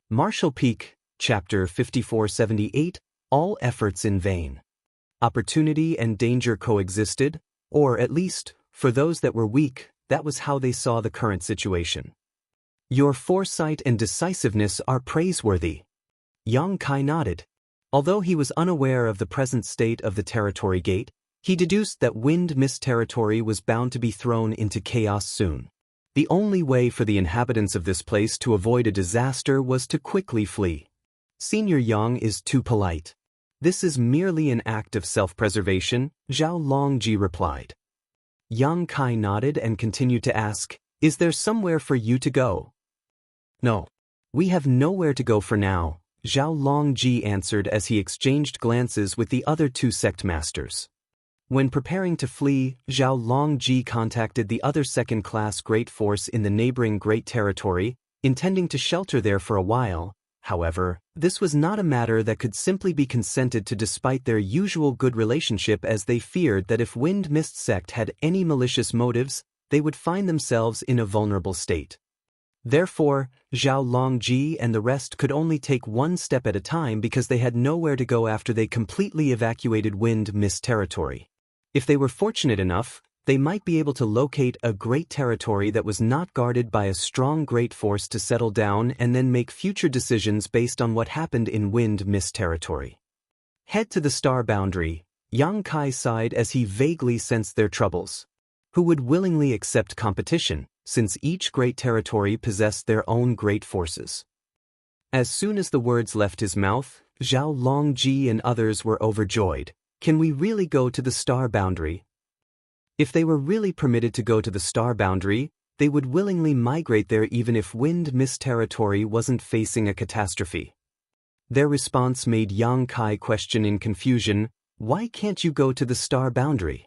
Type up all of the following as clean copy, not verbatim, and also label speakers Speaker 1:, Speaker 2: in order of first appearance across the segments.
Speaker 1: Marshall Peak, Chapter 5478, All Efforts in Vain. Opportunity and danger coexisted, or at least, for those that were weak, that was how they saw the current situation. Your foresight and decisiveness are praiseworthy. Yang Kai nodded. Although he was unaware of the present state of the territory gate, he deduced that Wind Mist territory was bound to be thrown into chaos soon. The only way for the inhabitants of this place to avoid a disaster was to quickly flee. Senior Yang is too polite. This is merely an act of self-preservation, Zhao Longji replied. Yang Kai nodded and continued to ask, "Is there somewhere for you to go?" "No. We have nowhere to go for now," Zhao Longji answered as he exchanged glances with the other two sect masters. When preparing to flee, Zhao Longji contacted the other second-class great force in the neighboring great territory, intending to shelter there for a while. However, this was not a matter that could simply be consented to despite their usual good relationship, as they feared that if Wind Mist sect had any malicious motives, they would find themselves in a vulnerable state. Therefore, Zhao Longji and the rest could only take one step at a time because they had nowhere to go after they completely evacuated Wind Mist territory. If they were fortunate enough, they might be able to locate a great territory that was not guarded by a strong great force to settle down and then make future decisions based on what happened in Wind Mist territory. Head to the star boundary, Yang Kai sighed as he vaguely sensed their troubles. Who would willingly accept competition, since each great territory possessed their own great forces? As soon as the words left his mouth, Zhao Longji and others were overjoyed. Can we really go to the star boundary? If they were really permitted to go to the star boundary, they would willingly migrate there even if Wind Mist territory wasn't facing a catastrophe. Their response made Yang Kai question in confusion, "Why can't you go to the star boundary?"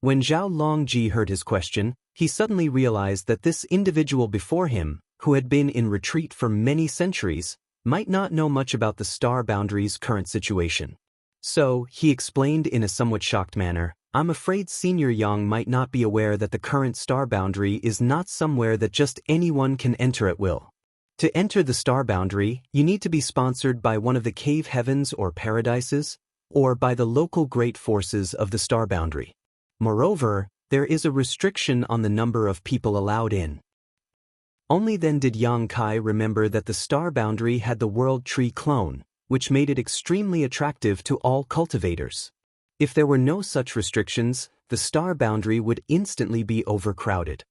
Speaker 1: When Zhao Longji heard his question, he suddenly realized that this individual before him, who had been in retreat for many centuries, might not know much about the star boundary's current situation. So, he explained in a somewhat shocked manner, "I'm afraid Senior Yang might not be aware that the current star boundary is not somewhere that just anyone can enter at will. To enter the star boundary, you need to be sponsored by one of the cave heavens or paradises, or by the local great forces of the star boundary. Moreover, there is a restriction on the number of people allowed in." Only then did Yang Kai remember that the star boundary had the world tree clone, which made it extremely attractive to all cultivators. If there were no such restrictions, the star boundary would instantly be overcrowded.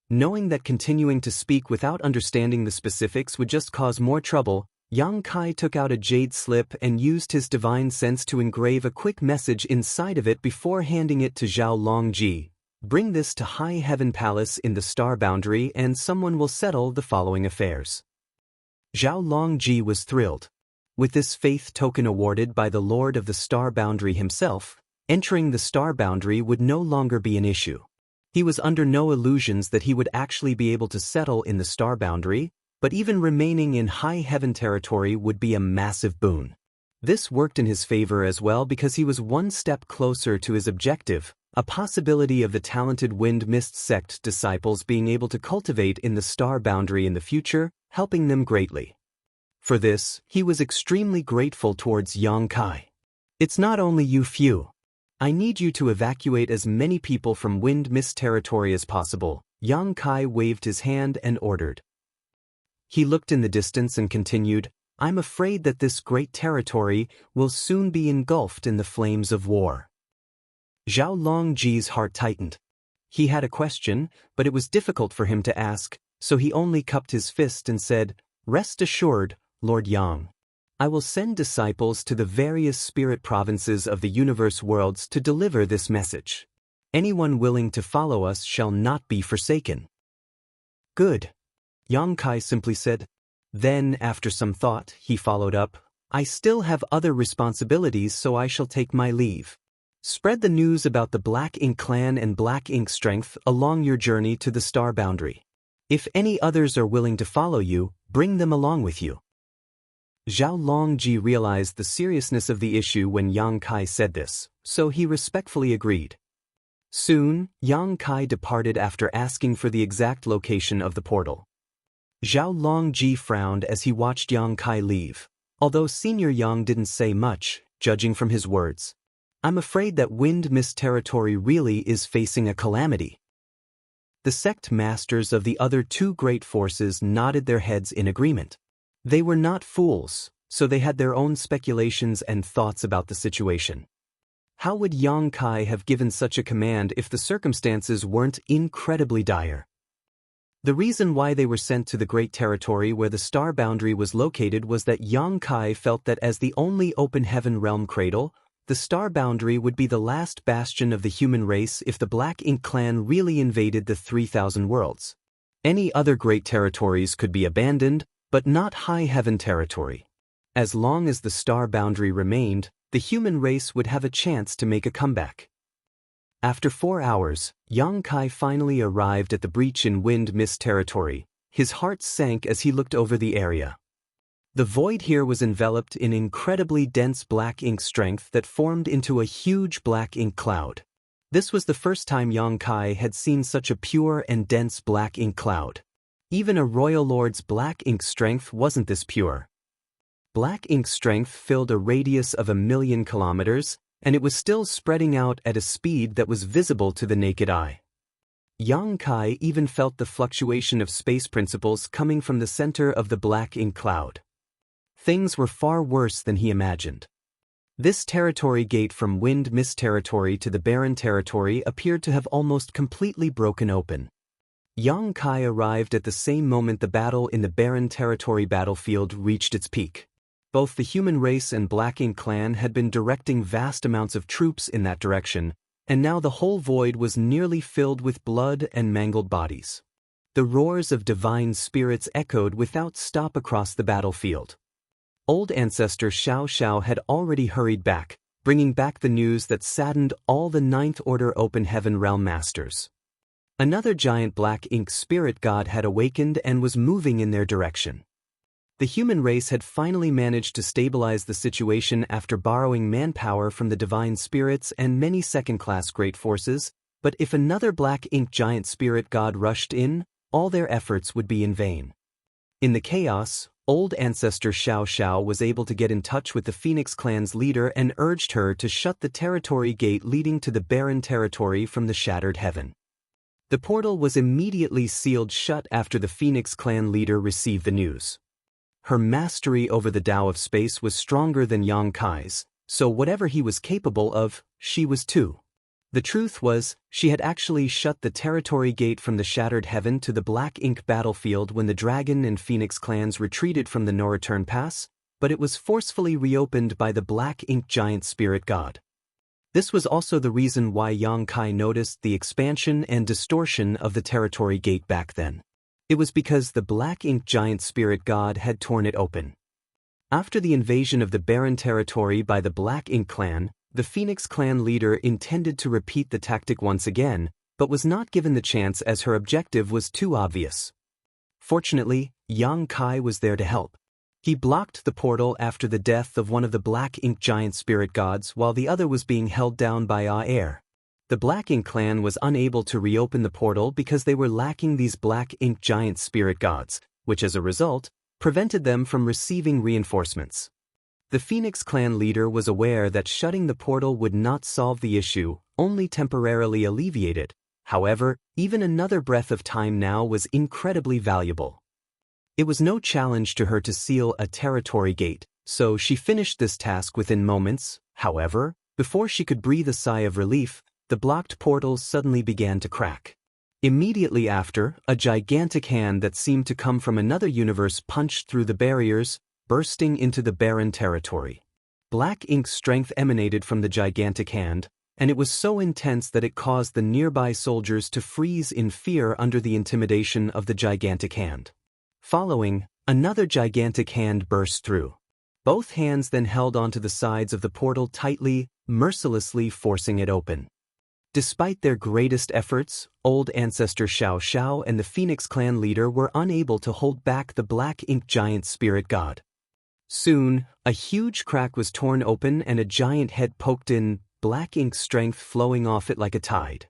Speaker 1: Knowing that continuing to speak without understanding the specifics would just cause more trouble, Yang Kai took out a jade slip and used his divine sense to engrave a quick message inside of it before handing it to Zhao Longji. "Bring this to High Heaven Palace in the star boundary and someone will settle the following affairs." Zhao Longji was thrilled. With this faith token awarded by the Lord of the Star Boundary himself, entering the star boundary would no longer be an issue. He was under no illusions that he would actually be able to settle in the star boundary, but even remaining in High Heaven territory would be a massive boon. This worked in his favor as well because he was one step closer to his objective, a possibility of the talented Wind Mist sect disciples being able to cultivate in the star boundary in the future, helping them greatly. For this, he was extremely grateful towards Yang Kai. "It's not only you few. I need you to evacuate as many people from Wind Mist territory as possible." Yang Kai waved his hand and ordered. He looked in the distance and continued, "I'm afraid that this great territory will soon be engulfed in the flames of war." Zhao Longji's heart tightened. He had a question, but it was difficult for him to ask, so he only cupped his fist and said, "Rest assured, Lord Yang. I will send disciples to the various spirit provinces of the universe worlds to deliver this message. Anyone willing to follow us shall not be forsaken." "Good," Yang Kai simply said. Then, after some thought, he followed up, "I still have other responsibilities, so I shall take my leave. Spread the news about the Black Ink clan and Black Ink strength along your journey to the star boundary. If any others are willing to follow you, bring them along with you." Zhao Longji realized the seriousness of the issue when Yang Kai said this, so he respectfully agreed. Soon, Yang Kai departed after asking for the exact location of the portal. Zhao Longji frowned as he watched Yang Kai leave, although Senior Yang didn't say much, judging from his words. I'm afraid that Wind Mist territory really is facing a calamity. The sect masters of the other two great forces nodded their heads in agreement. They were not fools, so they had their own speculations and thoughts about the situation. How would Yang Kai have given such a command if the circumstances weren't incredibly dire? The reason why they were sent to the great territory where the star boundary was located was that Yang Kai felt that as the only open heaven realm cradle, the star boundary would be the last bastion of the human race if the Black Ink clan really invaded the 3,000 worlds. Any other great territories could be abandoned, but not high heaven territory. As long as the star boundary remained, the human race would have a chance to make a comeback. After 4 hours, Yang Kai finally arrived at the breach in Wind Mist territory. His heart sank as he looked over the area. The void here was enveloped in incredibly dense black ink strength that formed into a huge black ink cloud. This was the first time Yang Kai had seen such a pure and dense black ink cloud. Even a royal lord's black ink strength wasn't this pure. Black ink strength filled a radius of 1,000,000 kilometers, and it was still spreading out at a speed that was visible to the naked eye. Yang Kai even felt the fluctuation of space principles coming from the center of the black ink cloud. Things were far worse than he imagined. This territory gate from Wind Mist territory to the barren territory appeared to have almost completely broken open. Yang Kai arrived at the same moment the battle in the barren territory battlefield reached its peak. Both the human race and Black Ink clan had been directing vast amounts of troops in that direction, and now the whole void was nearly filled with blood and mangled bodies. The roars of divine spirits echoed without stop across the battlefield. Old Ancestor Xiao Xiao had already hurried back, bringing back the news that saddened all the Ninth Order Open Heaven Realm Masters. Another giant Black Ink spirit god had awakened and was moving in their direction. The human race had finally managed to stabilize the situation after borrowing manpower from the divine spirits and many second-class great forces, but if another Black Ink giant spirit god rushed in, all their efforts would be in vain. In the chaos, Old Ancestor Xiao Xiao was able to get in touch with the Phoenix clan's leader and urged her to shut the territory gate leading to the barren territory from the shattered heaven. The portal was immediately sealed shut after the Phoenix clan leader received the news. Her mastery over the Tao of space was stronger than Yang Kai's, so whatever he was capable of, she was too. The truth was, she had actually shut the territory gate from the shattered heaven to the Black Ink battlefield when the Dragon and Phoenix clans retreated from the no-return pass, but it was forcefully reopened by the Black Ink giant spirit god. This was also the reason why Yang Kai noticed the expansion and distortion of the territory gate back then. It was because the Black Ink giant spirit god had torn it open. After the invasion of the barren territory by the Black Ink clan, the Phoenix clan leader intended to repeat the tactic once again, but was not given the chance as her objective was too obvious. Fortunately, Yang Kai was there to help. He blocked the portal after the death of one of the Black Ink giant spirit gods while the other was being held down by air. The Black Ink clan was unable to reopen the portal because they were lacking these Black Ink giant spirit gods, which as a result, prevented them from receiving reinforcements. The Phoenix clan leader was aware that shutting the portal would not solve the issue, only temporarily alleviate it. However, even another breath of time now was incredibly valuable. It was no challenge to her to seal a territory gate, so she finished this task within moments. However, before she could breathe a sigh of relief, the blocked portal suddenly began to crack. Immediately after, a gigantic hand that seemed to come from another universe punched through the barriers, bursting into the barren territory. Black Ink's strength emanated from the gigantic hand, and it was so intense that it caused the nearby soldiers to freeze in fear under the intimidation of the gigantic hand. Following, another gigantic hand burst through. Both hands then held onto the sides of the portal tightly, mercilessly forcing it open. Despite their greatest efforts, Old Ancestor Xiao Xiao and the Phoenix clan leader were unable to hold back the Black Ink giant spirit god. Soon, a huge crack was torn open and a giant head poked in, Black Ink strength flowing off it like a tide.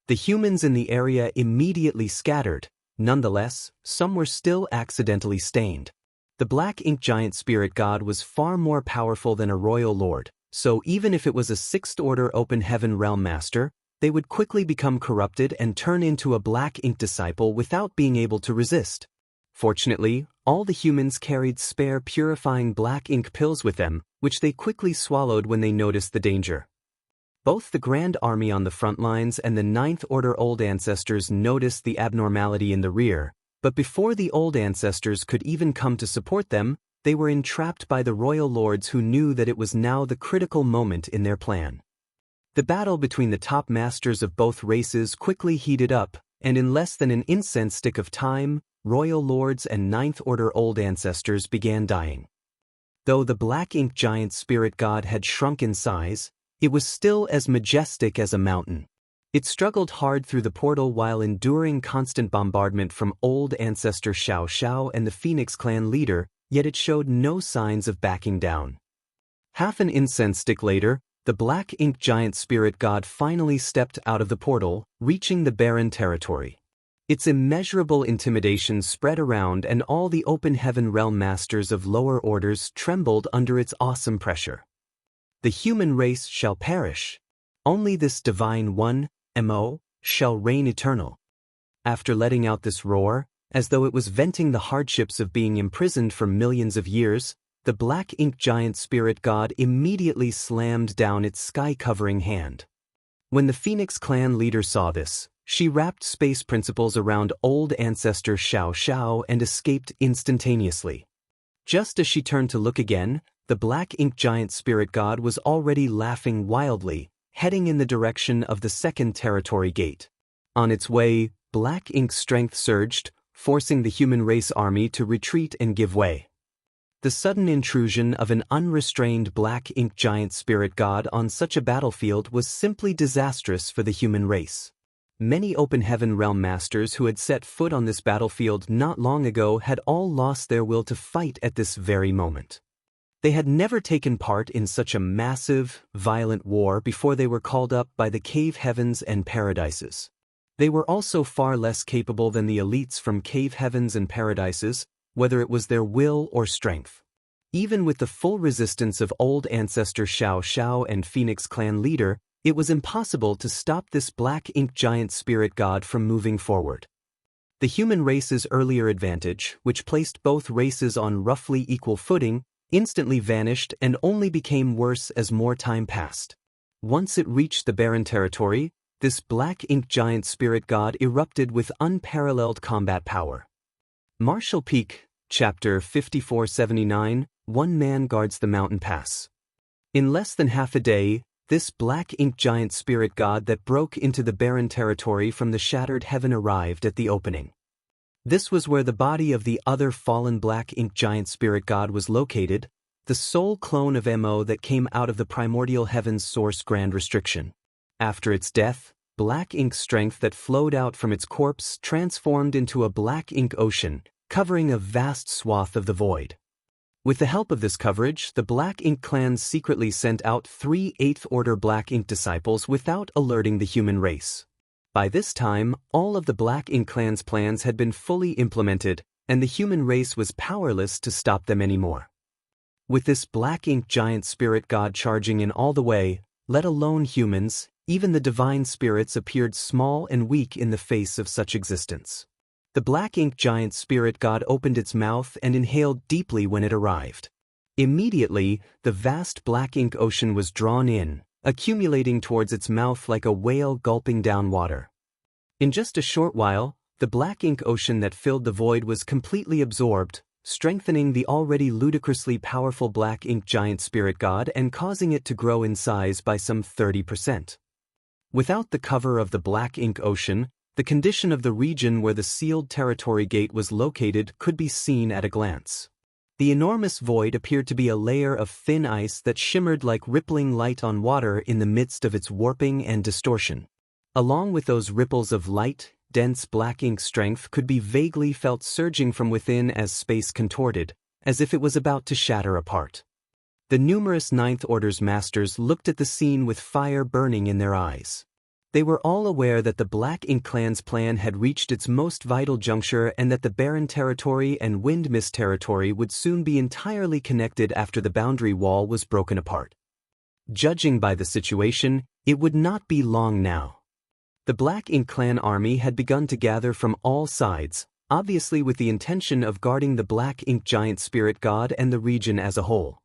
Speaker 1: The humans in the area immediately scattered, Nonetheless, some were still accidentally stained. The black ink giant spirit god was far more powerful than a royal lord, so even if it was a sixth-order open heaven realm master, they would quickly become corrupted and turn into a black ink disciple without being able to resist. Fortunately, all the humans carried spare purifying black ink pills with them, which they quickly swallowed when they noticed the danger. Both the Grand Army on the front lines and the Ninth Order Old Ancestors noticed the abnormality in the rear, but before the Old Ancestors could even come to support them, they were entrapped by the royal lords who knew that it was now the critical moment in their plan. The battle between the top masters of both races quickly heated up, and in less than an incense stick of time, royal lords and Ninth Order Old Ancestors began dying. Though the black ink giant spirit god had shrunk in size, it was still as majestic as a mountain. It struggled hard through the portal while enduring constant bombardment from Old Ancestor Xiao Xiao and the Phoenix Clan leader, yet it showed no signs of backing down. Half an incense stick later, the black ink giant spirit god finally stepped out of the portal, reaching the barren territory. Its immeasurable intimidation spread around, and all the open heaven realm masters of lower orders trembled under its awesome pressure. The human race shall perish. Only this divine one, Mo, shall reign eternal. After letting out this roar, as though it was venting the hardships of being imprisoned for millions of years, the black ink giant spirit god immediately slammed down its sky-covering hand. When the Phoenix Clan leader saw this, she wrapped space principles around Old Ancestor Xiao Xiao and escaped instantaneously. Just as she turned to look again, the black ink giant spirit god was already laughing wildly, heading in the direction of the second territory gate. On its way, black ink strength surged, forcing the human race army to retreat and give way. The sudden intrusion of an unrestrained black ink giant spirit god on such a battlefield was simply disastrous for the human race. Many open heaven realm masters who had set foot on this battlefield not long ago had all lost their will to fight at this very moment. They had never taken part in such a massive, violent war before they were called up by the cave heavens and paradises. They were also far less capable than the elites from cave heavens and paradises, whether it was their will or strength. Even with the full resistance of Old Ancestor Xiao Xiao and Phoenix Clan leader, it was impossible to stop this black ink giant spirit god from moving forward. The human race's earlier advantage, which placed both races on roughly equal footing, instantly vanished and only became worse as more time passed. Once it reached the barren territory, this black ink giant spirit god erupted with unparalleled combat power. Marshall Peak, Chapter 5479, One Man Guards the Mountain Pass. In less than half a day, this black ink giant spirit god that broke into the barren territory from the shattered heaven arrived at the opening. This was where the body of the other fallen black ink giant spirit god was located, the sole clone of Mo that came out of the primordial heaven's source grand restriction. After its death, black ink strength that flowed out from its corpse transformed into a black ink ocean, covering a vast swath of the void. With the help of this coverage, the Black Ink clans secretly sent out 3 8th-order Black Ink disciples without alerting the human race. By this time, all of the Black Ink clan's plans had been fully implemented, and the human race was powerless to stop them anymore. With this Black Ink giant spirit god charging in all the way, let alone humans, even the divine spirits appeared small and weak in the face of such existence. The black ink giant spirit god opened its mouth and inhaled deeply when it arrived. Immediately, the vast black ink ocean was drawn in, accumulating towards its mouth like a whale gulping down water. In just a short while, the black ink ocean that filled the void was completely absorbed, strengthening the already ludicrously powerful black ink giant spirit god and causing it to grow in size by some 30%. Without the cover of the black ink ocean, the condition of the region where the sealed territory gate was located could be seen at a glance. The enormous void appeared to be a layer of thin ice that shimmered like rippling light on water in the midst of its warping and distortion. Along with those ripples of light, dense black ink strength could be vaguely felt surging from within as space contorted, as if it was about to shatter apart. The numerous Ninth Order's masters looked at the scene with fire burning in their eyes. They were all aware that the Black Ink Clan's plan had reached its most vital juncture and that the Barren Territory and Wind Mist Territory would soon be entirely connected after the boundary wall was broken apart. Judging by the situation, it would not be long now. The Black Ink Clan army had begun to gather from all sides, obviously with the intention of guarding the Black Ink Giant Spirit God and the region as a whole.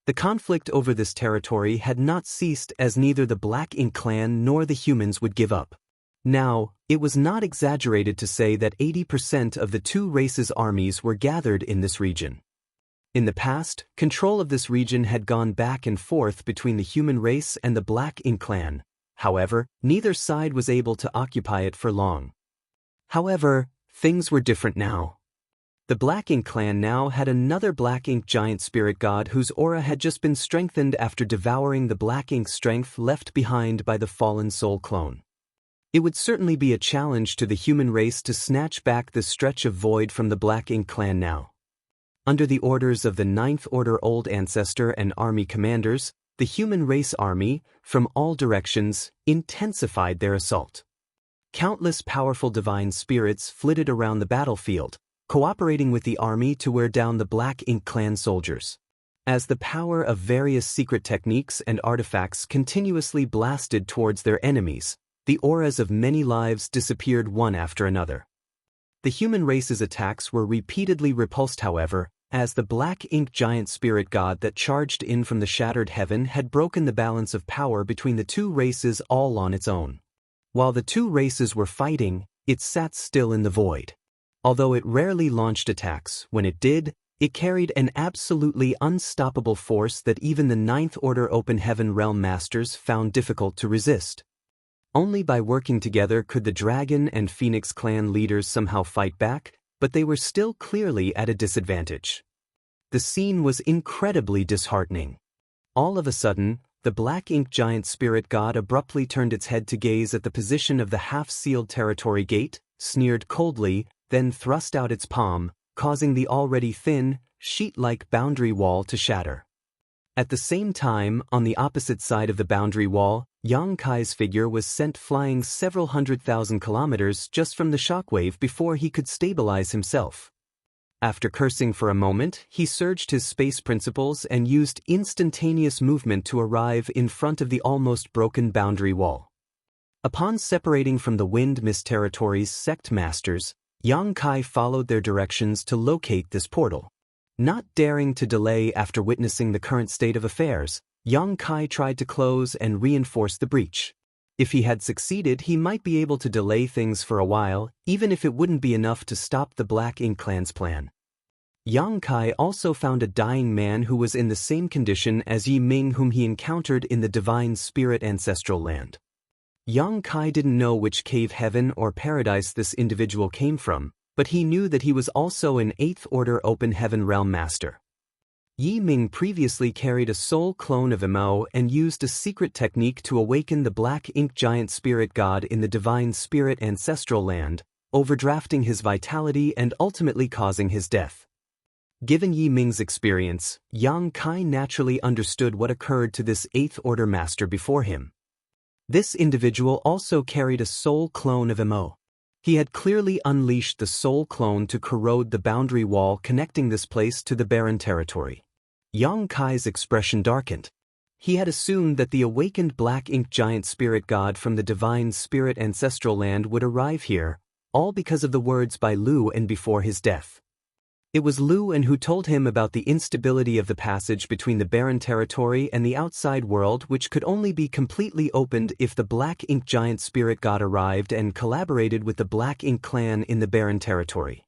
Speaker 1: The conflict over this territory had not ceased as neither the Black Ink Clan nor the humans would give up. Now, it was not exaggerated to say that 80% of the two races' armies were gathered in this region. In the past, control of this region had gone back and forth between the human race and the Black Ink Clan. However, neither side was able to occupy it for long. However, things were different now. The Black Ink Clan now had another Black Ink Giant Spirit God whose aura had just been strengthened after devouring the Black Ink strength left behind by the fallen soul clone. It would certainly be a challenge to the human race to snatch back this stretch of void from the Black Ink Clan now. Under the orders of the Ninth Order Old Ancestor and army commanders, the human race army, from all directions, intensified their assault. Countless powerful divine spirits flitted around the battlefield, cooperating with the army to wear down the Black Ink Clan soldiers. As the power of various secret techniques and artifacts continuously blasted towards their enemies, the auras of many lives disappeared one after another. The human race's attacks were repeatedly repulsed, however, as the Black Ink Giant Spirit God that charged in from the shattered heaven had broken the balance of power between the two races all on its own. While the two races were fighting, it sat still in the void. Although it rarely launched attacks, when it did, it carried an absolutely unstoppable force that even the Ninth Order Open Heaven Realm Masters found difficult to resist. Only by working together could the Dragon and Phoenix Clan leaders somehow fight back, but they were still clearly at a disadvantage. The scene was incredibly disheartening. All of a sudden, the Black Ink Giant Spirit God abruptly turned its head to gaze at the position of the half-sealed territory gate, sneered coldly, then thrust out its palm, causing the already thin, sheet-like boundary wall to shatter. At the same time, on the opposite side of the boundary wall, Yang Kai's figure was sent flying several 100,000 kilometers just from the shockwave before he could stabilize himself. After cursing for a moment, he surged his space principles and used instantaneous movement to arrive in front of the almost broken boundary wall. Upon separating from the Wind Mist Territory's sect masters, Yang Kai followed their directions to locate this portal. Not daring to delay after witnessing the current state of affairs, Yang Kai tried to close and reinforce the breach. If he had succeeded, he might be able to delay things for a while, even if it wouldn't be enough to stop the Black Ink Clan's plan. Yang Kai also found a dying man who was in the same condition as Yi Ming, whom he encountered in the Divine Spirit Ancestral Land. Yang Kai didn't know which cave, heaven, or paradise this individual came from, but he knew that he was also an Eighth Order Open Heaven Realm Master. Yi Ming previously carried a soul clone of Mo and used a secret technique to awaken the Black Ink Giant Spirit God in the Divine Spirit Ancestral Land, overdrafting his vitality and ultimately causing his death. Given Yi Ming's experience, Yang Kai naturally understood what occurred to this Eighth Order Master before him. This individual also carried a soul clone of Mo. He had clearly unleashed the soul clone to corrode the boundary wall connecting this place to the barren territory. Yang Kai's expression darkened. He had assumed that the awakened Black Ink Giant Spirit God from the Divine Spirit Ancestral Land would arrive here, all because of the words by Lu En before his death. It was Lu En who told him about the instability of the passage between the barren territory and the outside world, which could only be completely opened if the Black Ink Giant Spirit God arrived and collaborated with the Black Ink Clan in the barren territory.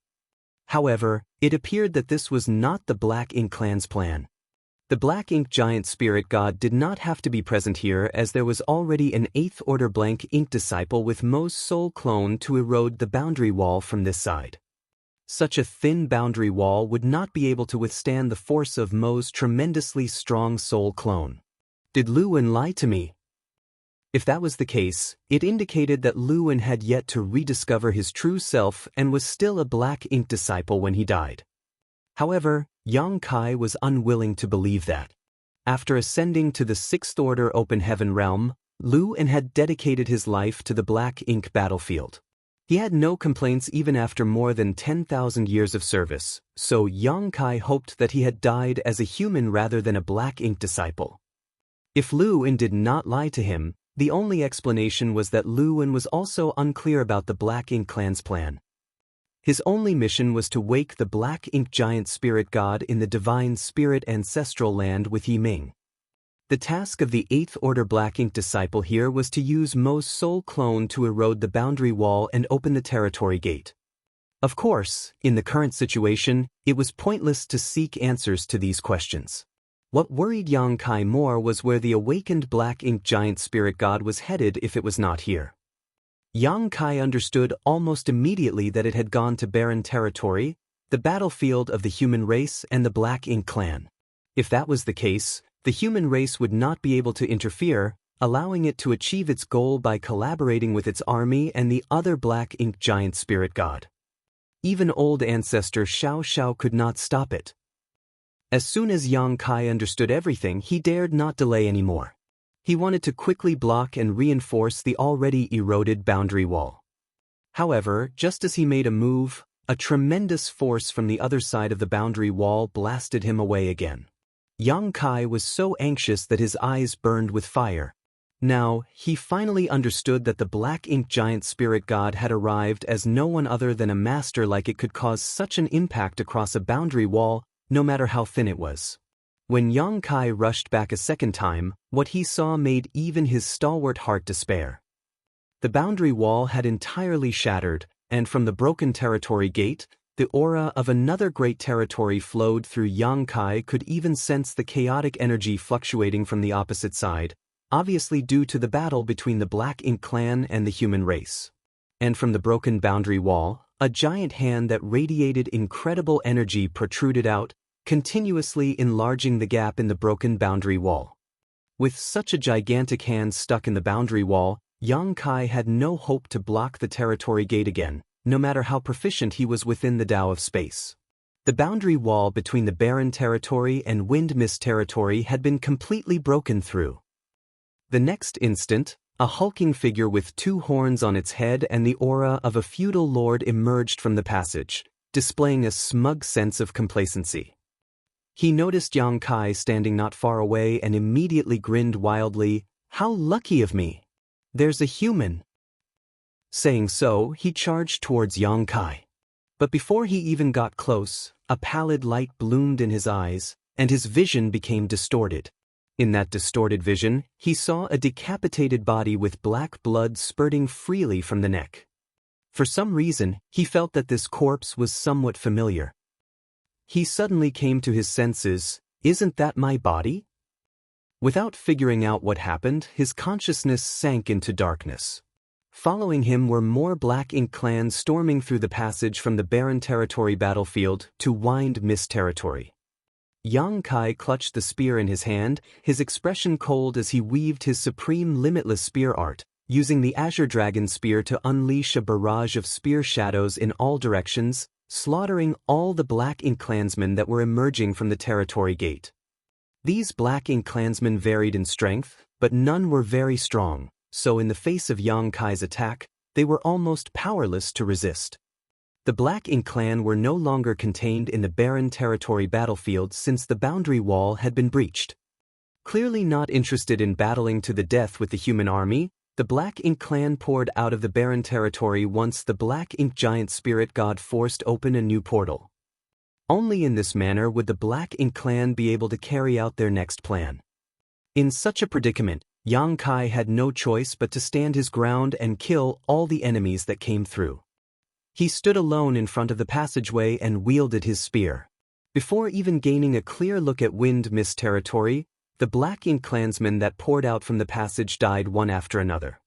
Speaker 1: However, it appeared that this was not the Black Ink Clan's plan. The Black Ink Giant Spirit God did not have to be present here, as there was already an Eighth Order Blank Ink disciple with Mo's soul clone to erode the boundary wall from this side. Such a thin boundary wall would not be able to withstand the force of Mo's tremendously strong soul clone. Did Lu En lie to me? If that was the case, it indicated that Lu En had yet to rediscover his true self and was still a Black Ink disciple when he died. However, Yang Kai was unwilling to believe that. After ascending to the Sixth Order Open Heaven Realm, Lu En had dedicated his life to the black ink battlefield. He had no complaints even after more than 10,000 years of service, so Yang Kai hoped that he had died as a human rather than a black ink disciple. If Lu En did not lie to him, the only explanation was that Lu En was also unclear about the Black Ink clan's plan. His only mission was to wake the Black Ink giant spirit god in the divine spirit ancestral land with Yiming. The task of the 8th Order Black Ink disciple here was to use Mo's soul clone to erode the boundary wall and open the territory gate. Of course, in the current situation, it was pointless to seek answers to these questions. What worried Yang Kai more was where the awakened Black Ink giant spirit god was headed if it was not here. Yang Kai understood almost immediately that it had gone to barren territory, the battlefield of the human race and the Black Ink clan. If that was the case, the human race would not be able to interfere, allowing it to achieve its goal by collaborating with its army and the other Black Ink giant spirit god. Even old ancestor Xiao Xiao could not stop it. As soon as Yang Kai understood everything, he dared not delay anymore. He wanted to quickly block and reinforce the already eroded boundary wall. However, just as he made a move, a tremendous force from the other side of the boundary wall blasted him away again. Yang Kai was so anxious that his eyes burned with fire. Now, he finally understood that the Black Ink giant spirit god had arrived, as no one other than a master like it could cause such an impact across a boundary wall, no matter how thin it was. When Yang Kai rushed back a second time, what he saw made even his stalwart heart despair. The boundary wall had entirely shattered, and from the broken territory gate, the aura of another great territory flowed through. Yang Kai could even sense the chaotic energy fluctuating from the opposite side, obviously due to the battle between the Black Ink clan and the human race. And from the broken boundary wall, a giant hand that radiated incredible energy protruded out, continuously enlarging the gap in the broken boundary wall. With such a gigantic hand stuck in the boundary wall, Yang Kai had no hope to block the territory gate again, no matter how proficient he was within the Tao of space. The boundary wall between the barren territory and wind mist territory had been completely broken through. The next instant, a hulking figure with 2 horns on its head and the aura of a feudal lord emerged from the passage, displaying a smug sense of complacency. He noticed Yang Kai standing not far away and immediately grinned wildly. "How lucky of me! There's a human!" Saying so, he charged towards Yang Kai. But before he even got close, a pallid light bloomed in his eyes, and his vision became distorted. In that distorted vision, he saw a decapitated body with black blood spurting freely from the neck. For some reason, he felt that this corpse was somewhat familiar. He suddenly came to his senses. "Isn't that my body?" Without figuring out what happened, his consciousness sank into darkness. Following him were more Black Ink clans storming through the passage from the barren territory battlefield to wind mist territory. Yang Kai clutched the spear in his hand, his expression cold as he weaved his supreme limitless spear art, using the Azure Dragon spear to unleash a barrage of spear shadows in all directions, slaughtering all the Black Ink clansmen that were emerging from the territory gate. These Black Ink clansmen varied in strength, but none were very strong, so in the face of Yang Kai's attack, they were almost powerless to resist. The Black Ink clan were no longer contained in the barren territory battlefield since the boundary wall had been breached. Clearly not interested in battling to the death with the human army, the Black Ink clan poured out of the barren territory once the Black Ink giant spirit god forced open a new portal. Only in this manner would the Black Ink clan be able to carry out their next plan. In such a predicament, Yang Kai had no choice but to stand his ground and kill all the enemies that came through. He stood alone in front of the passageway and wielded his spear. Before even gaining a clear look at wind mist territory, the Black Ink clansmen that poured out from the passage died one after another.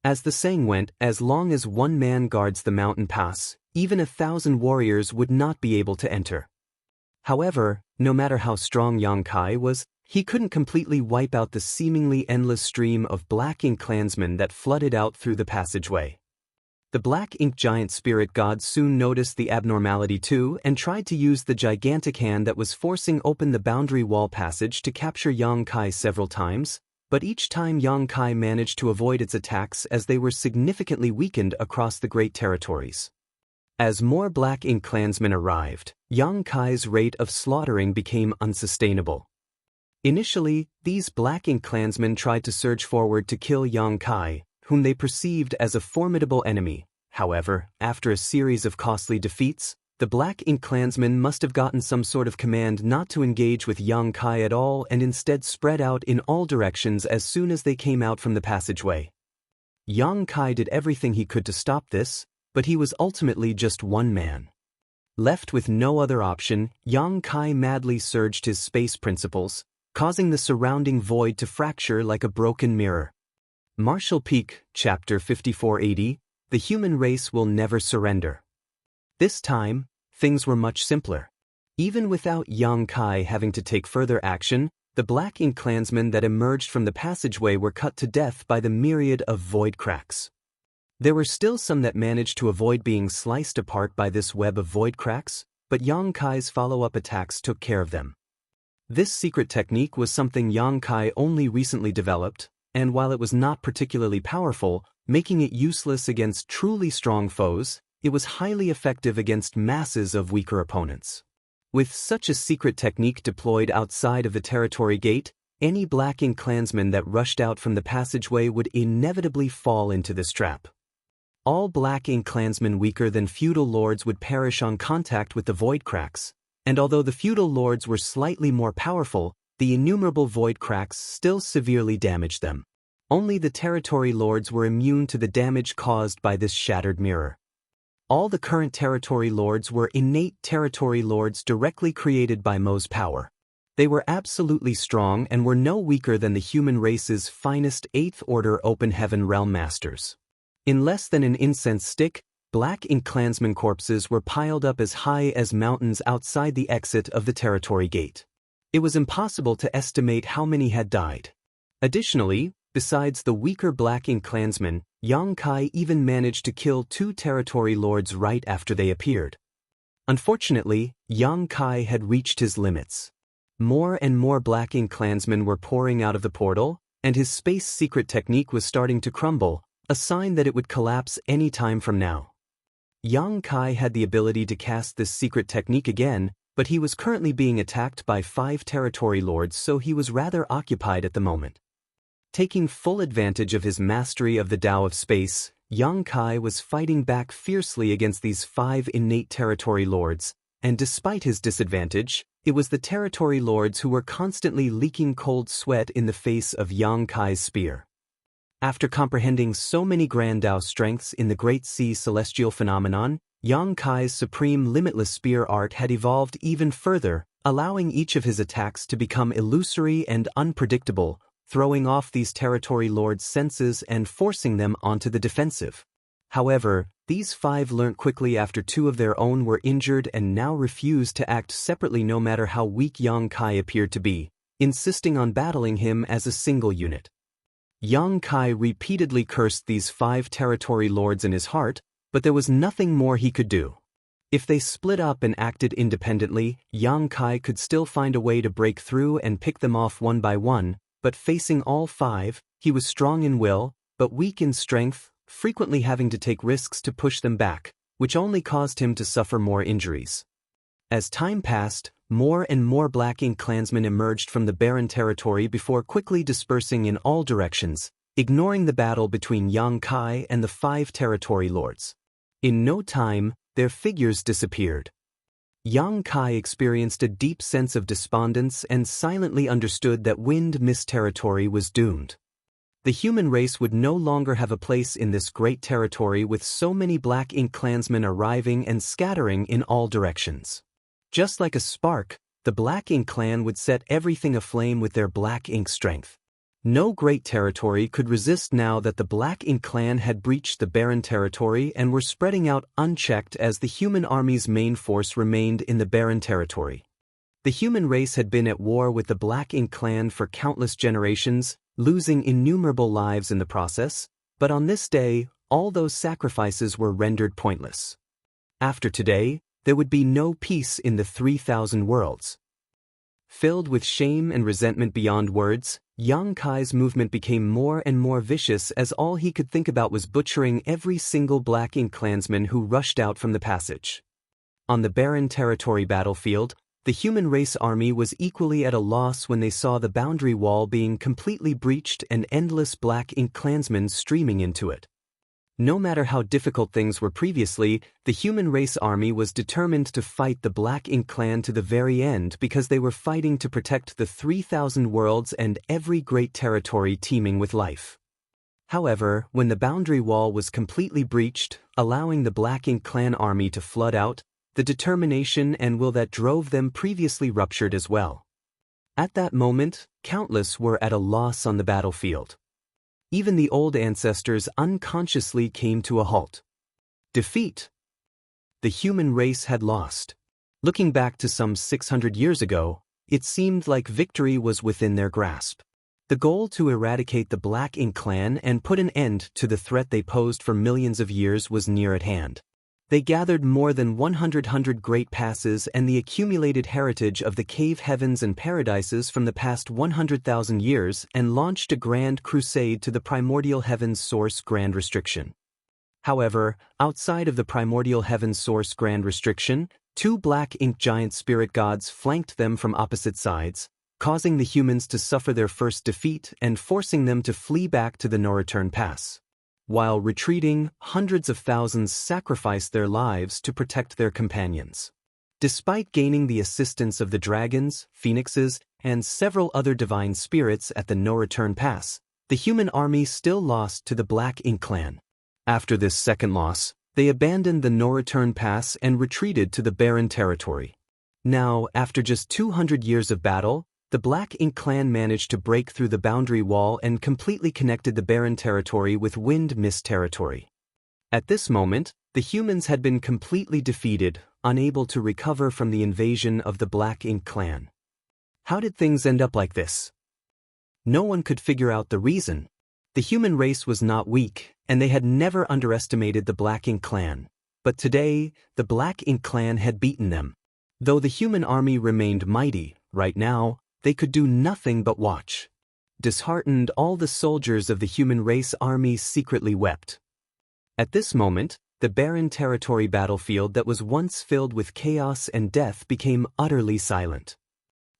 Speaker 1: As the saying went, as long as one man guards the mountain pass, even 1,000 warriors would not be able to enter. However, no matter how strong Yang Kai was, he couldn't completely wipe out the seemingly endless stream of Black Ink clansmen that flooded out through the passageway. The Black Ink giant spirit god soon noticed the abnormality too and tried to use the gigantic hand that was forcing open the boundary wall passage to capture Yang Kai several times, but each time Yang Kai managed to avoid its attacks as they were significantly weakened across the Great Territories. As more Black Ink clansmen arrived, Yang Kai's rate of slaughtering became unsustainable. Initially, these Black Ink clansmen tried to surge forward to kill Yang Kai, whom they perceived as a formidable enemy. However, after a series of costly defeats, the Black Ink clansmen must have gotten some sort of command not to engage with Yang Kai at all and instead spread out in all directions as soon as they came out from the passageway. Yang Kai did everything he could to stop this, but he was ultimately just one man. Left with no other option, Yang Kai madly surged his space principles, causing the surrounding void to fracture like a broken mirror. Marshall Peak, Chapter 5480, The Human Race Will Never Surrender. This time, things were much simpler. Even without Yang Kai having to take further action, the Black Ink clansmen that emerged from the passageway were cut to death by the myriad of void cracks. There were still some that managed to avoid being sliced apart by this web of void cracks, but Yang Kai's follow-up attacks took care of them. This secret technique was something Yang Kai only recently developed, and while it was not particularly powerful, making it useless against truly strong foes, it was highly effective against masses of weaker opponents. With such a secret technique deployed outside of the territory gate, any Black Ink clansman that rushed out from the passageway would inevitably fall into this trap. All Black Ink clansmen weaker than feudal lords would perish on contact with the void cracks, and although the feudal lords were slightly more powerful, the innumerable void cracks still severely damaged them. Only the territory lords were immune to the damage caused by this shattered mirror. All the current territory lords were innate territory lords directly created by Mo's power. They were absolutely strong and were no weaker than the human race's finest 8th Order Open Heaven Realm Masters. In less than an incense stick, Black Ink clansmen corpses were piled up as high as mountains outside the exit of the territory gate. It was impossible to estimate how many had died. Additionally, besides the weaker Black Ink clansmen, Yang Kai even managed to kill 2 territory lords right after they appeared. Unfortunately, Yang Kai had reached his limits. More and more Black Ink clansmen were pouring out of the portal, and his space secret technique was starting to crumble, a sign that it would collapse any time from now. Yang Kai had the ability to cast this secret technique again, but he was currently being attacked by 5 territory lords, so he was rather occupied at the moment. Taking full advantage of his mastery of the Tao of Space, Yang Kai was fighting back fiercely against these 5 innate territory lords, and despite his disadvantage, it was the territory lords who were constantly leaking cold sweat in the face of Yang Kai's spear. After comprehending so many grand Tao strengths in the Great Sea celestial phenomenon, Yang Kai's supreme limitless spear art had evolved even further, allowing each of his attacks to become illusory and unpredictable, throwing off these territory lords' senses and forcing them onto the defensive. However, these 5 learnt quickly after 2 of their own were injured and now refused to act separately no matter how weak Yang Kai appeared to be, insisting on battling him as a single unit. Yang Kai repeatedly cursed these 5 territory lords in his heart, but there was nothing more he could do. If they split up and acted independently, Yang Kai could still find a way to break through and pick them off one by one, but facing all 5, he was strong in will, but weak in strength, frequently having to take risks to push them back, which only caused him to suffer more injuries. As time passed, more and more Black Ink clansmen emerged from the barren territory before quickly dispersing in all directions, ignoring the battle between Yang Kai and the 5 territory lords. In no time, their figures disappeared. Yang Kai experienced a deep sense of despondence and silently understood that Wind Mist territory was doomed. The human race would no longer have a place in this great territory with so many Black Ink clansmen arriving and scattering in all directions. Just like a spark, the Black Ink clan would set everything aflame with their Black Ink strength. No great territory could resist now that the Black Ink clan had breached the barren territory and were spreading out unchecked as the human army's main force remained in the barren territory. The human race had been at war with the Black Ink clan for countless generations, losing innumerable lives in the process, but on this day, all those sacrifices were rendered pointless. After today, there would be no peace in the 3,000 worlds. Filled with shame and resentment beyond words, Yang Kai's movement became more and more vicious as all he could think about was butchering every single Black Ink clansman who rushed out from the passage. On the barren territory battlefield, the human race army was equally at a loss when they saw the boundary wall being completely breached and endless Black Ink clansmen streaming into it. No matter how difficult things were previously, the human race army was determined to fight the Black Ink clan to the very end because they were fighting to protect the 3,000 worlds and every great territory teeming with life. However, when the boundary wall was completely breached, allowing the Black Ink clan army to flood out, the determination and will that drove them previously ruptured as well. At that moment, countless were at a loss on the battlefield. Even the old ancestors unconsciously came to a halt. Defeat. The human race had lost. Looking back to some 600 years ago, it seemed like victory was within their grasp. The goal to eradicate the Black Ink clan and put an end to the threat they posed for millions of years was near at hand. They gathered more than 100 great passes and the accumulated heritage of the cave heavens and paradises from the past 100,000 years and launched a grand crusade to the primordial heavens source grand restriction. However, outside of the primordial heavens source grand restriction, two Black Ink giant spirit gods flanked them from opposite sides, causing the humans to suffer their first defeat and forcing them to flee back to the no-return pass. While retreating, hundreds of thousands sacrificed their lives to protect their companions. Despite gaining the assistance of the dragons, phoenixes, and several other divine spirits at the no-return pass, the human army still lost to the Black Ink clan. After this second loss, they abandoned the no-return pass and retreated to the barren territory. Now, after just 200 years of battle, the Black Ink clan managed to break through the boundary wall and completely connected the barren territory with wind mist territory. At this moment, the humans had been completely defeated, unable to recover from the invasion of the Black Ink clan. How did things end up like this? No one could figure out the reason. The human race was not weak, and they had never underestimated the Black Ink clan. But today, the Black Ink clan had beaten them. Though the human army remained mighty, right now, they could do nothing but watch. Disheartened, all the soldiers of the human race army secretly wept. At this moment, the barren territory battlefield that was once filled with chaos and death became utterly silent.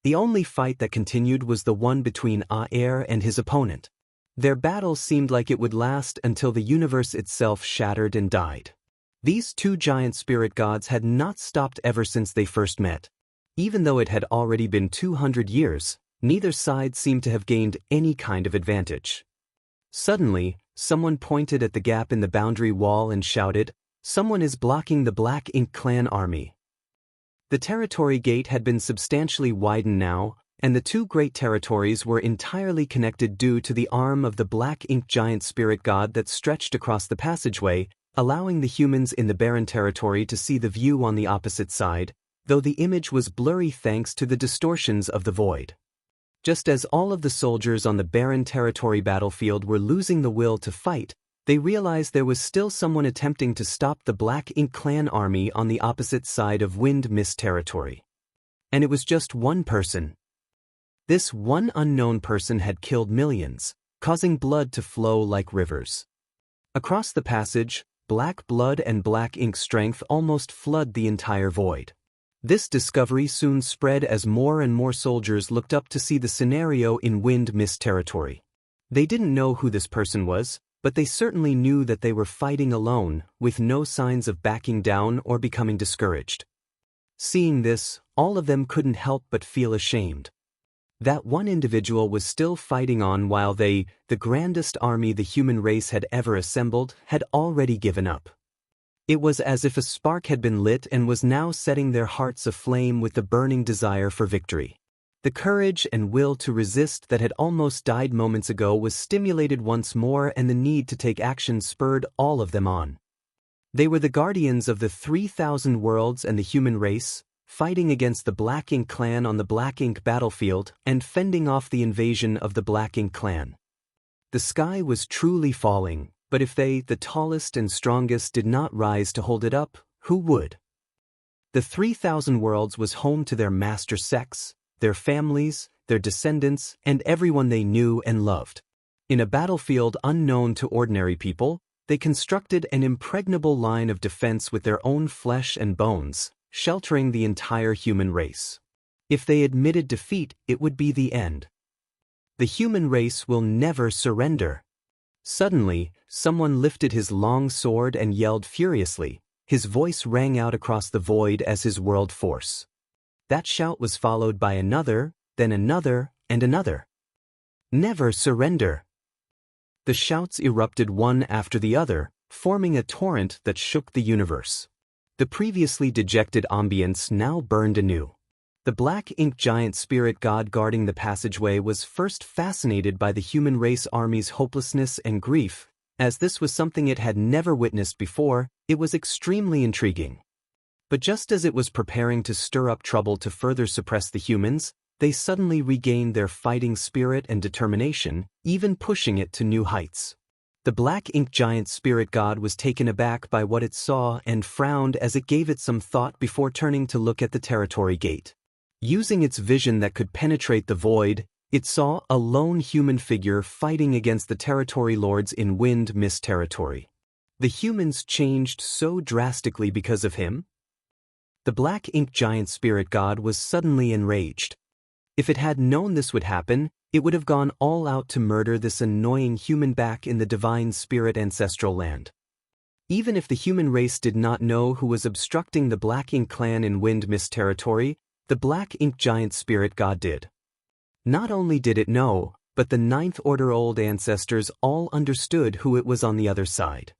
Speaker 1: The only fight that continued was the one between Aer and his opponent. Their battle seemed like it would last until the universe itself shattered and died. These two giant spirit gods had not stopped ever since they first met. Even though it had already been 200 years, neither side seemed to have gained any kind of advantage. Suddenly, someone pointed at the gap in the boundary wall and shouted, "Someone is blocking the Black Ink clan army." The territory gate had been substantially widened now, and the two great territories were entirely connected due to the arm of the Black Ink giant spirit god that stretched across the passageway, allowing the humans in the barren territory to see the view on the opposite side, though the image was blurry thanks to the distortions of the void. Just as all of the soldiers on the barren territory battlefield were losing the will to fight, they realized there was still someone attempting to stop the Black Ink clan army on the opposite side of wind mist territory. And it was just one person. This one unknown person had killed millions, causing blood to flow like rivers. Across the passage, black blood and Black Ink strength almost flood the entire void. This discovery soon spread as more and more soldiers looked up to see the scenario in wind mist territory. They didn't know who this person was, but they certainly knew that they were fighting alone, with no signs of backing down or becoming discouraged. Seeing this, all of them couldn't help but feel ashamed. That one individual was still fighting on while they, the grandest army the human race had ever assembled, had already given up. It was as if a spark had been lit and was now setting their hearts aflame with the burning desire for victory. The courage and will to resist that had almost died moments ago was stimulated once more, and the need to take action spurred all of them on. They were the guardians of the 3,000 worlds and the human race, fighting against the Black Ink clan on the Black Ink battlefield and fending off the invasion of the Black Ink clan. The sky was truly falling. But if they, the tallest and strongest, did not rise to hold it up, who would? The 3,000 worlds was home to their master sects, their families, their descendants, and everyone they knew and loved. In a battlefield unknown to ordinary people, they constructed an impregnable line of defense with their own flesh and bones, sheltering the entire human race. If they admitted defeat, it would be the end. The human race will never surrender. Suddenly, someone lifted his long sword and yelled furiously. His voice rang out across the void as his world force. That shout was followed by another, then another, and another. Never surrender! The shouts erupted one after the other, forming a torrent that shook the universe. The previously dejected ambience now burned anew. The black ink giant spirit god guarding the passageway was first fascinated by the human race army's hopelessness and grief. As this was something it had never witnessed before, it was extremely intriguing. But just as it was preparing to stir up trouble to further suppress the humans, they suddenly regained their fighting spirit and determination, even pushing it to new heights. The black ink giant spirit god was taken aback by what it saw and frowned as it gave it some thought before turning to look at the territory gate. Using its vision that could penetrate the void, it saw a lone human figure fighting against the territory lords in wind mist territory. The humans changed so drastically because of him. The black ink giant spirit god was suddenly enraged. If it had known this would happen, it would have gone all out to murder this annoying human back in the divine spirit ancestral land. Even if the human race did not know who was obstructing the black ink clan in wind mist territory, the black ink giant spirit god did. Not only did it know, but the Ninth Order old ancestors all understood who it was on the other side.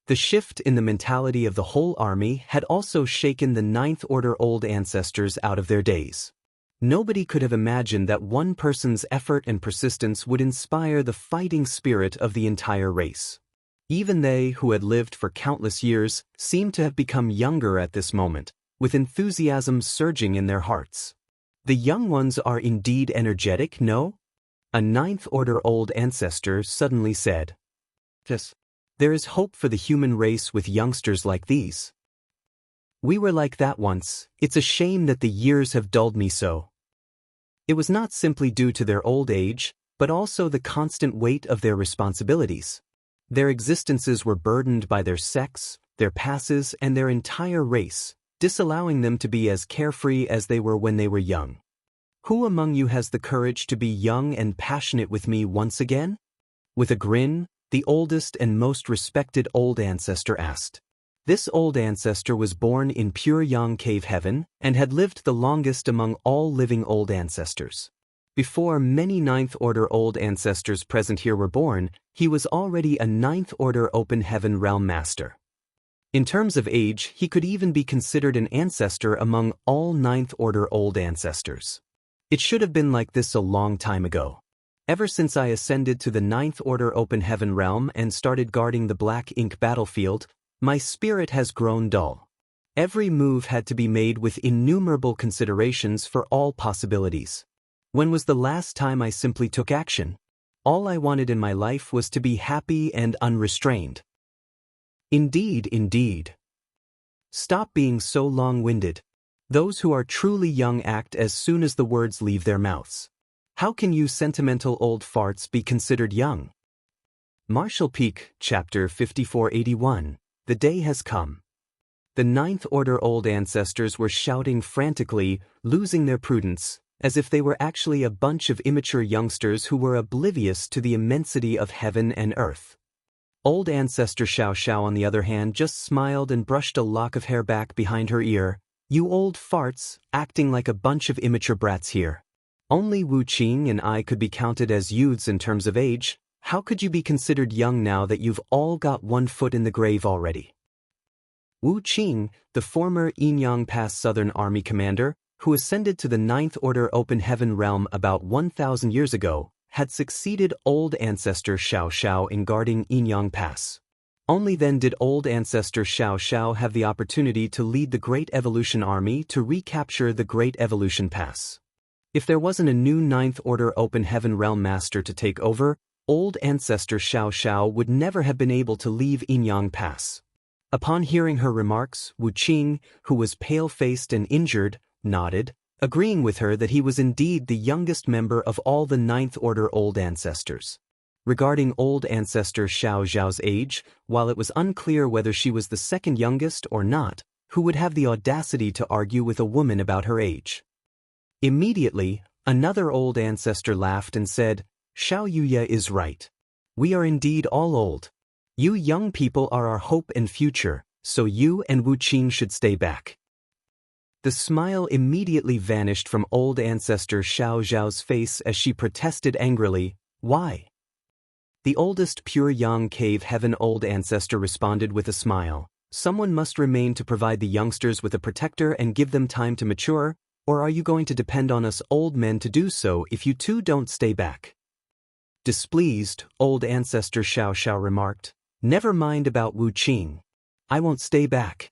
Speaker 1: The shift in the mentality of the whole army had also shaken the Ninth Order old ancestors out of their daze. Nobody could have imagined that one person's effort and persistence would inspire the fighting spirit of the entire race. Even they, who had lived for countless years, seemed to have become younger at this moment, with enthusiasm surging in their hearts. The young ones are indeed energetic, no? A Ninth Order old ancestor suddenly said. Yes. There is hope for the human race with youngsters like these. We were like that once. It's a shame that the years have dulled me so. It was not simply due to their old age, but also the constant weight of their responsibilities. Their existences were burdened by their sex, their passes, and their entire race, disallowing them to be as carefree as they were when they were young. Who among you has the courage to be young and passionate with me once again? With a grin, the oldest and most respected old ancestor asked. This old ancestor was born in pure Yang Cave Heaven and had lived the longest among all living old ancestors. Before many Ninth Order old ancestors present here were born, he was already a Ninth Order Open Heaven Realm Master. In terms of age, he could even be considered an ancestor among all Ninth Order old ancestors. It should have been like this a long time ago. Ever since I ascended to the Ninth Order Open Heaven Realm and started guarding the Black Ink battlefield, my spirit has grown dull. Every move had to be made with innumerable considerations for all possibilities. When was the last time I simply took action? All I wanted in my life was to be happy and unrestrained. Indeed, indeed. Stop being so long-winded. Those who are truly young act as soon as the words leave their mouths. How can you sentimental old farts be considered young? Marshall Peak, Chapter 5481. The day has come. The Ninth Order old ancestors were shouting frantically, losing their prudence, as if they were actually a bunch of immature youngsters who were oblivious to the immensity of heaven and earth. Old Ancestor Xiao Xiao, on the other hand, just smiled and brushed a lock of hair back behind her ear. You old farts, acting like a bunch of immature brats here. Only Wu Qing and I could be counted as youths in terms of age. How could you be considered young now that you've all got one foot in the grave already? Wu Qing, the former Yinyang Pass Southern Army commander, who ascended to the Ninth Order Open Heaven Realm about 1,000 years ago, had succeeded old Ancestor Xiao Xiao in guarding Yinyang Pass. Only then did old Ancestor Xiao Xiao have the opportunity to lead the Great Evolution Army to recapture the Great Evolution Pass. If there wasn't a new Ninth Order Open Heaven Realm Master to take over, old Ancestor Xiao Xiao would never have been able to leave Yinyang Pass. Upon hearing her remarks, Wu Qing, who was pale-faced and injured, nodded, agreeing with her that he was indeed the youngest member of all the Ninth Order Old Ancestors. Regarding Old Ancestor Xiao Zhao's age, while it was unclear whether she was the second youngest or not, who would have the audacity to argue with a woman about her age? Immediately, another old ancestor laughed and said, "Xiao Yuya is right. We are indeed all old. You young people are our hope and future, so you and Wu Qing should stay back." The smile immediately vanished from old ancestor Xiao Zhao's face as she protested angrily, "Why?" The oldest pure yang cave heaven old ancestor responded with a smile, "Someone must remain to provide the youngsters with a protector and give them time to mature, or are you going to depend on us old men to do so if you two don't stay back?" Displeased, old ancestor Xiao Xiao remarked, "Never mind about Wu Qing. I won't stay back."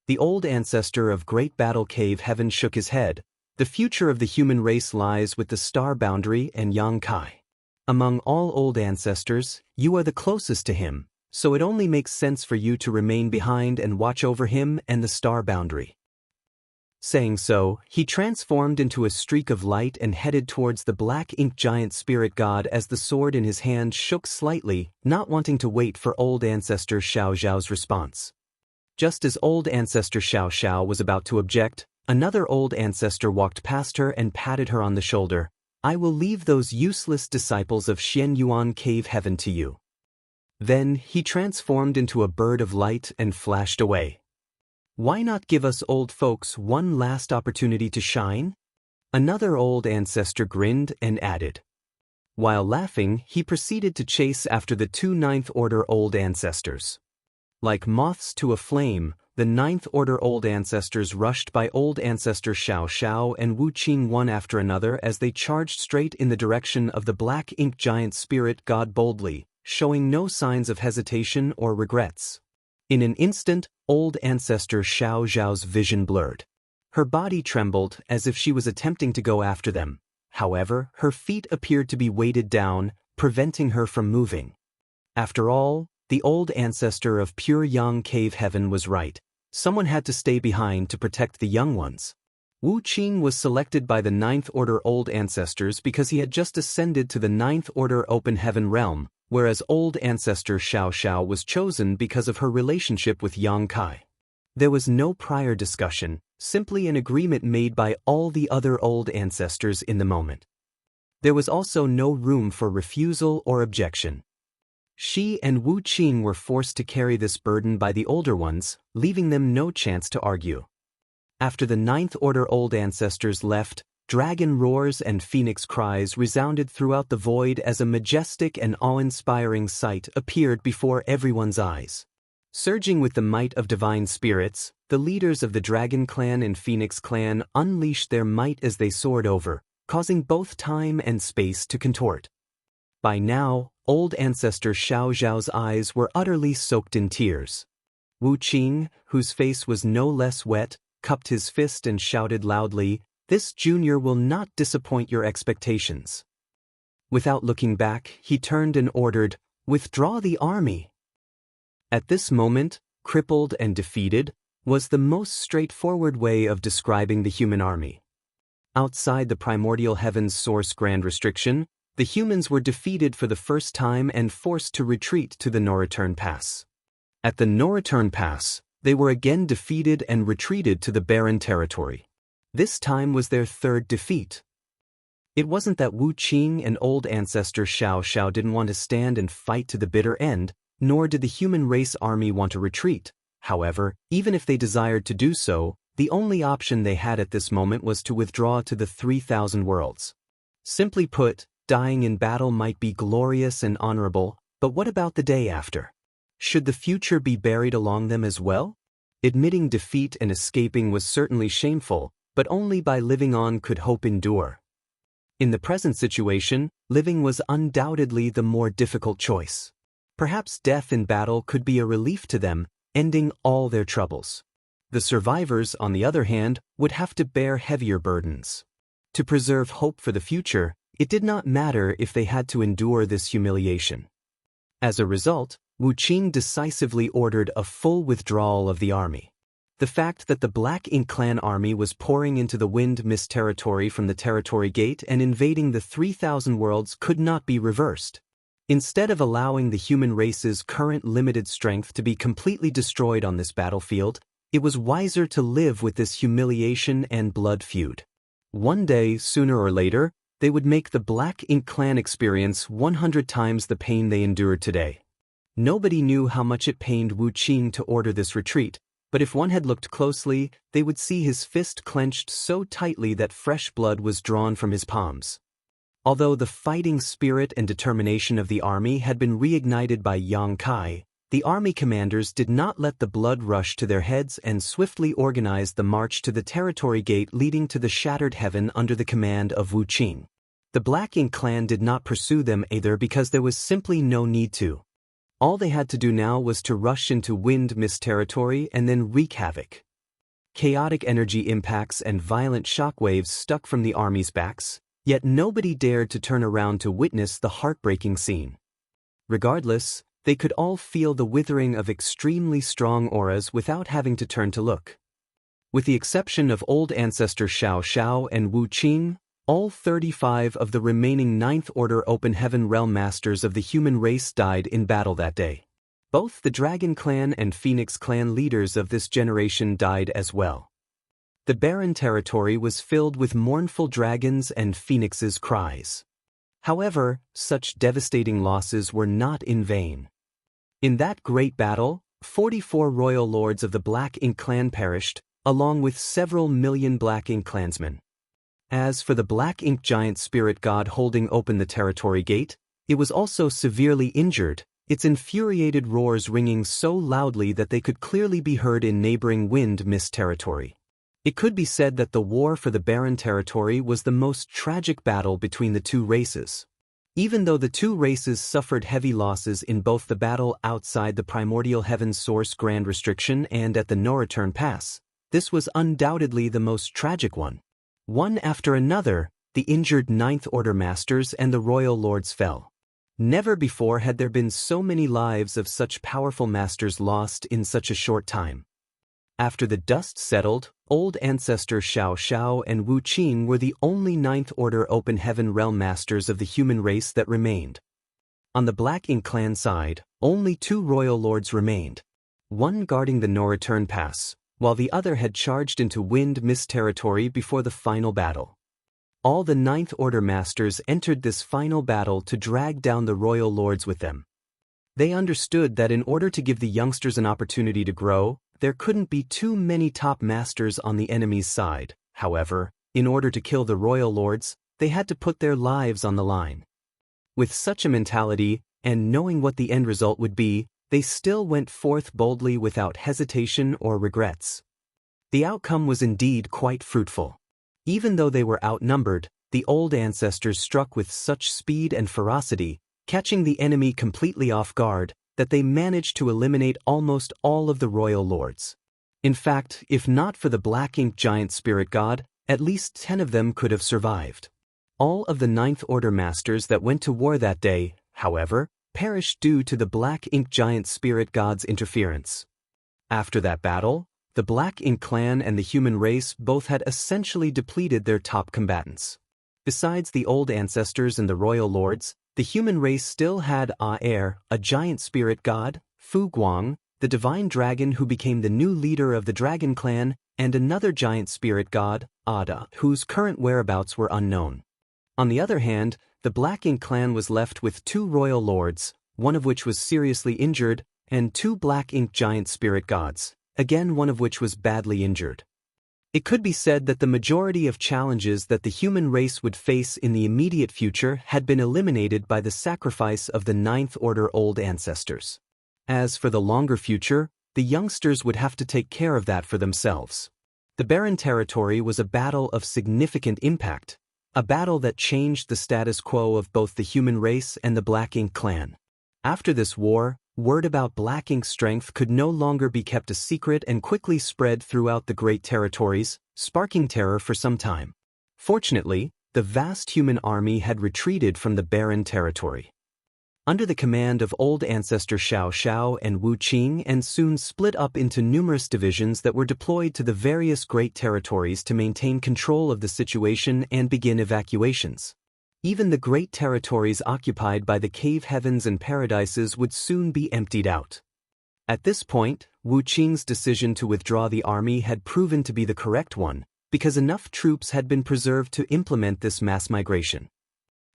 Speaker 1: The old ancestor of Great Battle Cave Heaven shook his head. "The future of the human race lies with the star boundary and Yang Kai. Among all old ancestors, you are the closest to him, so it only makes sense for you to remain behind and watch over him and the star boundary." Saying so, he transformed into a streak of light and headed towards the black ink giant spirit god as the sword in his hand shook slightly, not wanting to wait for old ancestor Xiao Zhao's response. Just as old ancestor Xiao Xiao was about to object, another old ancestor walked past her and patted her on the shoulder. "I will leave those useless disciples of Xian Yuan Cave Heaven to you." Then he transformed into a bird of light and flashed away. "Why not give us old folks one last opportunity to shine?" Another old ancestor grinned and added. While laughing, he proceeded to chase after the two Ninth Order old ancestors. Like moths to a flame, the Ninth Order old ancestors rushed by old ancestor Xiao Xiao and Wu Qing one after another as they charged straight in the direction of the black ink giant spirit god boldly, showing no signs of hesitation or regrets. In an instant, old ancestor Xiao Zhao's vision blurred. Her body trembled as if she was attempting to go after them. However, her feet appeared to be weighted down, preventing her from moving. After all, the old ancestor of pure Yang Cave Heaven was right. Someone had to stay behind to protect the young ones. Wu Qing was selected by the Ninth Order old ancestors because he had just ascended to the Ninth Order open heaven realm, whereas old ancestor Xiao Xiao was chosen because of her relationship with Yang Kai. There was no prior discussion, simply an agreement made by all the other old ancestors in the moment. There was also no room for refusal or objection. She and Wu Qing were forced to carry this burden by the older ones, leaving them no chance to argue. After the Ninth Order old ancestors left, dragon roars and phoenix cries resounded throughout the void as a majestic and awe-inspiring sight appeared before everyone's eyes. Surging with the might of divine spirits, the leaders of the Dragon Clan and Phoenix Clan unleashed their might as they soared over, causing both time and space to contort. By now, old ancestor Xiao Zhao's eyes were utterly soaked in tears. Wu Qing, whose face was no less wet, cupped his fist and shouted loudly, "This junior will not disappoint your expectations." Without looking back, he turned and ordered, "Withdraw the army." At this moment, crippled and defeated, was the most straightforward way of describing the human army. Outside the primordial heaven's source grand restriction, the humans were defeated for the first time and forced to retreat to the no-return pass. At the no-return pass, they were again defeated and retreated to the barren territory. This time was their third defeat. It wasn't that Wu Qing and old ancestor Xiao Xiao didn't want to stand and fight to the bitter end, nor did the human race army want to retreat. However, even if they desired to do so, the only option they had at this moment was to withdraw to the 3,000 worlds. Simply put, dying in battle might be glorious and honorable, but what about the day after? Should the future be buried along them as well? Admitting defeat and escaping was certainly shameful, but only by living on could hope endure. In the present situation, living was undoubtedly the more difficult choice. Perhaps death in battle could be a relief to them, ending all their troubles. The survivors, on the other hand, would have to bear heavier burdens. To preserve hope for the future, it did not matter if they had to endure this humiliation. As a result, Wu Qing decisively ordered a full withdrawal of the army. The fact that the Black Ink Clan army was pouring into the Wind Mist territory from the Territory Gate and invading the 3,000 worlds could not be reversed. Instead of allowing the human race's current limited strength to be completely destroyed on this battlefield, it was wiser to live with this humiliation and blood feud. One day, sooner or later, they would make the Black Ink Clan experience 100 times the pain they endured today. Nobody knew how much it pained Wu Qing to order this retreat, but if one had looked closely, they would see his fist clenched so tightly that fresh blood was drawn from his palms. Although the fighting spirit and determination of the army had been reignited by Yang Kai, the army commanders did not let the blood rush to their heads and swiftly organized the march to the Territory Gate leading to the Shattered Heaven under the command of Wu Qing. The Black Ink Clan did not pursue them either because there was simply no need to. All they had to do now was to rush into Wind Mist territory and then wreak havoc. Chaotic energy impacts and violent shockwaves stuck from the army's backs, yet nobody dared to turn around to witness the heartbreaking scene. Regardless, they could all feel the withering of extremely strong auras without having to turn to look. With the exception of old ancestor Xiao Xiao and Wu Qing, all 35 of the remaining Ninth Order Open Heaven Realm Masters of the human race died in battle that day. Both the Dragon Clan and Phoenix Clan leaders of this generation died as well. The barren territory was filled with mournful dragons and phoenixes' cries. However, such devastating losses were not in vain. In that great battle, 44 royal lords of the Black Ink Clan perished, along with several million Black Ink clansmen. As for the Black Ink Giant Spirit God holding open the Territory Gate, it was also severely injured, its infuriated roars ringing so loudly that they could clearly be heard in neighboring Wind Mist territory. It could be said that the war for the barren territory was the most tragic battle between the two races. Even though the two races suffered heavy losses in both the battle outside the Primordial Heaven's Source Grand Restriction and at the No-Return Pass, this was undoubtedly the most tragic one. One after another, the injured Ninth Order Masters and the Royal Lords fell. Never before had there been so many lives of such powerful masters lost in such a short time. After the dust settled, old ancestor Xiao Xiao and Wu Qing were the only Ninth Order Open Heaven Realm Masters of the human race that remained. On the Black Ink Clan side, only 2 Royal Lords remained, one guarding the No-Return Pass, while the other had charged into Wind Mist territory before the final battle. All the Ninth Order Masters entered this final battle to drag down the Royal Lords with them. They understood that in order to give the youngsters an opportunity to grow, there couldn't be too many top masters on the enemy's side. However, in order to kill the Royal Lords, they had to put their lives on the line. With such a mentality, and knowing what the end result would be, they still went forth boldly without hesitation or regrets. The outcome was indeed quite fruitful. Even though they were outnumbered, the old ancestors struck with such speed and ferocity, catching the enemy completely off guard, that they managed to eliminate almost all of the Royal Lords. In fact, if not for the Black Ink Giant Spirit God, at least 10 of them could have survived. All of the Ninth Order Masters that went to war that day, however, perished due to the Black Ink Giant Spirit God's interference. After that battle, the Black Ink Clan and the human race both had essentially depleted their top combatants. Besides the old ancestors and the Royal Lords, the human race still had A, a giant spirit god, Fu Guang, the divine dragon who became the new leader of the Dragon Clan, and another giant spirit god, Ada, whose current whereabouts were unknown. On the other hand, the Black Ink Clan was left with 2 Royal Lords, one of which was seriously injured, and 2 Black Ink Giant Spirit Gods, again one of which was badly injured. It could be said that the majority of challenges that the human race would face in the immediate future had been eliminated by the sacrifice of the Ninth Order Old Ancestors. As for the longer future, the youngsters would have to take care of that for themselves. The Barren Territory was a battle of significant impact, a battle that changed the status quo of both the human race and the Black Ink Clan. After this war, word about Black Ink's strength could no longer be kept a secret and quickly spread throughout the Great Territories, sparking terror for some time. Fortunately, the vast human army had retreated from the Barren Territory. under the command of old ancestor Xiao Xiao and Wu Qing, and soon split up into numerous divisions that were deployed to the various great territories to maintain control of the situation and begin evacuations. Even the great territories occupied by the cave heavens and paradises would soon be emptied out. At this point, Wu Qing's decision to withdraw the army had proven to be the correct one, because enough troops had been preserved to implement this mass migration.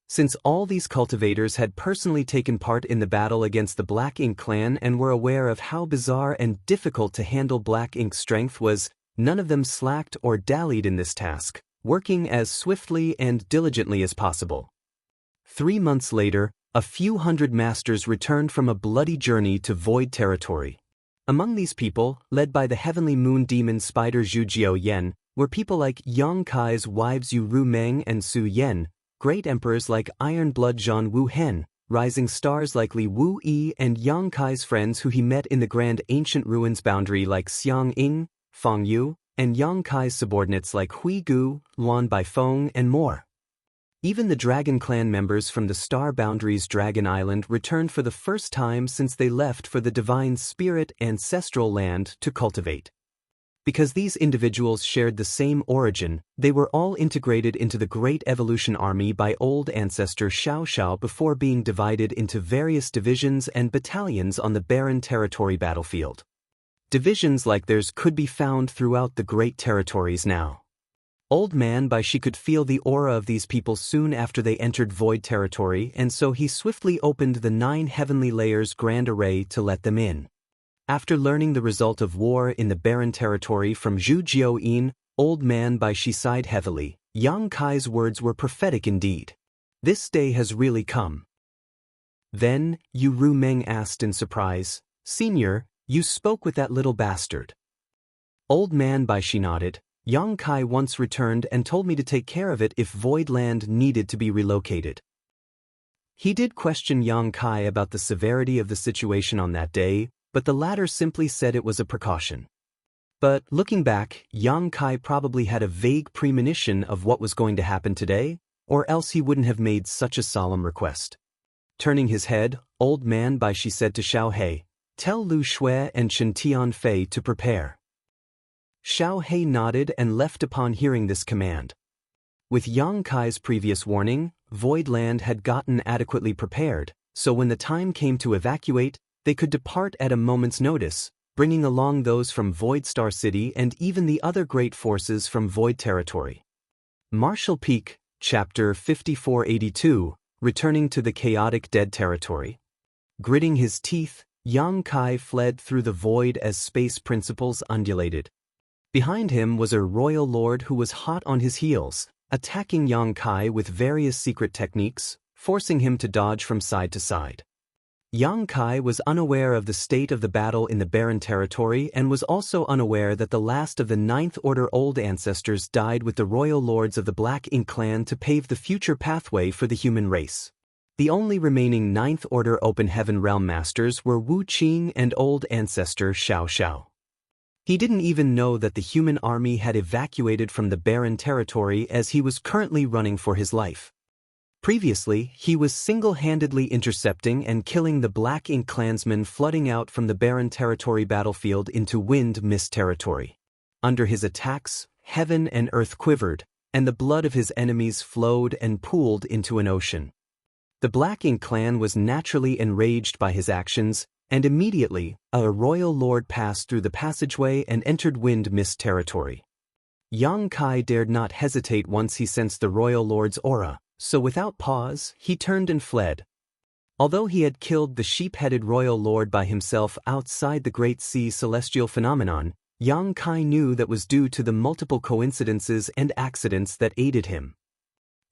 Speaker 1: Since all these cultivators had personally taken part in the battle against the Black Ink clan and were aware of how bizarre and difficult to handle Black Ink's strength was, none of them slacked or dallied in this task, working as swiftly and diligently as possible. 3 months later, a few hundred masters returned from a bloody journey to Void territory. Among these people, led by the heavenly moon demon spider Zhu Jiao Yen, were people like Yang Kai's wives Yu Ru Meng and Su Yen, great emperors like Iron Blood Zhan Wu Hen, rising stars like Li Wu Yi, and Yang Kai's friends who he met in the grand ancient ruins boundary like Xiang Ying, Fang Yu, and Yang Kai's subordinates like Hui Gu, Luan Baifeng, and more. Even the Dragon Clan members from the Star Boundaries Dragon Island returned for the first time since they left for the Divine Spirit ancestral land to cultivate. Because these individuals shared the same origin, they were all integrated into the Great Evolution Army by old ancestor Xiao Xiao before being divided into various divisions and battalions on the barren territory battlefield. Divisions like theirs could be found throughout the great territories now. Old Man Baishi could feel the aura of these people soon after they entered Void territory, and so he swiftly opened the 9 heavenly layers grand array to let them in. After learning the result of war in the barren territory from Zhu Jiao-yin, Old Man Baishi sighed heavily. Yang Kai's words were prophetic indeed. This day has really come. Then, Yu Ru Meng asked in surprise, "Senior, you spoke with that little bastard." Old Man Baishi nodded. Yang Kai once returned and told me to take care of it if Void Land needed to be relocated. He did question Yang Kai about the severity of the situation on that day, but the latter simply said it was a precaution. But, looking back, Yang Kai probably had a vague premonition of what was going to happen today, or else he wouldn't have made such a solemn request. Turning his head, Old Man Baishi said to Xiao He, "Tell Lu Shui and Chen Tianfei to prepare." Xiao He nodded and left upon hearing this command. With Yang Kai's previous warning, Void Land had gotten adequately prepared, so when the time came to evacuate, they could depart at a moment's notice, bringing along those from Void Star City and even the other great forces from Void territory. Martial Peak, Chapter 5482, Returning to the Chaotic Dead Territory. Gritting his teeth, Yang Kai fled through the void as space principles undulated. Behind him was a royal lord who was hot on his heels, attacking Yang Kai with various secret techniques, forcing him to dodge from side to side. Yang Kai was unaware of the state of the battle in the barren territory and was also unaware that the last of the 9th Order Old Ancestors died with the royal lords of the Black Ink clan to pave the future pathway for the human race. The only remaining 9th Order Open Heaven Realm Masters were Wu Qing and Old Ancestor Xiao Xiao. He didn't even know that the human army had evacuated from the barren territory as he was currently running for his life. Previously, he was single-handedly intercepting and killing the Black Ink clansmen flooding out from the barren territory battlefield into Wind Mist territory. Under his attacks, heaven and earth quivered, and the blood of his enemies flowed and pooled into an ocean. The Black Ink clan was naturally enraged by his actions, and immediately, a royal lord passed through the passageway and entered Wind Mist territory. Yang Kai dared not hesitate once he sensed the royal lord's aura, so without pause, he turned and fled. Although he had killed the sheep-headed royal lord by himself outside the Great Sea celestial phenomenon, Yang Kai knew that was due to the multiple coincidences and accidents that aided him.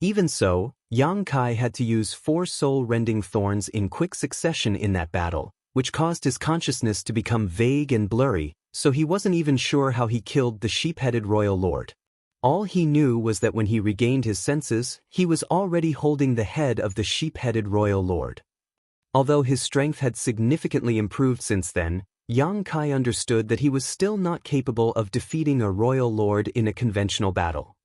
Speaker 1: Even so, Yang Kai had to use 4 soul-rending thorns in quick succession in that battle, which caused his consciousness to become vague and blurry, so he wasn't even sure how he killed the sheep-headed royal lord. All he knew was that when he regained his senses, he was already holding the head of the sheep-headed royal lord. Although his strength had significantly improved since then, Yang Kai understood that he was still not capable of defeating a royal lord in a conventional battle.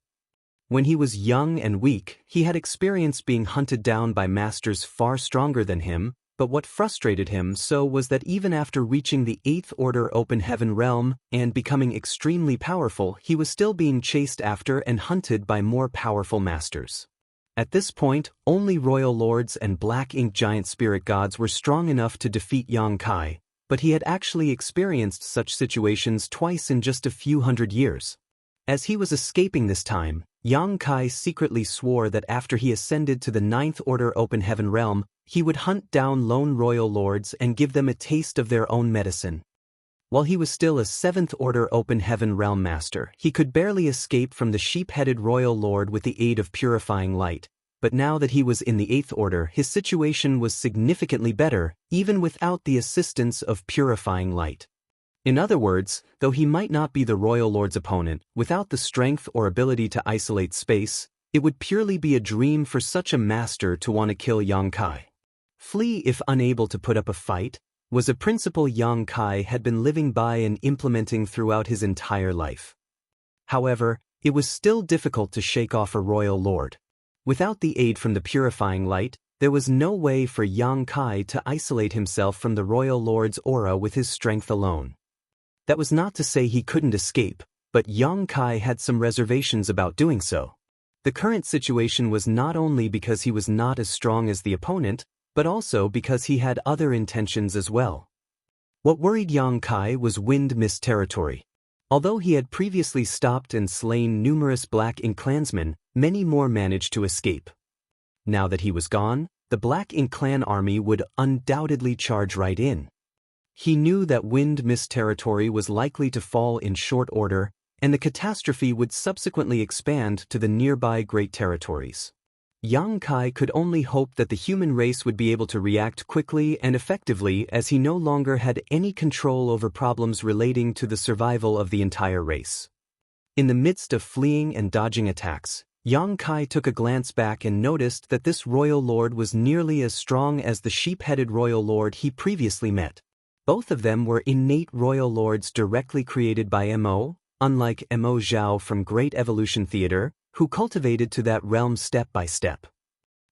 Speaker 1: When he was young and weak, he had experienced being hunted down by masters far stronger than him, But what frustrated him so was that even after reaching the 8th Order Open Heaven realm and becoming extremely powerful, he was still being chased after and hunted by more powerful masters. At this point, only Royal Lords and Black Ink Giant Spirit Gods were strong enough to defeat Yang Kai, but he had actually experienced such situations twice in just a few hundred years. As he was escaping this time, Yang Kai secretly swore that after he ascended to the 9th Order Open Heaven realm, he would hunt down lone Royal Lords and give them a taste of their own medicine. While he was still a 7th Order Open Heaven Realm Master, he could barely escape from the sheep-headed Royal Lord with the aid of purifying light, but now that he was in the 8th Order, his situation was significantly better, even without the assistance of purifying light. In other words, though he might not be the Royal Lord's opponent, without the strength or ability to isolate space, it would purely be a dream for such a master to want to kill Yang Kai. Flee if unable to put up a fight was a principle Yang Kai had been living by and implementing throughout his entire life. However, it was still difficult to shake off a Royal Lord. Without the aid from the purifying light, there was no way for Yang Kai to isolate himself from the Royal Lord's aura with his strength alone. That was not to say he couldn't escape, but Yang Kai had some reservations about doing so. The current situation was not only because he was not as strong as the opponent, but also because he had other intentions as well. What worried Yang Kai was Wind Mist territory. Although he had previously stopped and slain numerous Black Ink clansmen, many more managed to escape. Now that he was gone, the Black Ink clan army would undoubtedly charge right in. He knew that Wind Mist territory was likely to fall in short order, and the catastrophe would subsequently expand to the nearby Great Territories. Yang Kai could only hope that the human race would be able to react quickly and effectively, as he no longer had any control over problems relating to the survival of the entire race. In the midst of fleeing and dodging attacks, Yang Kai took a glance back and noticed that this Royal Lord was nearly as strong as the sheep-headed Royal Lord he previously met. Both of them were innate Royal Lords directly created by Mo, unlike Mo Zhao from Great Evolution Theater, who cultivated to that realm step by step.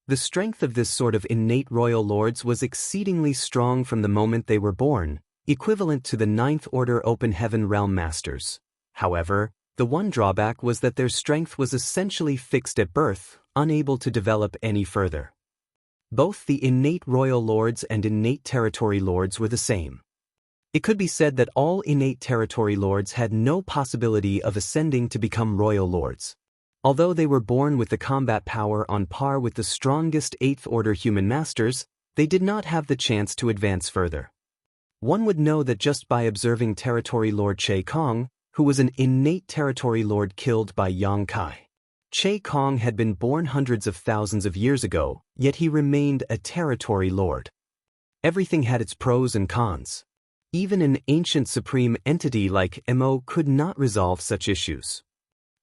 Speaker 1: The strength of this sort of innate Royal Lords was exceedingly strong from the moment they were born, equivalent to the 9th Order Open Heaven Realm Masters. However, the one drawback was that their strength was essentially fixed at birth, unable to develop any further. Both the innate Royal Lords and innate Territory Lords were the same. It could be said that all innate Territory Lords had no possibility of ascending to become Royal Lords. Although they were born with the combat power on par with the strongest 8th Order human masters, they did not have the chance to advance further. One would know that just by observing Territory Lord Che Kong, who was an innate Territory Lord killed by Yang Kai. Che Kong had been born hundreds of thousands of years ago, yet he remained a Territory Lord. Everything had its pros and cons. Even an ancient supreme entity like Mo could not resolve such issues.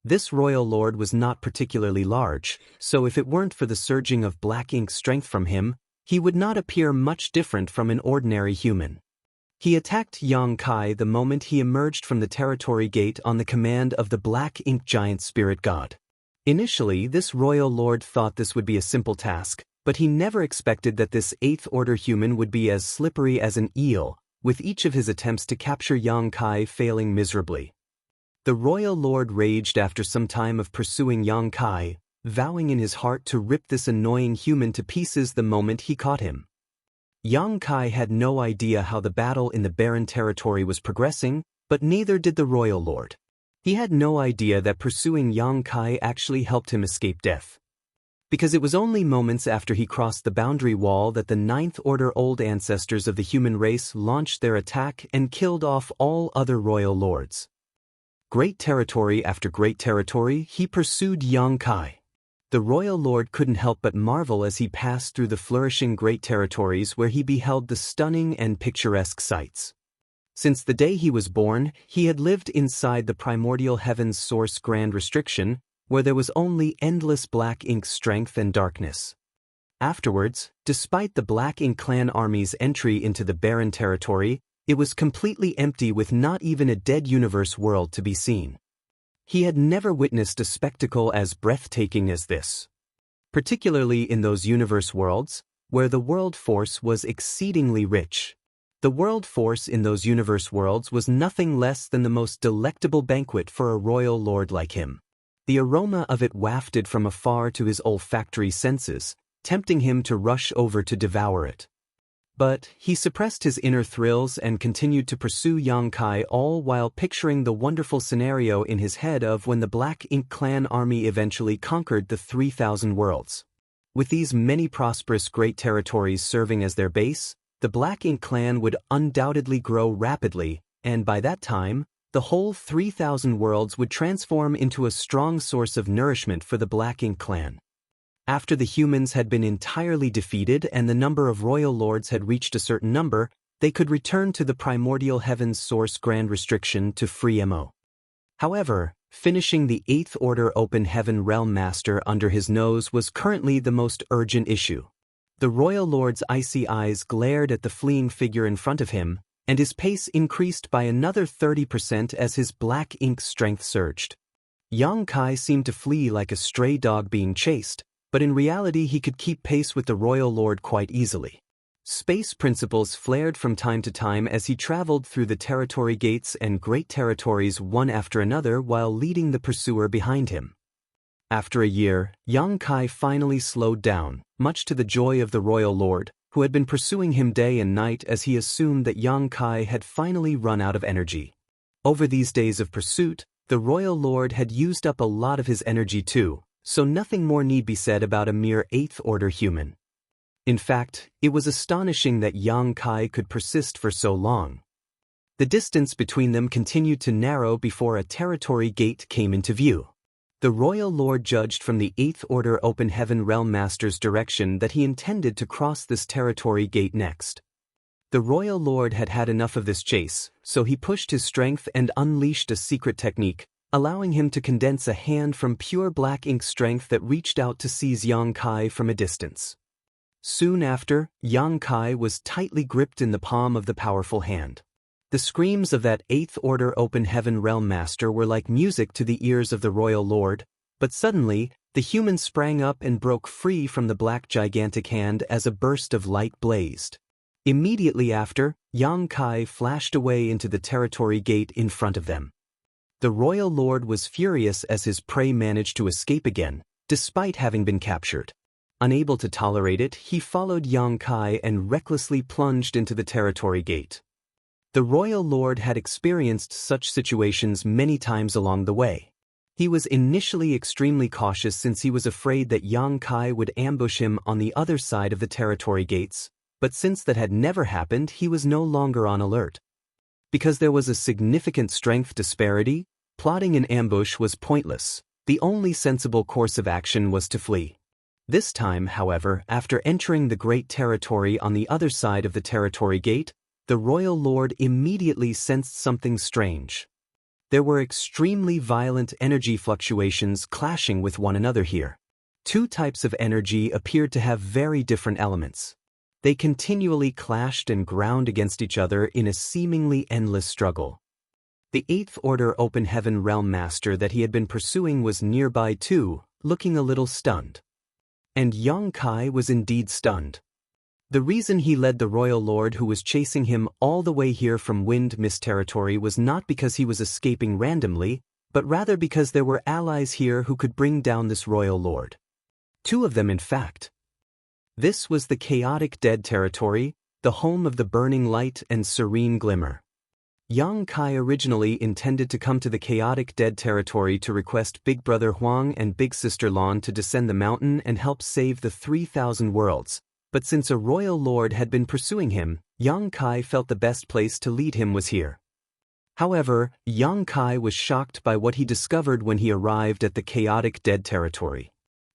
Speaker 1: This Royal Lord was not particularly large, so if it weren't for the surging of Black Ink strength from him, he would not appear much different from an ordinary human. He attacked Yang Kai the moment he emerged from the territory gate on the command of the Black Ink Giant Spirit God. Initially, this Royal Lord thought this would be a simple task, but he never expected that this 8th Order human would be as slippery as an eel, with each of his attempts to capture Yang Kai failing miserably. The Royal Lord raged after some time of pursuing Yang Kai, vowing in his heart to rip this annoying human to pieces the moment he caught him. Yang Kai had no idea how the battle in the barren territory was progressing, but neither did the Royal Lord. He had no idea that pursuing Yang Kai actually helped him escape death. Because it was only moments after he crossed the boundary wall that the 9th Order old ancestors of the human race launched their attack and killed off all other Royal Lords. Great territory after great territory, he pursued Yang Kai. The Royal Lord couldn't help but marvel as he passed through the flourishing great territories where he beheld the stunning and picturesque sights. Since the day he was born, he had lived inside the primordial heaven's source grand restriction, where there was only endless Black Ink strength and darkness. Afterwards, despite the Black Ink clan army's entry into the barren territory, it was completely empty with not even a dead universe world to be seen. He had never witnessed a spectacle as breathtaking as this. Particularly in those universe worlds, where the world force was exceedingly rich. The world force in those universe worlds was nothing less than the most delectable banquet for a royal lord like him. The aroma of it wafted from afar to his olfactory senses, tempting him to rush over to devour it. But he suppressed his inner thrills and continued to pursue Yang Kai, all while picturing the wonderful scenario in his head of when the Black Ink clan army eventually conquered the 3,000 worlds. With these many prosperous great territories serving as their base, the Black Ink clan would undoubtedly grow rapidly, and by that time, the whole 3,000 worlds would transform into a strong source of nourishment for the Black Ink clan. After the humans had been entirely defeated and the number of royal lords had reached a certain number, they could return to the primordial heavens source grand restriction to free Mo. However, finishing the 8th Order Open Heaven Realm Master under his nose was currently the most urgent issue. The royal lord's icy eyes glared at the fleeing figure in front of him, and his pace increased by another 30% as his black ink strength surged. Yang Kai seemed to flee like a stray dog being chased, but in reality he could keep pace with the royal lord quite easily. Space principles flared from time to time as he traveled through the territory gates and great territories one after another while leading the pursuer behind him. After a year, Yang Kai finally slowed down, much to the joy of the royal lord, who had been pursuing him day and night as he assumed that Yang Kai had finally run out of energy. Over these days of pursuit, the royal lord had used up a lot of his energy too, so nothing more need be said about a mere 8th Order human. In fact, it was astonishing that Yang Kai could persist for so long. The distance between them continued to narrow before a territory gate came into view. The royal lord judged from the 8th Order Open Heaven Realm Master's direction that he intended to cross this territory gate next. The royal lord had had enough of this chase, so he pushed his strength and unleashed a secret technique, allowing him to condense a hand from pure black ink strength that reached out to seize Yang Kai from a distance. Soon after, Yang Kai was tightly gripped in the palm of the powerful hand. The screams of that 8th Order Open Heaven Realm Master were like music to the ears of the royal lord, but suddenly, the human sprang up and broke free from the black gigantic hand as a burst of light blazed. Immediately after, Yang Kai flashed away into the territory gate in front of them. The royal lord was furious as his prey managed to escape again, despite having been captured. Unable to tolerate it, he followed Yang Kai and recklessly plunged into the territory gate. The royal lord had experienced such situations many times along the way. He was initially extremely cautious since he was afraid that Yang Kai would ambush him on the other side of the territory gates, but since that had never happened, he was no longer on alert. Because there was a significant strength disparity, plotting an ambush was pointless. The only sensible course of action was to flee. This time, however, after entering the great territory on the other side of the territory gate, the royal lord immediately sensed something strange. There were extremely violent energy fluctuations clashing with one another here. Two types of energy appeared to have very different elements. They continually clashed and ground against each other in a seemingly endless struggle. The 8th Order Open Heaven Realm Master that he had been pursuing was nearby too, looking a little stunned. And Yang Kai was indeed stunned. The reason he led the royal lord who was chasing him all the way here from Wind Mist territory was not because he was escaping randomly, but rather because there were allies here who could bring down this royal lord. Two of them, in fact. This was the chaotic dead territory, the home of the burning light and serene glimmer. Yang Kai originally intended to come to the chaotic dead territory to request Big Brother Huang and Big Sister Lan to descend the mountain and help save the 3,000 worlds, but since a royal lord had been pursuing him, Yang Kai felt the best place to lead him was here. However, Yang Kai was shocked by what he discovered when he arrived at the chaotic dead territory.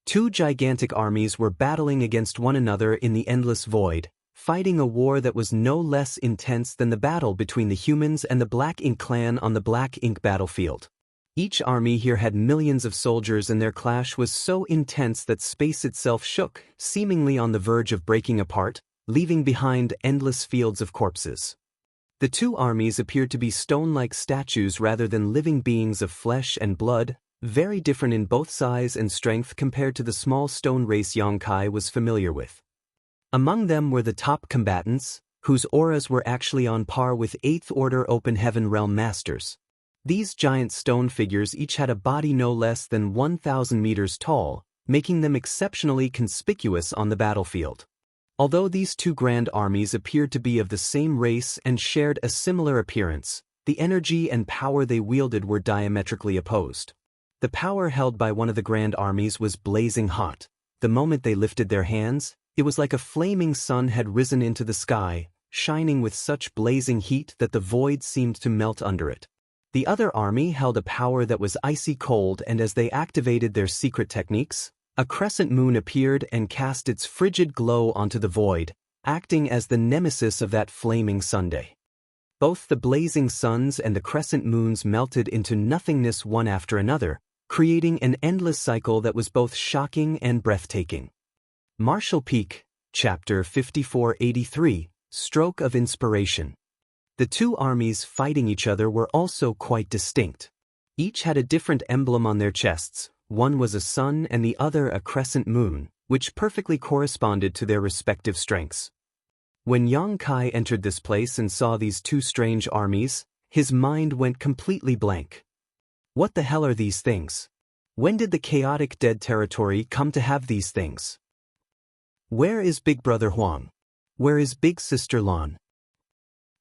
Speaker 1: Two gigantic armies were battling against one another in the endless void, fighting a war that was no less intense than the battle between the humans and the Black Ink clan on the Black Ink battlefield. Each army here had millions of soldiers and their clash was so intense that space itself shook, seemingly on the verge of breaking apart, leaving behind endless fields of corpses. The two armies appeared to be stone-like statues rather than living beings of flesh and blood, very different in both size and strength compared to the small stone race Yang Kai was familiar with. Among them were the top combatants, whose auras were actually on par with 8th Order Open Heaven Realm Masters. These giant stone figures each had a body no less than 1,000 meters tall, making them exceptionally conspicuous on the battlefield. Although these two grand armies appeared to be of the same race and shared a similar appearance, the energy and power they wielded were diametrically opposed. The power held by one of the grand armies was blazing hot. The moment they lifted their hands, it was like a flaming sun had risen into the sky, shining with such blazing heat that the void seemed to melt under it. The other army held a power that was icy cold, and as they activated their secret techniques, a crescent moon appeared and cast its frigid glow onto the void, acting as the nemesis of that flaming Sunday. Both the blazing suns and the crescent moons melted into nothingness one after another, creating an endless cycle that was both shocking and breathtaking. Marshall Peak, Chapter 5483, Stroke of Inspiration. The two armies fighting each other were also quite distinct. Each had a different emblem on their chests. One was a sun and the other a crescent moon, which perfectly corresponded to their respective strengths. When Yang Kai entered this place and saw these two strange armies, his mind went completely blank. What the hell are these things? When did the chaotic dead territory come to have these things? Where is Big Brother Huang? Where is Big Sister Lan?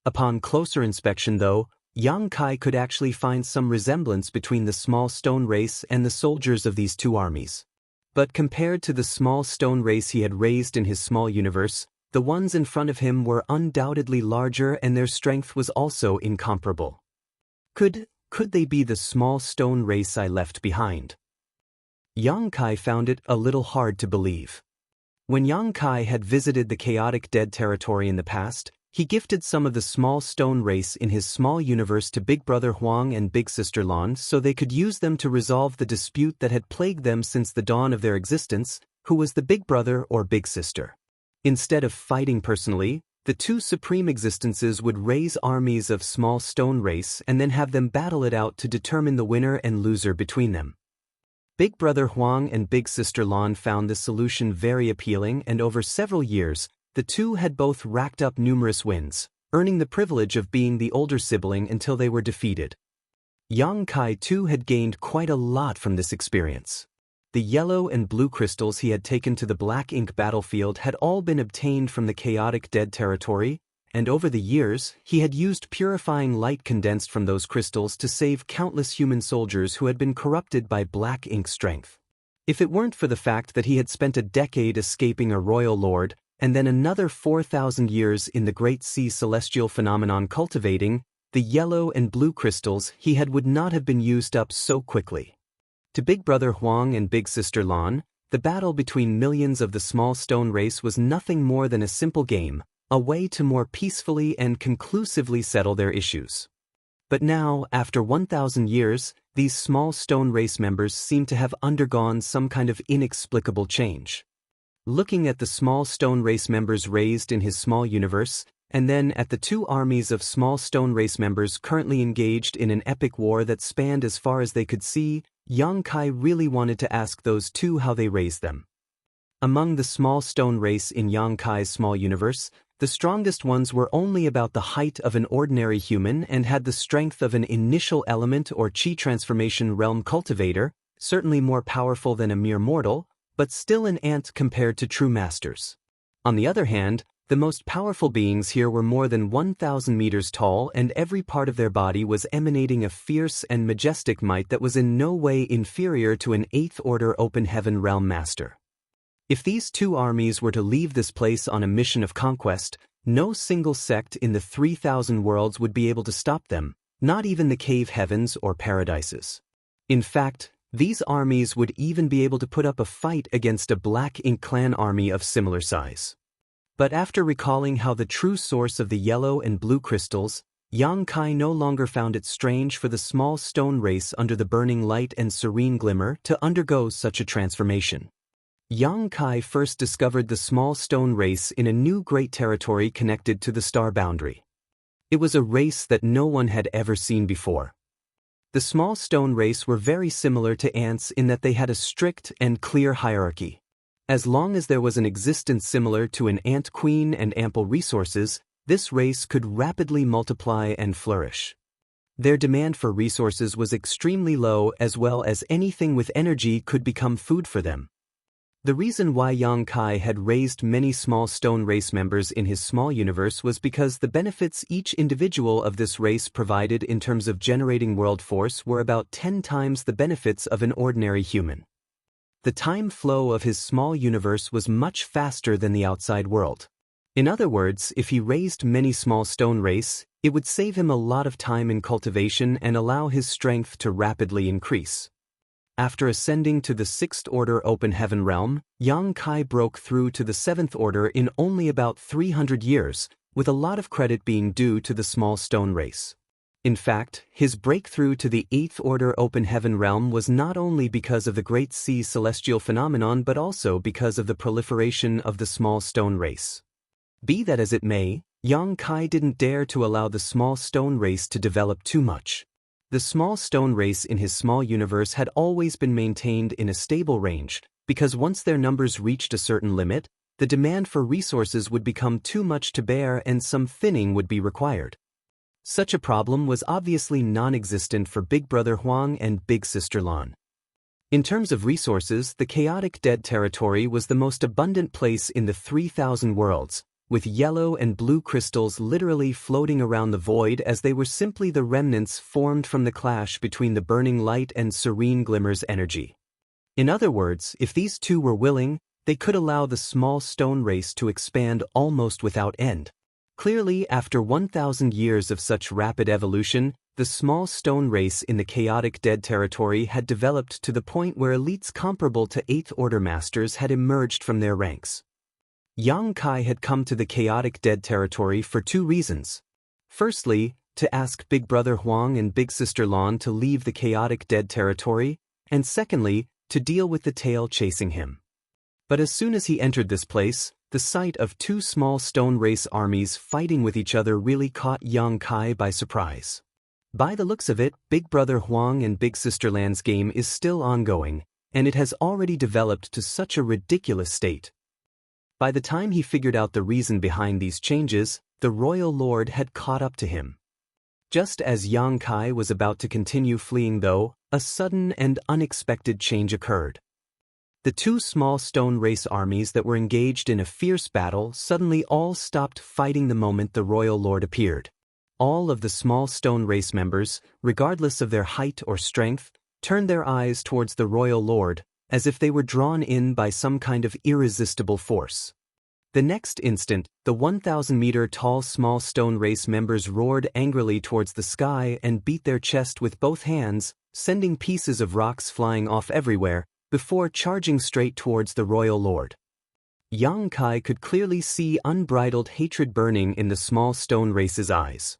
Speaker 1: Upon closer inspection, though, Yang Kai could actually find some resemblance between the small stone race and the soldiers of these two armies. But compared to the small stone race he had raised in his small universe, the ones in front of him were undoubtedly larger and their strength was also incomparable. Could they be the small stone race I left behind? Yang Kai found it a little hard to believe. When Yang Kai had visited the chaotic dead territory in the past, he gifted some of the small stone race in his small universe to Big Brother Huang and Big Sister Lan so they could use them to resolve the dispute that had plagued them since the dawn of their existence, who was the big brother or big sister. Instead of fighting personally, the two supreme existences would raise armies of small stone race and then have them battle it out to determine the winner and loser between them. Big Brother Huang and Big Sister Lan found this solution very appealing, and over several years, the two had both racked up numerous wins, earning the privilege of being the older sibling until they were defeated. Yang Kai too had gained quite a lot from this experience. The yellow and blue crystals he had taken to the black ink battlefield had all been obtained from the chaotic dead territory, and over the years, he had used purifying light condensed from those crystals to save countless human soldiers who had been corrupted by black ink strength. If it weren't for the fact that he had spent a decade escaping a royal lord, and then another 4,000 years in the Great Sea celestial phenomenon cultivating, the yellow and blue crystals he had would not have been used up so quickly. To Big Brother Huang and Big Sister Lan, the battle between millions of the small stone race was nothing more than a simple game, a way to more peacefully and conclusively settle their issues. But now, after 1,000 years, these small stone race members seem to have undergone some kind of inexplicable change. Looking at the small stone race members raised in his small universe, and then at the two armies of small stone race members currently engaged in an epic war that spanned as far as they could see, Yang Kai really wanted to ask those two how they raised them. Among the small stone race in Yang Kai's small universe, the strongest ones were only about the height of an ordinary human and had the strength of an initial element or chi transformation realm cultivator, certainly more powerful than a mere mortal, but still an ant compared to true masters. On the other hand, the most powerful beings here were more than 1,000 meters tall, and every part of their body was emanating a fierce and majestic might that was in no way inferior to an 8th Order Open Heaven Realm Master. If these two armies were to leave this place on a mission of conquest, no single sect in the 3,000 worlds would be able to stop them, not even the cave heavens or paradises. In fact, these armies would even be able to put up a fight against a Black Ink clan army of similar size. But after recalling how the true source of the yellow and blue crystals, Yang Kai no longer found it strange for the small stone race under the burning light and serene glimmer to undergo such a transformation. Yang Kai first discovered the small stone race in a new great territory connected to the star boundary. It was a race that no one had ever seen before. The small stone race were very similar to ants in that they had a strict and clear hierarchy. As long as there was an existence similar to an ant queen and ample resources, this race could rapidly multiply and flourish. Their demand for resources was extremely low, as well as anything with energy could become food for them. The reason why Yang Kai had raised many small stone race members in his small universe was because the benefits each individual of this race provided in terms of generating world force were about 10 times the benefits of an ordinary human. The time flow of his small universe was much faster than the outside world. In other words, if he raised many small stone race, it would save him a lot of time in cultivation and allow his strength to rapidly increase. After ascending to the 6th Order Open Heaven realm, Yang Kai broke through to the 7th Order in only about 300 years, with a lot of credit being due to the small stone race. In fact, his breakthrough to the 8th Order Open Heaven realm was not only because of the Great Sea celestial phenomenon but also because of the proliferation of the small stone race. Be that as it may, Yang Kai didn't dare to allow the small stone race to develop too much. The small stone race in his small universe had always been maintained in a stable range, because once their numbers reached a certain limit, the demand for resources would become too much to bear and some thinning would be required. Such a problem was obviously non-existent for Big Brother Huang and Big Sister Lan. In terms of resources, the chaotic dead territory was the most abundant place in the 3,000 worlds, with yellow and blue crystals literally floating around the void as they were simply the remnants formed from the clash between the burning light and serene glimmer's energy. In other words, if these two were willing, they could allow the small stone race to expand almost without end. Clearly, after 1,000 years of such rapid evolution, the small stone race in the chaotic dead territory had developed to the point where elites comparable to 8th Order Masters had emerged from their ranks. Yang Kai had come to the chaotic dead territory for 2 reasons. Firstly, to ask Big Brother Huang and Big Sister Lan to leave the chaotic dead territory, and secondly, to deal with the tail chasing him. But as soon as he entered this place, the sight of 2 small stone race armies fighting with each other really caught Yang Kai by surprise. By the looks of it, Big Brother Huang and Big Sister Lan's game is still ongoing, and it has already developed to such a ridiculous state. By the time he figured out the reason behind these changes, the Royal Lord had caught up to him. Just as Yang Kai was about to continue fleeing though, a sudden and unexpected change occurred. The 2 small stone race armies that were engaged in a fierce battle suddenly all stopped fighting the moment the Royal Lord appeared. All of the small stone race members, regardless of their height or strength, turned their eyes towards the Royal Lord, as if they were drawn in by some kind of irresistible force. The next instant, the 1,000-meter-tall small stone race members roared angrily towards the sky and beat their chest with both hands, sending pieces of rocks flying off everywhere, before charging straight towards the Royal Lord. Yang Kai could clearly see unbridled hatred burning in the small stone race's eyes.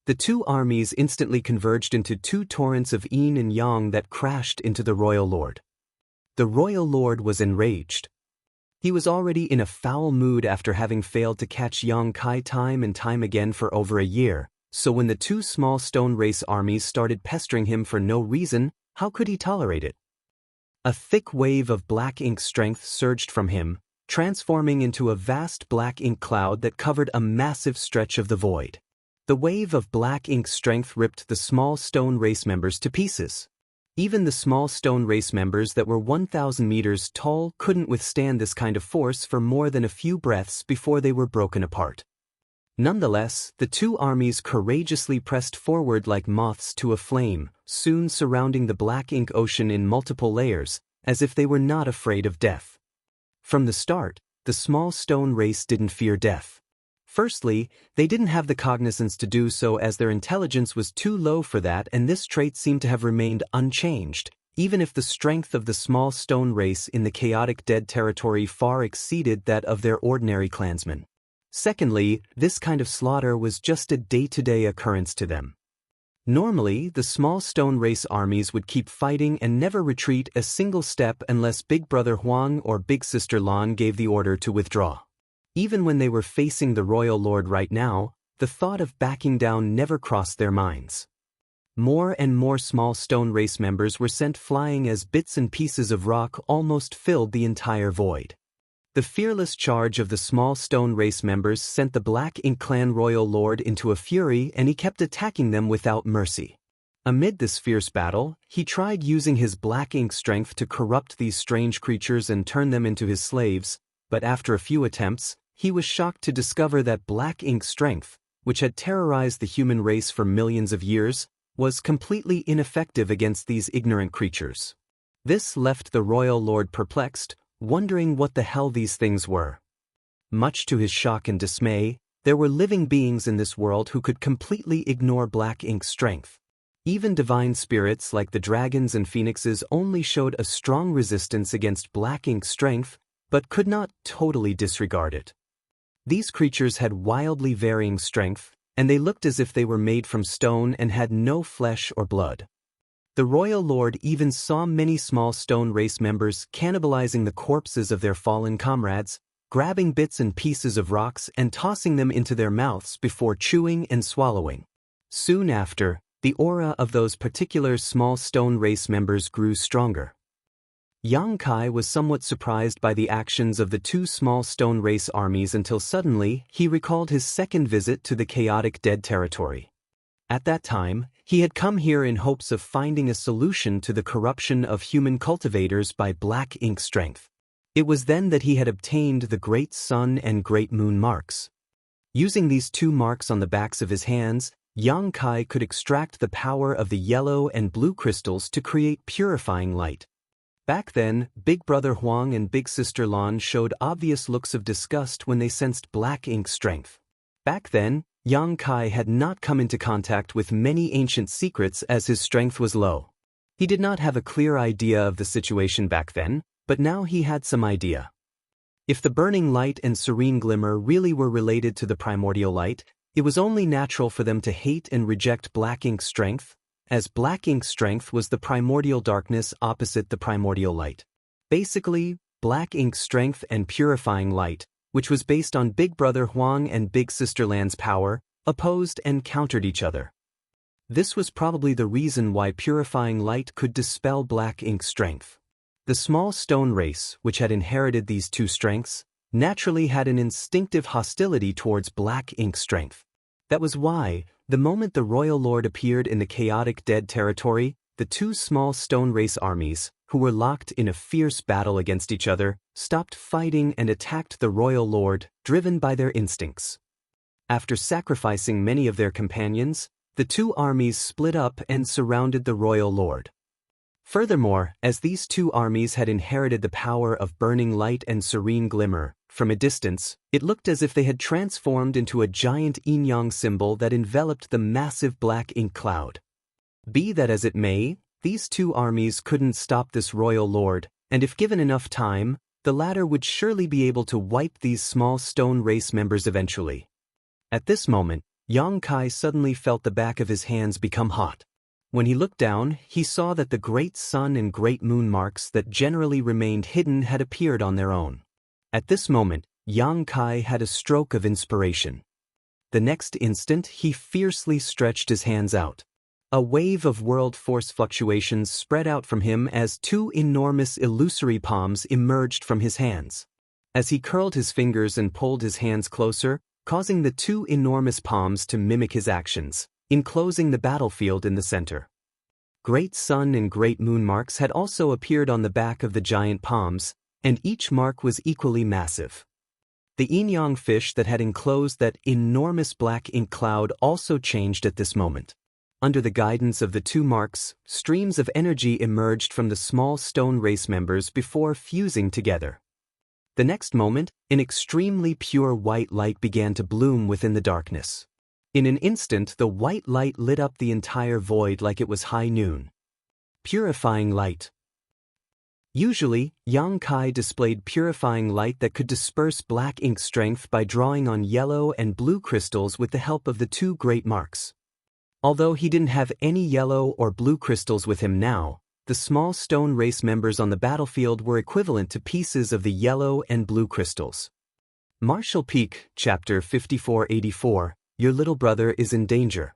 Speaker 1: The 2 armies instantly converged into 2 torrents of yin and yang that crashed into the Royal Lord. The Royal Lord was enraged. He was already in a foul mood after having failed to catch Yang Kai time and time again for over a year, so when the 2 small stone race armies started pestering him for no reason, how could he tolerate it? A thick wave of black ink strength surged from him, transforming into a vast black ink cloud that covered a massive stretch of the void. The wave of black ink strength ripped the small stone race members to pieces. Even the small stone race members that were 1,000 meters tall couldn't withstand this kind of force for more than a few breaths before they were broken apart. Nonetheless, the 2 armies courageously pressed forward like moths to a flame, soon surrounding the black ink ocean in multiple layers, as if they were not afraid of death. From the start, the small stone race didn't fear death. Firstly, they didn't have the cognizance to do so as their intelligence was too low for that, and this trait seemed to have remained unchanged, even if the strength of the small stone race in the chaotic dead territory far exceeded that of their ordinary clansmen. Secondly, this kind of slaughter was just a day-to-day occurrence to them. Normally, the small stone race armies would keep fighting and never retreat a single step unless Big Brother Huang or Big Sister Lan gave the order to withdraw. Even when they were facing the Royal Lord right now, the thought of backing down never crossed their minds. More and more small stone race members were sent flying as bits and pieces of rock almost filled the entire void. The fearless charge of the small stone race members sent the Black Ink Clan royal lord into a fury, and he kept attacking them without mercy. Amid this fierce battle, he tried using his black ink strength to corrupt these strange creatures and turn them into his slaves, but after a few attempts, he was shocked to discover that black ink strength, which had terrorized the human race for millions of years, was completely ineffective against these ignorant creatures. This left the royal lord perplexed, wondering what the hell these things were. Much to his shock and dismay, there were living beings in this world who could completely ignore black ink strength. Even divine spirits like the dragons and phoenixes only showed a strong resistance against black ink strength, but could not totally disregard it. These creatures had wildly varying strength, and they looked as if they were made from stone and had no flesh or blood. The royal lord even saw many small stone race members cannibalizing the corpses of their fallen comrades, grabbing bits and pieces of rocks and tossing them into their mouths before chewing and swallowing. Soon after, the aura of those particular small stone race members grew stronger. Yang Kai was somewhat surprised by the actions of the two small stone race armies until suddenly he recalled his second visit to the chaotic dead territory. At that time, he had come here in hopes of finding a solution to the corruption of human cultivators by black ink strength. It was then that he had obtained the Great Sun and Great Moon marks. Using these two marks on the backs of his hands, Yang Kai could extract the power of the yellow and blue crystals to create purifying light. Back then, Big Brother Huang and Big Sister Lan showed obvious looks of disgust when they sensed black ink strength. Back then, Yang Kai had not come into contact with many ancient secrets as his strength was low. He did not have a clear idea of the situation back then, but now he had some idea. If the burning light and serene glimmer really were related to the primordial light, it was only natural for them to hate and reject black ink strength, as black ink strength was the primordial darkness opposite the primordial light. Basically, black ink strength and purifying light, which was based on Big Brother Huang and Big Sister Lan's power, opposed and countered each other. This was probably the reason why purifying light could dispel black ink strength. The small stone race, which had inherited these two strengths, naturally had an instinctive hostility towards black ink strength. That was why, the moment the royal lord appeared in the chaotic dead territory, the two small stone race armies, who were locked in a fierce battle against each other, stopped fighting and attacked the royal lord, driven by their instincts. After sacrificing many of their companions, the two armies split up and surrounded the royal lord. Furthermore, as these two armies had inherited the power of burning light and serene glimmer, from a distance, it looked as if they had transformed into a giant yin-yang symbol that enveloped the massive black ink cloud. Be that as it may, these two armies couldn't stop this royal lord, and if given enough time, the latter would surely be able to wipe these small stone race members eventually. At this moment, Yang Kai suddenly felt the back of his hands become hot. When he looked down, he saw that the Great Sun and Great Moon marks that generally remained hidden had appeared on their own. At this moment, Yang Kai had a stroke of inspiration. The next instant, he fiercely stretched his hands out. A wave of world force fluctuations spread out from him as two enormous illusory palms emerged from his hands. As he curled his fingers and pulled his hands closer, causing the two enormous palms to mimic his actions, enclosing the battlefield in the center. Great Sun and Great Moon marks had also appeared on the back of the giant palms, and each mark was equally massive. The yin-yang fish that had enclosed that enormous black ink cloud also changed at this moment. Under the guidance of the two marks, streams of energy emerged from the small stone race members before fusing together. The next moment, an extremely pure white light began to bloom within the darkness. In an instant, the white light lit up the entire void like it was high noon. Purifying light. Usually, Yang Kai displayed purifying light that could disperse black ink strength by drawing on yellow and blue crystals with the help of the two great marks. Although he didn't have any yellow or blue crystals with him now, the small stone race members on the battlefield were equivalent to pieces of the yellow and blue crystals. Marshall Peak, Chapter 5484, Your Little Brother is in Danger.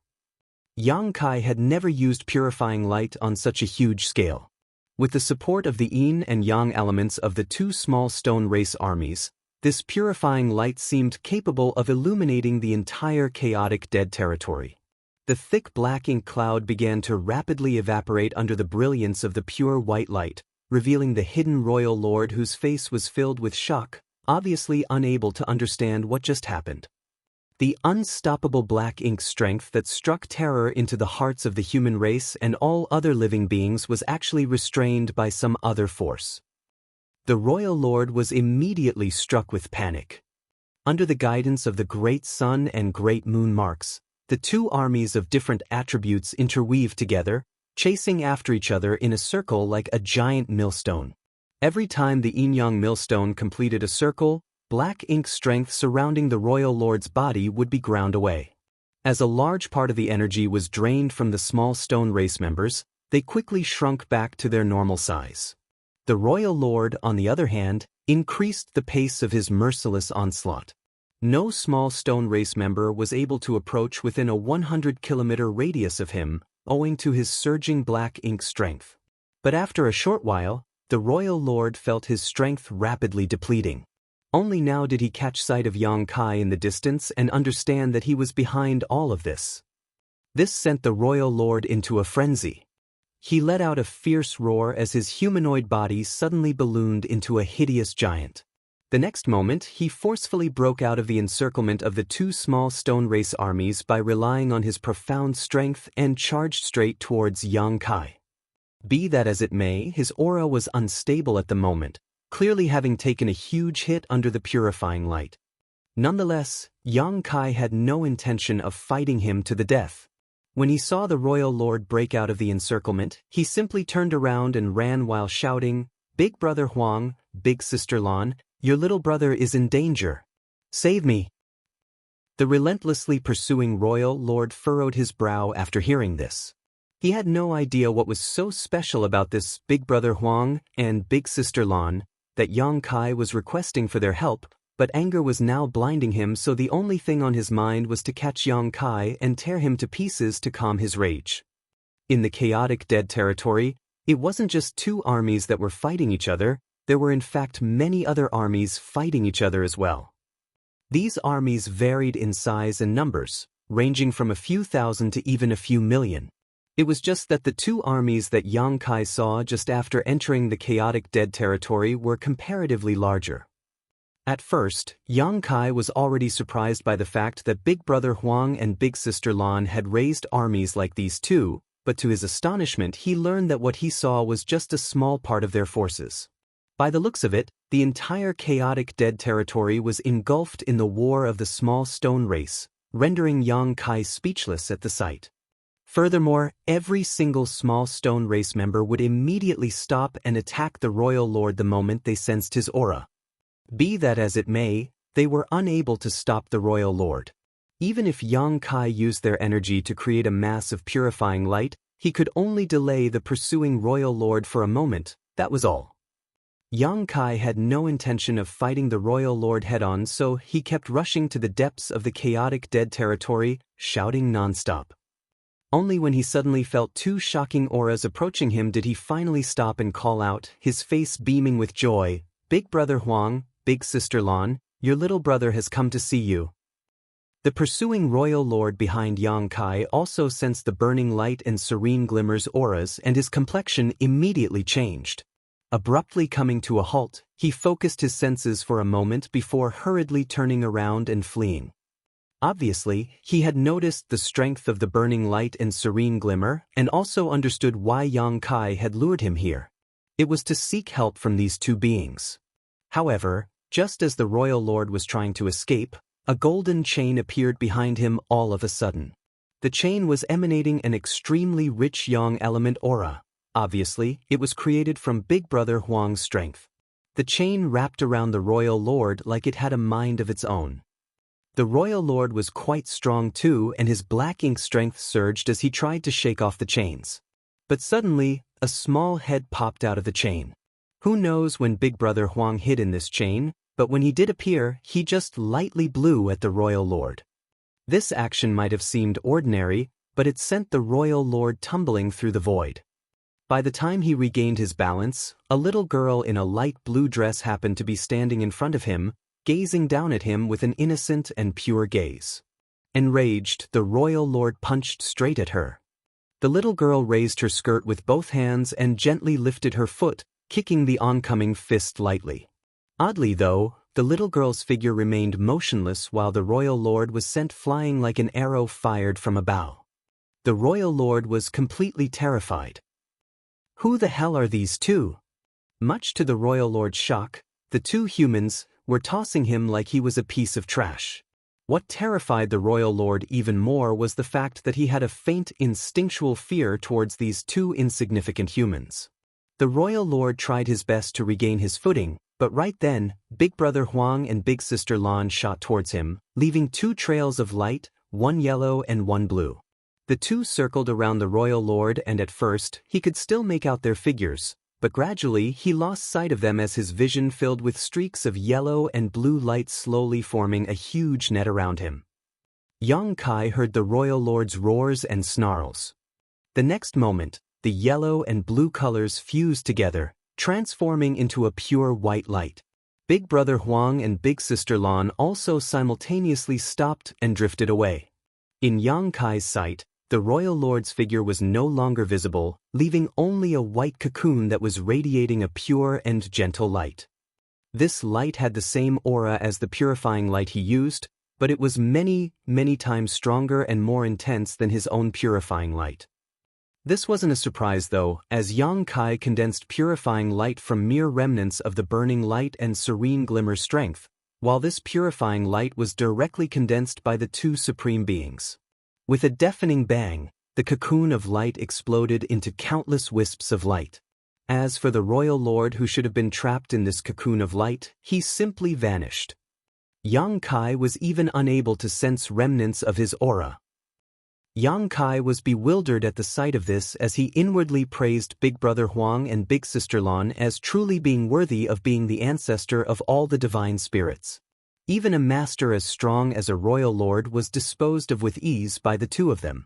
Speaker 1: Yang Kai had never used purifying light on such a huge scale. With the support of the yin and yang elements of the two small stone race armies, this purifying light seemed capable of illuminating the entire chaotic dead territory. The thick black ink cloud began to rapidly evaporate under the brilliance of the pure white light, revealing the hidden royal lord whose face was filled with shock, obviously unable to understand what just happened. The unstoppable black ink strength that struck terror into the hearts of the human race and all other living beings was actually restrained by some other force. The royal lord was immediately struck with panic. Under the guidance of the great sun and great moon marks, the two armies of different attributes interweaved together, chasing after each other in a circle like a giant millstone. Every time the yin-yang millstone completed a circle, black ink strength surrounding the royal lord's body would be ground away. As a large part of the energy was drained from the small stone race members, they quickly shrunk back to their normal size. The royal lord, on the other hand, increased the pace of his merciless onslaught. No small stone race member was able to approach within a 100-kilometer radius of him, owing to his surging black ink strength. But after a short while, the royal lord felt his strength rapidly depleting. Only now did he catch sight of Yang Kai in the distance and understand that he was behind all of this. This sent the royal lord into a frenzy. He let out a fierce roar as his humanoid body suddenly ballooned into a hideous giant. The next moment, he forcefully broke out of the encirclement of the two small stone race armies by relying on his profound strength and charged straight towards Yang Kai. Be that as it may, his aura was unstable at the moment, clearly having taken a huge hit under the purifying light. Nonetheless, Yang Kai had no intention of fighting him to the death. When he saw the royal lord break out of the encirclement, he simply turned around and ran while shouting, "Big brother Huang, big sister Lan, your little brother is in danger. Save me." The relentlessly pursuing royal lord furrowed his brow after hearing this. He had no idea what was so special about this big brother Huang and big sister Lan that Yang Kai was requesting for their help, but anger was now blinding him, so the only thing on his mind was to catch Yang Kai and tear him to pieces to calm his rage. In the chaotic dead territory, it wasn't just two armies that were fighting each other, there were in fact many other armies fighting each other as well. These armies varied in size and numbers, ranging from a few thousand to even a few million. It was just that the two armies that Yang Kai saw just after entering the chaotic dead territory were comparatively larger. At first, Yang Kai was already surprised by the fact that Big Brother Huang and Big Sister Lan had raised armies like these too, but to his astonishment he learned that what he saw was just a small part of their forces. By the looks of it, the entire chaotic dead territory was engulfed in the war of the small stone race, rendering Yang Kai speechless at the sight. Furthermore, every single small stone race member would immediately stop and attack the royal lord the moment they sensed his aura. Be that as it may, they were unable to stop the royal lord. Even if Yang Kai used their energy to create a mass of purifying light, he could only delay the pursuing royal lord for a moment, that was all. Yang Kai had no intention of fighting the royal lord head-on, so he kept rushing to the depths of the chaotic dead territory, shouting non-stop. Only when he suddenly felt two shocking auras approaching him did he finally stop and call out, his face beaming with joy, "Big brother Huang, big sister Lan, your little brother has come to see you." The pursuing royal lord behind Yang Kai also sensed the burning light and serene glimmers auras, and his complexion immediately changed. Abruptly coming to a halt, he focused his senses for a moment before hurriedly turning around and fleeing. Obviously, he had noticed the strength of the burning light and serene glimmer, and also understood why Yang Kai had lured him here. It was to seek help from these two beings. However, just as the royal lord was trying to escape, a golden chain appeared behind him all of a sudden. The chain was emanating an extremely rich yang element aura. Obviously, it was created from Big Brother Huang's strength. The chain wrapped around the royal lord like it had a mind of its own. The royal lord was quite strong too, and his black ink strength surged as he tried to shake off the chains. But suddenly, a small head popped out of the chain. Who knows when Big Brother Huang hid in this chain, but when he did appear, he just lightly blew at the royal lord. This action might have seemed ordinary, but it sent the royal lord tumbling through the void. By the time he regained his balance, a little girl in a light blue dress happened to be standing in front of him, gazing down at him with an innocent and pure gaze. Enraged, the royal lord punched straight at her. The little girl raised her skirt with both hands and gently lifted her foot, kicking the oncoming fist lightly. Oddly though, the little girl's figure remained motionless while the royal lord was sent flying like an arrow fired from a bow. The royal lord was completely terrified. Who the hell are these two? Much to the royal lord's shock, the two humans were tossing him like he was a piece of trash. What terrified the royal lord even more was the fact that he had a faint instinctual fear towards these two insignificant humans. The royal lord tried his best to regain his footing, but right then, Big Brother Huang and Big Sister Lan shot towards him, leaving two trails of light, one yellow and one blue. The two circled around the royal lord and at first, he could still make out their figures, but gradually he lost sight of them as his vision filled with streaks of yellow and blue light slowly forming a huge net around him. Yang Kai heard the royal lord's roars and snarls. The next moment, the yellow and blue colors fused together, transforming into a pure white light. Big Brother Huang and Big Sister Lan also simultaneously stopped and drifted away. In Yang Kai's sight, the royal lord's figure was no longer visible, leaving only a white cocoon that was radiating a pure and gentle light. This light had the same aura as the purifying light he used, but it was many, many times stronger and more intense than his own purifying light. This wasn't a surprise though, as Yang Kai condensed purifying light from mere remnants of the burning light and serene glimmer strength, while this purifying light was directly condensed by the two supreme beings. With a deafening bang, the cocoon of light exploded into countless wisps of light. As for the royal lord who should have been trapped in this cocoon of light, he simply vanished. Yang Kai was even unable to sense remnants of his aura. Yang Kai was bewildered at the sight of this as he inwardly praised Big Brother Huang and Big Sister Lan as truly being worthy of being the ancestor of all the divine spirits. Even a master as strong as a royal lord was disposed of with ease by the two of them.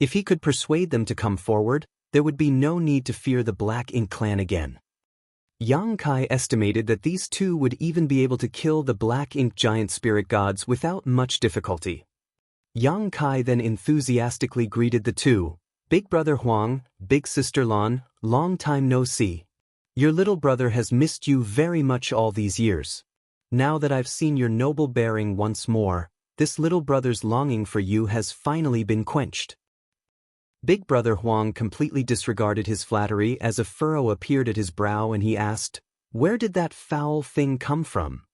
Speaker 1: If he could persuade them to come forward, there would be no need to fear the Black Ink clan again. Yang Kai estimated that these two would even be able to kill the Black Ink giant spirit gods without much difficulty. Yang Kai then enthusiastically greeted the two. Big Brother Huang, Big Sister Lan, long time no see. Your little brother has missed you very much all these years. Now that I've seen your noble bearing once more, this little brother's longing for you has finally been quenched. Big Brother Huang completely disregarded his flattery as a furrow appeared at his brow and he asked, "Where did that foul thing come from?"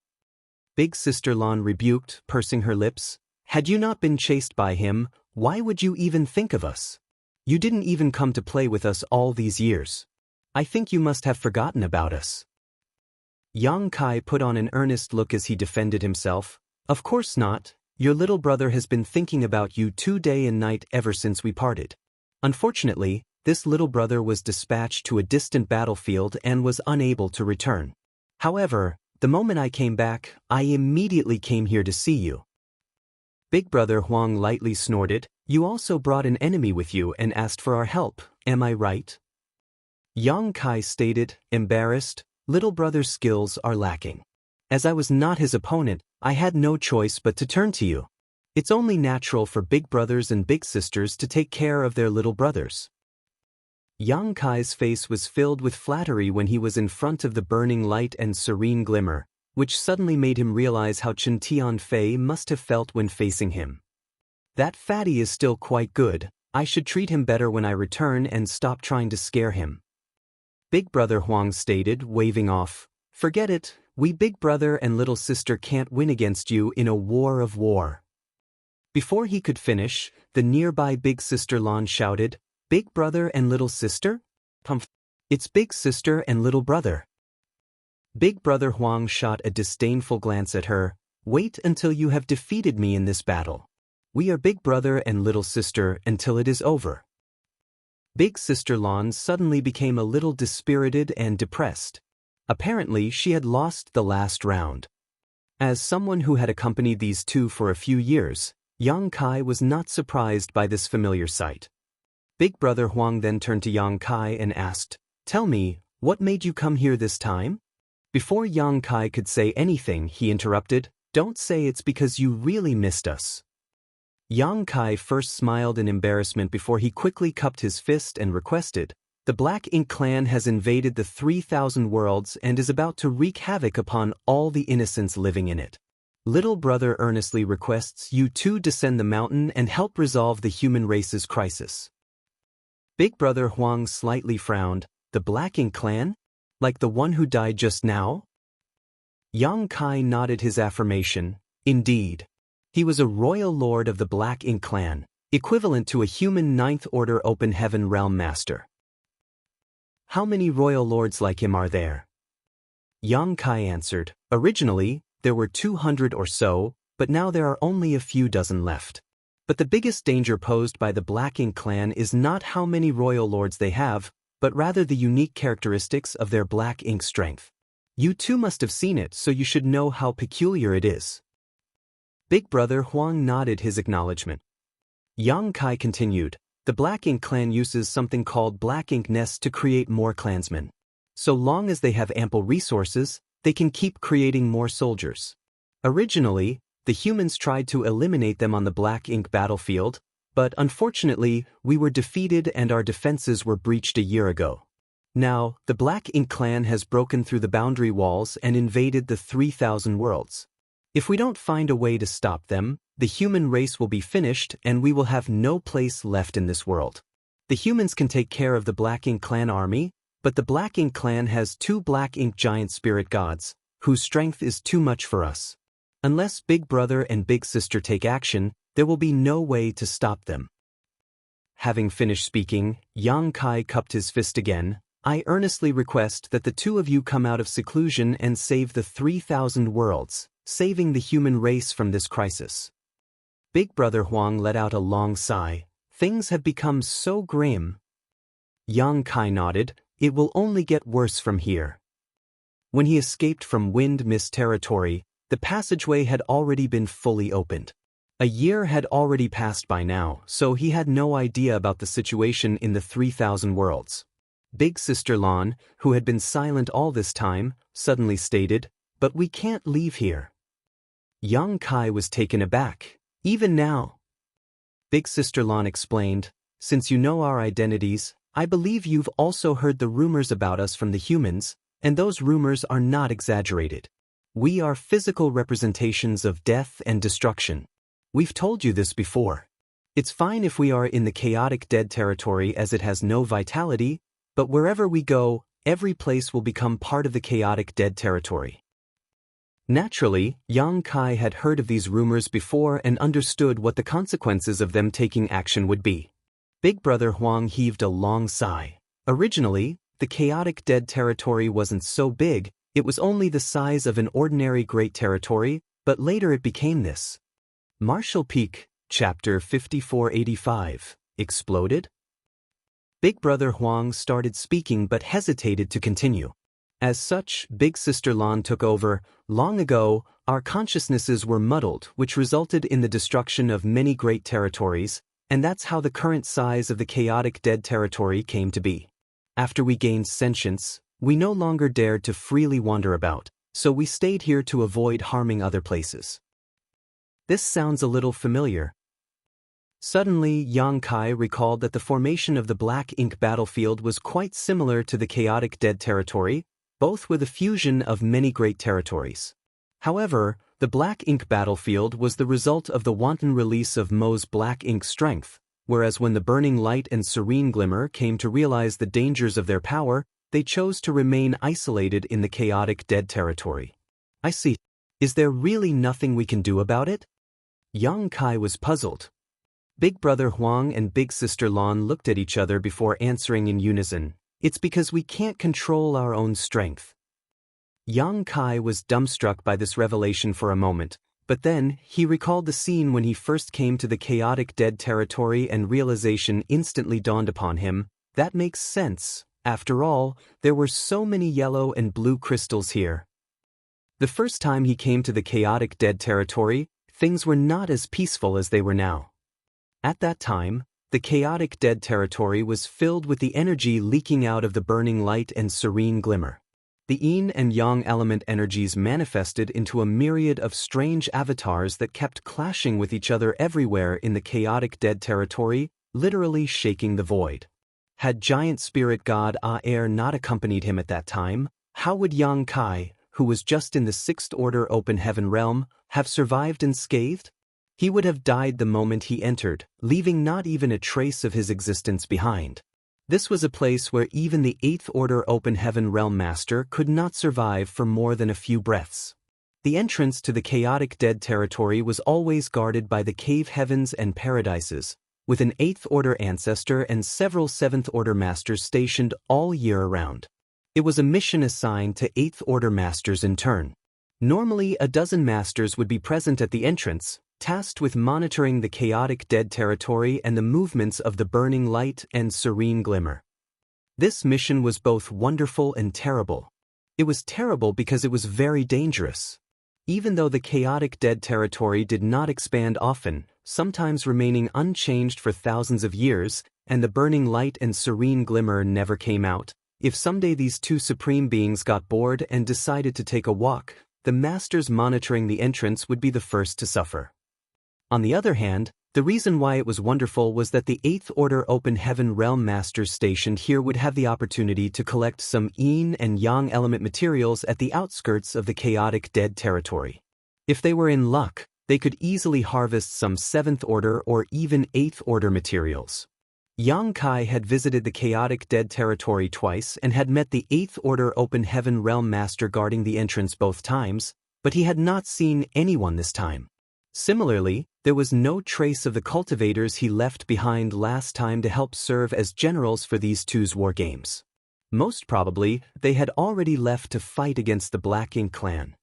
Speaker 1: Big Sister Lan rebuked, pursing her lips, "Had you not been chased by him, why would you even think of us? You didn't even come to play with us all these years. I think you must have forgotten about us." Yang Kai put on an earnest look as he defended himself. "Of course not. Your little brother has been thinking about you day and night ever since we parted. Unfortunately, this little brother was dispatched to a distant battlefield and was unable to return. However, the moment I came back, I immediately came here to see you." Big Brother Huang lightly snorted, "You also brought an enemy with you and asked for our help, am I right?" Yang Kai stated, embarrassed, "Little brother's skills are lacking. As I was not his opponent, I had no choice but to turn to you. It's only natural for big brothers and big sisters to take care of their little brothers." Yang Kai's face was filled with flattery when he was in front of the burning light and serene glimmer, which suddenly made him realize how Chen Tianfei must have felt when facing him. "That fatty is still quite good. I should treat him better when I return and stop trying to scare him." Big Brother Huang stated, waving off, "Forget it, we big brother and little sister can't win against you in a war of war." Before he could finish, the nearby Big Sister Lan shouted, "Big brother and little sister? It's big sister and little brother." Big Brother Huang shot a disdainful glance at her. "Wait until you have defeated me in this battle. We are big brother and little sister until it is over." Big Sister Lan suddenly became a little dispirited and depressed. Apparently, she had lost the last round. As someone who had accompanied these two for a few years, Yang Kai was not surprised by this familiar sight. Big Brother Huang then turned to Yang Kai and asked, "Tell me, what made you come here this time?" Before Yang Kai could say anything, he interrupted, "Don't say it's because you really missed us." Yang Kai first smiled in embarrassment before he quickly cupped his fist and requested, "The Black Ink clan has invaded the 3,000 worlds and is about to wreak havoc upon all the innocents living in it. Little brother earnestly requests you to descend the mountain and help resolve the human race's crisis." Big Brother Huang slightly frowned. "The Black Ink clan? Like the one who died just now?" Yang Kai nodded his affirmation. Indeed. He was a royal lord of the Black Ink clan, equivalent to a human Ninth Order Open Heaven Realm Master. "How many royal lords like him are there?" Yang Kai answered, "Originally, there were 200 or so, but now there are only a few dozen left. But the biggest danger posed by the Black Ink clan is not how many royal lords they have, but rather the unique characteristics of their black ink strength. You too must have seen it, so you should know how peculiar it is." Big Brother Huang nodded his acknowledgement. Yang Kai continued, "The Black Ink clan uses something called Black Ink nests to create more clansmen. So long as they have ample resources, they can keep creating more soldiers. Originally, the humans tried to eliminate them on the Black Ink battlefield, but unfortunately, we were defeated and our defenses were breached a year ago. Now, the Black Ink clan has broken through the boundary walls and invaded the 3,000 worlds. If we don't find a way to stop them, the human race will be finished and we will have no place left in this world. The humans can take care of the Black Ink clan army, but the Black Ink clan has 2 Black Ink giant spirit gods, whose strength is too much for us. Unless Big Brother and Big Sister take action, there will be no way to stop them." Having finished speaking, Yang Kai cupped his fist again. "I earnestly request that the 2 of you come out of seclusion and save the 3,000 worlds, saving the human race from this crisis." Big Brother Huang let out a long sigh. Things have become so grim. Yang Kai nodded. "It will only get worse from here." When he escaped from Wind Mist territory, the passageway had already been fully opened. A year had already passed by now, so he had no idea about the situation in the 3,000 worlds. Big Sister Lan, who had been silent all this time, suddenly stated, "But we can't leave here." Yang Kai was taken aback. "Even now?" Big Sister Lan explained, "Since you know our identities, I believe you've also heard the rumors about us from the humans, and those rumors are not exaggerated. We are physical representations of death and destruction. We've told you this before. It's fine if we are in the chaotic dead territory as it has no vitality, but wherever we go, every place will become part of the chaotic dead territory." Naturally, Yang Kai had heard of these rumors before and understood what the consequences of them taking action would be. Big Brother Huang heaved a long sigh. Originally, the chaotic dead territory wasn't so big, it was only the size of an ordinary great territory, but later it became this. Marshall Peak, Chapter 5485, Exploded? Big Brother Huang started speaking but hesitated to continue. As such, Big Sister Lan took over. "Long ago, our consciousnesses were muddled, which resulted in the destruction of many great territories, and that's how the current size of the chaotic dead territory came to be. After we gained sentience, we no longer dared to freely wander about, so we stayed here to avoid harming other places." This sounds a little familiar. Suddenly, Yang Kai recalled that the formation of the Black Ink battlefield was quite similar to the chaotic dead territory, both with a fusion of many great territories. However, the Black Ink battlefield was the result of the wanton release of Mo's Black Ink strength, whereas when the Burning Light and Serene Glimmer came to realize the dangers of their power, they chose to remain isolated in the chaotic dead territory. "I see. Is there really nothing we can do about it?" Yang Kai was puzzled. Big Brother Huang and Big Sister Lan looked at each other before answering in unison. "It's because we can't control our own strength." Yang Kai was dumbstruck by this revelation for a moment, but then he recalled the scene when he first came to the chaotic dead territory and realization instantly dawned upon him. That makes sense. After all, there were so many yellow and blue crystals here. The first time he came to the chaotic dead territory, things were not as peaceful as they were now. At that time, the chaotic dead territory was filled with the energy leaking out of the burning light and serene glimmer. The yin and yang element energies manifested into a myriad of strange avatars that kept clashing with each other everywhere in the chaotic dead territory, literally shaking the void. Had giant spirit god Aer not accompanied him at that time, how would Yang Kai, who was just in the sixth order open heaven realm, have survived unscathed? He would have died the moment he entered, leaving not even a trace of his existence behind. This was a place where even the 8th Order Open Heaven Realm Master could not survive for more than a few breaths. The entrance to the chaotic dead territory was always guarded by the cave heavens and paradises, with an 8th Order ancestor and several 7th Order Masters stationed all year around. It was a mission assigned to 8th Order Masters in turn. Normally a dozen Masters would be present at the entrance, tasked with monitoring the chaotic dead territory and the movements of the burning light and serene glimmer. This mission was both wonderful and terrible. It was terrible because it was very dangerous. Even though the chaotic dead territory did not expand often, sometimes remaining unchanged for thousands of years, and the burning light and serene glimmer never came out, if someday these two supreme beings got bored and decided to take a walk, the masters monitoring the entrance would be the first to suffer. On the other hand, the reason why it was wonderful was that the 8th Order Open Heaven Realm Masters stationed here would have the opportunity to collect some yin and yang element materials at the outskirts of the chaotic dead territory. If they were in luck, they could easily harvest some 7th Order or even 8th Order materials. Yang Kai had visited the chaotic dead territory twice and had met the 8th Order Open Heaven Realm Master guarding the entrance both times, but he had not seen anyone this time. Similarly, there was no trace of the cultivators he left behind last time to help serve as generals for these two's war games. Most probably, they had already left to fight against the Black Ink clan.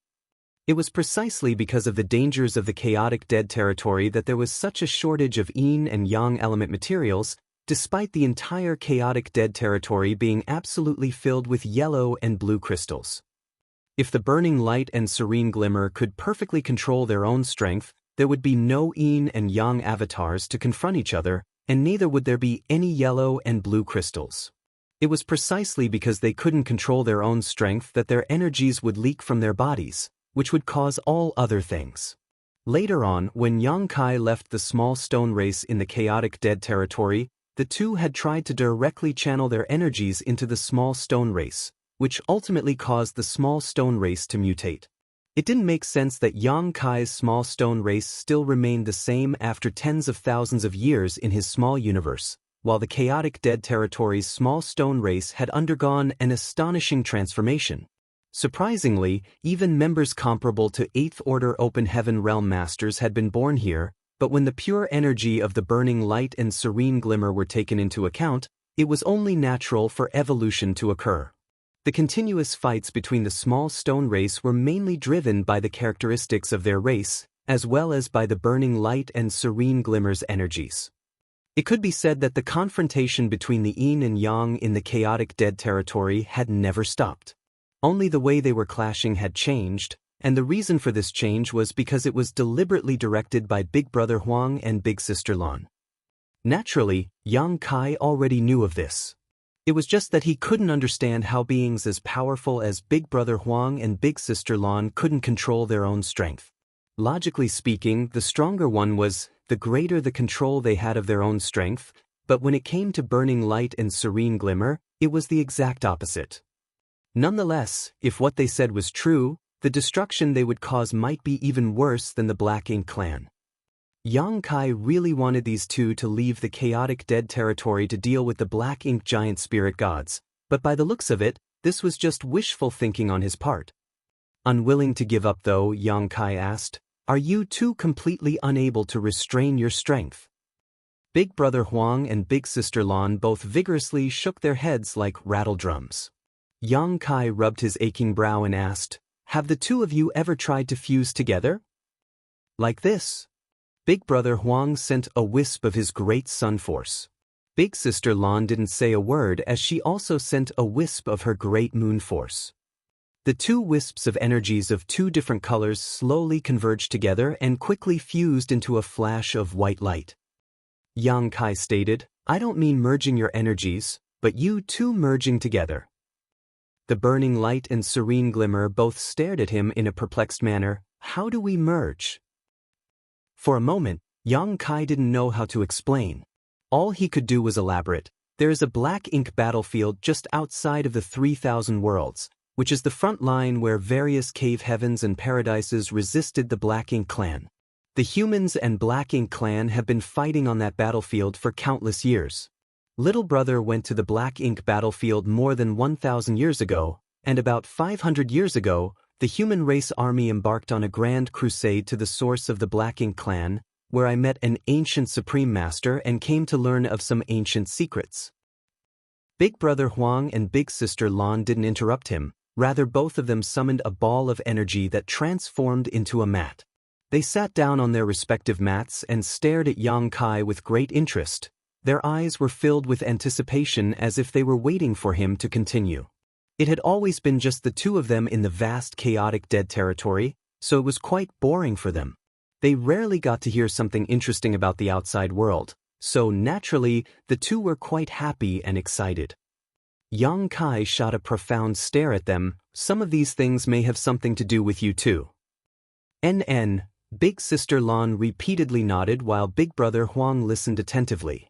Speaker 1: It was precisely because of the dangers of the chaotic dead territory that there was such a shortage of yin and yang element materials, despite the entire chaotic dead territory being absolutely filled with yellow and blue crystals. If the burning light and serene glimmer could perfectly control their own strength, there would be no yin and yang avatars to confront each other, and neither would there be any yellow and blue crystals. It was precisely because they couldn't control their own strength that their energies would leak from their bodies, which would cause all other things. Later on, when Yang Kai left the small stone race in the chaotic dead territory, the two had tried to directly channel their energies into the small stone race, which ultimately caused the small stone race to mutate. It didn't make sense that Yang Kai's small stone race still remained the same after tens of thousands of years in his small universe, while the chaotic dead territory's small stone race had undergone an astonishing transformation. Surprisingly, even members comparable to 8th Order Open Heaven Realm Masters had been born here, but when the pure energy of the burning light and serene glimmer were taken into account, it was only natural for evolution to occur. The continuous fights between the small stone race were mainly driven by the characteristics of their race, as well as by the burning light and serene glimmer's energies. It could be said that the confrontation between the yin and yang in the chaotic dead territory had never stopped. Only the way they were clashing had changed, and the reason for this change was because it was deliberately directed by Big Brother Huang and Big Sister Lan. Naturally, Yang Kai already knew of this. It was just that he couldn't understand how beings as powerful as Big Brother Huang and Big Sister Lan couldn't control their own strength. Logically speaking, the stronger one was, the greater the control they had of their own strength, but when it came to burning light and serene glimmer, it was the exact opposite. Nonetheless, if what they said was true, the destruction they would cause might be even worse than the Black Ink clan. Yang Kai really wanted these two to leave the chaotic dead territory to deal with the Black Ink giant spirit gods, but by the looks of it, this was just wishful thinking on his part. Unwilling to give up though, Yang Kai asked, "Are you two completely unable to restrain your strength?" Big Brother Huang and Big Sister Lan both vigorously shook their heads like rattle drums. Yang Kai rubbed his aching brow and asked, "Have the two of you ever tried to fuse together? Like this?" Big Brother Huang sent a wisp of his great sun force. Big Sister Lan didn't say a word as she also sent a wisp of her great moon force. The two wisps of energies of two different colors slowly converged together and quickly fused into a flash of white light. Yang Kai stated. I don't mean merging your energies, but you two merging together. The burning light and serene glimmer both stared at him in a perplexed manner. How do we merge? For a moment, Yang Kai didn't know how to explain. All he could do was elaborate. There is a black ink battlefield just outside of the 3,000 worlds, which is the front line where various cave heavens and paradises resisted the Black Ink clan. The humans and Black Ink clan have been fighting on that battlefield for countless years. Little brother went to the Black Ink battlefield more than 1,000 years ago, and about 500 years ago, the human race army embarked on a grand crusade to the source of the Black Ink clan, where I met an ancient supreme master and came to learn of some ancient secrets. Big brother Huang and big sister Lan didn't interrupt him, rather both of them summoned a ball of energy that transformed into a mat. They sat down on their respective mats and stared at Yang Kai with great interest. Their eyes were filled with anticipation as if they were waiting for him to continue. It had always been just the two of them in the vast chaotic dead territory, so it was quite boring for them. They rarely got to hear something interesting about the outside world, so naturally, the two were quite happy and excited. Yang Kai shot a profound stare at them. Some of these things may have something to do with you too. NN, big sister Lan repeatedly nodded while big brother Huang listened attentively.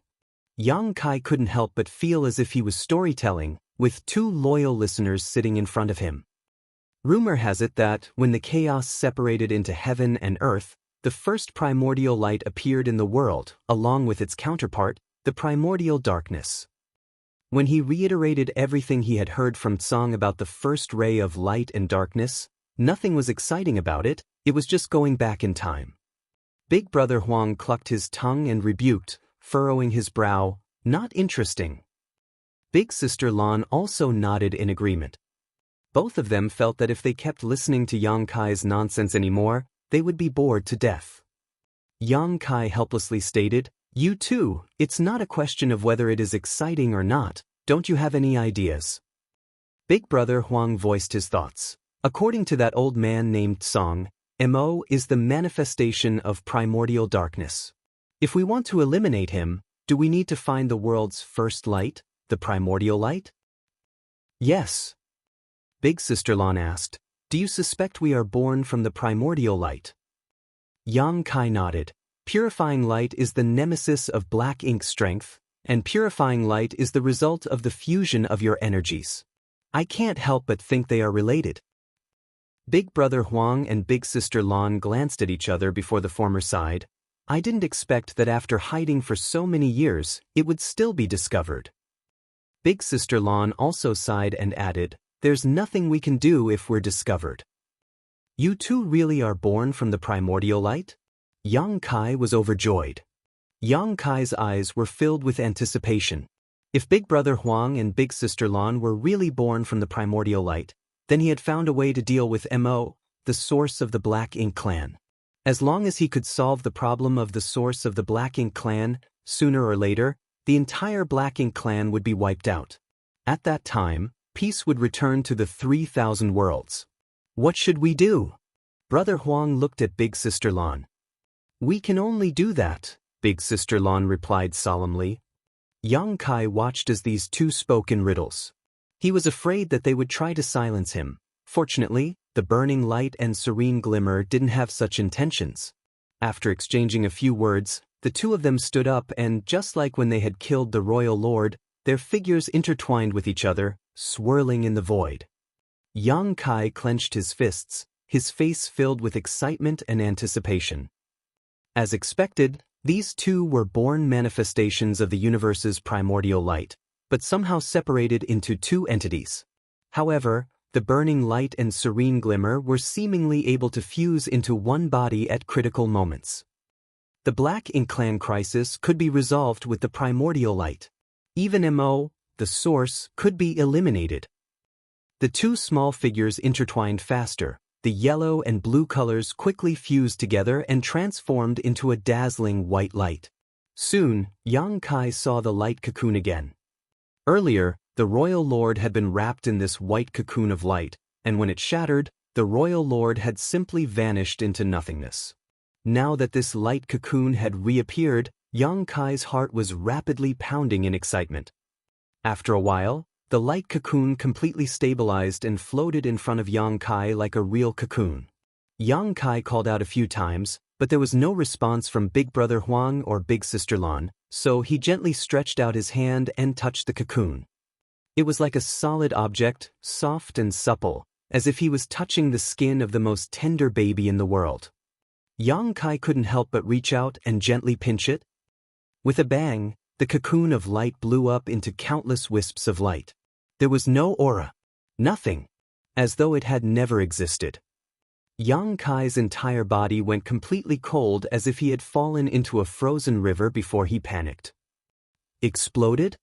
Speaker 1: Yang Kai couldn't help but feel as if he was storytelling, with two loyal listeners sitting in front of him. Rumor has it that, when the chaos separated into heaven and earth, the first primordial light appeared in the world, along with its counterpart, the primordial darkness. When he reiterated everything he had heard from Tsang about the first ray of light and darkness, nothing was exciting about it, it was just going back in time. Big brother Huang clucked his tongue and rebuked, furrowing his brow, not interesting. Big sister Lan also nodded in agreement. Both of them felt that if they kept listening to Yang Kai's nonsense anymore, they would be bored to death. Yang Kai helplessly stated, You too, it's not a question of whether it is exciting or not, don't you have any ideas? Big brother Huang voiced his thoughts. According to that old man named Song, Mo is the manifestation of primordial darkness. If we want to eliminate him, do we need to find the world's first light, the primordial light? Yes. Big sister Lan asked, Do you suspect we are born from the primordial light? Yang Kai nodded. Purifying light is the nemesis of Black Ink strength, and purifying light is the result of the fusion of your energies. I can't help but think they are related. Big brother Huang and big sister Lan glanced at each other before the former sighed. I didn't expect that after hiding for so many years, it would still be discovered. Big sister Lan also sighed and added, There's nothing we can do if we're discovered. You two really are born from the primordial light? Yang Kai was overjoyed. Yang Kai's eyes were filled with anticipation. If big brother Huang and big sister Lan were really born from the primordial light, then he had found a way to deal with Mo, the source of the Black Ink clan. As long as he could solve the problem of the source of the Black Ink clan, sooner or later, the entire Black Ink clan would be wiped out. At that time, peace would return to the 3,000 worlds. What should we do? Brother Huang looked at big sister Lan. We can only do that, big sister Lan replied solemnly. Yang Kai watched as these two spoke in riddles. He was afraid that they would try to silence him. Fortunately, the burning light and serene glimmer didn't have such intentions. After exchanging a few words, the two of them stood up and, just like when they had killed the royal lord, their figures intertwined with each other, swirling in the void. Yang Kai clenched his fists, his face filled with excitement and anticipation. As expected, these two were born manifestations of the universe's primordial light, but somehow separated into two entities. However, the burning light and serene glimmer were seemingly able to fuse into one body at critical moments. The Black Ink clan crisis could be resolved with the primordial light. Even Mo, the source, could be eliminated. The two small figures intertwined faster. The yellow and blue colors quickly fused together and transformed into a dazzling white light. Soon, Yang Kai saw the light cocoon again. Earlier, the royal lord had been wrapped in this white cocoon of light, and when it shattered, the royal lord had simply vanished into nothingness. Now that this light cocoon had reappeared, Yang Kai's heart was rapidly pounding in excitement. After a while, the light cocoon completely stabilized and floated in front of Yang Kai like a real cocoon. Yang Kai called out a few times, but there was no response from Big Brother Huang or Big Sister Lan, so he gently stretched out his hand and touched the cocoon. It was like a solid object, soft and supple, as if he was touching the skin of the most tender baby in the world. Yang Kai couldn't help but reach out and gently pinch it. With a bang, the cocoon of light blew up into countless wisps of light. There was no aura. Nothing. As though it had never existed. Yang Kai's entire body went completely cold as if he had fallen into a frozen river before he panicked. Exploded?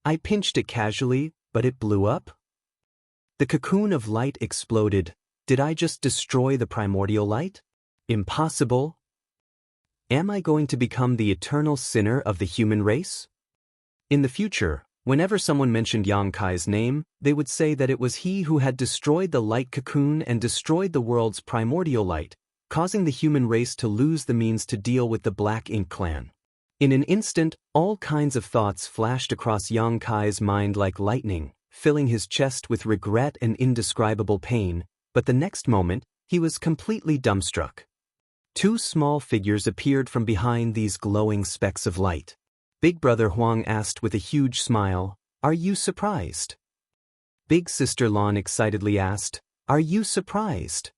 Speaker 1: I pinched it casually, but it blew up? The cocoon of light exploded. Did I just destroy the primordial light? Impossible. Am I going to become the eternal sinner of the human race? In the future, whenever someone mentioned Yang Kai's name, they would say that it was he who had destroyed the light cocoon and destroyed the world's primordial light, causing the human race to lose the means to deal with the Black Ink clan. In an instant, all kinds of thoughts flashed across Yang Kai's mind like lightning, filling his chest with regret and indescribable pain, but the next moment, he was completely dumbstruck. Two small figures appeared from behind these glowing specks of light. Big Brother Huang asked with a huge smile, "Are you surprised?" Big Sister Lan excitedly asked, "Are you surprised?"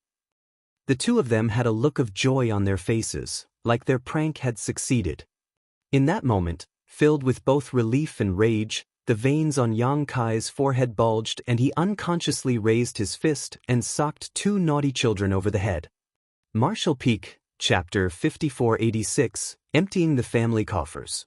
Speaker 1: The two of them had a look of joy on their faces, like their prank had succeeded. In that moment, filled with both relief and rage, the veins on Yang Kai's forehead bulged and he unconsciously raised his fist and socked two naughty children over the head. Marshall Peak, Chapter 5486, Emptying the Family Coffers.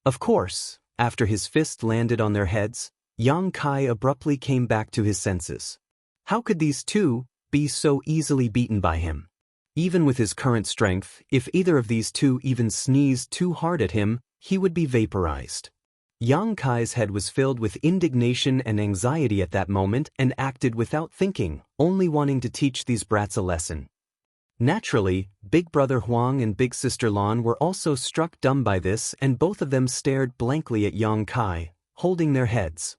Speaker 1: Of course, after his fist landed on their heads, Yang Kai abruptly came back to his senses. How could these two be so easily beaten by him? Even with his current strength, if either of these two even sneezed too hard at him, he would be vaporized. Yang Kai's head was filled with indignation and anxiety at that moment and acted without thinking, only wanting to teach these brats a lesson. Naturally, Big Brother Huang and Big Sister Lan were also struck dumb by this and both of them stared blankly at Yang Kai, holding their heads.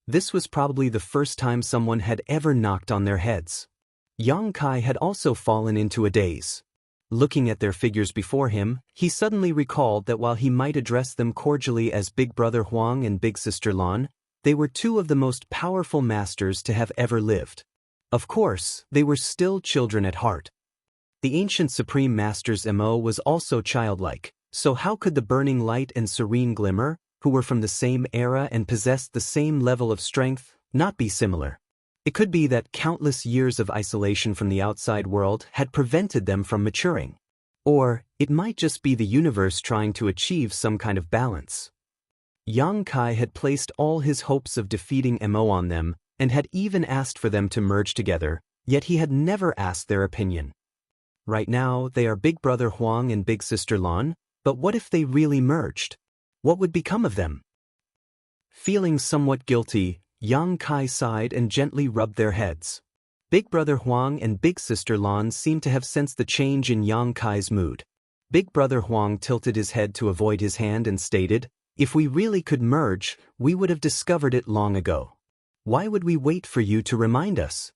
Speaker 1: This was probably the first time someone had ever knocked on their heads. Yang Kai had also fallen into a daze. Looking at their figures before him, he suddenly recalled that while he might address them cordially as Big Brother Huang and Big Sister Lan, they were two of the most powerful masters to have ever lived. Of course, they were still children at heart. The ancient Supreme Master's MO was also childlike, so how could the burning light and serene glimmer, who were from the same era and possessed the same level of strength, not be similar? It could be that countless years of isolation from the outside world had prevented them from maturing. Or, it might just be the universe trying to achieve some kind of balance. Yang Kai had placed all his hopes of defeating MO on them, and had even asked for them to merge together, yet he had never asked their opinion. Right now, they are Big Brother Huang and Big Sister Lan, but what if they really merged? What would become of them? Feeling somewhat guilty, Yang Kai sighed and gently rubbed their heads. Big Brother Huang and Big Sister Lan seemed to have sensed the change in Yang Kai's mood. Big Brother Huang tilted his head to avoid his hand and stated, "If we really could merge, we would have discovered it long ago. Why would we wait for you to remind us?"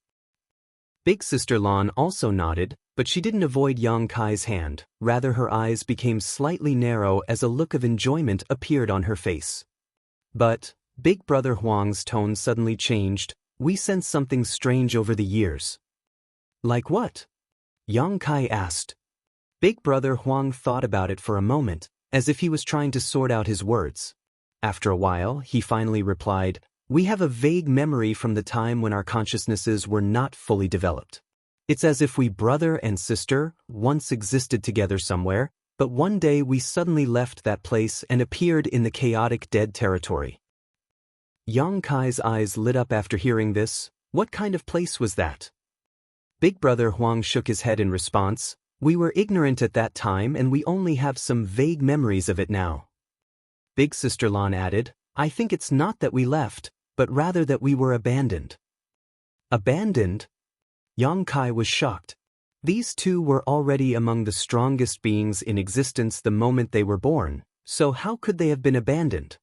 Speaker 1: Big Sister Lan also nodded, but she didn't avoid Yang Kai's hand, rather her eyes became slightly narrow as a look of enjoyment appeared on her face. But, Big Brother Huang's tone suddenly changed, "We sensed something strange over the years." "Like what?" Yang Kai asked. Big Brother Huang thought about it for a moment, as if he was trying to sort out his words. After a while, he finally replied, "We have a vague memory from the time when our consciousnesses were not fully developed. It's as if we brother and sister once existed together somewhere, but one day we suddenly left that place and appeared in the chaotic dead territory." Yang Kai's eyes lit up after hearing this. What kind of place was that? Big Brother Huang shook his head in response, "We were ignorant at that time and we only have some vague memories of it now." Big Sister Lan added, "I think it's not that we left, but rather that we were abandoned." Abandoned? Yang Kai was shocked. These two were already among the strongest beings in existence the moment they were born, so how could they have been abandoned?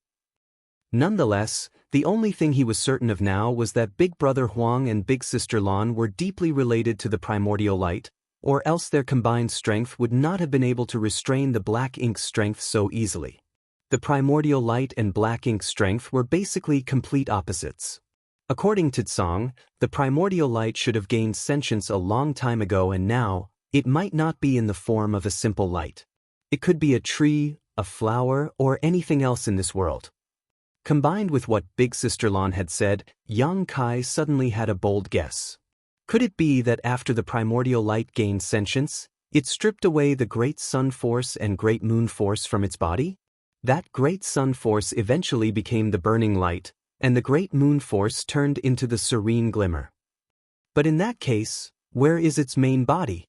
Speaker 1: Nonetheless, the only thing he was certain of now was that Big Brother Huang and Big Sister Lan were deeply related to the primordial light, or else their combined strength would not have been able to restrain the black ink's strength so easily. The primordial light and black ink's strength were basically complete opposites. According to Tsang, the primordial light should have gained sentience a long time ago, and now, it might not be in the form of a simple light. It could be a tree, a flower, or anything else in this world. Combined with what Big Sister Lan had said, Yang Kai suddenly had a bold guess. Could it be that after the primordial light gained sentience, it stripped away the great sun force and great moon force from its body? That great sun force eventually became the burning light, and the great moon force turned into the serene glimmer. But in that case, where is its main body?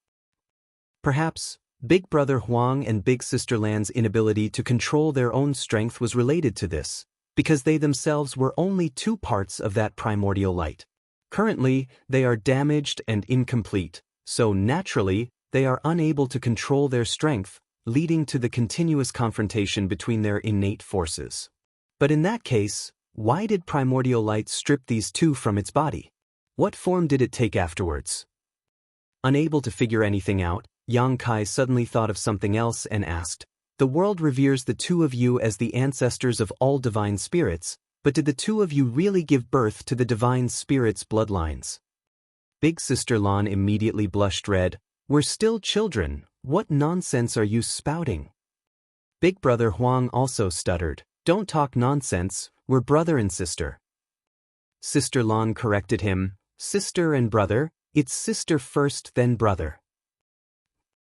Speaker 1: Perhaps, Big Brother Huang and Big Sister Lan's inability to control their own strength was related to this, because they themselves were only two parts of that primordial light. Currently, they are damaged and incomplete, so naturally, they are unable to control their strength, leading to the continuous confrontation between their innate forces. But in that case, why did primordial light strip these two from its body? What form did it take afterwards? Unable to figure anything out, Yang Kai suddenly thought of something else and asked, "The world reveres the two of you as the ancestors of all divine spirits, but did the two of you really give birth to the divine spirits' bloodlines?" Big Sister Lan immediately blushed red. "We're still children, what nonsense are you spouting?" Big Brother Huang also stuttered, "Don't talk nonsense, we're brother and sister." Sister Lan corrected him, "Sister and brother, it's sister first then brother."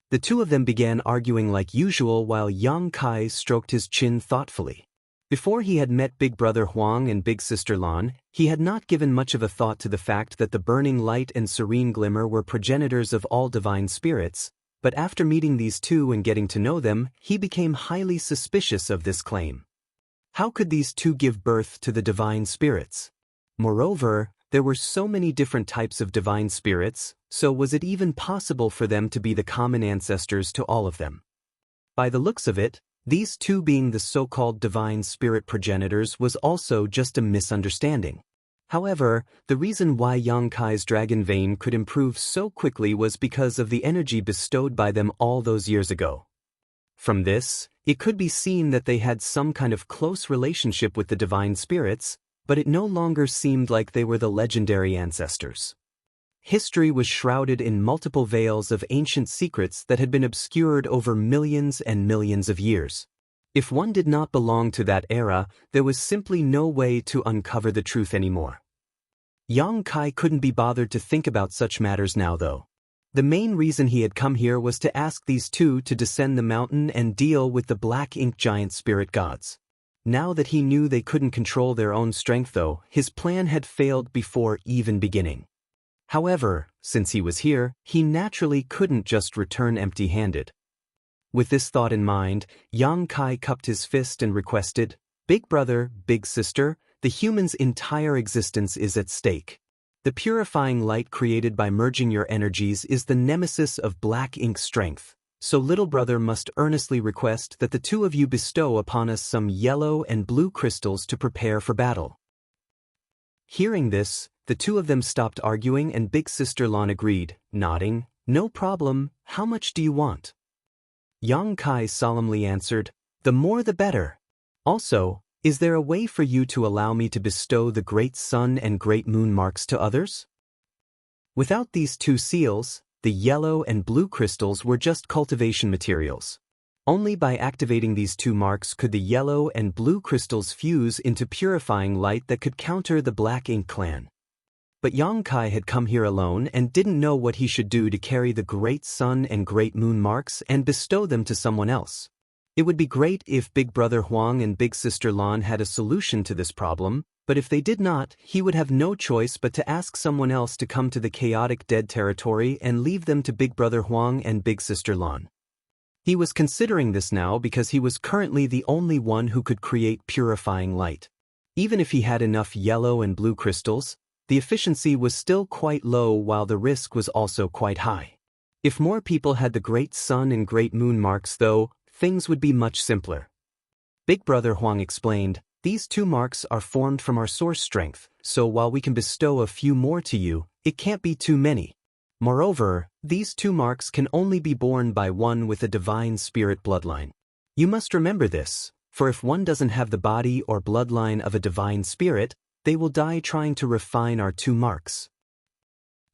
Speaker 1: The two of them began arguing like usual while Yang Kai stroked his chin thoughtfully. Before he had met Big Brother Huang and Big Sister Lan, he had not given much of a thought to the fact that the burning light and serene glimmer were progenitors of all divine spirits, but after meeting these two and getting to know them, he became highly suspicious of this claim. How could these two give birth to the divine spirits? Moreover, there were so many different types of divine spirits, so was it even possible for them to be the common ancestors to all of them? By the looks of it, these two being the so-called divine spirit progenitors was also just a misunderstanding. However, the reason why Yang Kai's dragon vein could improve so quickly was because of the energy bestowed by them all those years ago. From this, it could be seen that they had some kind of close relationship with the divine spirits, but it no longer seemed like they were the legendary ancestors. History was shrouded in multiple veils of ancient secrets that had been obscured over millions and millions of years. If one did not belong to that era, there was simply no way to uncover the truth anymore. Yang Kai couldn't be bothered to think about such matters now, though. The main reason he had come here was to ask these two to descend the mountain and deal with the black ink giant spirit gods. Now that he knew they couldn't control their own strength, though, his plan had failed before even beginning. However, since he was here, he naturally couldn't just return empty-handed. With this thought in mind, Yang Kai cupped his fist and requested, "Big brother, big sister, the human's entire existence is at stake. The purifying light created by merging your energies is the nemesis of black ink strength, so little brother must earnestly request that the two of you bestow upon us some yellow and blue crystals to prepare for battle." Hearing this, the two of them stopped arguing and Big Sister Lan agreed, nodding, "No problem, how much do you want?" Yang Kai solemnly answered, "The more the better. Also, is there a way for you to allow me to bestow the great sun and great moon marks to others?" Without these two seals, the yellow and blue crystals were just cultivation materials. Only by activating these two marks could the yellow and blue crystals fuse into purifying light that could counter the Black Ink clan. But Yang Kai had come here alone and didn't know what he should do to carry the Great Sun and Great Moon marks and bestow them to someone else. It would be great if Big Brother Huang and Big Sister Lan had a solution to this problem, but if they did not, he would have no choice but to ask someone else to come to the chaotic dead territory and leave them to Big Brother Huang and Big Sister Lan. He was considering this now because he was currently the only one who could create purifying light. Even if he had enough yellow and blue crystals, the efficiency was still quite low while the risk was also quite high. If more people had the great sun and great moon marks though, things would be much simpler. Big Brother Huang explained, these 2 marks are formed from our source strength, so while we can bestow a few more to you, it can't be too many. Moreover, these 2 marks can only be borne by one with a divine spirit bloodline. You must remember this, for if one doesn't have the body or bloodline of a divine spirit, they will die trying to refine our 2 marks.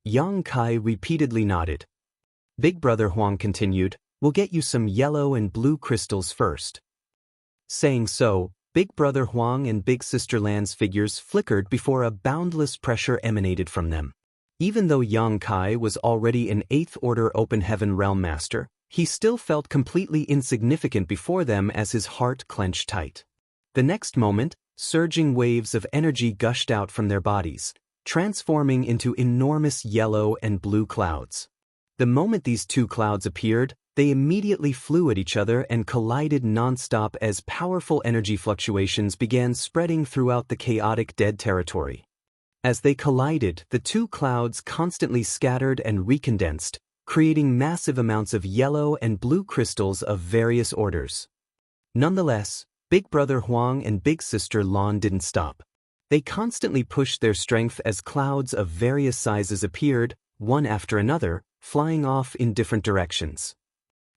Speaker 1: Yang Kai repeatedly nodded. Big Brother Huang continued, we'll get you some yellow and blue crystals first. Saying so, Big Brother Huang and Big Sister Lan's figures flickered before a boundless pressure emanated from them. Even though Yang Kai was already an 8th Order Open Heaven Realm Master, he still felt completely insignificant before them as his heart clenched tight. The next moment, surging waves of energy gushed out from their bodies, transforming into enormous yellow and blue clouds. The moment these 2 clouds appeared, they immediately flew at each other and collided non-stop as powerful energy fluctuations began spreading throughout the chaotic dead territory. As they collided, the 2 clouds constantly scattered and recondensed, creating massive amounts of yellow and blue crystals of various orders. Nonetheless, Big Brother Huang and Big Sister Lan didn't stop. They constantly pushed their strength as clouds of various sizes appeared, one after another, flying off in different directions.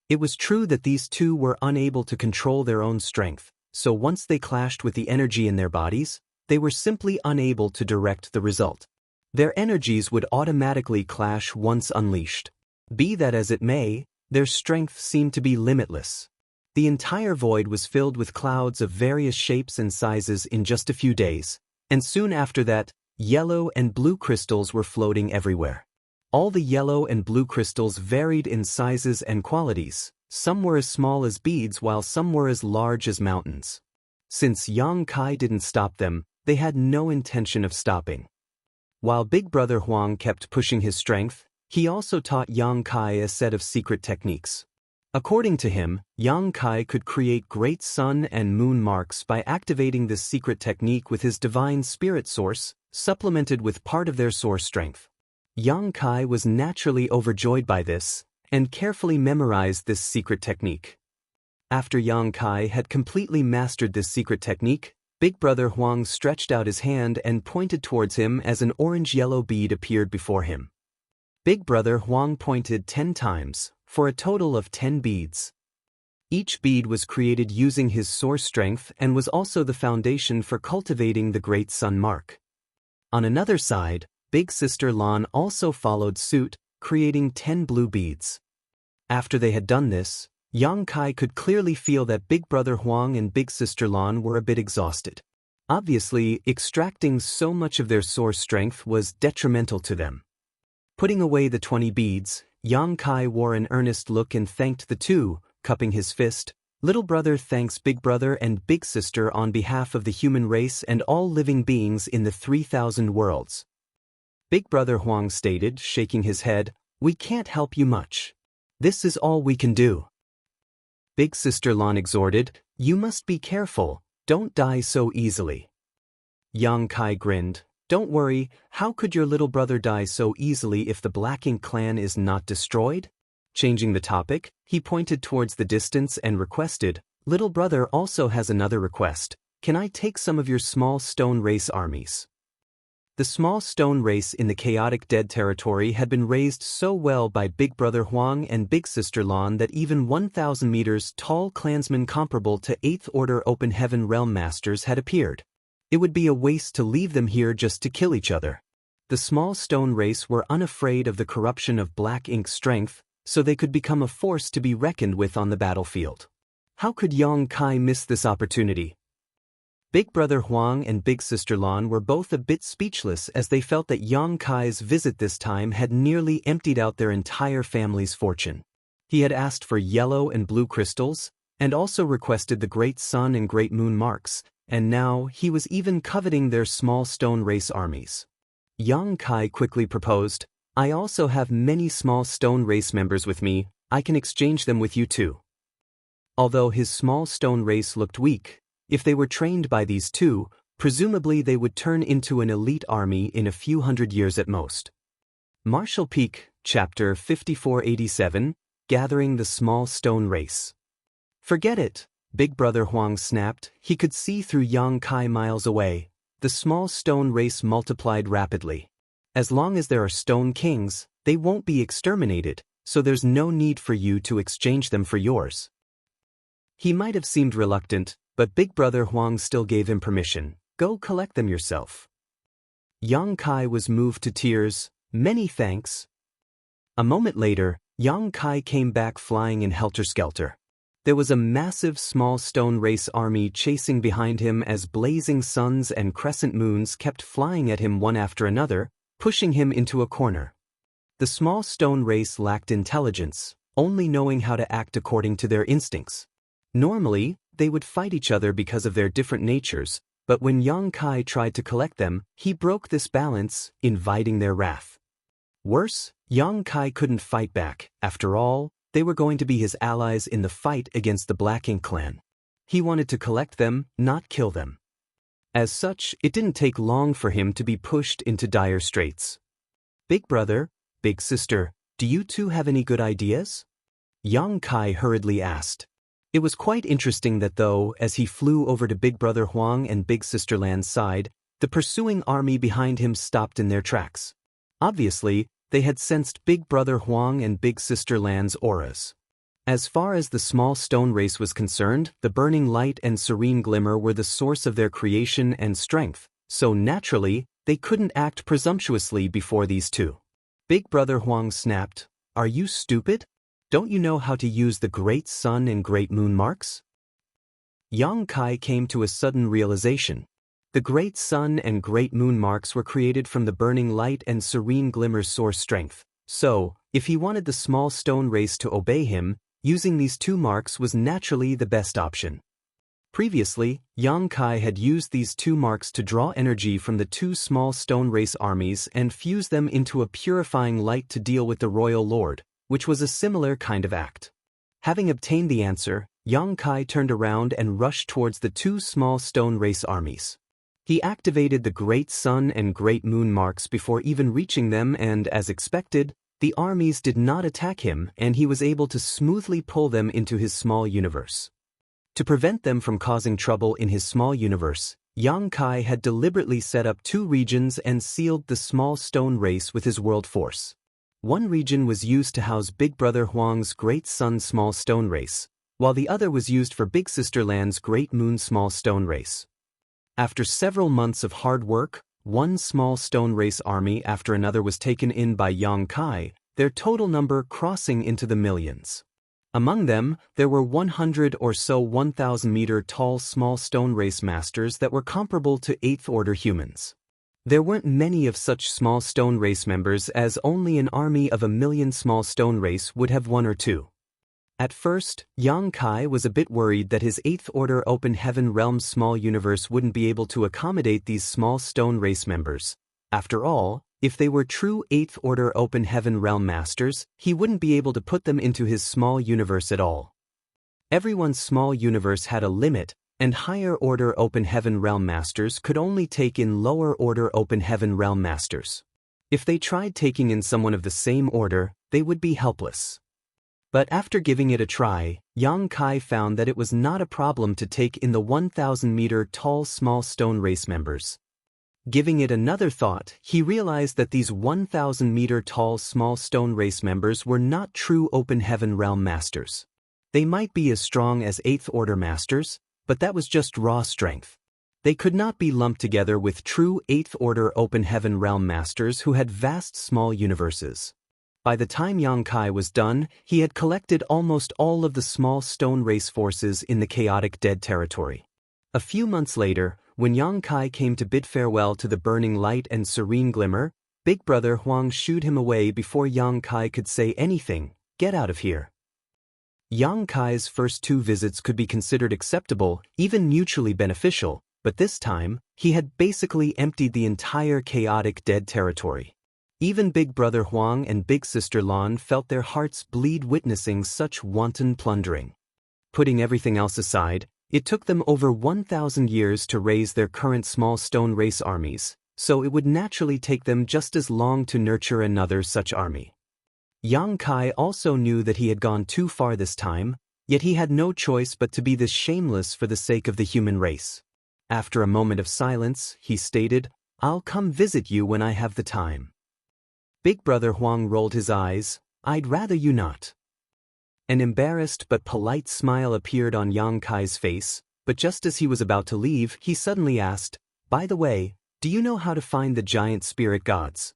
Speaker 1: It was true that these 2 were unable to control their own strength, so once they clashed with the energy in their bodies, they were simply unable to direct the result. Their energies would automatically clash once unleashed. Be that as it may, their strength seemed to be limitless. The entire void was filled with clouds of various shapes and sizes in just a few days, and soon after that, yellow and blue crystals were floating everywhere. All the yellow and blue crystals varied in sizes and qualities. Some were as small as beads while some were as large as mountains. Since Yang Kai didn't stop them, they had no intention of stopping. While Big Brother Huang kept pushing his strength, he also taught Yang Kai a set of secret techniques. According to him, Yang Kai could create great sun and moon marks by activating this secret technique with his divine spirit source, supplemented with part of their source strength. Yang Kai was naturally overjoyed by this, and carefully memorized this secret technique. After Yang Kai had completely mastered this secret technique, Big Brother Huang stretched out his hand and pointed towards him as an orange-yellow bead appeared before him. Big Brother Huang pointed 10 times, for a total of 10 beads. Each bead was created using his source strength and was also the foundation for cultivating the Great Sun Mark. On another side, Big Sister Lan also followed suit, creating 10 blue beads. After they had done this, Yang Kai could clearly feel that Big Brother Huang and Big Sister Lan were a bit exhausted. Obviously, extracting so much of their source strength was detrimental to them. Putting away the 20 beads, Yang Kai wore an earnest look and thanked the 2, cupping his fist. Little brother thanks Big Brother and Big Sister on behalf of the human race and all living beings in the 3,000 worlds. Big Brother Huang stated, shaking his head, "We can't help you much. This is all we can do." Big Sister Lan exhorted, "You must be careful, don't die so easily." Yang Kai grinned, "Don't worry, how could your little brother die so easily if the Black Ink clan is not destroyed?" Changing the topic, he pointed towards the distance and requested, "Little brother also has another request. Can I take some of your small stone race armies?" The small stone race in the chaotic dead territory had been raised so well by Big Brother Huang and Big Sister Lan that even 1,000 meters tall clansmen comparable to 8th Order Open Heaven Realm Masters had appeared. It would be a waste to leave them here just to kill each other. The small stone race were unafraid of the corruption of Black Ink's strength, so they could become a force to be reckoned with on the battlefield. How could Yang Kai miss this opportunity? Big Brother Huang and Big Sister Lan were both a bit speechless as they felt that Yang Kai's visit this time had nearly emptied out their entire family's fortune. He had asked for yellow and blue crystals, and also requested the Great Sun and Great Moon marks, and now he was even coveting their small stone race armies. Yang Kai quickly proposed, "I also have many small stone race members with me, I can exchange them with you too." Although his small stone race looked weak, if they were trained by these 2, presumably they would turn into an elite army in a few hundred years at most. Marshal Peak, Chapter 5487, Gathering the Small Stone Race. Forget it, Big Brother Huang snapped. He could see through Yang Kai miles away. The small stone race multiplied rapidly. As long as there are stone kings, they won't be exterminated, so there's no need for you to exchange them for yours. He might have seemed reluctant, but Big Brother Huang still gave him permission. Go collect them yourself. Yang Kai was moved to tears. Many thanks. A moment later, Yang Kai came back flying in helter-skelter. There was a massive small stone race army chasing behind him as blazing suns and crescent moons kept flying at him one after another, pushing him into a corner. The small stone race lacked intelligence, only knowing how to act according to their instincts. Normally, they would fight each other because of their different natures, but when Yang Kai tried to collect them, he broke this balance, inviting their wrath. Worse, Yang Kai couldn't fight back. After all, they were going to be his allies in the fight against the Black Ink clan. He wanted to collect them, not kill them. As such, it didn't take long for him to be pushed into dire straits. Big brother, big sister, do you two have any good ideas? Yang Kai hurriedly asked. It was quite interesting that though, as he flew over to Big Brother Huang and Big Sister Lan's side, the pursuing army behind him stopped in their tracks. Obviously, they had sensed Big Brother Huang and Big Sister Lan's auras. As far as the small stone race was concerned, the burning light and serene glimmer were the source of their creation and strength, so naturally, they couldn't act presumptuously before these two. Big Brother Huang snapped, "Are you stupid? Don't you know how to use the Great Sun and Great Moon marks?" Yang Kai came to a sudden realization. The Great Sun and Great Moon marks were created from the burning light and serene glimmer's source strength, so, if he wanted the small stone race to obey him, using these two marks was naturally the best option. Previously, Yang Kai had used these two marks to draw energy from the two small stone race armies and fuse them into a purifying light to deal with the Royal Lord, which was a similar kind of act. Having obtained the answer, Yang Kai turned around and rushed towards the two small stone race armies. He activated the Great Sun and Great Moon marks before even reaching them and, as expected, the armies did not attack him and he was able to smoothly pull them into his small universe. To prevent them from causing trouble in his small universe, Yang Kai had deliberately set up two regions and sealed the small stone race with his world force. One region was used to house Big Brother Huang's Great Sun small stone race, while the other was used for Big Sister Lan's Great Moon small stone race. After several months of hard work, one small stone race army after another was taken in by Yang Kai, their total number crossing into the millions. Among them, there were 100 or so 1,000-meter tall small stone race masters that were comparable to 8th Order humans. There weren't many of such small stone race members, as only an army of 1,000,000 small stone race would have one or two. At first, Yang Kai was a bit worried that his 8th Order Open Heaven Realm small universe wouldn't be able to accommodate these small stone race members. After all, if they were true 8th Order Open Heaven Realm masters, he wouldn't be able to put them into his small universe at all. Everyone's small universe had a limit, and higher Order Open Heaven Realm masters could only take in lower Order Open Heaven Realm masters. If they tried taking in someone of the same order, they would be helpless. But after giving it a try, Yang Kai found that it was not a problem to take in the 1,000-meter tall small stone race members. Giving it another thought, he realized that these 1,000-meter tall small stone race members were not true Open Heaven Realm masters. They might be as strong as 8th Order masters, but that was just raw strength. They could not be lumped together with true 8th Order Open Heaven Realm masters who had vast small universes. By the time Yang Kai was done, he had collected almost all of the small stone race forces in the chaotic dead territory. A few months later, when Yang Kai came to bid farewell to the burning light and serene glimmer, Big Brother Huang shooed him away before Yang Kai could say anything. "Get out of here." Yang Kai's first two visits could be considered acceptable, even mutually beneficial, but this time, he had basically emptied the entire chaotic dead territory. Even Big Brother Huang and Big Sister Lan felt their hearts bleed witnessing such wanton plundering. Putting everything else aside, it took them over 1,000 years to raise their current small stone race armies, so it would naturally take them just as long to nurture another such army. Yang Kai also knew that he had gone too far this time, yet he had no choice but to be this shameless for the sake of the human race. After a moment of silence, he stated, "I'll come visit you when I have the time." Big Brother Huang rolled his eyes. "I'd rather you not." An embarrassed but polite smile appeared on Yang Kai's face, but just as he was about to leave, he suddenly asked, "By the way, do you know how to find the giant spirit gods?"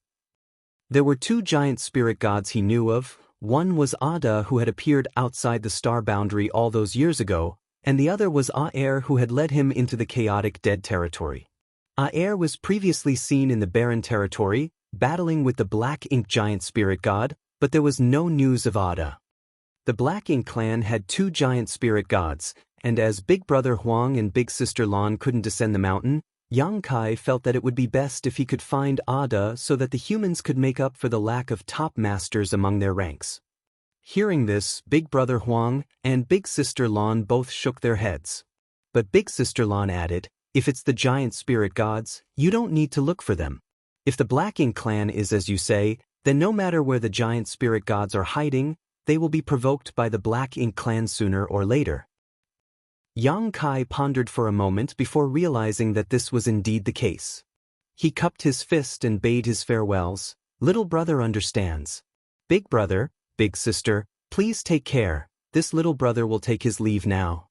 Speaker 1: There were two giant spirit gods he knew of. One was Ada, who had appeared outside the star boundary all those years ago, and the other was Aer, who had led him into the chaotic dead territory. Aer was previously seen in the barren territory, battling with the Black Ink giant spirit god, but there was no news of Ada. The Black Ink clan had two giant spirit gods, and as Big Brother Huang and Big Sister Lan couldn't descend the mountain, Yang Kai felt that it would be best if he could find Ada so that the humans could make up for the lack of top masters among their ranks. Hearing this, Big Brother Huang and Big Sister Lan both shook their heads. But Big Sister Lan added, "If it's the giant spirit gods, you don't need to look for them. If the Black Ink clan is as you say, then no matter where the giant spirit gods are hiding, they will be provoked by the Black Ink clan sooner or later." Yang Kai pondered for a moment before realizing that this was indeed the case. He cupped his fist and bade his farewells. "Little brother understands. Big brother, big sister, please take care. This little brother will take his leave now."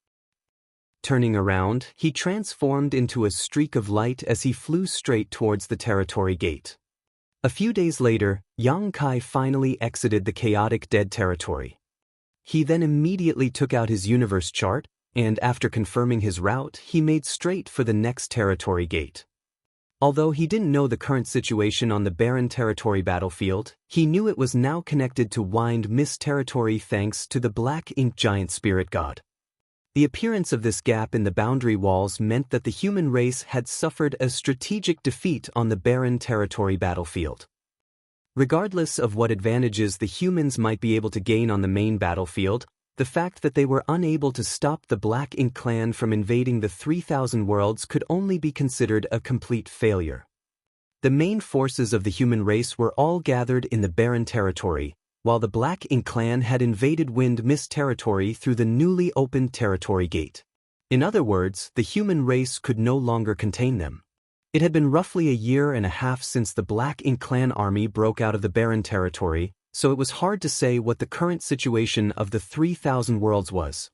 Speaker 1: Turning around, he transformed into a streak of light as he flew straight towards the territory gate. A few days later, Yang Kai finally exited the chaotic dead territory. He then immediately took out his universe chart, and after confirming his route, he made straight for the next territory gate. Although he didn't know the current situation on the barren territory battlefield, he knew it was now connected to Wind Mist territory thanks to the Black Ink giant spirit god. The appearance of this gap in the boundary walls meant that the human race had suffered a strategic defeat on the barren territory battlefield. Regardless of what advantages the humans might be able to gain on the main battlefield, the fact that they were unable to stop the Black Ink clan from invading the 3,000 worlds could only be considered a complete failure. The main forces of the human race were all gathered in the barren territory, while the Black Ink clan had invaded Wind Mist territory through the newly opened territory gate. In other words, the human race could no longer contain them. It had been roughly a year and a half since the Black Ink clan army broke out of the barren territory, so it was hard to say what the current situation of the 3,000 worlds was.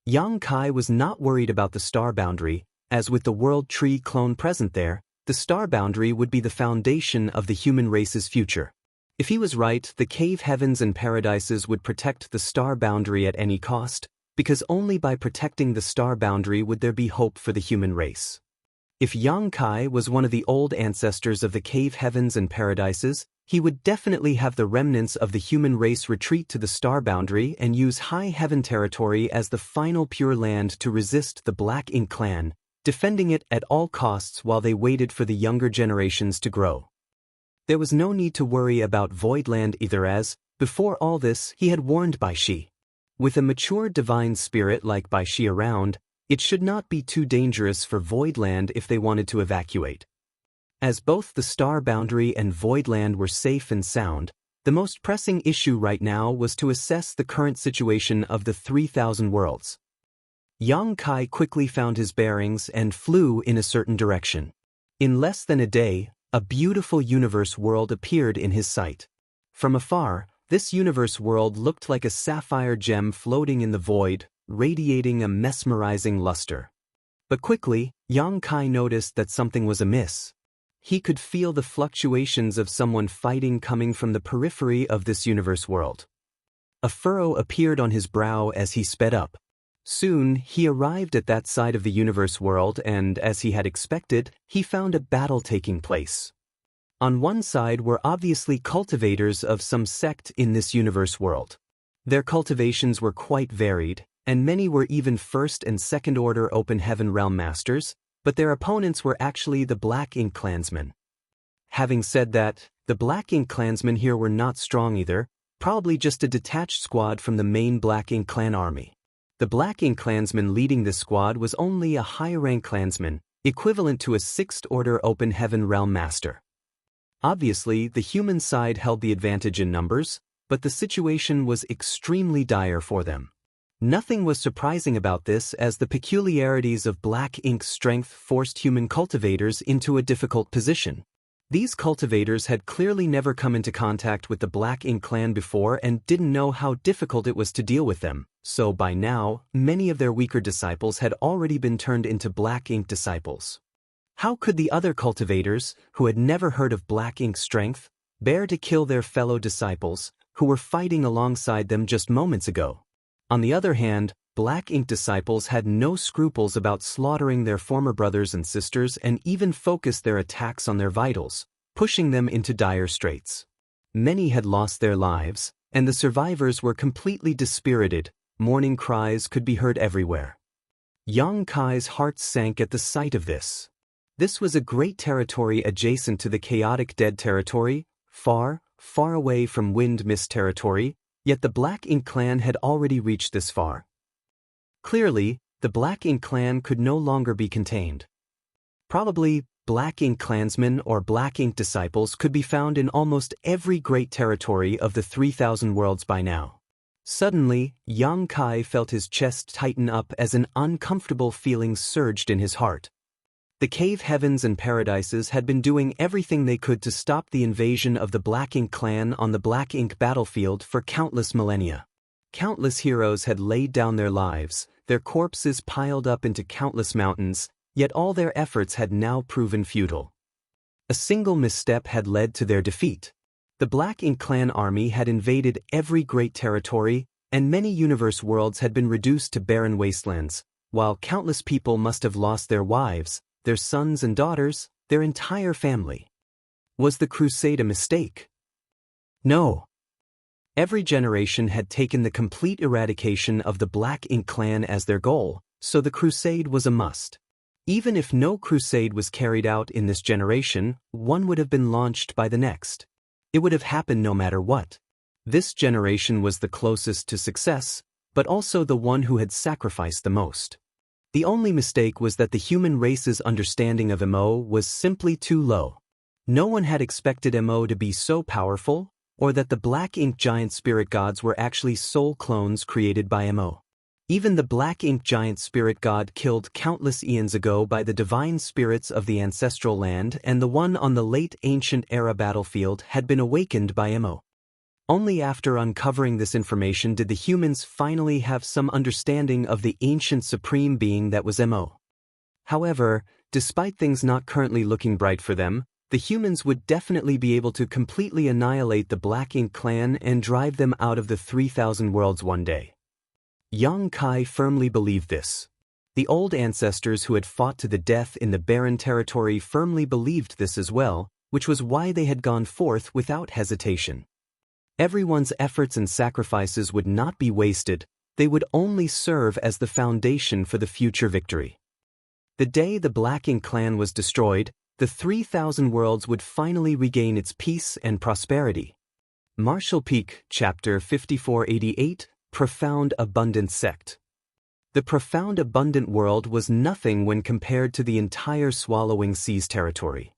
Speaker 1: Yang Kai was not worried about the star boundary, as with the world tree clone present there, the star boundary would be the foundation of the human race's future. If he was right, the cave heavens and paradises would protect the star boundary at any cost, because only by protecting the star boundary would there be hope for the human race. If Yang Kai was one of the old ancestors of the cave heavens and paradises, he would definitely have the remnants of the human race retreat to the star boundary and use High Heaven territory as the final Pure Land to resist the Black Ink clan, defending it at all costs while they waited for the younger generations to grow. There was no need to worry about Voidland either, as, before all this, he had warned Bai Shi. With a mature divine spirit like Bai Shi around, it should not be too dangerous for Voidland if they wanted to evacuate. As both the star boundary and Voidland were safe and sound, the most pressing issue right now was to assess the current situation of the 3,000 worlds. Yang Kai quickly found his bearings and flew in a certain direction. In less than a day, a beautiful universe world appeared in his sight. From afar, this universe world looked like a sapphire gem floating in the void, radiating a mesmerizing luster. But quickly, Yang Kai noticed that something was amiss. He could feel the fluctuations of someone fighting coming from the periphery of this universe world. A furrow appeared on his brow as he sped up. Soon, he arrived at that side of the universe world and, as he had expected, he found a battle taking place. On one side were obviously cultivators of some sect in this universe world. Their cultivations were quite varied, and many were even first and second order open heaven realm masters, but their opponents were actually the Black Ink clansmen. Having said that, the Black Ink clansmen here were not strong either, probably just a detached squad from the main Black Ink clan army. The Black Ink clansman leading this squad was only a high-rank clansman, equivalent to a sixth-order open heaven realm master. Obviously, the human side held the advantage in numbers, but the situation was extremely dire for them. Nothing was surprising about this, as the peculiarities of black ink's strength forced human cultivators into a difficult position. These cultivators had clearly never come into contact with the Black Ink clan before and didn't know how difficult it was to deal with them, so by now, many of their weaker disciples had already been turned into Black Ink disciples. How could the other cultivators, who had never heard of Black Ink's strength, bear to kill their fellow disciples, who were fighting alongside them just moments ago? On the other hand, Black Ink disciples had no scruples about slaughtering their former brothers and sisters and even focused their attacks on their vitals, pushing them into dire straits. Many had lost their lives, and the survivors were completely dispirited. Mourning cries could be heard everywhere. Yang Kai's heart sank at the sight of this. This was a great territory adjacent to the chaotic dead territory, far, far away from wind mist territory, yet the Black Ink clan had already reached this far. Clearly, the Black Ink clan could no longer be contained. Probably, Black Ink clansmen or Black Ink disciples could be found in almost every great territory of the 3,000 worlds by now. Suddenly, Yang Kai felt his chest tighten up as an uncomfortable feeling surged in his heart. The cave heavens and paradises had been doing everything they could to stop the invasion of the Black Ink clan on the Black Ink battlefield for countless millennia. Countless heroes had laid down their lives, their corpses piled up into countless mountains, yet all their efforts had now proven futile. A single misstep had led to their defeat. The Black Ink clan army had invaded every great territory, and many universe worlds had been reduced to barren wastelands, while countless people must have lost their wives, their sons and daughters, their entire family. Was the crusade a mistake? No. Every generation had taken the complete eradication of the Black Ink clan as their goal, so the crusade was a must. Even if no crusade was carried out in this generation, one would have been launched by the next. It would have happened no matter what. This generation was the closest to success, but also the one who had sacrificed the most. The only mistake was that the human race's understanding of MO was simply too low. No one had expected MO to be so powerful, or that the Black Ink giant spirit gods were actually soul clones created by MO. Even the Black Ink giant spirit god killed countless eons ago by the divine spirits of the ancestral land, and the one on the late ancient era battlefield had been awakened by MO. Only after uncovering this information did the humans finally have some understanding of the ancient supreme being that was MO. However, despite things not currently looking bright for them, the humans would definitely be able to completely annihilate the Black Ink clan and drive them out of the 3,000 worlds one day. Yang Kai firmly believed this. The old ancestors who had fought to the death in the barren territory firmly believed this as well, which was why they had gone forth without hesitation. Everyone's efforts and sacrifices would not be wasted, they would only serve as the foundation for the future victory. The day the Black Ink clan was destroyed, the 3,000 worlds would finally regain its peace and prosperity. Marshall Peak, Chapter 5488, Profound Abundant Sect. The Profound Abundant World was nothing when compared to the entire Swallowing Seas territory.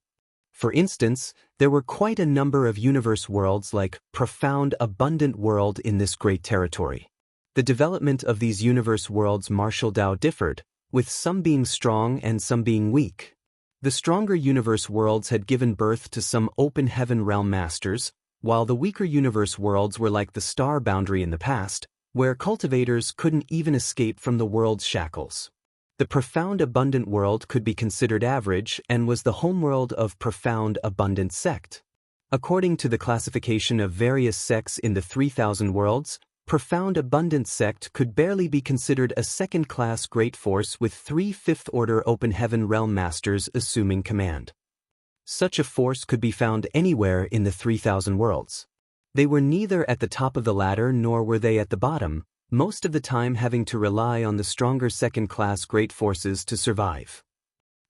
Speaker 1: For instance, there were quite a number of universe worlds like Profound Abundant World in this great territory. The development of these universe worlds marshaled out differed, with some being strong and some being weak. The stronger universe worlds had given birth to some open heaven realm masters, while the weaker universe worlds were like the star boundary in the past, where cultivators couldn't even escape from the world's shackles. The Profound Abundant World could be considered average and was the homeworld of Profound Abundant Sect. According to the classification of various sects in the 3,000 worlds, Profound Abundant Sect could barely be considered a second-class great force with 3 fifth-order Open Heaven Realm Masters assuming command. Such a force could be found anywhere in the 3,000 worlds. They were neither at the top of the ladder nor were they at the bottom, most of the time having to rely on the stronger second-class great forces to survive.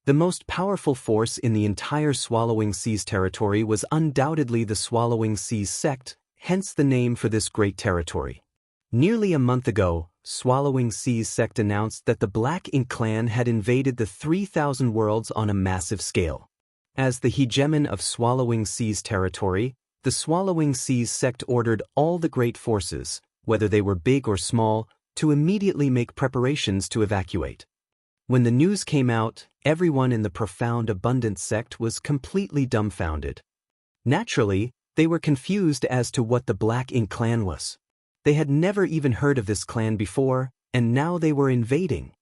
Speaker 1: The most powerful force in the entire Swallowing Seas territory was undoubtedly the Swallowing Seas sect, hence the name for this great territory. Nearly a month ago, Swallowing Seas sect announced that the Black Ink clan had invaded the 3,000 worlds on a massive scale. As the hegemon of Swallowing Seas territory, the Swallowing Seas sect ordered all the great forces, whether they were big or small, to immediately make preparations to evacuate. When the news came out, everyone in the Profound Abundance sect was completely dumbfounded. Naturally, they were confused as to what the Black Ink clan was. They had never even heard of this clan before, and now they were invading.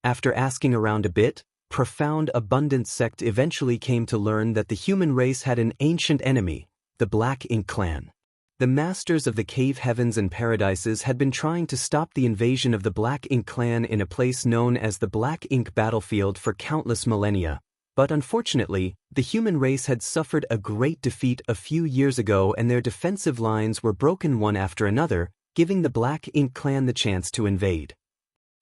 Speaker 1: After asking around a bit, Profound Abundance sect eventually came to learn that the human race had an ancient enemy, the Black Ink clan. The masters of the cave heavens and paradises had been trying to stop the invasion of the Black Ink clan in a place known as the Black Ink battlefield for countless millennia, but unfortunately, the human race had suffered a great defeat a few years ago and their defensive lines were broken one after another, giving the Black Ink clan the chance to invade.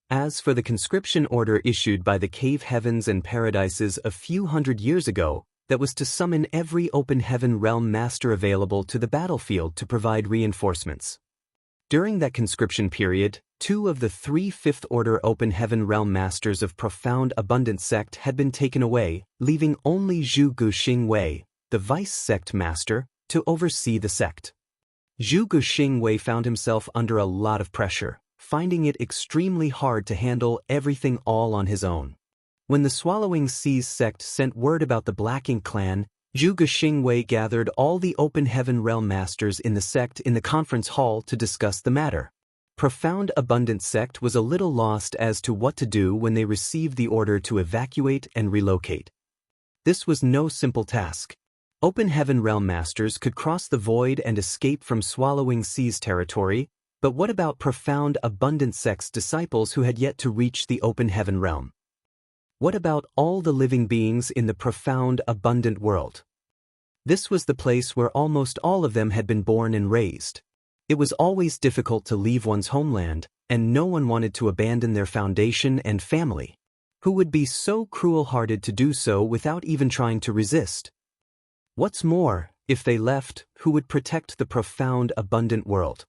Speaker 1: As for the conscription order issued by the cave heavens and paradises a few hundred years ago, that was to summon every open heaven realm master available to the battlefield to provide reinforcements. During that conscription period, 2 of the 3 Fifth Order Open Heaven Realm Masters of Profound Abundance sect had been taken away, leaving only Zhu Guxing Wei, the Vice Sect Master, to oversee the sect. Zhu Guxing Wei found himself under a lot of pressure, finding it extremely hard to handle everything all on his own. When the Swallowing Seas sect sent word about the Black Ink clan, Zhu Guxing Wei gathered all the Open Heaven Realm Masters in the sect in the conference hall to discuss the matter. Profound Abundance sect was a little lost as to what to do when they received the order to evacuate and relocate. This was no simple task. Open Heaven Realm Masters could cross the void and escape from Swallowing Seas territory, but what about Profound Abundance sect's disciples who had yet to reach the Open Heaven realm? What about all the living beings in the Profound Abundant world? This was the place where almost all of them had been born and raised. It was always difficult to leave one's homeland, and no one wanted to abandon their foundation and family. Who would be so cruel-hearted to do so without even trying to resist? What's more, if they left, who would protect the Profound Abundant world?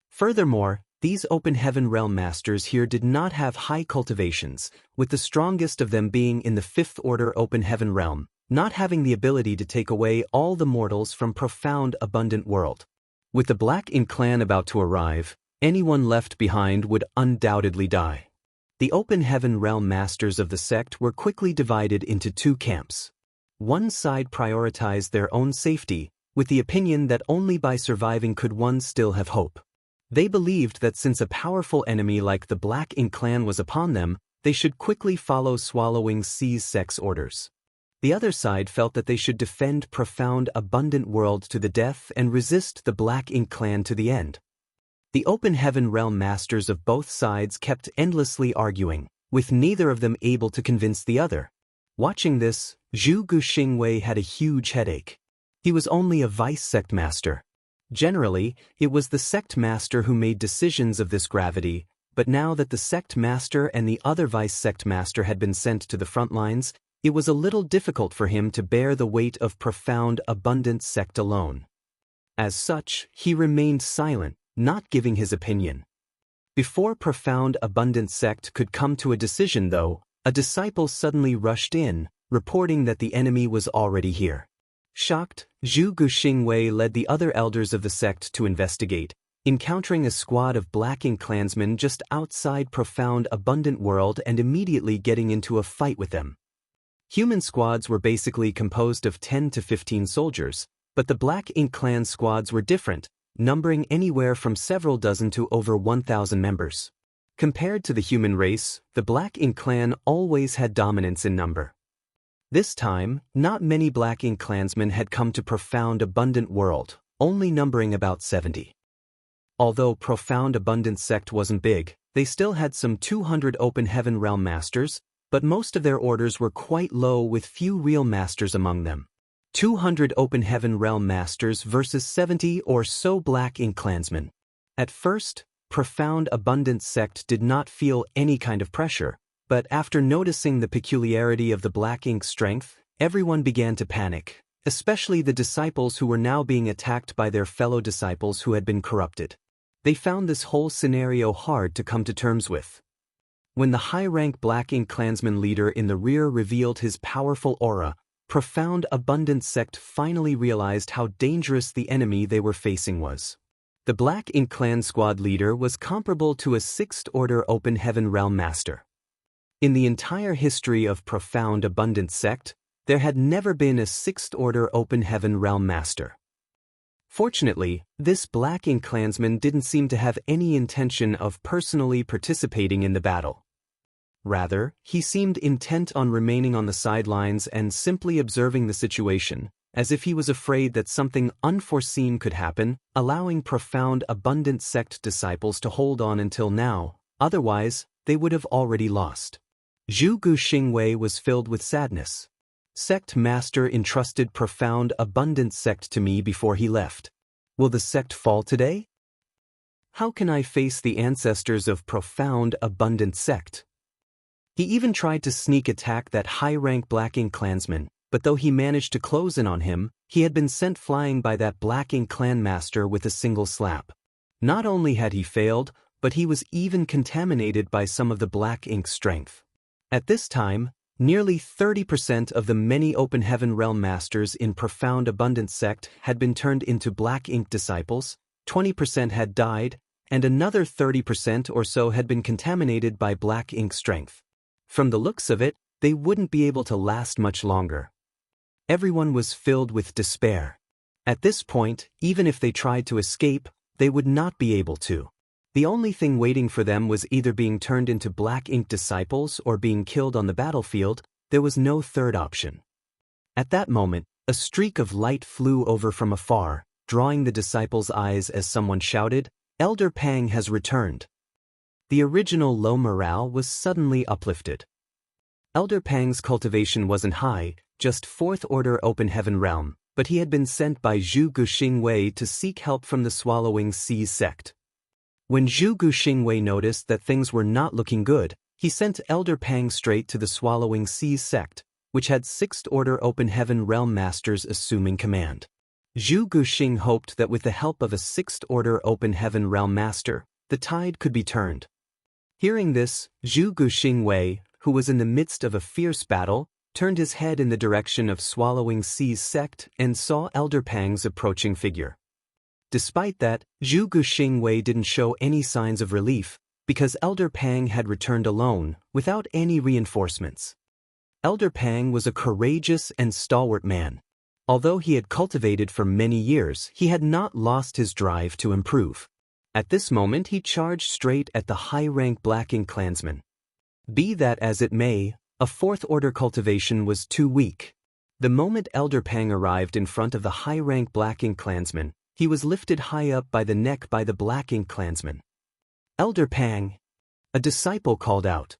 Speaker 1: Furthermore, these Open Heaven Realm Masters here did not have high cultivations, with the strongest of them being in the Fifth Order Open Heaven realm, not having the ability to take away all the mortals from Profound Abundant world. With the Black Ink clan about to arrive, anyone left behind would undoubtedly die. The Open Heaven Realm Masters of the sect were quickly divided into 2 camps. One side prioritized their own safety, with the opinion that only by surviving could one still have hope. They believed that since a powerful enemy like the Black Ink clan was upon them, they should quickly follow Swallowing Seas sect's orders. The other side felt that they should defend Profound Abundant world to the death and resist the Black Ink clan to the end. The Open Heaven Realm Masters of both sides kept endlessly arguing, with neither of them able to convince the other. Watching this, Zhu Guxing Wei had a huge headache. He was only a Vice Sect Master. Generally, it was the Sect Master who made decisions of this gravity, but now that the Sect Master and the other Vice Sect Master had been sent to the front lines, it was a little difficult for him to bear the weight of Profound Abundant sect alone. As such, he remained silent, not giving his opinion. Before Profound Abundant sect could come to a decision though, a disciple suddenly rushed in, reporting that the enemy was already here. Shocked, Zhu Guxing Wei led the other elders of the sect to investigate, encountering a squad of Black Ink clansmen just outside Profound Abundant world and immediately getting into a fight with them. Human squads were basically composed of 10 to 15 soldiers, but the Black Ink clan squads were different, numbering anywhere from several dozen to over 1,000 members. Compared to the human race, the Black Ink clan always had dominance in number. This time, not many Black Ink clansmen had come to Profound Abundant world, only numbering about 70. Although Profound Abundant sect wasn't big, they still had some 200 Open Heaven Realm Masters, but most of their orders were quite low with few real masters among them. 200 Open Heaven Realm Masters versus 70 or so Black Ink clansmen. At first, Profound Abundant sect did not feel any kind of pressure, but after noticing the peculiarity of the Black Ink's strength, everyone began to panic, especially the disciples who were now being attacked by their fellow disciples who had been corrupted. They found this whole scenario hard to come to terms with. When the high-rank Black Ink clansman leader in the rear revealed his powerful aura, Profound Abundance sect finally realized how dangerous the enemy they were facing was. The Black Ink Clan squad leader was comparable to a Sixth Order Open Heaven Realm Master. In the entire history of Profound Abundance sect, there had never been a Sixth Order Open Heaven Realm Master. Fortunately, this Black Ink Clansman didn't seem to have any intention of personally participating in the battle. Rather, he seemed intent on remaining on the sidelines and simply observing the situation, as if he was afraid that something unforeseen could happen, allowing Profound Abundance sect disciples to hold on until now, otherwise, they would have already lost. Zhu Guxingwei was filled with sadness. Sect Master entrusted Profound Abundance sect to me before he left. Will the sect fall today? How can I face the ancestors of Profound Abundance sect? He even tried to sneak attack that high-rank Black Ink Clansman, but though he managed to close in on him, he had been sent flying by that Black Ink Clan master with a single slap. Not only had he failed, but he was even contaminated by some of the Black Ink's strength. At this time, nearly 30% of the many Open Heaven Realm Masters in Profound Abundance sect had been turned into Black Ink disciples, 20% had died, and another 30% or so had been contaminated by Black Ink strength. From the looks of it, they wouldn't be able to last much longer. Everyone was filled with despair. At this point, even if they tried to escape, they would not be able to. The only thing waiting for them was either being turned into Black Ink disciples or being killed on the battlefield. There was no third option. At that moment, a streak of light flew over from afar, drawing the disciples' eyes as someone shouted, "Elder Pang has returned." The original low morale was suddenly uplifted. Elder Pang's cultivation wasn't high, just Fourth Order Open Heaven Realm, but he had been sent by Zhu Guxingwei to seek help from the Swallowing Seas sect. When Zhu Guxingwei noticed that things were not looking good, he sent Elder Pang straight to the Swallowing Seas sect, which had Sixth Order Open Heaven Realm Masters assuming command. Zhu Guxing hoped that with the help of a Sixth Order Open Heaven Realm Master, the tide could be turned. Hearing this, Zhu Guxingwei, who was in the midst of a fierce battle, turned his head in the direction of Swallowing Seas sect and saw Elder Pang's approaching figure. Despite that, Zhu Guxingwei didn't show any signs of relief, because Elder Pang had returned alone, without any reinforcements. Elder Pang was a courageous and stalwart man. Although he had cultivated for many years, he had not lost his drive to improve. At this moment he charged straight at the high-rank Black Ink Clansman. Be that as it may, a Fourth Order cultivation was too weak. The moment Elder Pang arrived in front of the high-rank Black Ink Clansman, he was lifted high up by the neck by the Black Ink Clansman. "Elder Pang!" A disciple called out.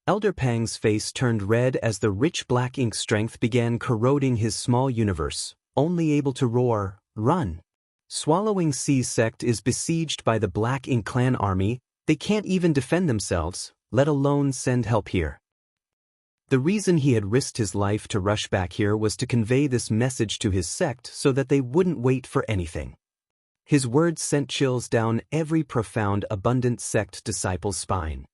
Speaker 1: Elder Pang's face turned red as the rich Black Ink strength began corroding his small universe, only able to roar, "Run!" Swallowing Seas sect is besieged by the Black Ink Clan army. They can't even defend themselves, let alone send help here. The reason he had risked his life to rush back here was to convey this message to his sect so that they wouldn't wait for anything. His words sent chills down every Profound Abundance sect disciple's spine.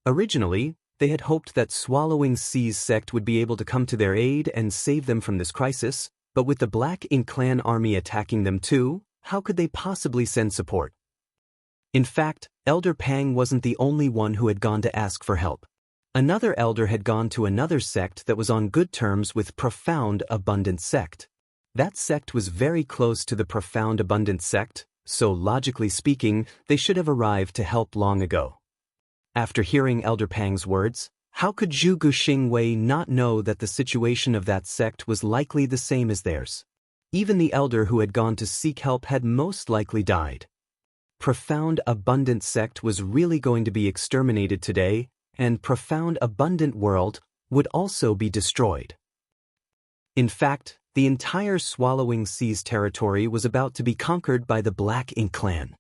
Speaker 1: Originally, they had hoped that Swallowing Seas sect would be able to come to their aid and save them from this crisis, but with the Black Ink Clan army attacking them too, how could they possibly send support? In fact, Elder Pang wasn't the only one who had gone to ask for help. Another elder had gone to another sect that was on good terms with Profound Abundance sect. That sect was very close to the Profound Abundance sect, so logically speaking, they should have arrived to help long ago. After hearing Elder Pang's words, how could Zhu Guxingwei not know that the situation of that sect was likely the same as theirs? Even the elder who had gone to seek help had most likely died. Profound Abundance sect was really going to be exterminated today, and Profound Abundant world would also be destroyed. In fact, the entire Swallowing Seas territory was about to be conquered by the Black Ink Clan.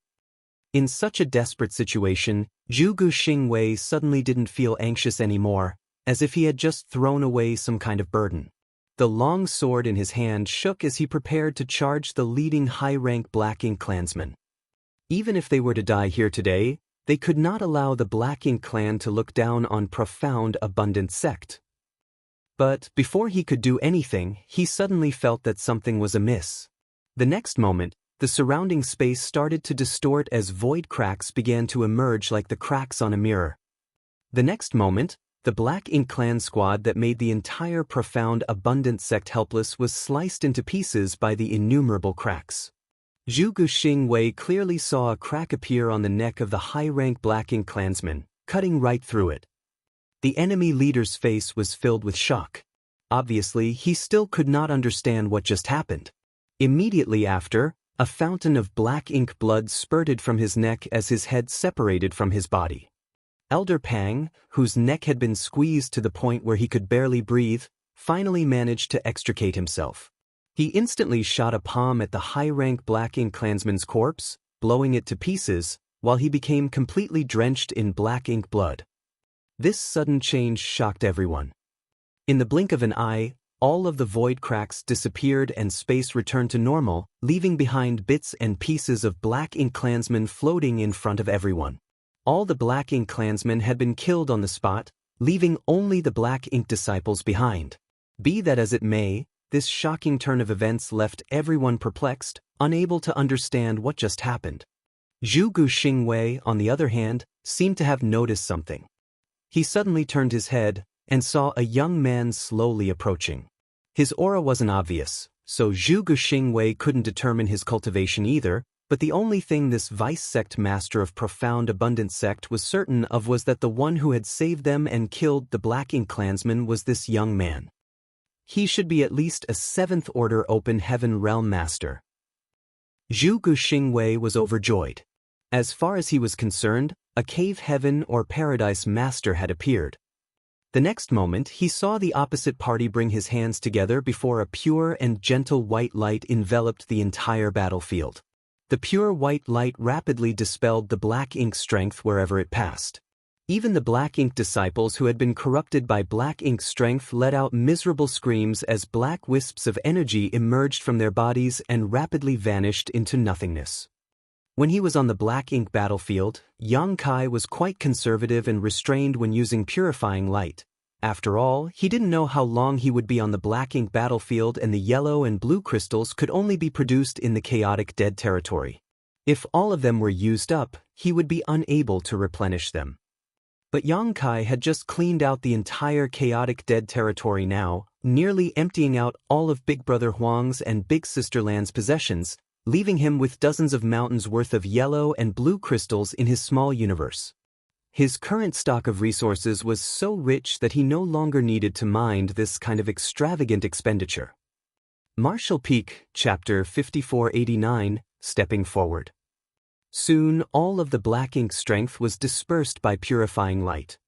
Speaker 1: In such a desperate situation, Zhu Guxingwei suddenly didn't feel anxious anymore, as if he had just thrown away some kind of burden. The long sword in his hand shook as he prepared to charge the leading high-rank Black Ink Clansman. Even if they were to die here today, they could not allow the Black Ink Clan to look down on Profound Abundance sect. But before he could do anything, he suddenly felt that something was amiss. The next moment, the surrounding space started to distort as void cracks began to emerge like the cracks on a mirror. The next moment, the Black Ink Clan squad that made the entire profound abundant sect helpless was sliced into pieces by the innumerable cracks. Zhu Guxingwei clearly saw a crack appear on the neck of the high-rank Black Ink clansman, cutting right through it. The enemy leader's face was filled with shock. Obviously, he still could not understand what just happened. Immediately after, a fountain of black ink blood spurted from his neck as his head separated from his body. Elder Pang, whose neck had been squeezed to the point where he could barely breathe, finally managed to extricate himself. He instantly shot a palm at the high-rank Black Ink clansman's corpse, blowing it to pieces, while he became completely drenched in black ink blood. This sudden change shocked everyone. In the blink of an eye, all of the void cracks disappeared and space returned to normal, leaving behind bits and pieces of Black Ink clansmen floating in front of everyone. All the Black Ink clansmen had been killed on the spot, leaving only the Black Ink disciples behind. Be that as it may, this shocking turn of events left everyone perplexed, unable to understand what just happened. Zhu Guxingwei, on the other hand, seemed to have noticed something. He suddenly turned his head and saw a young man slowly approaching. His aura wasn't obvious, so Zhu Guxingwei couldn't determine his cultivation either, but the only thing this vice-sect master of profound abundant sect was certain of was that the one who had saved them and killed the Black Ink clansman was this young man. He should be at least a 7th Order Open Heaven Realm Master. Zhu Guxingwei was overjoyed. As far as he was concerned, a cave heaven or paradise master had appeared. The next moment, he saw the opposite party bring his hands together before a pure and gentle white light enveloped the entire battlefield. The pure white light rapidly dispelled the black ink strength wherever it passed. Even the Black Ink disciples who had been corrupted by Black Ink strength let out miserable screams as black wisps of energy emerged from their bodies and rapidly vanished into nothingness. When he was on the Black Ink battlefield, Yang Kai was quite conservative and restrained when using purifying light. After all, he didn't know how long he would be on the Black Ink battlefield, and the yellow and blue crystals could only be produced in the chaotic dead territory. If all of them were used up, he would be unable to replenish them. But Yang Kai had just cleaned out the entire chaotic dead territory now, nearly emptying out all of Big Brother Huang's and Big Sister Lan's possessions, leaving him with dozens of mountains worth of yellow and blue crystals in his small universe. His current stock of resources was so rich that he no longer needed to mind this kind of extravagant expenditure. Martial Peak, Chapter 5489, Stepping Forward. Soon, all of the black ink strength was dispersed by purifying light.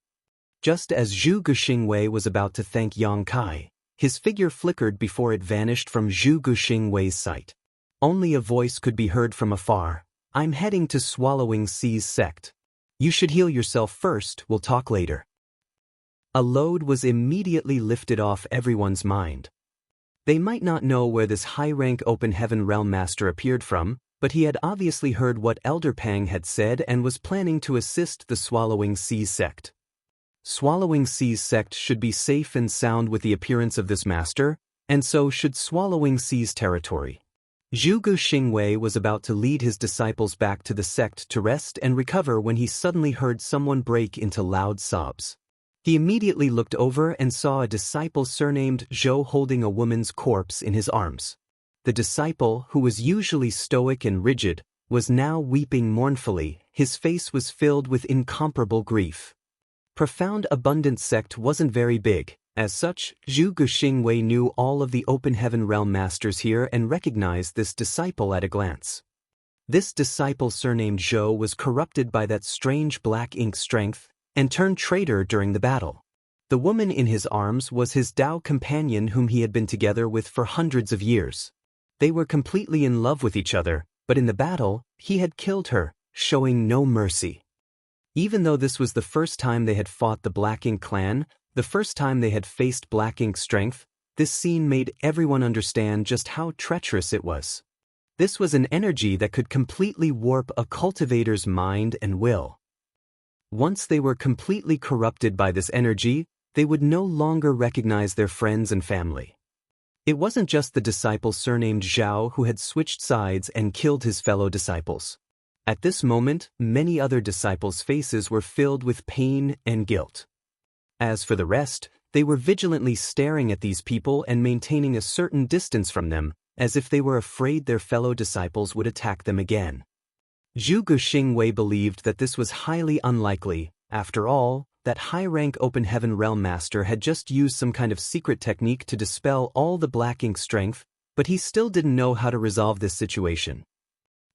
Speaker 1: Just as Zhu Guxingwei was about to thank Yang Kai, his figure flickered before it vanished from Zhu Guxingwei's sight. Only a voice could be heard from afar. "I'm heading to Swallowing Sea's sect. You should heal yourself first, we'll talk later." A load was immediately lifted off everyone's mind. They might not know where this high-rank Open Heaven Realm Master appeared from, but he had obviously heard what Elder Pang had said and was planning to assist the Swallowing Sea's sect. Swallowing Sea's sect should be safe and sound with the appearance of this master, and so should Swallowing Sea's territory. Zhu Guxingwei was about to lead his disciples back to the sect to rest and recover when he suddenly heard someone break into loud sobs. He immediately looked over and saw a disciple surnamed Zhou holding a woman's corpse in his arms. The disciple, who was usually stoic and rigid, was now weeping mournfully. His face was filled with incomparable grief. Profound Abundant Sect wasn't very big. As such, Zhu Guxingwei knew all of the Open Heaven Realm Masters here and recognized this disciple at a glance. This disciple surnamed Zhou was corrupted by that strange black ink strength and turned traitor during the battle. The woman in his arms was his Dao companion whom he had been together with for hundreds of years. They were completely in love with each other, but in the battle, he had killed her, showing no mercy. Even though this was the first time they had fought the Black Ink clan, the first time they had faced Black Ink strength, this scene made everyone understand just how treacherous it was. This was an energy that could completely warp a cultivator's mind and will. Once they were completely corrupted by this energy, they would no longer recognize their friends and family. It wasn't just the disciple surnamed Zhao who had switched sides and killed his fellow disciples. At this moment, many other disciples' faces were filled with pain and guilt. As for the rest, they were vigilantly staring at these people and maintaining a certain distance from them, as if they were afraid their fellow disciples would attack them again. Zhu Guxingwei believed that this was highly unlikely. After all, that high-rank Open Heaven Realm Master had just used some kind of secret technique to dispel all the black ink strength, but he still didn't know how to resolve this situation.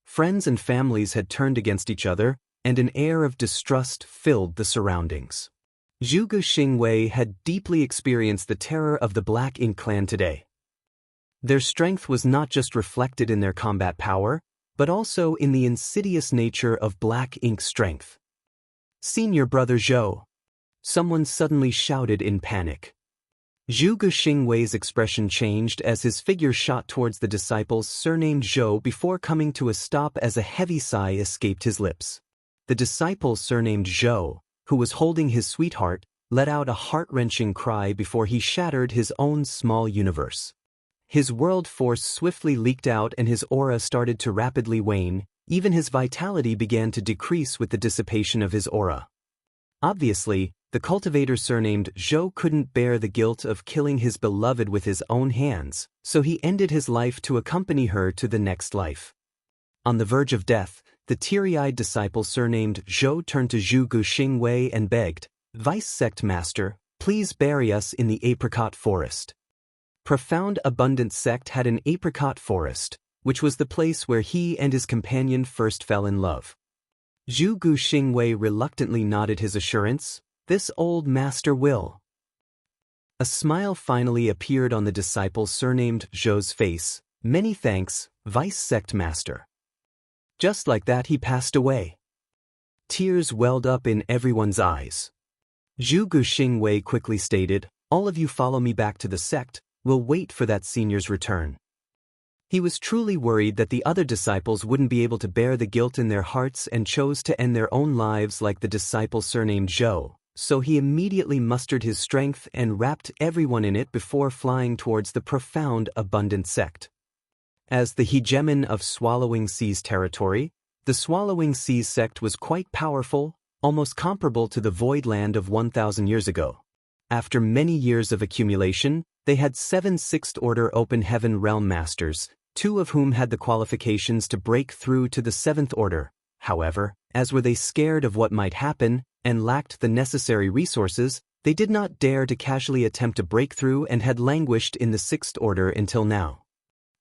Speaker 1: Friends and families had turned against each other, and an air of distrust filled the surroundings. Zhu Guxingwei had deeply experienced the terror of the Black Ink clan today. Their strength was not just reflected in their combat power, but also in the insidious nature of Black Ink strength. "Senior Brother Zhou!" Someone suddenly shouted in panic. Zhu Guxingwei's expression changed as his figure shot towards the disciples surnamed Zhou before coming to a stop as a heavy sigh escaped his lips. The disciple surnamed Zhou, who was holding his sweetheart, let out a heart-wrenching cry before he shattered his own small universe. His world force swiftly leaked out and his aura started to rapidly wane. Even his vitality began to decrease with the dissipation of his aura. Obviously, the cultivator surnamed Zhou couldn't bear the guilt of killing his beloved with his own hands, so he ended his life to accompany her to the next life. On the verge of death, the teary-eyed disciple surnamed Zhou turned to Zhu Guxingwei and begged, "Vice Sect Master, please bury us in the apricot forest." Profound Abundant Sect had an apricot forest, which was the place where he and his companion first fell in love. Zhu Guxingwei reluctantly nodded his assurance, "This old master will." A smile finally appeared on the disciple surnamed Zhou's face. "Many thanks, Vice Sect Master." Just like that he passed away. Tears welled up in everyone's eyes. Zhu Guxingwei quickly stated, "All of you follow me back to the sect, we'll wait for that senior's return." He was truly worried that the other disciples wouldn't be able to bear the guilt in their hearts and chose to end their own lives like the disciple surnamed Zhou, so he immediately mustered his strength and wrapped everyone in it before flying towards the Profound Abundant Sect. As the hegemon of Swallowing Seas territory, the Swallowing Seas sect was quite powerful, almost comparable to the Void Land of 1,000 years ago. After many years of accumulation, they had 7 Sixth-Order Open Heaven Realm Masters, 2 of whom had the qualifications to break through to the 7th Order. However, as were they scared of what might happen, and lacked the necessary resources, they did not dare to casually attempt a breakthrough and had languished in the 6th Order until now.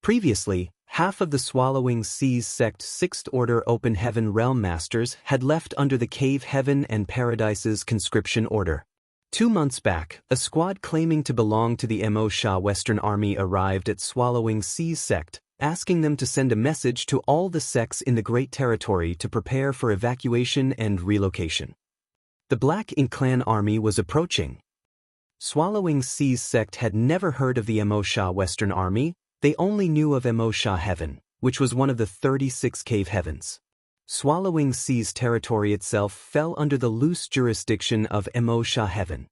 Speaker 1: Previously, half of the Swallowing Seas sect 6th Order Open Heaven Realm Masters had left under the Cave Heaven and Paradise's conscription order. 2 months back, a squad claiming to belong to the Mo Sha Western Army arrived at Swallowing Seas sect, asking them to send a message to all the sects in the Great Territory to prepare for evacuation and relocation. The Black Ink Clan army was approaching. Swallowing Seas sect had never heard of the Mo Sha Western Army, they only knew of Mo Sha Heaven, which was one of the 36 cave heavens. Swallowing Seas territory itself fell under the loose jurisdiction of Mo Sha Heaven.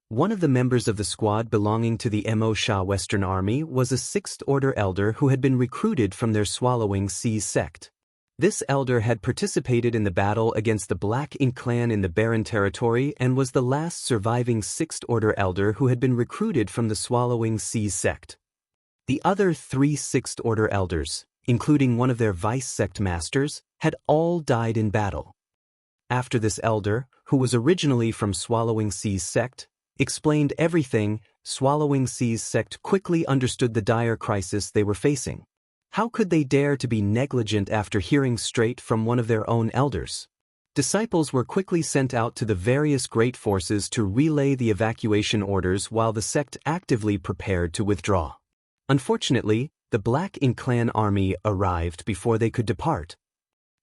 Speaker 1: One of the members of the squad belonging to the Mo Sha Western Army was a 6th Order elder who had been recruited from their Swallowing Seas sect. This elder had participated in the battle against the Black Ink clan in the Barren Territory and was the last surviving 6th Order elder who had been recruited from the Swallowing Seas sect. The other 3 6th Order elders, including one of their vice sect masters, had all died in battle. After this elder, who was originally from Swallowing Seas sect, explained everything, Swallowing Seas sect quickly understood the dire crisis they were facing. How could they dare to be negligent after hearing straight from one of their own elders? Disciples were quickly sent out to the various great forces to relay the evacuation orders while the sect actively prepared to withdraw. Unfortunately, the Black Ink clan army arrived before they could depart.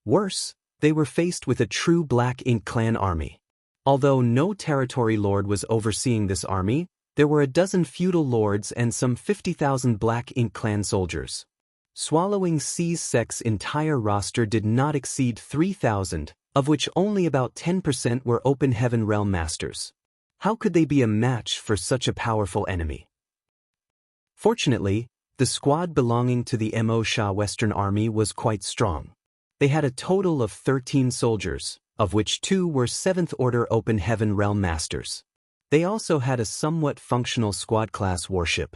Speaker 1: Worse, they were faced with a true Black Ink clan army. Although no territory lord was overseeing this army, there were a dozen feudal lords and some 50,000 Black Ink clan soldiers. Swallowing Seas sect's entire roster did not exceed 3,000, of which only about 10% were Open Heaven Realm Masters. How could they be a match for such a powerful enemy? Fortunately, the squad belonging to the Mo Shah Western Army was quite strong. They had a total of 13 soldiers, of which 2 were 7th Order Open Heaven Realm Masters. They also had a somewhat functional squad-class warship.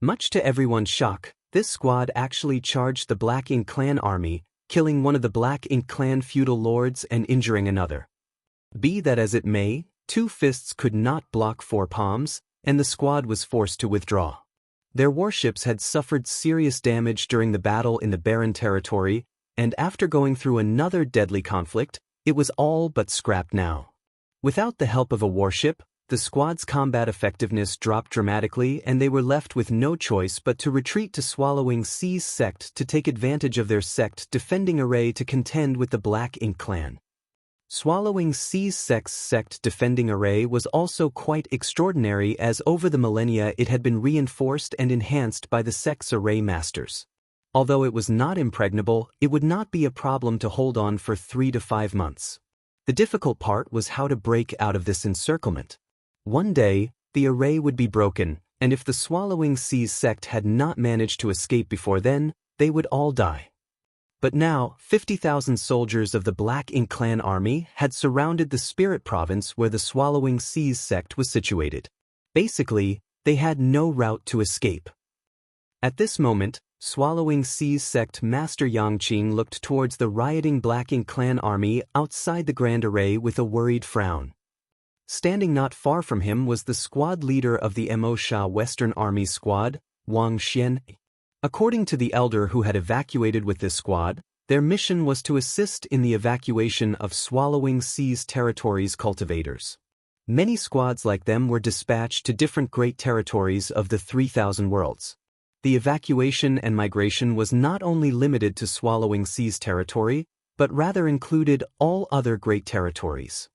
Speaker 1: Much to everyone's shock, this squad actually charged the Black Ink Clan army, killing one of the Black Ink Clan feudal lords and injuring another. Be that as it may, 2 fists could not block 4 palms, and the squad was forced to withdraw. Their warships had suffered serious damage during the battle in the Barren territory, and after going through another deadly conflict, it was all but scrapped now. Without the help of a warship, the squad's combat effectiveness dropped dramatically and they were left with no choice but to retreat to Swallowing Sea's sect to take advantage of their sect defending array to contend with the Black Ink Clan. Swallowing Sea's sect's sect defending array was also quite extraordinary as over the millennia it had been reinforced and enhanced by the sect's array masters. Although it was not impregnable, it would not be a problem to hold on for 3 to 5 months. The difficult part was how to break out of this encirclement. One day, the array would be broken, and if the Swallowing Sea's sect had not managed to escape before then, they would all die. But now, 50,000 soldiers of the Black Ink Clan army had surrounded the Spirit Province where the Swallowing Sea's sect was situated. Basically, they had no route to escape. At this moment, Swallowing Sea's sect Master Yangqing looked towards the rioting Black Ink Clan army outside the Grand Array with a worried frown. Standing not far from him was the squad leader of the Mo Shah Western Army squad, Wang Xian. According to the elder who had evacuated with this squad, their mission was to assist in the evacuation of Swallowing Sea's territory's cultivators. Many squads like them were dispatched to different great territories of the 3,000 worlds. The evacuation and migration was not only limited to Swallowing Sea's territory, but rather included all other great territories.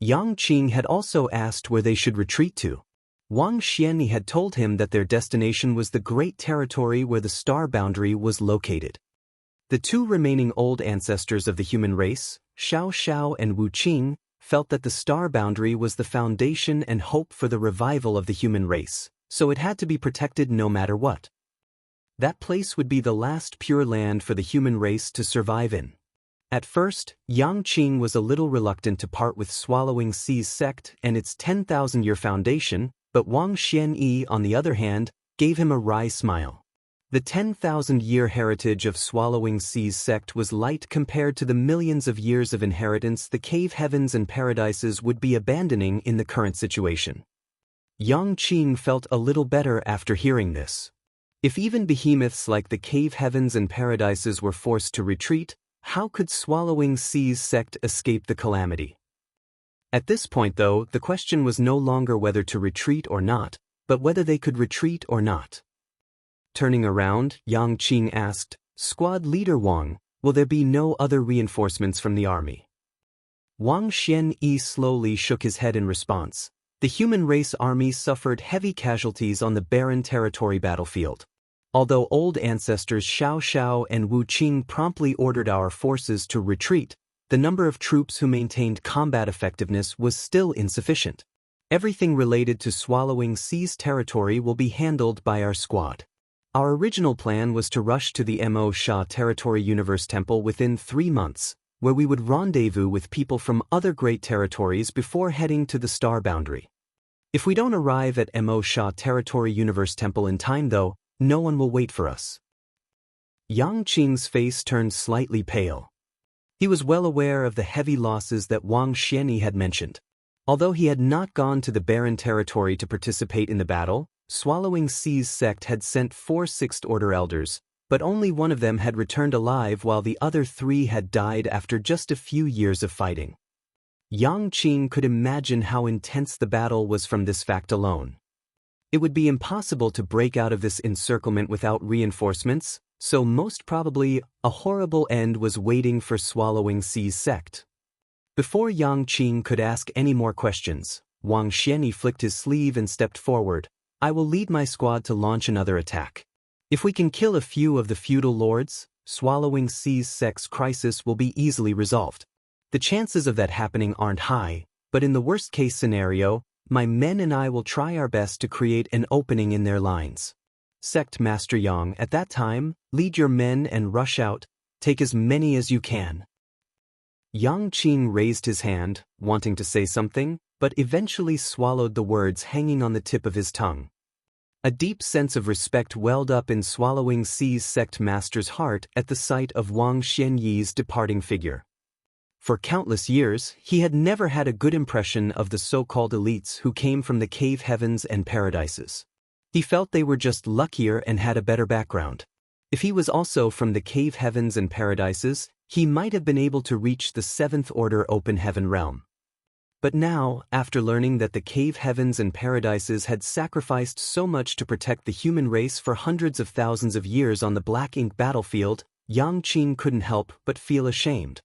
Speaker 1: Yang Qing had also asked where they should retreat to. Wang Xianyi had told him that their destination was the great territory where the star boundary was located. The 2 remaining old ancestors of the human race, Xiao Xiao and Wu Qing, felt that the star boundary was the foundation and hope for the revival of the human race, so it had to be protected no matter what. That place would be the last pure land for the human race to survive in. At first, Yang Qing was a little reluctant to part with Swallowing Sea's sect and its 10,000-year foundation, but Wang Xianyi, on the other hand, gave him a wry smile. The 10,000-year heritage of Swallowing Sea's sect was light compared to the millions of years of inheritance the cave heavens and paradises would be abandoning in the current situation. Yang Qing felt a little better after hearing this. If even behemoths like the cave heavens and paradises were forced to retreat, how could Swallowing Sea's sect escape the calamity? At this point, though, the question was no longer whether to retreat or not, but whether they could retreat or not. Turning around, Yang Qing asked, "Squad leader Wang, will there be no other reinforcements from the army?" Wang Xianyi slowly shook his head in response. The human race army suffered heavy casualties on the barren territory battlefield. Although old ancestors Xiao Xiao and Wu Qing promptly ordered our forces to retreat, the number of troops who maintained combat effectiveness was still insufficient. Everything related to Swallowing Sea's territory will be handled by our squad. Our original plan was to rush to the Mo Shah Territory Universe Temple within 3 months, where we would rendezvous with people from other great territories before heading to the star boundary. If we don't arrive at Mo Shah Territory Universe Temple in time, though, no one will wait for us. Yang Qing's face turned slightly pale. He was well aware of the heavy losses that Wang Xianyi had mentioned. Although he had not gone to the barren territory to participate in the battle, Swallowing Sea's sect had sent 4 6th Order elders, but only one of them had returned alive while the other 3 had died after just a few years of fighting. Yang Qing could imagine how intense the battle was from this fact alone. It would be impossible to break out of this encirclement without reinforcements, so most probably a horrible end was waiting for Swallowing Sea's sect. Before Yang Qing could ask any more questions, Wang Xianyi flicked his sleeve and stepped forward. "I will lead my squad to launch another attack. If we can kill a few of the feudal lords, Swallowing Sea's sect's crisis will be easily resolved. The chances of that happening aren't high, but in the worst-case scenario, my men and I will try our best to create an opening in their lines. Sect Master Yang, at that time, lead your men and rush out, take as many as you can. Yang Qing raised his hand, wanting to say something, but eventually swallowed the words hanging on the tip of his tongue. A deep sense of respect welled up in Swallowing Sea's sect master's heart at the sight of Wang Xianyi's departing figure. For countless years, he had never had a good impression of the so-called elites who came from the cave heavens and paradises. He felt they were just luckier and had a better background. If he was also from the cave heavens and paradises, he might have been able to reach the seventh order open heaven realm. But now, after learning that the cave heavens and paradises had sacrificed so much to protect the human race for hundreds of thousands of years on the black ink battlefield, Yang Qing couldn't help but feel ashamed.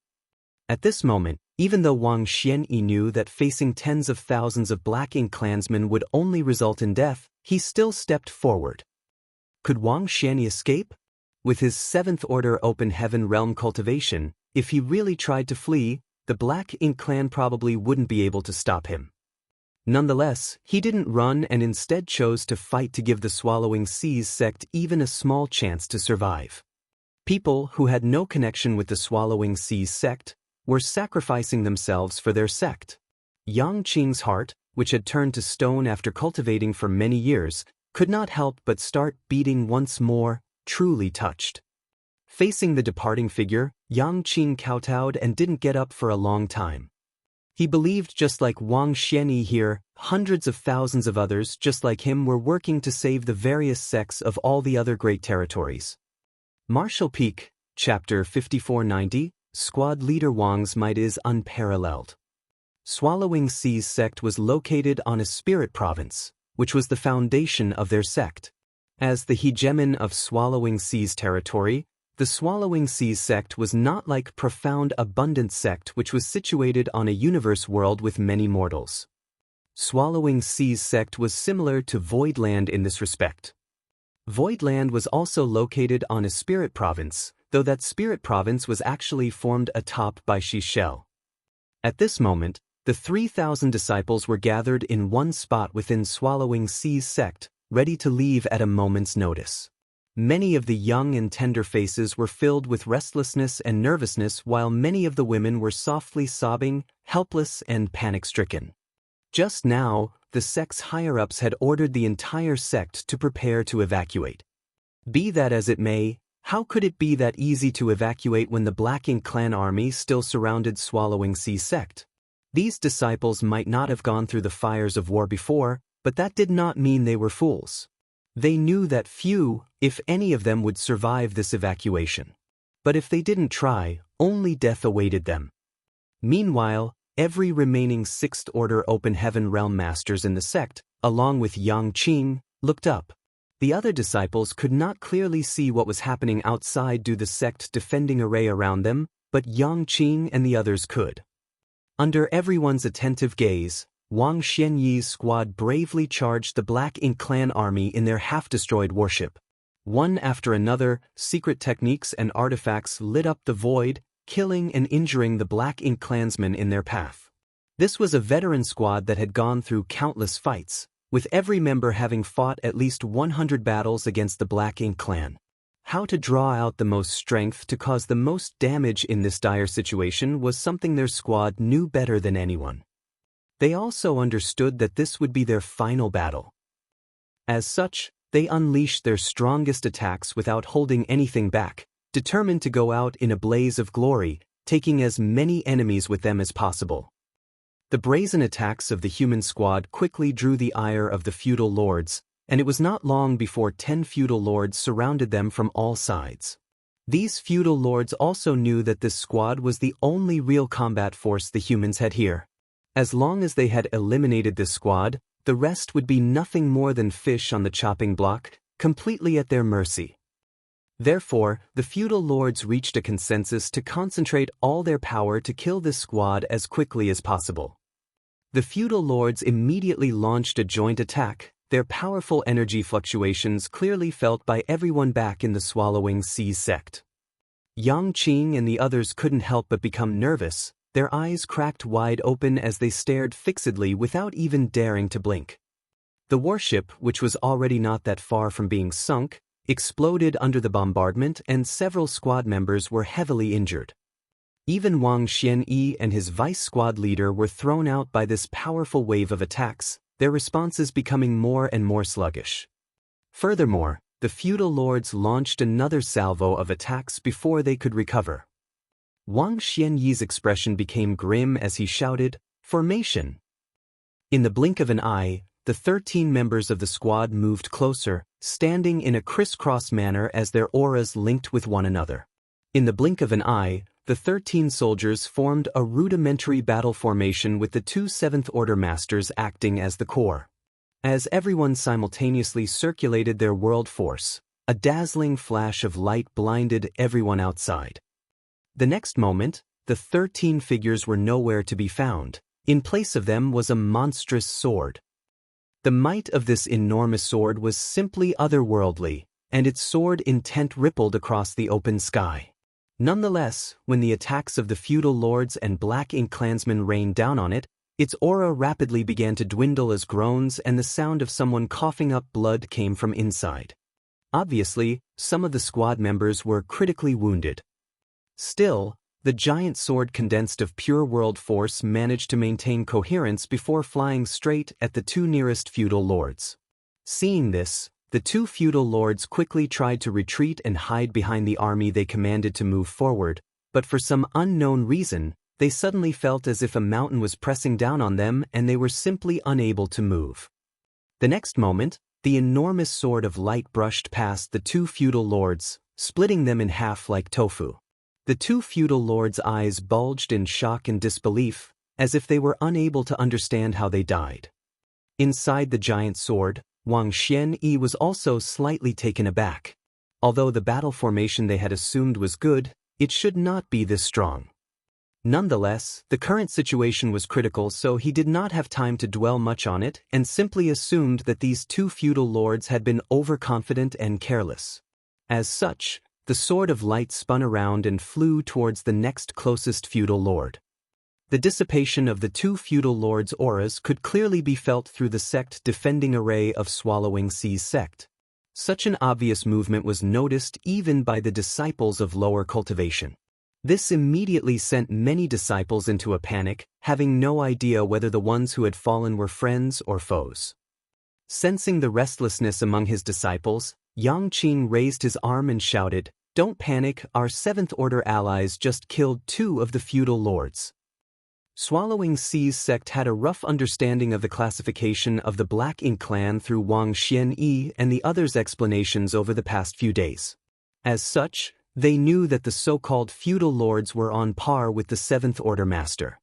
Speaker 1: At this moment, even though Wang Xianyi knew that facing tens of thousands of black ink clansmen would only result in death, he still stepped forward. Could Wang Xianyi escape? With his seventh order open heaven realm cultivation, if he really tried to flee, the Black Ink clan probably wouldn't be able to stop him. Nonetheless, he didn't run and instead chose to fight to give the Swallowing Seas sect even a small chance to survive. People who had no connection with the Swallowing Seas sect were sacrificing themselves for their sect. Yang Qing's heart, which had turned to stone after cultivating for many years, could not help but start beating once more, truly touched. Facing the departing figure, Yang Qing kowtowed and didn't get up for a long time. He believed, just like Wang Xianyi here, hundreds of thousands of others just like him were working to save the various sects of all the other great territories. Martial Peak, Chapter 5490, Squad Leader Wang's might is unparalleled. Swallowing Seas sect was located on a spirit province, which was the foundation of their sect. As the hegemon of Swallowing Seas territory, the Swallowing Seas sect was not like Profound Abundance sect, which was situated on a universe world with many mortals. Swallowing Seas sect was similar to Voidland in this respect. Voidland was also located on a spirit province, though that spirit province was actually formed atop by Shishel. At this moment, the 3,000 disciples were gathered in one spot within Swallowing Seas sect, ready to leave at a moment's notice. Many of the young and tender faces were filled with restlessness and nervousness, while many of the women were softly sobbing, helpless and panic-stricken. Just now, the sect's higher-ups had ordered the entire sect to prepare to evacuate. Be that as it may, how could it be that easy to evacuate when the Black Ink clan army still surrounded Swallowing Seas sect? These disciples might not have gone through the fires of war before, but that did not mean they were fools. They knew that few, if any of them, would survive this evacuation. But if they didn't try, only death awaited them. Meanwhile, every remaining Sixth Order Open Heaven Realm Masters in the sect, along with Yang Qing, looked up. The other disciples could not clearly see what was happening outside due to the sect defending array around them, but Yang Qing and the others could. Under everyone's attentive gaze, Wang Xianyi's squad bravely charged the Black Ink clan army in their half-destroyed warship. One after another, secret techniques and artifacts lit up the void, killing and injuring the Black Ink clansmen in their path. This was a veteran squad that had gone through countless fights, with every member having fought at least 100 battles against the Black Ink clan. How to draw out the most strength to cause the most damage in this dire situation was something their squad knew better than anyone. They also understood that this would be their final battle. As such, they unleashed their strongest attacks without holding anything back, determined to go out in a blaze of glory, taking as many enemies with them as possible. The brazen attacks of the human squad quickly drew the ire of the feudal lords, and it was not long before 10 feudal lords surrounded them from all sides. These feudal lords also knew that this squad was the only real combat force the humans had here. As long as they had eliminated this squad, the rest would be nothing more than fish on the chopping block, completely at their mercy. Therefore, the feudal lords reached a consensus to concentrate all their power to kill this squad as quickly as possible. The feudal lords immediately launched a joint attack, their powerful energy fluctuations clearly felt by everyone back in the Swallowing Seas sect. Yang Qing and the others couldn't help but become nervous, their eyes cracked wide open as they stared fixedly without even daring to blink. The warship, which was already not that far from being sunk, exploded under the bombardment and several squad members were heavily injured. Even Wang Xianyi and his vice squad leader were thrown out by this powerful wave of attacks, their responses becoming more and more sluggish. Furthermore, the feudal lords launched another salvo of attacks before they could recover. Wang Xianyi's expression became grim as he shouted, "Formation!" In the blink of an eye, the 13 members of the squad moved closer, standing in a crisscross manner as their auras linked with one another. In the blink of an eye, the 13 soldiers formed a rudimentary battle formation with the two 7th Order Masters acting as the core. As everyone simultaneously circulated their world force, a dazzling flash of light blinded everyone outside. The next moment, the 13 figures were nowhere to be found. In place of them was a monstrous sword. The might of this enormous sword was simply otherworldly, and its sword intent rippled across the open sky. Nonetheless, when the attacks of the feudal lords and Black Ink clansmen rained down on it, its aura rapidly began to dwindle as groans and the sound of someone coughing up blood came from inside. Obviously, some of the squad members were critically wounded. Still, the giant sword condensed of pure world force managed to maintain coherence before flying straight at the two nearest feudal lords. Seeing this, the two feudal lords quickly tried to retreat and hide behind the army they commanded to move forward, but for some unknown reason, they suddenly felt as if a mountain was pressing down on them and they were simply unable to move. The next moment, the enormous sword of light brushed past the two feudal lords, splitting them in half like tofu. The two feudal lords' eyes bulged in shock and disbelief, as if they were unable to understand how they died. Inside the giant sword, Wang Xianyi was also slightly taken aback. Although the battle formation they had assumed was good, it should not be this strong. Nonetheless, the current situation was critical, so he did not have time to dwell much on it and simply assumed that these two feudal lords had been overconfident and careless. As such, the sword of light spun around and flew towards the next closest feudal lord. The dissipation of the two feudal lords' auras could clearly be felt through the sect defending array of Swallowing Sea's sect. Such an obvious movement was noticed even by the disciples of lower cultivation. This immediately sent many disciples into a panic, having no idea whether the ones who had fallen were friends or foes. Sensing the restlessness among his disciples, Yang Qing raised his arm and shouted, "Don't panic, our 7th Order allies just killed 2 of the feudal lords." Swallowing Sea's sect had a rough understanding of the classification of the Black Ink clan through Wang Xianyi and the others' explanations over the past few days. As such, they knew that the so-called feudal lords were on par with the 7th Order Master.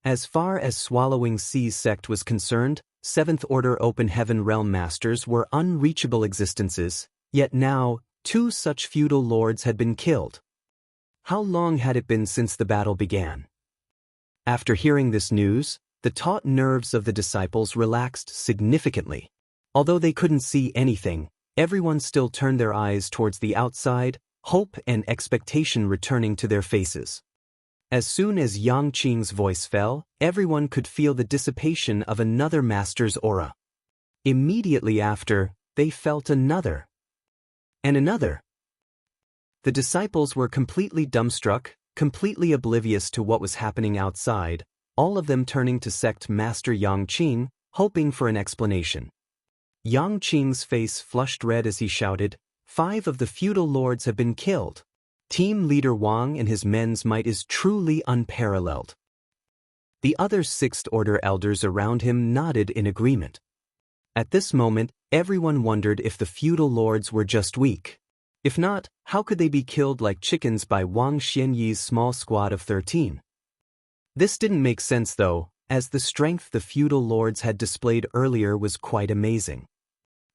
Speaker 1: As far as Swallowing Sea's sect was concerned, 7th Order Open Heaven Realm Masters were unreachable existences, yet now, 2 such feudal lords had been killed. How long had it been since the battle began? After hearing this news, the taut nerves of the disciples relaxed significantly. Although they couldn't see anything, everyone still turned their eyes towards the outside, hope and expectation returning to their faces. As soon as Yang Qing's voice fell, everyone could feel the dissipation of another master's aura. Immediately after, they felt another. And another. The disciples were completely dumbstruck, completely oblivious to what was happening outside, all of them turning to sect master Yang Qing, hoping for an explanation. Yang Qing's face flushed red as he shouted, "5 of the feudal lords have been killed. Team leader Wang and his men's might is truly unparalleled." The other 6th Order elders around him nodded in agreement. At this moment, everyone wondered if the feudal lords were just weak. If not, how could they be killed like chickens by Wang Xianyi's small squad of 13? This didn't make sense though, as the strength the feudal lords had displayed earlier was quite amazing.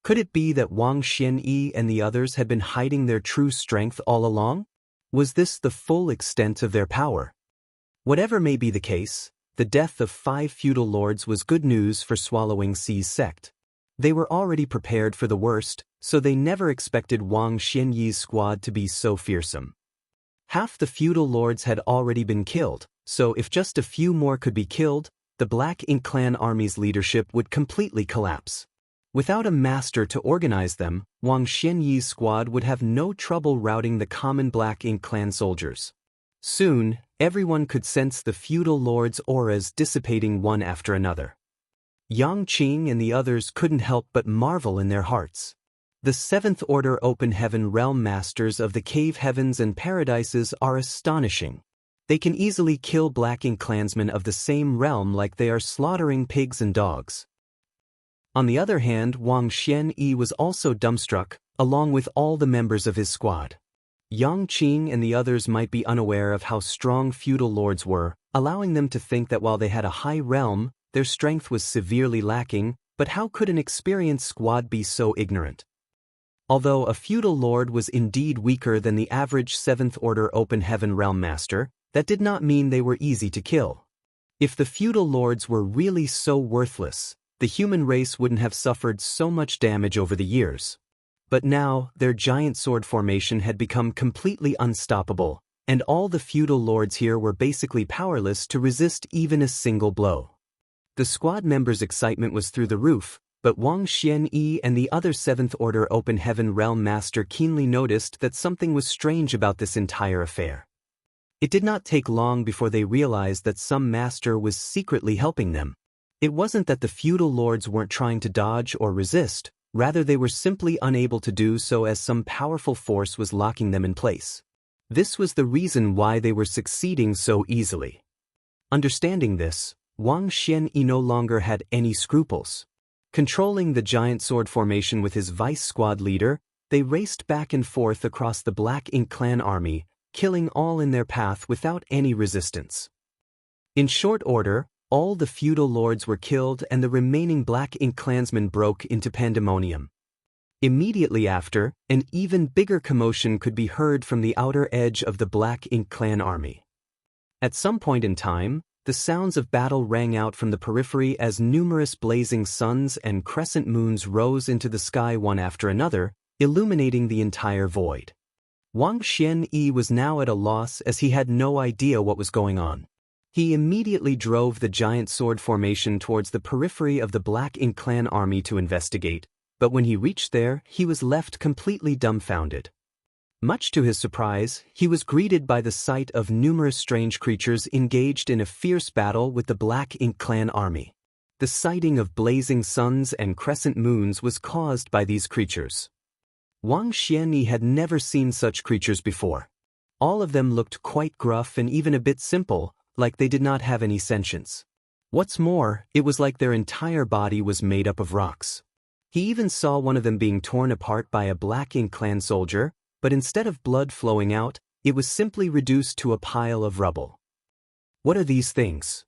Speaker 1: Could it be that Wang Xianyi and the others had been hiding their true strength all along? Was this the full extent of their power? Whatever may be the case, the death of 5 feudal lords was good news for Swallowing Sea's sect. They were already prepared for the worst, so they never expected Wang Xianyi's squad to be so fearsome. Half the feudal lords had already been killed, so if just a few more could be killed, the Black Ink Clan army's leadership would completely collapse. Without a master to organize them, Wang Xianyi's squad would have no trouble routing the common Black Ink Clan soldiers. Soon, everyone could sense the feudal lord's auras dissipating one after another. Yang Qing and the others couldn't help but marvel in their hearts. The Seventh Order Open Heaven Realm Masters of the Cave Heavens and Paradises are astonishing. They can easily kill Black Ink clansmen of the same realm like they are slaughtering pigs and dogs. On the other hand, Wang Xianyi was also dumbstruck, along with all the members of his squad. Yang Qing and the others might be unaware of how strong feudal lords were, allowing them to think that while they had a high realm, their strength was severely lacking, but how could an experienced squad be so ignorant? Although a feudal lord was indeed weaker than the average Seventh Order Open Heaven Realm Master, that did not mean they were easy to kill. If the feudal lords were really so worthless, the human race wouldn't have suffered so much damage over the years. But now, their giant sword formation had become completely unstoppable, and all the feudal lords here were basically powerless to resist even a single blow. The squad members' excitement was through the roof, but Wang Xianyi and the other Seventh Order Open Heaven Realm Master keenly noticed that something was strange about this entire affair. It did not take long before they realized that some master was secretly helping them. It wasn't that the feudal lords weren't trying to dodge or resist, rather they were simply unable to do so as some powerful force was locking them in place. This was the reason why they were succeeding so easily. Understanding this, Wang Xianyi no longer had any scruples. Controlling the giant sword formation with his vice squad leader, they raced back and forth across the Black Ink Clan army, killing all in their path without any resistance. In short order, all the feudal lords were killed and the remaining Black Ink clansmen broke into pandemonium. Immediately after, an even bigger commotion could be heard from the outer edge of the Black Ink Clan army. At some point in time, the sounds of battle rang out from the periphery as numerous blazing suns and crescent moons rose into the sky one after another, illuminating the entire void. Wang Xianyi was now at a loss as he had no idea what was going on. He immediately drove the giant sword formation towards the periphery of the Black Ink Clan army to investigate, but when he reached there, he was left completely dumbfounded. Much to his surprise, he was greeted by the sight of numerous strange creatures engaged in a fierce battle with the Black Ink Clan army. The sighting of blazing suns and crescent moons was caused by these creatures. Wang Xianyi had never seen such creatures before. All of them looked quite gruff and even a bit simple, like they did not have any sentience. What's more, it was like their entire body was made up of rocks. He even saw one of them being torn apart by a Black Ink Clan soldier, but instead of blood flowing out, it was simply reduced to a pile of rubble. What are these things?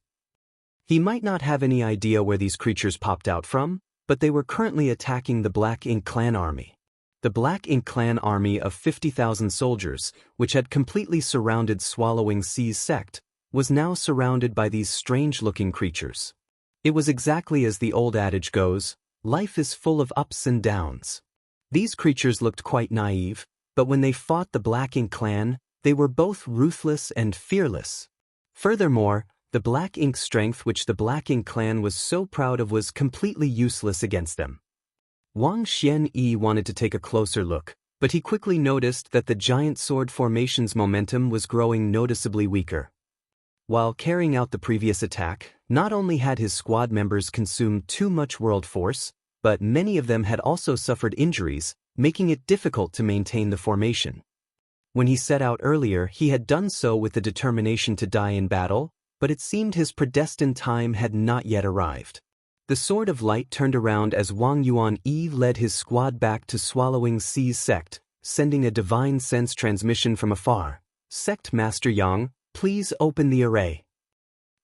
Speaker 1: He might not have any idea where these creatures popped out from, but they were currently attacking the Black Ink Clan army. The Black Ink Clan army of 50,000 soldiers, which had completely surrounded Swallowing Sea's sect, was now surrounded by these strange-looking creatures. It was exactly as the old adage goes, life is full of ups and downs. These creatures looked quite naive, but when they fought the Black Ink Clan, they were both ruthless and fearless. Furthermore, the Black Ink strength which the Black Ink Clan was so proud of was completely useless against them. Wang Xianyi wanted to take a closer look, but he quickly noticed that the giant sword formation's momentum was growing noticeably weaker. While carrying out the previous attack, not only had his squad members consumed too much world force, but many of them had also suffered injuries, making it difficult to maintain the formation. When he set out earlier, he had done so with the determination to die in battle, but it seemed his predestined time had not yet arrived. The Sword of Light turned around as Wang Yuan-yi led his squad back to Swallowing Sea's sect, sending a divine sense transmission from afar. "Sect Master Yang, please open the array."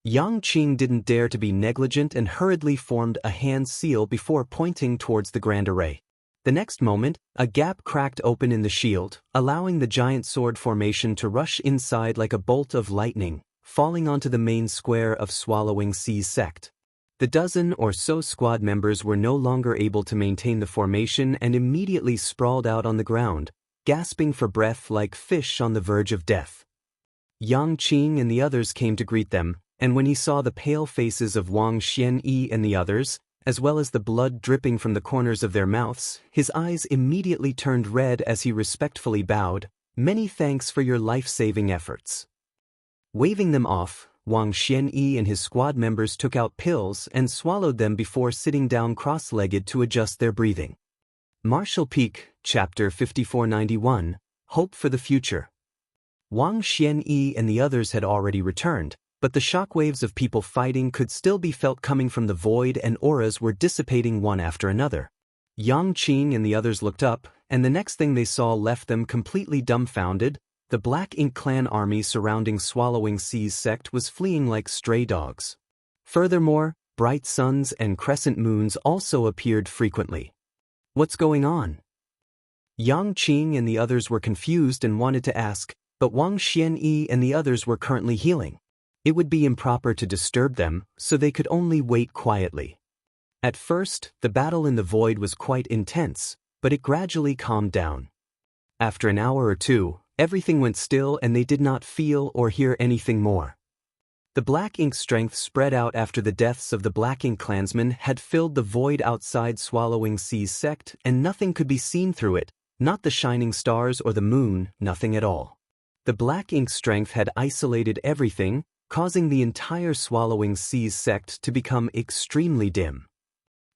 Speaker 1: Yang Qing didn't dare to be negligent and hurriedly formed a hand seal before pointing towards the grand array. The next moment, a gap cracked open in the shield, allowing the giant sword formation to rush inside like a bolt of lightning, falling onto the main square of Swallowing Sea's sect. The dozen or so squad members were no longer able to maintain the formation and immediately sprawled out on the ground, gasping for breath like fish on the verge of death. Yang Qing and the others came to greet them, and when he saw the pale faces of Wang Xianyi and the others, as well as the blood dripping from the corners of their mouths, his eyes immediately turned red as he respectfully bowed, "Many thanks for your life-saving efforts." Waving them off, Wang Xianyi and his squad members took out pills and swallowed them before sitting down cross-legged to adjust their breathing. Martial Peak, Chapter 5491, Hope for the Future. Wang Xianyi and the others had already returned, but the shockwaves of people fighting could still be felt coming from the void, and auras were dissipating one after another. Yang Qing and the others looked up, and the next thing they saw left them completely dumbfounded. The Black Ink clan army surrounding Swallowing Sea's sect was fleeing like stray dogs. Furthermore, bright suns and crescent moons also appeared frequently. What's going on? Yang Qing and the others were confused and wanted to ask, but Wang Xianyi and the others were currently healing. It would be improper to disturb them, so they could only wait quietly. At first, the battle in the void was quite intense, but it gradually calmed down. After an hour or two, everything went still and they did not feel or hear anything more. The Black Ink strength spread out after the deaths of the Black Ink clansmen had filled the void outside Swallowing Sea's sect, and nothing could be seen through it, not the shining stars or the moon, nothing at all. The Black Ink strength had isolated everything, causing the entire Swallowing Sea's sect to become extremely dim.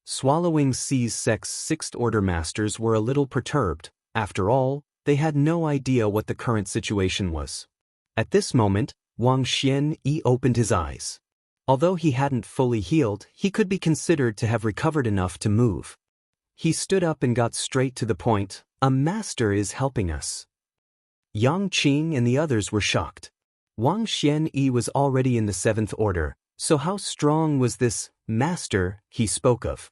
Speaker 1: Swallowing Sea's sect's Sixth Order masters were a little perturbed. After all, they had no idea what the current situation was. At this moment, Wang Xianyi opened his eyes. Although he hadn't fully healed, he could be considered to have recovered enough to move. He stood up and got straight to the point. "A master is helping us." Yang Qing and the others were shocked. Wang Xianyi was already in the Seventh Order, so how strong was this master he spoke of?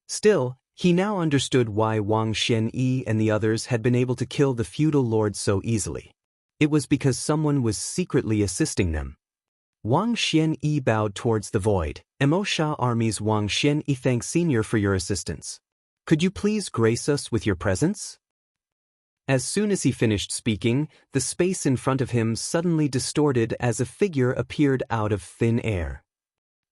Speaker 1: Still, he now understood why Wang Xianyi and the others had been able to kill the feudal lord so easily. It was because someone was secretly assisting them. Wang Xianyi bowed towards the void. "Emosha Army's Wang Xianyi thanks Senior for your assistance. Could you please grace us with your presence?" As soon as he finished speaking, the space in front of him suddenly distorted as a figure appeared out of thin air.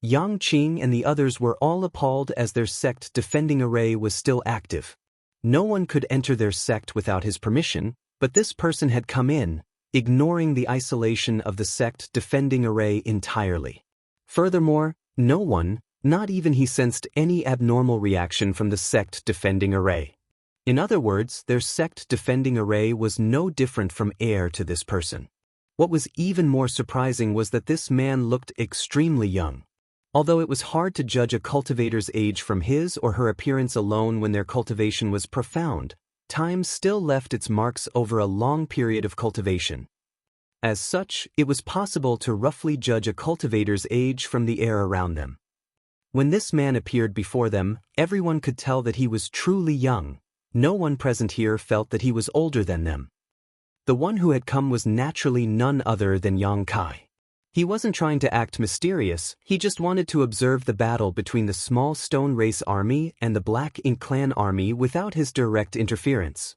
Speaker 1: Yang Qing and the others were all appalled as their sect defending array was still active. No one could enter their sect without his permission, but this person had come in, ignoring the isolation of the sect defending array entirely. Furthermore, no one, not even he, sensed any abnormal reaction from the sect defending array. In other words, their sect defending array was no different from air to this person. What was even more surprising was that this man looked extremely young. Although it was hard to judge a cultivator's age from his or her appearance alone when their cultivation was profound, time still left its marks over a long period of cultivation. As such, it was possible to roughly judge a cultivator's age from the air around them. When this man appeared before them, everyone could tell that he was truly young. No one present here felt that he was older than them. The one who had come was naturally none other than Yang Kai. He wasn't trying to act mysterious, he just wanted to observe the battle between the Small Stone Race Army and the Black Ink Clan Army without his direct interference.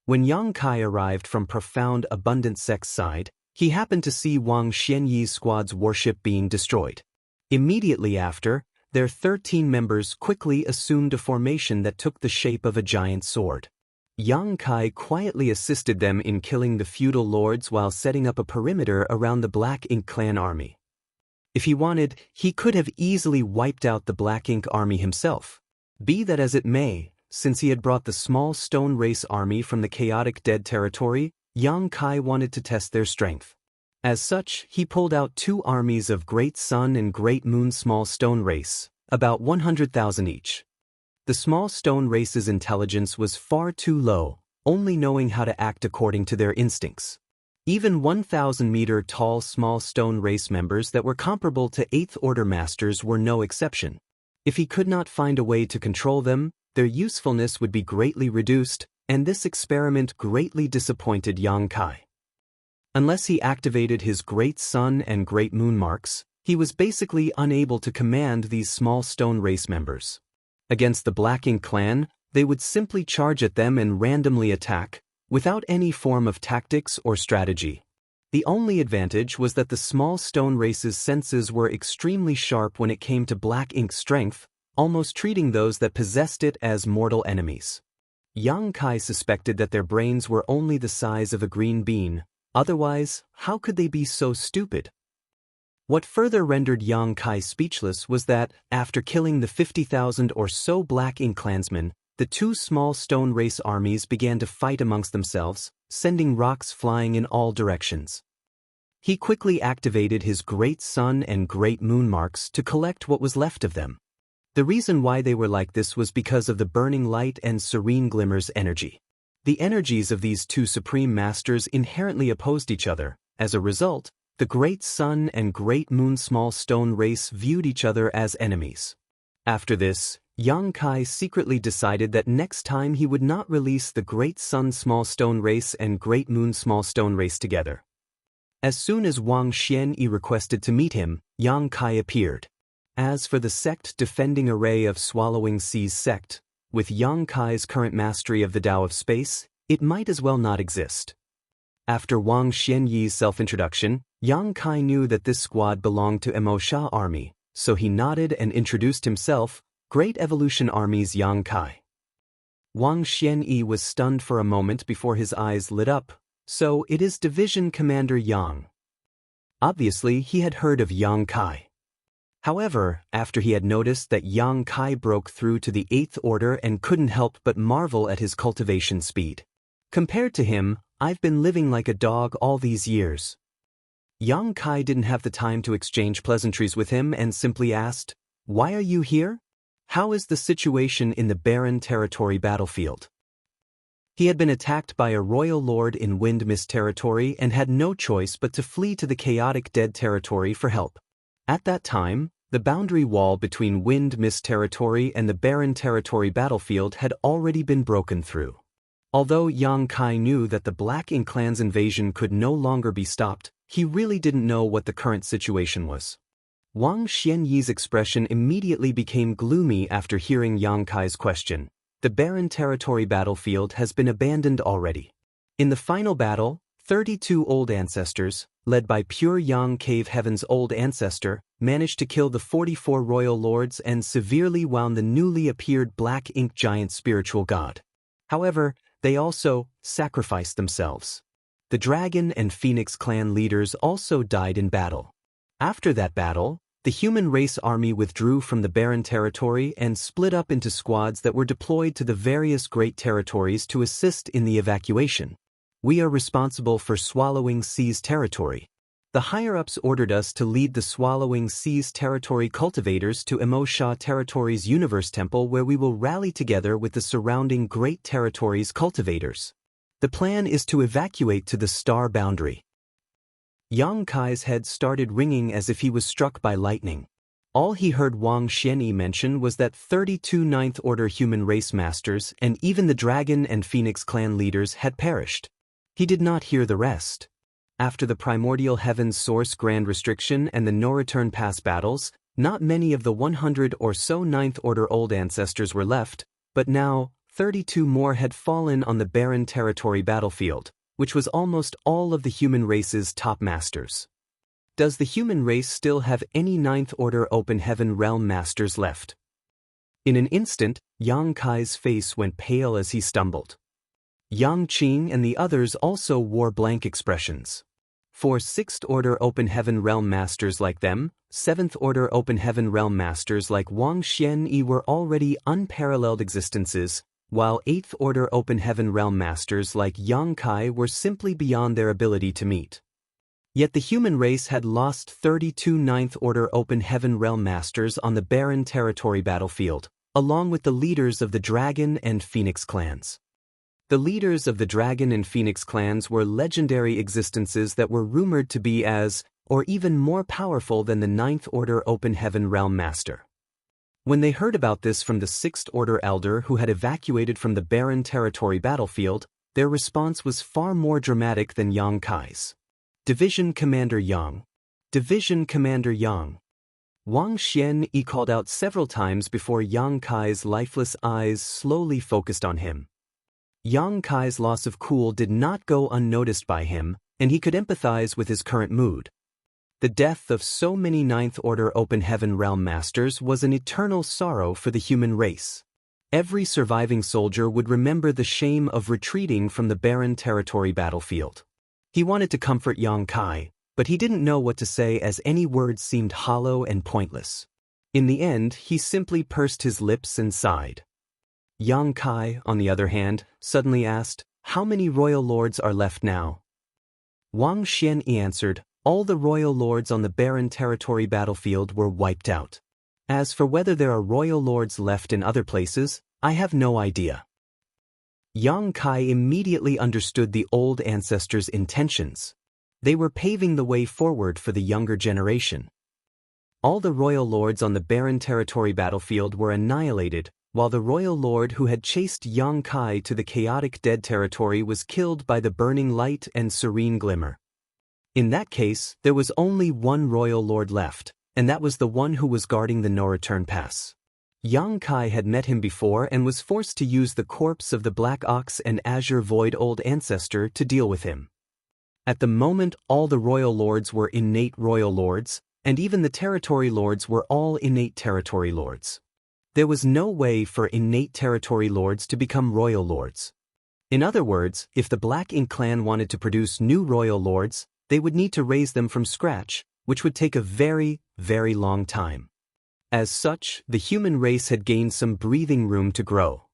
Speaker 1: When Yang Kai arrived from Profound Abundant Sect's side, he happened to see Wang Xianyi's squad's warship being destroyed. Immediately after, their 13 members quickly assumed a formation that took the shape of a giant sword. Yang Kai quietly assisted them in killing the feudal lords while setting up a perimeter around the Black Ink Clan army. If he wanted, he could have easily wiped out the Black Ink army himself. Be that as it may, since he had brought the Small Stone Race army from the chaotic dead territory, Yang Kai wanted to test their strength. As such, he pulled out 2 armies of Great Sun and Great Moon Small Stone Race, about 100,000 each. The Small Stone Race's intelligence was far too low, only knowing how to act according to their instincts. Even 1,000-meter-tall Small Stone Race members that were comparable to Eighth Order Masters were no exception. If he could not find a way to control them, their usefulness would be greatly reduced, and this experiment greatly disappointed Yang Kai. Unless he activated his Great Sun and Great Moon marks, he was basically unable to command these Small Stone Race members. Against the Black Ink clan, they would simply charge at them and randomly attack, without any form of tactics or strategy. The only advantage was that the small stone race's senses were extremely sharp when it came to black ink strength, almost treating those that possessed it as mortal enemies. Yang Kai suspected that their brains were only the size of a green bean, otherwise, how could they be so stupid? What further rendered Yang Kai speechless was that, after killing the 50,000 or so black ink clansmen, the two small stone race armies began to fight amongst themselves, sending rocks flying in all directions. He quickly activated his Great Sun and Great Moon marks to collect what was left of them. The reason why they were like this was because of the burning light and serene glimmer's energy. The energies of these two supreme masters inherently opposed each other. As a result, the Great Sun and Great Moon small stone race viewed each other as enemies. After this, Yang Kai secretly decided that next time he would not release the Great Sun small stone race and Great Moon small stone race together. As soon as Wang Xianyi requested to meet him, Yang Kai appeared. As for the sect defending array of Swallowing Seas sect, with Yang Kai's current mastery of the Tao of Space, it might as well not exist. After Wang Xianyi's self-introduction, Yang Kai knew that this squad belonged to Mo Sha Army, so he nodded and introduced himself, Great Evolution Army's Yang Kai. Wang Xianyi was stunned for a moment before his eyes lit up. So it is Division Commander Yang. Obviously, he had heard of Yang Kai. However, after he had noticed that Yang Kai broke through to the 8th Order and couldn't help but marvel at his cultivation speed. Compared to him, I've been living like a dog all these years. Yang Kai didn't have the time to exchange pleasantries with him and simply asked, "Why are you here? How is the situation in the barren territory battlefield?" He had been attacked by a royal lord in Wind Mist territory and had no choice but to flee to the chaotic dead territory for help. At that time, the boundary wall between Wind Mist territory and the barren territory battlefield had already been broken through. Although Yang Kai knew that the Black Ink clan's invasion could no longer be stopped, he really didn't know what the current situation was. Wang Xianyi's expression immediately became gloomy after hearing Yang Kai's question. The barren territory battlefield has been abandoned already. In the final battle, 32 old ancestors, led by Pure Yang Cave Heaven's old ancestor, managed to kill the 44 royal lords and severely wound the newly appeared Black Ink giant spiritual god. However, they also sacrificed themselves. The Dragon and Phoenix clan leaders also died in battle. After that battle, the human race army withdrew from the barren territory and split up into squads that were deployed to the various great territories to assist in the evacuation. We are responsible for Swallowing Seas territory. The higher-ups ordered us to lead the Swallowing Seas territory cultivators to Mo Sha territory's Universe Temple, where we will rally together with the surrounding great territories cultivators. The plan is to evacuate to the star boundary. Yang Kai's head started ringing as if he was struck by lightning. All he heard Wang Xianyi mention was that 32 Ninth Order human race masters and even the Dragon and Phoenix clan leaders had perished. He did not hear the rest. After the Primordial Heaven's Source Grand Restriction and the No-Return Pass battles, not many of the 100 or so Ninth Order old ancestors were left, but now, 32 more had fallen on the barren territory battlefield, which was almost all of the human race's top masters. Does the human race still have any Ninth Order Open Heaven Realm masters left? In an instant, Yang Kai's face went pale as he stumbled. Yang Qing and the others also wore blank expressions. For 6th Order Open Heaven Realm masters like them, 7th Order Open Heaven Realm masters like Wang Xianyi were already unparalleled existences, while 8th Order Open Heaven Realm masters like Yang Kai were simply beyond their ability to meet. Yet the human race had lost 32 Ninth Order Open Heaven Realm masters on the barren territory battlefield, along with the leaders of the Dragon and Phoenix clans. The leaders of the Dragon and Phoenix clans were legendary existences that were rumored to be as, or even more powerful than the Ninth Order Open Heaven Realm master. When they heard about this from the 6th Order Elder who had evacuated from the barren territory battlefield, their response was far more dramatic than Yang Kai's. Division Commander Yang. Division Commander Yang. Wang Xianyi called out several times before Yang Kai's lifeless eyes slowly focused on him. Yang Kai's loss of cool did not go unnoticed by him, and he could empathize with his current mood. The death of so many Ninth Order Open Heaven Realm Masters was an eternal sorrow for the human race. Every surviving soldier would remember the shame of retreating from the barren territory battlefield. He wanted to comfort Yang Kai, but he didn't know what to say as any words seemed hollow and pointless. In the end, he simply pursed his lips and sighed. Yang Kai, on the other hand, suddenly asked, "How many royal lords are left now?" Wang Xianyi answered, "All the royal lords on the barren territory battlefield were wiped out. As for whether there are royal lords left in other places, I have no idea." Yang Kai immediately understood the old ancestors' intentions. They were paving the way forward for the younger generation. All the royal lords on the barren territory battlefield were annihilated, while the royal lord who had chased Yang Kai to the chaotic dead territory was killed by the burning light and serene glimmer. In that case, there was only one royal lord left, and that was the one who was guarding the no-return pass. Yang Kai had met him before and was forced to use the corpse of the Black Ox and Azure Void Old Ancestor to deal with him. At the moment, all the royal lords were innate royal lords, and even the territory lords were all innate territory lords. There was no way for innate territory lords to become royal lords. In other words, if the Black Ink clan wanted to produce new royal lords, they would need to raise them from scratch, which would take a very, very long time. As such, the human race had gained some breathing room to grow.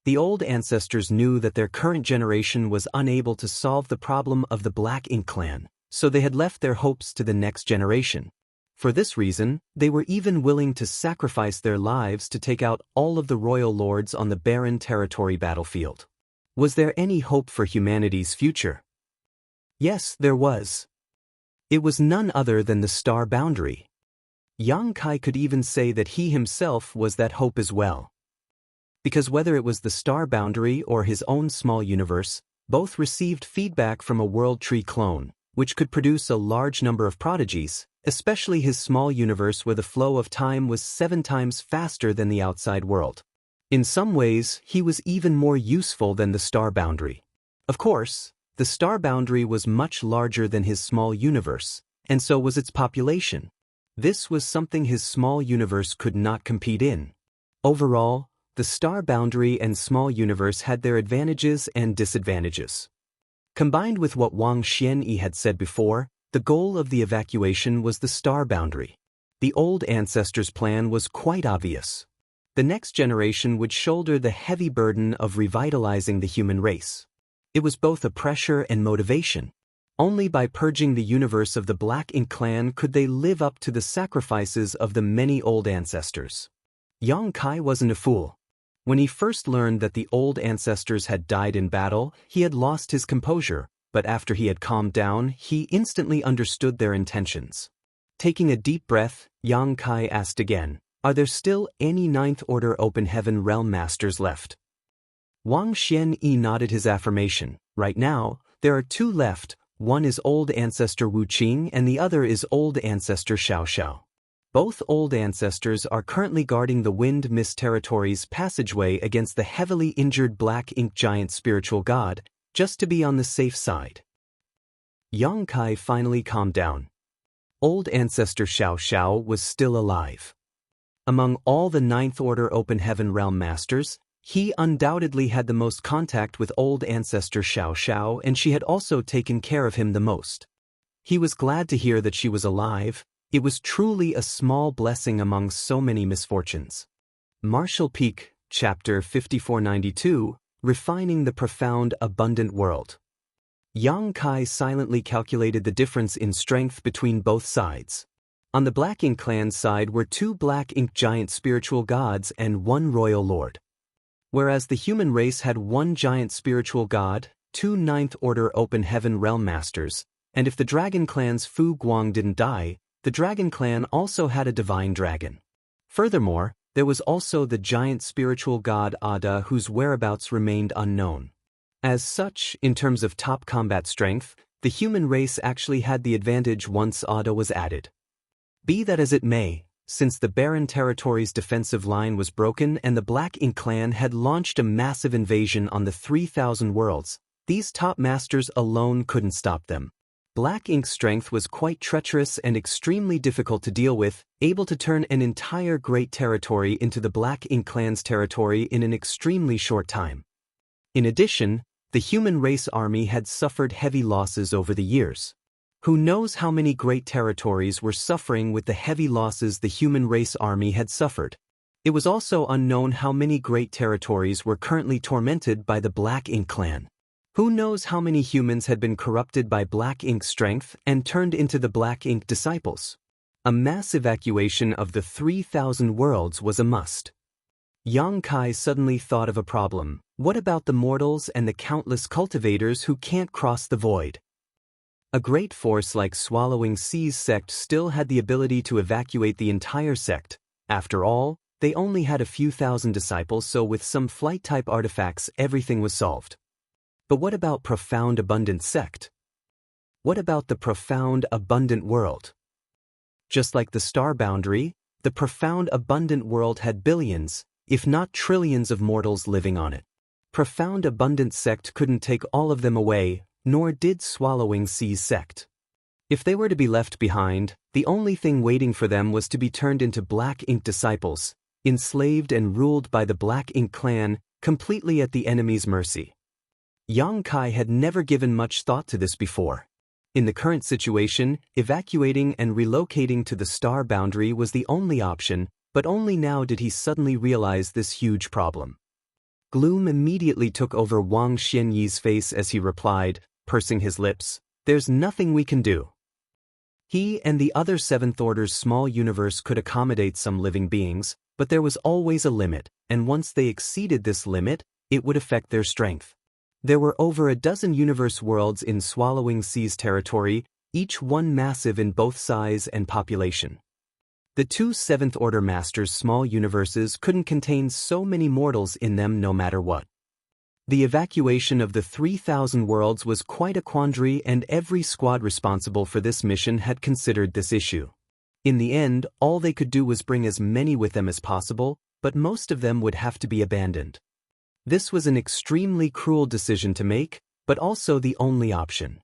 Speaker 1: The old ancestors knew that their current generation was unable to solve the problem of the Black Ink clan, so they had left their hopes to the next generation. For this reason, they were even willing to sacrifice their lives to take out all of the royal lords on the barren territory battlefield. Was there any hope for humanity's future? Yes, there was. It was none other than the star boundary. Yang Kai could even say that he himself was that hope as well. Because whether it was the star boundary or his own small universe, both received feedback from a world tree clone, which could produce a large number of prodigies, especially his small universe where the flow of time was 7 times faster than the outside world. In some ways, he was even more useful than the star boundary. Of course, the star boundary was much larger than his small universe, and so was its population. This was something his small universe could not compete in. Overall, the star boundary and small universe had their advantages and disadvantages. Combined with what Wang Xianyi had said before, the goal of the evacuation was the star boundary. The old ancestors' plan was quite obvious. The next generation would shoulder the heavy burden of revitalizing the human race. It was both a pressure and motivation. Only by purging the universe of the Black Ink clan could they live up to the sacrifices of the many old ancestors. Yang Kai wasn't a fool. When he first learned that the old ancestors had died in battle, he had lost his composure, but after he had calmed down, he instantly understood their intentions. Taking a deep breath, Yang Kai asked again, "Are there still any Ninth Order Open Heaven Realm Masters left?" Wang Xianyi nodded his affirmation. "Right now, there are 2 left. One is Old Ancestor Wu Qing and the other is Old Ancestor Xiao Xiao. Both old ancestors are currently guarding the Wind Mist Territory's passageway against the heavily injured Black Ink giant spiritual god, just to be on the safe side." Yang Kai finally calmed down. Old Ancestor Xiao Xiao was still alive. Among all the Ninth Order Open Heaven Realm Masters, he undoubtedly had the most contact with Old Ancestor Xiao Xiao, and she had also taken care of him the most. He was glad to hear that she was alive. It was truly a small blessing among so many misfortunes. Martial Peak, Chapter 5492, Refining the Profound Abundant World. Yang Kai silently calculated the difference in strength between both sides. On the Black Ink clan's side were 2 Black Ink giant spiritual gods and 1 royal lord. Whereas the human race had 1 giant spiritual god, 2 Ninth Order Open Heaven Realm Masters, and if the Dragon Clan's Fu Guang didn't die, the Dragon Clan also had a divine dragon. Furthermore, there was also the giant spiritual god Ada, whose whereabouts remained unknown. As such, in terms of top combat strength, the human race actually had the advantage once Ada was added. Be that as it may, since the barren territory's defensive line was broken and the Black Ink clan had launched a massive invasion on the 3,000 worlds, These top masters alone couldn't stop them. Black Ink's strength was quite treacherous and extremely difficult to deal with, able to turn an entire great territory into the Black Ink clan's territory in an extremely short time. In addition, the human race army had suffered heavy losses over the years. Who knows how many great territories were suffering with the heavy losses the human race army had suffered. It was also unknown how many great territories were currently tormented by the Black Ink clan. Who knows how many humans had been corrupted by Black Ink's strength and turned into the Black Ink disciples? A mass evacuation of the 3,000 worlds was a must. Yang Kai suddenly thought of a problem. What about the mortals and the countless cultivators who can't cross the void? A great force like Swallowing Sea's sect still had the ability to evacuate the entire sect. After all, they only had a few thousand disciples, so with some flight-type artifacts everything was solved. But what about Profound Abundant Sect? What about the Profound Abundant World? Just like the star boundary, the Profound Abundant World had billions, if not trillions of mortals living on it. Profound Abundant Sect couldn't take all of them away, nor did Swallowing Sea's sect. If they were to be left behind, the only thing waiting for them was to be turned into Black Ink disciples, enslaved and ruled by the Black Ink clan, completely at the enemy's mercy. Yang Kai had never given much thought to this before. In the current situation, evacuating and relocating to the star boundary was the only option, but only now did he suddenly realize this huge problem. Gloom immediately took over Wang Xianyi's face as he replied, pursing his lips, "There's nothing we can do." He and the other Seventh Order's small universe could accommodate some living beings, but there was always a limit, and once they exceeded this limit, it would affect their strength. There were over a dozen universe worlds in Swallowing Sea's territory, each one massive in both size and population. The two Seventh Order Masters' small universes couldn't contain so many mortals in them no matter what. The evacuation of the 3,000 worlds was quite a quandary, and every squad responsible for this mission had considered this issue. In the end, all they could do was bring as many with them as possible, but most of them would have to be abandoned. This was an extremely cruel decision to make, but also the only option.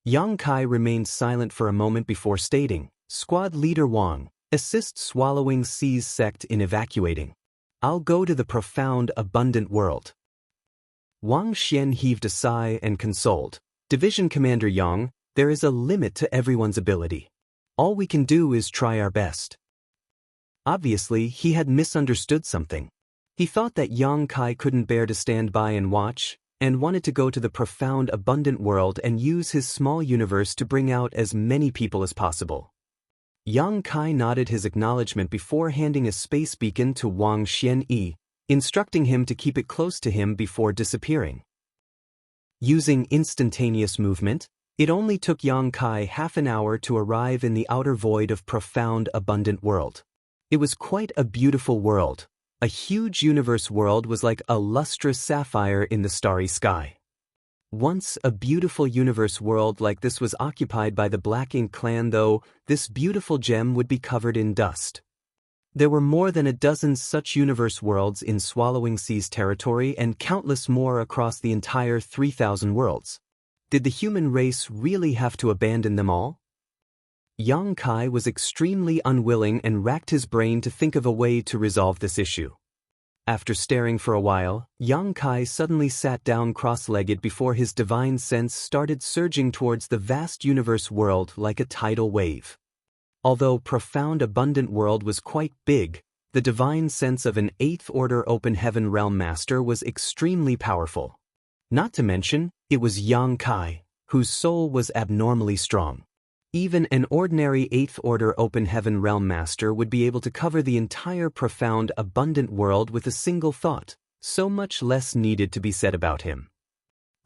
Speaker 1: Yang Kai remained silent for a moment before stating, "Squad Leader Wang, assist Swallowing Sea's sect in evacuating. I'll go to the Profound Abundant World." Wang Xian heaved a sigh and consoled, "Division Commander Yang, there is a limit to everyone's ability. All we can do is try our best." Obviously, he had misunderstood something. He thought that Yang Kai couldn't bear to stand by and watch, and wanted to go to the Profound Abundant World and use his small universe to bring out as many people as possible. Yang Kai nodded his acknowledgement before handing a space beacon to Wang Xianyi, instructing him to keep it close to him before disappearing. Using instantaneous movement, it only took Yang Kai half an hour to arrive in the outer void of Profound Abundant World. It was quite a beautiful world. A huge universe world was like a lustrous sapphire in the starry sky. Once a beautiful universe world like this was occupied by the Black Ink clan, though, this beautiful gem would be covered in dust. There were more than a dozen such universe worlds in Swallowing Sea's territory and countless more across the entire 3,000 worlds. Did the human race really have to abandon them all? Yang Kai was extremely unwilling and racked his brain to think of a way to resolve this issue. After staring for a while, Yang Kai suddenly sat down cross-legged before his divine sense started surging towards the vast universe world like a tidal wave. Although Profound Abundant World was quite big, the divine sense of an 8th Order Open Heaven Realm Master was extremely powerful. Not to mention, it was Yang Kai, whose soul was abnormally strong. Even an ordinary 8th Order Open Heaven Realm Master would be able to cover the entire Profound Abundant World with a single thought, so much less needed to be said about him.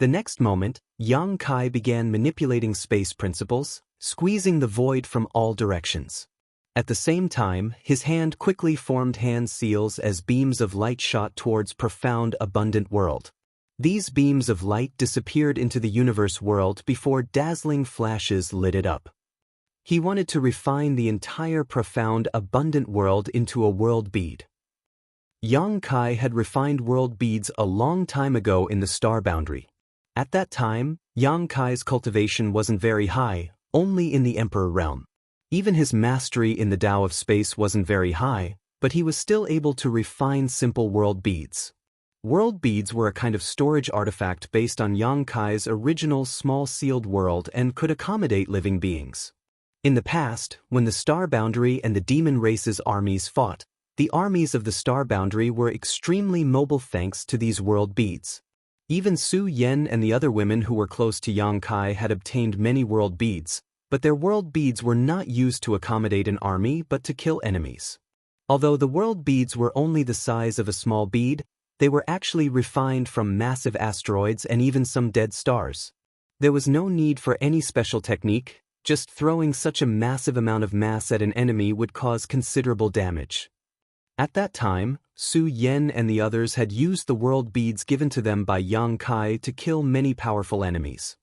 Speaker 1: The next moment, Yang Kai began manipulating space principles, squeezing the void from all directions. At the same time, his hand quickly formed hand seals as beams of light shot towards Profound Abundant World. These beams of light disappeared into the universe world before dazzling flashes lit it up. He wanted to refine the entire Profound Abundant World into a world bead. Yang Kai had refined world beads a long time ago in the star boundary. At that time, Yang Kai's cultivation wasn't very high, only in the Emperor realm. Even his mastery in the Tao of space wasn't very high, but he was still able to refine simple world beads. World beads were a kind of storage artifact based on Yang Kai's original small sealed world and could accommodate living beings. In the past, when the Star Boundary and the Demon Race's armies fought, the armies of the Star Boundary were extremely mobile thanks to these world beads. Even Su Yen and the other women who were close to Yang Kai had obtained many world beads, but their world beads were not used to accommodate an army but to kill enemies. Although the world beads were only the size of a small bead, they were actually refined from massive asteroids and even some dead stars. There was no need for any special technique, just throwing such a massive amount of mass at an enemy would cause considerable damage. At that time, Su Yen and the others had used the world beads given to them by Yang Kai to kill many powerful enemies.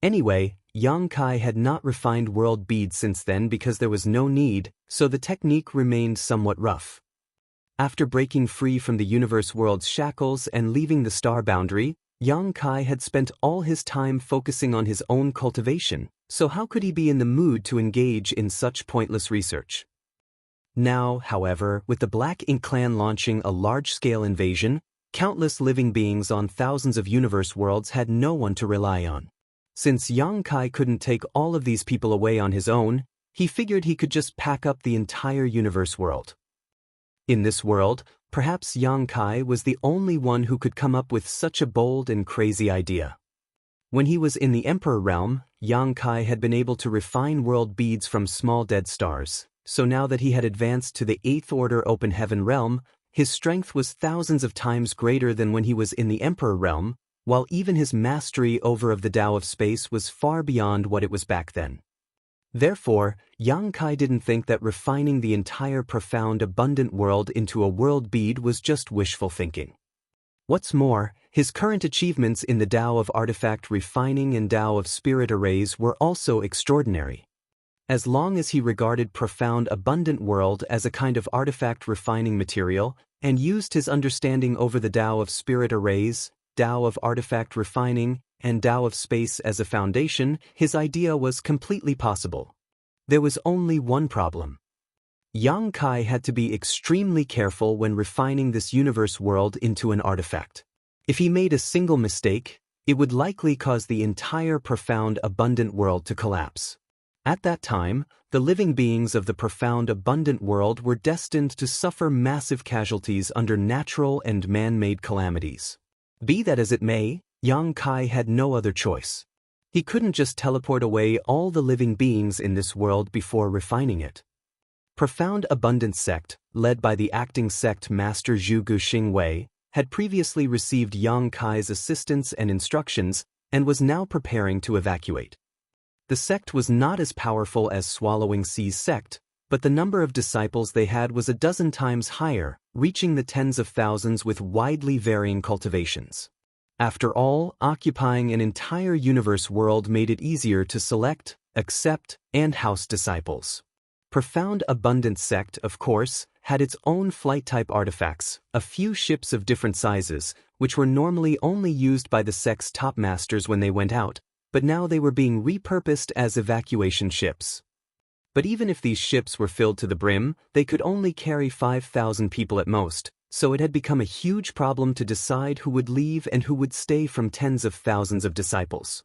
Speaker 1: Anyway, Yang Kai had not refined world beads since then because there was no need, so the technique remained somewhat rough. After breaking free from the universe world's shackles and leaving the Star Boundary, Yang Kai had spent all his time focusing on his own cultivation, so how could he be in the mood to engage in such pointless research? Now, however, with the Black Ink clan launching a large-scale invasion, countless living beings on thousands of universe worlds had no one to rely on. Since Yang Kai couldn't take all of these people away on his own, he figured he could just pack up the entire universe world. In this world, perhaps Yang Kai was the only one who could come up with such a bold and crazy idea. When he was in the Emperor realm, Yang Kai had been able to refine world beads from small dead stars, so now that he had advanced to the 8th Order Open Heaven realm, his strength was thousands of times greater than when he was in the Emperor realm, while even his mastery over of the Tao of space was far beyond what it was back then. Therefore, Yang Kai didn't think that refining the entire profound abundant world into a world bead was just wishful thinking. What's more, his current achievements in the Tao of artifact refining and Tao of spirit arrays were also extraordinary. As long as he regarded profound abundant world as a kind of artifact refining material, and used his understanding over the Tao of spirit arrays, Tao of artifact refining, and Tao of space as a foundation, his idea was completely possible. There was only one problem. Yang Kai had to be extremely careful when refining this universe world into an artifact. If he made a single mistake, it would likely cause the entire profound abundant world to collapse. At that time, the living beings of the profound abundant world were destined to suffer massive casualties under natural and man-made calamities. Be that as it may, Yang Kai had no other choice. He couldn't just teleport away all the living beings in this world before refining it. Profound Abundance Sect, led by the acting sect Master Zhu Guxing Wei, had previously received Yang Kai's assistance and instructions and was now preparing to evacuate. The sect was not as powerful as Swallowing Sea's sect, but the number of disciples they had was a dozen times higher, reaching the tens of thousands with widely varying cultivations. After all, occupying an entire universe world made it easier to select, accept, and house disciples. Profound Abundance Sect, of course, had its own flight-type artifacts, a few ships of different sizes, which were normally only used by the sect's top masters when they went out, but now they were being repurposed as evacuation ships. But even if these ships were filled to the brim, they could only carry 5,000 people at most, so it had become a huge problem to decide who would leave and who would stay from tens of thousands of disciples.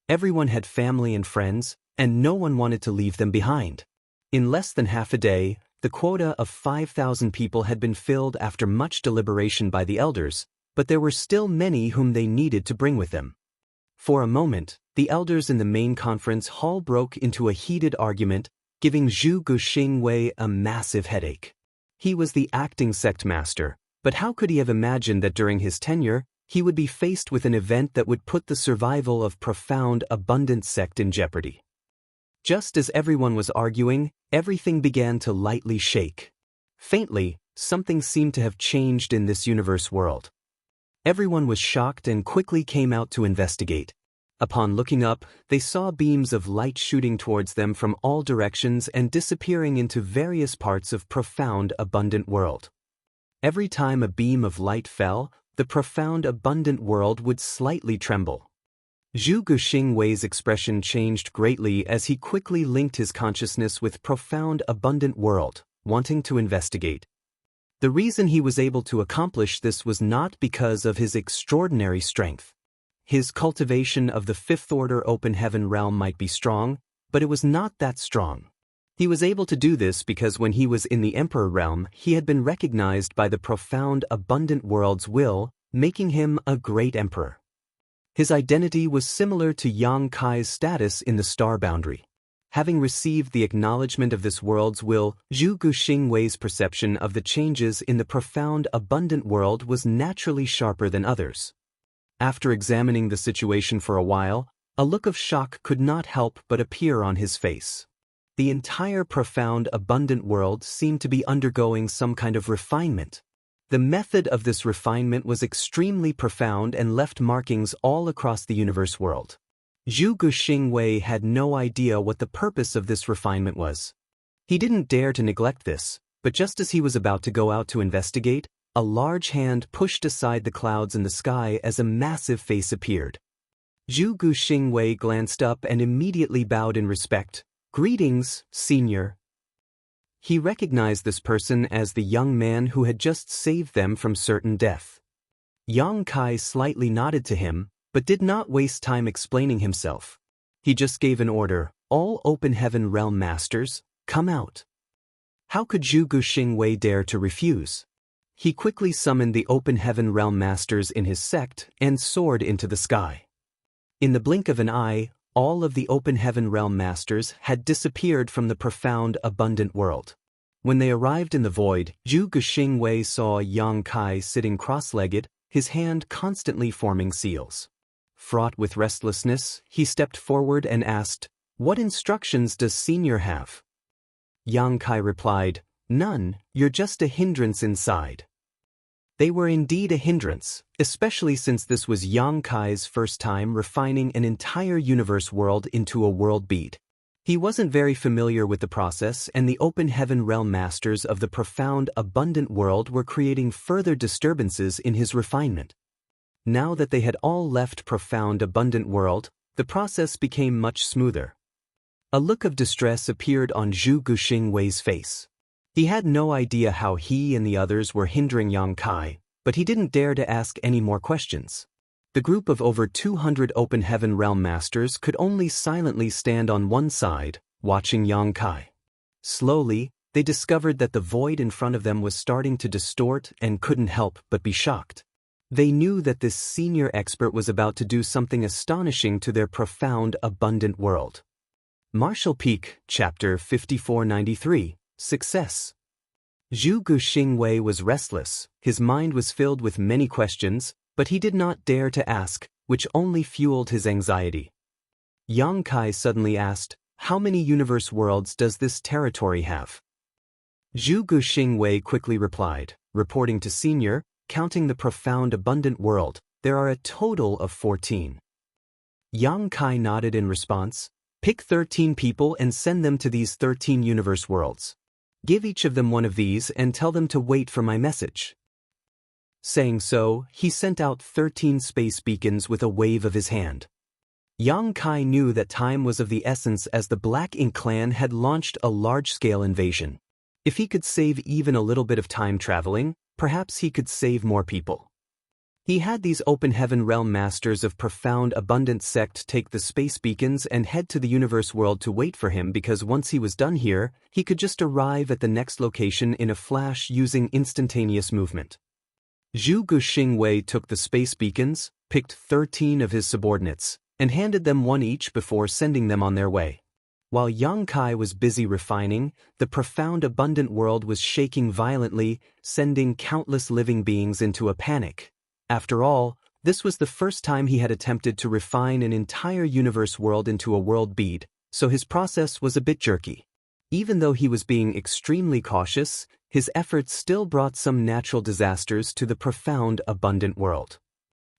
Speaker 1: Everyone had family and friends, and no one wanted to leave them behind. In less than half a day, the quota of 5,000 people had been filled after much deliberation by the elders, but there were still many whom they needed to bring with them. For a moment, the elders in the main conference hall broke into a heated argument, giving Zhu Guxing Wei a massive headache. He was the acting sect master, but how could he have imagined that during his tenure, he would be faced with an event that would put the survival of Profound Abundant Sect in jeopardy? Just as everyone was arguing, everything began to lightly shake. Faintly, something seemed to have changed in this universe world. Everyone was shocked and quickly came out to investigate. Upon looking up, they saw beams of light shooting towards them from all directions and disappearing into various parts of Profound Abundant World. Every time a beam of light fell, the Profound Abundant World would slightly tremble. Zhu Guxing Wei's expression changed greatly as he quickly linked his consciousness with profound abundant world, wanting to investigate. The reason he was able to accomplish this was not because of his extraordinary strength. His cultivation of the fifth order open heaven realm might be strong, but it was not that strong. He was able to do this because when he was in the Emperor realm, he had been recognized by the profound abundant world's will, making him a great emperor. His identity was similar to Yang Kai's status in the star boundary. Having received the acknowledgement of this world's will, Zhu Guxing Wei's perception of the changes in the profound abundant world was naturally sharper than others. After examining the situation for a while, a look of shock could not help but appear on his face. The entire profound abundant world seemed to be undergoing some kind of refinement. The method of this refinement was extremely profound and left markings all across the universe world. Zhu Guxing Wei had no idea what the purpose of this refinement was. He didn't dare to neglect this, but just as he was about to go out to investigate, a large hand pushed aside the clouds in the sky as a massive face appeared. Zhu Guxing Wei glanced up and immediately bowed in respect. "Greetings, Senior." He recognized this person as the young man who had just saved them from certain death. Yang Kai slightly nodded to him, but did not waste time explaining himself. He just gave an order, "All Open Heaven Realm Masters, come out." How could Zhu Guxing Wei dare to refuse? He quickly summoned the Open Heaven Realm Masters in his sect and soared into the sky. In the blink of an eye, all of the Open Heaven Realm Masters had disappeared from the profound abundant world. When they arrived in the void, Zhu Guxing Wei saw Yang Kai sitting cross-legged, his hand constantly forming seals. Fraught with restlessness, he stepped forward and asked, "What instructions does Senior have?" Yang Kai replied, "None, you're just a hindrance inside." They were indeed a hindrance, especially since this was Yang Kai's first time refining an entire universe world into a world bead. He wasn't very familiar with the process, and the Open Heaven Realm Masters of the profound abundant world were creating further disturbances in his refinement. Now that they had all left profound abundant world, the process became much smoother. A look of distress appeared on Zhu Guxing Wei's face. He had no idea how he and the others were hindering Yang Kai, but he didn't dare to ask any more questions. The group of over 200 Open Heaven Realm Masters could only silently stand on one side, watching Yang Kai. Slowly, they discovered that the void in front of them was starting to distort and couldn't help but be shocked. They knew that this senior expert was about to do something astonishing to their profound abundant world. Martial Peak, Chapter 5493, Success. Zhu Guxing Wei was restless, his mind was filled with many questions, but he did not dare to ask, which only fueled his anxiety. Yang Kai suddenly asked, "How many universe worlds does this territory have?" Zhu Guxing Wei quickly replied, reporting to Senior, "Counting the profound abundant world, there are a total of 14. Yang Kai nodded in response, "Pick 13 people and send them to these 13 universe worlds. Give each of them one of these and tell them to wait for my message." Saying so, he sent out 13 space beacons with a wave of his hand. Yang Kai knew that time was of the essence as the Black Ink clan had launched a large-scale invasion. If he could save even a little bit of time traveling, perhaps he could save more people. He had these Open Heaven Realm Masters of profound abundant sect take the space beacons and head to the universe world to wait for him because once he was done here, he could just arrive at the next location in a flash using instantaneous movement. Zhu Guxing Wei took the space beacons, picked 13 of his subordinates, and handed them one each before sending them on their way. While Yang Kai was busy refining, the profound abundant world was shaking violently, sending countless living beings into a panic. After all, this was the first time he had attempted to refine an entire universe world into a world bead, so his process was a bit jerky. Even though he was being extremely cautious, his efforts still brought some natural disasters to the profound abundant world.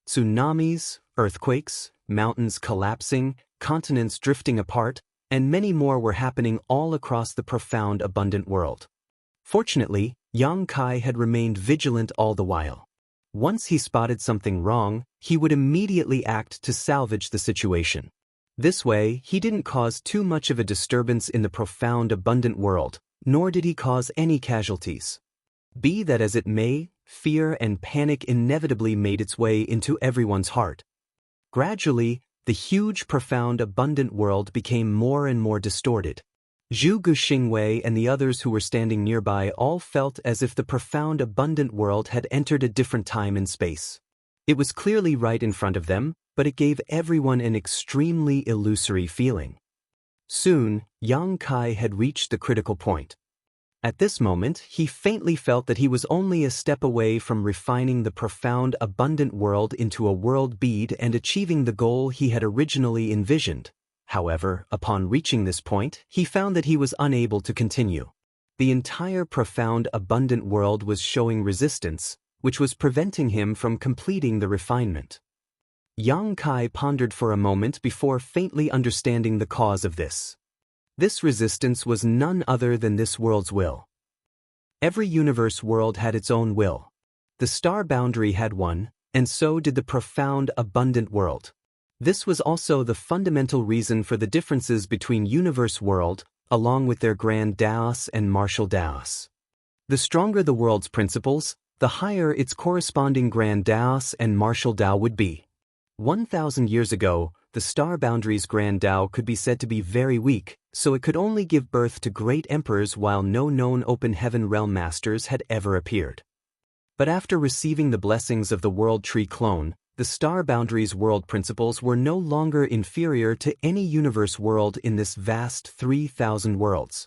Speaker 1: Tsunamis, earthquakes, mountains collapsing, continents drifting apart, and many more were happening all across the profound abundant world. Fortunately, Yang Kai had remained vigilant all the while. Once he spotted something wrong, he would immediately act to salvage the situation. This way, he didn't cause too much of a disturbance in the profound abundant world, nor did he cause any casualties. Be that as it may, fear and panic inevitably made its way into everyone's heart. Gradually, the huge, profound, abundant world became more and more distorted. Zhu Guxingwei and the others who were standing nearby all felt as if the profound, abundant world had entered a different time and space. It was clearly right in front of them, but it gave everyone an extremely illusory feeling. Soon, Yang Kai had reached the critical point. At this moment, he faintly felt that he was only a step away from refining the profound, abundant world into a world bead and achieving the goal he had originally envisioned. However, upon reaching this point, he found that he was unable to continue. The entire profound, abundant world was showing resistance, which was preventing him from completing the refinement. Yang Kai pondered for a moment before faintly understanding the cause of this. This resistance was none other than this world's will. Every universe world had its own will. The star boundary had one, and so did the profound, abundant world. This was also the fundamental reason for the differences between universe world, along with their grand Daos and martial Daos. The stronger the world's principles, the higher its corresponding grand Daos and martial Dao would be. 1,000 years ago, the star boundary's grand Dao could be said to be very weak, so it could only give birth to great emperors while no known open heaven realm masters had ever appeared. But after receiving the blessings of the World Tree clone, the star boundary's world principles were no longer inferior to any universe world in this vast 3,000 worlds.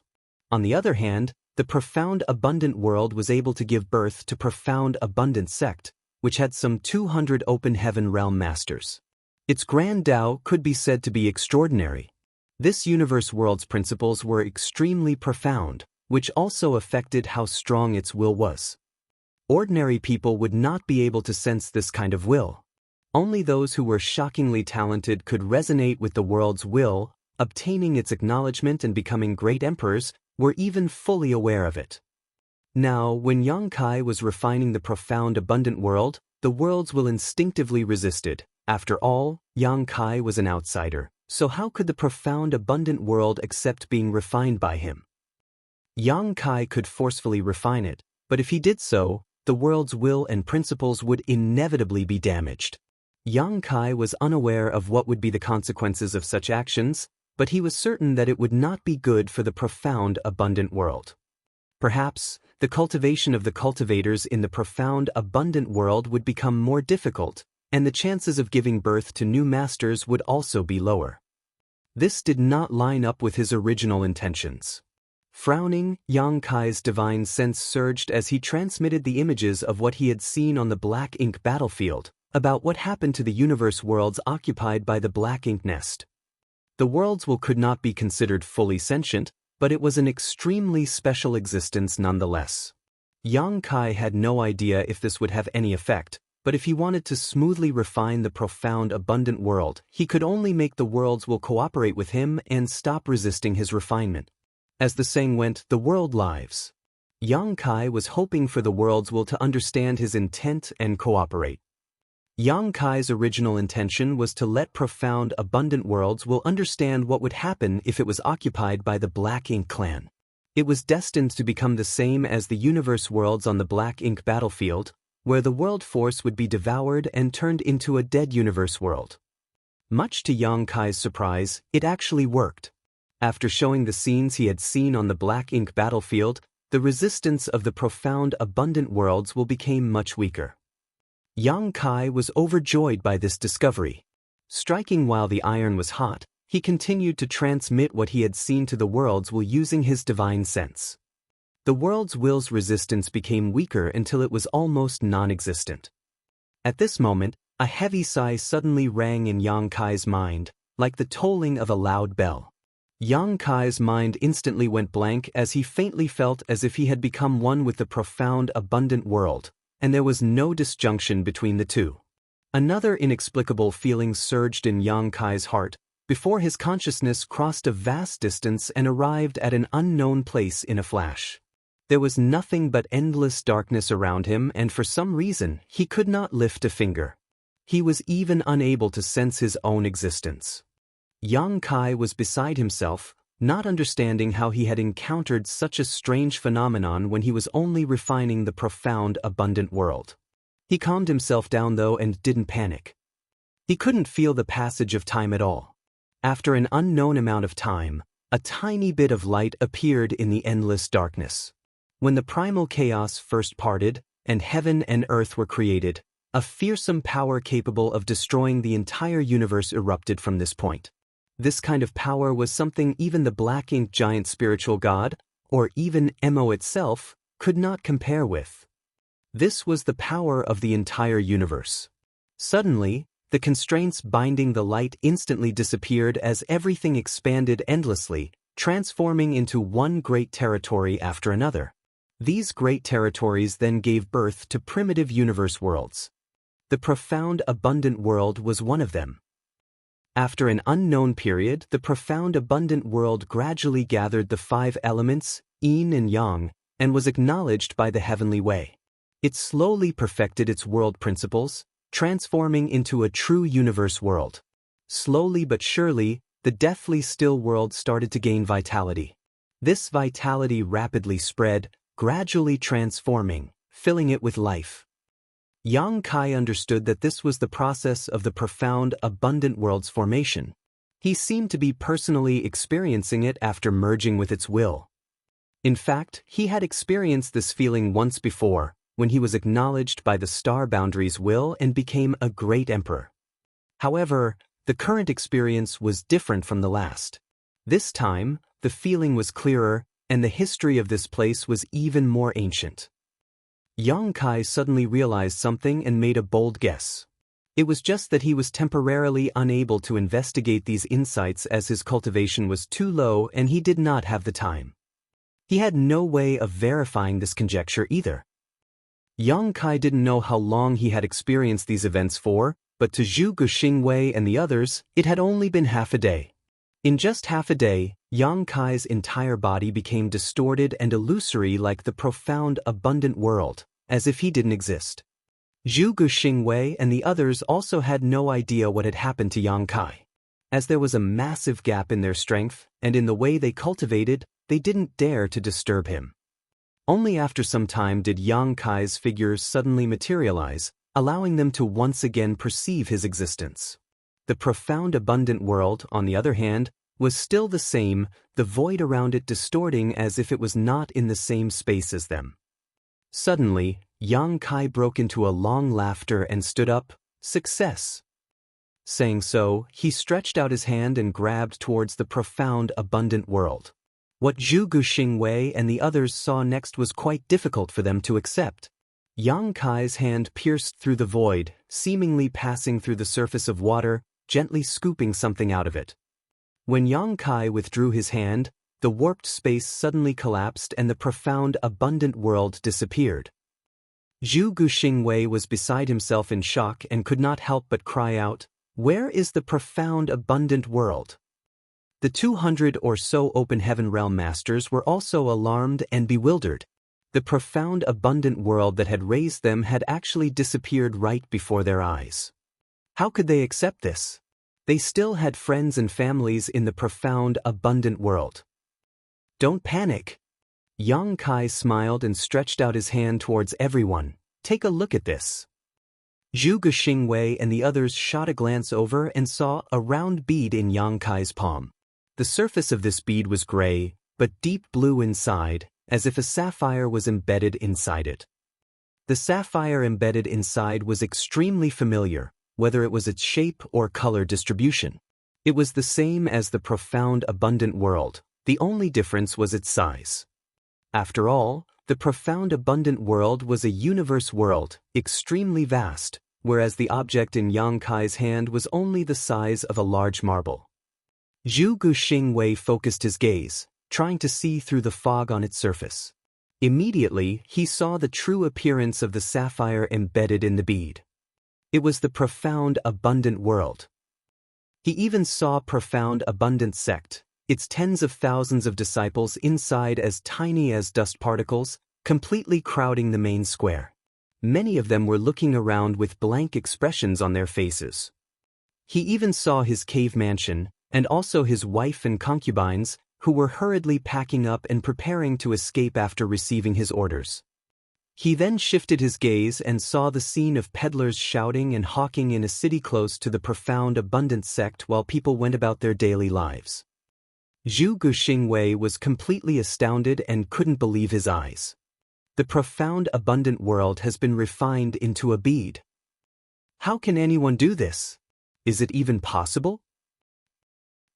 Speaker 1: On the other hand, the profound abundant world was able to give birth to profound abundant sect, which had some 200 open heaven realm masters. Its grand Tao could be said to be extraordinary. This universe world's principles were extremely profound, which also affected how strong its will was. Ordinary people would not be able to sense this kind of will. Only those who were shockingly talented could resonate with the world's will, obtaining its acknowledgement and becoming great emperors, were even fully aware of it. Now, when Yang Kai was refining the profound abundant world, the world's will instinctively resisted. After all, Yang Kai was an outsider, so how could the profound abundant world accept being refined by him? Yang Kai could forcefully refine it, but if he did so, the world's will and principles would inevitably be damaged. Yang Kai was unaware of what would be the consequences of such actions, but he was certain that it would not be good for the profound abundant world. Perhaps, the cultivation of the cultivators in the profound abundant world would become more difficult, and the chances of giving birth to new masters would also be lower. This did not line up with his original intentions. Frowning, Yang Kai's divine sense surged as he transmitted the images of what he had seen on the black ink battlefield, about what happened to the universe worlds occupied by the black ink nest. The world's will could not be considered fully sentient, but it was an extremely special existence nonetheless. Yang Kai had no idea if this would have any effect, but if he wanted to smoothly refine the profound abundant world, he could only make the world's will cooperate with him and stop resisting his refinement. As the saying went, the world lives. Yang Kai was hoping for the world's will to understand his intent and cooperate. Yang Kai's original intention was to let profound abundant worlds will understand what would happen if it was occupied by the Black Ink clan. It was destined to become the same as the universe worlds on the Black Ink battlefield, where the world force would be devoured and turned into a dead universe world. Much to Yang Kai's surprise, it actually worked. After showing the scenes he had seen on the Black Ink battlefield, the resistance of the profound abundant worlds will became much weaker. Yang Kai was overjoyed by this discovery. Striking while the iron was hot, he continued to transmit what he had seen to the worlds while using his divine sense. The world's will's resistance became weaker until it was almost non-existent. At this moment, a heavy sigh suddenly rang in Yang Kai's mind, like the tolling of a loud bell. Yang Kai's mind instantly went blank as he faintly felt as if he had become one with the profound abundant world, and there was no disjunction between the two. Another inexplicable feeling surged in Yang Kai's heart, before his consciousness crossed a vast distance and arrived at an unknown place in a flash. There was nothing but endless darkness around him, and for some reason, he could not lift a finger. He was even unable to sense his own existence. Yang Kai was beside himself, not understanding how he had encountered such a strange phenomenon when he was only refining the profound, abundant world. He calmed himself down though and didn't panic. He couldn't feel the passage of time at all. After an unknown amount of time, a tiny bit of light appeared in the endless darkness. When the primal chaos first parted, and heaven and earth were created, a fearsome power capable of destroying the entire universe erupted from this point. This kind of power was something even the black-ink giant spiritual god, or even Mo itself, could not compare with. This was the power of the entire universe. Suddenly, the constraints binding the light instantly disappeared as everything expanded endlessly, transforming into one great territory after another. These great territories then gave birth to primitive universe worlds. The profound, abundant world was one of them. After an unknown period, the profound, abundant world gradually gathered the 5 elements, yin and yang, and was acknowledged by the heavenly way. It slowly perfected its world principles, transforming into a true universe world. Slowly but surely, the deathly still world started to gain vitality. This vitality rapidly spread, gradually transforming, filling it with life. Yang Kai understood that this was the process of the profound, abundant world's formation. He seemed to be personally experiencing it after merging with its will. In fact, he had experienced this feeling once before, when he was acknowledged by the star boundary's will and became a great emperor. However, the current experience was different from the last. This time, the feeling was clearer, and the history of this place was even more ancient. Yang Kai suddenly realized something and made a bold guess. It was just that he was temporarily unable to investigate these insights as his cultivation was too low and he did not have the time. He had no way of verifying this conjecture either. Yang Kai didn't know how long he had experienced these events for, but to Zhu Guxingwei and the others, it had only been half a day. In just half a day, Yang Kai's entire body became distorted and illusory like the profound, abundant world, as if he didn't exist. Zhu Guxingwei and the others also had no idea what had happened to Yang Kai. As there was a massive gap in their strength, and in the way they cultivated, they didn't dare to disturb him. Only after some time did Yang Kai's figures suddenly materialize, allowing them to once again perceive his existence. The profound, abundant world, on the other hand, was still the same, the void around it distorting as if it was not in the same space as them. Suddenly, Yang Kai broke into a long laughter and stood up. "Success!" Saying so, he stretched out his hand and grabbed towards the profound, abundant world. What Zhu Guxingwei and the others saw next was quite difficult for them to accept. Yang Kai's hand pierced through the void, seemingly passing through the surface of water, gently scooping something out of it. When Yang Kai withdrew his hand, the warped space suddenly collapsed and the profound, abundant world disappeared. Zhu Guxingwei was beside himself in shock and could not help but cry out, "Where is the profound, abundant world?" The 200 or so open heaven realm masters were also alarmed and bewildered. The profound, abundant world that had raised them had actually disappeared right before their eyes. How could they accept this? They still had friends and families in the profound, abundant world. "Don't panic." Yang Kai smiled and stretched out his hand towards everyone. "Take a look at this." Zhu Guxingwei and the others shot a glance over and saw a round bead in Yang Kai's palm. The surface of this bead was gray, but deep blue inside, as if a sapphire was embedded inside it. The sapphire embedded inside was extremely familiar, whether it was its shape or color distribution. It was the same as the profound, abundant world, the only difference was its size. After all, the profound, abundant world was a universe world, extremely vast, whereas the object in Yang Kai's hand was only the size of a large marble. Zhu Guxingwei focused his gaze, trying to see through the fog on its surface. Immediately, he saw the true appearance of the sapphire embedded in the bead. It was the profound, abundant world. He even saw profound, abundant sect, its tens of thousands of disciples inside as tiny as dust particles, completely crowding the main square. Many of them were looking around with blank expressions on their faces. He even saw his cave mansion, and also his wife and concubines, who were hurriedly packing up and preparing to escape after receiving his orders. He then shifted his gaze and saw the scene of peddlers shouting and hawking in a city close to the profound abundant sect while people went about their daily lives. Zhu Guxingwei was completely astounded and couldn't believe his eyes. The profound abundant world has been refined into a bead. How can anyone do this? Is it even possible?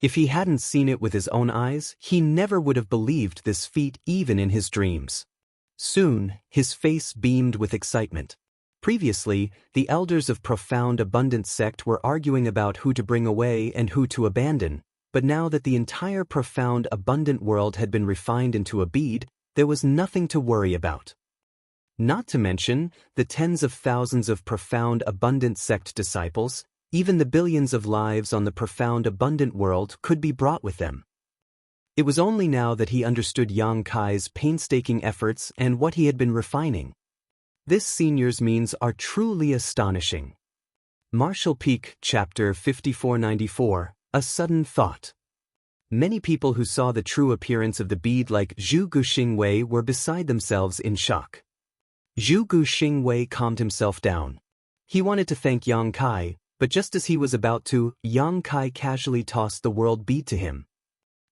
Speaker 1: If he hadn't seen it with his own eyes, he never would have believed this feat even in his dreams. Soon, his face beamed with excitement. Previously, the elders of Profound Abundant Sect were arguing about who to bring away and who to abandon, but now that the entire Profound Abundant world had been refined into a bead, there was nothing to worry about. Not to mention, the tens of thousands of Profound Abundant Sect disciples, even the billions of lives on the Profound Abundant world could be brought with them. It was only now that he understood Yang Kai's painstaking efforts and what he had been refining. This senior's means are truly astonishing. Martial Peak, Chapter 5494, A Sudden Thought. Many people who saw the true appearance of the bead like Zhu Guxingwei were beside themselves in shock. Zhu Guxingwei calmed himself down. He wanted to thank Yang Kai, but just as he was about to, Yang Kai casually tossed the world bead to him.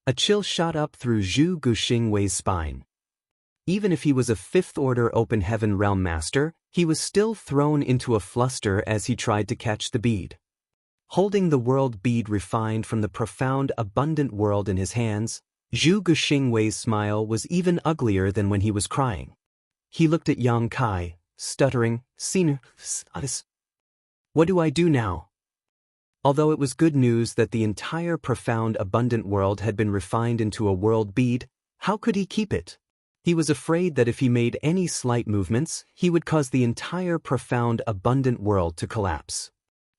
Speaker 1: A chill shot up through Zhu Guxingwei's spine. Even if he was a fifth-order open heaven realm master, he was still thrown into a fluster as he tried to catch the bead. Holding the world bead refined from the profound abundant world in his hands, Zhu Guxingwei's smile was even uglier than when he was crying. He looked at Yang Kai, stuttering, "Senior, what do I do now?" Although it was good news that the entire profound abundant world had been refined into a world bead, how could he keep it? He was afraid that if he made any slight movements, he would cause the entire profound abundant world to collapse.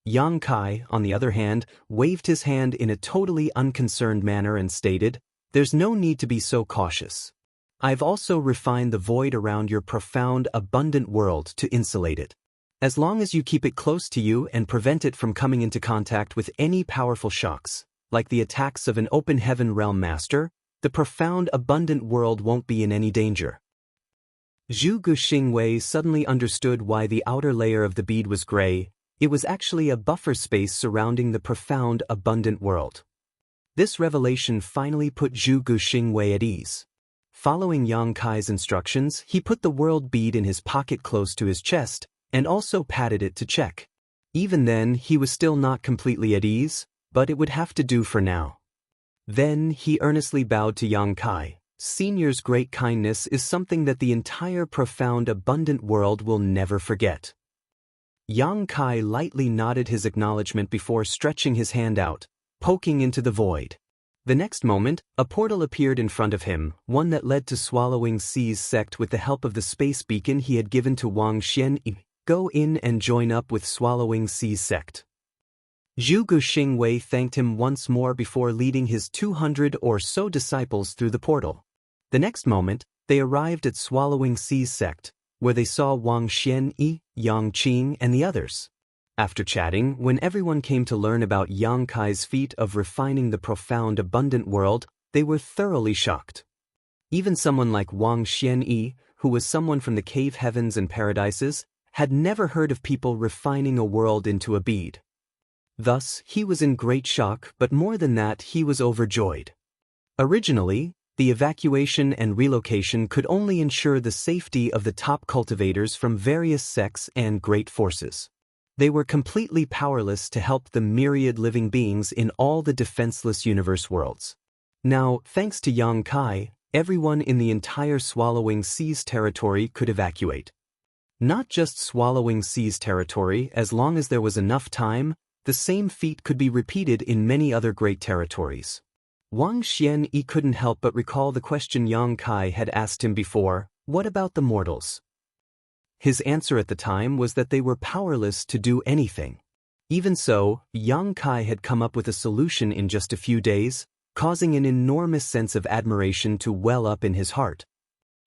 Speaker 1: Yang Kai, on the other hand, waved his hand in a totally unconcerned manner and stated, "There's no need to be so cautious. I've also refined the void around your profound abundant world to insulate it. As long as you keep it close to you and prevent it from coming into contact with any powerful shocks, like the attacks of an open heaven realm master, the profound abundant world won't be in any danger." Zhu Guxingwei suddenly understood why the outer layer of the bead was gray. It was actually a buffer space surrounding the profound abundant world. This revelation finally put Zhu Guxingwei at ease. Following Yang Kai's instructions, he put the world bead in his pocket close to his chest, and also patted it to check. Even then, he was still not completely at ease, but it would have to do for now. Then, he earnestly bowed to Yang Kai. "Senior's great kindness is something that the entire profound abundant world will never forget." Yang Kai lightly nodded his acknowledgement before stretching his hand out, poking into the void. The next moment, a portal appeared in front of him, one that led to Swallowing Sea's sect with the help of the space beacon he had given to Wang Xianyi. Go in and join up with Swallowing Sea's sect. Zhu Guxingwei thanked him once more before leading his 200 or so disciples through the portal. The next moment, they arrived at Swallowing Sea's sect, where they saw Wang Xianyi, Yang Qing, and the others. After chatting, when everyone came to learn about Yang Kai's feat of refining the profound abundant world, they were thoroughly shocked. Even someone like Wang Xianyi, who was someone from the cave heavens and paradises, had never heard of people refining a world into a bead. Thus, he was in great shock, but more than that, he was overjoyed. Originally, the evacuation and relocation could only ensure the safety of the top cultivators from various sects and great forces. They were completely powerless to help the myriad living beings in all the defenseless universe worlds. Now, thanks to Yang Kai, everyone in the entire Swallowing Sea's territory could evacuate. Not just Swallowing Sea's territory, as long as there was enough time, the same feat could be repeated in many other great territories. Wang Xianyi couldn't help but recall the question Yang Kai had asked him before, "What about the mortals?" His answer at the time was that they were powerless to do anything. Even so, Yang Kai had come up with a solution in just a few days, causing an enormous sense of admiration to well up in his heart.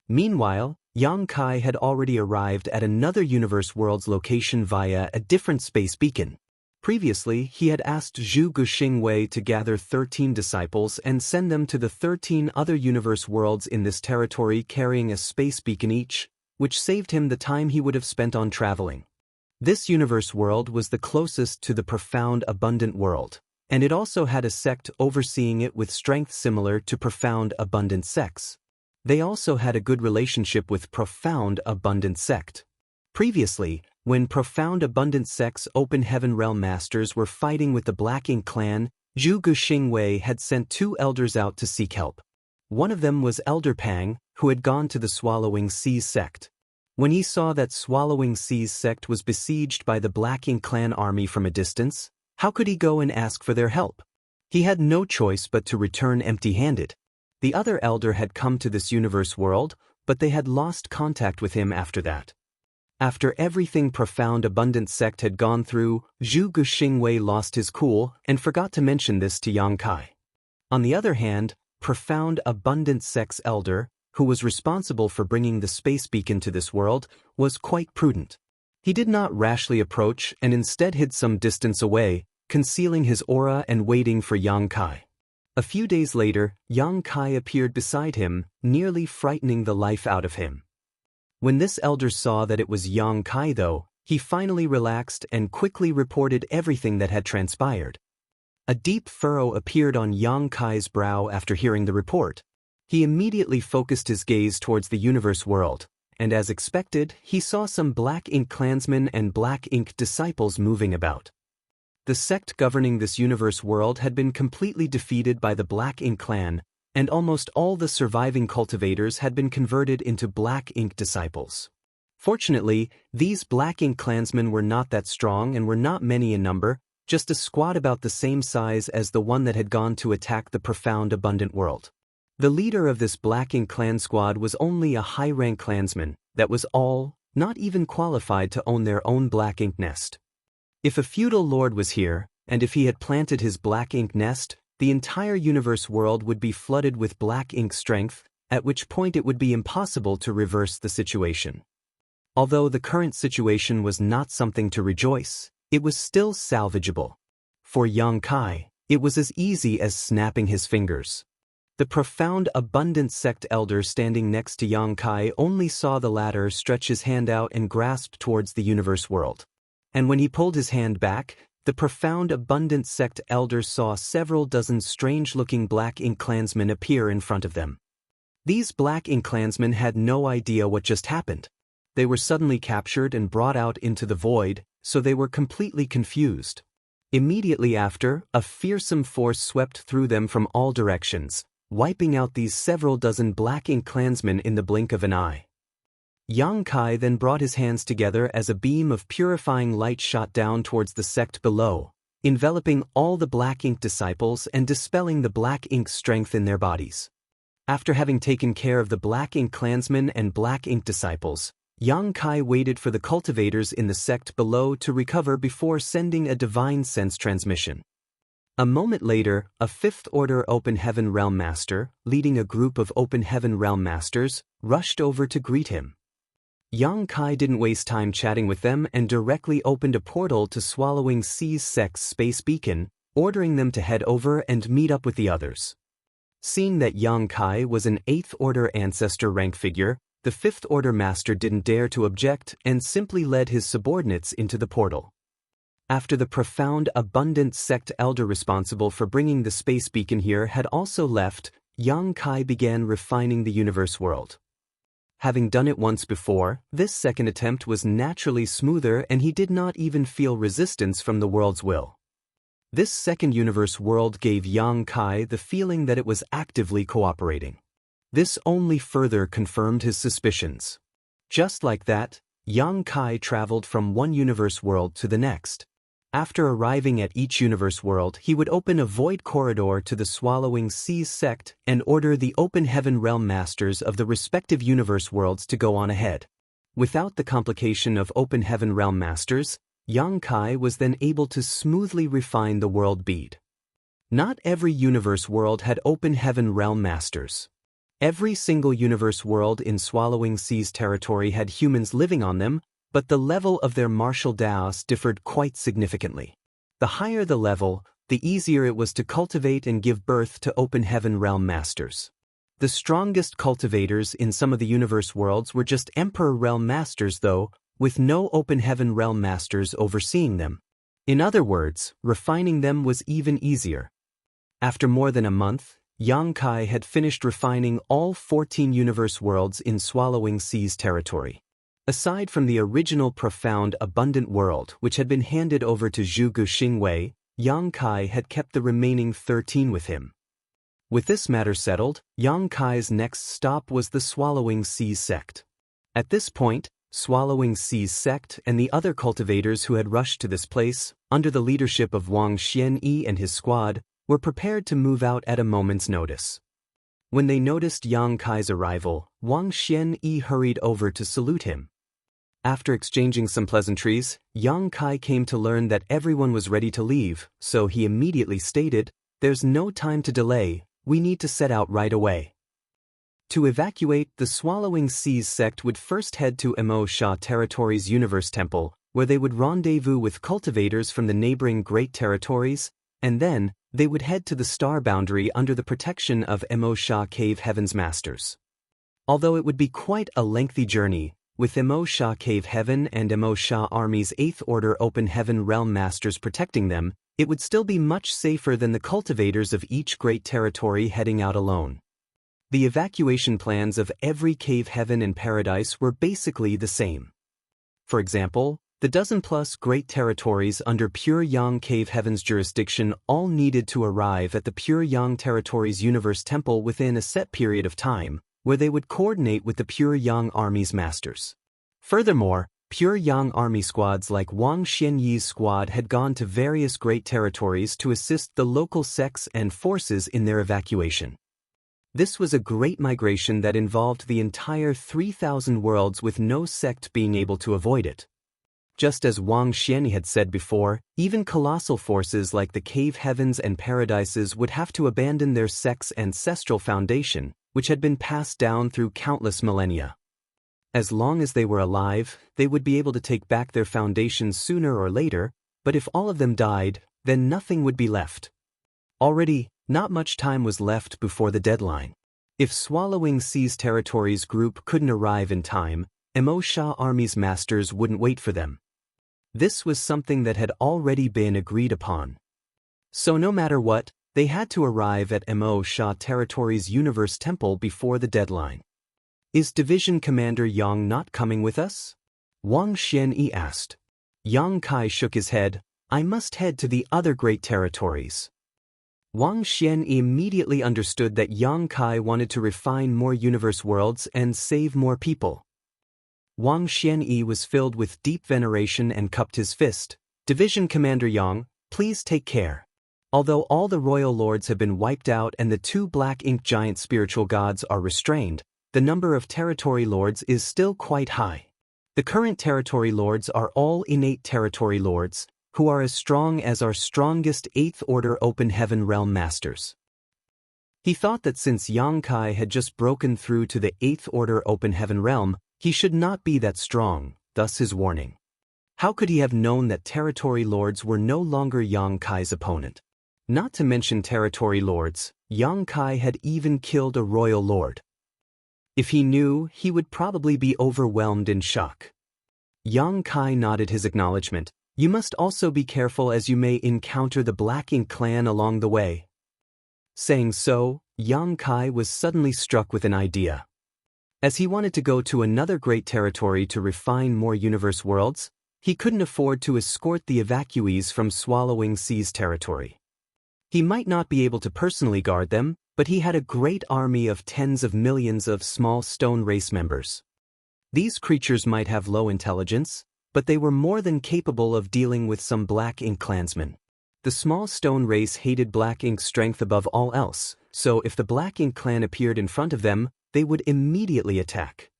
Speaker 1: Meanwhile, Yang Kai had already arrived at another universe world's location via a different space beacon. Previously, he had asked Zhu Guxingwei to gather 13 disciples and send them to the 13 other universe worlds in this territory carrying a space beacon each, which saved him the time he would have spent on traveling. This universe world was the closest to the profound abundant world, and it also had a sect overseeing it with strength similar to profound abundant sects. They also had a good relationship with profound abundant sect. Previously, when profound abundant sect's Open Heaven Realm Masters were fighting with the Black Ink clan, Zhu Guxingwei had sent 2 elders out to seek help. One of them was Elder Pang, who had gone to the Swallowing Seas sect. When he saw that Swallowing Seas sect was besieged by the Black Ink clan army from a distance, how could he go and ask for their help? He had no choice but to return empty-handed. The other elder had come to this universe world, but they had lost contact with him after that. After everything Profound Abundant Sect had gone through, Zhu Guxingwei lost his cool and forgot to mention this to Yang Kai. On the other hand, Profound Abundant Sect's elder, who was responsible for bringing the space beacon to this world, was quite prudent. He did not rashly approach and instead hid some distance away, concealing his aura and waiting for Yang Kai. A few days later, Yang Kai appeared beside him, nearly frightening the life out of him. When this elder saw that it was Yang Kai though, he finally relaxed and quickly reported everything that had transpired. A deep furrow appeared on Yang Kai's brow after hearing the report. He immediately focused his gaze towards the universe world, and as expected, he saw some Black Ink clansmen and Black Ink disciples moving about. The sect governing this universe world had been completely defeated by the Black Ink clan, and almost all the surviving cultivators had been converted into Black Ink disciples. Fortunately, these Black Ink clansmen were not that strong and were not many in number, just a squad about the same size as the one that had gone to attack the Profound Abundant world. The leader of this Black Ink clan squad was only a high-rank clansman, that was all, not even qualified to own their own Black Ink nest. If a feudal lord was here, and if he had planted his Black Ink nest, the entire universe world would be flooded with Black Ink strength, at which point it would be impossible to reverse the situation. Although the current situation was not something to rejoice, it was still salvageable. For Yang Kai, it was as easy as snapping his fingers. The Profound Abundant Sect elder standing next to Yang Kai only saw the latter stretch his hand out and grasp towards the universe world. And when he pulled his hand back, the Profound Abundant Sect elder saw several dozen strange-looking Black Ink clansmen appear in front of them. These Black Ink clansmen had no idea what just happened. They were suddenly captured and brought out into the void, so they were completely confused. Immediately after, a fearsome force swept through them from all directions, wiping out these several dozen Black Ink clansmen in the blink of an eye. Yang Kai then brought his hands together as a beam of purifying light shot down towards the sect below, enveloping all the Black Ink disciples and dispelling the Black Ink strength in their bodies. After having taken care of the Black Ink clansmen and Black Ink disciples, Yang Kai waited for the cultivators in the sect below to recover before sending a divine sense transmission. A moment later, a 5th Order Open Heaven Realm Master, leading a group of Open Heaven Realm Masters, rushed over to greet him. Yang Kai didn't waste time chatting with them and directly opened a portal to Swallowing Seas sect's space beacon, ordering them to head over and meet up with the others. Seeing that Yang Kai was an 8th Order Ancestor rank figure, the 5th Order Master didn't dare to object and simply led his subordinates into the portal. After the Profound Abundant Sect elder responsible for bringing the space beacon here had also left, Yang Kai began refining the universe world. Having done it once before, this second attempt was naturally smoother and he did not even feel resistance from the world's will. This second universe world gave Yang Kai the feeling that it was actively cooperating. This only further confirmed his suspicions. Just like that, Yang Kai traveled from one universe world to the next. After arriving at each universe world, he would open a void corridor to the Swallowing Seas sect and order the Open Heaven Realm Masters of the respective universe worlds to go on ahead. Without the complication of Open Heaven Realm Masters, Yang Kai was then able to smoothly refine the world bead. Not every universe world had open heaven realm masters. Every single universe world in Swallowing Sea's territory had humans living on them, but the level of their martial daos differed quite significantly. The higher the level, the easier it was to cultivate and give birth to open heaven realm masters. The strongest cultivators in some of the universe worlds were just Emperor realm masters though, with no open heaven realm masters overseeing them. In other words, refining them was even easier. After more than a month, Yang Kai had finished refining all 14 universe worlds in Swallowing Sea's territory. Aside from the original profound abundant world which had been handed over to Zhuge Xingwei, Yang Kai had kept the remaining 13 with him. With this matter settled, Yang Kai's next stop was the Swallowing Sea sect. At this point, Swallowing Sea's sect and the other cultivators who had rushed to this place, under the leadership of Wang Xianyi and his squad, were prepared to move out at a moment's notice. When they noticed Yang Kai's arrival, Wang Xianyi hurried over to salute him. After exchanging some pleasantries, Yang Kai came to learn that everyone was ready to leave, so he immediately stated, "There's no time to delay, we need to set out right away." To evacuate, the Swallowing Seas sect would first head to Emo Sha Territory's Universe Temple, where they would rendezvous with cultivators from the neighboring Great Territories, and then, they would head to the Star Boundary under the protection of Emo Sha Cave Heaven's Masters. Although it would be quite a lengthy journey, with Emo Sha Cave Heaven and Emo Sha Army's 8th Order Open Heaven Realm Masters protecting them, it would still be much safer than the cultivators of each great territory heading out alone. The evacuation plans of every cave heaven and paradise were basically the same. For example, the dozen-plus great territories under Pure Yang Cave Heaven's jurisdiction all needed to arrive at the Pure Yang Territory's Universe Temple within a set period of time, where they would coordinate with the Pure Yang Army's masters. Furthermore, Pure Yang Army squads like Wang Xianyi's squad had gone to various great territories to assist the local sects and forces in their evacuation. This was a great migration that involved the entire 3,000 worlds with no sect being able to avoid it. Just as Wang Xianyi had said before, even colossal forces like the cave heavens and paradises would have to abandon their sect's ancestral foundation, which had been passed down through countless millennia. As long as they were alive, they would be able to take back their foundations sooner or later, but if all of them died, then nothing would be left. Already, not much time was left before the deadline. If Swallowing Sea's territories group couldn't arrive in time, Emo Sha Army's masters wouldn't wait for them. This was something that had already been agreed upon. So no matter what, they had to arrive at Emo Sha Territory's Universe Temple before the deadline. "Is Division Commander Yang not coming with us?" Wang Xianyi asked. Yang Kai shook his head, "I must head to the other great territories." Wang Xianyi immediately understood that Yang Kai wanted to refine more universe worlds and save more people. Wang Xianyi was filled with deep veneration and cupped his fist. "Division Commander Yang, please take care. Although all the royal lords have been wiped out and the 2 black ink giant spiritual gods are restrained, the number of territory lords is still quite high. The current territory lords are all innate territory lords, who are as strong as our strongest 8th Order Open Heaven Realm Masters." He thought that since Yang Kai had just broken through to the 8th Order Open Heaven Realm, he should not be that strong, thus his warning. How could he have known that territory lords were no longer Yang Kai's opponent? Not to mention territory lords, Yang Kai had even killed a royal lord. If he knew, he would probably be overwhelmed in shock. Yang Kai nodded his acknowledgement. "You must also be careful as you may encounter the Black Ink clan along the way." Saying so, Yang Kai was suddenly struck with an idea. As he wanted to go to another great territory to refine more universe worlds, he couldn't afford to escort the evacuees from Swallowing Sea's territory. He might not be able to personally guard them, but he had a great army of tens of millions of small stone race members. These creatures might have low intelligence, but they were more than capable of dealing with some Black Ink clansmen. The small stone race hated Black Ink's strength above all else, so if the Black Ink clan appeared in front of them, they would immediately attack.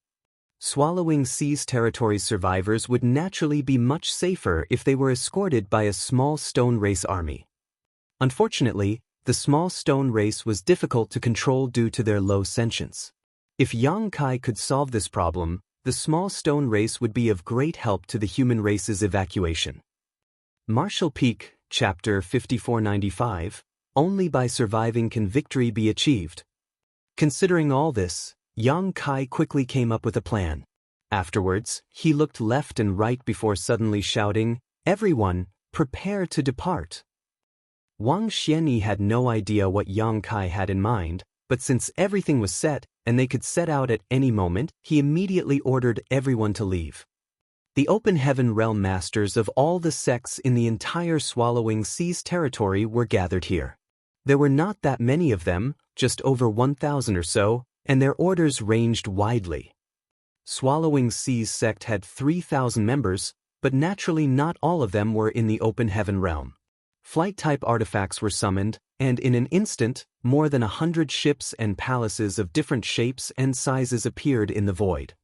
Speaker 1: Swallowing Sea's territory's survivors would naturally be much safer if they were escorted by a small stone race army. Unfortunately, The small stone race was difficult to control due to their low sentience. If Yang Kai could solve this problem, the small stone race would be of great help to the human race's evacuation. Marshall Peak, Chapter 5495, Only by surviving can victory be achieved. Considering all this, Yang Kai quickly came up with a plan. Afterwards, he looked left and right before suddenly shouting, "Everyone, prepare to depart." Wang Xianyi had no idea what Yang Kai had in mind, but since everything was set, and they could set out at any moment, he immediately ordered everyone to leave. The Open Heaven Realm masters of all the sects in the entire Swallowing Seas territory were gathered here. There were not that many of them, just over 1,000 or so, and their orders ranged widely. Swallowing Seas sect had 3,000 members, but naturally not all of them were in the Open Heaven realm. Flight-type artifacts were summoned, and in an instant, more than 100 ships and palaces of different shapes and sizes appeared in the void.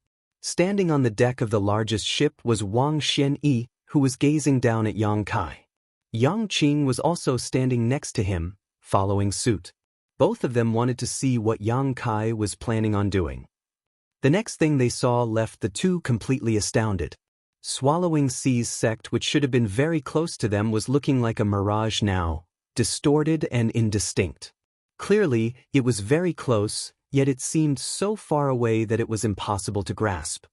Speaker 1: Standing on the deck of the largest ship was Wang Xianyi, who was gazing down at Yang Kai. Yang Qing was also standing next to him, following suit. Both of them wanted to see what Yang Kai was planning on doing. The next thing they saw left the two completely astounded. Swallowing Seas sect, which should have been very close to them, was looking like a mirage now, distorted and indistinct. Clearly, it was very close, yet it seemed so far away that it was impossible to grasp.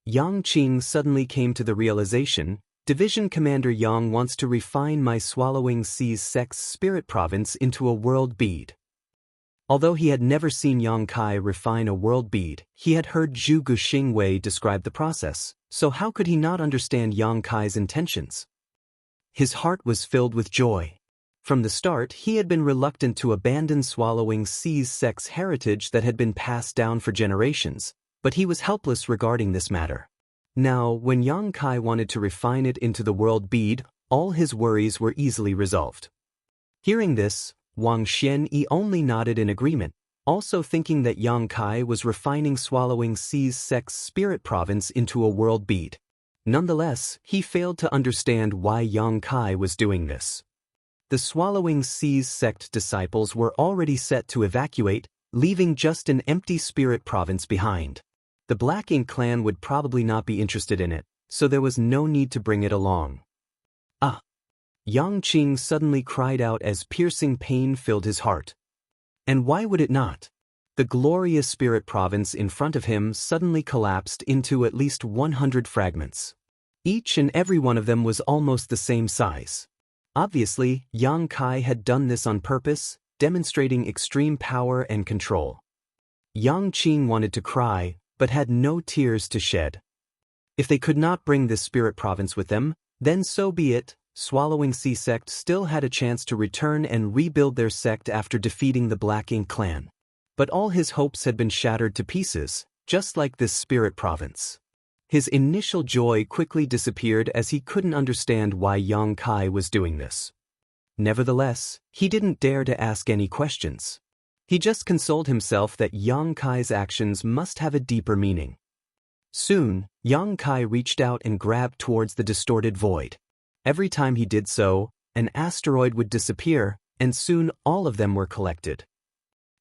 Speaker 1: Yang Qing suddenly came to the realization, Division Commander Yang wants to refine my Swallowing Seas sect's spirit province into a world bead. Although he had never seen Yang Kai refine a world bead, he had heard Zhu Guxingwei describe the process, so how could he not understand Yang Kai's intentions? His heart was filled with joy. From the start, he had been reluctant to abandon Swallowing Seas sect's heritage that had been passed down for generations, but he was helpless regarding this matter. Now, when Yang Kai wanted to refine it into the world bead, all his worries were easily resolved. Hearing this, Wang Xianyi only nodded in agreement, also thinking that Yang Kai was refining Swallowing Seas sect's spirit province into a world bead. Nonetheless, he failed to understand why Yang Kai was doing this. The Swallowing Seas sect disciples were already set to evacuate, leaving just an empty spirit province behind. The Black Ink clan would probably not be interested in it, so there was no need to bring it along. Ah! Yang Qing suddenly cried out as piercing pain filled his heart. And why would it not? The glorious spirit province in front of him suddenly collapsed into at least 100 fragments. Each and every one of them was almost the same size. Obviously, Yang Kai had done this on purpose, demonstrating extreme power and control. Yang Qing wanted to cry, but had no tears to shed. If they could not bring this spirit province with them, then so be it. Swallowing Sea sect still had a chance to return and rebuild their sect after defeating the Black Ink clan. But all his hopes had been shattered to pieces, just like this spirit province. His initial joy quickly disappeared as he couldn't understand why Yang Kai was doing this. Nevertheless, he didn't dare to ask any questions. He just consoled himself that Yang Kai's actions must have a deeper meaning. Soon, Yang Kai reached out and grabbed towards the distorted void. Every time he did so, an asteroid would disappear, and soon all of them were collected.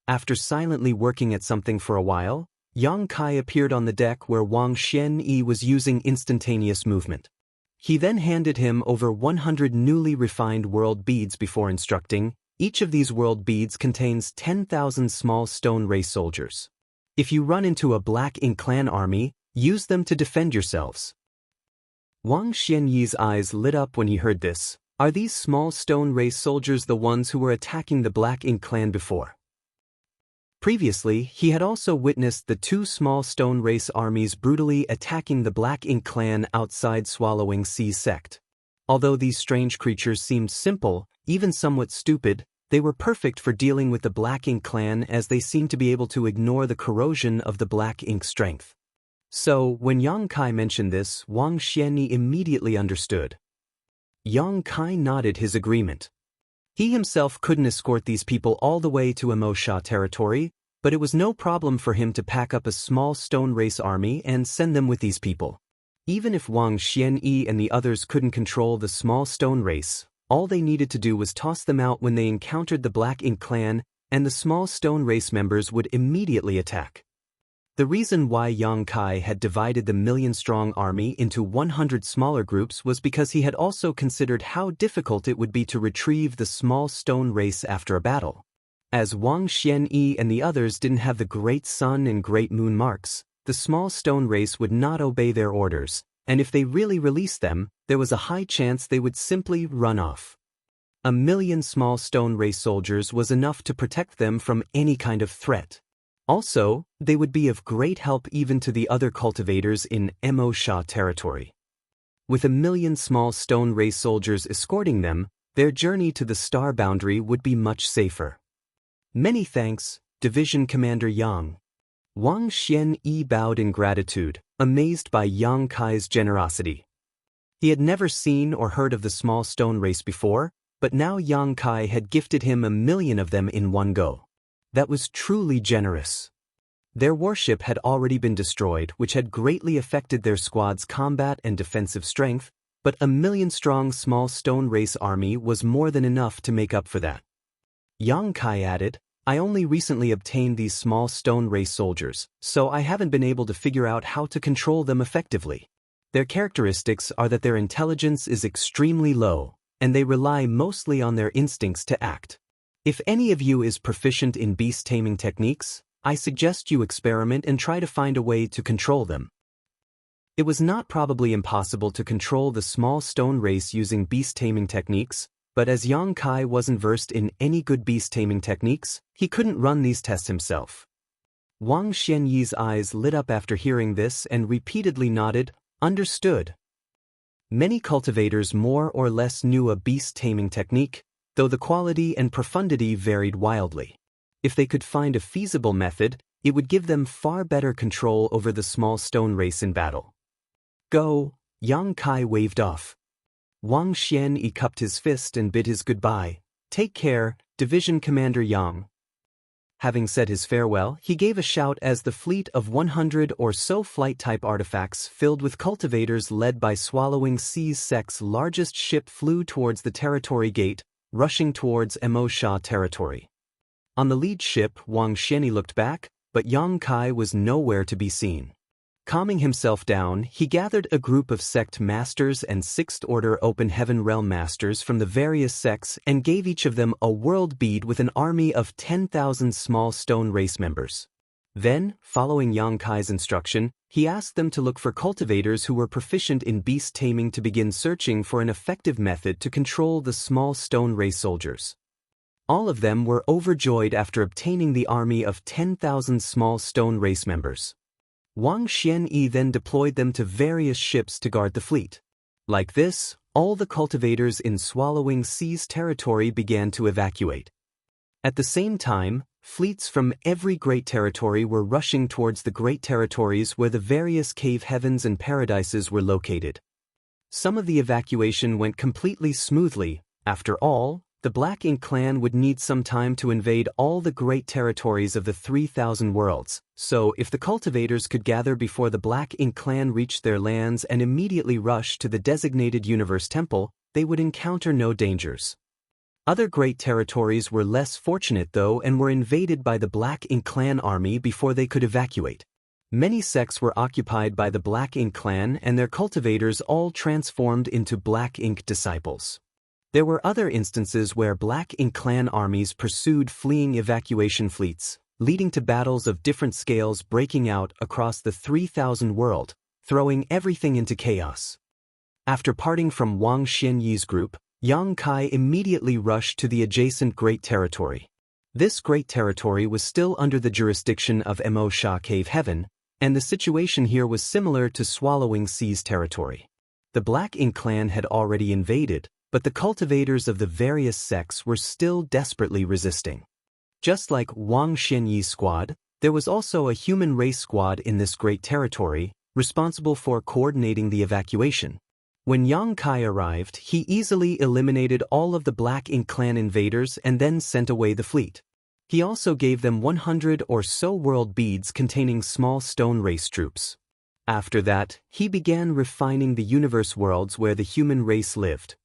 Speaker 1: After silently working at something for a while, Yang Kai appeared on the deck where Wang Xianyi was using instantaneous movement. He then handed him over 100 newly refined world beads before instructing, each of these world beads contains 10,000 small stone ray soldiers. If you run into a Black Ink clan army, use them to defend yourselves. Wang Xianyi's eyes lit up when he heard this. Are these small stone ray soldiers the ones who were attacking the Black Ink clan before? Previously, he had also witnessed the two small stone race armies brutally attacking the Black Ink clan outside Swallowing Seas sect. Although these strange creatures seemed simple, even somewhat stupid, they were perfect for dealing with the Black Ink clan as they seemed to be able to ignore the corrosion of the Black Ink strength. So, when Yang Kai mentioned this, Wang Xianyi immediately understood. Yang Kai nodded his agreement. He himself couldn't escort these people all the way to Amosha territory, but it was no problem for him to pack up a small stone race army and send them with these people. Even if Wang Xianyi and the others couldn't control the small stone race, All they needed to do was toss them out when they encountered the Black Ink clan, and the small stone race members would immediately attack. The reason why Yang Kai had divided the million-strong army into 100 smaller groups was because he had also considered how difficult it would be to retrieve the small stone race after a battle. As Wang Xianyi and the others didn't have the Great Sun and Great Moon marks, the small stone race would not obey their orders, and if they really released them, there was a high chance they would simply run off. 1,000,000 small stone race soldiers was enough to protect them from any kind of threat. Also, they would be of great help even to the other cultivators in Mo Sha territory. With 1,000,000 small stone race soldiers escorting them, their journey to the star boundary would be much safer. Many thanks, Division Commander Yang. Wang Xianyi bowed in gratitude, amazed by Yang Kai's generosity. He had never seen or heard of the small stone race before, but now Yang Kai had gifted him 1,000,000 of them in one go. That was truly generous. Their warship had already been destroyed, which had greatly affected their squad's combat and defensive strength, but 1,000,000-strong small stone race army was more than enough to make up for that. Yang Kai added, I only recently obtained these small stone race soldiers, so I haven't been able to figure out how to control them effectively. Their characteristics are that their intelligence is extremely low, and they rely mostly on their instincts to act. If any of you is proficient in beast taming techniques, I suggest you experiment and try to find a way to control them. It was not probably impossible to control the small stone race using beast taming techniques, but as Yang Kai wasn't versed in any good beast taming techniques, he couldn't run these tests himself. Wang Xianyi's eyes lit up after hearing this and repeatedly nodded, understood. Many cultivators more or less knew a beast taming technique, though the quality and profundity varied wildly. If they could find a feasible method, it would give them far better control over the small stone race in battle. Go, Yang Kai waved off. Wang Xianyi cupped his fist and bid his goodbye. Take care, Division Commander Yang. Having said his farewell, he gave a shout as the fleet of 100 or so flight-type artifacts filled with cultivators led by Swallowing Sea's sect's largest ship flew towards the territory gate, rushing towards Mo Sha territory. On the lead ship, Wang Xianyi looked back, but Yang Kai was nowhere to be seen. Calming himself down, he gathered a group of sect masters and Sixth Order Open Heaven Realm masters from the various sects and gave each of them a world bead with an army of 10,000 small stone race members. Then, following Yang Kai's instruction, he asked them to look for cultivators who were proficient in beast taming to begin searching for an effective method to control the small stone race soldiers. All of them were overjoyed after obtaining the army of 10,000 small stone race members. Wang Xianyi then deployed them to various ships to guard the fleet. Like this, all the cultivators in Swallowing Sea's territory began to evacuate. At the same time, fleets from every great territory were rushing towards the great territories where the various cave heavens and paradises were located. Some of the evacuation went completely smoothly. After all, the Black Ink clan would need some time to invade all the great territories of the 3,000 worlds, so if the cultivators could gather before the Black Ink clan reached their lands and immediately rush to the designated universe temple, they would encounter no dangers. Other great territories were less fortunate though and were invaded by the Black Ink clan army before they could evacuate. Many sects were occupied by the Black Ink clan and their cultivators all transformed into Black Ink disciples. There were other instances where Black Ink clan armies pursued fleeing evacuation fleets, leading to battles of different scales breaking out across the 3,000 world, throwing everything into chaos. After parting from Wang Xianyi's group, Yang Kai immediately rushed to the adjacent Great Territory. This Great Territory was still under the jurisdiction of Mo Sha Cave Heaven, and the situation here was similar to Swallowing Sea's territory. The Black Ink clan had already invaded, but the cultivators of the various sects were still desperately resisting. Just like Wang Xianyi's squad, there was also a human race squad in this great territory, responsible for coordinating the evacuation. When Yang Kai arrived, he easily eliminated all of the Black Ink clan invaders and then sent away the fleet. He also gave them 100 or so world beads containing small stone race troops. After that, he began refining the universe worlds where the human race lived.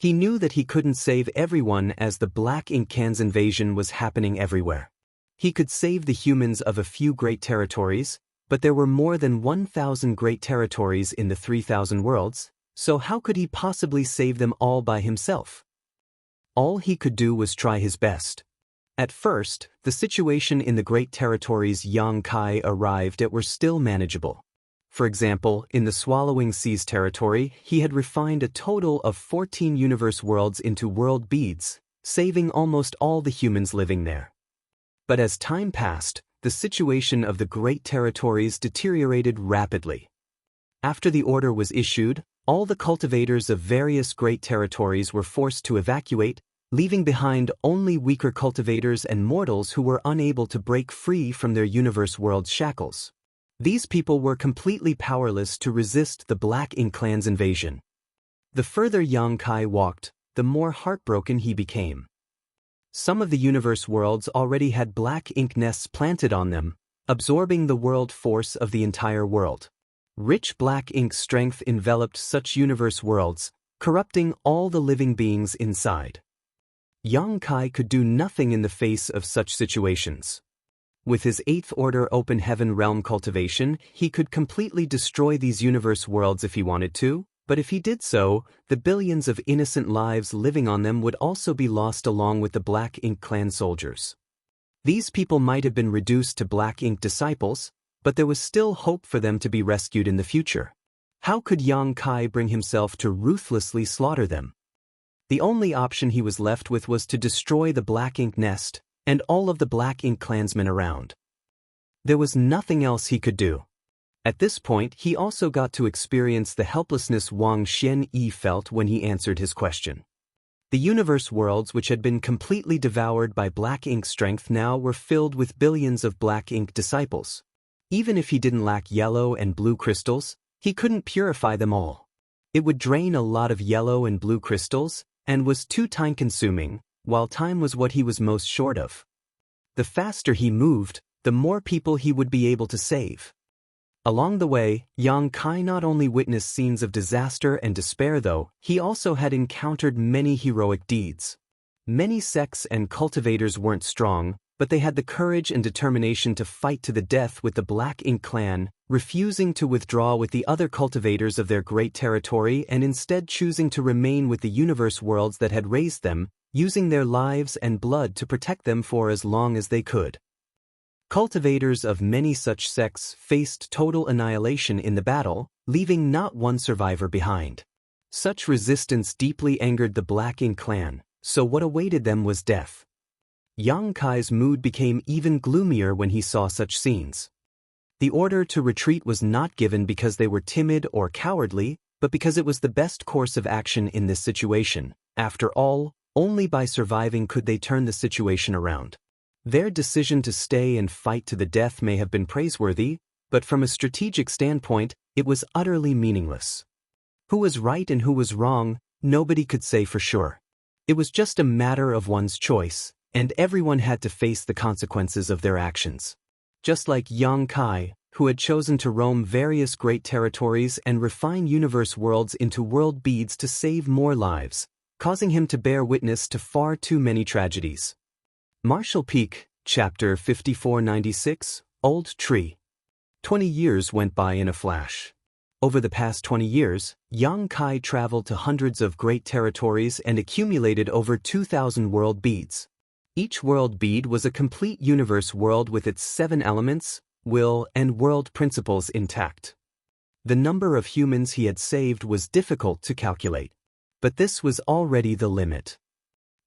Speaker 1: He knew that he couldn't save everyone as the Black Ink Clan's invasion was happening everywhere. He could save the humans of a few great territories, but there were more than 1,000 great territories in the 3,000 worlds, so how could he possibly save them all by himself? All he could do was try his best. At first, the situation in the great territories Yang Kai arrived at were still manageable. For example, in the Swallowing Seas territory, he had refined a total of 14 universe worlds into world beads, saving almost all the humans living there. But as time passed, the situation of the great territories deteriorated rapidly. After the order was issued, all the cultivators of various great territories were forced to evacuate, leaving behind only weaker cultivators and mortals who were unable to break free from their universe world's shackles. These people were completely powerless to resist the Black Ink Clan's invasion. The further Yang Kai walked, the more heartbroken he became. Some of the universe worlds already had black ink nests planted on them, absorbing the world force of the entire world. Rich black ink strength enveloped such universe worlds, corrupting all the living beings inside. Yang Kai could do nothing in the face of such situations. With his 8th Order Open Heaven Realm cultivation, he could completely destroy these universe worlds if he wanted to, but if he did so, the billions of innocent lives living on them would also be lost along with the Black Ink Clan soldiers. These people might have been reduced to Black Ink disciples, but there was still hope for them to be rescued in the future. How could Yang Kai bring himself to ruthlessly slaughter them? The only option he was left with was to destroy the Black Ink Nest and all of the Black Ink Clansmen around. There was nothing else he could do. At this point, he also got to experience the helplessness Wang Xianyi felt when he answered his question. The universe worlds which had been completely devoured by black ink strength now were filled with billions of black ink disciples. Even if he didn't lack yellow and blue crystals, he couldn't purify them all. It would drain a lot of yellow and blue crystals, and was too time-consuming, while time was what he was most short of. The faster he moved, the more people he would be able to save. Along the way, Yang Kai not only witnessed scenes of disaster and despair though, he also had encountered many heroic deeds. Many sects and cultivators weren't strong, but they had the courage and determination to fight to the death with the Black Ink Clan, refusing to withdraw with the other cultivators of their great territory and instead choosing to remain with the universe worlds that had raised them, using their lives and blood to protect them for as long as they could. Cultivators of many such sects faced total annihilation in the battle, leaving not one survivor behind. Such resistance deeply angered the Black Ink Clan, so what awaited them was death. Yang Kai's mood became even gloomier when he saw such scenes. The order to retreat was not given because they were timid or cowardly, but because it was the best course of action in this situation. After all, only by surviving could they turn the situation around. Their decision to stay and fight to the death may have been praiseworthy, but from a strategic standpoint, it was utterly meaningless. Who was right and who was wrong, nobody could say for sure. It was just a matter of one's choice, and everyone had to face the consequences of their actions. Just like Yang Kai, who had chosen to roam various great territories and refine universe worlds into world beads to save more lives, causing him to bear witness to far too many tragedies. Marshall Peak, Chapter 5496, Old Tree. 20 years went by in a flash. Over the past 20 years, Yang Kai traveled to hundreds of great territories and accumulated over 2,000 world beads. Each world bead was a complete universe world with its 7 elements, will, and world principles intact. The number of humans he had saved was difficult to calculate. But this was already the limit.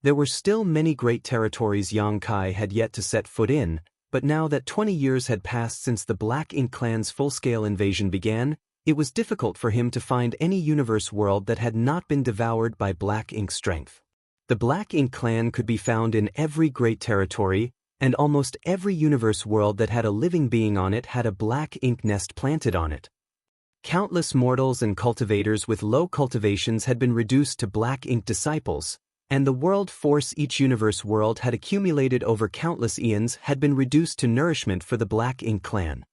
Speaker 1: There were still many great territories Yang Kai had yet to set foot in, but now that 20 years had passed since the Black Ink Clan's full-scale invasion began, it was difficult for him to find any universe world that had not been devoured by black ink strength. The Black Ink Clan could be found in every great territory, and almost every universe world that had a living being on it had a black ink nest planted on it. Countless mortals and cultivators with low cultivations had been reduced to black ink disciples, and the world force each universe world had accumulated over countless eons had been reduced to nourishment for the Black Ink Clan.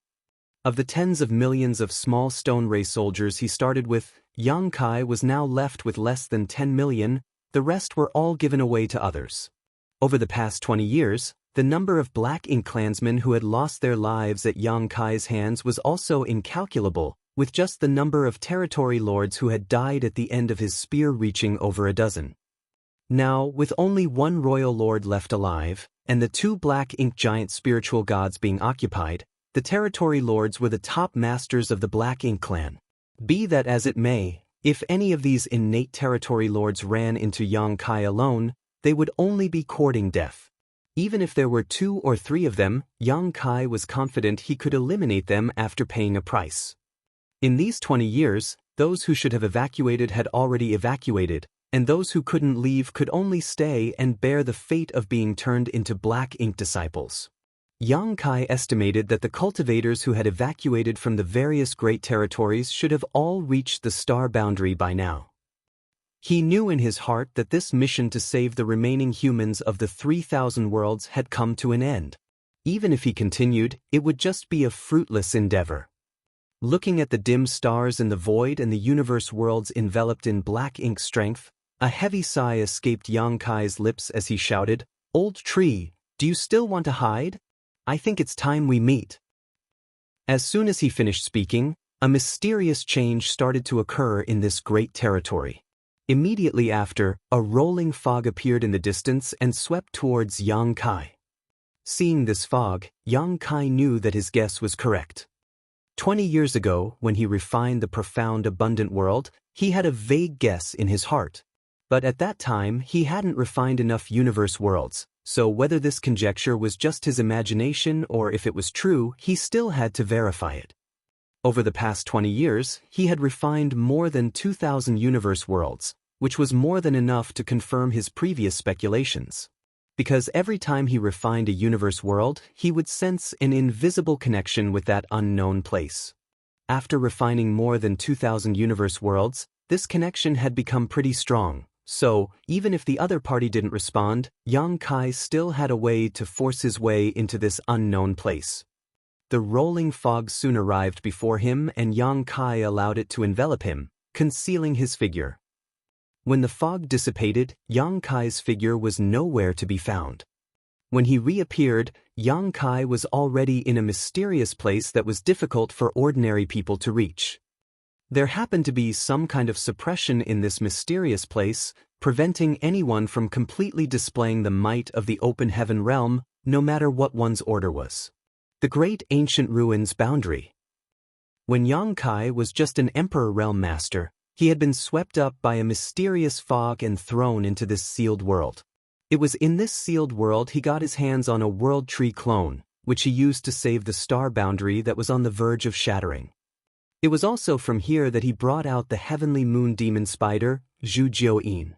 Speaker 1: Of the tens of millions of small stone ray soldiers he started with, Yang Kai was now left with less than 10 million, the rest were all given away to others. Over the past 20 years, the number of Black Ink clansmen who had lost their lives at Yang Kai's hands was also incalculable, with just the number of territory lords who had died at the end of his spear reaching over a dozen. Now, with only one royal lord left alive, and the two Black Ink giant spiritual gods being occupied, the territory lords were the top masters of the Black Ink clan. Be that as it may, if any of these innate territory lords ran into Yang Kai alone, they would only be courting death. Even if there were 2 or 3 of them, Yang Kai was confident he could eliminate them after paying a price. In these 20 years, those who should have evacuated had already evacuated, and those who couldn't leave could only stay and bear the fate of being turned into Black Ink disciples. Yang Kai estimated that the cultivators who had evacuated from the various great territories should have all reached the star boundary by now. He knew in his heart that this mission to save the remaining humans of the 3,000 worlds had come to an end. Even if he continued, it would just be a fruitless endeavor. Looking at the dim stars in the void and the universe worlds enveloped in Black Ink strength, a heavy sigh escaped Yang Kai's lips as he shouted, "Old tree, do you still want to hide? I think it's time we meet." As soon as he finished speaking, a mysterious change started to occur in this great territory. Immediately after, a rolling fog appeared in the distance and swept towards Yang Kai. Seeing this fog, Yang Kai knew that his guess was correct. 20 years ago, when he refined the profound abundant world, he had a vague guess in his heart. But at that time, he hadn't refined enough universe worlds, so whether this conjecture was just his imagination or if it was true, he still had to verify it. Over the past 20 years, he had refined more than 2,000 universe worlds, which was more than enough to confirm his previous speculations. Because every time he refined a universe world, he would sense an invisible connection with that unknown place. After refining more than 2,000 universe worlds, this connection had become pretty strong, so even if the other party didn't respond, Yang Kai still had a way to force his way into this unknown place. The rolling fog soon arrived before him and Yang Kai allowed it to envelop him, concealing his figure. When the fog dissipated, Yang Kai's figure was nowhere to be found. When he reappeared, Yang Kai was already in a mysterious place that was difficult for ordinary people to reach. There happened to be some kind of suppression in this mysterious place, preventing anyone from completely displaying the might of the open heaven realm, no matter what one's order was. The great ancient ruins boundary. When Yang Kai was just an emperor realm master, he had been swept up by a mysterious fog and thrown into this sealed world. It was in this sealed world he got his hands on a world tree clone, which he used to save the star boundary that was on the verge of shattering. It was also from here that he brought out the heavenly moon demon spider, Zhu Jiuyin.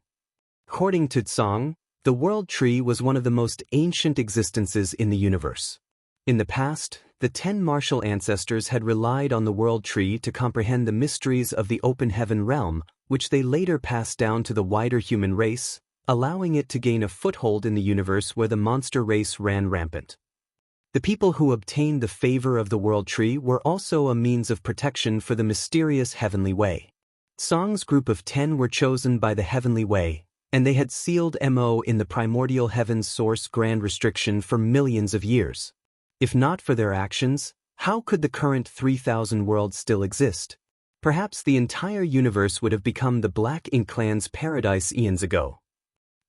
Speaker 1: According to Tsang, the world tree was one of the most ancient existences in the universe. In the past, the 10 martial ancestors had relied on the world tree to comprehend the mysteries of the open heaven realm, which they later passed down to the wider human race, allowing it to gain a foothold in the universe where the monster race ran rampant. The people who obtained the favor of the world tree were also a means of protection for the mysterious heavenly way. Tsang's group of 10 were chosen by the heavenly way, and they had sealed Mo in the primordial heaven's source grand restriction for millions of years. If not for their actions, how could the current 3,000 worlds still exist? Perhaps the entire universe would have become the Black Ink clan's paradise eons ago.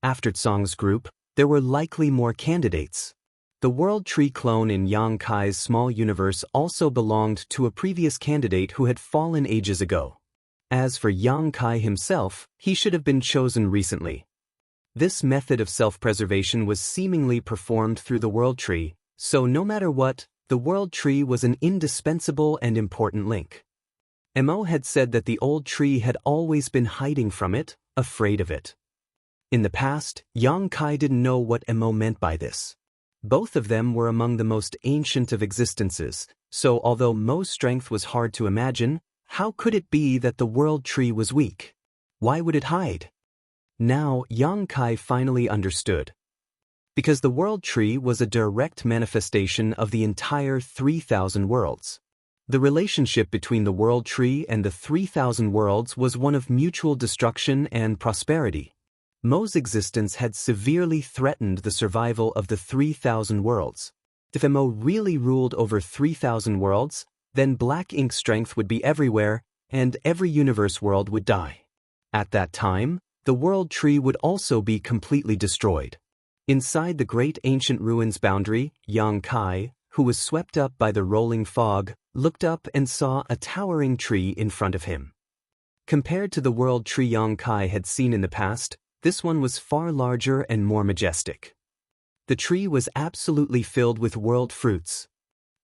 Speaker 1: After Tsang's group, there were likely more candidates. The world tree clone in Yang Kai's small universe also belonged to a previous candidate who had fallen ages ago. As for Yang Kai himself, he should have been chosen recently. This method of self-preservation was seemingly performed through the world tree, so no matter what, the world tree was an indispensable and important link. Mo had said that the old tree had always been hiding from it, afraid of it. In the past, Yang Kai didn't know what Mo meant by this. Both of them were among the most ancient of existences, so although Mo's strength was hard to imagine, how could it be that the world tree was weak? Why would it hide? Now, Yang Kai finally understood. Because the world tree was a direct manifestation of the entire 3,000 worlds. The relationship between the world tree and the 3,000 worlds was one of mutual destruction and prosperity. Mo's existence had severely threatened the survival of the 3,000 worlds. If Mo really ruled over 3,000 worlds, then black ink strength would be everywhere, and every universe world would die. At that time, the world tree would also be completely destroyed. Inside the great ancient ruins boundary, Yang Kai, who was swept up by the rolling fog, looked up and saw a towering tree in front of him. Compared to the world tree Yang Kai had seen in the past, this one was far larger and more majestic. The tree was absolutely filled with world fruits.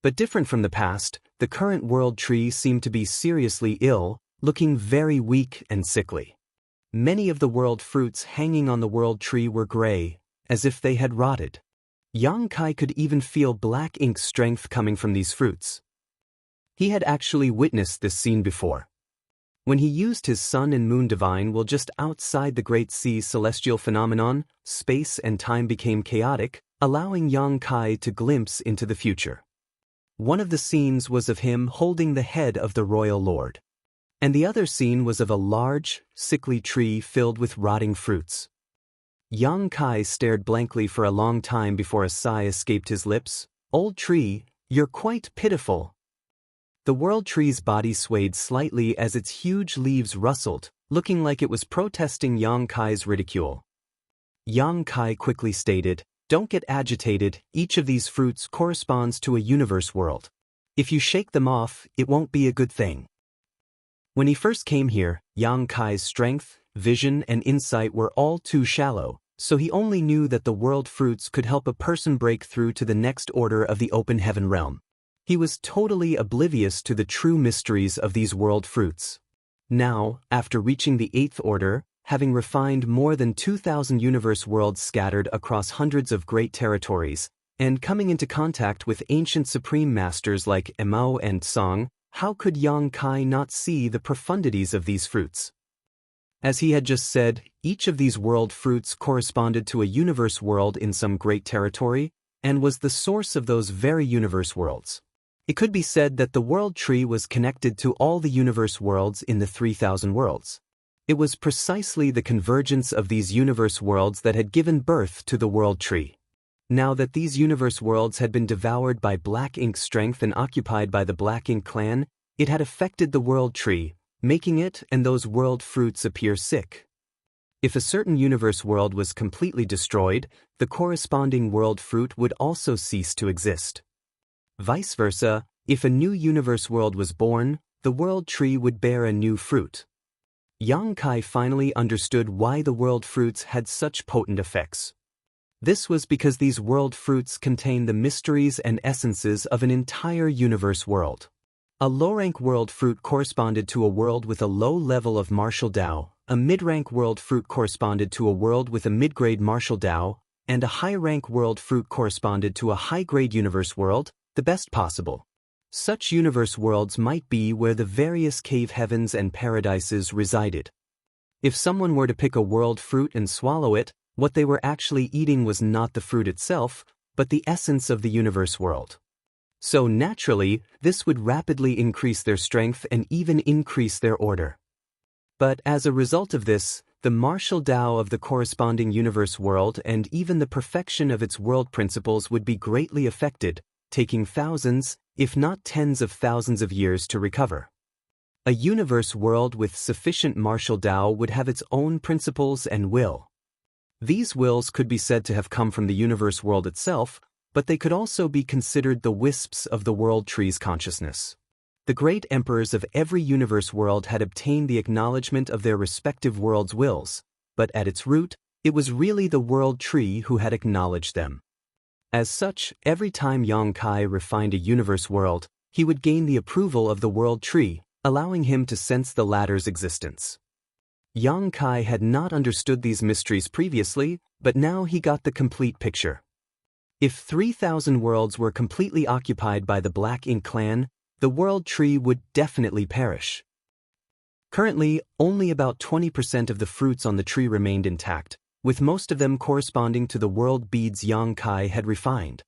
Speaker 1: But different from the past, the current world tree seemed to be seriously ill, looking very weak and sickly. Many of the world fruits hanging on the world tree were gray, as if they had rotted. Yang Kai could even feel black ink strength coming from these fruits. He had actually witnessed this scene before. When he used his sun and moon divine will just outside the Great Sea's celestial phenomenon, space and time became chaotic, allowing Yang Kai to glimpse into the future. One of the scenes was of him holding the head of the royal lord. And the other scene was of a large, sickly tree filled with rotting fruits. Yang Kai stared blankly for a long time before a sigh escaped his lips. "Old tree, you're quite pitiful." The world tree's body swayed slightly as its huge leaves rustled, looking like it was protesting Yang Kai's ridicule. Yang Kai quickly stated, "Don't get agitated, each of these fruits corresponds to a universe world. If you shake them off, it won't be a good thing." When he first came here, Yang Kai's strength, vision, and insight were all too shallow, so he only knew that the world fruits could help a person break through to the next order of the open heaven realm. He was totally oblivious to the true mysteries of these world fruits. Now, after reaching the 8th order, having refined more than 2,000 universe worlds scattered across hundreds of great territories, and coming into contact with ancient supreme masters like Mo and Song, how could Yang Kai not see the profundities of these fruits? As he had just said, each of these world fruits corresponded to a universe world in some great territory, and was the source of those very universe worlds. It could be said that the world tree was connected to all the universe worlds in the 3,000 worlds. It was precisely the convergence of these universe worlds that had given birth to the world tree. Now that these universe worlds had been devoured by black ink strength and occupied by the black ink clan, it had affected the world tree, making it and those world fruits appear sick. If a certain universe world was completely destroyed, the corresponding world fruit would also cease to exist. Vice versa, if a new universe world was born, the world tree would bear a new fruit. Yang Kai finally understood why the world fruits had such potent effects. This was because these world fruits contain the mysteries and essences of an entire universe world. A low-rank world fruit corresponded to a world with a low level of martial Tao, a mid-rank world fruit corresponded to a world with a mid-grade martial Tao, and a high-rank world fruit corresponded to a high-grade universe world, the best possible. Such universe worlds might be where the various cave heavens and paradises resided. If someone were to pick a world fruit and swallow it, what they were actually eating was not the fruit itself, but the essence of the universe world. So naturally, this would rapidly increase their strength and even increase their order. But as a result of this, the martial Tao of the corresponding universe world and even the perfection of its world principles would be greatly affected, taking thousands, if not tens of thousands of years to recover. A universe world with sufficient martial Tao would have its own principles and will. These wills could be said to have come from the universe world itself, but they could also be considered the wisps of the world tree's consciousness. The great emperors of every universe world had obtained the acknowledgement of their respective world's wills, but at its root, it was really the world tree who had acknowledged them. As such, every time Yang Kai refined a universe world, he would gain the approval of the world tree, allowing him to sense the latter's existence. Yang Kai had not understood these mysteries previously, but now he got the complete picture. If 3,000 worlds were completely occupied by the Black Ink clan, the world tree would definitely perish. Currently, only about 20% of the fruits on the tree remained intact, with most of them corresponding to the world beads Yang Kai had refined.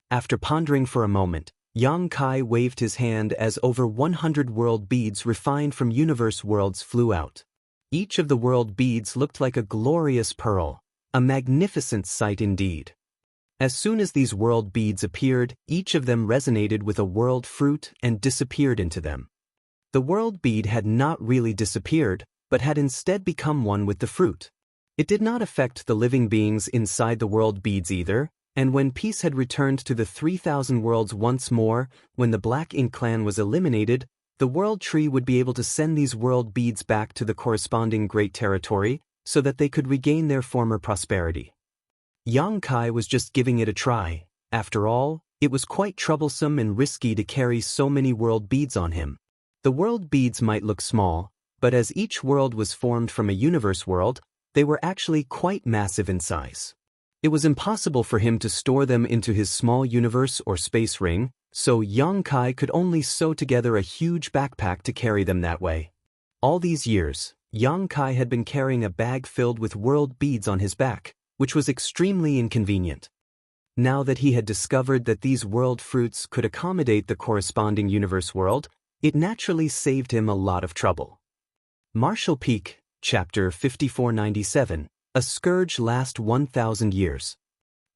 Speaker 1: After pondering for a moment, Yang Kai waved his hand as over 100 world beads refined from universe worlds flew out. Each of the world beads looked like a glorious pearl, a magnificent sight indeed. As soon as these world beads appeared, each of them resonated with a world fruit and disappeared into them. The world bead had not really disappeared, but had instead become one with the fruit. It did not affect the living beings inside the world beads either, and when peace had returned to the 3,000 worlds once more, when the Black Ink clan was eliminated, the world tree would be able to send these world beads back to the corresponding great territory so that they could regain their former prosperity. Yang Kai was just giving it a try. After all, it was quite troublesome and risky to carry so many world beads on him. The world beads might look small, but as each world was formed from a universe world, they were actually quite massive in size. It was impossible for him to store them into his small universe or space ring, so Yang Kai could only sew together a huge backpack to carry them that way. All these years, Yang Kai had been carrying a bag filled with world beads on his back, which was extremely inconvenient. Now that he had discovered that these world fruits could accommodate the corresponding universe world, it naturally saved him a lot of trouble. Marshall Peak, Chapter 5497, A Scourge Last 1,000 Years.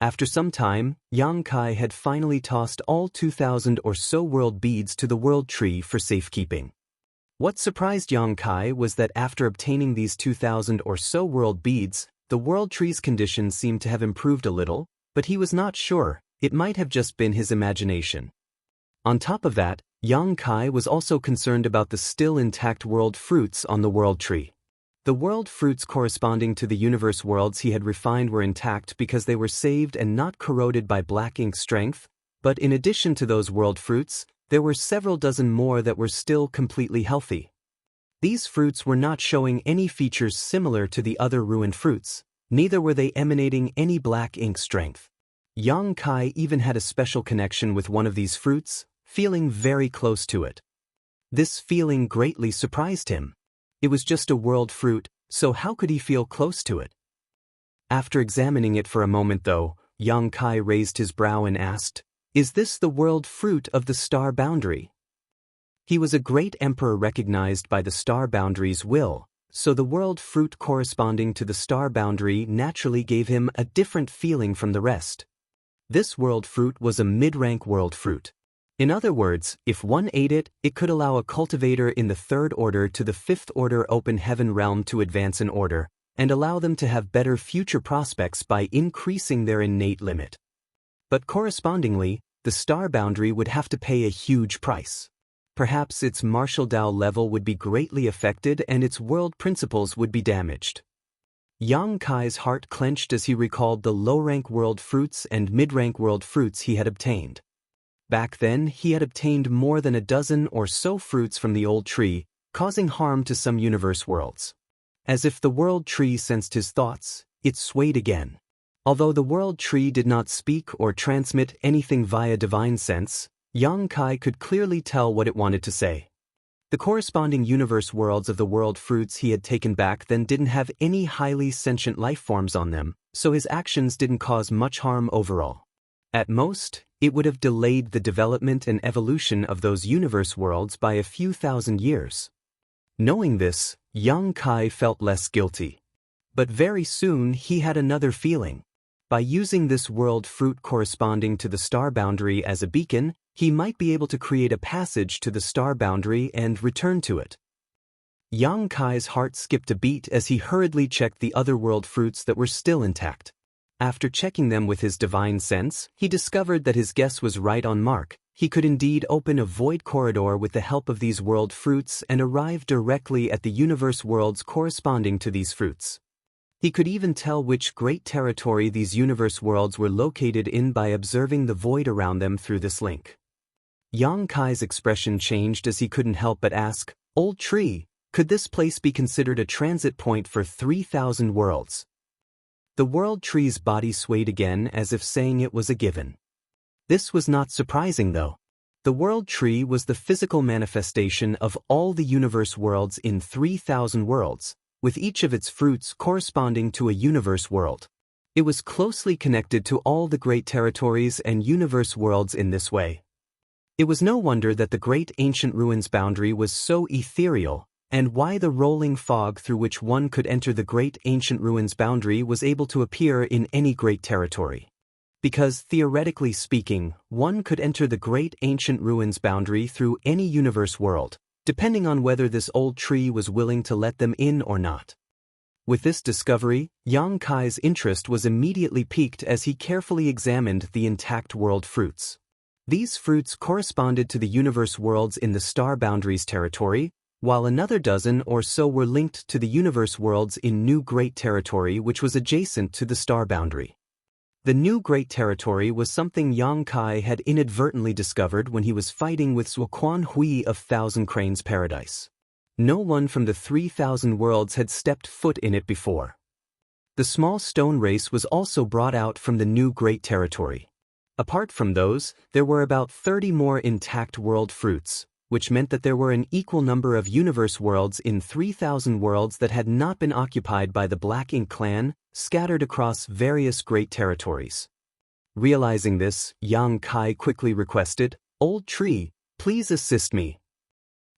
Speaker 1: After some time, Yang Kai had finally tossed all 2,000 or so world beads to the world tree for safekeeping. What surprised Yang Kai was that after obtaining these 2,000 or so world beads, the world tree's condition seemed to have improved a little, but he was not sure, it might have just been his imagination. On top of that, Yang Kai was also concerned about the still intact world fruits on the world tree. The world fruits corresponding to the universe worlds he had refined were intact because they were saved and not corroded by Black Ink's strength, but in addition to those world fruits, there were several dozen more that were still completely healthy. These fruits were not showing any features similar to the other ruined fruits, neither were they emanating any Black Ink strength. Yang Kai even had a special connection with one of these fruits, feeling very close to it. This feeling greatly surprised him. It was just a world fruit, so how could he feel close to it? After examining it for a moment though, Yang Kai raised his brow and asked, "Is this the world fruit of the star boundary?" He was a great emperor recognized by the star boundary's will, so the world fruit corresponding to the star boundary naturally gave him a different feeling from the rest. This world fruit was a mid-rank world fruit. In other words, if one ate it, it could allow a cultivator in the 3rd order to the 5th order open heaven realm to advance in order, and allow them to have better future prospects by increasing their innate limit. But correspondingly, the star boundary would have to pay a huge price. Perhaps its martial Tao level would be greatly affected and its world principles would be damaged. Yang Kai's heart clenched as he recalled the low-rank world fruits and mid-rank world fruits he had obtained. Back then, he had obtained more than a dozen or so fruits from the old tree, causing harm to some universe worlds. As if the world tree sensed his thoughts, it swayed again. Although the world tree did not speak or transmit anything via divine sense, Yang Kai could clearly tell what it wanted to say. The corresponding universe worlds of the world fruits he had taken back then didn't have any highly sentient life forms on them, so his actions didn't cause much harm overall. At most, it would have delayed the development and evolution of those universe worlds by a few thousand years. Knowing this, Yang Kai felt less guilty. But very soon he had another feeling. By using this world fruit corresponding to the star boundary as a beacon, he might be able to create a passage to the star boundary and return to it. Yang Kai's heart skipped a beat as he hurriedly checked the other world fruits that were still intact. After checking them with his divine sense, he discovered that his guess was right on mark. He could indeed open a void corridor with the help of these world fruits and arrive directly at the universe worlds corresponding to these fruits. He could even tell which great territory these universe worlds were located in by observing the void around them through this link. Yang Kai's expression changed as he couldn't help but ask, "Old tree, could this place be considered a transit point for 3,000 worlds?" The world tree's body swayed again as if saying it was a given. This was not surprising though. The world tree was the physical manifestation of all the universe worlds in 3,000 worlds, with each of its fruits corresponding to a universe world. It was closely connected to all the great territories and universe worlds in this way. It was no wonder that the great ancient ruins boundary was so ethereal, and why the rolling fog through which one could enter the great ancient ruins boundary was able to appear in any great territory. Because, theoretically speaking, one could enter the great ancient ruins boundary through any universe world, depending on whether this old tree was willing to let them in or not. With this discovery, Yang Kai's interest was immediately piqued as he carefully examined the intact world fruits. These fruits corresponded to the universe worlds in the star boundaries territory, while another dozen or so were linked to the universe worlds in New Great Territory, which was adjacent to the star boundary. The New Great Territory was something Yang Kai had inadvertently discovered when he was fighting with Zuoquan Hui of Thousand Cranes Paradise. No one from the 3,000 worlds had stepped foot in it before. The small stone race was also brought out from the New Great Territory. Apart from those, there were about 30 more intact world fruits, which meant that there were an equal number of universe worlds in 3,000 worlds that had not been occupied by the Black Ink clan, scattered across various great territories. Realizing this, Yang Kai quickly requested, "Old tree, please assist me."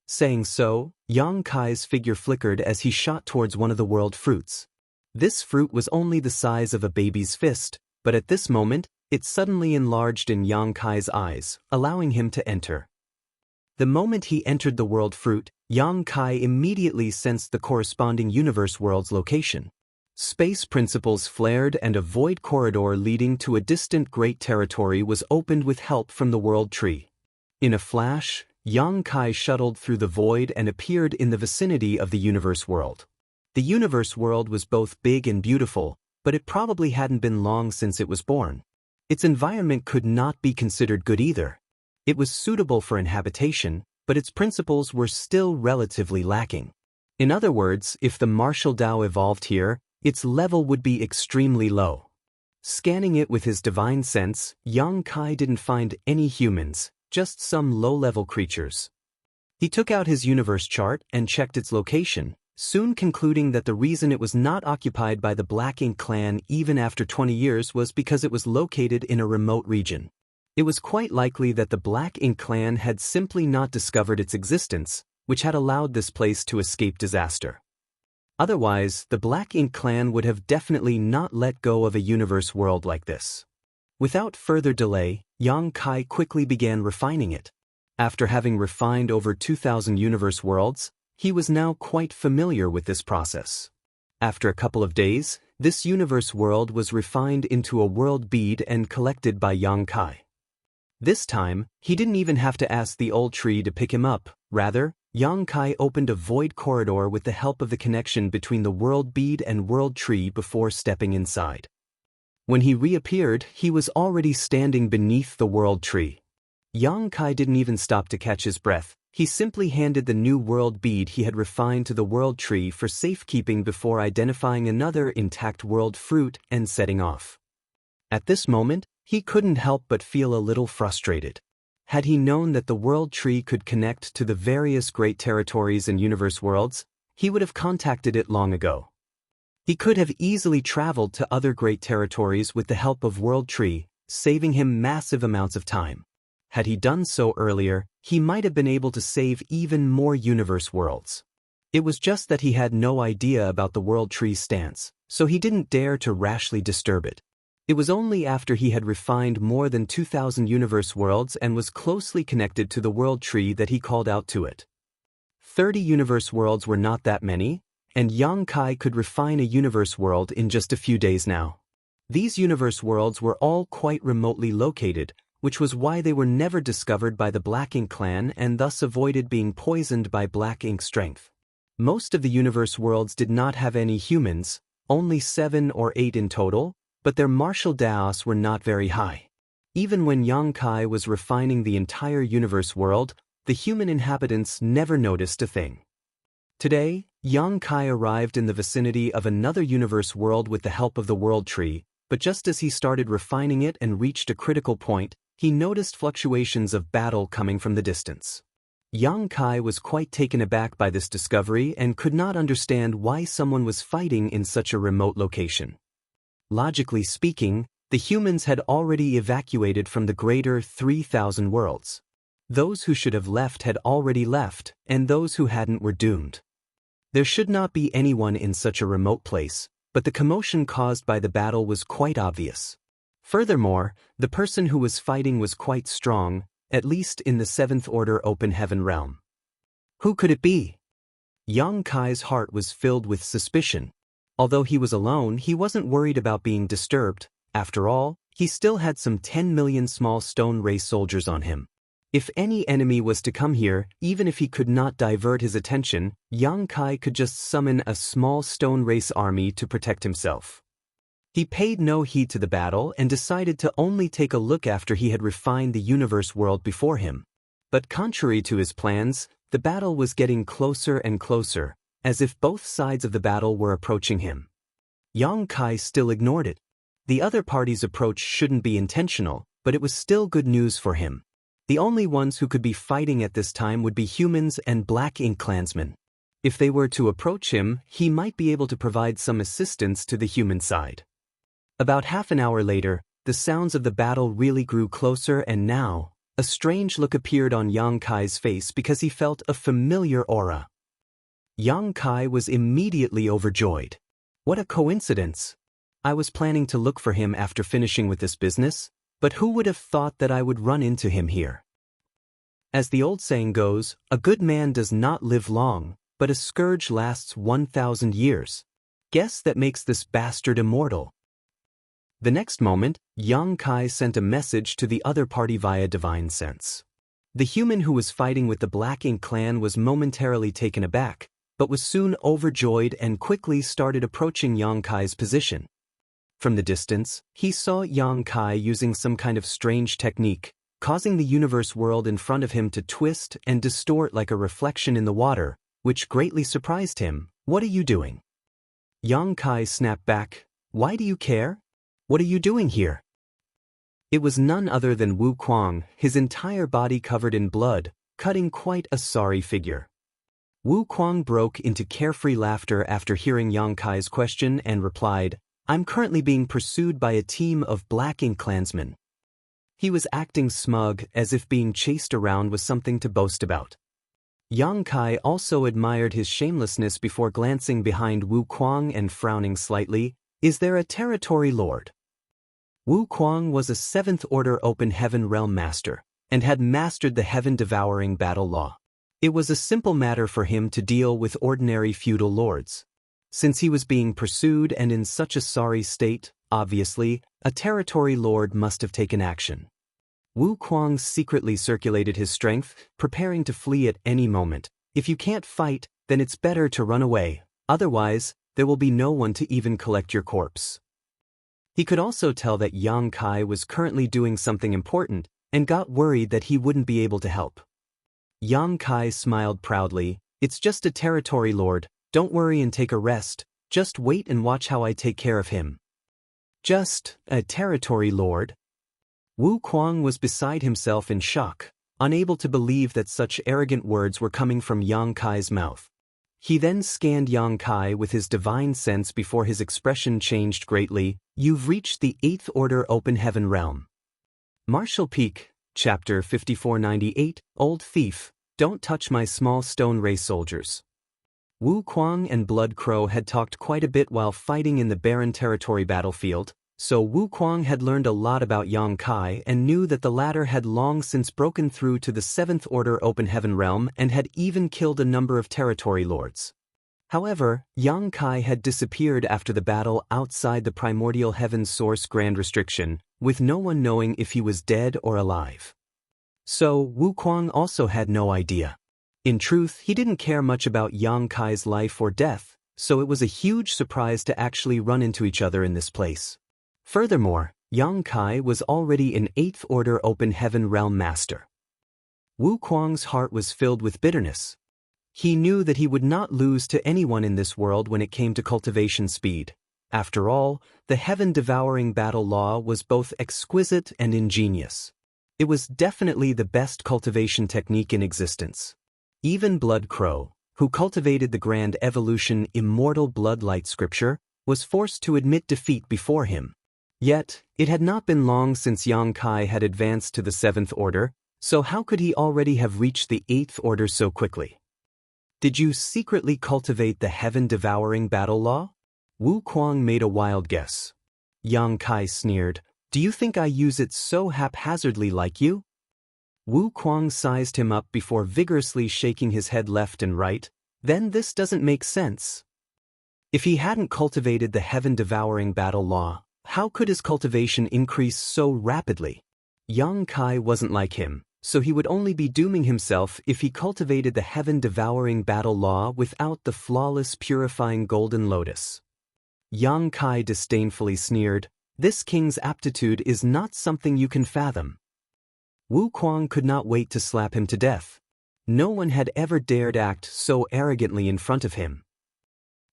Speaker 1: Saying so, Yang Kai's figure flickered as he shot towards one of the world fruits. This fruit was only the size of a baby's fist, but at this moment, it suddenly enlarged in Yang Kai's eyes, allowing him to enter. The moment he entered the world fruit, Yang Kai immediately sensed the corresponding universe world's location. Space principles flared and a void corridor leading to a distant great territory was opened with help from the world tree. In a flash, Yang Kai shuttled through the void and appeared in the vicinity of the universe world. The universe world was both big and beautiful, but it probably hadn't been long since it was born. Its environment could not be considered good either. It was suitable for inhabitation, but its principles were still relatively lacking. In other words, if the martial Tao evolved here, its level would be extremely low. Scanning it with his divine sense, Yang Kai didn't find any humans, just some low-level creatures. He took out his universe chart and checked its location, soon concluding that the reason it was not occupied by the Black Ink clan even after 20 years was because it was located in a remote region. It was quite likely that the Black Ink clan had simply not discovered its existence, which had allowed this place to escape disaster. Otherwise, the Black Ink clan would have definitely not let go of a universe world like this. Without further delay, Yang Kai quickly began refining it. After having refined over 2,000 universe worlds, he was now quite familiar with this process. After a couple of days, this universe world was refined into a world bead and collected by Yang Kai. This time, he didn't even have to ask the old tree to pick him up. Rather, Yang Kai opened a void corridor with the help of the connection between the world bead and world tree before stepping inside. When he reappeared, he was already standing beneath the world tree. Yang Kai didn't even stop to catch his breath. He simply handed the new world bead he had refined to the world tree for safekeeping before identifying another intact world fruit and setting off. At this moment, he couldn't help but feel a little frustrated. Had he known that the world tree could connect to the various great territories and universe worlds, he would have contacted it long ago. He could have easily traveled to other great territories with the help of world tree, saving him massive amounts of time. Had he done so earlier, he might have been able to save even more universe worlds. It was just that he had no idea about the world tree's stance, so he didn't dare to rashly disturb it. It was only after he had refined more than 2,000 universe worlds and was closely connected to the world tree that he called out to it. 30 universe worlds were not that many, and Yang Kai could refine a universe world in just a few days now. These universe worlds were all quite remotely located, which was why they were never discovered by the Black Ink clan and thus avoided being poisoned by Black Ink strength. Most of the universe worlds did not have any humans, only 7 or 8 in total, but their martial daos were not very high. Even when Yang Kai was refining the entire universe world, the human inhabitants never noticed a thing. Today, Yang Kai arrived in the vicinity of another universe world with the help of the world tree, but just as he started refining it and reached a critical point, he noticed fluctuations of battle coming from the distance. Yang Kai was quite taken aback by this discovery and could not understand why someone was fighting in such a remote location. Logically speaking, the humans had already evacuated from the greater 3,000 worlds. Those who should have left had already left, and those who hadn't were doomed. There should not be anyone in such a remote place, but the commotion caused by the battle was quite obvious. Furthermore, the person who was fighting was quite strong, at least in the Seventh Order Open Heaven realm. Who could it be? Yang Kai's heart was filled with suspicion. Although he was alone, he wasn't worried about being disturbed. After all, he still had some 10 million small stone race soldiers on him. If any enemy was to come here, even if he could not divert his attention, Yang Kai could just summon a small stone race army to protect himself. He paid no heed to the battle and decided to only take a look after he had refined the universe world before him. But contrary to his plans, the battle was getting closer and closer, as if both sides of the battle were approaching him. Yang Kai still ignored it. The other party's approach shouldn't be intentional, but it was still good news for him. The only ones who could be fighting at this time would be humans and Black Ink clansmen. If they were to approach him, he might be able to provide some assistance to the human side. About half an hour later, the sounds of the battle really grew closer, and now, a strange look appeared on Yang Kai's face because he felt a familiar aura. Yang Kai was immediately overjoyed. What a coincidence! I was planning to look for him after finishing with this business, but who would have thought that I would run into him here? As the old saying goes, a good man does not live long, but a scourge lasts 1,000 years. Guess that makes this bastard immortal. The next moment, Yang Kai sent a message to the other party via divine sense. The human who was fighting with the Black Ink clan was momentarily taken aback, but was soon overjoyed and quickly started approaching Yang Kai's position. From the distance, he saw Yang Kai using some kind of strange technique, causing the universe world in front of him to twist and distort like a reflection in the water, which greatly surprised him. What are you doing? Yang Kai snapped back. Why do you care? What are you doing here? It was none other than Wu Kuang, his entire body covered in blood, cutting quite a sorry figure. Wu Kuang broke into carefree laughter after hearing Yang Kai's question and replied, I'm currently being pursued by a team of Black Ink clansmen. He was acting smug, as if being chased around was something to boast about. Yang Kai also admired his shamelessness before glancing behind Wu Kuang and frowning slightly. Is there a territory lord? Wu Kuang was a Seventh Order Open Heaven Realm Master, and had mastered the heaven-devouring battle law. It was a simple matter for him to deal with ordinary feudal lords. Since he was being pursued and in such a sorry state, obviously, a territory lord must have taken action. Wu Kuang secretly circulated his strength, preparing to flee at any moment. If you can't fight, then it's better to run away, otherwise, there will be no one to even collect your corpse. He could also tell that Yang Kai was currently doing something important, and got worried that he wouldn't be able to help. Yang Kai smiled proudly. It's just a territory lord. Don't worry and take a rest, just wait and watch how I take care of him. Just a territory lord? Wu Kuang was beside himself in shock, unable to believe that such arrogant words were coming from Yang Kai's mouth. He then scanned Yang Kai with his divine sense before his expression changed greatly. You've reached the Eighth Order Open Heaven realm. Martial Peak, Chapter 5498, Old Thief, Don't touch my small stone race soldiers. Wu Kuang and Blood Crow had talked quite a bit while fighting in the barren territory battlefield, so Wu Kuang had learned a lot about Yang Kai and knew that the latter had long since broken through to the Seventh Order Open Heaven realm and had even killed a number of territory lords. However, Yang Kai had disappeared after the battle outside the Primordial Heaven Source Grand Restriction, with no one knowing if he was dead or alive. So, Wu Kuang also had no idea. In truth, he didn't care much about Yang Kai's life or death, so it was a huge surprise to actually run into each other in this place. Furthermore, Yang Kai was already an Eighth Order Open Heaven Realm Master. Wu Kuang's heart was filled with bitterness. He knew that he would not lose to anyone in this world when it came to cultivation speed. After all, the heaven-devouring battle law was both exquisite and ingenious. It was definitely the best cultivation technique in existence. Even Blood Crow, who cultivated the Grand Evolution Immortal Bloodlight scripture, was forced to admit defeat before him. Yet, it had not been long since Yang Kai had advanced to the Seventh Order, so how could he already have reached the Eighth Order so quickly? Did you secretly cultivate the heaven-devouring battle law? Wu Kuang made a wild guess. Yang Kai sneered, "Do you think I use it so haphazardly like you?" Wu Kuang sized him up before vigorously shaking his head left and right. "Then this doesn't make sense. If he hadn't cultivated the heaven-devouring battle law, how could his cultivation increase so rapidly?" Yang Kai wasn't like him, so he would only be dooming himself if he cultivated the heaven-devouring battle law without the flawless purifying golden lotus. Yang Kai disdainfully sneered, "This king's aptitude is not something you can fathom." Wu Kuang could not wait to slap him to death. No one had ever dared act so arrogantly in front of him.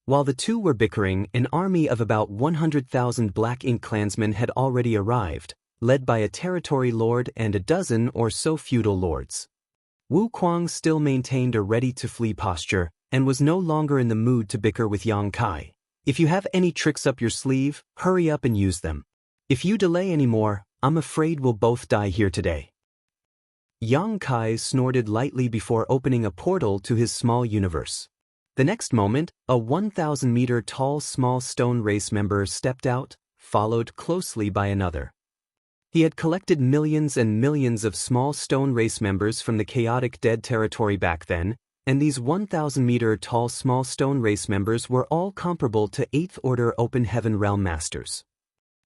Speaker 1: While the two were bickering, an army of about 100,000 Black Ink clansmen had already arrived, led by a territory lord and a dozen or so feudal lords. Wu Kuang still maintained a ready-to-flee posture and was no longer in the mood to bicker with Yang Kai. "If you have any tricks up your sleeve, hurry up and use them. If you delay anymore, I'm afraid we'll both die here today." Yang Kai snorted lightly before opening a portal to his small universe. The next moment, a 1,000-meter tall small stone race member stepped out, followed closely by another. He had collected millions and millions of small stone race members from the chaotic dead territory back then, and these 1,000-meter tall small stone race members were all comparable to 8th Order Open Heaven Realm Masters.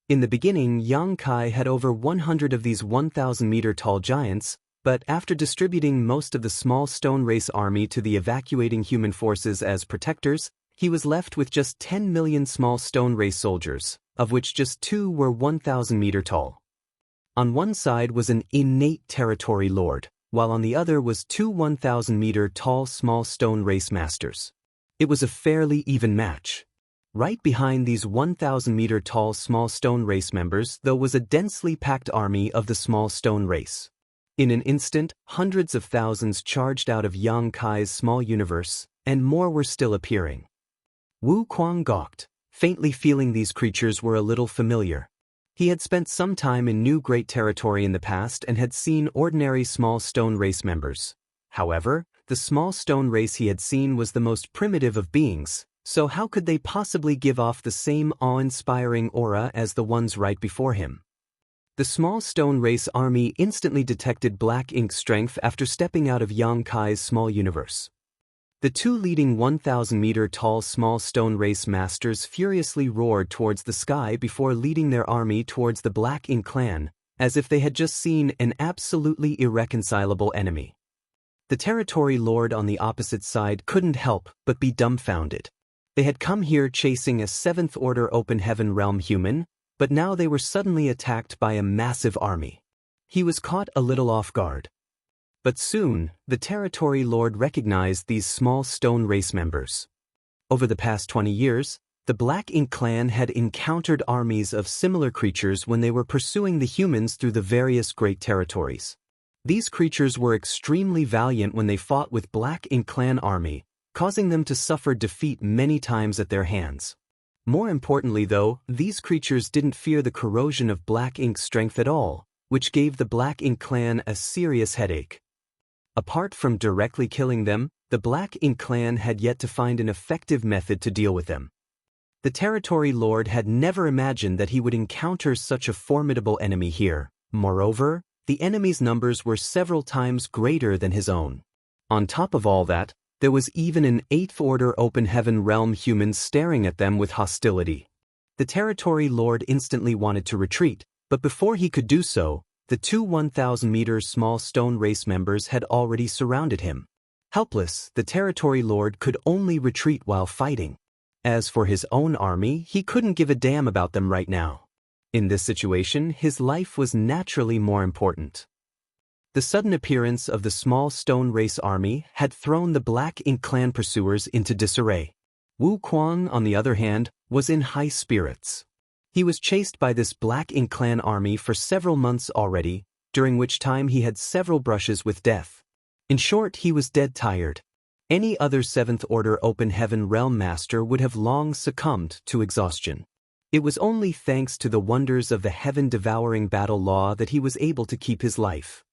Speaker 1: In the beginning, Yang Kai had over 100 of these 1,000-meter tall giants, but after distributing most of the small stone race army to the evacuating human forces as protectors, he was left with just 10 million small stone race soldiers, of which just 2 were 1,000-meter tall. On one side was an innate territory lord, while on the other was 2 1,000-meter tall small stone race masters. It was a fairly even match. Right behind these 1,000-meter tall small stone race members, though, was a densely packed army of the small stone race. In an instant, hundreds of thousands charged out of Yang Kai's small universe, and more were still appearing. Wu Kuang gawked, faintly feeling these creatures were a little familiar. He had spent some time in New Great Territory in the past and had seen ordinary small stone race members. However, the small stone race he had seen was the most primitive of beings, so how could they possibly give off the same awe-inspiring aura as the ones right before him? The small stone race army instantly detected Black Ink's strength after stepping out of Yang Kai's small universe. The two leading 1,000-meter tall small stone race masters furiously roared towards the sky before leading their army towards the Black Ink clan, as if they had just seen an absolutely irreconcilable enemy. The territory lord on the opposite side couldn't help but be dumbfounded. They had come here chasing a 7th Order Open Heaven Realm human, but now they were suddenly attacked by a massive army. He was caught a little off guard. But soon, the territory lord recognized these small stone race members. Over the past 20 years, the Black Ink clan had encountered armies of similar creatures when they were pursuing the humans through the various great territories. These creatures were extremely valiant when they fought with Black Ink clan army, causing them to suffer defeat many times at their hands. More importantly though, these creatures didn't fear the corrosion of Black Ink's strength at all, which gave the Black Ink clan a serious headache. Apart from directly killing them, the Black Ink clan had yet to find an effective method to deal with them. The territory lord had never imagined that he would encounter such a formidable enemy here. Moreover, the enemy's numbers were several times greater than his own. On top of all that, there was even an 8th Order Open Heaven Realm human staring at them with hostility. The territory lord instantly wanted to retreat, but before he could do so, the two 1,000-meter small stone race members had already surrounded him. Helpless, the territory lord could only retreat while fighting. As for his own army, he couldn't give a damn about them right now. In this situation, his life was naturally more important. The sudden appearance of the small stone race army had thrown the Black Ink clan pursuers into disarray. Wu Kuang, on the other hand, was in high spirits. He was chased by this Black Ink clan army for several months already, during which time he had several brushes with death. In short, he was dead tired. Any other 7th Order Open Heaven Realm Master would have long succumbed to exhaustion. It was only thanks to the wonders of the heaven-devouring battle law that he was able to keep his life.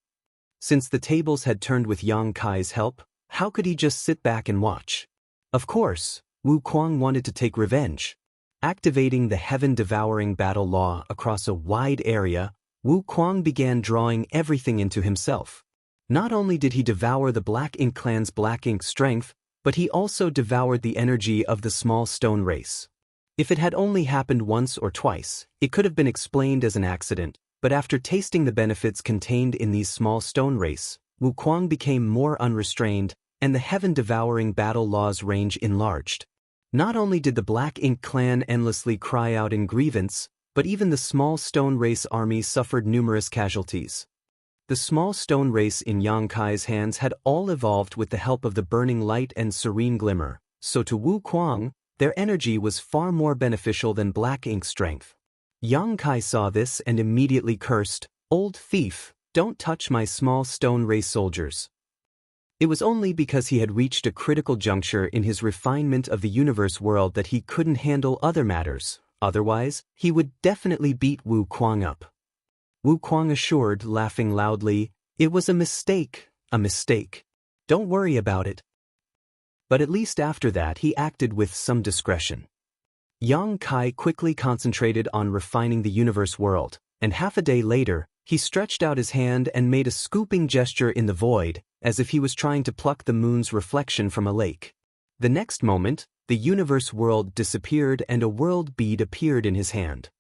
Speaker 1: Since the tables had turned with Yang Kai's help, How could he just sit back and watch? Of course, Wu Kuang wanted to take revenge. Activating the heaven-devouring battle law across a wide area, Wu Kuang began drawing everything into himself. Not only did he devour the Black Ink clan's Black Ink strength, but he also devoured the energy of the small stone race. If it had only happened once or twice, it could have been explained as an accident, but after tasting the benefits contained in these small stone race, Wu Kuang became more unrestrained, and the heaven-devouring battle law's range enlarged. Not only did the Black Ink clan endlessly cry out in grievance, but even the small stone race army suffered numerous casualties. The small stone race in Yang Kai's hands had all evolved with the help of the burning light and serene glimmer, so to Wu Kuang, their energy was far more beneficial than Black Ink strength. Yang Kai saw this and immediately cursed, "Old thief, don't touch my small stone race soldiers." It was only because he had reached a critical juncture in his refinement of the universe world that he couldn't handle other matters, otherwise, he would definitely beat Wu Kuang up. Wu Kuang assured, laughing loudly, "It was a mistake, a mistake. Don't worry about it." But at least after that he acted with some discretion. Yang Kai quickly concentrated on refining the universe world, and half a day later, he stretched out his hand and made a scooping gesture in the void, as if he was trying to pluck the moon's reflection from a lake. The next moment, the universe world disappeared and a world bead appeared in his hand.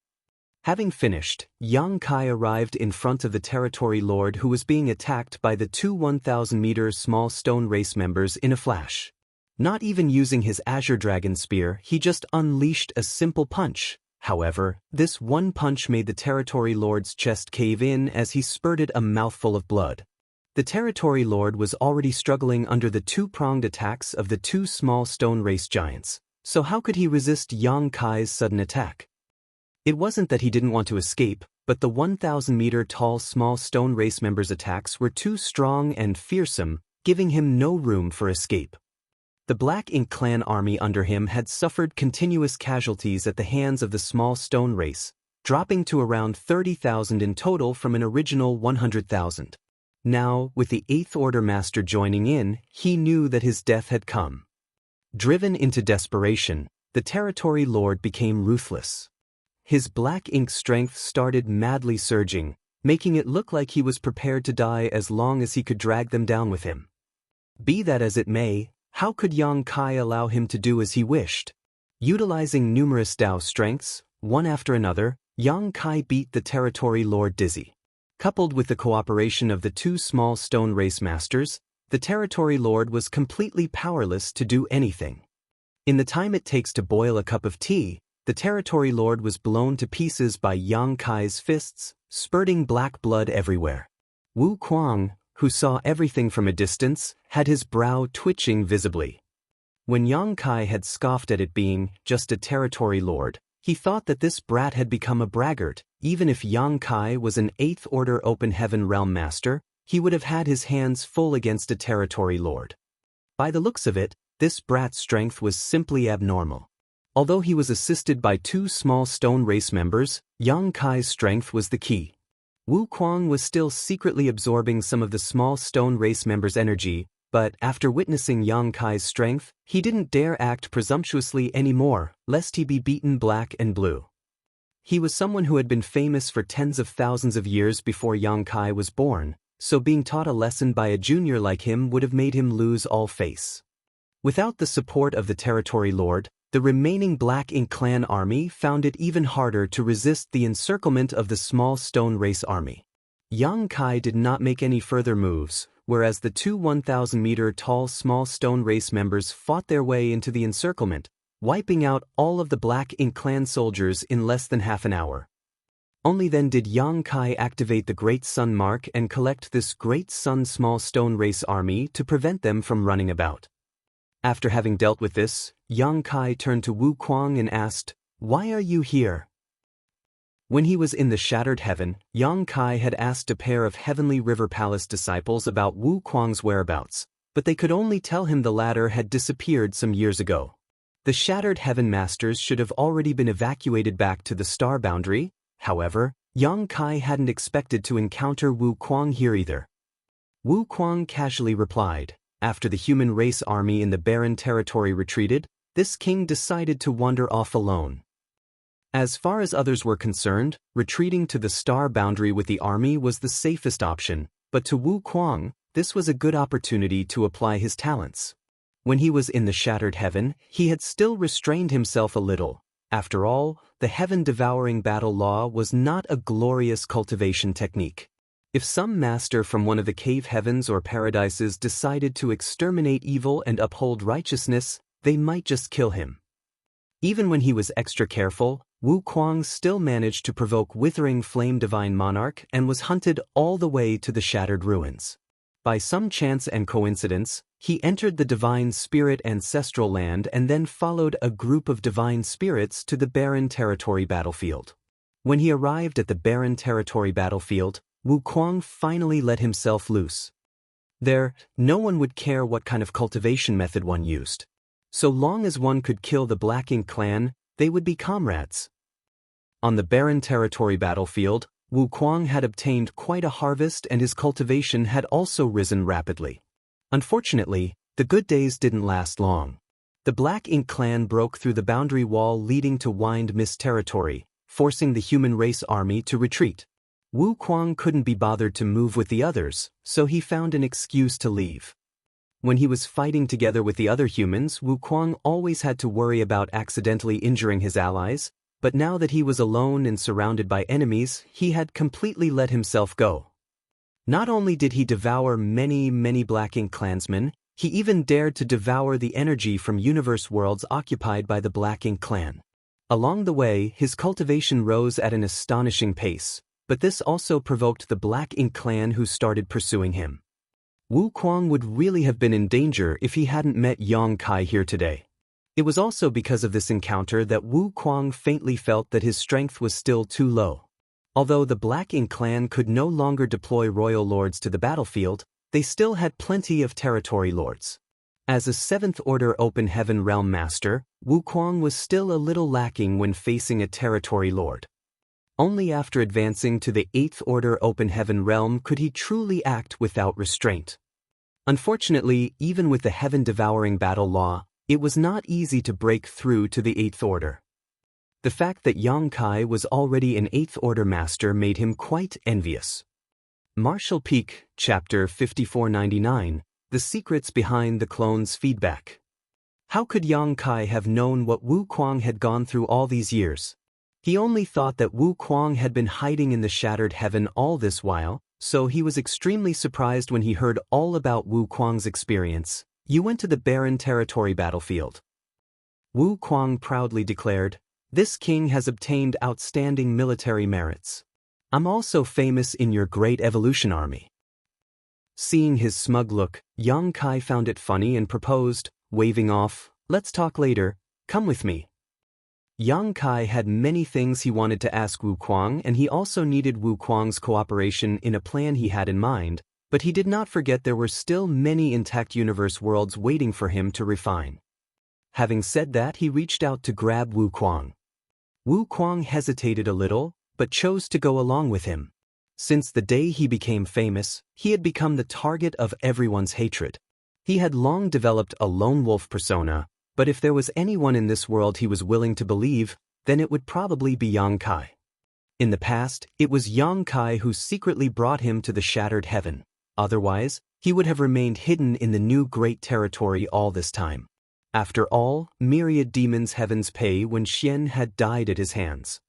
Speaker 1: Having finished, Yang Kai arrived in front of the territory lord who was being attacked by the two 1,000-meter small stone race members in a flash. Not even using his Azure Dragon Spear, he just unleashed a simple punch. However, this one punch made the territory lord's chest cave in as he spurted a mouthful of blood. The territory lord was already struggling under the two-pronged attacks of the two small stone race giants, so how could he resist Yang Kai's sudden attack? It wasn't that he didn't want to escape, but the 1,000-meter tall small stone race members' attacks were too strong and fearsome, giving him no room for escape. The Black Ink clan army under him had suffered continuous casualties at the hands of the small stone race, dropping to around 30,000 in total from an original 100,000. Now, with the Eighth Order Master joining in, he knew that his death had come. Driven into desperation, the territory lord became ruthless. His Black Ink strength started madly surging, making it look like he was prepared to die as long as he could drag them down with him. Be that as it may, how could Yang Kai allow him to do as he wished? Utilizing numerous Dao strengths, one after another, Yang Kai beat the territory lord dizzy. Coupled with the cooperation of the two small stone race masters, the territory lord was completely powerless to do anything. In the time it takes to boil a cup of tea, the territory lord was blown to pieces by Yang Kai's fists, spurting black blood everywhere. Wu Kuang, who saw everything from a distance, had his brow twitching visibly. When Yang Kai had scoffed at it being just a territory lord, he thought that this brat had become a braggart. Even if Yang Kai was an Eighth Order Open Heaven Realm Master, he would have had his hands full against a territory lord. By the looks of it, this brat's strength was simply abnormal. Although he was assisted by two small stone race members, Yang Kai's strength was the key. Wu Kuang was still secretly absorbing some of the small stone race members' energy, but after witnessing Yang Kai's strength, he didn't dare act presumptuously anymore, lest he be beaten black and blue. He was someone who had been famous for tens of thousands of years before Yang Kai was born, so being taught a lesson by a junior like him would have made him lose all face. Without the support of the territory lord, the remaining Black Ink clan army found it even harder to resist the encirclement of the small stone race army. Yang Kai did not make any further moves, whereas the two 1,000-meter tall small stone race members fought their way into the encirclement, wiping out all of the Black Ink clan soldiers in less than half an hour. Only then did Yang Kai activate the Great Sun Mark and collect this Great Sun small stone race army to prevent them from running about. After having dealt with this, Yang Kai turned to Wu Kuang and asked, "Why are you here?" When he was in the Shattered Heaven, Yang Kai had asked a pair of Heavenly River Palace disciples about Wu Kuang's whereabouts, but they could only tell him the latter had disappeared some years ago. The Shattered Heaven Masters should have already been evacuated back to the star boundary. However, Yang Kai hadn't expected to encounter Wu Kuang here either. Wu Kuang casually replied, After the human race army in the barren territory retreated, this king decided to wander off alone. As far as others were concerned, retreating to the star boundary with the army was the safest option, but to Wu Kuang, this was a good opportunity to apply his talents. When he was in the shattered heaven, he had still restrained himself a little. After all, the heaven-devouring battle law was not a glorious cultivation technique. If some master from one of the cave heavens or paradises decided to exterminate evil and uphold righteousness, they might just kill him. Even when he was extra careful, Wu Kuang still managed to provoke withering flame divine monarch and was hunted all the way to the shattered ruins. By some chance and coincidence, he entered the divine spirit ancestral land and then followed a group of divine spirits to the barren territory battlefield. When he arrived at the barren territory battlefield, Wu Kuang finally let himself loose. There, no one would care what kind of cultivation method one used. So long as one could kill the Black Ink clan, they would be comrades. On the barren territory battlefield, Wu Kuang had obtained quite a harvest and his cultivation had also risen rapidly. Unfortunately, the good days didn't last long. The Black Ink clan broke through the boundary wall leading to Wind Mist territory, forcing the human race army to retreat. Wu Kuang couldn't be bothered to move with the others, so he found an excuse to leave. When he was fighting together with the other humans, Wu Kuang always had to worry about accidentally injuring his allies, but now that he was alone and surrounded by enemies, he had completely let himself go. Not only did he devour many Black Ink clansmen, he even dared to devour the energy from universe worlds occupied by the Black Ink clan. Along the way, his cultivation rose at an astonishing pace, but this also provoked the Black Ink clan who started pursuing him. Wu Kuang would really have been in danger if he hadn't met Yang Kai here today. It was also because of this encounter that Wu Kuang faintly felt that his strength was still too low. Although the Black Ink clan could no longer deploy royal lords to the battlefield, they still had plenty of territory lords. As a 7th Order Open Heaven Realm Master, Wu Kuang was still a little lacking when facing a territory lord. Only after advancing to the 8th Order Open Heaven Realm could he truly act without restraint. Unfortunately, even with the heaven-devouring battle law, it was not easy to break through to the 8th Order. The fact that Yang Kai was already an 8th Order Master made him quite envious. Martial Peak, Chapter 5499, The Secrets Behind the Clone's Feedback. How could Yang Kai have known what Wu Kuang had gone through all these years? He only thought that Wu Kuang had been hiding in the shattered heaven all this while, so he was extremely surprised when he heard all about Wu Kuang's experience. You went to the barren territory battlefield. Wu Kuang proudly declared, "This king has obtained outstanding military merits. I'm also famous in your great evolution army." Seeing his smug look, Yang Kai found it funny and proposed, waving off, "Let's talk later, come with me." Yang Kai had many things he wanted to ask Wu Kuang, and he also needed Wu Kuang's cooperation in a plan he had in mind, but he did not forget there were still many intact universe worlds waiting for him to refine. Having said that, he reached out to grab Wu Kuang. Wu Kuang hesitated a little, but chose to go along with him. Since the day he became famous, he had become the target of everyone's hatred. He had long developed a lone wolf persona, but if there was anyone in this world he was willing to believe, then it would probably be Yang Kai. In the past, it was Yang Kai who secretly brought him to the shattered heaven. Otherwise, he would have remained hidden in the new great territory all this time. After all, myriad demons' heavens pay when Xian had died at his hands.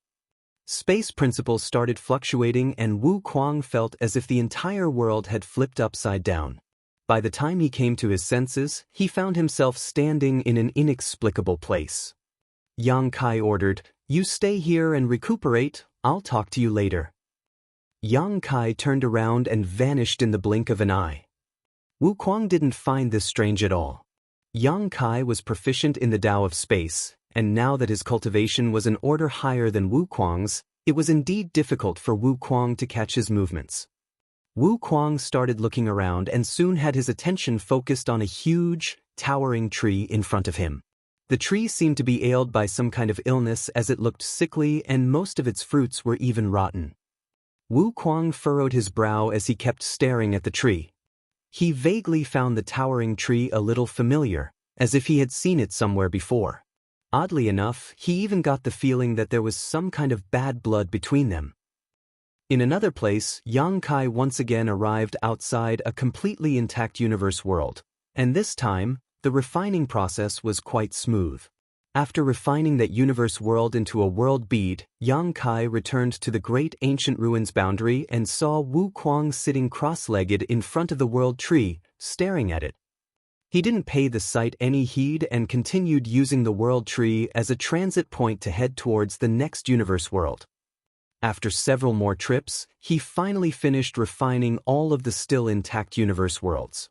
Speaker 1: Space principles started fluctuating and Wu Kuang felt as if the entire world had flipped upside down. By the time he came to his senses, he found himself standing in an inexplicable place. Yang Kai ordered, "You stay here and recuperate, I'll talk to you later." Yang Kai turned around and vanished in the blink of an eye. Wu Kuang didn't find this strange at all. Yang Kai was proficient in the Tao of space, and now that his cultivation was an order higher than Wu Kuang's, it was indeed difficult for Wu Kuang to catch his movements. Wu Kuang started looking around and soon had his attention focused on a huge, towering tree in front of him. The tree seemed to be ailed by some kind of illness as it looked sickly and most of its fruits were even rotten. Wu Kuang furrowed his brow as he kept staring at the tree. He vaguely found the towering tree a little familiar, as if he had seen it somewhere before. Oddly enough, he even got the feeling that there was some kind of bad blood between them. In another place, Yang Kai once again arrived outside a completely intact universe world, and this time, the refining process was quite smooth. After refining that universe world into a world bead, Yang Kai returned to the great ancient ruins boundary and saw Wu Kuang sitting cross-legged in front of the world tree, staring at it. He didn't pay the sight any heed and continued using the world tree as a transit point to head towards the next universe world. After several more trips, he finally finished refining all of the still intact universe worlds.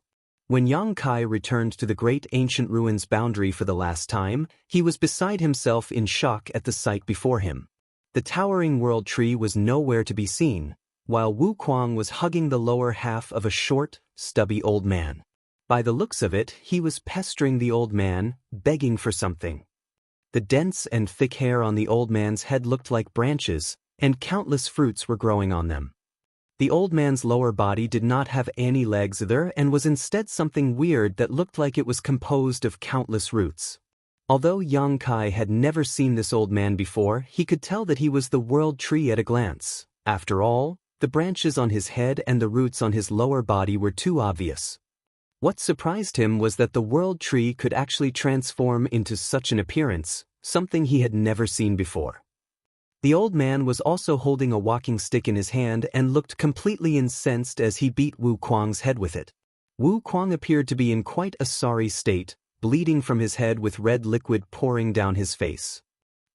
Speaker 1: When Yang Kai returned to the great ancient ruins boundary for the last time, he was beside himself in shock at the sight before him. The towering world tree was nowhere to be seen, while Wu Kuang was hugging the lower half of a short, stubby old man. By the looks of it, he was pestering the old man, begging for something. The dense and thick hair on the old man's head looked like branches, and countless fruits were growing on them. The old man's lower body did not have any legs either and was instead something weird that looked like it was composed of countless roots. Although Yang Kai had never seen this old man before, he could tell that he was the world tree at a glance. After all, the branches on his head and the roots on his lower body were too obvious. What surprised him was that the world tree could actually transform into such an appearance, something he had never seen before. The old man was also holding a walking stick in his hand and looked completely incensed as he beat Wu Kuang's head with it. Wu Kuang appeared to be in quite a sorry state, bleeding from his head with red liquid pouring down his face.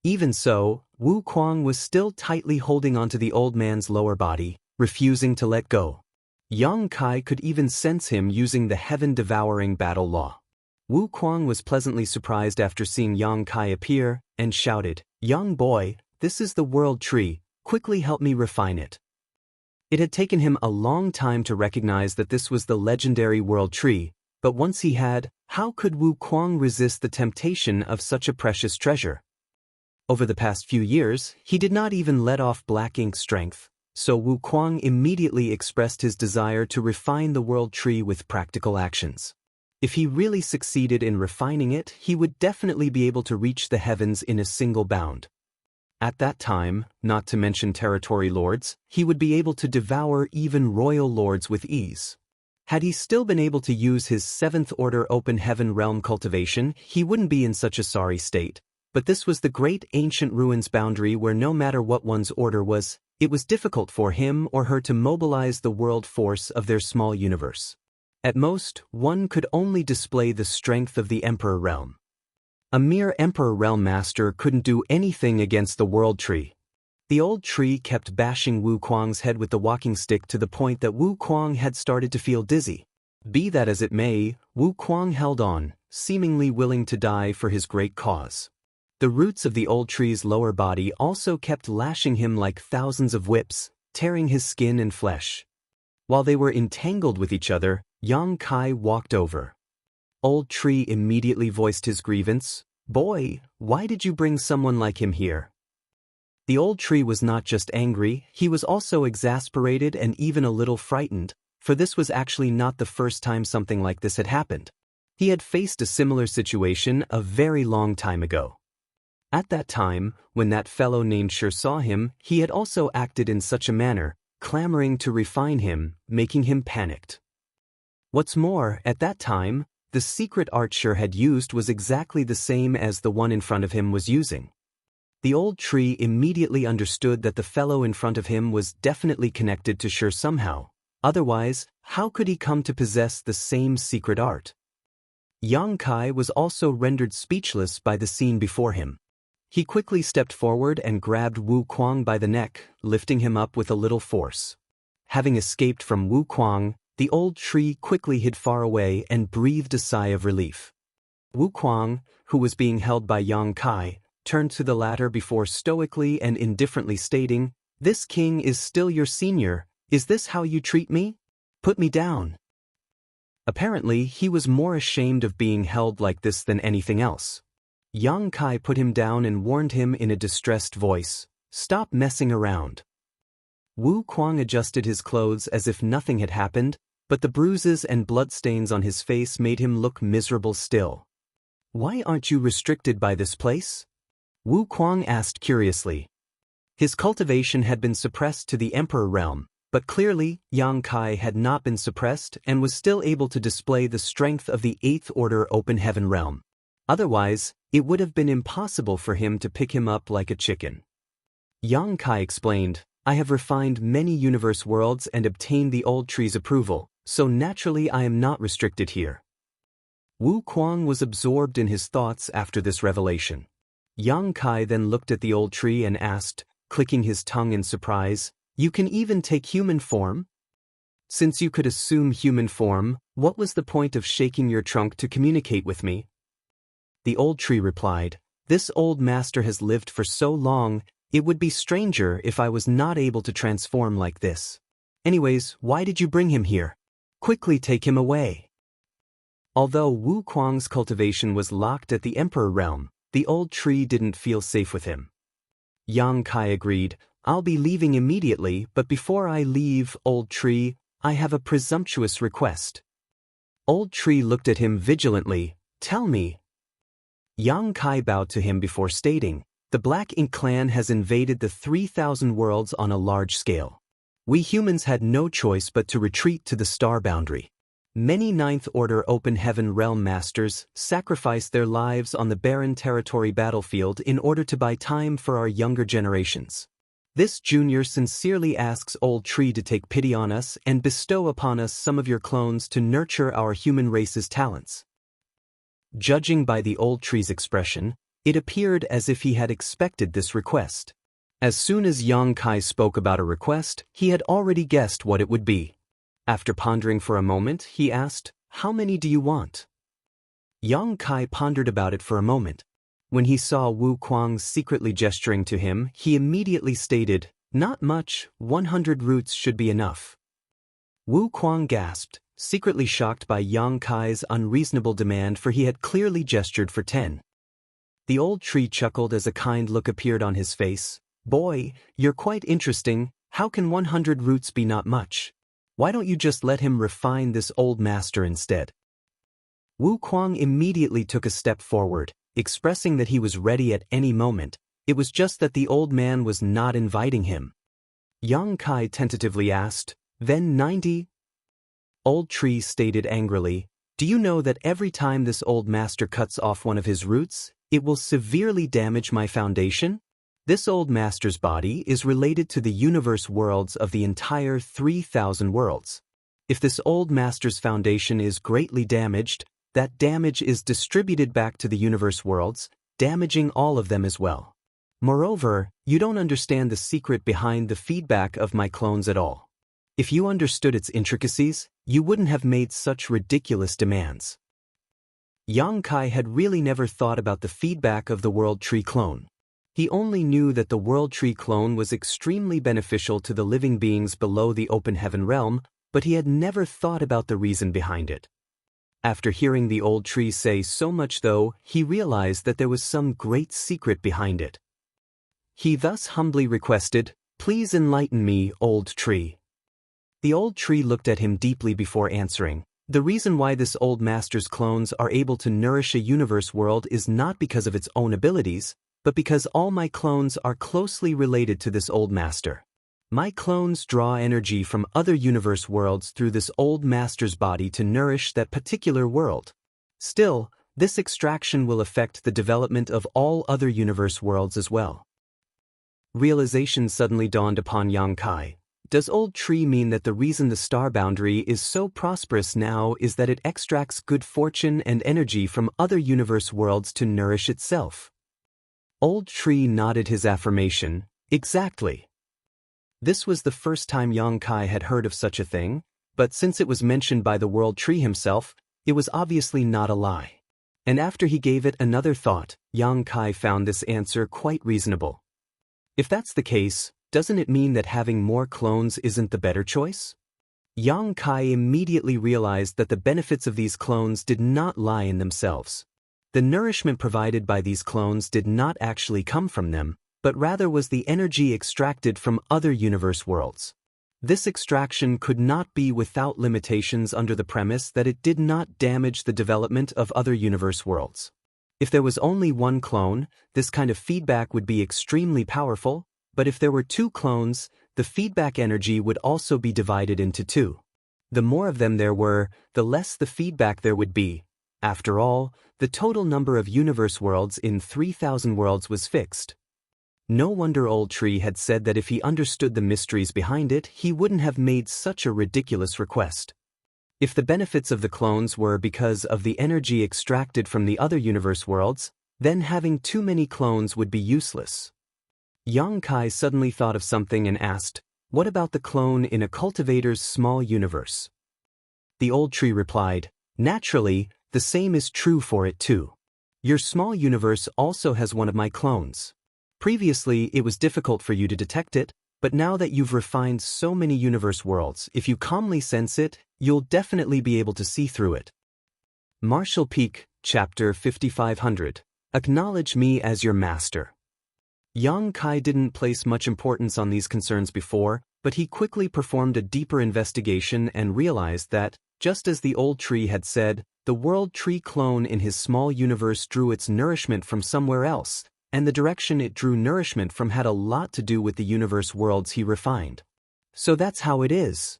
Speaker 1: Even so, Wu Kuang was still tightly holding onto the old man's lower body, refusing to let go. Yang Kai could even sense him using the heaven-devouring battle law. Wu Kuang was pleasantly surprised after seeing Yang Kai appear, and shouted, "Young boy, this is the world tree, quickly help me refine it." It had taken him a long time to recognize that this was the legendary world tree, but once he had, how could Wu Kuang resist the temptation of such a precious treasure? Over the past few years, he did not even let off black ink strength, so Wu Kuang immediately expressed his desire to refine the world tree with practical actions. If he really succeeded in refining it, he would definitely be able to reach the heavens in a single bound. At that time, not to mention territory lords, he would be able to devour even royal lords with ease. Had he still been able to use his 7th order open heaven realm cultivation, he wouldn't be in such a sorry state. But this was the great ancient ruins boundary where no matter what one's order was, it was difficult for him or her to mobilize the world force of their small universe. At most, one could only display the strength of the Emperor realm. A mere Emperor Realm Master couldn't do anything against the world tree. The old tree kept bashing Wu Kuang's head with the walking stick to the point that Wu Kuang had started to feel dizzy. Be that as it may, Wu Kuang held on, seemingly willing to die for his great cause. The roots of the old tree's lower body also kept lashing him like thousands of whips, tearing his skin and flesh. While they were entangled with each other, Yang Kai walked over. Old Tree immediately voiced his grievance. "Boy, why did you bring someone like him here?" The old tree was not just angry, he was also exasperated and even a little frightened, for this was actually not the first time something like this had happened. He had faced a similar situation a very long time ago. At that time, when that fellow named Shi saw him, he had also acted in such a manner, clamoring to refine him, making him panicked. What's more, at that time, the secret art Shi had used was exactly the same as the one in front of him was using. The old tree immediately understood that the fellow in front of him was definitely connected to Shi somehow. Otherwise, how could he come to possess the same secret art? Yang Kai was also rendered speechless by the scene before him. He quickly stepped forward and grabbed Wu Kuang by the neck, lifting him up with a little force. Having escaped from Wu Kuang, the old tree quickly hid far away and breathed a sigh of relief. Wu Kuang, who was being held by Yang Kai, turned to the latter before stoically and indifferently stating, "This king is still your senior, is this how you treat me? Put me down." Apparently, he was more ashamed of being held like this than anything else. Yang Kai put him down and warned him in a distressed voice, "Stop messing around." Wu Kuang adjusted his clothes as if nothing had happened, but the bruises and bloodstains on his face made him look miserable still. "Why aren't you restricted by this place?" Wu Kuang asked curiously. His cultivation had been suppressed to the Emperor realm, but clearly, Yang Kai had not been suppressed and was still able to display the strength of the 8th Order Open Heaven realm. Otherwise, it would have been impossible for him to pick him up like a chicken. Yang Kai explained, "I have refined many universe worlds and obtained the old tree's approval, so naturally I am not restricted here." Wu Kuang was absorbed in his thoughts after this revelation. Yang Kai then looked at the old tree and asked, clicking his tongue in surprise, "You can even take human form? Since you could assume human form, what was the point of shaking your trunk to communicate with me?" The old tree replied, "This old master has lived for so long, it would be stranger if I was not able to transform like this. Anyways, why did you bring him here? Quickly take him away." Although Wu Kuang's cultivation was locked at the Emperor realm, the old tree didn't feel safe with him. Yang Kai agreed, "I'll be leaving immediately, but before I leave, old tree, I have a presumptuous request." Old tree looked at him vigilantly, "Tell me." Yang Kai bowed to him before stating, "The Black Ink clan has invaded the 3,000 worlds on a large scale. We humans had no choice but to retreat to the star boundary. Many 9th Order Open Heaven realm masters sacrificed their lives on the barren territory battlefield in order to buy time for our younger generations. This junior sincerely asks Old Tree to take pity on us and bestow upon us some of your clones to nurture our human race's talents." Judging by the Old Tree's expression, it appeared as if he had expected this request. As soon as Yang Kai spoke about a request, he had already guessed what it would be. After pondering for a moment, he asked, "How many do you want?" Yang Kai pondered about it for a moment. When he saw Wu Kuang secretly gesturing to him, he immediately stated, "Not much, 100 roots should be enough." Wu Kuang gasped, secretly shocked by Yang Kai's unreasonable demand, for he had clearly gestured for 10. The old tree chuckled as a kind look appeared on his face. "Boy, you're quite interesting. How can 100 roots be not much? Why don't you just let him refine this old master instead?" Wu Kuang immediately took a step forward, expressing that he was ready at any moment. It was just that the old man was not inviting him. Yang Kai tentatively asked, "Then 90? Old Tree stated angrily, "Do you know that every time this old master cuts off one of his roots, it will severely damage my foundation? This old master's body is related to the universe worlds of the entire 3,000 worlds. If this old master's foundation is greatly damaged, that damage is distributed back to the universe worlds, damaging all of them as well. Moreover, you don't understand the secret behind the feedback of my clones at all. If you understood its intricacies, you wouldn't have made such ridiculous demands." Yang Kai had really never thought about the feedback of the World Tree clone. He only knew that the World Tree clone was extremely beneficial to the living beings below the Open Heaven realm, but he had never thought about the reason behind it. After hearing the old tree say so much though, he realized that there was some great secret behind it. He thus humbly requested, "Please enlighten me, old tree." The old tree looked at him deeply before answering. "The reason why this old master's clones are able to nourish a universe world is not because of its own abilities, but because all my clones are closely related to this old master. My clones draw energy from other universe worlds through this old master's body to nourish that particular world. Still, this extraction will affect the development of all other universe worlds as well." Realization suddenly dawned upon Yang Kai. Does Old Tree mean that the reason the star boundary is so prosperous now is that it extracts good fortune and energy from other universe worlds to nourish itself? Old Tree nodded his affirmation, "Exactly." This was the first time Yang Kai had heard of such a thing, but since it was mentioned by the World Tree himself, it was obviously not a lie. And after he gave it another thought, Yang Kai found this answer quite reasonable. If that's the case, doesn't it mean that having more clones isn't the better choice? Yang Kai immediately realized that the benefits of these clones did not lie in themselves. The nourishment provided by these clones did not actually come from them, but rather was the energy extracted from other universe worlds. This extraction could not be without limitations under the premise that it did not damage the development of other universe worlds. If there was only one clone, this kind of feedback would be extremely powerful, but if there were two clones, the feedback energy would also be divided into two. The more of them there were, the less the feedback there would be. After all, the total number of universe worlds in 3,000 worlds was fixed. No wonder Old Tree had said that if he understood the mysteries behind it, he wouldn't have made such a ridiculous request. If the benefits of the clones were because of the energy extracted from the other universe worlds, then having too many clones would be useless. Yang Kai suddenly thought of something and asked, "What about the clone in a cultivator's small universe?" The Old Tree replied, "Naturally, the same is true for it too. Your small universe also has one of my clones. Previously, it was difficult for you to detect it, but now that you've refined so many universe worlds, if you calmly sense it, you'll definitely be able to see through it." Marshall Peak, Chapter 5500. Acknowledge me as your master. Yang Kai didn't place much importance on these concerns before, but he quickly performed a deeper investigation and realized that, just as the Old Tree had said, the World Tree clone in his small universe drew its nourishment from somewhere else, and the direction it drew nourishment from had a lot to do with the universe worlds he refined. So that's how it is.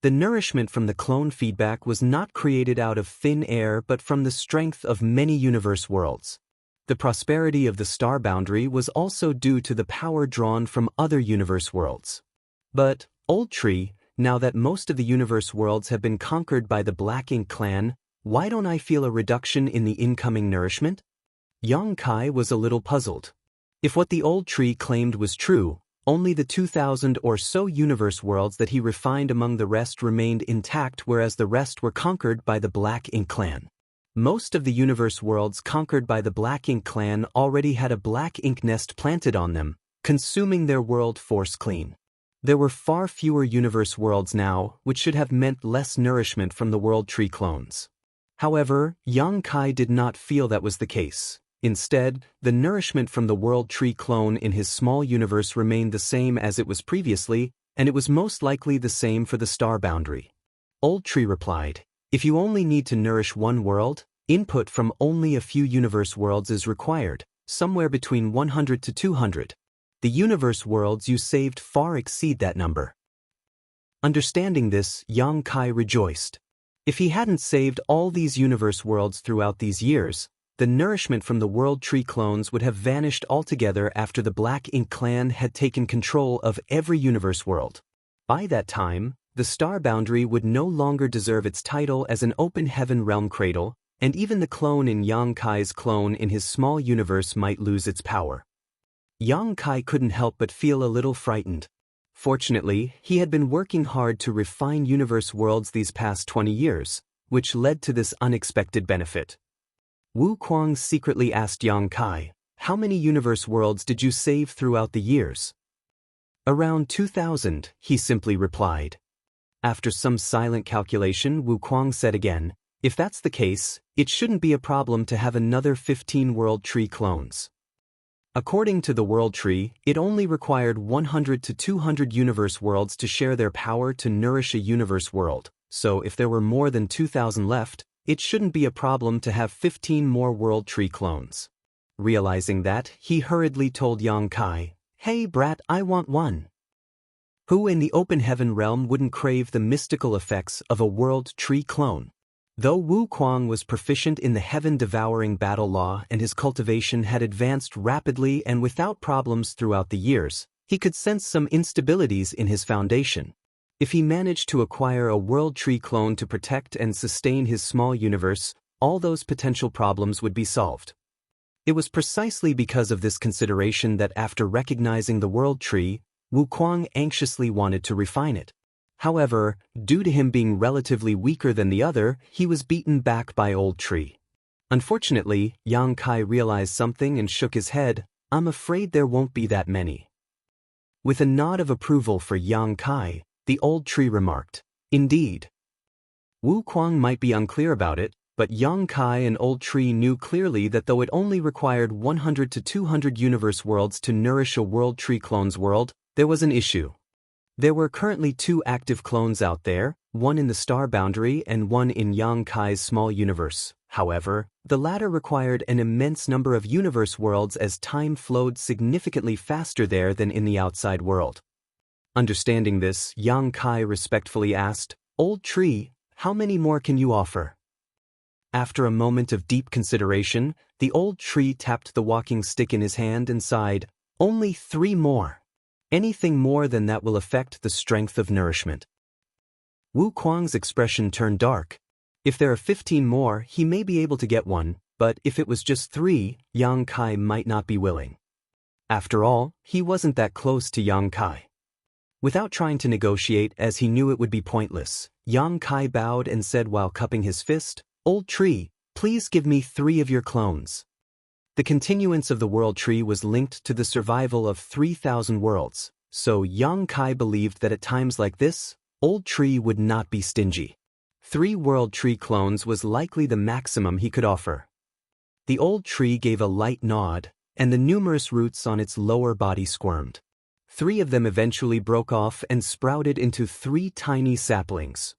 Speaker 1: The nourishment from the clone feedback was not created out of thin air but from the strength of many universe worlds. The prosperity of the star boundary was also due to the power drawn from other universe worlds. But, Old Tree, now that most of the universe worlds have been conquered by the Black Ink clan, why don't I feel a reduction in the incoming nourishment? Yang Kai was a little puzzled. If what the Old Tree claimed was true, only the 2,000 or so universe worlds that he refined among the rest remained intact, whereas the rest were conquered by the Black Ink clan. Most of the universe worlds conquered by the Black Ink clan already had a black ink nest planted on them, consuming their world force clean. There were far fewer universe worlds now, which should have meant less nourishment from the World Tree clones. However, Yang Kai did not feel that was the case. Instead, the nourishment from the World Tree clone in his small universe remained the same as it was previously, and it was most likely the same for the star boundary. Old Tree replied, "If you only need to nourish one world, input from only a few universe worlds is required, somewhere between 100 to 200. The universe worlds you saved far exceed that number." Understanding this, Yang Kai rejoiced. If he hadn't saved all these universe worlds throughout these years, the nourishment from the World Tree clones would have vanished altogether after the Black Ink clan had taken control of every universe world. By that time, the star boundary would no longer deserve its title as an open heaven realm cradle, and even the clone in Yang Kai's clone in his small universe might lose its power. Yang Kai couldn't help but feel a little frightened. Fortunately, he had been working hard to refine universe worlds these past 20 years, which led to this unexpected benefit. Wu Kuang secretly asked Yang Kai, "How many universe worlds did you save throughout the years?" "Around 2,000, he simply replied. After some silent calculation, Wu Kuang said again, "If that's the case, it shouldn't be a problem to have another 15 World Tree clones." According to the World Tree, it only required 100 to 200 universe worlds to share their power to nourish a universe world, so if there were more than 2,000 left, it shouldn't be a problem to have 15 more World Tree clones. Realizing that, he hurriedly told Yang Kai, "Hey brat, I want one." Who in the open heaven realm wouldn't crave the mystical effects of a World Tree clone? Though Wu Kuang was proficient in the heaven-devouring battle law and his cultivation had advanced rapidly and without problems throughout the years, he could sense some instabilities in his foundation. If he managed to acquire a World Tree clone to protect and sustain his small universe, all those potential problems would be solved. It was precisely because of this consideration that after recognizing the World Tree, Wu Kuang anxiously wanted to refine it. However, due to him being relatively weaker than the other, he was beaten back by Old Tree. Unfortunately, Yang Kai realized something and shook his head, "I'm afraid there won't be that many." With a nod of approval for Yang Kai, the Old Tree remarked, "Indeed." Wu Kuang might be unclear about it, but Yang Kai and Old Tree knew clearly that though it only required 100 to 200 universe worlds to nourish a World Tree clone's world, there was an issue. There were currently 2 active clones out there, one in the star boundary and one in Yang Kai's small universe. However, the latter required an immense number of universe worlds as time flowed significantly faster there than in the outside world. Understanding this, Yang Kai respectfully asked, "Old tree, how many more can you offer?" After a moment of deep consideration, the old tree tapped the walking stick in his hand and sighed, "Only 3 more. Anything more than that will affect the strength of nourishment." Wu Kuang's expression turned dark. If there are 15 more, he may be able to get one, but if it was just 3, Yang Kai might not be willing. After all, he wasn't that close to Yang Kai. Without trying to negotiate, as he knew it would be pointless, Yang Kai bowed and said while cupping his fist, "Old tree, please give me 3 of your clones." The continuance of the world tree was linked to the survival of 3,000 worlds, so Yang Kai believed that at times like this, Old Tree would not be stingy. 3 world tree clones was likely the maximum he could offer. The old tree gave a light nod, and the numerous roots on its lower body squirmed. 3 of them eventually broke off and sprouted into 3 tiny saplings.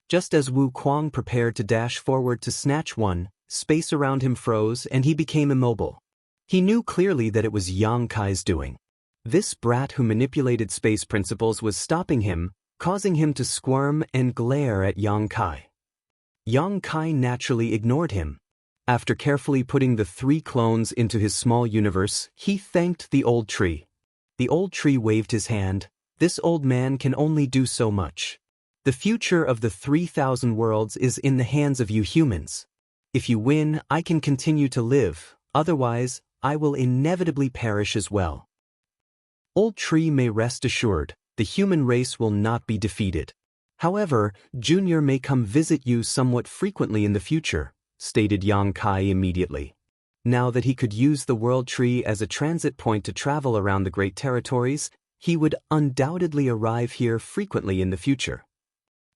Speaker 1: Just as Wu Kuang prepared to dash forward to snatch one, space around him froze and he became immobile. He knew clearly that it was Yang Kai's doing. This brat who manipulated space principles was stopping him, causing him to squirm and glare at Yang Kai. Yang Kai naturally ignored him. After carefully putting the 3 clones into his small universe, he thanked the old tree. The old tree waved his hand. "This old man can only do so much. The future of the 3,000 worlds is in the hands of you humans. If you win, I can continue to live, otherwise, I will inevitably perish as well. Old tree may rest assured, the human race will not be defeated. However, Junior may come visit you somewhat frequently in the future," stated Yang Kai immediately. Now that he could use the world tree as a transit point to travel around the Great Territories, he would undoubtedly arrive here frequently in the future.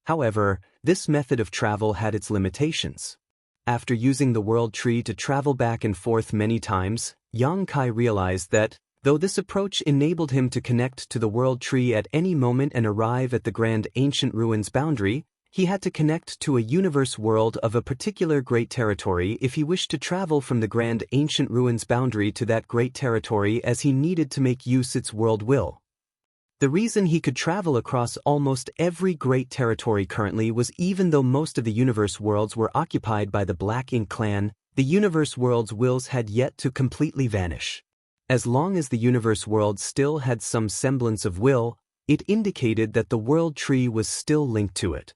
Speaker 1: However, this method of travel had its limitations. After using the world tree to travel back and forth many times, Yang Kai realized that, though this approach enabled him to connect to the world tree at any moment and arrive at the grand ancient ruins boundary, he had to connect to a universe world of a particular great territory if he wished to travel from the grand ancient ruins boundary to that great territory, as he needed to make use its world will. The reason he could travel across almost every great territory currently was even though most of the universe worlds were occupied by the Black Ink clan, the universe world's wills had yet to completely vanish. As long as the universe world still had some semblance of will, it indicated that the world tree was still linked to it.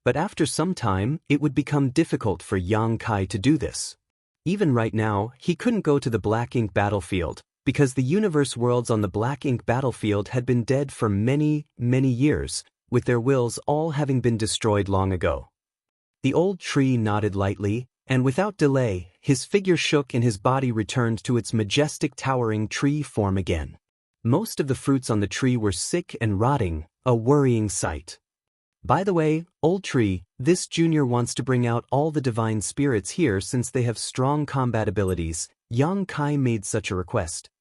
Speaker 1: But after some time, it would become difficult for Yang Kai to do this. Even right now, he couldn't go to the Black Ink battlefield, because the universe worlds on the Black Ink battlefield had been dead for many, many years, with their wills all having been destroyed long ago. The old tree nodded lightly, and without delay, his figure shook and his body returned to its majestic towering tree form again. Most of the fruits on the tree were sick and rotting, a worrying sight. "By the way, old tree, this junior wants to bring out all the divine spirits here since they have strong combat abilities." Yang Kai made such a request.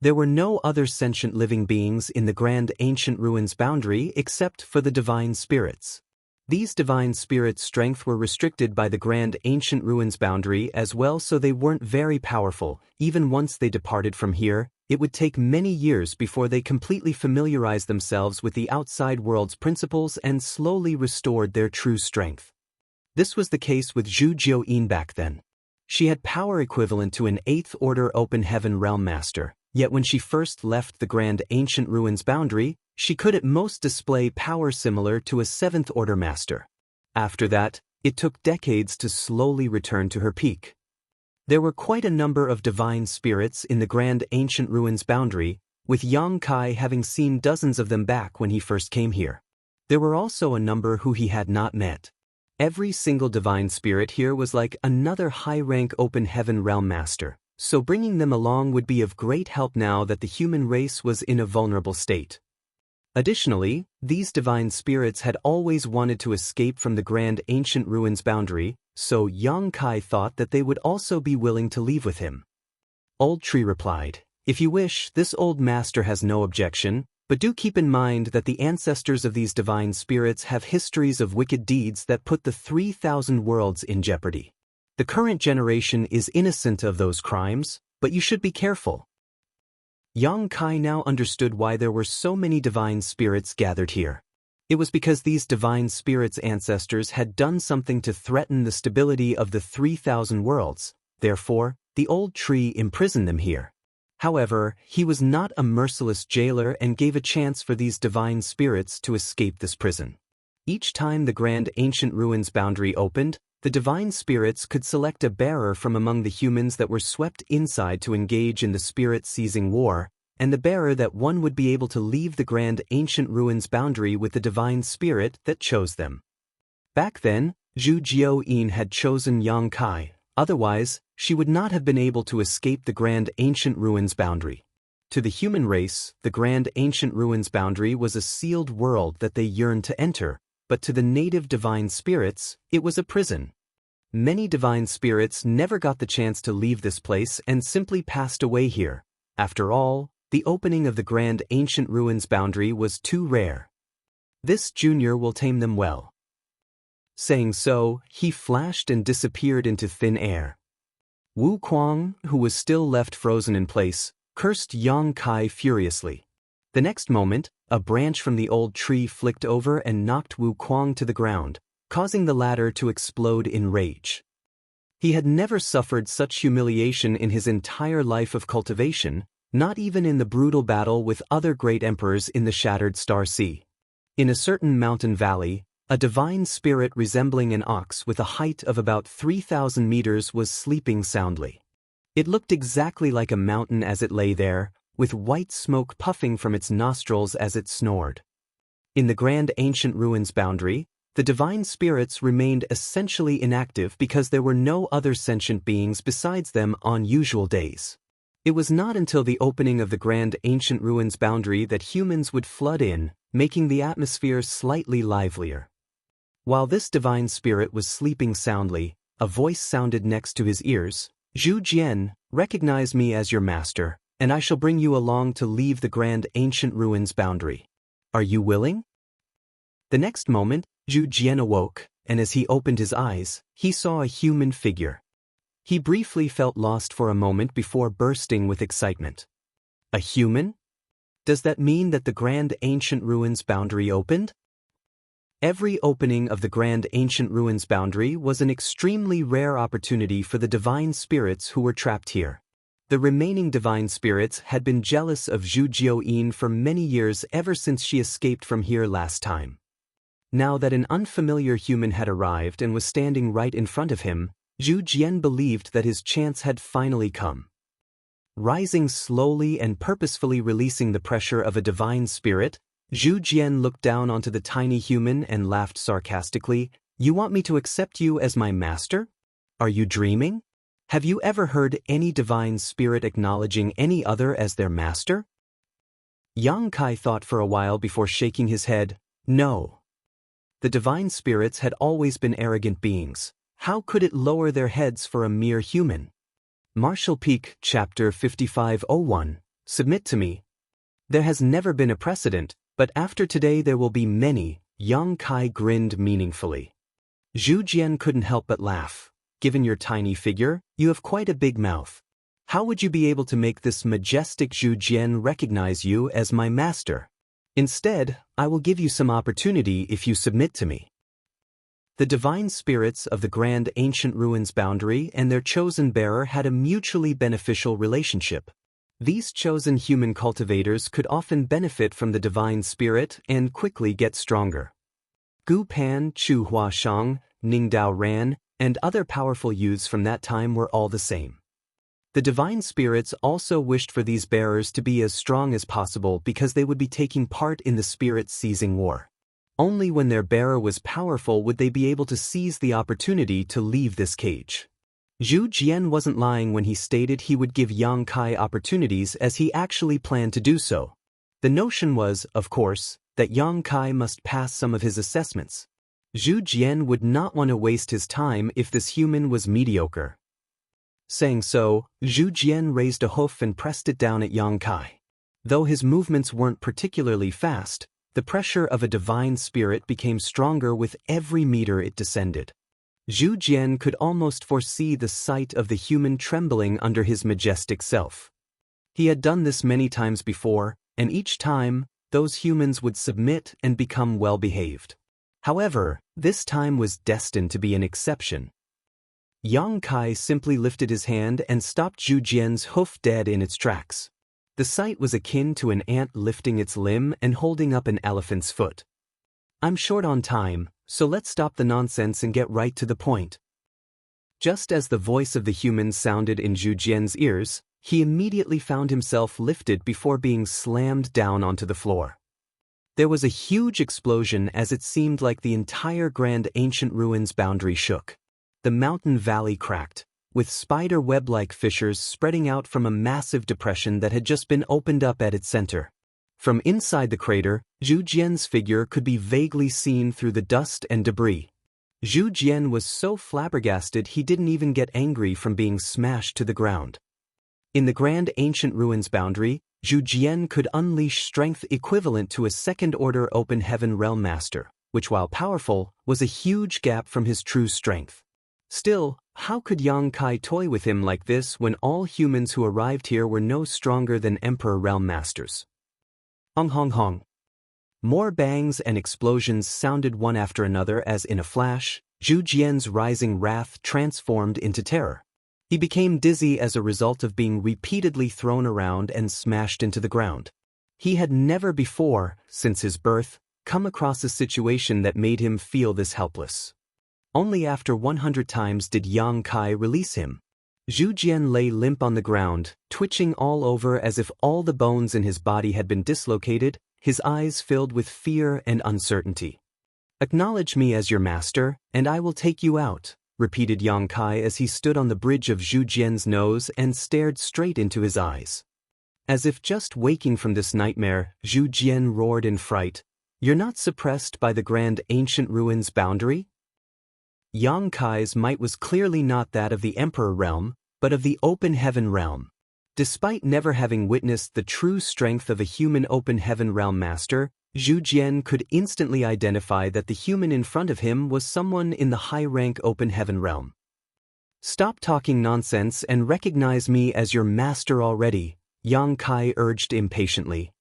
Speaker 1: There were no other sentient living beings in the grand ancient ruins boundary except for the divine spirits. These divine spirits' strength were restricted by the grand ancient ruins boundary as well, so they weren't very powerful. Even once they departed from here, it would take many years before they completely familiarized themselves with the outside world's principles and slowly restored their true strength. This was the case with Zhu Jiuyin back then. She had power equivalent to an 8th order open heaven realm master, yet when she first left the grand ancient ruins boundary, she could at most display power similar to a 7th order master. After that, it took decades to slowly return to her peak. There were quite a number of divine spirits in the grand ancient ruins boundary, with Yang Kai having seen dozens of them back when he first came here. There were also a number who he had not met. Every single divine spirit here was like another high-rank open heaven realm master, so bringing them along would be of great help now that the human race was in a vulnerable state. Additionally, these divine spirits had always wanted to escape from the grand ancient ruins boundary, so Yang Kai thought that they would also be willing to leave with him. Old Tree replied, "If you wish, this old master has no objection, But do keep in mind that the ancestors of these divine spirits have histories of wicked deeds that put the 3,000 worlds in jeopardy. The current generation is innocent of those crimes, but you should be careful. Yang Kai now understood why there were so many divine spirits gathered here. It was because these divine spirits' ancestors had done something to threaten the stability of the 3,000 worlds. Therefore, the old tree imprisoned them here. However, he was not a merciless jailer and gave a chance for these divine spirits to escape this prison. Each time the Grand Ancient Ruins boundary opened, the divine spirits could select a bearer from among the humans that were swept inside to engage in the spirit-seizing war, and the bearer that one would be able to leave the Grand Ancient Ruins boundary with the divine spirit that chose them. Back then, Zhu Jiao-yin had chosen Yang Kai, otherwise, she would not have been able to escape the Grand Ancient Ruins boundary. To the human race, the Grand Ancient Ruins boundary was a sealed world that they yearned to enter, but to the native divine spirits, it was a prison. Many divine spirits never got the chance to leave this place and simply passed away here. After all, the opening of the Grand Ancient Ruins boundary was too rare. This junior will tame them well. Saying so, he flashed and disappeared into thin air. Wu Kuang, who was still left frozen in place, cursed Yang Kai furiously. The next moment, a branch from the old tree flicked over and knocked Wu Kuang to the ground, causing the latter to explode in rage. He had never suffered such humiliation in his entire life of cultivation, not even in the brutal battle with other great emperors in the Shattered Star Sea. In a certain mountain valley, a divine spirit resembling an ox with a height of about 3,000 meters was sleeping soundly. It looked exactly like a mountain as it lay there, with white smoke puffing from its nostrils as it snored. In the Grand Ancient Ruins boundary, the divine spirits remained essentially inactive because there were no other sentient beings besides them on usual days. It was not until the opening of the Grand Ancient Ruins boundary that humans would flood in, making the atmosphere slightly livelier. While this divine spirit was sleeping soundly, a voice sounded next to his ears. "Zhu Jian, recognize me as your master, and I shall bring you along to leave the Grand Ancient Ruins boundary. Are you willing?" The next moment, Zhu Jian awoke, and as he opened his eyes, he saw a human figure. He briefly felt lost for a moment before bursting with excitement. A human? Does that mean that the Grand Ancient Ruins boundary opened? Every opening of the Grand Ancient Ruins boundary was an extremely rare opportunity for the divine spirits who were trapped here. The remaining divine spirits had been jealous of Zhu Jiao-yin for many years ever since she escaped from here last time. Now that an unfamiliar human had arrived and was standing right in front of him, Zhu Jian believed that his chance had finally come. Rising slowly and purposefully releasing the pressure of a divine spirit, Zhu Jian looked down onto the tiny human and laughed sarcastically. "You want me to accept you as my master? Are you dreaming? Have you ever heard any divine spirit acknowledging any other as their master?" Yang Kai thought for a while before shaking his head. No. The divine spirits had always been arrogant beings. How could it lower their heads for a mere human? Martial Peak, Chapter 5501, Submit to me. There has never been a precedent, but after today there will be many. Yang Kai grinned meaningfully. Zhu Jian couldn't help but laugh. Given your tiny figure, you have quite a big mouth. How would you be able to make this majestic Zhu Jian recognize you as my master? Instead, I will give you some opportunity if you submit to me. The divine spirits of the Grand Ancient Ruins boundary and their chosen bearer had a mutually beneficial relationship. These chosen human cultivators could often benefit from the divine spirit and quickly get stronger. Gu Pan, Chu Huashang, Ning Dao Ran, and other powerful youths from that time were all the same. The divine spirits also wished for these bearers to be as strong as possible because they would be taking part in the spirit-seizing war. Only when their bearer was powerful would they be able to seize the opportunity to leave this cage. Zhu Jian wasn't lying when he stated he would give Yang Kai opportunities, as he actually planned to do so. The notion was, of course, that Yang Kai must pass some of his assessments. Zhu Jian would not want to waste his time if this human was mediocre. Saying so, Zhu Jian raised a hoof and pressed it down at Yang Kai. Though his movements weren't particularly fast, the pressure of a divine spirit became stronger with every meter it descended. Zhu Jian could almost foresee the sight of the human trembling under his majestic self. He had done this many times before, and each time, those humans would submit and become well-behaved. However, this time was destined to be an exception. Yang Kai simply lifted his hand and stopped Zhu Jian's hoof dead in its tracks. The sight was akin to an ant lifting its limb and holding up an elephant's foot. "I'm short on time, so let's stop the nonsense and get right to the point." Just as the voice of the human sounded in Zhu Jian's ears, he immediately found himself lifted before being slammed down onto the floor. There was a huge explosion as it seemed like the entire grand ancient ruins boundary shook. The mountain valley cracked, with spider web-like fissures spreading out from a massive depression that had just been opened up at its center. From inside the crater, Zhu Jian's figure could be vaguely seen through the dust and debris. Zhu Jian was so flabbergasted he didn't even get angry from being smashed to the ground. In the grand ancient ruins boundary, Zhu Jian could unleash strength equivalent to a second-order open heaven realm master, which while powerful, was a huge gap from his true strength. Still, how could Yang Kai toy with him like this when all humans who arrived here were no stronger than Emperor Realm Masters? Hong hong hong. More bangs and explosions sounded one after another as in a flash, Zhu Jian's rising wrath transformed into terror. He became dizzy as a result of being repeatedly thrown around and smashed into the ground. He had never before, since his birth, come across a situation that made him feel this helpless. Only after 100 times did Yang Kai release him. Zhu Jian lay limp on the ground, twitching all over as if all the bones in his body had been dislocated, his eyes filled with fear and uncertainty. "Acknowledge me as your master, and I will take you out," repeated Yang Kai as he stood on the bridge of Zhu Jian's nose and stared straight into his eyes. As if just waking from this nightmare, Zhu Jian roared in fright, "You're not suppressed by the grand ancient ruins boundary?" Yang Kai's might was clearly not that of the Emperor realm, but of the open heaven realm. Despite never having witnessed the true strength of a human open heaven realm master, Zhu Jian could instantly identify that the human in front of him was someone in the high-rank open heaven realm. "Stop talking nonsense and recognize me as your master already," Yang Kai urged impatiently.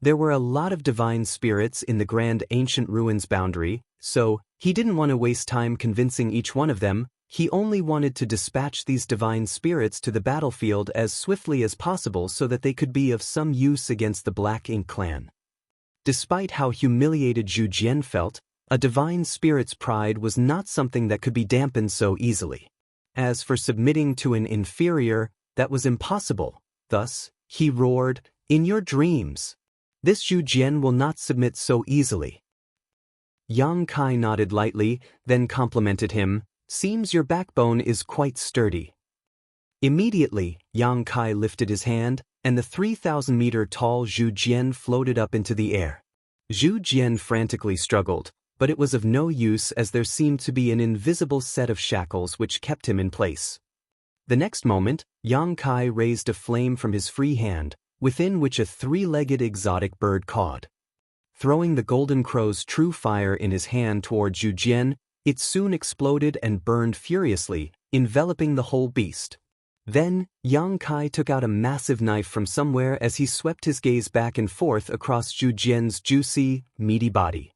Speaker 1: There were a lot of divine spirits in the grand ancient ruins boundary, so he didn't want to waste time convincing each one of them. He only wanted to dispatch these divine spirits to the battlefield as swiftly as possible so that they could be of some use against the Black Ink clan. Despite how humiliated Zhu Jian felt, a divine spirit's pride was not something that could be dampened so easily. As for submitting to an inferior, that was impossible. Thus, he roared, "In your dreams! This Zhu Jian will not submit so easily." Yang Kai nodded lightly, then complimented him, "Seems your backbone is quite sturdy." Immediately, Yang Kai lifted his hand, and the 3,000-meter-tall Zhu Jian floated up into the air. Zhu Jian frantically struggled, but it was of no use as there seemed to be an invisible set of shackles which kept him in place. The next moment, Yang Kai raised a flame from his free hand, within which a three-legged exotic bird cawed. Throwing the golden crow's true fire in his hand toward Zhu Jian, it soon exploded and burned furiously, enveloping the whole beast. Then, Yang Kai took out a massive knife from somewhere as he swept his gaze back and forth across Zhu Jian's juicy, meaty body.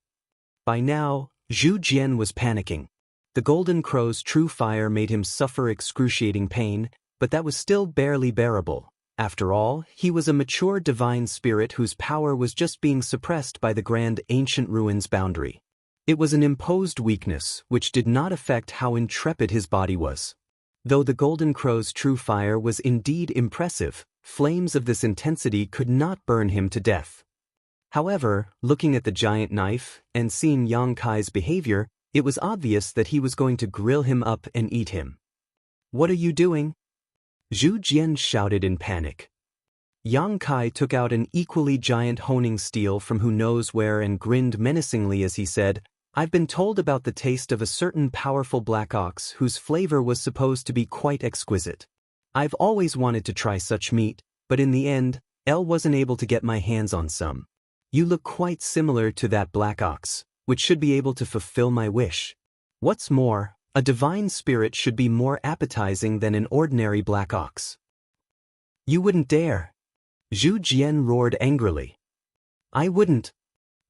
Speaker 1: By now, Zhu Jian was panicking. The golden crow's true fire made him suffer excruciating pain, but that was still barely bearable. After all, he was a mature divine spirit whose power was just being suppressed by the grand ancient ruins boundary. It was an imposed weakness, which did not affect how intrepid his body was. Though the golden crow's true fire was indeed impressive, flames of this intensity could not burn him to death. However, looking at the giant knife and seeing Yang Kai's behavior, it was obvious that he was going to grill him up and eat him. "What are you doing?" Zhu Jian shouted in panic. Yang Kai took out an equally giant honing steel from who knows where and grinned menacingly as he said, "I've been told about the taste of a certain powerful black ox whose flavor was supposed to be quite exquisite. I've always wanted to try such meat, but in the end, L wasn't able to get my hands on some. You look quite similar to that black ox, which should be able to fulfill my wish. What's more, a divine spirit should be more appetizing than an ordinary black ox. You wouldn't dare. Zhu Jian roared angrily. I wouldn't.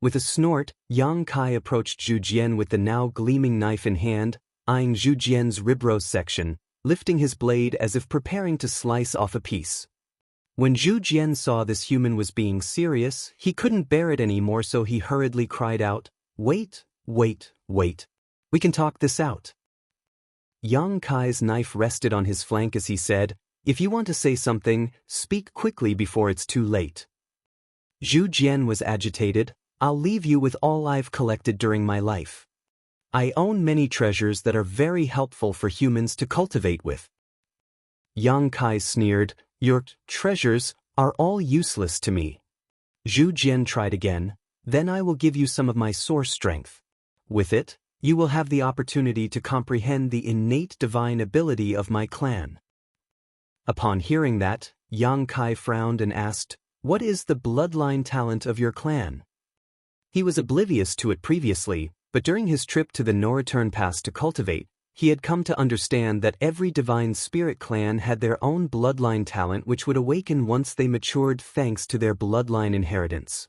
Speaker 1: With a snort, Yang Kai approached Zhu Jian with the now gleaming knife in hand, eyeing Zhu Jian's ribroast section, lifting his blade as if preparing to slice off a piece. When Zhu Jian saw this human was being serious, he couldn't bear it anymore, so he hurriedly cried out, Wait, wait, wait. We can talk this out. Yang Kai's knife rested on his flank as he said, If you want to say something, speak quickly before it's too late. Zhu Jian was agitated. I'll leave you with all I've collected during my life. I own many treasures that are very helpful for humans to cultivate with. Yang Kai sneered, Your treasures are all useless to me. Zhu Jian tried again, Then I will give you some of my source strength. With it, you will have the opportunity to comprehend the innate divine ability of my clan. Upon hearing that, Yang Kai frowned and asked, What is the bloodline talent of your clan? He was oblivious to it previously, but during his trip to the Noreturn Pass to cultivate, he had come to understand that every divine spirit clan had their own bloodline talent which would awaken once they matured thanks to their bloodline inheritance.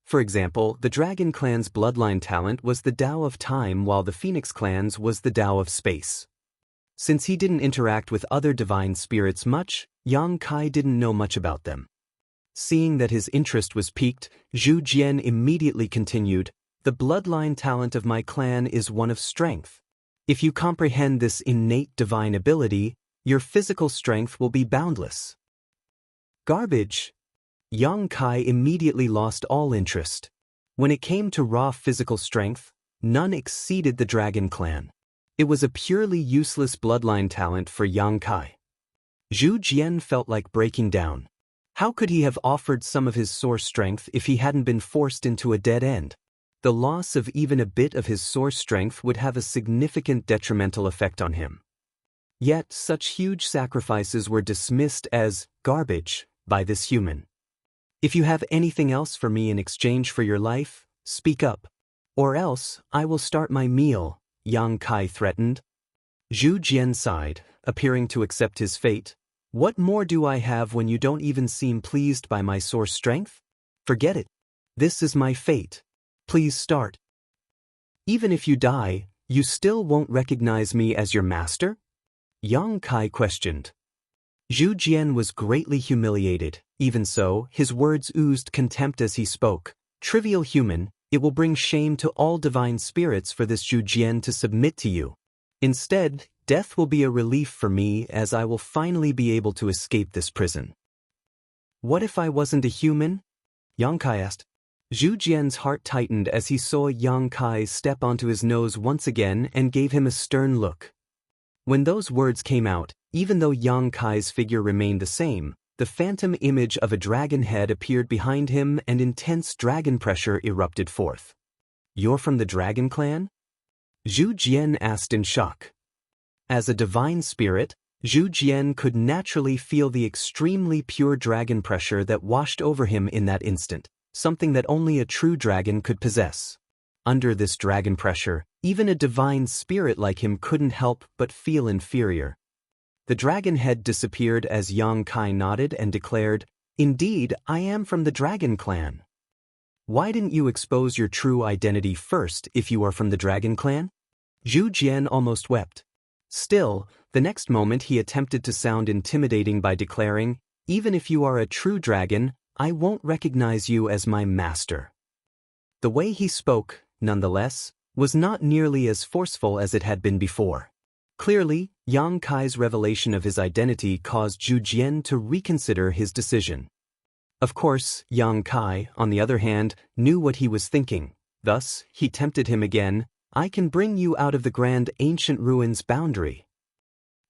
Speaker 1: For example, the Dragon clan's bloodline talent was the Tao of Time, while the Phoenix clan's was the Tao of Space. Since he didn't interact with other divine spirits much, Yang Kai didn't know much about them. Seeing that his interest was piqued, Zhu Jian immediately continued, The bloodline talent of my clan is one of strength. If you comprehend this innate divine ability, your physical strength will be boundless. Garbage. Yang Kai immediately lost all interest. When it came to raw physical strength, none exceeded the Dragon clan. It was a purely useless bloodline talent for Yang Kai. Zhu Jian felt like breaking down. How could he have offered some of his source strength if he hadn't been forced into a dead end? The loss of even a bit of his source strength would have a significant detrimental effect on him. Yet such huge sacrifices were dismissed as garbage by this human. If you have anything else for me in exchange for your life, speak up. Or else, I will start my meal, Yang Kai threatened. Zhu Jian sighed, appearing to accept his fate. What more do I have when you don't even seem pleased by my source strength? Forget it. This is my fate. Please start. Even if you die, you still won't recognize me as your master? Yang Kai questioned. Zhu Jian was greatly humiliated. Even so, his words oozed contempt as he spoke. Trivial human, it will bring shame to all divine spirits for this Zhu Jian to submit to you. Instead, death will be a relief for me as I will finally be able to escape this prison. What if I wasn't a human? Yang Kai asked. Zhu Jian's heart tightened as he saw Yang Kai step onto his nose once again and gave him a stern look. When those words came out, even though Yang Kai's figure remained the same, the phantom image of a dragon head appeared behind him and intense dragon pressure erupted forth. You're from the Dragon clan? Zhu Jian asked in shock. As a divine spirit, Zhu Jian could naturally feel the extremely pure dragon pressure that washed over him in that instant, something that only a true dragon could possess. Under this dragon pressure, even a divine spirit like him couldn't help but feel inferior. The dragon head disappeared as Yang Kai nodded and declared, Indeed, I am from the Dragon clan. Why didn't you expose your true identity first if you are from the Dragon clan? Zhu Jian almost wept. Still, the next moment he attempted to sound intimidating by declaring, Even if you are a true dragon, I won't recognize you as my master. The way he spoke, nonetheless, was not nearly as forceful as it had been before. Clearly, Yang Kai's revelation of his identity caused Zhu Jian to reconsider his decision. Of course, Yang Kai, on the other hand, knew what he was thinking. Thus, he tempted him again, I can bring you out of the grand ancient ruins boundary.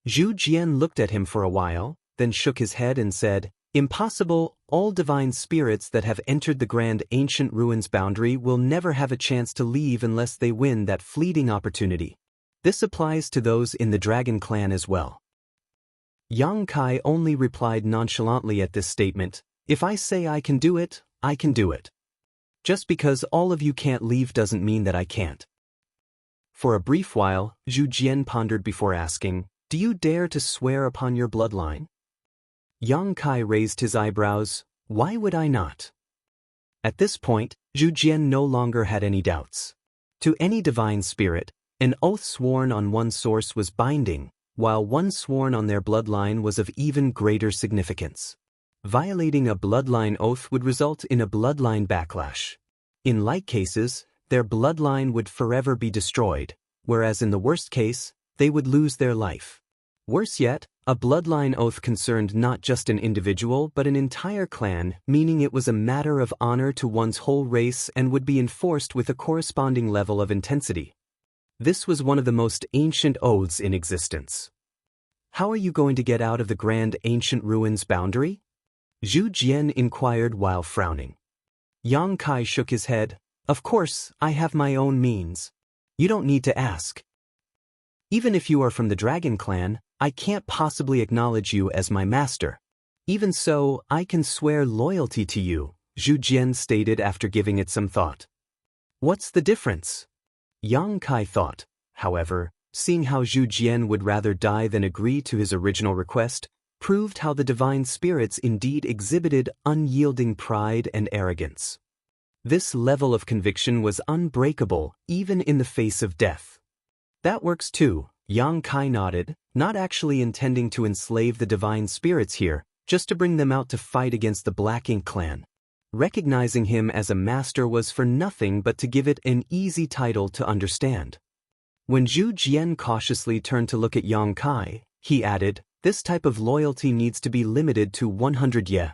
Speaker 1: Zhu Jian looked at him for a while, then shook his head and said, Impossible, all divine spirits that have entered the grand ancient ruins boundary will never have a chance to leave unless they win that fleeting opportunity. This applies to those in the Dragon clan as well. Yang Kai only replied nonchalantly at this statement, If I say I can do it, I can do it. Just because all of you can't leave doesn't mean that I can't. For a brief while, Zhu Jian pondered before asking, "Do you dare to swear upon your bloodline?" Yang Kai raised his eyebrows. "Why would I not?" At this point, Zhu Jian no longer had any doubts. To any divine spirit, an oath sworn on one source was binding, while one sworn on their bloodline was of even greater significance. Violating a bloodline oath would result in a bloodline backlash. In like cases, their bloodline would forever be destroyed, whereas in the worst case, they would lose their life. Worse yet, a bloodline oath concerned not just an individual but an entire clan, meaning it was a matter of honor to one's whole race and would be enforced with a corresponding level of intensity. This was one of the most ancient oaths in existence. "How are you going to get out of the grand ancient ruins boundary?" Zhu Jian inquired while frowning. Yang Kai shook his head. "Of course, I have my own means. You don't need to ask. Even if you are from the Dragon Clan, I can't possibly acknowledge you as my master. Even so, I can swear loyalty to you," Zhu Jian stated after giving it some thought. "What's the difference?" Yang Kai thought, however, seeing how Zhu Jian would rather die than agree to his original request, proved how the divine spirits indeed exhibited unyielding pride and arrogance. This level of conviction was unbreakable even in the face of death. "That works too," Yang Kai nodded, not actually intending to enslave the divine spirits here, just to bring them out to fight against the Black Ink clan. Recognizing him as a master was for nothing but to give it an easy title to understand. When Zhu Jian cautiously turned to look at Yang Kai, he added, "This type of loyalty needs to be limited to 100 ye."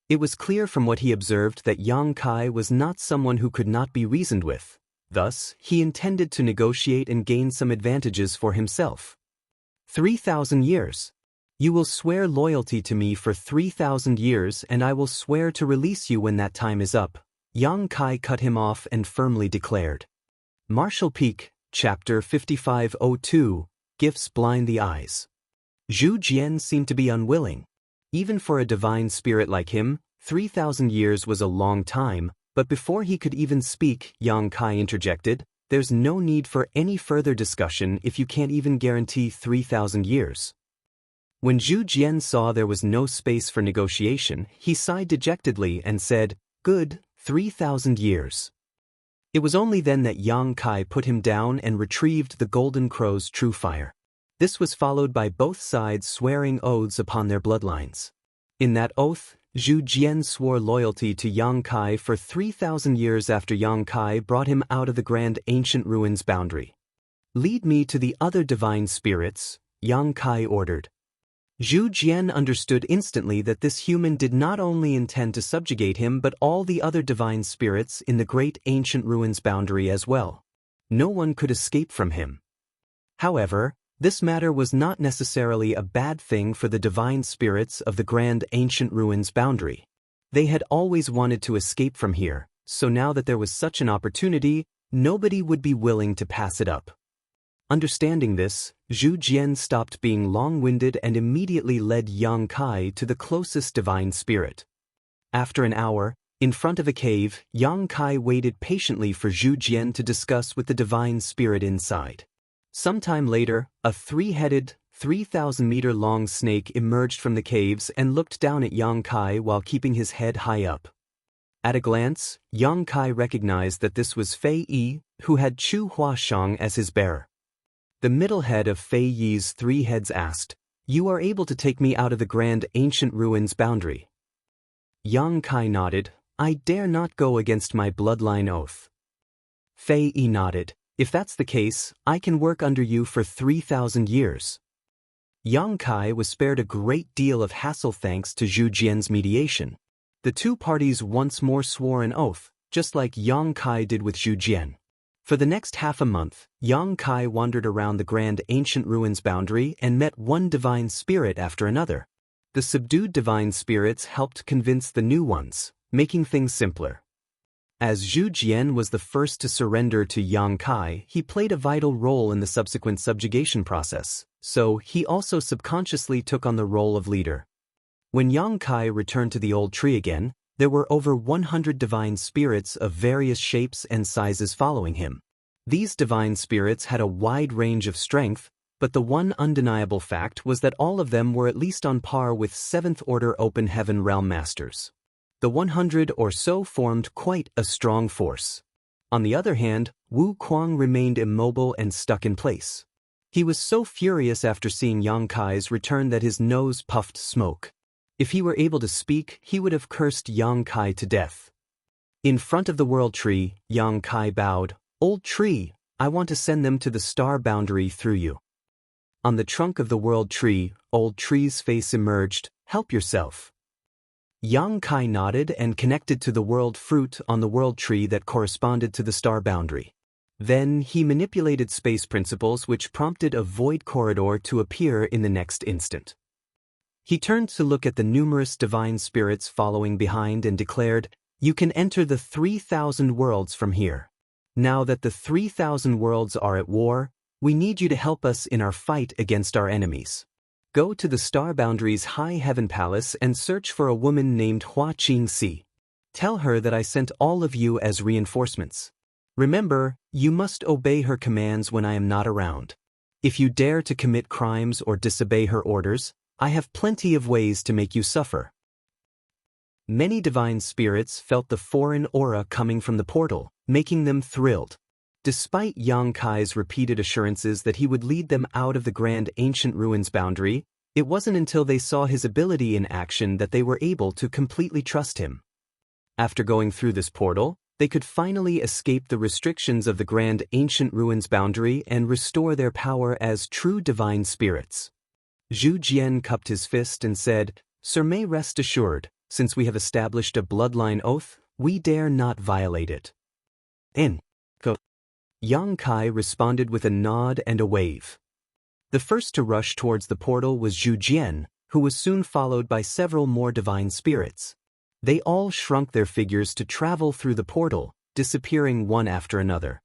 Speaker 1: It was clear from what he observed that Yang Kai was not someone who could not be reasoned with. Thus, he intended to negotiate and gain some advantages for himself. 3,000 years. "You will swear loyalty to me for 3,000 years and I will swear to release you when that time is up," Yang Kai cut him off and firmly declared. Martial Peak, Chapter 5502, Gifts Blind the Eyes. Zhu Jian seemed to be unwilling. Even for a divine spirit like him, 3,000 years was a long time, but before he could even speak, Yang Kai interjected, "There's no need for any further discussion if you can't even guarantee 3,000 years. When Zhu Jian saw there was no space for negotiation, he sighed dejectedly and said, "Good, 3,000 years." It was only then that Yang Kai put him down and retrieved the Golden Crow's true fire. This was followed by both sides swearing oaths upon their bloodlines. In that oath, Zhu Jian swore loyalty to Yang Kai for 3,000 years after Yang Kai brought him out of the grand ancient ruins boundary. "Lead me to the other divine spirits," Yang Kai ordered. Zhu Jian understood instantly that this human did not only intend to subjugate him but all the other divine spirits in the great ancient ruins boundary as well. No one could escape from him. However, this matter was not necessarily a bad thing for the divine spirits of the grand ancient ruins boundary. They had always wanted to escape from here, so now that there was such an opportunity, nobody would be willing to pass it up. Understanding this, Zhu Jian stopped being long-winded and immediately led Yang Kai to the closest divine spirit. After an hour, in front of a cave, Yang Kai waited patiently for Zhu Jian to discuss with the divine spirit inside. Sometime later, a three-headed, 3,000-meter-long snake emerged from the caves and looked down at Yang Kai while keeping his head high up. At a glance, Yang Kai recognized that this was Fei Yi, who had Chu Huashang as his bearer. The middle head of Fei Yi's three heads asked, "You are able to take me out of the grand ancient ruins boundary?" Yang Kai nodded, "I dare not go against my bloodline oath." Fei Yi nodded, "If that's the case, I can work under you for 3,000 years." Yang Kai was spared a great deal of hassle thanks to Zhu Jian's mediation. The two parties once more swore an oath, just like Yang Kai did with Zhu Jian. For the next half a month, Yang Kai wandered around the grand ancient ruins boundary and met one divine spirit after another. The subdued divine spirits helped convince the new ones, making things simpler. As Zhu Jian was the first to surrender to Yang Kai, he played a vital role in the subsequent subjugation process, so he also subconsciously took on the role of leader. When Yang Kai returned to the old tree again, there were over 100 divine spirits of various shapes and sizes following him. These divine spirits had a wide range of strength, but the one undeniable fact was that all of them were at least on par with 7th Order Open Heaven Realm Masters. The 100 or so formed quite a strong force. On the other hand, Wu Kuang remained immobile and stuck in place. He was so furious after seeing Yang Kai's return that his nose puffed smoke. If he were able to speak, he would have cursed Yang Kai to death. In front of the World Tree, Yang Kai bowed, "Old Tree, I want to send them to the star boundary through you." On the trunk of the World Tree, Old Tree's face emerged, "Help yourself." Yang Kai nodded and connected to the World Fruit on the World Tree that corresponded to the star boundary. Then he manipulated space principles which prompted a void corridor to appear in the next instant. He turned to look at the numerous divine spirits following behind and declared, "You can enter the 3,000 worlds from here. Now that the 3,000 worlds are at war, we need you to help us in our fight against our enemies. Go to the Star Boundary's High Heaven Palace and search for a woman named Hua Qingxi. Tell her that I sent all of you as reinforcements. Remember, you must obey her commands when I am not around. If you dare to commit crimes or disobey her orders, I have plenty of ways to make you suffer." Many divine spirits felt the foreign aura coming from the portal, making them thrilled. Despite Yang Kai's repeated assurances that he would lead them out of the grand ancient ruins boundary, it wasn't until they saw his ability in action that they were able to completely trust him. After going through this portal, they could finally escape the restrictions of the grand ancient ruins boundary and restore their power as true divine spirits. Zhu Jian cupped his fist and said, "Sir May rest assured, since we have established a bloodline oath, we dare not violate it." Yang Kai responded with a nod and a wave. The first to rush towards the portal was Zhu Jian, who was soon followed by several more divine spirits. They all shrunk their figures to travel through the portal, disappearing one after another.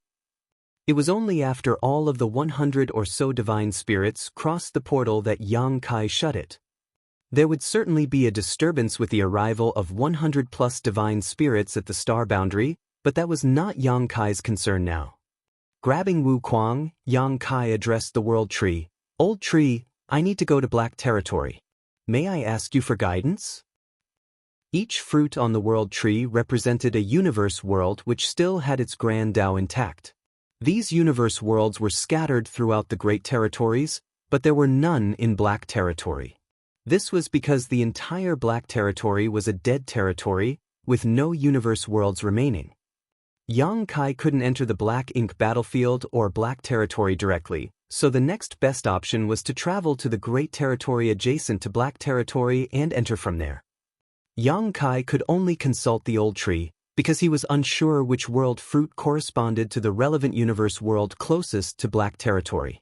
Speaker 1: It was only after all of the 100 or so divine spirits crossed the portal that Yang Kai shut it. There would certainly be a disturbance with the arrival of 100+ divine spirits at the star boundary, but that was not Yang Kai's concern now. Grabbing Wu Kuang, Yang Kai addressed the World Tree, "Old Tree, I need to go to Black Territory. May I ask you for guidance?" Each fruit on the World Tree represented a universe world which still had its grand Tao intact. These universe worlds were scattered throughout the Great Territories, but there were none in Black Territory. This was because the entire Black Territory was a dead territory, with no universe worlds remaining. Yang Kai couldn't enter the Black Ink battlefield or Black Territory directly, so the next best option was to travel to the Great Territory adjacent to Black Territory and enter from there. Yang Kai could only consult the Old Tree, because he was unsure which world fruit corresponded to the relevant universe world closest to Black Territory.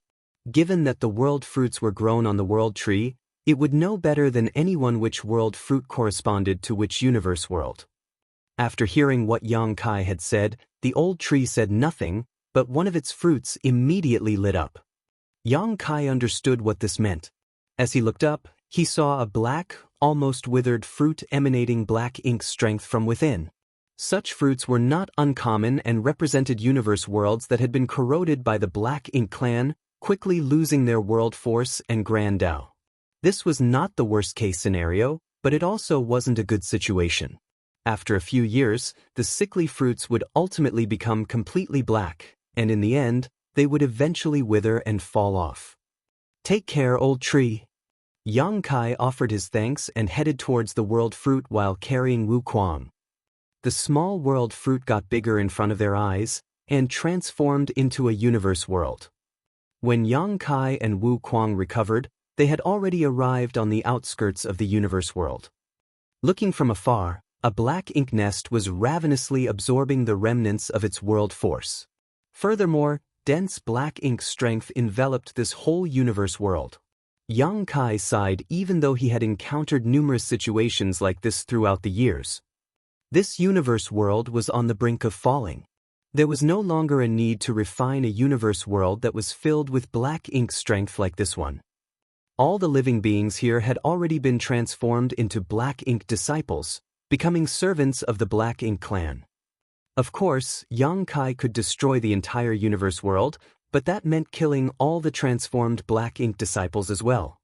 Speaker 1: Given that the world fruits were grown on the World Tree, it would know better than anyone which world fruit corresponded to which universe world. After hearing what Yang Kai had said, the Old Tree said nothing, but one of its fruits immediately lit up. Yang Kai understood what this meant. As he looked up, he saw a black, almost withered fruit emanating black ink strength from within. Such fruits were not uncommon and represented universe worlds that had been corroded by the Black Ink clan, quickly losing their world force and grand Tao. This was not the worst-case scenario, but it also wasn't a good situation. After a few years, the sickly fruits would ultimately become completely black, and in the end, they would eventually wither and fall off. "Take care, Old Tree." Yang Kai offered his thanks and headed towards the world fruit while carrying Wu Kuang. The small world fruit got bigger in front of their eyes and transformed into a universe world. When Yang Kai and Wu Kuang recovered, they had already arrived on the outskirts of the universe world. Looking from afar, a black ink nest was ravenously absorbing the remnants of its world force. Furthermore, dense black ink strength enveloped this whole universe world. Yang Kai sighed even though he had encountered numerous situations like this throughout the years. This universe world was on the brink of falling. There was no longer a need to refine a universe world that was filled with black ink strength like this one. All the living beings here had already been transformed into Black Ink disciples, becoming servants of the Black Ink clan. Of course, Yang Kai could destroy the entire universe world, but that meant killing all the transformed Black Ink disciples as well.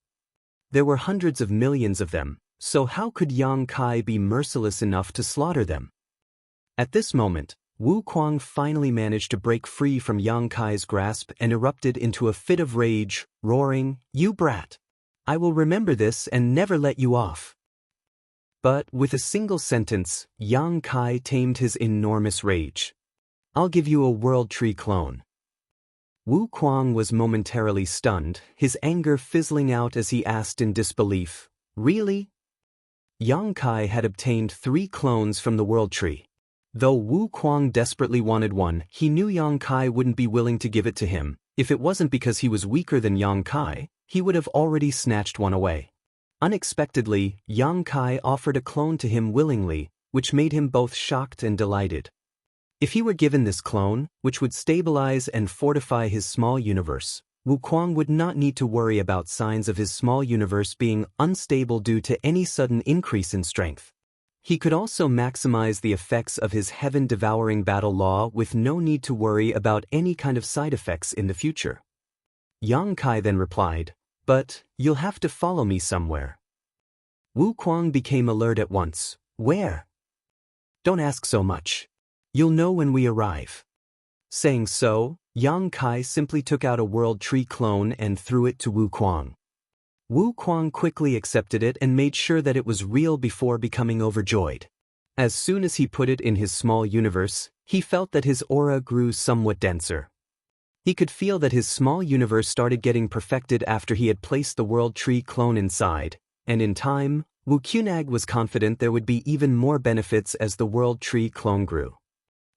Speaker 1: There were hundreds of millions of them, so how could Yang Kai be merciless enough to slaughter them? At this moment, Wu Kuang finally managed to break free from Yang Kai's grasp and erupted into a fit of rage, roaring, "You brat! I will remember this and never let you off." But with a single sentence, Yang Kai tamed his enormous rage. "I'll give you a World Tree clone." Wu Kuang was momentarily stunned, his anger fizzling out as he asked in disbelief, "Really?" Yang Kai had obtained 3 clones from the World Tree. Though Wu Kuang desperately wanted one, he knew Yang Kai wouldn't be willing to give it to him. If it wasn't because he was weaker than Yang Kai, he would have already snatched one away. Unexpectedly, Yang Kai offered a clone to him willingly, which made him both shocked and delighted. If he were given this clone, which would stabilize and fortify his small universe, Wu Kuang would not need to worry about signs of his small universe being unstable due to any sudden increase in strength. He could also maximize the effects of his heaven-devouring battle law with no need to worry about any kind of side effects in the future. Yang Kai then replied, "But you'll have to follow me somewhere." Wu Kuang became alert at once. "Where?" "Don't ask so much. You'll know when we arrive." Saying so, Yang Kai simply took out a World Tree clone and threw it to Wu Kuang. Wu Kuang quickly accepted it and made sure that it was real before becoming overjoyed. As soon as he put it in his small universe, he felt that his aura grew somewhat denser. He could feel that his small universe started getting perfected after he had placed the World Tree clone inside, and in time, Wu Qunag was confident there would be even more benefits as the World Tree clone grew.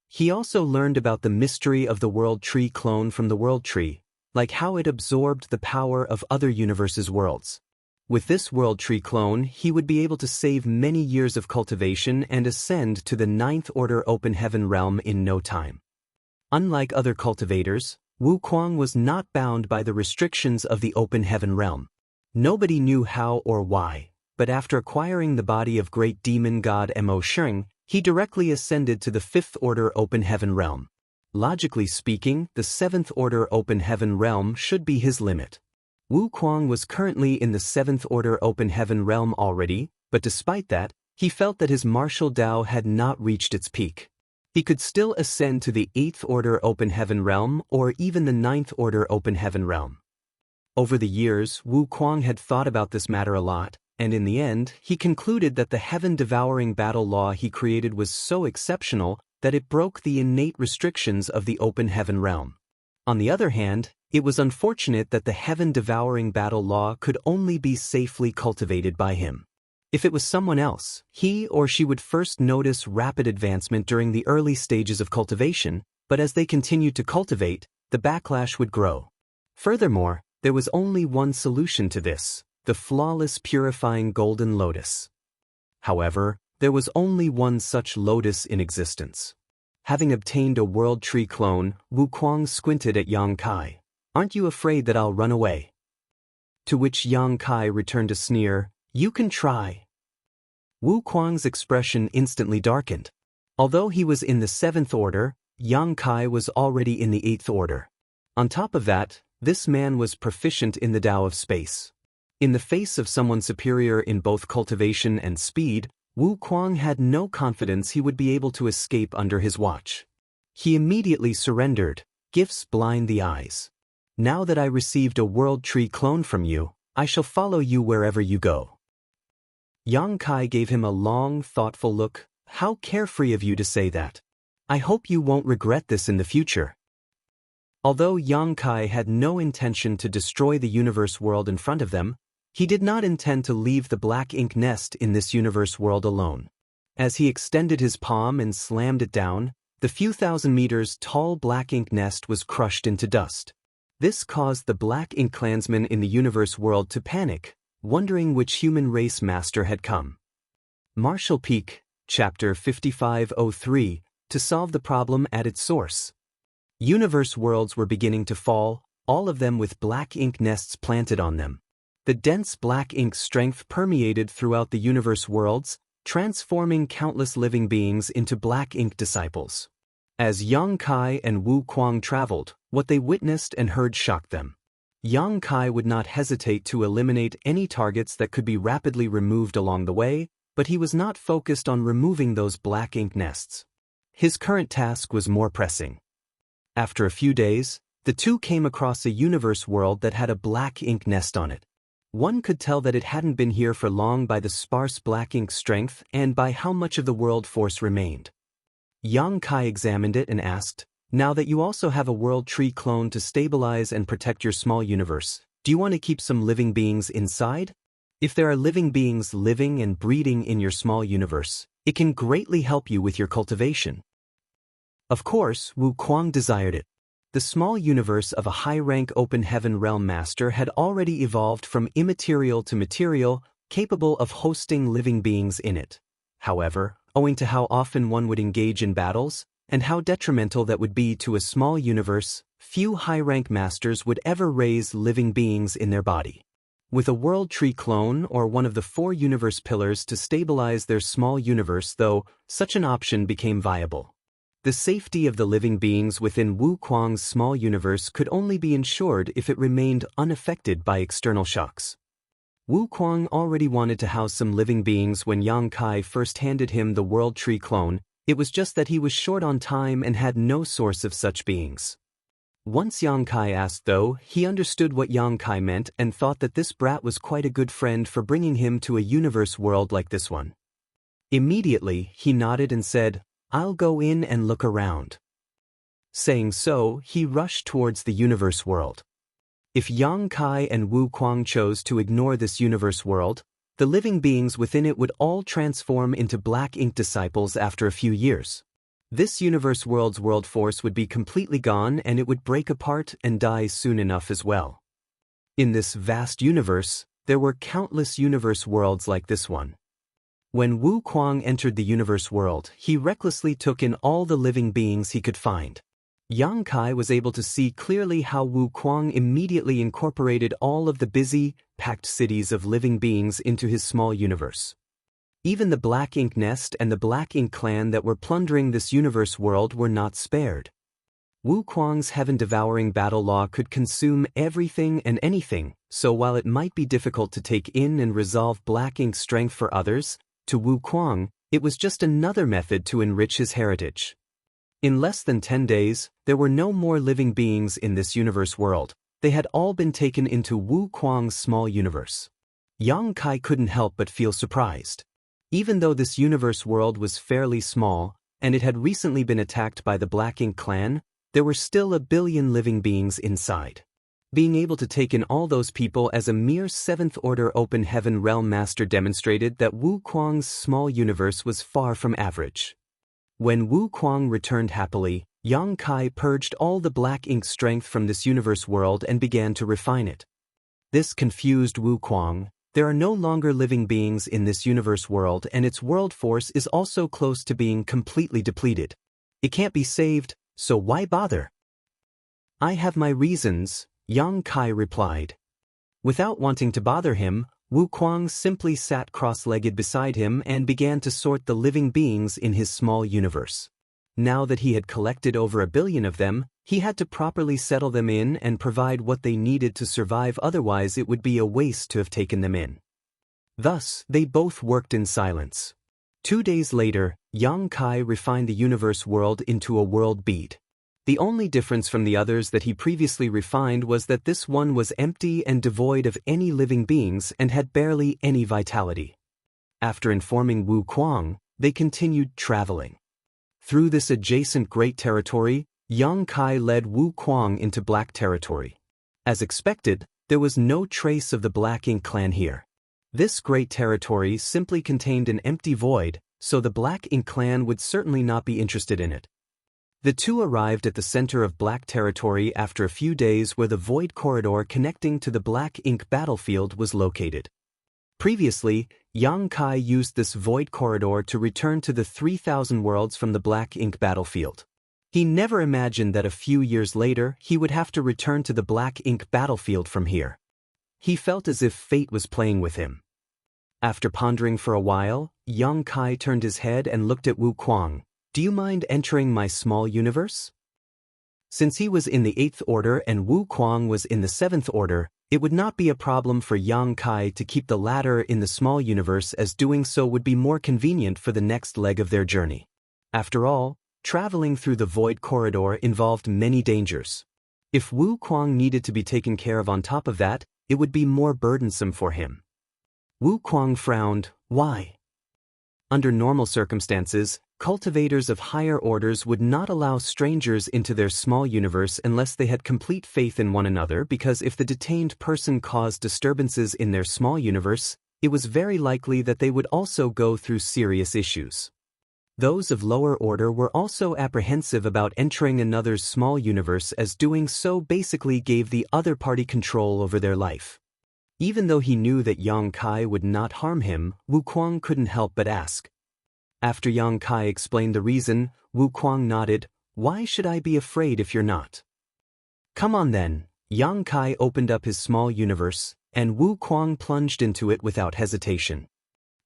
Speaker 1: He also learned about the mystery of the World Tree clone from the World Tree, like how it absorbed the power of other universes' worlds. With this World Tree clone, he would be able to save many years of cultivation and ascend to the 9th Order Open Heaven realm in no time. Unlike other cultivators, Wu Kuang was not bound by the restrictions of the Open Heaven realm. Nobody knew how or why, but after acquiring the body of great demon god Mo Sheng, he directly ascended to the 5th Order Open Heaven realm. Logically speaking, the 7th Order Open Heaven realm should be his limit. Wu Kuang was currently in the 7th Order Open Heaven realm already, but despite that, he felt that his martial Dao had not reached its peak. He could still ascend to the 8th Order Open Heaven realm or even the 9th Order Open Heaven realm. Over the years, Wu Kuang had thought about this matter a lot, and in the end, he concluded that the heaven-devouring battle law he created was so exceptional that it broke the innate restrictions of the Open Heaven realm. On the other hand, it was unfortunate that the heaven-devouring battle law could only be safely cultivated by him. If it was someone else, he or she would first notice rapid advancement during the early stages of cultivation, but as they continued to cultivate, the backlash would grow. Furthermore, there was only one solution to this: the flawless purifying golden lotus. However, there was only one such lotus in existence. Having obtained a World Tree clone, Wu Kuang squinted at Yang Kai. "Aren't you afraid that I'll run away?" To which Yang Kai returned a sneer, "You can try." Wu Kuang's expression instantly darkened. Although he was in the 7th Order, Yang Kai was already in the 8th Order. On top of that, this man was proficient in the Tao of space. In the face of someone superior in both cultivation and speed, Wu Kuang had no confidence he would be able to escape under his watch. He immediately surrendered. "Gifts blind the eyes. Now that I received a World Tree clone from you, I shall follow you wherever you go." Yang Kai gave him a long, thoughtful look. "How carefree of you to say that. I hope you won't regret this in the future." Although Yang Kai had no intention to destroy the universe world in front of them, he did not intend to leave the Black Ink nest in this universe world alone. As he extended his palm and slammed it down, the few thousand meters tall Black Ink nest was crushed into dust. This caused the Black Ink clansmen in the universe world to panic, wondering which human race master had come. Marshall Peak, Chapter 5503, to solve the problem at its source. Universe worlds were beginning to fall, all of them with Black Ink nests planted on them. The dense black ink strength permeated throughout the universe worlds, transforming countless living beings into black ink disciples. As Yang Kai and Wu Kuang traveled, what they witnessed and heard shocked them. Yang Kai would not hesitate to eliminate any targets that could be rapidly removed along the way, but he was not focused on removing those black ink nests. His current task was more pressing. After a few days, the two came across a universe world that had a black ink nest on it. One could tell that it hadn't been here for long by the sparse black ink strength and by how much of the world force remained. Yang Kai examined it and asked, "Now that you also have a world tree clone to stabilize and protect your small universe, do you want to keep some living beings inside? If there are living beings living and breeding in your small universe, it can greatly help you with your cultivation." Of course, Wu Kuang desired it. The small universe of a high-rank open heaven realm master had already evolved from immaterial to material, capable of hosting living beings in it. However, owing to how often one would engage in battles, and how detrimental that would be to a small universe, few high-rank masters would ever raise living beings in their body. With a world tree clone or one of the 4 universe pillars to stabilize their small universe, though, such an option became viable. The safety of the living beings within Wu Kuang's small universe could only be ensured if it remained unaffected by external shocks. Wu Kuang already wanted to house some living beings when Yang Kai first handed him the World Tree clone. It was just that he was short on time and had no source of such beings. Once Yang Kai asked, though, he understood what Yang Kai meant and thought that this brat was quite a good friend for bringing him to a universe world like this one. Immediately, he nodded and said, "I'll go in and look around." Saying so, he rushed towards the universe world. If Yang Kai and Wu Kuang chose to ignore this universe world, the living beings within it would all transform into black ink disciples after a few years. This universe world's world force would be completely gone and it would break apart and die soon enough as well. In this vast universe, there were countless universe worlds like this one. When Wu Kuang entered the universe world, he recklessly took in all the living beings he could find. Yang Kai was able to see clearly how Wu Kuang immediately incorporated all of the busy, packed cities of living beings into his small universe. Even the Black Ink Nest and the Black Ink Clan that were plundering this universe world were not spared. Wu Kuang's heaven-devouring battle law could consume everything and anything, so while it might be difficult to take in and resolve Black Ink strength for others, to Wu Kuang, it was just another method to enrich his heritage. In less than 10 days, there were no more living beings in this universe world. They had all been taken into Wu Kuang's small universe. Yang Kai couldn't help but feel surprised. Even though this universe world was fairly small, and it had recently been attacked by the Black Ink Clan, there were still a billion living beings inside. Being able to take in all those people as a mere 7th-order open heaven realm master demonstrated that Wu Kuang's small universe was far from average. When Wu Kuang returned happily, Yang Kai purged all the black ink strength from this universe world and began to refine it. This confused Wu Kuang. There are no longer living beings in this universe world and its world force is also close to being completely depleted. It can't be saved, so why bother? "I have my reasons," Yang Kai replied. Without wanting to bother him, Wu Kuang simply sat cross-legged beside him and began to sort the living beings in his small universe. Now that he had collected over 1 billion of them, he had to properly settle them in and provide what they needed to survive, otherwise it would be a waste to have taken them in. Thus, they both worked in silence. 2 days later, Yang Kai refined the universe world into a world bead. The only difference from the others that he previously refined was that this one was empty and devoid of any living beings and had barely any vitality. After informing Wu Kuang, they continued traveling. Through this adjacent great territory, Yang Kai led Wu Kuang into black territory. As expected, there was no trace of the Black Ink Clan here. This great territory simply contained an empty void, so the Black Ink Clan would certainly not be interested in it. The two arrived at the center of Black Territory after a few days where the void corridor connecting to the Black Ink battlefield was located. Previously, Yang Kai used this void corridor to return to the 3,000 worlds from the Black Ink battlefield. He never imagined that a few years later he would have to return to the Black Ink battlefield from here. he felt as if fate was playing with him. After pondering for a while, Yang Kai turned his head and looked at Wu Kuang. "Do you mind entering my small universe?" Since he was in the 8th order and Wu Kuang was in the 7th order, it would not be a problem for Yang Kai to keep the latter in the small universe, as doing so would be more convenient for the next leg of their journey. After all, traveling through the void corridor involved many dangers. If Wu Kuang needed to be taken care of on top of that, it would be more burdensome for him. Wu Kuang frowned. Why? Under normal circumstances, cultivators of higher orders would not allow strangers into their small universe unless they had complete faith in one another, because if the detained person caused disturbances in their small universe, it was very likely that they would also go through serious issues. Those of lower order were also apprehensive about entering another's small universe, as doing so basically gave the other party control over their life. Even though he knew that Yang Kai would not harm him, Wu Kuang couldn't help but ask. After Yang Kai explained the reason, Wu Kuang nodded. "Why should I be afraid if you're not?" "Come on then." Yang Kai opened up his small universe, and Wu Kuang plunged into it without hesitation.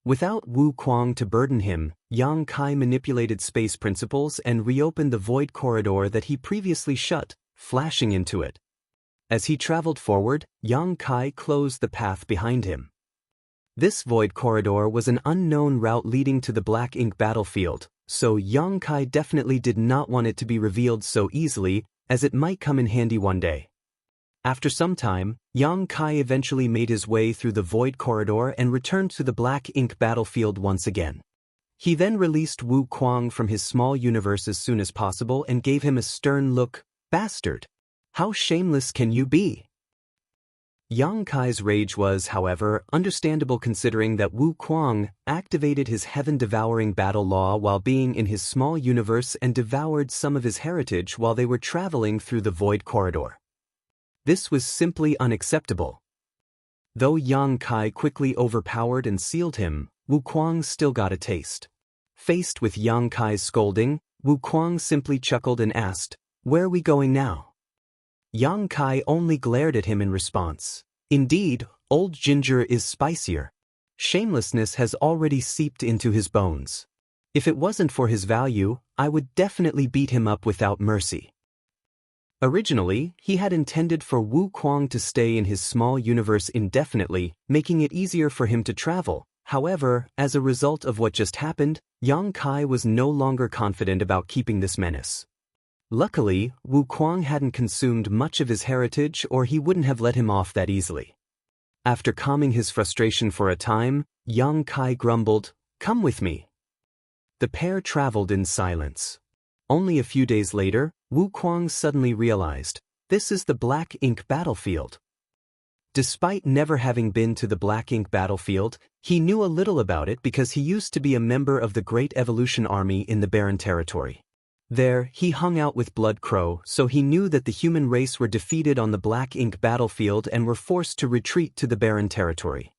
Speaker 1: Without Wu Kuang to burden him, Yang Kai manipulated space principles and reopened the void corridor that he previously shut, flashing into it. As he traveled forward, Yang Kai closed the path behind him. This void corridor was an unknown route leading to the Black Ink battlefield, so Yang Kai definitely did not want it to be revealed so easily, as it might come in handy one day. After some time, Yang Kai eventually made his way through the void corridor and returned to the Black Ink battlefield once again. He then released Wu Kuang from his small universe as soon as possible and gave him a stern look. "Bastard! How shameless can you be?" Yang Kai's rage was, however, understandable, considering that Wu Kuang activated his heaven-devouring battle law while being in his small universe and devoured some of his heritage while they were traveling through the void corridor. This was simply unacceptable. Though Yang Kai quickly overpowered and sealed him, Wu Kuang still got a taste. Faced with Yang Kai's scolding, Wu Kuang simply chuckled and asked, "Where are we going now?" Yang Kai only glared at him in response. Indeed, old ginger is spicier. Shamelessness has already seeped into his bones. If it wasn't for his value, I would definitely beat him up without mercy. Originally, he had intended for Wu Kuang to stay in his small universe indefinitely, making it easier for him to travel. However, as a result of what just happened, Yang Kai was no longer confident about keeping this menace. Luckily, Wu Kuang hadn't consumed much of his heritage, or he wouldn't have let him off that easily. After calming his frustration for a time, Yang Kai grumbled, "Come with me." The pair traveled in silence. Only a few days later, Wu Kuang suddenly realized, this is the Black Ink battlefield. Despite never having been to the Black Ink battlefield, he knew a little about it because he used to be a member of the Great Evolution Army in the Barren Territory. There, he hung out with Blood Crow, so he knew that the human race were defeated on the Black Ink battlefield and were forced to retreat to the Barren Territory.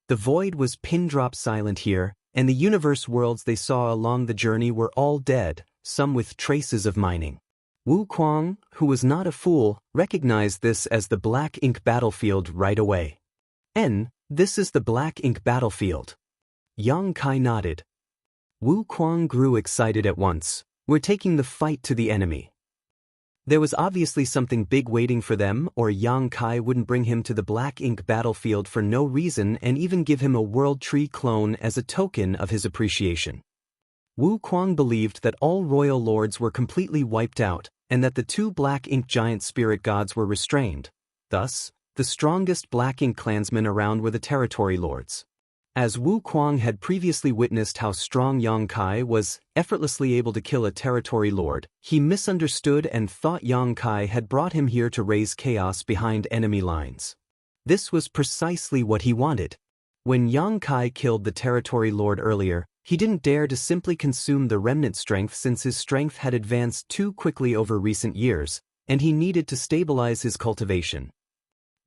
Speaker 1: The void was pin-drop silent here, and the universe worlds they saw along the journey were all dead, some with traces of mining. Wu Kuang, who was not a fool, recognized this as the Black Ink battlefield right away. This is the Black Ink battlefield." Yang Kai nodded. Wu Kuang grew excited at once. "We're taking the fight to the enemy." There was obviously something big waiting for them, or Yang Kai wouldn't bring him to the Black Ink battlefield for no reason and even give him a World Tree clone as a token of his appreciation. Wu Kuang believed that all royal lords were completely wiped out, and that the two Black Ink giant spirit gods were restrained. Thus, the strongest Black Ink clansmen around were the territory lords. As Wu Kuang had previously witnessed how strong Yang Kai was effortlessly able to kill a territory lord, he misunderstood and thought Yang Kai had brought him here to raise chaos behind enemy lines. This was precisely what he wanted. When Yang Kai killed the territory lord earlier, he didn't dare to simply consume the remnant strength since his strength had advanced too quickly over recent years, and he needed to stabilize his cultivation.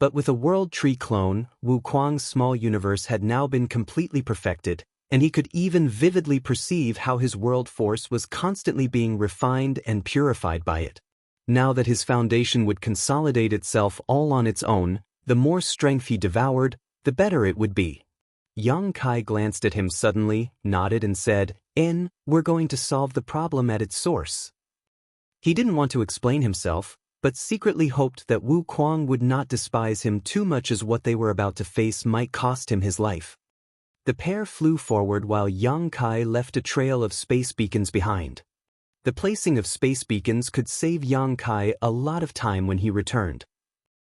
Speaker 1: But with a World Tree clone, Wu Kuang's small universe had now been completely perfected, and he could even vividly perceive how his world force was constantly being refined and purified by it. Now that his foundation would consolidate itself all on its own, The more strength he devoured, the better it would be. Yang Kai glanced at him suddenly, nodded and said, "We're going to solve the problem at its source." He didn't want to explain himself, but secretly hoped that Wu Kuang would not despise him too much, as what they were about to face might cost him his life. The pair flew forward while Yang Kai left a trail of space beacons behind. The placing of space beacons could save Yang Kai a lot of time when he returned.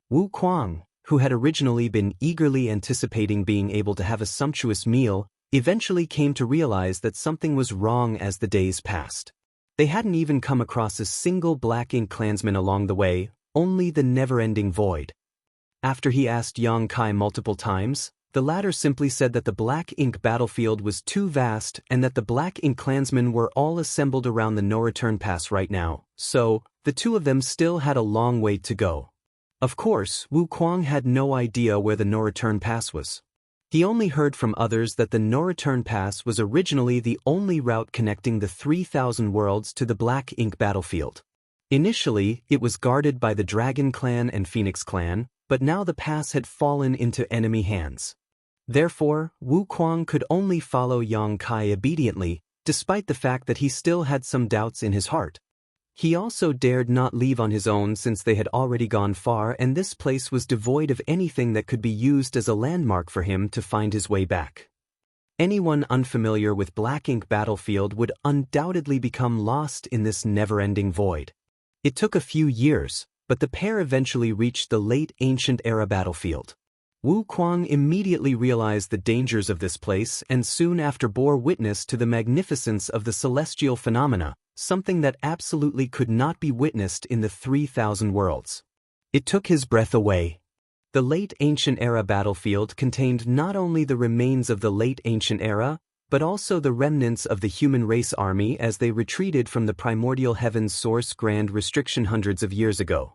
Speaker 1: Wu Kuang, who had originally been eagerly anticipating being able to have a sumptuous meal, eventually came to realize that something was wrong as the days passed. They hadn't even come across a single Black Ink clansman along the way, only the never-ending void. After he asked Yang Kai multiple times, the latter simply said that the Black Ink battlefield was too vast and that the Black Ink clansmen were all assembled around the no-return pass right now, so the two of them still had a long way to go. Of course, Wu Kuang had no idea where the no-return pass was. He only heard from others that the no-return pass was originally the only route connecting the 3,000 worlds to the Black Ink battlefield. Initially, it was guarded by the Dragon Clan and Phoenix Clan, but now the pass had fallen into enemy hands. Therefore, Wu Kuang could only follow Yang Kai obediently, despite the fact that he still had some doubts in his heart. He also dared not leave on his own since they had already gone far and this place was devoid of anything that could be used as a landmark for him to find his way back. Anyone unfamiliar with Black Ink battlefield would undoubtedly become lost in this never-ending void. It took a few years, but the pair eventually reached the late ancient era battlefield. Wu Kuang immediately realized the dangers of this place and soon after bore witness to the magnificence of the celestial phenomena, something that absolutely could not be witnessed in the 3,000 worlds. It took his breath away. The late ancient era battlefield contained not only the remains of the late ancient era, but also the remnants of the human race army as they retreated from the primordial heaven's source grand restriction hundreds of years ago.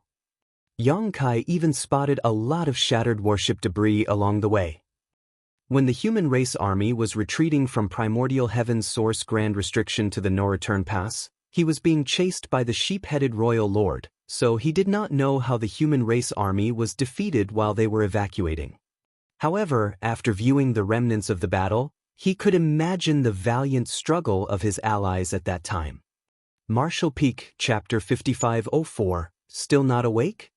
Speaker 1: Yang Kai even spotted a lot of shattered warship debris along the way. When the human race army was retreating from primordial heaven's source grand restriction to the no-return pass, he was being chased by the sheep-headed royal lord, so he did not know how the human race army was defeated while they were evacuating. However, after viewing the remnants of the battle, he could imagine the valiant struggle of his allies at that time. Marshall Peak, Chapter 5504, Still Not Awake?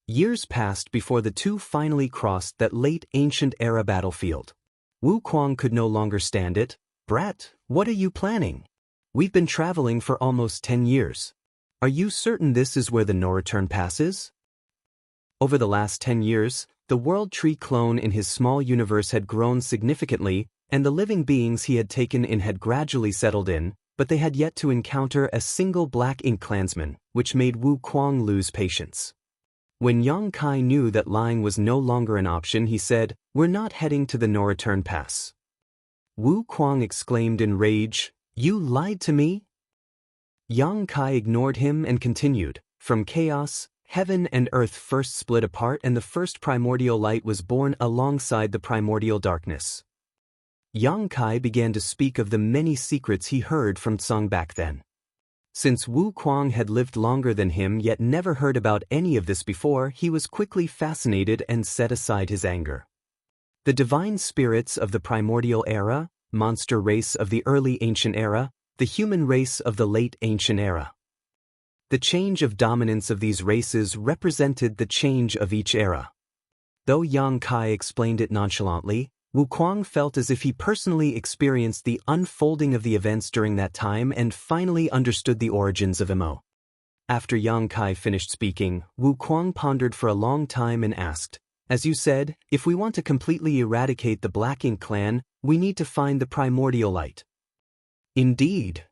Speaker 1: Years passed before the two finally crossed that late ancient era battlefield. Wu Kuang could no longer stand it. "Brat, what are you planning? We've been traveling for almost 10 years. Are you certain this is where the no-return pass is?" Over the last 10 years, the World Tree clone in his small universe had grown significantly, and the living beings he had taken in had gradually settled in, but they had yet to encounter a single Black Ink clansman, which made Wu Kuang lose patience. When Yang Kai knew that lying was no longer an option, he said, "We're not heading to the no-return pass." Wu Kuang exclaimed in rage, "You lied to me?" Yang Kai ignored him and continued, "From chaos, heaven and earth first split apart and the first primordial light was born alongside the primordial darkness." Yang Kai began to speak of the many secrets he heard from Tsang back then. Since Wu Kuang had lived longer than him yet never heard about any of this before, he was quickly fascinated and set aside his anger. The divine spirits of the primordial era, monster race of the early ancient era, the human race of the late ancient era. The change of dominance of these races represented the change of each era. Though Yang Kai explained it nonchalantly, Wu Kuang felt as if he personally experienced the unfolding of the events during that time and finally understood the origins of MO. After Yang Kai finished speaking, Wu Kuang pondered for a long time and asked, "As you said, if we want to completely eradicate the Black Ink clan, we need to find the primordial light." "Indeed."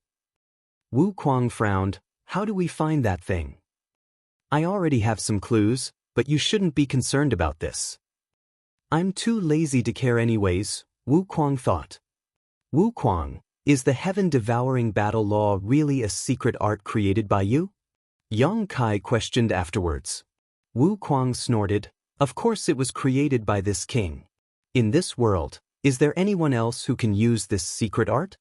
Speaker 1: Wu Kuang frowned. "How do we find that thing?" "I already have some clues, but you shouldn't be concerned about this." "I'm too lazy to care anyways," Wu Kuang thought. "Wu Kuang, is the heaven-devouring battle law really a secret art created by you?" Yang Kai questioned afterwards. Wu Kuang snorted, "Of course it was created by this king. In this world, is there anyone else who can use this secret art?"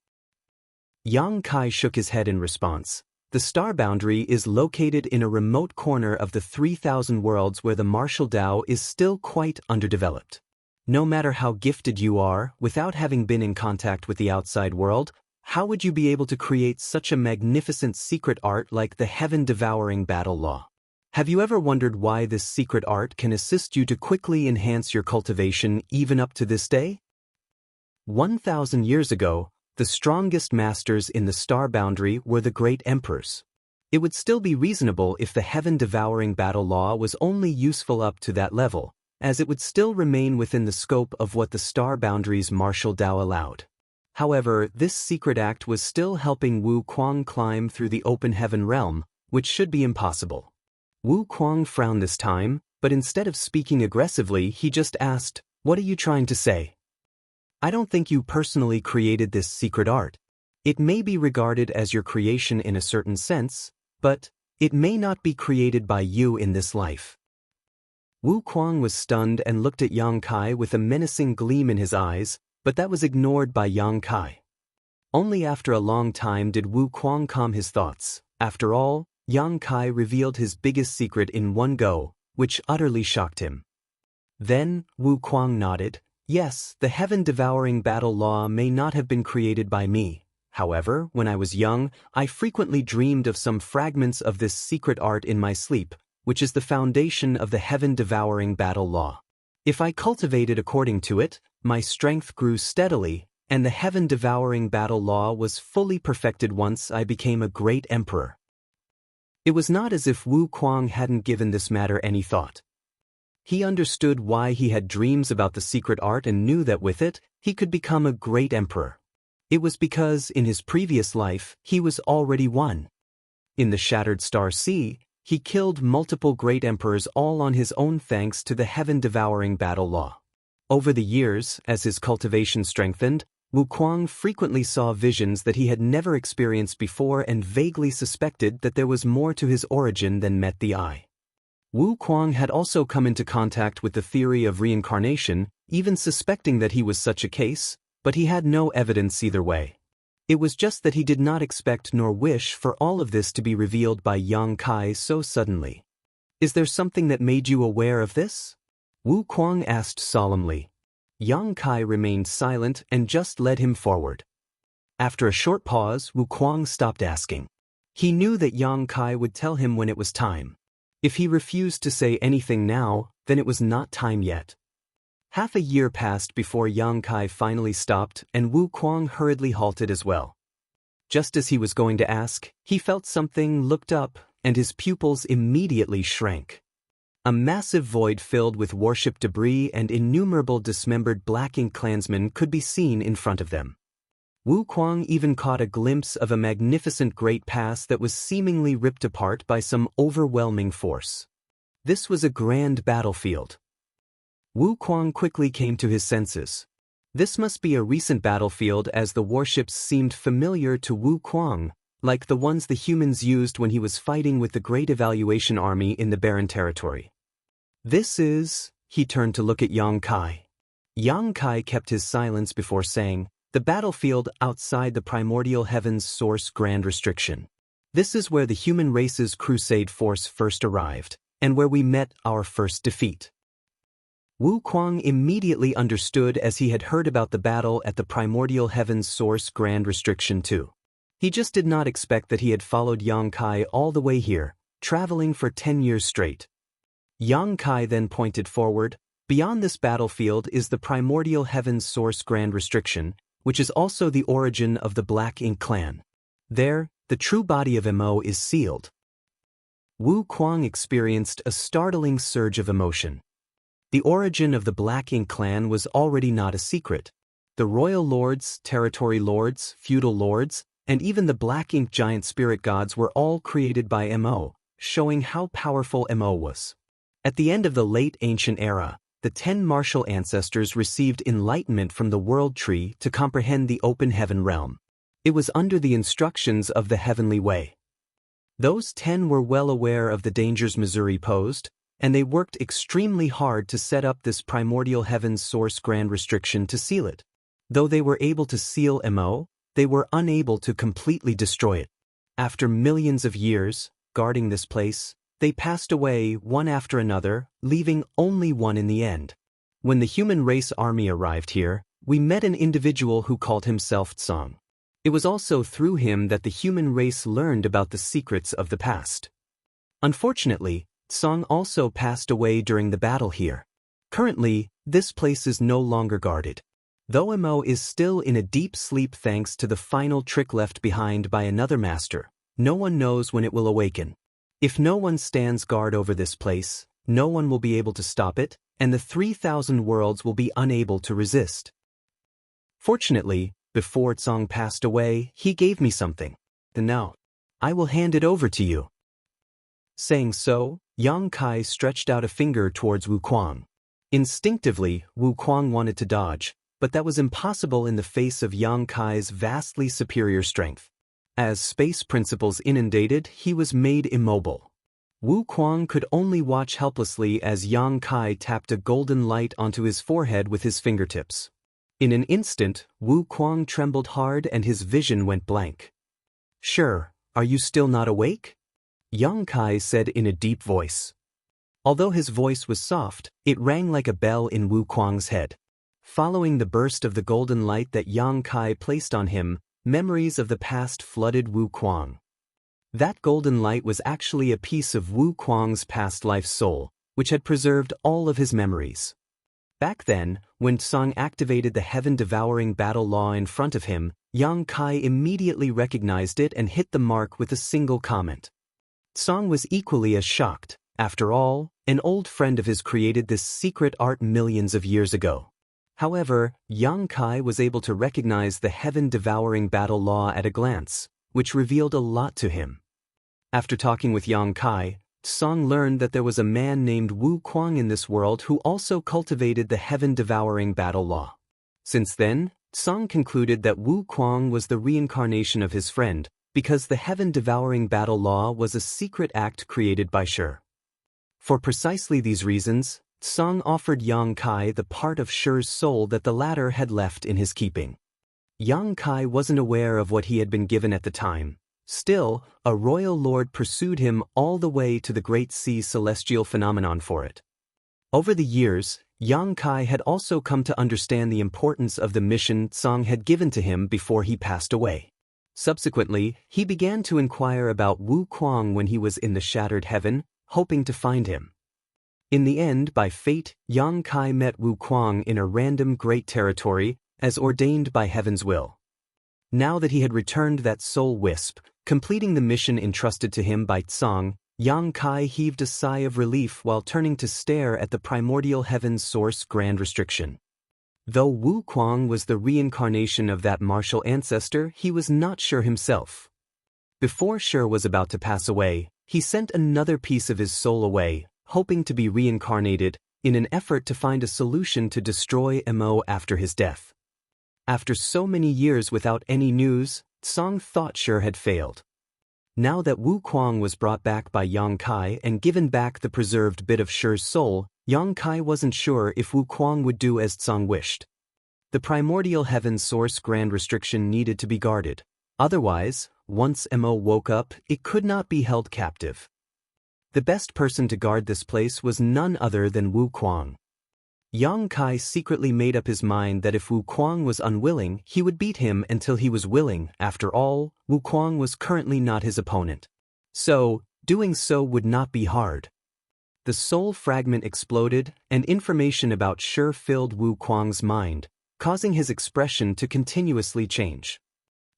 Speaker 1: Yang Kai shook his head in response. The star boundary is located in a remote corner of the 3,000 worlds where the martial Tao is still quite underdeveloped. No matter how gifted you are, without having been in contact with the outside world, how would you be able to create such a magnificent secret art like the heaven-devouring battle law? Have you ever wondered why this secret art can assist you to quickly enhance your cultivation even up to this day? 1,000 years ago, the strongest masters in the star boundary were the great emperors. It would still be reasonable if the heaven-devouring battle law was only useful up to that level, as it would still remain within the scope of what the star boundary's martial Tao allowed. However, this secret act was still helping Wu Kuang climb through the open heaven realm, which should be impossible. Wu Kuang frowned this time, but instead of speaking aggressively, he just asked, "What are you trying to say?" "I don't think you personally created this secret art. It may be regarded as your creation in a certain sense, but it may not be created by you in this life." Wu Kuang was stunned and looked at Yang Kai with a menacing gleam in his eyes, but that was ignored by Yang Kai. Only after a long time did Wu Kuang calm his thoughts. After all, Yang Kai revealed his biggest secret in one go, which utterly shocked him. Then, Wu Kuang nodded. "Yes, the heaven-devouring battle law may not have been created by me. However, when I was young, I frequently dreamed of some fragments of this secret art in my sleep, which is the foundation of the heaven-devouring battle law. If I cultivated according to it, my strength grew steadily, and the heaven-devouring battle law was fully perfected once I became a great emperor." It was not as if Wu Kuang hadn't given this matter any thought. He understood why he had dreams about the secret art and knew that with it, he could become a great emperor. It was because, in his previous life, he was already one. In the Shattered Star Sea, he killed multiple great emperors all on his own thanks to the heaven-devouring battle law. Over the years, as his cultivation strengthened, Wu Kuang frequently saw visions that he had never experienced before and vaguely suspected that there was more to his origin than met the eye. Wu Kuang had also come into contact with the theory of reincarnation, even suspecting that he was such a case, but he had no evidence either way. It was just that he did not expect nor wish for all of this to be revealed by Yang Kai so suddenly. "Is there something that made you aware of this?" Wu Kuang asked solemnly. Yang Kai remained silent and just led him forward. After a short pause, Wu Kuang stopped asking. He knew that Yang Kai would tell him when it was time. If he refused to say anything now, then it was not time yet. Half a year passed before Yang Kai finally stopped, and Wu Kuang hurriedly halted as well. Just as he was going to ask, he felt something, looked up, and his pupils immediately shrank. A massive void filled with warship debris and innumerable dismembered Black Ink clansmen could be seen in front of them. Wu Kuang even caught a glimpse of a magnificent great pass that was seemingly ripped apart by some overwhelming force. This was a grand battlefield. Wu Kuang quickly came to his senses. This must be a recent battlefield, as the warships seemed familiar to Wu Kuang, like the ones the humans used when he was fighting with the Great Evaluation Army in the Barren Territory. "This is..." He turned to look at Yang Kai. Yang Kai kept his silence before saying, "The battlefield outside the primordial heaven's source grand restriction. This is where the human race's crusade force first arrived, and where we met our first defeat." Wu Kuang immediately understood, as he had heard about the battle at the primordial heaven's source grand restriction too. He just did not expect that he had followed Yang Kai all the way here, traveling for 10 years straight. Yang Kai then pointed forward. "Beyond this battlefield is the primordial heaven's source grand restriction, which is also the origin of the Black Ink clan. There, the true body of Mo is sealed." Wu Kuang experienced a startling surge of emotion. The origin of the Black Ink clan was already not a secret. The royal lords, territory lords, feudal lords, and even the Black Ink giant spirit gods were all created by Mo, showing how powerful Mo was. At the end of the late ancient era, the 10 martial ancestors received enlightenment from the World Tree to comprehend the open heaven realm. It was under the instructions of the Heavenly Way. Those 10 were well aware of the dangers Missouri posed, and they worked extremely hard to set up this primordial heaven's source grand restriction to seal it. Though they were able to seal Mo, they were unable to completely destroy it. After millions of years, guarding this place, they passed away one after another, leaving only one in the end. When the human race army arrived here, we met an individual who called himself Tsang. It was also through him that the human race learned about the secrets of the past. Unfortunately, Tsang also passed away during the battle here. Currently, this place is no longer guarded. Though Mo is still in a deep sleep thanks to the final trick left behind by another master, no one knows when it will awaken. If no one stands guard over this place, no one will be able to stop it, and the 3,000 worlds will be unable to resist. Fortunately, before Tsang passed away, he gave me something. Now, I will hand it over to you. Saying so, Yang Kai stretched out a finger towards Wu Kuang. Instinctively, Wu Kuang wanted to dodge, but that was impossible in the face of Yang Kai's vastly superior strength. As space principles inundated, he was made immobile. Wu Kuang could only watch helplessly as Yang Kai tapped a golden light onto his forehead with his fingertips. In an instant, Wu Kuang trembled hard and his vision went blank. "Sure, are you still not awake?" Yang Kai said in a deep voice. Although his voice was soft, it rang like a bell in Wu Kuang's head. Following the burst of the golden light that Yang Kai placed on him, memories of the past flooded Wu Kuang. That golden light was actually a piece of Wu Kuang's past life soul, which had preserved all of his memories. Back then, when Tsang activated the heaven-devouring battle law in front of him, Yang Kai immediately recognized it and hit the mark with a single comment. Tsang was equally as shocked. After all, an old friend of his created this secret art millions of years ago. However, Yang Kai was able to recognize the heaven-devouring battle law at a glance, which revealed a lot to him. After talking with Yang Kai, Tsang learned that there was a man named Wu Kuang in this world who also cultivated the heaven-devouring battle law. Since then, Tsang concluded that Wu Kuang was the reincarnation of his friend, because the heaven-devouring battle law was a secret act created by Shi. For precisely these reasons, Tsang offered Yang Kai the part of Shi's soul that the latter had left in his keeping. Yang Kai wasn't aware of what he had been given at the time. Still, a royal lord pursued him all the way to the Great Sea celestial phenomenon for it. Over the years, Yang Kai had also come to understand the importance of the mission Tsang had given to him before he passed away. Subsequently, he began to inquire about Wu Kuang when he was in the shattered heaven, hoping to find him. In the end, by fate, Yang Kai met Wu Kuang in a random great territory, as ordained by heaven's will. Now that he had returned that soul wisp, completing the mission entrusted to him by Tsang, Yang Kai heaved a sigh of relief while turning to stare at the primordial heaven's source grand restriction. Though Wu Kuang was the reincarnation of that martial ancestor, he was not sure himself. Before Shi was about to pass away, he sent another piece of his soul away, hoping to be reincarnated, in an effort to find a solution to destroy Mo after his death. After so many years without any news, Tsang thought Shi had failed. Now that Wu Kuang was brought back by Yang Kai and given back the preserved bit of Shi's soul, Yang Kai wasn't sure if Wu Kuang would do as Tsang wished. The primordial heaven source grand restriction needed to be guarded. Otherwise, once Mo woke up, it could not be held captive. The best person to guard this place was none other than Wu Kuang. Yang Kai secretly made up his mind that if Wu Kuang was unwilling, he would beat him until he was willing. After all, Wu Kuang was currently not his opponent. So, doing so would not be hard. The soul fragment exploded, and information about Shi filled Wu Kuang's mind, causing his expression to continuously change.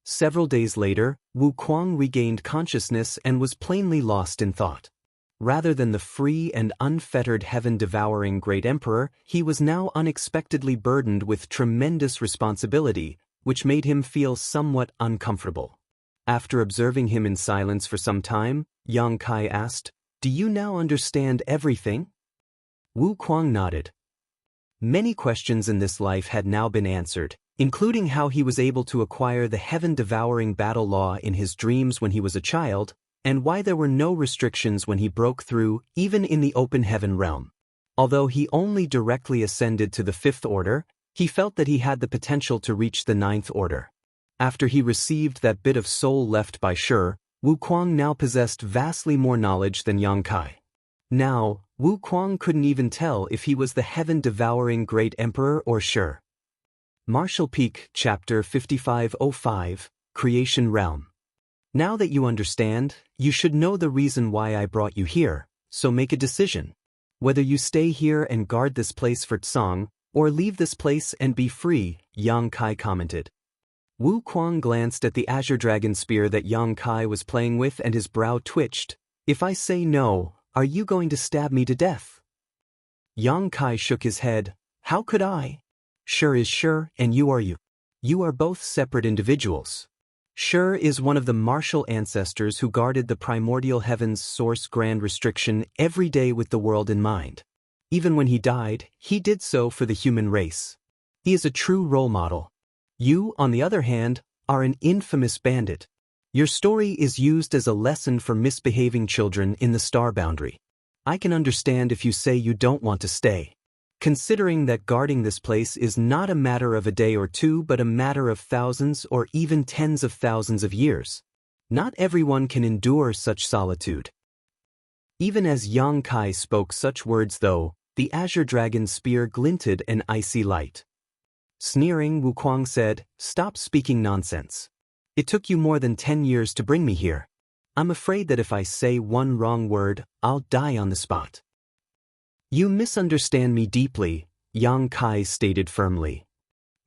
Speaker 1: Several days later, Wu Kuang regained consciousness and was plainly lost in thought. Rather than the free and unfettered heaven-devouring great emperor, he was now unexpectedly burdened with tremendous responsibility, which made him feel somewhat uncomfortable. After observing him in silence for some time, Yang Kai asked, "Do you now understand everything?" Wu Kuang nodded. Many questions in this life had now been answered, including how he was able to acquire the heaven-devouring battle law in his dreams when he was a child, and why there were no restrictions when he broke through, even in the open heaven realm. Although he only directly ascended to the 5th order, he felt that he had the potential to reach the 9th order. After he received that bit of soul left by Shi, Wu Kuang now possessed vastly more knowledge than Yang Kai. Now, Wu Kuang couldn't even tell if he was the heaven-devouring great emperor or Shi. Martial Peak, Chapter 5505, Creation Realm. Now that you understand, you should know the reason why I brought you here, so make a decision. Whether you stay here and guard this place for Tsang, or leave this place and be free, Yang Kai commented. Wu Kuang glanced at the azure dragon spear that Yang Kai was playing with and his brow twitched. If I say no, are you going to stab me to death? Yang Kai shook his head. How could I? Shi is Shi and you are you. You are both separate individuals. Shi is one of the martial ancestors who guarded the primordial heaven's source grand restriction every day with the world in mind. Even when he died, he did so for the human race. He is a true role model. You, on the other hand, are an infamous bandit. Your story is used as a lesson for misbehaving children in the star boundary. I can understand if you say you don't want to stay. Considering that guarding this place is not a matter of a day or two but a matter of thousands or even tens of thousands of years. Not everyone can endure such solitude. Even as Yang Kai spoke such words though, the azure dragon's spear glinted an icy light. Sneering, Wu Kuang said, "Stop speaking nonsense. It took you more than 10 years to bring me here. I'm afraid that if I say one wrong word, I'll die on the spot." You misunderstand me deeply, Yang Kai stated firmly.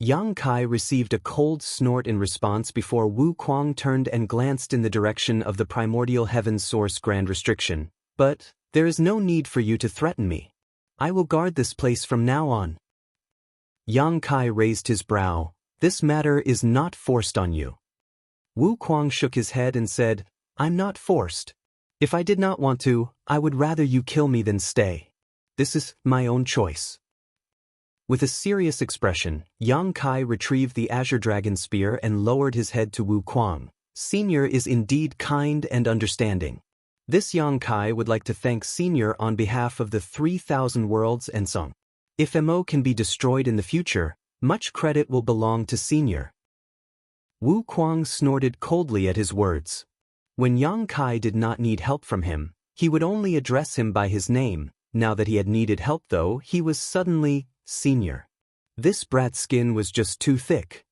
Speaker 1: Yang Kai received a cold snort in response before Wu Kuang turned and glanced in the direction of the primordial heaven's source grand restriction. But, there is no need for you to threaten me. I will guard this place from now on. Yang Kai raised his brow. This matter is not forced on you. Wu Kuang shook his head and said, I'm not forced. If I did not want to, I would rather you kill me than stay. This is my own choice. With a serious expression, Yang Kai retrieved the azure dragon spear and lowered his head to Wu Kuang. Senior is indeed kind and understanding. This Yang Kai would like to thank Senior on behalf of the 3,000 worlds and Song. If MO can be destroyed in the future, much credit will belong to Senior. Wu Kuang snorted coldly at his words. When Yang Kai did not need help from him, he would only address him by his name. Now that he had needed help though, he was suddenly Senior. This brat's skin was just too thick.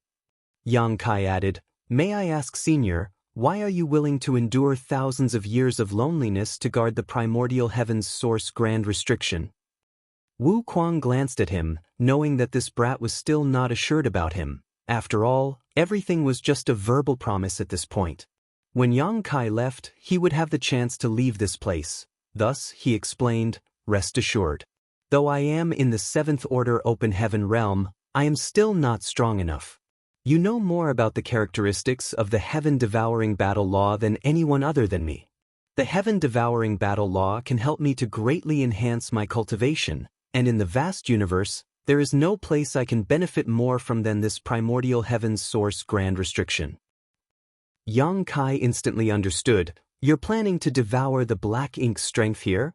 Speaker 1: Yang Kai added, May I ask Senior, why are you willing to endure thousands of years of loneliness to guard the primordial heaven's source grand restriction? Wu Kuang glanced at him, knowing that this brat was still not assured about him. After all, everything was just a verbal promise at this point. When Yang Kai left, he would have the chance to leave this place. Thus, he explained, Rest assured. Though I am in the 7th Order Open Heaven realm, I am still not strong enough. You know more about the characteristics of the heaven-devouring battle law than anyone other than me. The heaven-devouring battle law can help me to greatly enhance my cultivation, and in the vast universe, there is no place I can benefit more from than this primordial heaven's source grand restriction. Yang Kai instantly understood. You're planning to devour the black ink strength here?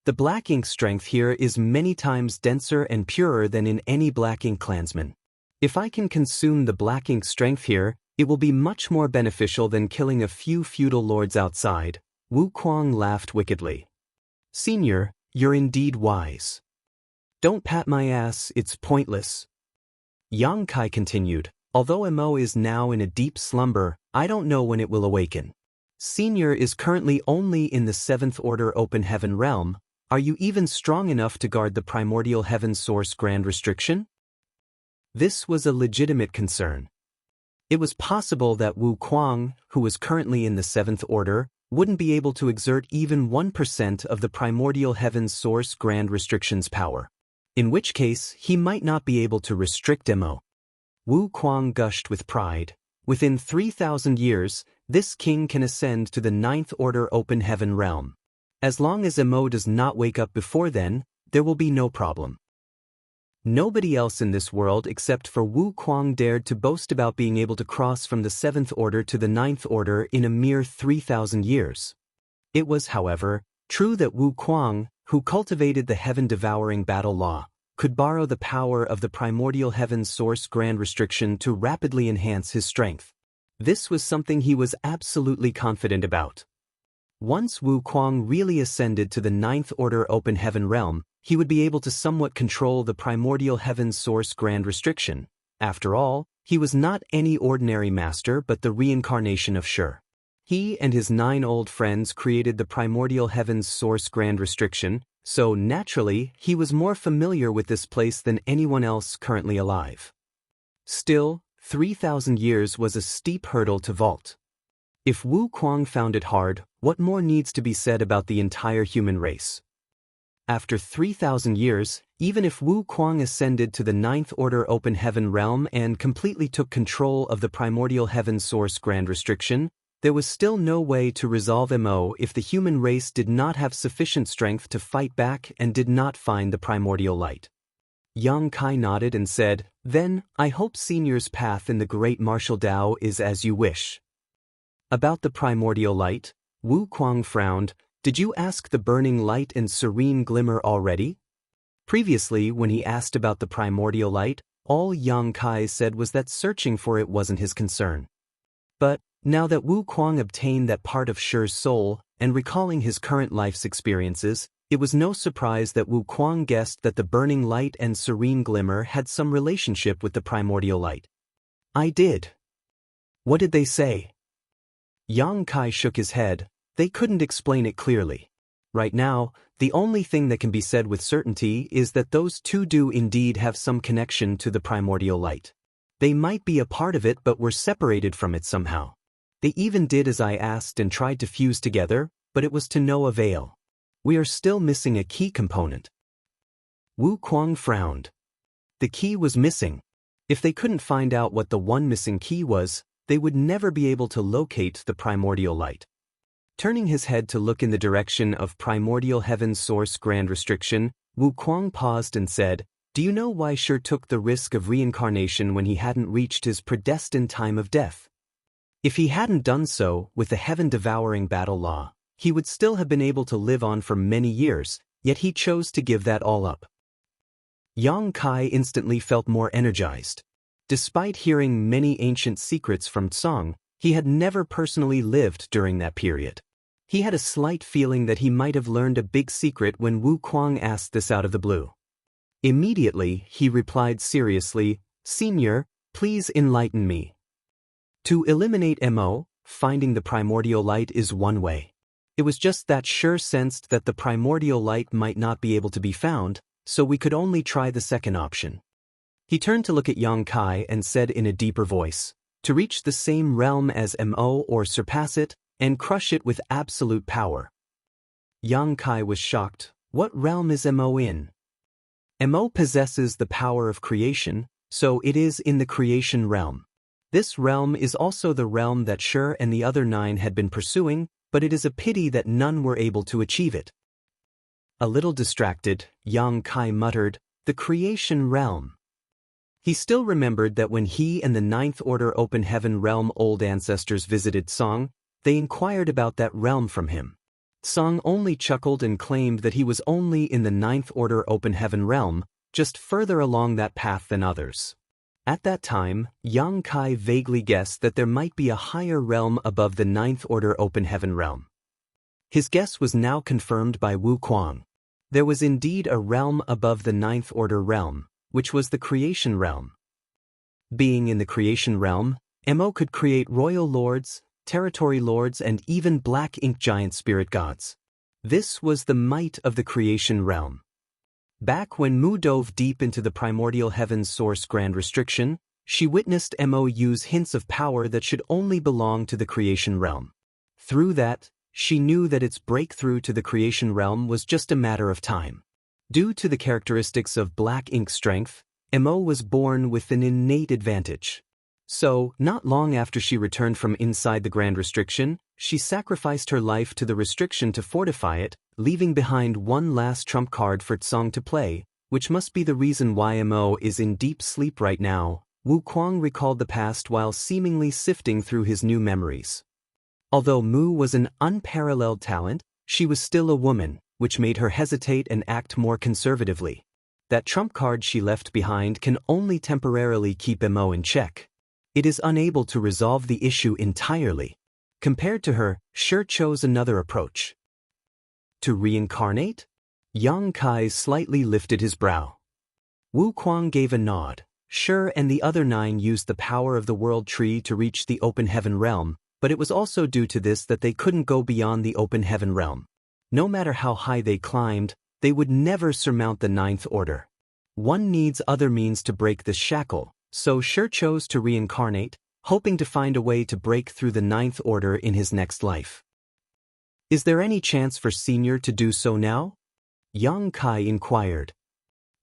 Speaker 1: The black ink strength here is many times denser and purer than in any black ink clansman. If I can consume the black ink strength here, it will be much more beneficial than killing a few feudal lords outside. Wu Kuang laughed wickedly. Senior, you're indeed wise. Don't pat my ass, it's pointless. Yang Kai continued, although Mo is now in a deep slumber, I don't know when it will awaken. Senior is currently only in the 7th Order Open Heaven realm. Are you even strong enough to guard the primordial heaven source grand restriction? This was a legitimate concern. It was possible that Wu Kuang, who was currently in the 7th Order, wouldn't be able to exert even 1% of the primordial heaven's source grand restriction's power. In which case, he might not be able to restrict Mo. Wu Kuang gushed with pride. Within 3,000 years, this king can ascend to the 9th Order Open Heaven realm. As long as Mo does not wake up before then, there will be no problem. Nobody else in this world except for Wu Kuang dared to boast about being able to cross from the 7th Order to the 9th Order in a mere 3,000 years. It was, however, true that Wu Kuang, who cultivated the heaven-devouring battle law, could borrow the power of the primordial heaven source grand restriction to rapidly enhance his strength. This was something he was absolutely confident about. Once Wu Kuang really ascended to the ninth order open heaven realm, he would be able to somewhat control the primordial heaven's source grand restriction. After all, he was not any ordinary master but the reincarnation of Shi. He and his 9 old friends created the primordial heaven's source grand restriction, so naturally he was more familiar with this place than anyone else currently alive. Still, 3,000 years was a steep hurdle to vault. If Wu Kuang found it hard, what more needs to be said about the entire human race? After 3,000 years, even if Wu Kuang ascended to the ninth order open heaven realm and completely took control of the primordial heaven source grand restriction, there was still no way to resolve Mo if the human race did not have sufficient strength to fight back and did not find the primordial light. Yang Kai nodded and said, "Then, I hope Senior's path in the great martial Tao is as you wish." About the primordial light, Wu Kuang frowned. "Did you ask the burning light and serene glimmer already?" Previously, when he asked about the primordial light, all Yang Kai said was that searching for it wasn't his concern. But, now that Wu Kuang obtained that part of Shi's soul, and recalling his current life's experiences, it was no surprise that Wu Kuang guessed that the burning light and serene glimmer had some relationship with the primordial light. "I did." "What did they say?" Yang Kai shook his head. They couldn't explain it clearly. Right now, the only thing that can be said with certainty is that those two do indeed have some connection to the primordial light. They might be a part of it but were separated from it somehow. They even did as I asked and tried to fuse together, but it was to no avail. We are still missing a key component. Wu Kuang frowned. The key was missing. If they couldn't find out what the one missing key was, they would never be able to locate the primordial light. Turning his head to look in the direction of primordial heaven's source grand restriction, Wu Kuang paused and said, "Do you know why Shi took the risk of reincarnation when he hadn't reached his predestined time of death? If he hadn't done so, with the heaven-devouring battle law, he would still have been able to live on for many years, yet he chose to give that all up." Yang Kai instantly felt more energized. Despite hearing many ancient secrets from Tsang, he had never personally lived during that period. He had a slight feeling that he might have learned a big secret when Wu Kuang asked this out of the blue. Immediately, he replied seriously, "Senior, please enlighten me." To eliminate Mo, finding the primordial light is one way. It was just that Shi sensed that the primordial light might not be able to be found, so we could only try the second option. He turned to look at Yang Kai and said in a deeper voice, "To reach the same realm as Mo or surpass it, and crush it with absolute power." Yang Kai was shocked. What realm is Mo in? Mo possesses the power of creation, so it is in the creation realm. This realm is also the realm that Shi and the other 9 had been pursuing, but it is a pity that none were able to achieve it. A little distracted, Yang Kai muttered, "The creation realm." He still remembered that when he and the ninth order open heaven realm old ancestors visited Tsang, they inquired about that realm from him. Tsang only chuckled and claimed that he was only in the ninth order open heaven realm, just further along that path than others. At that time, Yang Kai vaguely guessed that there might be a higher realm above the ninth order open heaven realm. His guess was now confirmed by Wu Kuang. There was indeed a realm above the ninth order realm, which was the creation realm. Being in the creation realm, Mo could create royal lords, territory lords, and even black ink giant spirit gods. This was the might of the creation realm. Back when Mu dove deep into the primordial heaven's source grand restriction, she witnessed Mo use hints of power that should only belong to the creation realm. Through that, she knew that its breakthrough to the creation realm was just a matter of time. Due to the characteristics of black ink strength, Mo was born with an innate advantage. So, not long after she returned from inside the grand restriction, she sacrificed her life to the restriction to fortify it, leaving behind one last trump card for Tsang to play, which must be the reason why Mo is in deep sleep right now. Wu Kuang recalled the past while seemingly sifting through his new memories. Although Mu was an unparalleled talent, she was still a woman, which made her hesitate and act more conservatively. That trump card she left behind can only temporarily keep Mo in check. It is unable to resolve the issue entirely. Compared to her, Shi chose another approach. To reincarnate? Yang Kai slightly lifted his brow. Wu Kuang gave a nod. Shi and the other 9 used the power of the World Tree to reach the Open Heaven Realm, but it was also due to this that they couldn't go beyond the Open Heaven Realm. No matter how high they climbed, they would never surmount the 9th order. One needs other means to break this shackle, so Shi chose to reincarnate, hoping to find a way to break through the 9th order in his next life. Is there any chance for Senior to do so now? Yang Kai inquired.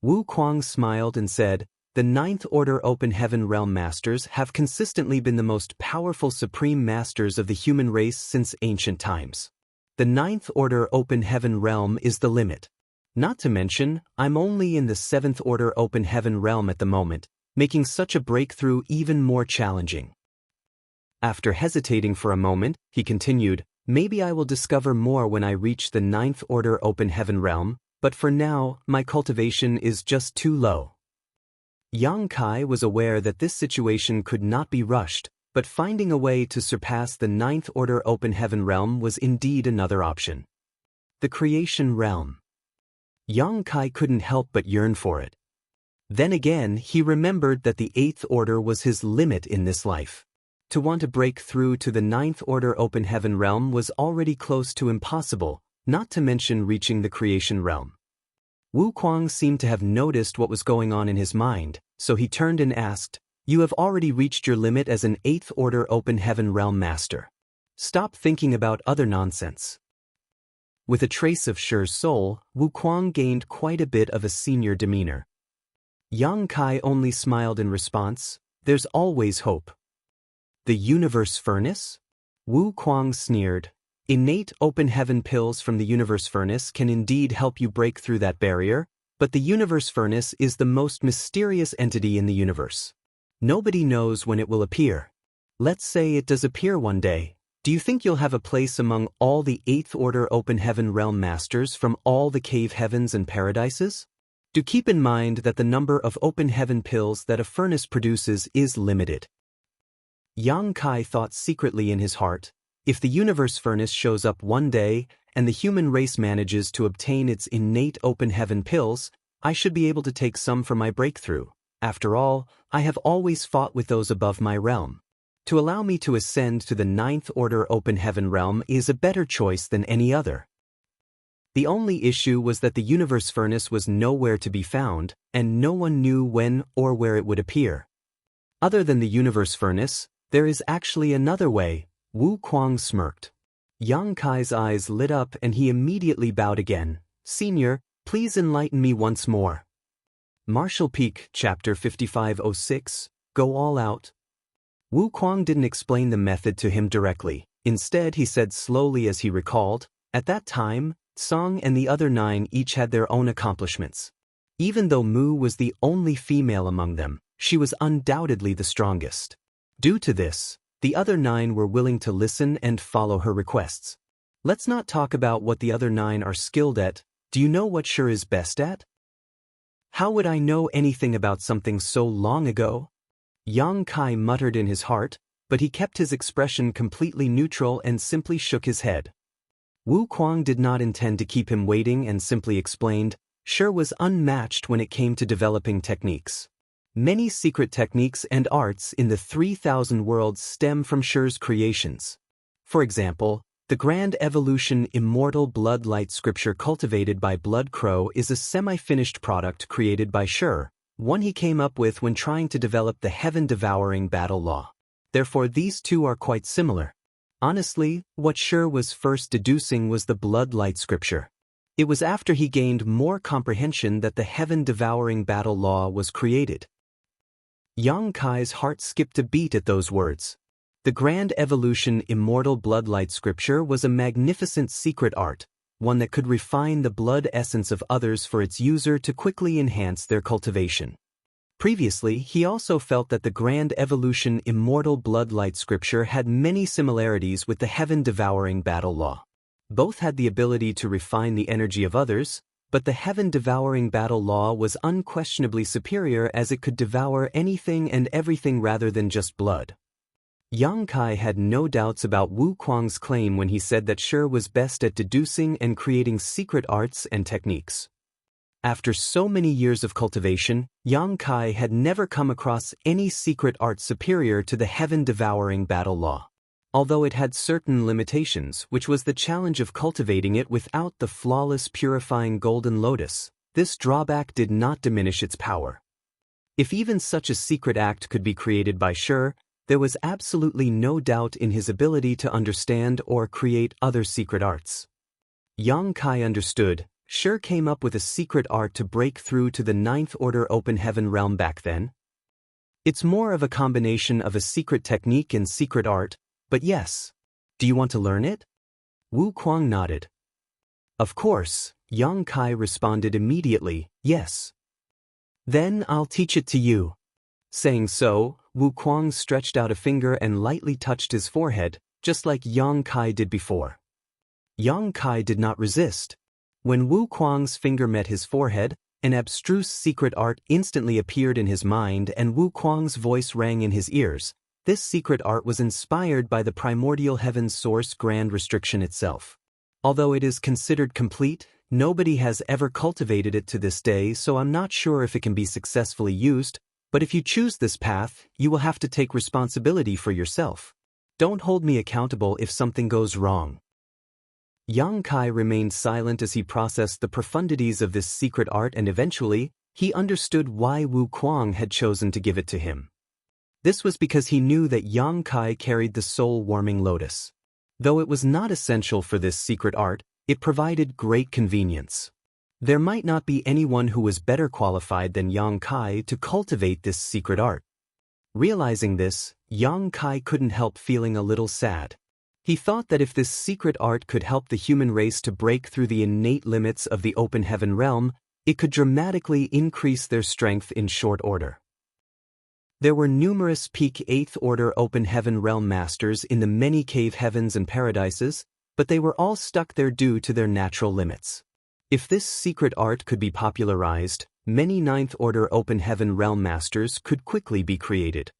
Speaker 1: Wu Kuang smiled and said, the 9th Order Open Heaven Realm Masters have consistently been the most powerful supreme masters of the human race since ancient times. The 9th Order Open Heaven Realm is the limit. Not to mention, I'm only in the 7th Order Open Heaven Realm at the moment, making such a breakthrough even more challenging. After hesitating for a moment, he continued, maybe I will discover more when I reach the 9th Order Open Heaven Realm, but for now, my cultivation is just too low. Yang Kai was aware that this situation could not be rushed, but finding a way to surpass the 9th Order Open Heaven Realm was indeed another option. The Creation Realm. Yang Kai couldn't help but yearn for it. Then again, he remembered that the 8th Order was his limit in this life. To want to break through to the 9th Order Open Heaven Realm was already close to impossible, not to mention reaching the Creation Realm. Wu Kuang seemed to have noticed what was going on in his mind, so he turned and asked, you have already reached your limit as an 8th Order Open Heaven Realm Master. Stop thinking about other nonsense. With a trace of Shi's soul, Wu Kuang gained quite a bit of a senior demeanor. Yang Kai only smiled in response, there's always hope. The Universe Furnace? Wu Kuang sneered. Innate open heaven pills from the Universe Furnace can indeed help you break through that barrier, but the Universe Furnace is the most mysterious entity in the universe. Nobody knows when it will appear. Let's say it does appear one day. Do you think you'll have a place among all the 8th Order Open Heaven Realm Masters from all the cave heavens and paradises? Do keep in mind that the number of open heaven pills that a furnace produces is limited. Yang Kai thought secretly in his heart, if the Universe Furnace shows up one day and the human race manages to obtain its innate open heaven pills, I should be able to take some for my breakthrough. After all, I have always fought with those above my realm. To allow me to ascend to the 9th Order Open Heaven Realm is a better choice than any other. The only issue was that the Universe Furnace was nowhere to be found, and no one knew when or where it would appear. Other than the Universe Furnace, there is actually another way. Wu Kuang smirked. Yang Kai's eyes lit up and he immediately bowed again. Senior, please enlighten me once more. Martial Peak, Chapter 5506, Go All Out. Wu Kuang didn't explain the method to him directly. Instead, he said slowly as he recalled, at that time, Song and the other 9 each had their own accomplishments. Even though Mu was the only female among them, she was undoubtedly the strongest. Due to this, the other 9 were willing to listen and follow her requests. Let's not talk about what the other 9 are skilled at. Do you know what Shi is best at? How would I know anything about something so long ago? Yang Kai muttered in his heart, but he kept his expression completely neutral and simply shook his head. Wu Kuang did not intend to keep him waiting and simply explained, Shi was unmatched when it came to developing techniques. Many secret techniques and arts in the 3,000 worlds stem from Shi's creations. For example, the Grand Evolution Immortal Blood Light Scripture cultivated by Blood Crow is a semi-finished product created by Shi, one he came up with when trying to develop the heaven-devouring battle law. Therefore these two are quite similar. Honestly, what Shi was first deducing was the Blood Light Scripture. It was after he gained more comprehension that the heaven-devouring battle law was created. Yang Kai's heart skipped a beat at those words. The Grand Evolution Immortal Bloodlight Scripture was a magnificent secret art, one that could refine the blood essence of others for its user to quickly enhance their cultivation. Previously, he also felt that the Grand Evolution Immortal Bloodlight Scripture had many similarities with the heaven-devouring battle law. Both had the ability to refine the energy of others, but the heaven-devouring battle law was unquestionably superior as it could devour anything and everything rather than just blood. Yang Kai had no doubts about Wu Kuang's claim when he said that Shi was best at deducing and creating secret arts and techniques. After so many years of cultivation, Yang Kai had never come across any secret art superior to the heaven-devouring battle law. Although it had certain limitations, which was the challenge of cultivating it without the flawless purifying golden lotus, this drawback did not diminish its power. If even such a secret act could be created by Shi, there was absolutely no doubt in his ability to understand or create other secret arts. Yang Kai understood, Shi came up with a secret art to break through to the ninth order open heaven realm back then. It's more of a combination of a secret technique and secret art, but yes. Do you want to learn it? Wu Kuang nodded. Of course, Yang Kai responded immediately, yes. Then I'll teach it to you. Saying so, Wu Kuang stretched out a finger and lightly touched his forehead, just like Yang Kai did before. Yang Kai did not resist. When Wu Kuang's finger met his forehead, an abstruse secret art instantly appeared in his mind and Wu Kuang's voice rang in his ears. This secret art was inspired by the primordial heaven's source grand restriction itself. Although it is considered complete, nobody has ever cultivated it to this day, so I'm not sure if it can be successfully used. But if you choose this path, you will have to take responsibility for yourself. Don't hold me accountable if something goes wrong. Yang Kai remained silent as he processed the profundities of this secret art, and eventually, he understood why Wu Kuang had chosen to give it to him. This was because he knew that Yang Kai carried the soul-warming lotus. Though it was not essential for this secret art, it provided great convenience. There might not be anyone who was better qualified than Yang Kai to cultivate this secret art. Realizing this, Yang Kai couldn't help feeling a little sad. He thought that if this secret art could help the human race to break through the innate limits of the open heaven realm, it could dramatically increase their strength in short order. There were numerous peak 8th order open heaven realm masters in the many cave heavens and paradises, but they were all stuck there due to their natural limits. If this secret art could be popularized, many 9th order open heaven realm masters could quickly be created.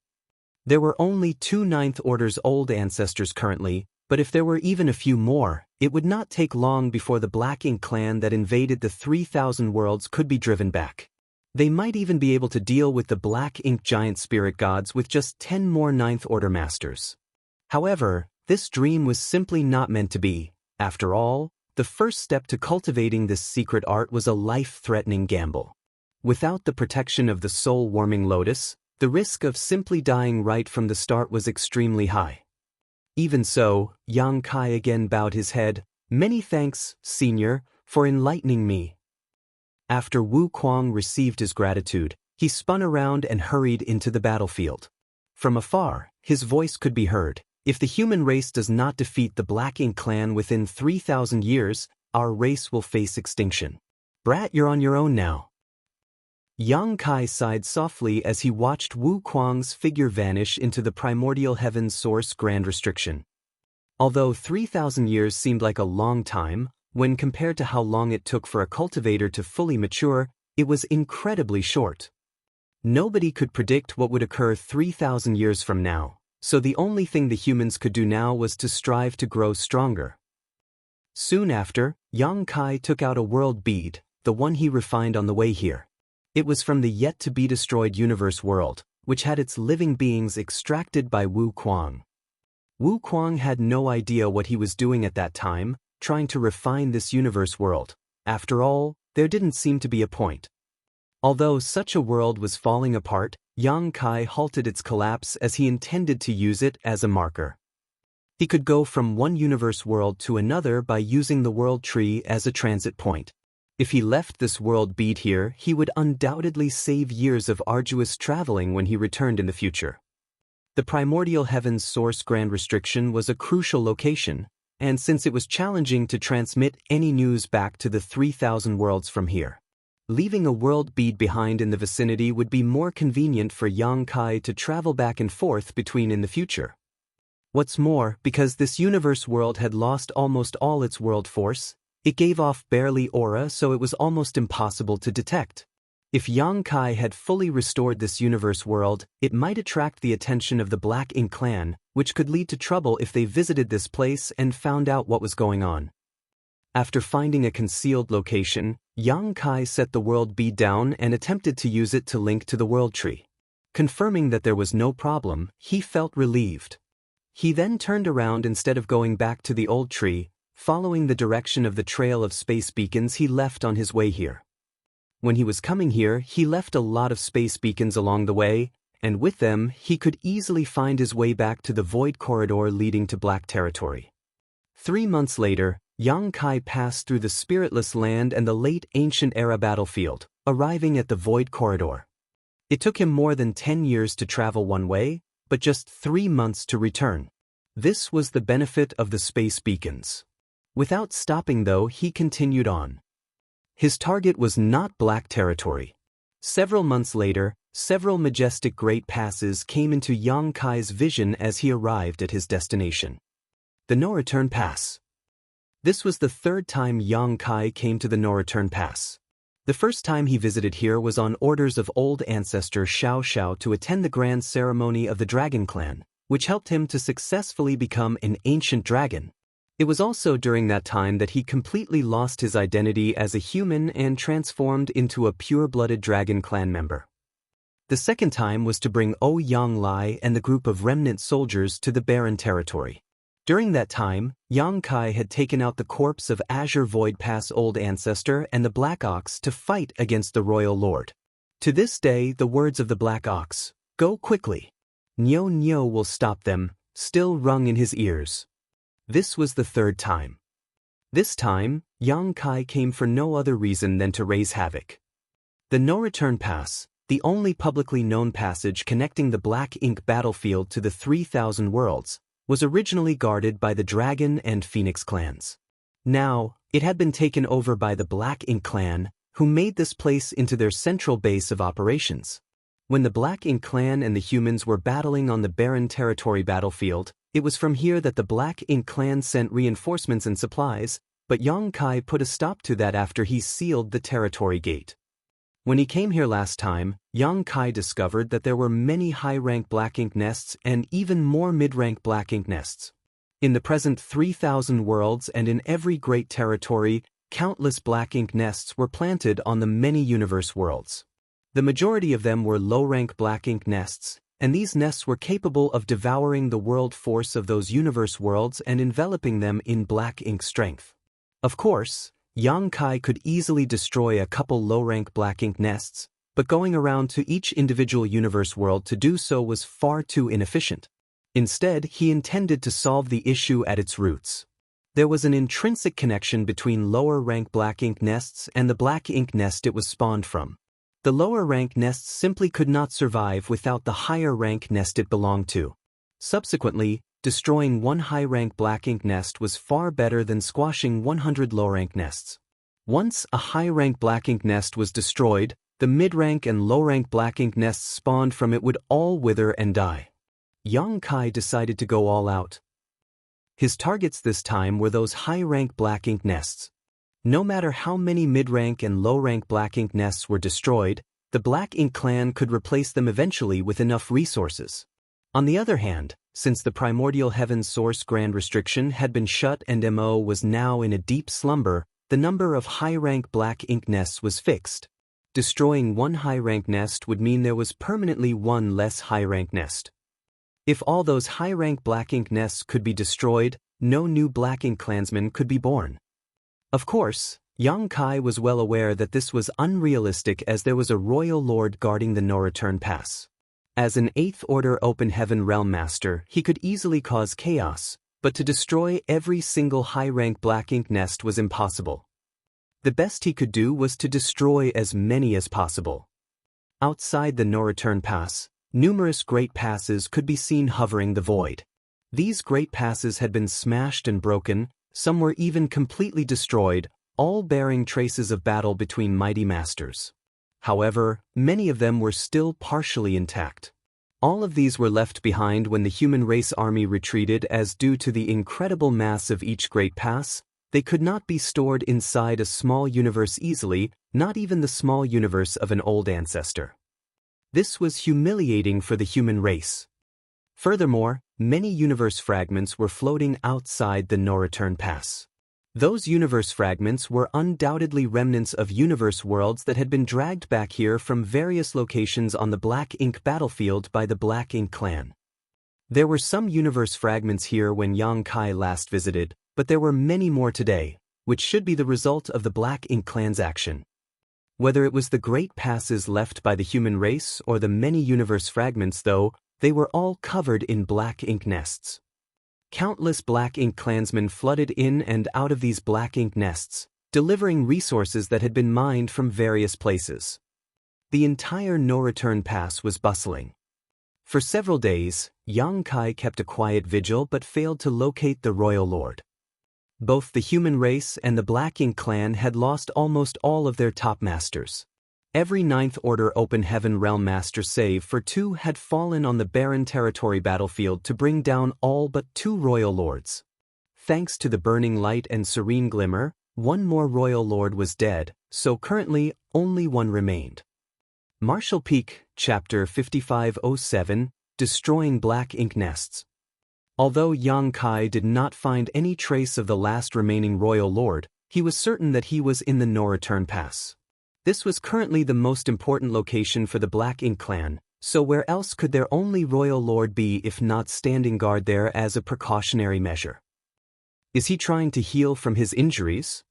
Speaker 1: There were only 2 9th orders old ancestors currently, but if there were even a few more, it would not take long before the Black Ink clan that invaded the 3,000 worlds could be driven back. They might even be able to deal with the Black Ink giant spirit gods with just 10 more 9th order masters. However, this dream was simply not meant to be. After all, the first step to cultivating this secret art was a life-threatening gamble. Without the protection of the soul-warming lotus, the risk of simply dying right from the start was extremely high. Even so, Yang Kai again bowed his head. Many thanks, Senior, for enlightening me. After Wu Kuang received his gratitude, he spun around and hurried into the battlefield. From afar, his voice could be heard. If the human race does not defeat the Black Ink clan within 3,000 years, our race will face extinction. Brat, you're on your own now. Yang Kai sighed softly as he watched Wu Kuang's figure vanish into the primordial heaven's source grand restriction. Although 3,000 years seemed like a long time, when compared to how long it took for a cultivator to fully mature, it was incredibly short. Nobody could predict what would occur 3,000 years from now. So the only thing the humans could do now was to strive to grow stronger. Soon after, Yang Kai took out a world bead, the one he refined on the way here. It was from the yet-to-be-destroyed universe world, which had its living beings extracted by Wu Kuang. Wu Kuang had no idea what he was doing at that time, trying to refine this universe world. After all, there didn't seem to be a point. Although such a world was falling apart, Yang Kai halted its collapse as he intended to use it as a marker. He could go from one universe world to another by using the world tree as a transit point. If he left this world bead here, he would undoubtedly save years of arduous traveling when he returned in the future. The primordial heaven's source grand restriction was a crucial location, and since it was challenging to transmit any news back to the 3,000 worlds from here, leaving a world bead behind in the vicinity would be more convenient for Yang Kai to travel back and forth between in the future. What's more, because this universe world had lost almost all its world force, It gave off barely aura, so it was almost impossible to detect. If Yang Kai had fully restored this universe world, it might attract the attention of the Black Ink clan, which could lead to trouble if they visited this place and found out what was going on. After finding a concealed location, Yang Kai set the world bead down and attempted to use it to link to the world tree. Confirming that there was no problem, he felt relieved. He then turned around instead of going back to the old tree, following the direction of the trail of space beacons he left on his way here. When he was coming here, he left a lot of space beacons along the way, and with them, he could easily find his way back to the void corridor leading to Black Territory. 3 months later, Yang Kai passed through the spiritless land and the late ancient era battlefield, arriving at the void corridor. It took him more than 10 years to travel one way, but just 3 months to return. This was the benefit of the space beacons. Without stopping though, he continued on. His target was not Black Territory. Several months later, several majestic great passes came into Yang Kai's vision as he arrived at his destination. The No-Return Pass. This was the 3rd time Yang Kai came to the No-Return Pass. The first time he visited here was on orders of old ancestor Xiao Xiao to attend the grand ceremony of the Dragon Clan, which helped him to successfully become an ancient dragon. It was also during that time that he completely lost his identity as a human and transformed into a pure-blooded Dragon Clan member. The second time was to bring Yang Lai and the group of remnant soldiers to the barren territory. During that time, Yang Kai had taken out the corpse of Azure Void Pass Old Ancestor and the Black Ox to fight against the Royal Lord. To this day, the words of the Black Ox, "Go quickly. Nyo Nyo will stop them," still rung in his ears. This was the 3rd time. This time, Yang Kai came for no other reason than to raise havoc. The No-Return Pass, the only publicly known passage connecting the Black Ink battlefield to the 3,000 worlds, was originally guarded by the Dragon and Phoenix clans. Now, it had been taken over by the Black Ink clan, who made this place into their central base of operations. When the Black Ink clan and the humans were battling on the barren territory battlefield, it was from here that the Black Ink clan sent reinforcements and supplies, but Yang Kai put a stop to that after he sealed the territory gate. When he came here last time, Yang Kai discovered that there were many high-rank Black Ink nests and even more mid-rank Black Ink nests. In the present 3,000 worlds and in every great territory, countless Black Ink nests were planted on the many universe worlds. The majority of them were low-rank Black Ink nests, and these nests were capable of devouring the world force of those universe worlds and enveloping them in Black Ink strength. Of course, Yang Kai could easily destroy a couple low-rank Black Ink nests, but going around to each individual universe world to do so was far too inefficient. Instead, he intended to solve the issue at its roots. There was an intrinsic connection between lower-rank Black Ink nests and the Black Ink nest it was spawned from. The lower-rank nests simply could not survive without the higher-rank nest it belonged to. Subsequently, destroying one high-rank Black Ink nest was far better than squashing 100 low-rank nests. Once a high-rank Black Ink nest was destroyed, the mid-rank and low-rank Black Ink nests spawned from it would all wither and die. Yang Kai decided to go all out. His targets this time were those high-rank Black Ink nests. No matter how many mid-rank and low-rank Black Ink nests were destroyed, the Black Ink clan could replace them eventually with enough resources. On the other hand, since the primordial heaven source grand restriction had been shut and MO was now in a deep slumber, the number of high-rank Black Ink nests was fixed. Destroying one high-rank nest would mean there was permanently one less high-rank nest. If all those high-rank Black Ink nests could be destroyed, no new Black Ink clansmen could be born. Of course, Yang Kai was well aware that this was unrealistic as there was a royal lord guarding the No-Return Pass. As an 8th Order Open Heaven Realm Master, he could easily cause chaos, but to destroy every single high-rank Black Ink nest was impossible. The best he could do was to destroy as many as possible. Outside the No-Return Pass, numerous great passes could be seen hovering the void. These great passes had been smashed and broken, some were even completely destroyed, all bearing traces of battle between mighty masters. However, many of them were still partially intact. All of these were left behind when the human race army retreated as due to the incredible mass of each great pass, they could not be stored inside a small universe easily, not even the small universe of an old ancestor. This was humiliating for the human race. Furthermore, many universe fragments were floating outside the no-return pass. Those universe fragments were undoubtedly remnants of universe worlds that had been dragged back here from various locations on the Black Ink battlefield by the Black Ink clan. There were some universe fragments here when Yang Kai last visited, but there were many more today, which should be the result of the Black Ink clan's action. Whether it was the great passes left by the human race or the many universe fragments though, they were all covered in black ink nests. Countless Black Ink clansmen flooded in and out of these Black Ink nests, delivering resources that had been mined from various places. The entire no-return pass was bustling. For several days, Yang Kai kept a quiet vigil but failed to locate the Royal Lord. Both the human race and the Black Ink clan had lost almost all of their top masters. Every Ninth Order Open Heaven Realm Master save for 2 had fallen on the barren territory battlefield to bring down all but 2 Royal Lords. Thanks to the Burning Light and Serene Glimmer, 1 more Royal Lord was dead, so currently only 1 remained. Martial Peak, Chapter 5507, Destroying Black Ink Nests. Although Yang Kai did not find any trace of the last remaining Royal Lord, he was certain that he was in the no-return pass. This was currently the most important location for the Black Ink clan, so where else could their only Royal Lord be if not standing guard there as a precautionary measure? Is he trying to heal from his injuries?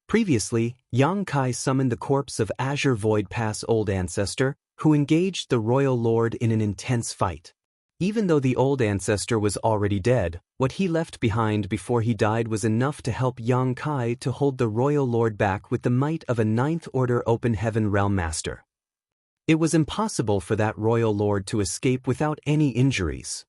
Speaker 1: Previously, Yang Kai summoned the corpse of Azure Void Pass Old Ancestor, who engaged the Royal Lord in an intense fight. Even though the old ancestor was already dead, what he left behind before he died was enough to help Yang Kai to hold the Royal Lord back with the might of a Ninth Order Open Heaven Realm Master. It was impossible for that Royal Lord to escape without any injuries.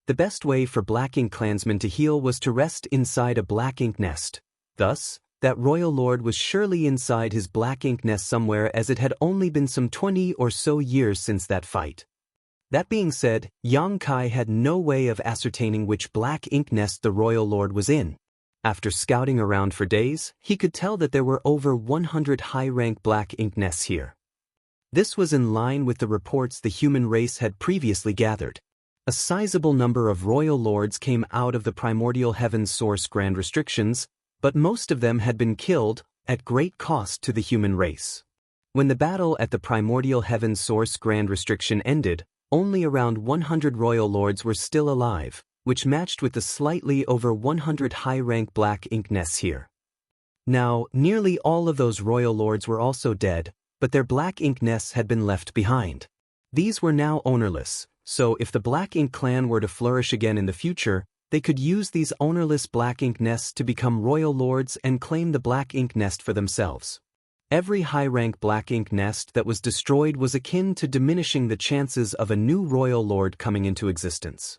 Speaker 1: The best way for Black Ink clansmen to heal was to rest inside a Black Ink nest. Thus, that Royal Lord was surely inside his Black Ink nest somewhere, as it had only been some 20 or so years since that fight. That being said, Yang Kai had no way of ascertaining which Black Ink nest the Royal Lord was in. After scouting around for days, he could tell that there were over 100 high-rank Black Ink nests here. This was in line with the reports the human race had previously gathered. A sizable number of Royal Lords came out of the Primordial Heaven's Source Grand Restrictions, but most of them had been killed, at great cost to the human race. When the battle at the Primordial Heaven's Source Grand Restriction ended, only around 100 Royal Lords were still alive, which matched with the slightly over 100 high-rank Black Ink nests here. Now, nearly all of those Royal Lords were also dead, but their Black Ink nests had been left behind. These were now ownerless, so if the Black Ink clan were to flourish again in the future, they could use these ownerless Black Ink nests to become Royal Lords and claim the Black Ink nest for themselves. Every high-rank Black Ink nest that was destroyed was akin to diminishing the chances of a new Royal Lord coming into existence.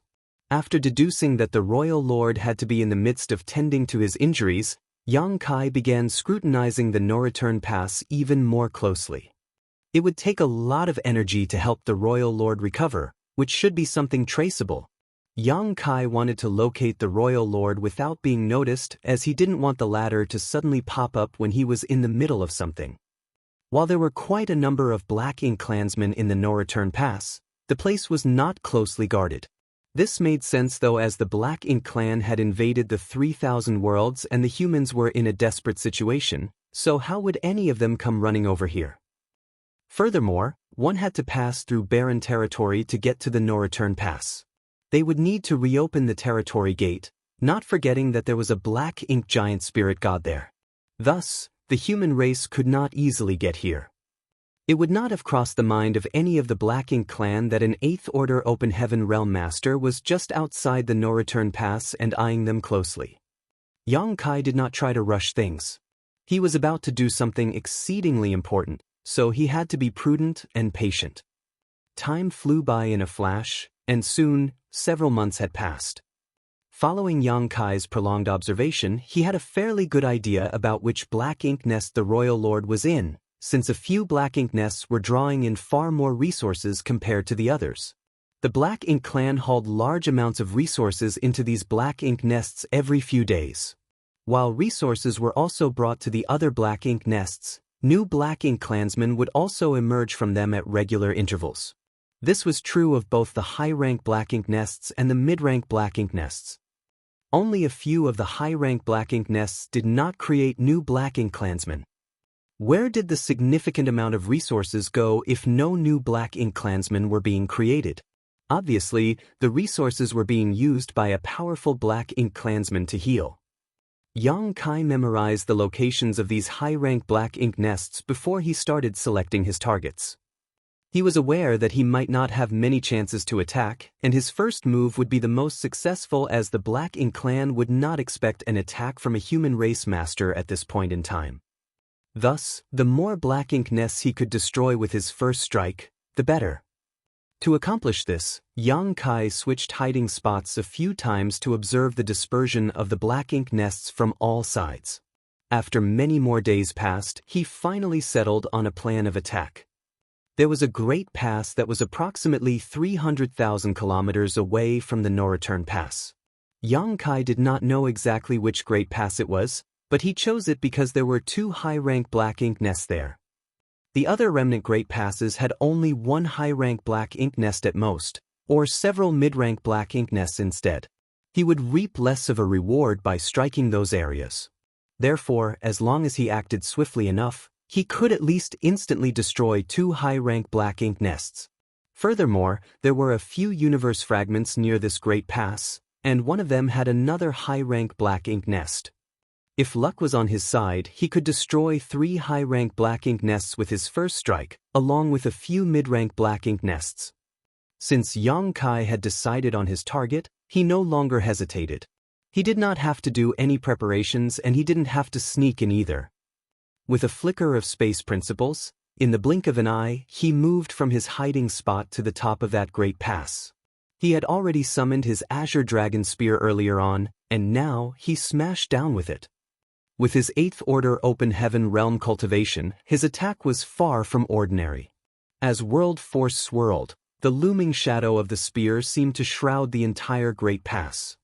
Speaker 1: After deducing that the Royal Lord had to be in the midst of tending to his injuries, Yang Kai began scrutinizing the no-return pass even more closely. It would take a lot of energy to help the Royal Lord recover, which should be something traceable. Yang Kai wanted to locate the Royal Lord without being noticed, as he didn't want the latter to suddenly pop up when he was in the middle of something. While there were quite a number of Black Ink clansmen in the no-return pass, the place was not closely guarded. This made sense though, as the Black Ink clan had invaded the 3,000 worlds and the humans were in a desperate situation, so how would any of them come running over here? Furthermore, one had to pass through barren territory to get to the no-return pass. They would need to reopen the territory gate, not forgetting that there was a Black Ink giant spirit god there. Thus, the human race could not easily get here. It would not have crossed the mind of any of the Black Ink clan that an 8th Order Open Heaven Realm Master was just outside the no-return pass and eyeing them closely. Yang Kai did not try to rush things. He was about to do something exceedingly important, so he had to be prudent and patient. Time flew by in a flash, and soon, several months had passed. Following Yang Kai's prolonged observation, he had a fairly good idea about which Black Ink nest the Royal Lord was in, since a few Black Ink nests were drawing in far more resources compared to the others. The Black Ink clan hauled large amounts of resources into these Black Ink nests every few days. While resources were also brought to the other Black Ink nests, new Black Ink clansmen would also emerge from them at regular intervals. This was true of both the high-rank Black Ink nests and the mid-rank Black Ink nests. Only a few of the high-rank Black Ink nests did not create new Black Ink clansmen. Where did the significant amount of resources go if no new Black Ink clansmen were being created? Obviously, the resources were being used by a powerful Black Ink clansman to heal. Yang Kai memorized the locations of these high-rank Black Ink nests before he started selecting his targets. He was aware that he might not have many chances to attack, and his first move would be the most successful as the Black Ink clan would not expect an attack from a human race master at this point in time. Thus, the more Black Ink nests he could destroy with his first strike, the better. To accomplish this, Yang Kai switched hiding spots a few times to observe the dispersion of the Black Ink nests from all sides. After many more days passed, he finally settled on a plan of attack. There was a great pass that was approximately 300,000 kilometers away from the no-return pass. Yang Kai did not know exactly which great pass it was, but he chose it because there were 2 high-rank Black Ink nests there. The other remnant Great Passes had only 1 high-rank Black Ink nest at most, or several mid-rank Black Ink nests instead. He would reap less of a reward by striking those areas. Therefore, as long as he acted swiftly enough, he could at least instantly destroy 2 high-rank Black Ink nests. Furthermore, there were a few universe fragments near this Great Pass, and one of them had another high-rank Black Ink nest. If luck was on his side, he could destroy 3 high-rank Black Ink nests with his first strike, along with a few mid-rank Black Ink nests. Since Yang Kai had decided on his target, he no longer hesitated. He did not have to do any preparations and he didn't have to sneak in either. With a flicker of space principles, in the blink of an eye, he moved from his hiding spot to the top of that Great Pass. He had already summoned his Azure Dragon Spear earlier on, and now he smashed down with it. With his 8th Order Open Heaven Realm cultivation, his attack was far from ordinary. As world force swirled, the looming shadow of the spear seemed to shroud the entire Great Pass.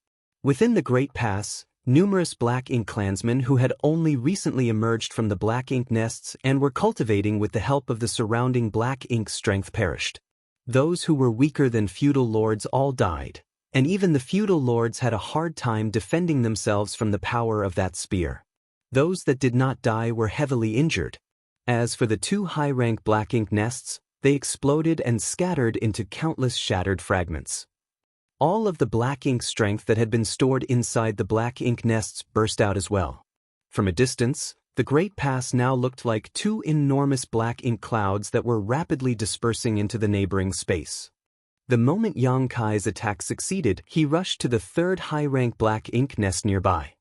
Speaker 1: Within the Great Pass, numerous Black Ink clansmen who had only recently emerged from the Black Ink nests and were cultivating with the help of the surrounding Black Ink strength perished. Those who were weaker than feudal lords all died, and even the feudal lords had a hard time defending themselves from the power of that spear. Those that did not die were heavily injured. As for the 2 high-rank Black Ink nests, they exploded and scattered into countless shattered fragments. All of the Black Ink strength that had been stored inside the Black Ink nests burst out as well. From a distance, the Great Pass now looked like 2 enormous Black Ink clouds that were rapidly dispersing into the neighboring space. The moment Yang Kai's attack succeeded, he rushed to the 3rd high-rank Black Ink nest nearby.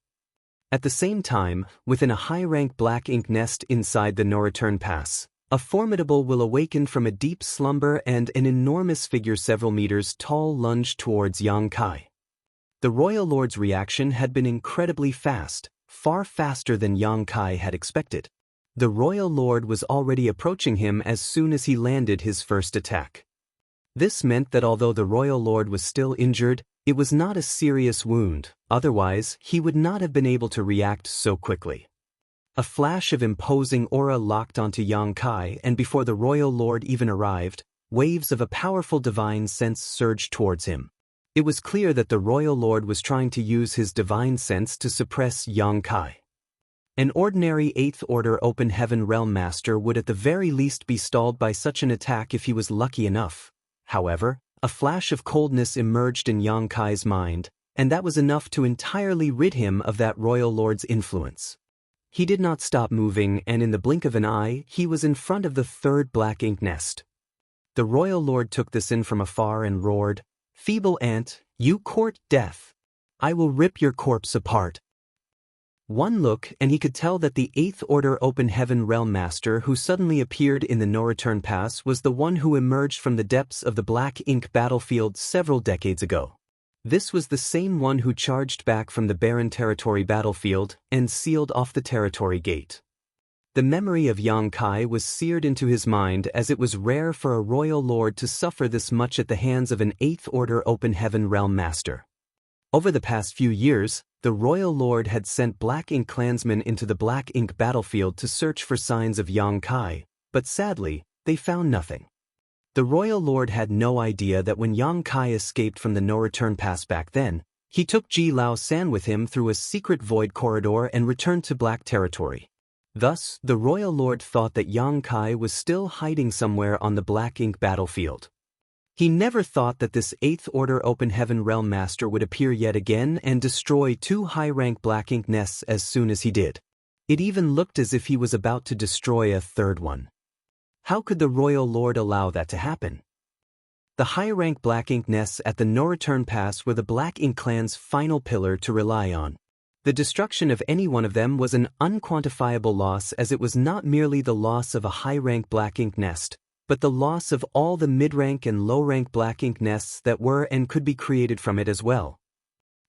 Speaker 1: At the same time, within a high-rank Black Ink nest inside the no-return pass, a formidable will awakened from a deep slumber and an enormous figure several meters tall lunged towards Yang Kai. The Royal Lord's reaction had been incredibly fast, far faster than Yang Kai had expected. The Royal Lord was already approaching him as soon as he landed his first attack. This meant that although the Royal Lord was still injured, it was not a serious wound, otherwise he would not have been able to react so quickly. A flash of imposing aura locked onto Yang Kai, and before the Royal Lord even arrived, waves of a powerful divine sense surged towards him. It was clear that the Royal Lord was trying to use his divine sense to suppress Yang Kai. An ordinary 8th Order Open Heaven Realm Master would at the very least be stalled by such an attack if he was lucky enough. However, a flash of coldness emerged in Yang Kai's mind, and that was enough to entirely rid him of that Royal Lord's influence. He did not stop moving, and in the blink of an eye, he was in front of the 3rd Black Ink nest. The Royal Lord took this in from afar and roared, "Feeble ant, you court death. I will rip your corpse apart." One look and he could tell that the 8th Order Open Heaven Realm Master who suddenly appeared in the no-return pass was the one who emerged from the depths of the Black Ink battlefield several decades ago. This was the same one who charged back from the barren territory battlefield and sealed off the territory gate. The memory of Yang Kai was seared into his mind, as it was rare for a royal lord to suffer this much at the hands of an 8th Order Open Heaven Realm Master. Over the past few years, the Royal Lord had sent Black Ink clansmen into the Black Ink battlefield to search for signs of Yang Kai, but sadly, they found nothing. The Royal Lord had no idea that when Yang Kai escaped from the no-return pass back then, he took Ji Lao San with him through a secret void corridor and returned to Black territory. Thus, the Royal Lord thought that Yang Kai was still hiding somewhere on the Black Ink battlefield. He never thought that this 8th Order Open Heaven Realm Master would appear yet again and destroy 2 high-rank Black Ink nests as soon as he did. It even looked as if he was about to destroy a 3rd one. How could the Royal Lord allow that to happen? The high-rank Black Ink nests at the No-Return Pass were the Black Ink clan's final pillar to rely on. The destruction of any one of them was an unquantifiable loss, as it was not merely the loss of a high-rank Black Ink nest, but the loss of all the mid-rank and low-rank Black Ink nests that were and could be created from it as well.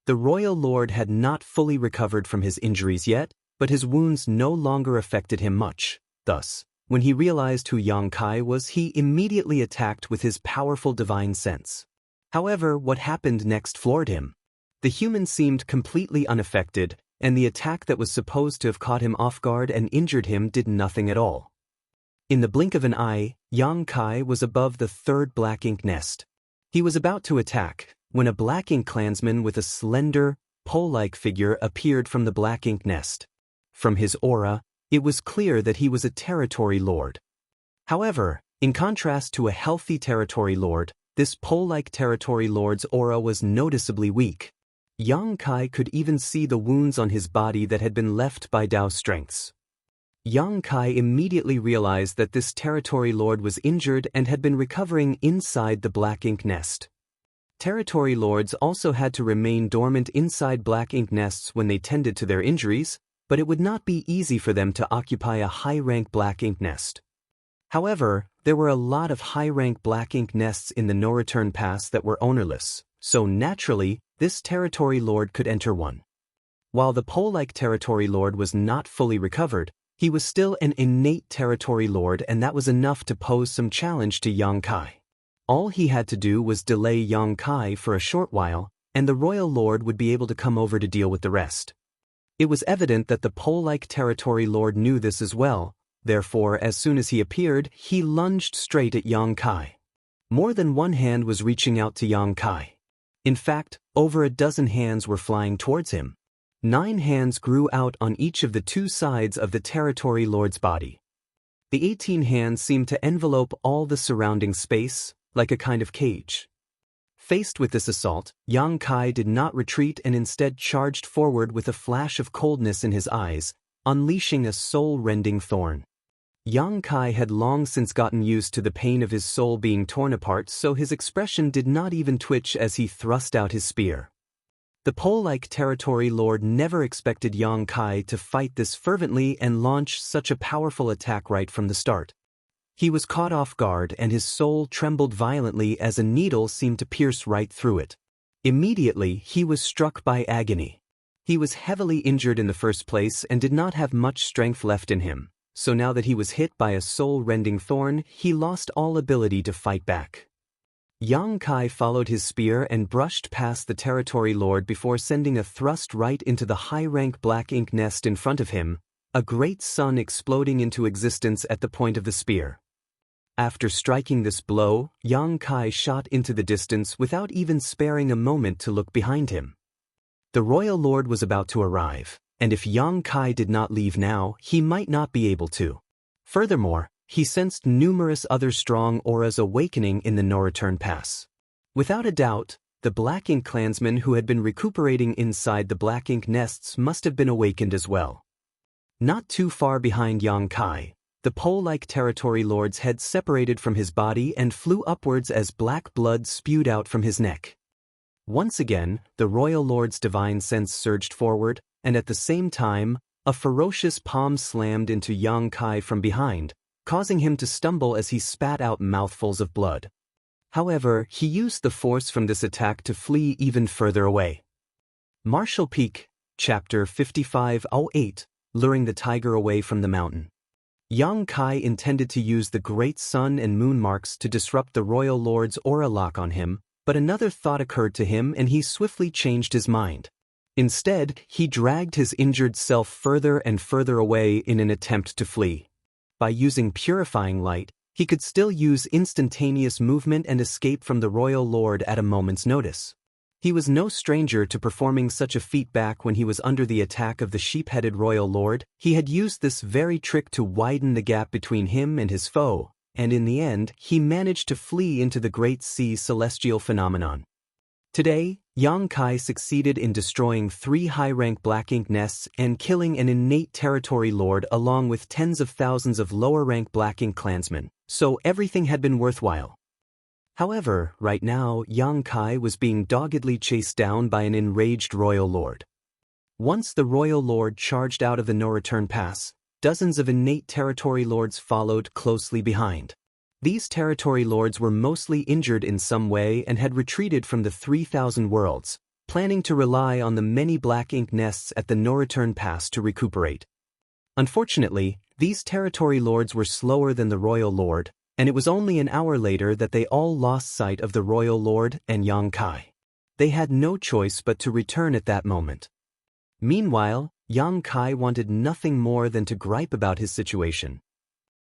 Speaker 1: The Royal Lord had not fully recovered from his injuries yet, but his wounds no longer affected him much. Thus, when he realized who Yang Kai was, he immediately attacked with his powerful divine sense. However, what happened next floored him. The human seemed completely unaffected, and the attack that was supposed to have caught him off guard and injured him did nothing at all. In the blink of an eye, Yang Kai was above the 3rd Black Ink nest. He was about to attack, when a Black Ink clansman with a slender, pole-like figure appeared from the Black Ink nest. From his aura, it was clear that he was a territory lord. However, in contrast to a healthy territory lord, this pole-like territory lord's aura was noticeably weak. Yang Kai could even see the wounds on his body that had been left by Dao strengths. Yang Kai immediately realized that this territory lord was injured and had been recovering inside the Black Ink nest. Territory lords also had to remain dormant inside Black Ink nests when they tended to their injuries, but it would not be easy for them to occupy a high-rank Black Ink nest. However, there were a lot of high-rank Black Ink nests in the No-Return Pass that were ownerless, so naturally, this territory lord could enter one. While the pole-like territory lord was not fully recovered, he was still an innate territory lord, and that was enough to pose some challenge to Yang Kai. All he had to do was delay Yang Kai for a short while, and the royal lord would be able to come over to deal with the rest. It was evident that the pole-like territory lord knew this as well, therefore as soon as he appeared, he lunged straight at Yang Kai. More than one hand was reaching out to Yang Kai. In fact, over a dozen hands were flying towards him. 9 hands grew out on each of the 2 sides of the territory lord's body. The 18 hands seemed to envelope all the surrounding space, like a kind of cage. Faced with this assault, Yang Kai did not retreat and instead charged forward with a flash of coldness in his eyes, unleashing a soul-rending thorn. Yang Kai had long since gotten used to the pain of his soul being torn apart, so his expression did not even twitch as he thrust out his spear. The pole-like territory lord never expected Yang Kai to fight this fervently and launch such a powerful attack right from the start. He was caught off guard and his soul trembled violently as a needle seemed to pierce right through it. Immediately, he was struck by agony. He was heavily injured in the first place and did not have much strength left in him, so now that he was hit by a soul-rending thorn, he lost all ability to fight back. Yang Kai followed his spear and brushed past the territory lord before sending a thrust right into the high-rank Black Ink nest in front of him, a great sun exploding into existence at the point of the spear. After striking this blow, Yang Kai shot into the distance without even sparing a moment to look behind him. The royal lord was about to arrive, and if Yang Kai did not leave now, he might not be able to. Furthermore, he sensed numerous other strong auras awakening in the No-Return Pass. Without a doubt, the Black Ink clansmen who had been recuperating inside the Black Ink nests must have been awakened as well. Not too far behind Yang Kai, the pole-like territory lord's head separated from his body and flew upwards as black blood spewed out from his neck. Once again, the royal lord's divine sense surged forward, and at the same time, a ferocious palm slammed into Yang Kai from behind, causing him to stumble as he spat out mouthfuls of blood. However, he used the force from this attack to flee even further away. Martial Peak, Chapter 5508, Luring the Tiger Away from the Mountain. Yang Kai intended to use the Great Sun and Moon marks to disrupt the royal lord's aura lock on him, But another thought occurred to him and he swiftly changed his mind. Instead, he dragged his injured self further and further away in an attempt to flee. By using purifying light, he could still use instantaneous movement and escape from the royal lord at a moment's notice. He was no stranger to performing such a feat back when he was under the attack of the sheep-headed royal lord. He had used this very trick to widen the gap between him and his foe, and in the end, he managed to flee into the Great Sea celestial phenomenon. Today, Yang Kai succeeded in destroying 3 high-rank black ink nests and killing an innate territory lord along with tens of thousands of lower-rank black ink clansmen, so everything had been worthwhile. However, right now, Yang Kai was being doggedly chased down by an enraged royal lord. Once the royal lord charged out of the no-return pass, dozens of innate territory lords followed closely behind. These territory lords were mostly injured in some way and had retreated from the 3,000 worlds, planning to rely on the many black ink nests at the no-return pass to recuperate. Unfortunately, these territory lords were slower than the royal lord, and it was only an hour later that they all lost sight of the royal lord and Yang Kai. They had no choice but to return at that moment. Meanwhile, Yang Kai wanted nothing more than to gripe about his situation.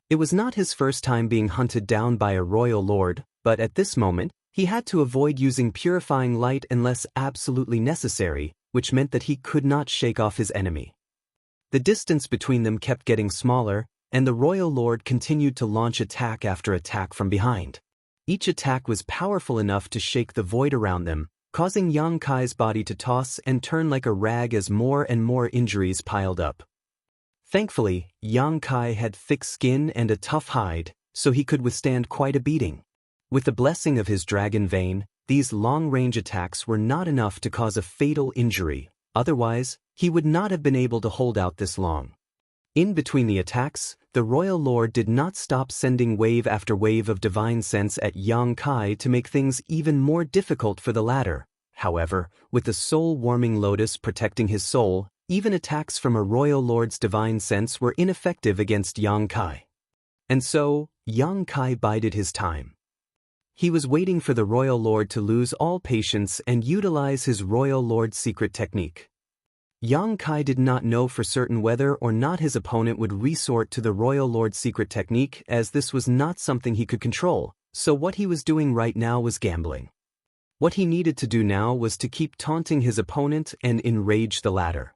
Speaker 1: It was not his first time being hunted down by a royal lord, but at this moment, he had to avoid using purifying light unless absolutely necessary, which meant that he could not shake off his enemy. The distance between them kept getting smaller, and the royal lord continued to launch attack after attack from behind. Each attack was powerful enough to shake the void around them, causing Yang Kai's body to toss and turn like a rag as more and more injuries piled up. Thankfully, Yang Kai had thick skin and a tough hide, so he could withstand quite a beating. With the blessing of his dragon vein, these long-range attacks were not enough to cause a fatal injury, otherwise, he would not have been able to hold out this long. In between the attacks, the royal lord did not stop sending wave after wave of divine sense at Yang Kai to make things even more difficult for the latter. However, with the soul-warming lotus protecting his soul, even attacks from a royal lord's divine sense were ineffective against Yang Kai. And so, Yang Kai bided his time. He was waiting for the royal lord to lose all patience and utilize his royal lord's secret technique. Yang Kai did not know for certain whether or not his opponent would resort to the royal lord's secret technique, as this was not something he could control, so what he was doing right now was gambling. What he needed to do now was to keep taunting his opponent and enrage the latter.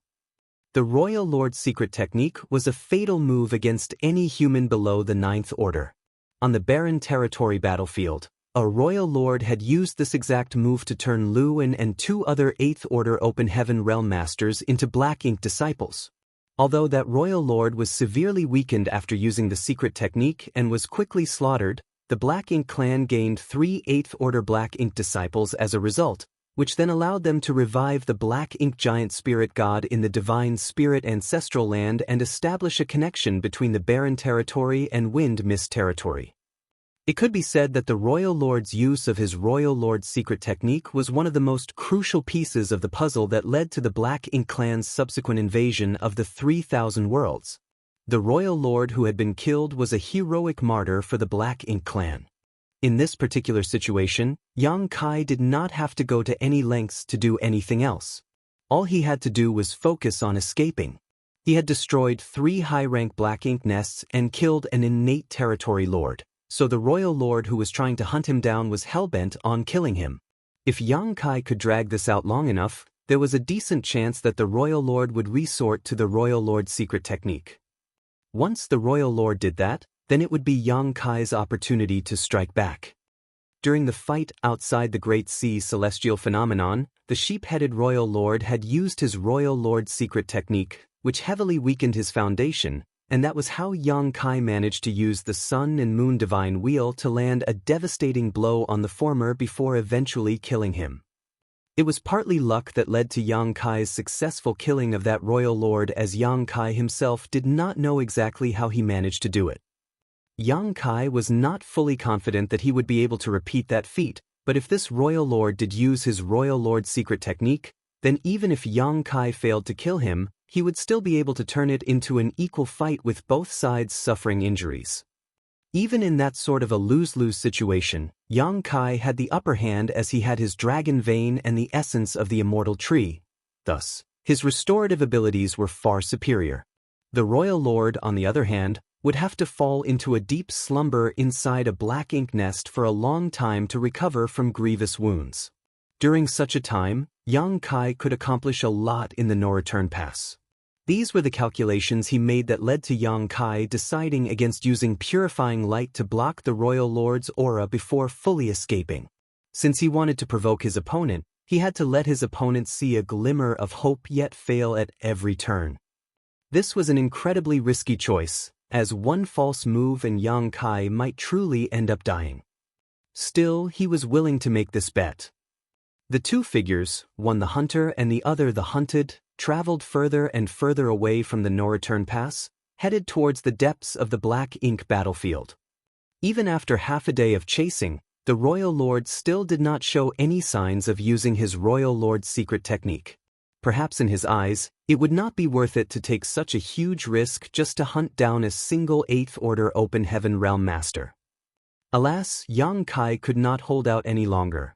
Speaker 1: The royal lord's secret technique was a fatal move against any human below the 9th order. On the barren territory battlefield, a royal lord had used this exact move to turn Luan and 2 other 8th Order Open Heaven Realm Masters into Black Ink disciples. Although that royal lord was severely weakened after using the secret technique and was quickly slaughtered, the Black Ink clan gained 3 8th Order Black Ink disciples as a result, which then allowed them to revive the Black Ink giant spirit god in the divine spirit ancestral land and establish a connection between the barren territory and wind mist territory. It could be said that the royal lord's use of his royal lord's secret technique was one of the most crucial pieces of the puzzle that led to the Black Ink clan's subsequent invasion of the 3,000 worlds. The royal lord who had been killed was a heroic martyr for the Black Ink clan. In this particular situation, Yang Kai did not have to go to any lengths to do anything else. All he had to do was focus on escaping. He had destroyed 3 high-rank Black Ink nests and killed an innate territory lord. So the royal lord who was trying to hunt him down was hell-bent on killing him. If Yang Kai could drag this out long enough, there was a decent chance that the royal lord would resort to the royal lord's secret technique. Once the royal lord did that, then it would be Yang Kai's opportunity to strike back. During the fight outside the Great Sea celestial phenomenon, the sheep-headed royal lord had used his royal lord's secret technique, which heavily weakened his foundation, and that was how Yang Kai managed to use the Sun and Moon Divine Wheel to land a devastating blow on the former before eventually killing him. It was partly luck that led to Yang Kai's successful killing of that royal lord, as Yang Kai himself did not know exactly how he managed to do it. Yang Kai was not fully confident that he would be able to repeat that feat, but if this royal lord did use his royal lord's secret technique, then even if Yang Kai failed to kill him, he would still be able to turn it into an equal fight with both sides suffering injuries. Even in that sort of a lose-lose situation, Yang Kai had the upper hand as he had his dragon vein and the essence of the immortal tree. Thus, his restorative abilities were far superior. The royal lord, on the other hand, would have to fall into a deep slumber inside a black ink nest for a long time to recover from grievous wounds. During such a time, Yang Kai could accomplish a lot in the no return pass. These were the calculations he made that led to Yang Kai deciding against using purifying light to block the royal lord's aura before fully escaping. Since he wanted to provoke his opponent, he had to let his opponent see a glimmer of hope yet fail at every turn. This was an incredibly risky choice, as one false move and Yang Kai might truly end up dying. Still, he was willing to make this bet. The two figures, one the hunter and the other the hunted, traveled further and further away from the no-return pass, headed towards the depths of the black ink battlefield. Even after half a day of chasing, the royal lord still did not show any signs of using his royal lord's secret technique. Perhaps in his eyes, it would not be worth it to take such a huge risk just to hunt down a single 8th Order Open Heaven Realm Master. Alas, Yang Kai could not hold out any longer.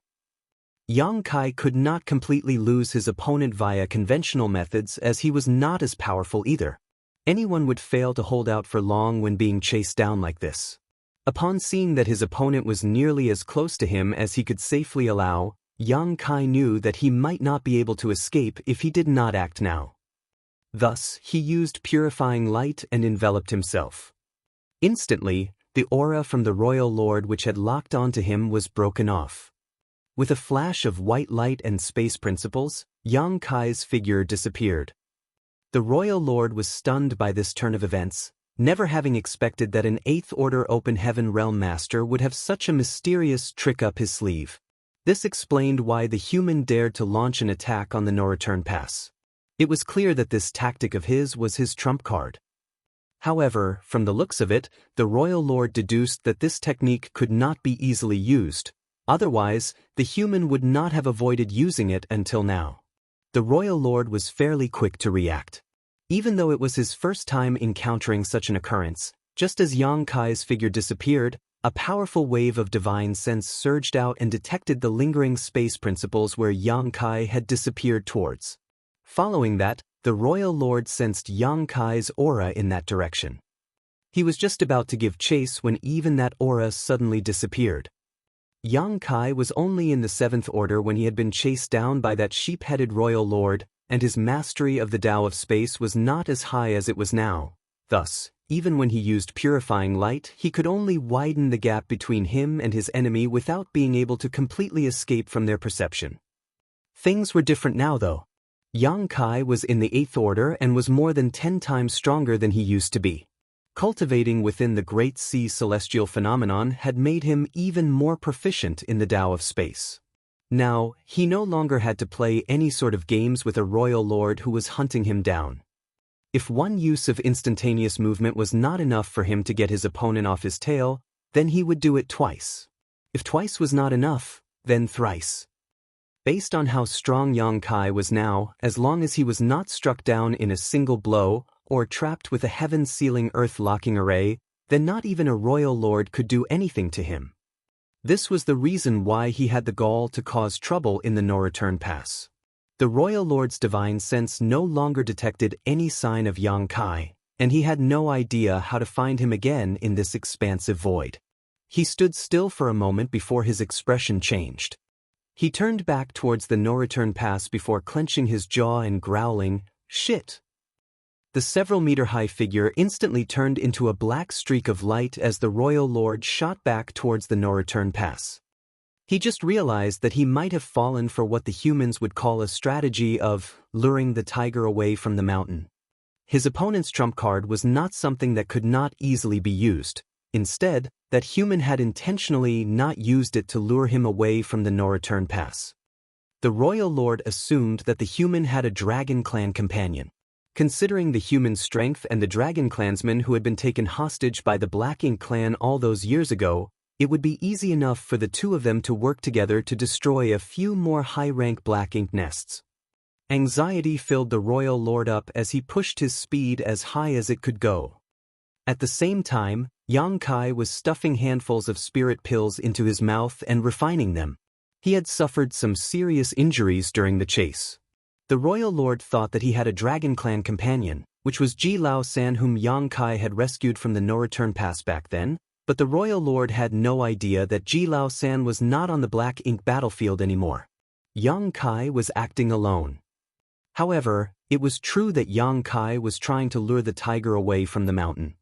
Speaker 1: Yang Kai could not completely lose his opponent via conventional methods as he was not as powerful either. Anyone would fail to hold out for long when being chased down like this. Upon seeing that his opponent was nearly as close to him as he could safely allow, Yang Kai knew that he might not be able to escape if he did not act now. Thus, he used purifying light and enveloped himself. Instantly, the aura from the royal lord which had locked onto him was broken off. With a flash of white light and space principles, Yang Kai's figure disappeared. The royal lord was stunned by this turn of events, never having expected that an 8th Order Open Heaven Realm Master would have such a mysterious trick up his sleeve. This explained why the human dared to launch an attack on the no-return pass. It was clear that this tactic of his was his trump card. However, from the looks of it, the royal lord deduced that this technique could not be easily used. Otherwise, the human would not have avoided using it until now. The royal lord was fairly quick to react. Even though it was his first time encountering such an occurrence, just as Yang Kai's figure disappeared, a powerful wave of divine sense surged out and detected the lingering space principles where Yang Kai had disappeared towards. Following that, the royal lord sensed Yang Kai's aura in that direction. He was just about to give chase when even that aura suddenly disappeared. Yang Kai was only in the 7th Order when he had been chased down by that sheep-headed royal lord, and his mastery of the Tao of space was not as high as it was now. Thus, even when he used purifying light, he could only widen the gap between him and his enemy without being able to completely escape from their perception. Things were different now though. Yang Kai was in the 8th Order and was more than 10 times stronger than he used to be. Cultivating within the Great Sea celestial phenomenon had made him even more proficient in the Tao of space. Now, he no longer had to play any sort of games with a royal lord who was hunting him down. If one use of instantaneous movement was not enough for him to get his opponent off his tail, then he would do it twice. If twice was not enough, then thrice. Based on how strong Yang Kai was now, as long as he was not struck down in a single blow, or trapped with a heaven-sealing earth-locking array, then not even a royal lord could do anything to him. This was the reason why he had the gall to cause trouble in the no-return pass. The royal lord's divine sense no longer detected any sign of Yang Kai, and he had no idea how to find him again in this expansive void. He stood still for a moment before his expression changed. He turned back towards the no-return pass before clenching his jaw and growling, "Shit!" The several-meter-high figure instantly turned into a black streak of light as the royal lord shot back towards the no-return pass. He just realized that he might have fallen for what the humans would call a strategy of luring the tiger away from the mountain. His opponent's trump card was not something that could not easily be used. Instead, that human had intentionally not used it to lure him away from the no-return pass. The royal lord assumed that the human had a dragon clan companion. Considering the human strength and the dragon clansmen who had been taken hostage by the Black Ink clan all those years ago, it would be easy enough for the two of them to work together to destroy a few more high-rank Black Ink nests. Anxiety filled the royal lord up as he pushed his speed as high as it could go. At the same time, Yang Kai was stuffing handfuls of spirit pills into his mouth and refining them. He had suffered some serious injuries during the chase. The royal lord thought that he had a Dragon Clan companion, which was Ji Lao San, whom Yang Kai had rescued from the no-return pass back then, but the royal lord had no idea that Ji Lao San was not on the Black Ink battlefield anymore. Yang Kai was acting alone. However, it was true that Yang Kai was trying to lure the tiger away from the mountain.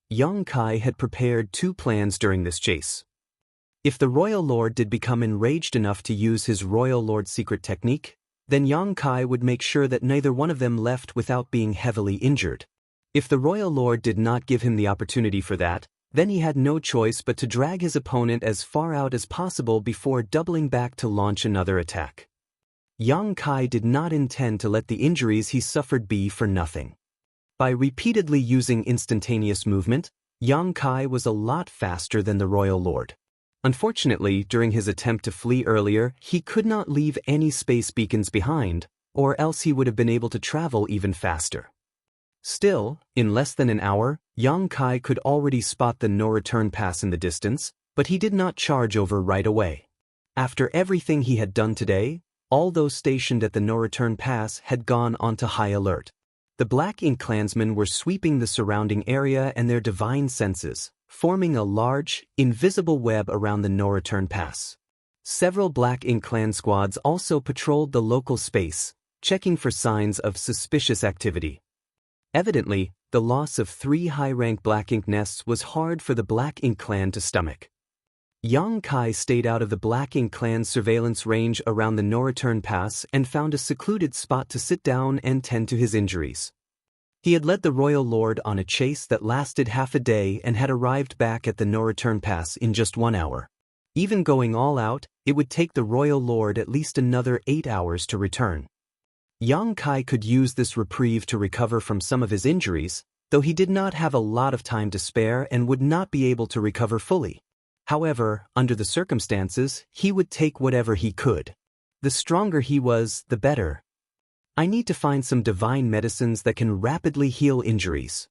Speaker 1: Yang Kai had prepared two plans during this chase. If the royal lord did become enraged enough to use his royal lord secret technique, then Yang Kai would make sure that neither one of them left without being heavily injured. If the royal lord did not give him the opportunity for that, then he had no choice but to drag his opponent as far out as possible before doubling back to launch another attack. Yang Kai did not intend to let the injuries he suffered be for nothing. By repeatedly using instantaneous movement, Yang Kai was a lot faster than the royal lord. Unfortunately, during his attempt to flee earlier, he could not leave any space beacons behind, or else he would have been able to travel even faster. Still, in less than an hour, Yang Kai could already spot the no-return pass in the distance, but he did not charge over right away. After everything he had done today, all those stationed at the no-return pass had gone onto high alert. The Black Ink clansmen were sweeping the surrounding area and their divine senses, forming a large, invisible web around the no-return pass. Several Black Ink clan squads also patrolled the local space, checking for signs of suspicious activity. Evidently, the loss of 3 high-rank Black Ink nests was hard for the Black Ink clan to stomach. Yang Kai stayed out of the Black Ink clan's surveillance range around the no-return pass and found a secluded spot to sit down and tend to his injuries. He had led the royal lord on a chase that lasted half a day and had arrived back at the no-return pass in just 1 hour. Even going all out, it would take the royal lord at least another 8 hours to return. Yang Kai could use this reprieve to recover from some of his injuries, though he did not have a lot of time to spare and would not be able to recover fully. However, under the circumstances, he would take whatever he could. The stronger he was, the better. I need to find some divine medicines that can rapidly heal injuries.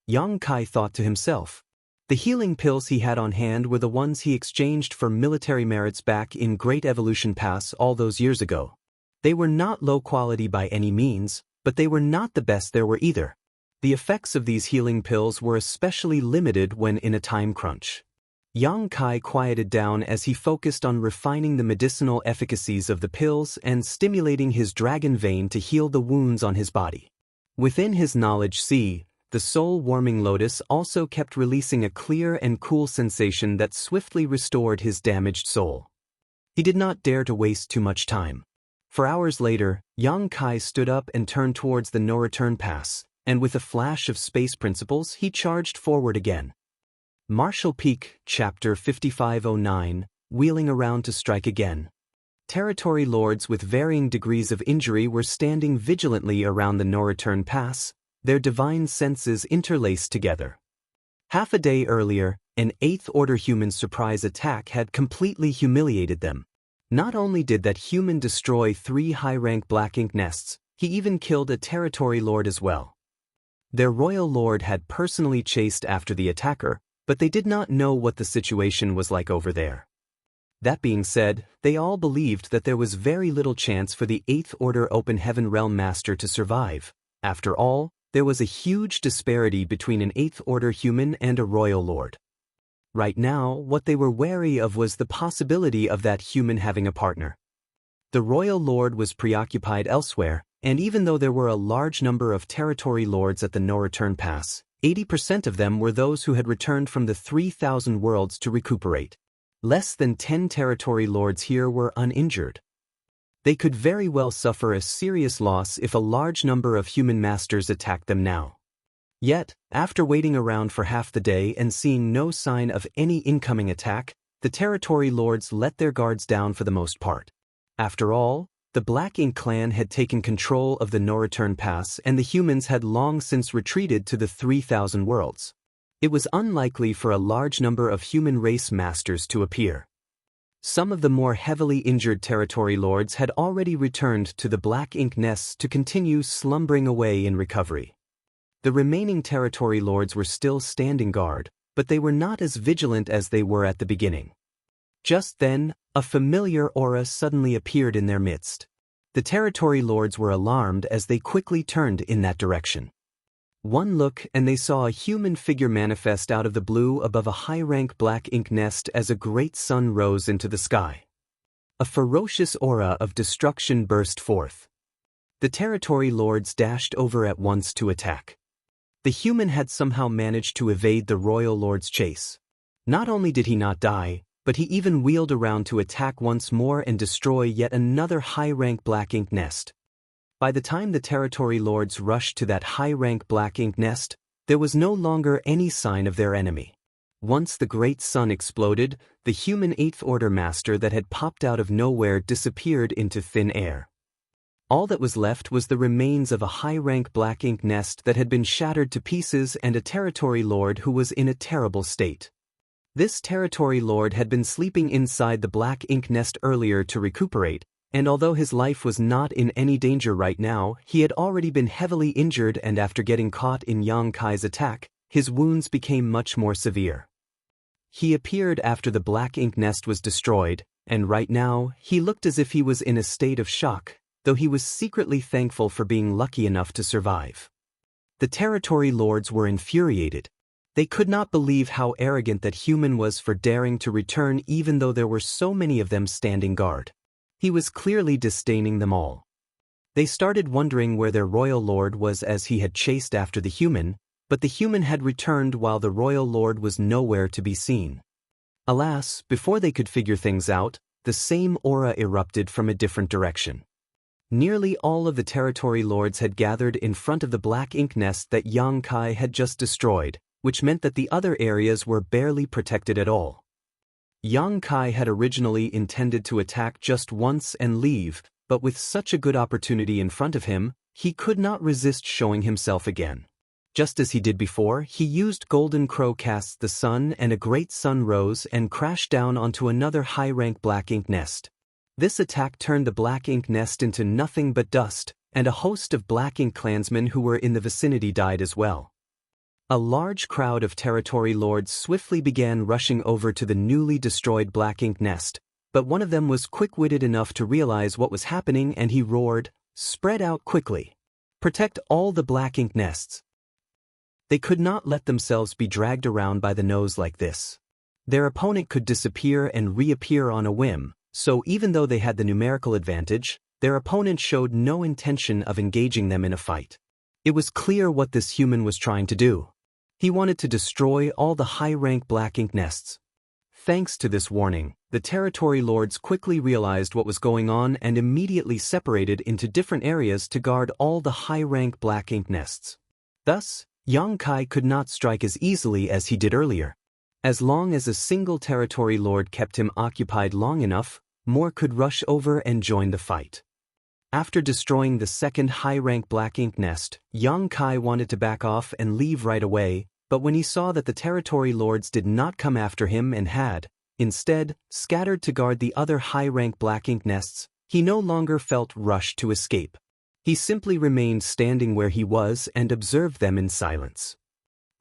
Speaker 1: Yang Kai thought to himself. The healing pills he had on hand were the ones he exchanged for military merits back in Great Evolution Pass all those years ago. They were not low quality by any means, but they were not the best there were either. The effects of these healing pills were especially limited when in a time crunch. Yang Kai quieted down as he focused on refining the medicinal efficacies of the pills and stimulating his dragon vein to heal the wounds on his body. Within his knowledge sea, the soul-warming lotus also kept releasing a clear and cool sensation that swiftly restored his damaged soul. He did not dare to waste too much time. For hours later, Yang Kai stood up and turned towards the no-return pass, and with a flash of space principles he charged forward again. Marshall Peak, Chapter 5509, Wheeling Around to Strike Again. Territory lords with varying degrees of injury were standing vigilantly around the no-return pass, their divine senses interlaced together. Half a day earlier, an 8th Order human surprise attack had completely humiliated them. Not only did that human destroy 3 high-rank Black Ink nests, he even killed a territory lord as well. Their royal lord had personally chased after the attacker, but they did not know what the situation was like over there. That being said, they all believed that there was very little chance for the 8th Order Open Heaven Realm Master to survive. After all, there was a huge disparity between an 8th Order human and a royal lord. Right now, what they were wary of was the possibility of that human having a partner. The royal lord was preoccupied elsewhere, and even though there were a large number of territory lords at the no-return pass, 80% of them were those who had returned from the 3,000 worlds to recuperate. Less than 10 territory lords here were uninjured. They could very well suffer a serious loss if a large number of human masters attacked them now. Yet, after waiting around for half the day and seeing no sign of any incoming attack, the territory lords let their guards down for the most part. After all, the Black Ink clan had taken control of the no-return pass and the humans had long since retreated to the 3,000 worlds. It was unlikely for a large number of human race masters to appear. Some of the more heavily injured territory lords had already returned to the Black Ink nests to continue slumbering away in recovery. The remaining territory lords were still standing guard, but they were not as vigilant as they were at the beginning. Just then, a familiar aura suddenly appeared in their midst. The territory lords were alarmed as they quickly turned in that direction. One look and they saw a human figure manifest out of the blue above a high-rank black ink nest as a great sun rose into the sky. A ferocious aura of destruction burst forth. The territory lords dashed over at once to attack. The human had somehow managed to evade the royal lord's chase. Not only did he not die, but he even wheeled around to attack once more and destroy yet another high-rank black ink nest. By the time the territory lords rushed to that high-rank black ink nest, there was no longer any sign of their enemy. Once the great sun exploded, the human Eighth Order master that had popped out of nowhere disappeared into thin air. All that was left was the remains of a high-rank black ink nest that had been shattered to pieces and a territory lord who was in a terrible state. This territory lord had been sleeping inside the black ink nest earlier to recuperate, and although his life was not in any danger right now, he had already been heavily injured, and after getting caught in Yang Kai's attack, his wounds became much more severe. He appeared after the black ink nest was destroyed, and right now, he looked as if he was in a state of shock, though he was secretly thankful for being lucky enough to survive. The territory lords were infuriated. They could not believe how arrogant that human was for daring to return even though there were so many of them standing guard. He was clearly disdaining them all. They started wondering where their royal lord was as he had chased after the human, but the human had returned while the royal lord was nowhere to be seen. Alas, before they could figure things out, the same aura erupted from a different direction. Nearly all of the territory lords had gathered in front of the black ink nest that Yang Kai had just destroyed, which meant that the other areas were barely protected at all. Yang Kai had originally intended to attack just once and leave, but with such a good opportunity in front of him, he could not resist showing himself again. Just as he did before, he used Golden Crow Casts the Sun, and a great sun rose and crashed down onto another high-rank black ink nest. This attack turned the black ink nest into nothing but dust, and a host of black ink clansmen who were in the vicinity died as well. A large crowd of territory lords swiftly began rushing over to the newly destroyed black ink nest, but one of them was quick-witted enough to realize what was happening, and he roared, "Spread out quickly! Protect all the black ink nests!" They could not let themselves be dragged around by the nose like this. Their opponent could disappear and reappear on a whim, so even though they had the numerical advantage, their opponent showed no intention of engaging them in a fight. It was clear what this human was trying to do. He wanted to destroy all the high-rank black ink nests. Thanks to this warning, the territory lords quickly realized what was going on and immediately separated into different areas to guard all the high-rank black ink nests. Thus, Yang Kai could not strike as easily as he did earlier. As long as a single territory lord kept him occupied long enough, more could rush over and join the fight. After destroying the second high-rank black ink nest, Yang Kai wanted to back off and leave right away, but when he saw that the territory lords did not come after him and had, instead, scattered to guard the other high-rank black ink nests, he no longer felt rushed to escape. He simply remained standing where he was and observed them in silence.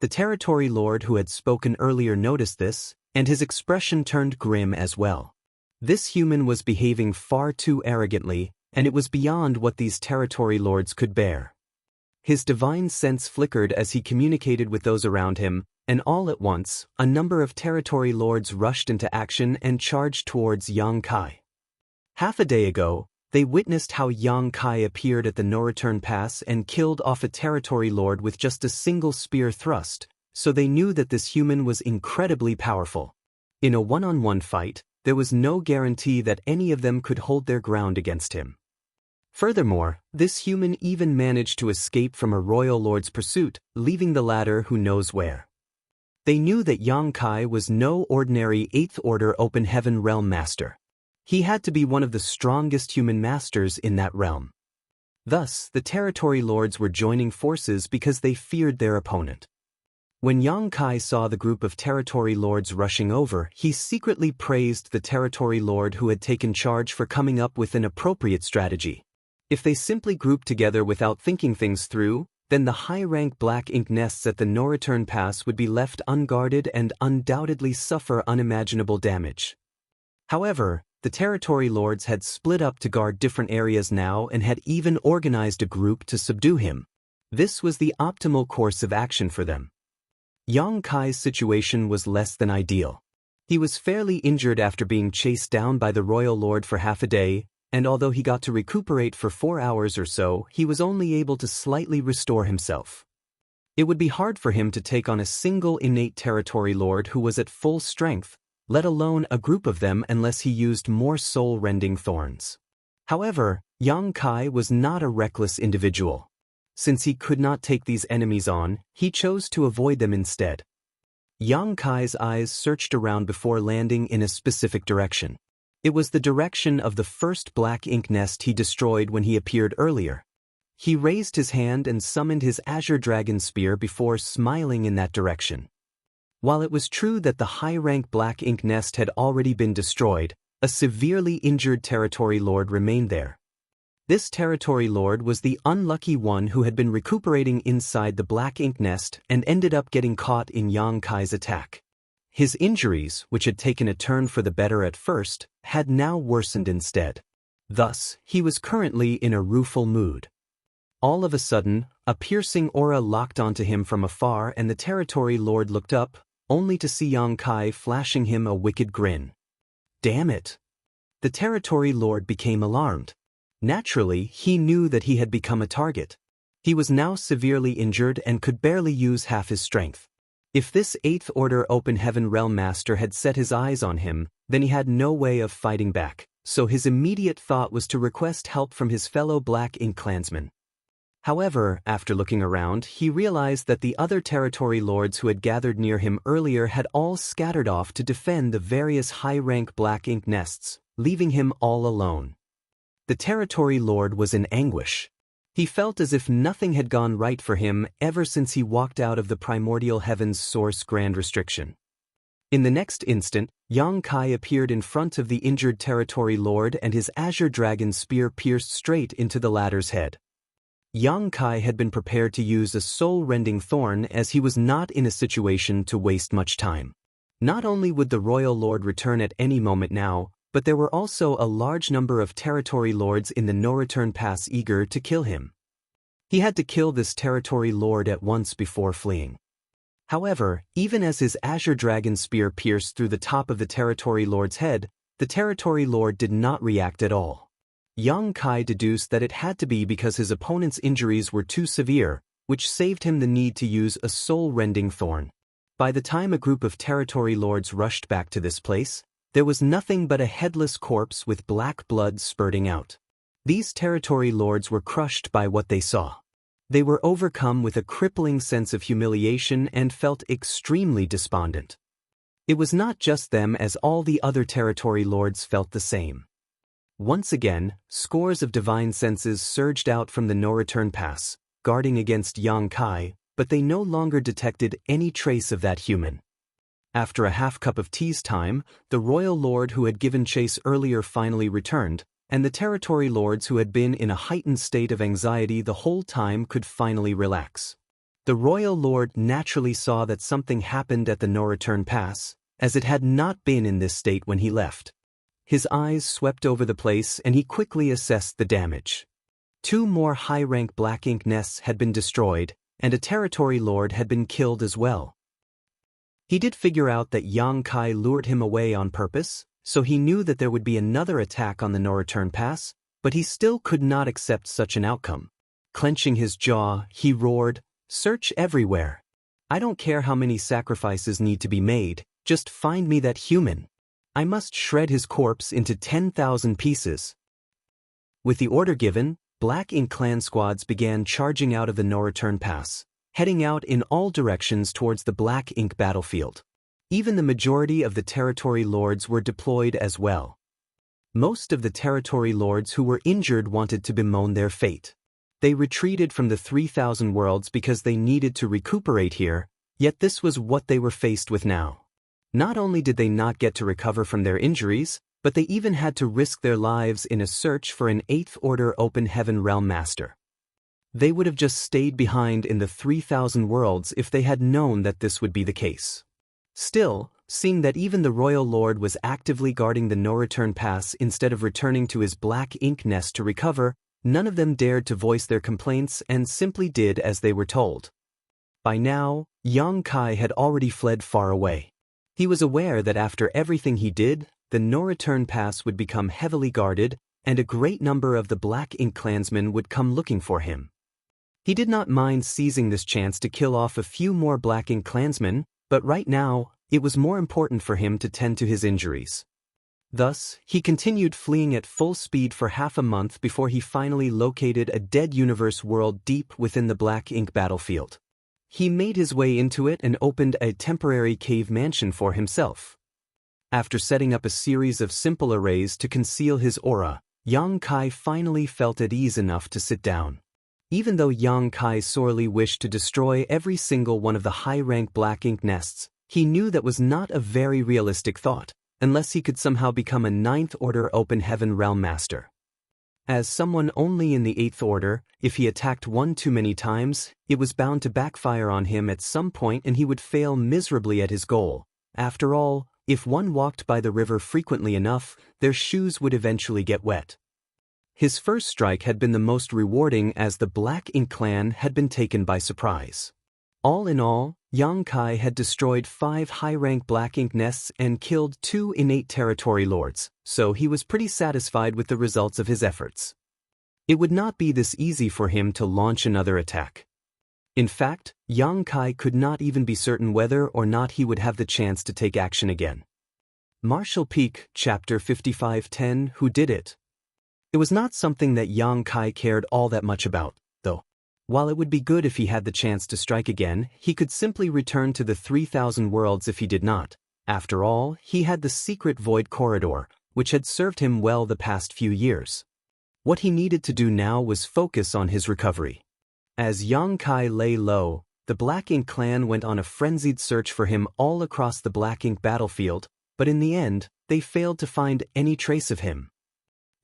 Speaker 1: The territory lord who had spoken earlier noticed this, and his expression turned grim as well. This human was behaving far too arrogantly, and it was beyond what these territory lords could bear. His divine sense flickered as he communicated with those around him, and all at once, a number of territory lords rushed into action and charged towards Yang Kai. Half a day ago, they witnessed how Yang Kai appeared at the no-return pass and killed off a territory lord with just a single spear thrust, so they knew that this human was incredibly powerful. In a one-on-one fight, there was no guarantee that any of them could hold their ground against him. Furthermore, this human even managed to escape from a royal lord's pursuit, leaving the latter who knows where. They knew that Yang Kai was no ordinary Eighth Order Open Heaven Realm Master. He had to be one of the strongest human masters in that realm. Thus, the territory lords were joining forces because they feared their opponent. When Yang Kai saw the group of territory lords rushing over, he secretly praised the territory lord who had taken charge for coming up with an appropriate strategy. If they simply grouped together without thinking things through, then the high-rank black ink nests at the no-return pass would be left unguarded and undoubtedly suffer unimaginable damage. However, the territory lords had split up to guard different areas now and had even organized a group to subdue him. This was the optimal course of action for them. Yang Kai's situation was less than ideal. He was fairly injured after being chased down by the royal lord for half a day, and although he got to recuperate for 4 hours or so, he was only able to slightly restore himself. It would be hard for him to take on a single innate territory lord who was at full strength, let alone a group of them, unless he used more soul-rending thorns. However, Yang Kai was not a reckless individual. Since he could not take these enemies on, he chose to avoid them instead. Yang Kai's eyes searched around before landing in a specific direction. It was the direction of the first black ink nest he destroyed when he appeared earlier. He raised his hand and summoned his azure dragon spear before smiling in that direction. While it was true that the high-rank black ink nest had already been destroyed, a severely injured territory lord remained there. This territory lord was the unlucky one who had been recuperating inside the black ink nest and ended up getting caught in Yang Kai's attack. His injuries, which had taken a turn for the better at first, had now worsened instead. Thus, he was currently in a rueful mood. All of a sudden, a piercing aura locked onto him from afar, and the territory lord looked up, only to see Yang Kai flashing him a wicked grin. Damn it! The territory lord became alarmed. Naturally, he knew that he had become a target. He was now severely injured and could barely use half his strength. If this 8th Order Open Heaven Realm Master had set his eyes on him, then he had no way of fighting back, so his immediate thought was to request help from his fellow Black Ink clansmen. However, after looking around, he realized that the other territory lords who had gathered near him earlier had all scattered off to defend the various high-rank Black Ink nests, leaving him all alone. The territory lord was in anguish. He felt as if nothing had gone right for him ever since he walked out of the primordial heaven's source grand restriction. In the next instant, Yang Kai appeared in front of the injured territory lord, and his azure dragon spear pierced straight into the latter's head. Yang Kai had been prepared to use a soul-rending thorn, as he was not in a situation to waste much time. Not only would the royal lord return at any moment now, but there were also a large number of territory lords in the no-return pass eager to kill him. He had to kill this territory lord at once before fleeing. However, even as his azure dragon spear pierced through the top of the territory lord's head, the territory lord did not react at all. Yang Kai deduced that it had to be because his opponent's injuries were too severe, which saved him the need to use a soul-rending thorn. By the time a group of territory lords rushed back to this place, there was nothing but a headless corpse with black blood spurting out. These territory lords were crushed by what they saw. They were overcome with a crippling sense of humiliation and felt extremely despondent. It was not just them, as all the other territory lords felt the same. Once again, scores of divine senses surged out from the no-return pass, guarding against Yang Kai, but they no longer detected any trace of that human. After a half cup of tea's time, the royal lord who had given chase earlier finally returned, and the territory lords who had been in a heightened state of anxiety the whole time could finally relax. The royal lord naturally saw that something happened at the no-return pass, as it had not been in this state when he left. His eyes swept over the place, and he quickly assessed the damage. 2 more high-rank black ink nests had been destroyed, and a territory lord had been killed as well. He did figure out that Yang Kai lured him away on purpose, so he knew that there would be another attack on the no-return pass, but he still could not accept such an outcome. Clenching his jaw, he roared, "Search everywhere. I don't care how many sacrifices need to be made, just find me that human. I must shred his corpse into 10,000 pieces." With the order given, Black Ink clan squads began charging out of the no-return pass, heading out in all directions towards the Black Ink battlefield. Even the majority of the territory lords were deployed as well. Most of the territory lords who were injured wanted to bemoan their fate. They retreated from the 3,000 worlds because they needed to recuperate here, yet this was what they were faced with now. Not only did they not get to recover from their injuries, but they even had to risk their lives in a search for an 8th Order Open Heaven Realm Master. They would have just stayed behind in the 3,000 worlds if they had known that this would be the case. Still, seeing that even the royal lord was actively guarding the no-return pass instead of returning to his black ink nest to recover, none of them dared to voice their complaints and simply did as they were told. By now, Yang Kai had already fled far away. He was aware that after everything he did, the no-return pass would become heavily guarded, and a great number of the Black Ink clansmen would come looking for him. He did not mind seizing this chance to kill off a few more Black Ink clansmen, but right now, it was more important for him to tend to his injuries. Thus, he continued fleeing at full speed for half a month before he finally located a dead universe world deep within the Black Ink battlefield. He made his way into it and opened a temporary cave mansion for himself. After setting up a series of simple arrays to conceal his aura, Yang Kai finally felt at ease enough to sit down. Even though Yang Kai sorely wished to destroy every single one of the high-rank Black Ink nests, he knew that was not a very realistic thought, unless he could somehow become a 9th Order Open Heaven Realm Master. As someone only in the 8th Order, if he attacked one too many times, it was bound to backfire on him at some point and he would fail miserably at his goal. After all, if one walked by the river frequently enough, their shoes would eventually get wet. His first strike had been the most rewarding as the Black Ink clan had been taken by surprise. All in all, Yang Kai had destroyed 5 high-rank Black Ink nests and killed 2 innate territory lords, so he was pretty satisfied with the results of his efforts. It would not be this easy for him to launch another attack. In fact, Yang Kai could not even be certain whether or not he would have the chance to take action again. Martial Peak, Chapter 5510, Who Did It? It was not something that Yang Kai cared all that much about, though. While it would be good if he had the chance to strike again, he could simply return to the 3,000 worlds if he did not. After all, he had the secret Void Corridor, which had served him well the past few years. What he needed to do now was focus on his recovery. As Yang Kai lay low, the Black Ink clan went on a frenzied search for him all across the Black Ink battlefield, but in the end, they failed to find any trace of him.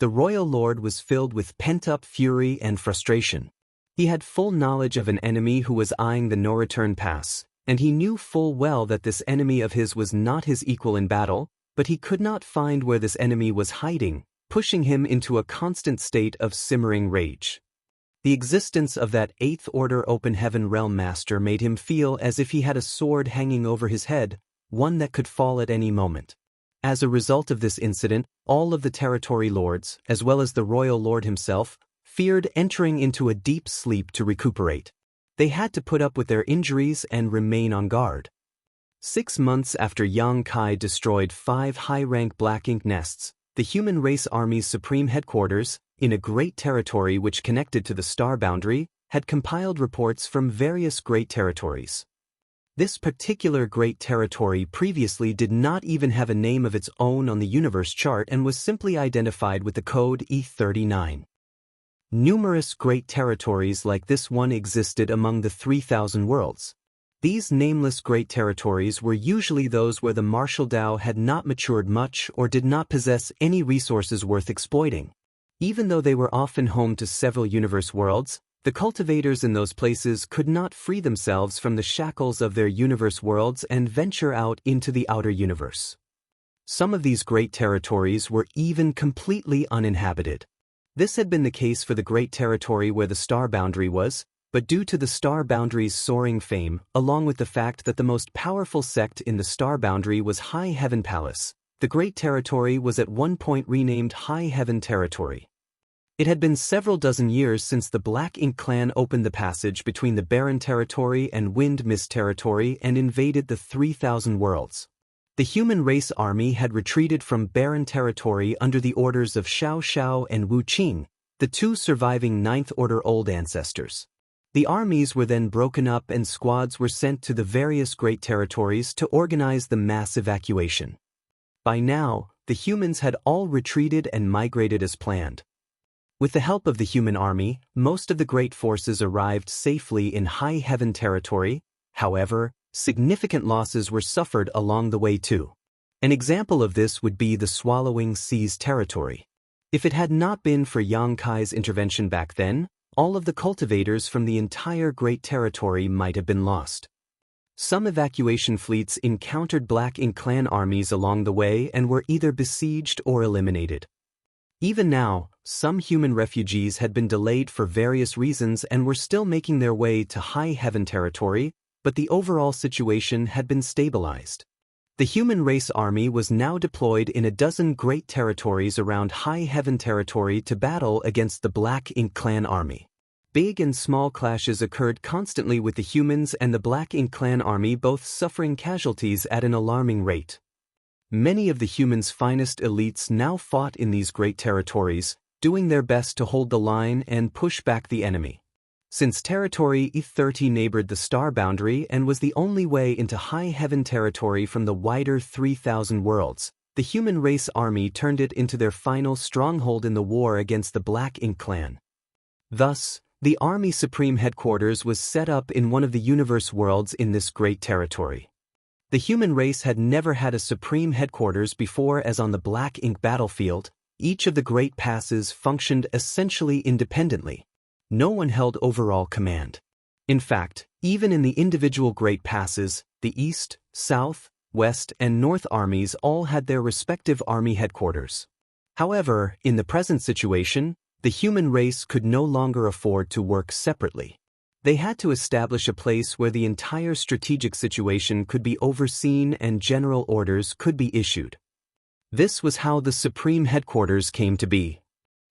Speaker 1: The Royal Lord was filled with pent-up fury and frustration. He had full knowledge of an enemy who was eyeing the no-return pass, and he knew full well that this enemy of his was not his equal in battle, but he could not find where this enemy was hiding, pushing him into a constant state of simmering rage. The existence of that 8th Order Open Heaven Realm Master made him feel as if he had a sword hanging over his head, one that could fall at any moment. As a result of this incident, all of the territory lords, as well as the Royal Lord himself, feared entering into a deep sleep to recuperate. They had to put up with their injuries and remain on guard. 6 months after Yang Kai destroyed 5 high-rank Black Ink nests, the Human Race Army's supreme headquarters, in a great territory which connected to the star boundary, had compiled reports from various great territories. This particular great territory previously did not even have a name of its own on the universe chart and was simply identified with the code E39. Numerous great territories like this one existed among the 3,000 worlds. These nameless great territories were usually those where the martial Dao had not matured much or did not possess any resources worth exploiting. Even though they were often home to several universe worlds, the cultivators in those places could not free themselves from the shackles of their universe worlds and venture out into the outer universe. Some of these great territories were even completely uninhabited. This had been the case for the great territory where the star boundary was, but due to the star boundary's soaring fame, along with the fact that the most powerful sect in the star boundary was High Heaven Palace, the great territory was at one point renamed High Heaven Territory. It had been several dozen years since the Black Ink clan opened the passage between the Barren Territory and Wind Mist Territory and invaded the 3,000 worlds. The Human Race Army had retreated from Barren Territory under the orders of Xiao Xiao and Wu Qing, the 2 surviving 9th Order Old Ancestors. The armies were then broken up and squads were sent to the various great territories to organize the mass evacuation. By now, the humans had all retreated and migrated as planned. With the help of the human army, most of the great forces arrived safely in High Heaven Territory. However, significant losses were suffered along the way too. An example of this would be the Swallowing Seas Territory. If it had not been for Yang Kai's intervention back then, all of the cultivators from the entire Great Territory might have been lost. Some evacuation fleets encountered Black Ink clan armies along the way and were either besieged or eliminated. Even now, some human refugees had been delayed for various reasons and were still making their way to High Heaven territory, but the overall situation had been stabilized. The human race army was now deployed in a dozen great territories around High Heaven territory to battle against the Black Ink clan army. Big and small clashes occurred constantly with the humans and the Black Ink clan army, both suffering casualties at an alarming rate. Many of the humans' finest elites now fought in these great territories, doing their best to hold the line and push back the enemy. Since Territory E30 neighbored the star boundary and was the only way into High Heaven territory from the wider 3,000 worlds, the human race army turned it into their final stronghold in the war against the Black Ink clan. Thus, the Army Supreme Headquarters was set up in one of the universe worlds in this great territory. The human race had never had a Supreme Headquarters before, as on the Black Ink battlefield, each of the great passes functioned essentially independently. No one held overall command. In fact, even in the individual great passes, the East, South, West, and North armies all had their respective army headquarters. However, in the present situation, the human race could no longer afford to work separately. They had to establish a place where the entire strategic situation could be overseen and general orders could be issued. This was how the Supreme Headquarters came to be.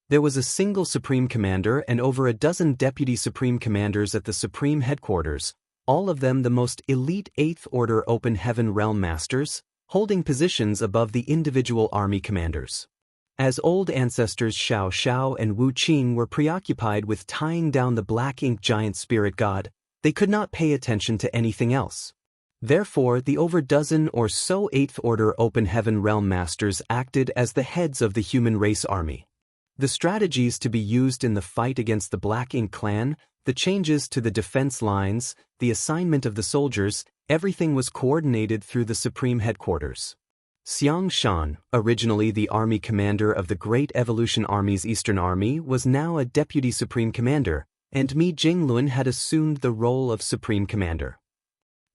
Speaker 1: There was a single Supreme Commander and over a dozen Deputy Supreme Commanders at the Supreme Headquarters, all of them the most elite 8th Order Open Heaven Realm Masters, holding positions above the individual army commanders. As old ancestors Xiao Xiao and Wu Qing were preoccupied with tying down the Black Ink giant spirit god, they could not pay attention to anything else. Therefore, the over dozen or so 8th Order Open Heaven Realm Masters acted as the heads of the human race army. The strategies to be used in the fight against the Black Ink clan, the changes to the defense lines, the assignment of the soldiers, everything was coordinated through the Supreme Headquarters. Xiang Shan, originally the army commander of the Great Evolution Army's Eastern Army, was now a deputy supreme commander, and Mi Jinglun had assumed the role of supreme commander.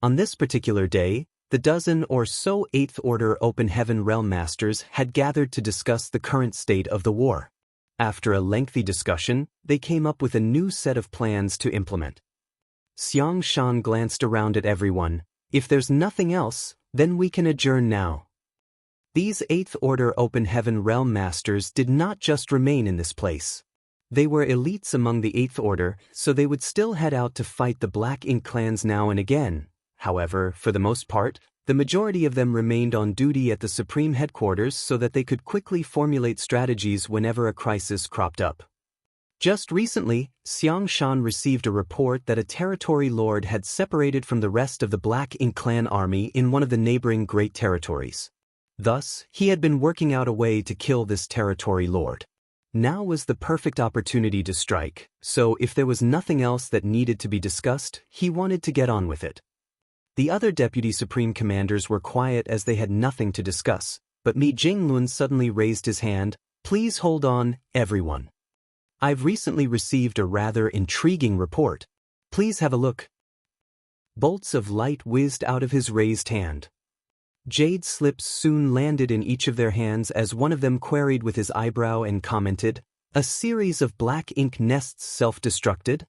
Speaker 1: On this particular day, the dozen or so 8th Order Open Heaven Realm Masters had gathered to discuss the current state of the war. After a lengthy discussion, they came up with a new set of plans to implement. Xiang Shan glanced around at everyone. If there's nothing else, then we can adjourn now. These 8th Order Open Heaven Realm Masters did not just remain in this place. They were elites among the 8th Order, so they would still head out to fight the Black Ink clans now and again. However, for the most part, the majority of them remained on duty at the Supreme Headquarters so that they could quickly formulate strategies whenever a crisis cropped up. Just recently, Xiang Shan received a report that a territory lord had separated from the rest of the Black Ink clan army in one of the neighboring great territories. Thus, he had been working out a way to kill this territory lord. Now was the perfect opportunity to strike, so if there was nothing else that needed to be discussed, he wanted to get on with it. The other deputy supreme commanders were quiet as they had nothing to discuss, but Mi Jinglun suddenly raised his hand. Please hold on, everyone. I've recently received a rather intriguing report. Please have a look. Bolts of light whizzed out of his raised hand. Jade slips soon landed in each of their hands as one of them queried with his eyebrow and commented, "A series of Black Ink nests self-destructed?"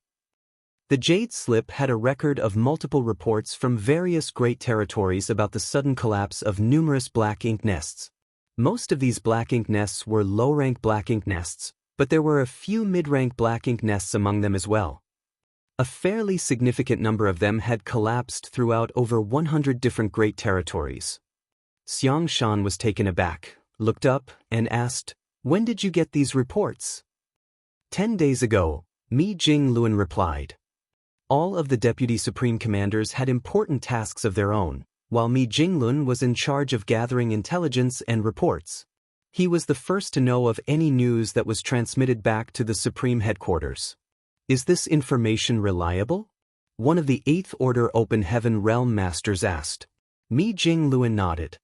Speaker 1: The Jade slip had a record of multiple reports from various great territories about the sudden collapse of numerous Black Ink nests. Most of these Black Ink nests were low-rank Black Ink nests, but there were a few mid-rank Black Ink nests among them as well. A fairly significant number of them had collapsed throughout over 100 different great territories. Xiang Shan was taken aback, looked up, and asked, "When did you get these reports?" 10 days ago, Mi Jinglun replied. All of the deputy supreme commanders had important tasks of their own, while Mi Jinglun was in charge of gathering intelligence and reports. He was the first to know of any news that was transmitted back to the Supreme Headquarters. Is this information reliable? One of the 8th Order Open Heaven Realm Masters asked. Mi Jinglun nodded.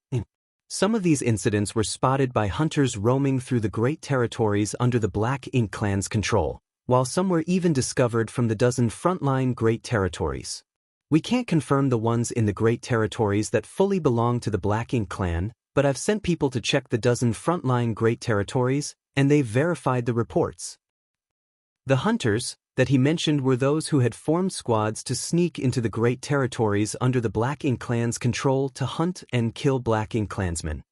Speaker 1: Some of these incidents were spotted by hunters roaming through the great territories under the Black Ink clan's control. while some were even discovered from the dozen frontline Great Territories. We can't confirm the ones in the Great Territories that fully belong to the Black Ink Clan, but I've sent people to check the dozen frontline Great Territories, and they've verified the reports. The hunters that he mentioned were those who had formed squads to sneak into the Great Territories under the Black Ink Clan's control to hunt and kill Black Ink Clansmen.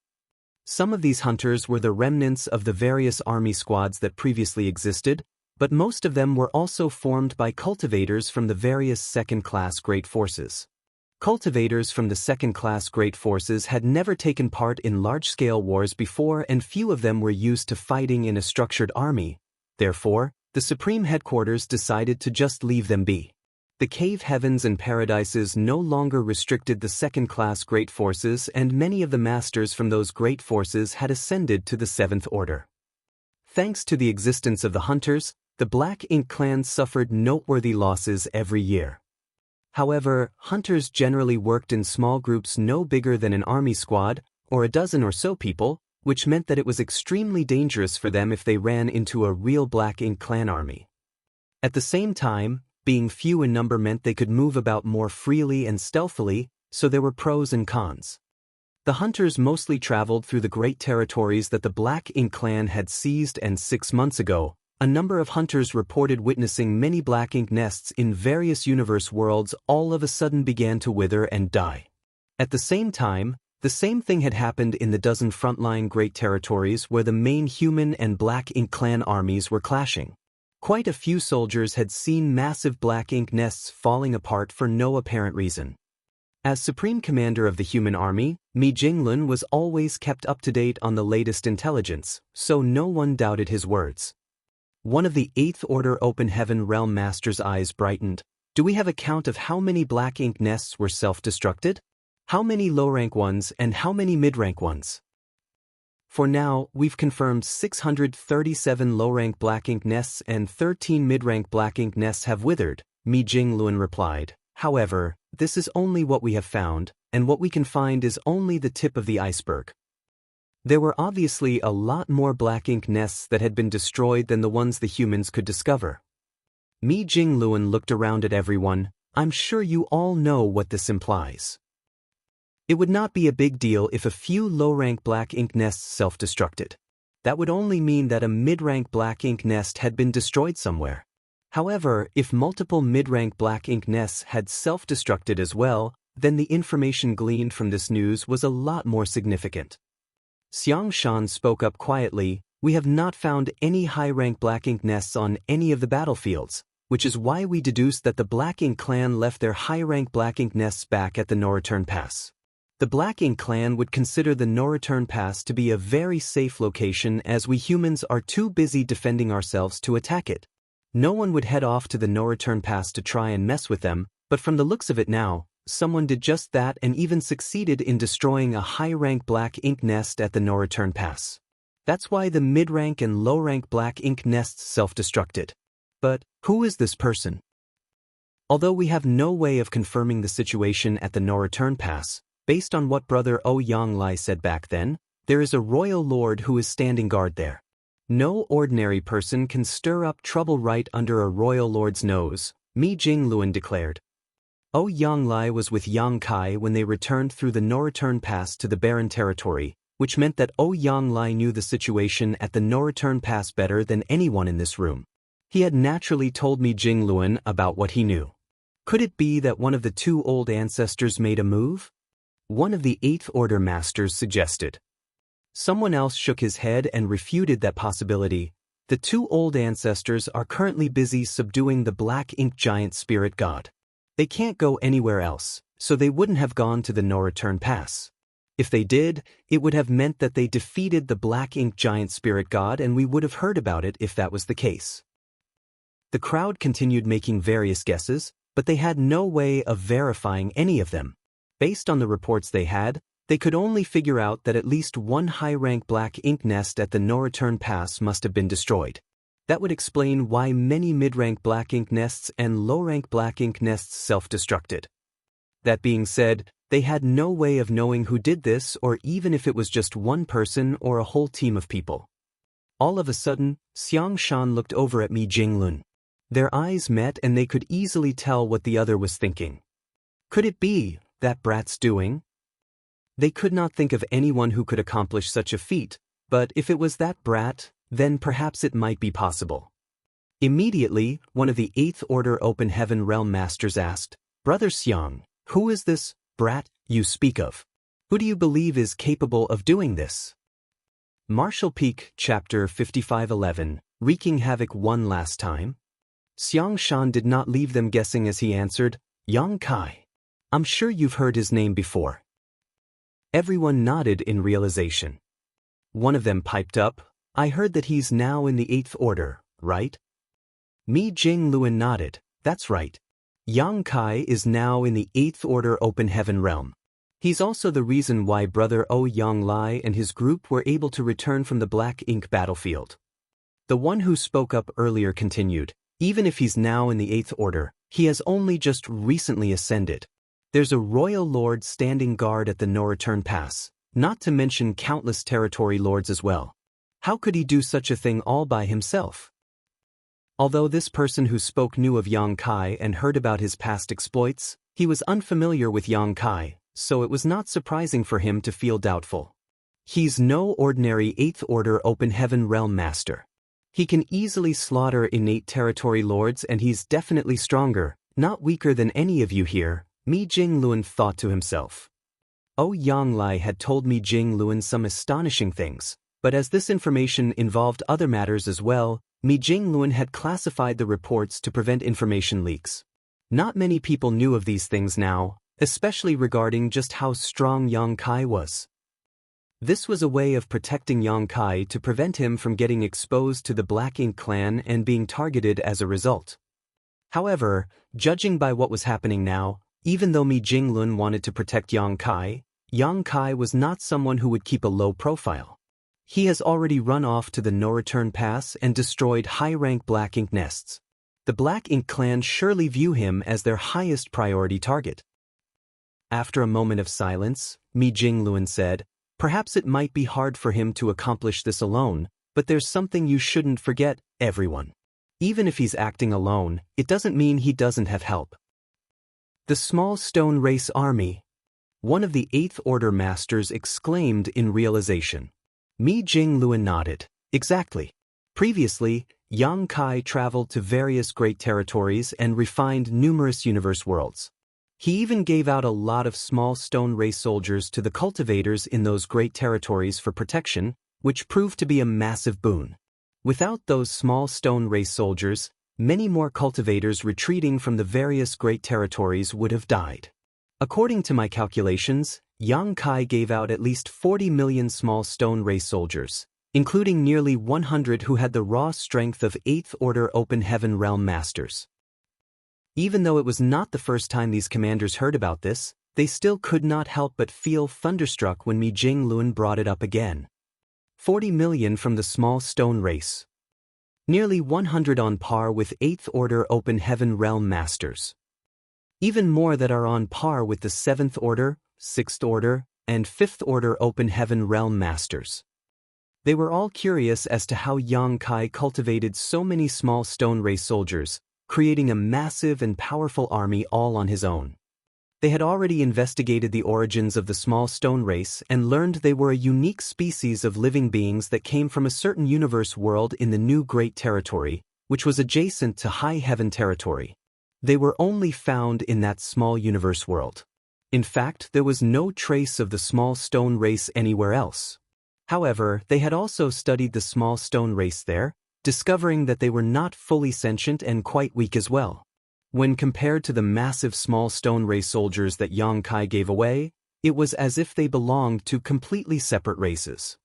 Speaker 1: Some of these hunters were the remnants of the various army squads that previously existed, but most of them were also formed by cultivators from the various second-class Great Forces. Cultivators from the second-class Great Forces had never taken part in large-scale wars before, and few of them were used to fighting in a structured army. Therefore, the Supreme Headquarters decided to just leave them be. The cave heavens and paradises no longer restricted the second-class Great Forces, and many of the masters from those Great Forces had ascended to the Seventh Order. Thanks to the existence of the hunters, the Black Ink Clan suffered noteworthy losses every year. However, hunters generally worked in small groups no bigger than an army squad, or a dozen or so people, which meant that it was extremely dangerous for them if they ran into a real Black Ink Clan army. At the same time, being few in number meant they could move about more freely and stealthily, so there were pros and cons. The hunters mostly traveled through the Great Territories that the Black Ink Clan had seized, and 6 months ago, a number of hunters reported witnessing many Black Ink nests in various universe worlds all of a sudden began to wither and die. At the same time, the same thing had happened in the dozen frontline Great Territories where the main human and Black Ink Clan armies were clashing. Quite a few soldiers had seen massive Black Ink nests falling apart for no apparent reason. As Supreme Commander of the human army, Mi Jinglun was always kept up to date on the latest intelligence, so no one doubted his words. One of the Eighth Order Open Heaven Realm Master's eyes brightened. Do we have a count of how many Black Ink nests were self-destructed? How many low-rank ones and how many mid-rank ones? For now, we've confirmed 637 low-rank Black Ink nests and 13 mid-rank Black Ink nests have withered, Mi Jinglun replied. However, this is only what we have found, and what we can find is only the tip of the iceberg. There were obviously a lot more Black Ink nests that had been destroyed than the ones the humans could discover. Mi Jinglun looked around at everyone. I'm sure you all know what this implies. It would not be a big deal if a few low-rank Black Ink nests self-destructed. That would only mean that a mid-rank Black Ink nest had been destroyed somewhere. However, if multiple mid-rank Black Ink nests had self-destructed as well, then the information gleaned from this news was a lot more significant. Xiang Shan spoke up quietly. We have not found any high-rank Black Ink nests on any of the battlefields, which is why we deduced that the Black Ink Clan left their high-rank Black Ink nests back at the No-Return Pass. The Black Ink Clan would consider the No-Return Pass to be a very safe location, as we humans are too busy defending ourselves to attack it. No one would head off to the No-Return Pass to try and mess with them, but from the looks of it now, someone did just that and even succeeded in destroying a high-rank Black Ink nest at the No-Return Pass. That's why the mid-rank and low-rank Black Ink nests self-destructed. But who is this person? Although we have no way of confirming the situation at the No-Return Pass, based on what Brother Ouyang Lai said back then, there is a royal lord who is standing guard there. No ordinary person can stir up trouble right under a royal lord's nose, Mi Jinglun declared. Ouyang Lai was with Yang Kai when they returned through the No-Return Pass to the Barren Territory, which meant that Ouyang Lai knew the situation at the No-Return Pass better than anyone in this room. He had naturally told Mi Jinglun about what he knew. Could it be that one of the two old ancestors made a move? One of the Eighth Order Masters suggested. Someone else shook his head and refuted that possibility. The two old ancestors are currently busy subduing the Black Ink Giant Spirit God. They can't go anywhere else, so they wouldn't have gone to the No-Return Pass. If they did, it would have meant that they defeated the Black Ink Giant Spirit God, and we would have heard about it if that was the case. The crowd continued making various guesses, but they had no way of verifying any of them. Based on the reports they had, they could only figure out that at least one high-rank Black Ink nest at the No-Return Pass must have been destroyed. That would explain why many mid-rank Black Ink nests and low-rank Black Ink nests self-destructed. That being said, they had no way of knowing who did this, or even if it was just one person or a whole team of people. All of a sudden, Xiang Shan looked over at Mi Jinglun. Their eyes met and they could easily tell what the other was thinking. Could it be that brat's doing? They could not think of anyone who could accomplish such a feat, but if it was that brat, then perhaps it might be possible. Immediately, one of the 8th Order Open Heaven Realm Masters asked, "Brother Xiang, who is this brat you speak of? Who do you believe is capable of doing this?" Martial Peak, Chapter 5511, Wreaking Havoc one last time. Xiang Shan did not leave them guessing as he answered, "Yang Kai. I'm sure you've heard his name before." Everyone nodded in realization. One of them piped up, "I heard that he's now in the 8th Order, right?" Mi Jinglun nodded, "That's right. Yang Kai is now in the 8th Order Open Heaven Realm. He's also the reason why Brother Yang Lai and his group were able to return from the Black Ink battlefield." The one who spoke up earlier continued, "Even if he's now in the 8th Order, he has only just recently ascended. There's a royal lord standing guard at the no-return pass, not to mention countless territory lords as well. How could he do such a thing all by himself?" Although this person who spoke knew of Yang Kai and heard about his past exploits, he was unfamiliar with Yang Kai, so it was not surprising for him to feel doubtful. He's no ordinary 8th Order Open Heaven Realm Master. He can easily slaughter innate territory lords and he's definitely stronger, not weaker than any of you here, Mi Jinglun thought to himself. Yang Lai had told Mi Jinglun some astonishing things, but as this information involved other matters as well, Mi Jinglun had classified the reports to prevent information leaks. Not many people knew of these things now, especially regarding just how strong Yang Kai was. This was a way of protecting Yang Kai to prevent him from getting exposed to the Black Ink clan and being targeted as a result. However, judging by what was happening now, even though Mi Jinglun wanted to protect Yang Kai was not someone who would keep a low profile. He has already run off to the no-return pass and destroyed high-rank Black Ink nests. The Black Ink clan surely view him as their highest priority target. After a moment of silence, Mi Jinglun said, "Perhaps it might be hard for him to accomplish this alone, but there's something you shouldn't forget, everyone. Even if he's acting alone, it doesn't mean he doesn't have help." "The small stone race army," one of the 8th Order Masters exclaimed in realization. Mi Jinglun nodded. "Exactly. Previously, Yang Kai traveled to various great territories and refined numerous universe worlds. He even gave out a lot of small stone race soldiers to the cultivators in those great territories for protection, which proved to be a massive boon. Without those small stone race soldiers, many more cultivators retreating from the various great territories would have died. According to my calculations, Yang Kai gave out at least 40 million small stone race soldiers, including nearly 100 who had the raw strength of 8th Order Open Heaven Realm Masters." Even though it was not the first time these commanders heard about this, they still could not help but feel thunderstruck when Mi Jinglun brought it up again. 40 million from the small stone race. Nearly 100 on par with 8th Order Open Heaven Realm Masters. Even more that are on par with the 7th Order, 6th Order, and 5th Order Open Heaven Realm Masters. They were all curious as to how Yang Kai cultivated so many small stone race soldiers, creating a massive and powerful army all on his own. They had already investigated the origins of the small stone race and learned they were a unique species of living beings that came from a certain universe world in the new Great Territory, which was adjacent to High Heaven Territory. They were only found in that small universe world. In fact, there was no trace of the small stone race anywhere else. However, they had also studied the small stone race there, discovering that they were not fully sentient and quite weak as well. When compared to the massive small stone race soldiers that Yang Kai gave away, it was as if they belonged to completely separate races.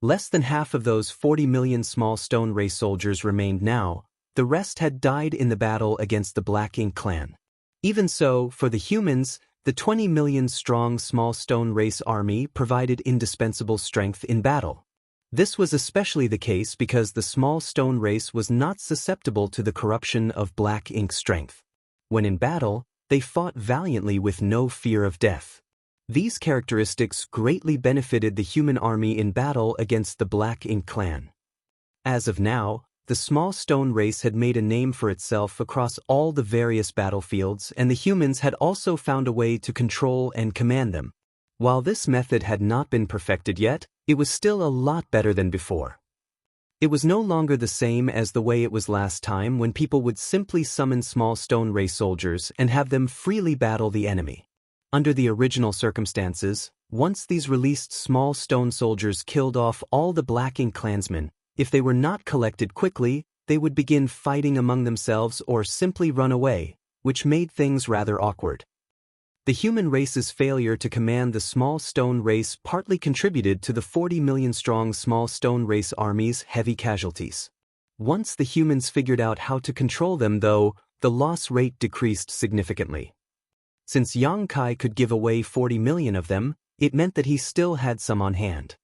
Speaker 1: Less than half of those 40 million small stone race soldiers remained now, the rest had died in the battle against the Black Ink clan. Even so, for the humans, the 20 million strong small stone race army provided indispensable strength in battle. This was especially the case because the small stone race was not susceptible to the corruption of Black Ink strength. When in battle, they fought valiantly with no fear of death. These characteristics greatly benefited the human army in battle against the Black Ink clan. As of now, the small stone race had made a name for itself across all the various battlefields, and the humans had also found a way to control and command them. While this method had not been perfected yet, it was still a lot better than before. It was no longer the same as the way it was last time, when people would simply summon small stone race soldiers and have them freely battle the enemy. Under the original circumstances, once these released small stone soldiers killed off all the Black Ink clansmen, if they were not collected quickly, they would begin fighting among themselves or simply run away, which made things rather awkward. The human race's failure to command the small stone race partly contributed to the 40 million strong small stone race army's heavy casualties. Once the humans figured out how to control them, though, the loss rate decreased significantly. Since Yang Kai could give away 40 million of them, it meant that he still had some on hand.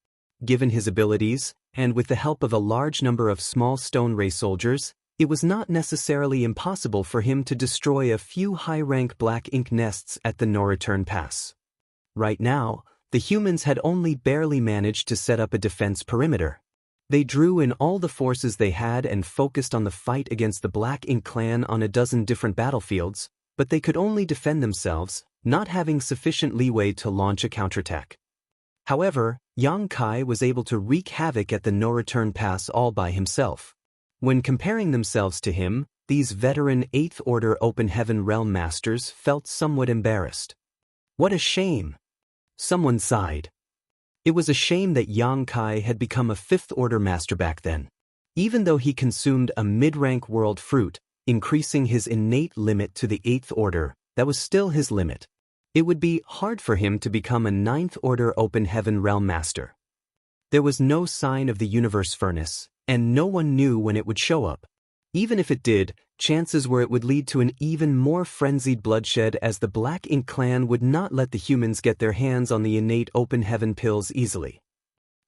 Speaker 1: Given his abilities, and with the help of a large number of small stone race soldiers, it was not necessarily impossible for him to destroy a few high-rank Black Ink nests at the no-return pass. Right now, the humans had only barely managed to set up a defense perimeter. They drew in all the forces they had and focused on the fight against the Black Ink clan on a dozen different battlefields, but they could only defend themselves, not having sufficient leeway to launch a counterattack. However, Yang Kai was able to wreak havoc at the no-return pass all by himself. When comparing themselves to him, these veteran 8th Order Open Heaven Realm Masters felt somewhat embarrassed. What a shame! Someone sighed. It was a shame that Yang Kai had become a 5th Order Master back then. Even though he consumed a mid-rank world fruit, increasing his innate limit to the 8th Order, that was still his limit. It would be hard for him to become a 9th Order Open Heaven Realm Master. There was no sign of the Universe Furnace, and no one knew when it would show up. Even if it did, chances were it would lead to an even more frenzied bloodshed, as the Black Ink clan would not let the humans get their hands on the innate Open Heaven pills easily.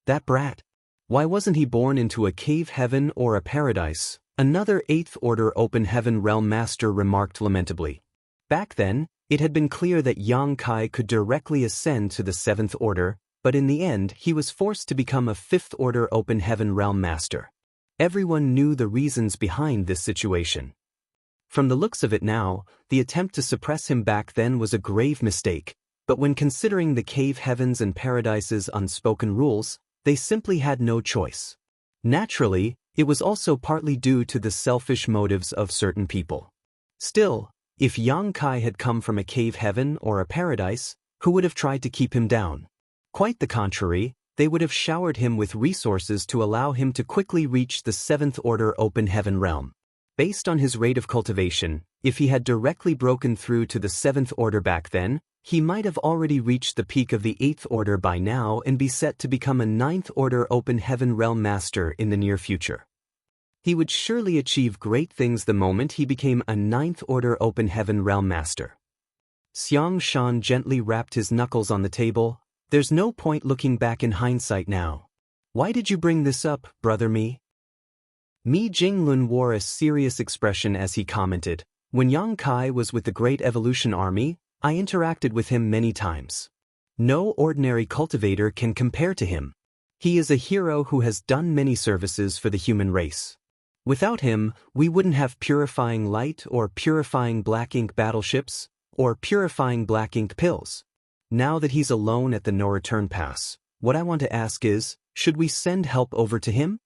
Speaker 1: That brat. Why wasn't he born into a cave heaven or a paradise? Another 8th Order Open Heaven Realm Master remarked lamentably. Back then, it had been clear that Yang Kai could directly ascend to the 7th Order, but in the end he was forced to become a 5th Order Open Heaven Realm Master. Everyone knew the reasons behind this situation. From the looks of it now, the attempt to suppress him back then was a grave mistake, but when considering the cave heavens and paradise's unspoken rules, they simply had no choice. Naturally, it was also partly due to the selfish motives of certain people. Still, if Yang Kai had come from a cave heaven or a paradise, who would have tried to keep him down? Quite the contrary, they would have showered him with resources to allow him to quickly reach the 7th Order Open Heaven realm. Based on his rate of cultivation, if he had directly broken through to the 7th Order back then, he might have already reached the peak of the 8th Order by now and be set to become a 9th Order Open Heaven Realm Master in the near future. He would surely achieve great things the moment he became a 9th Order Open Heaven Realm Master. Xiang Shan gently rapped his knuckles on the table. There's no point looking back in hindsight now. Why did you bring this up, brother Mi? Mi Jinglun wore a serious expression as he commented, when Yang Kai was with the Great Evolution Army, I interacted with him many times. No ordinary cultivator can compare to him. He is a hero who has done many services for the human race. Without him, we wouldn't have purifying light or purifying Black Ink battleships, or purifying Black Ink pills. Now that he's alone at the no-return pass, what I want to ask is, should we send help over to him?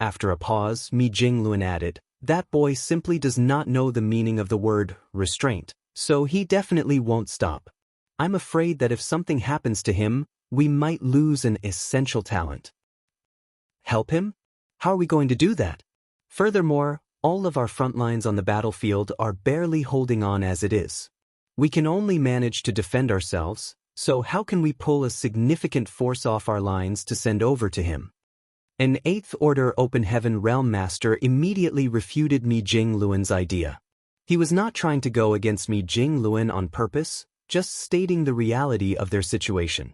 Speaker 1: After a pause, Mi Jinglun added, that boy simply does not know the meaning of the word restraint, so he definitely won't stop. I'm afraid that if something happens to him, we might lose an essential talent. Help him? How are we going to do that? Furthermore, all of our front lines on the battlefield are barely holding on as it is. We can only manage to defend ourselves, so how can we pull a significant force off our lines to send over to him? An 8th Order Open Heaven Realm Master immediately refuted Mi Jingluan's idea. He was not trying to go against Mi Jingluan on purpose, just stating the reality of their situation.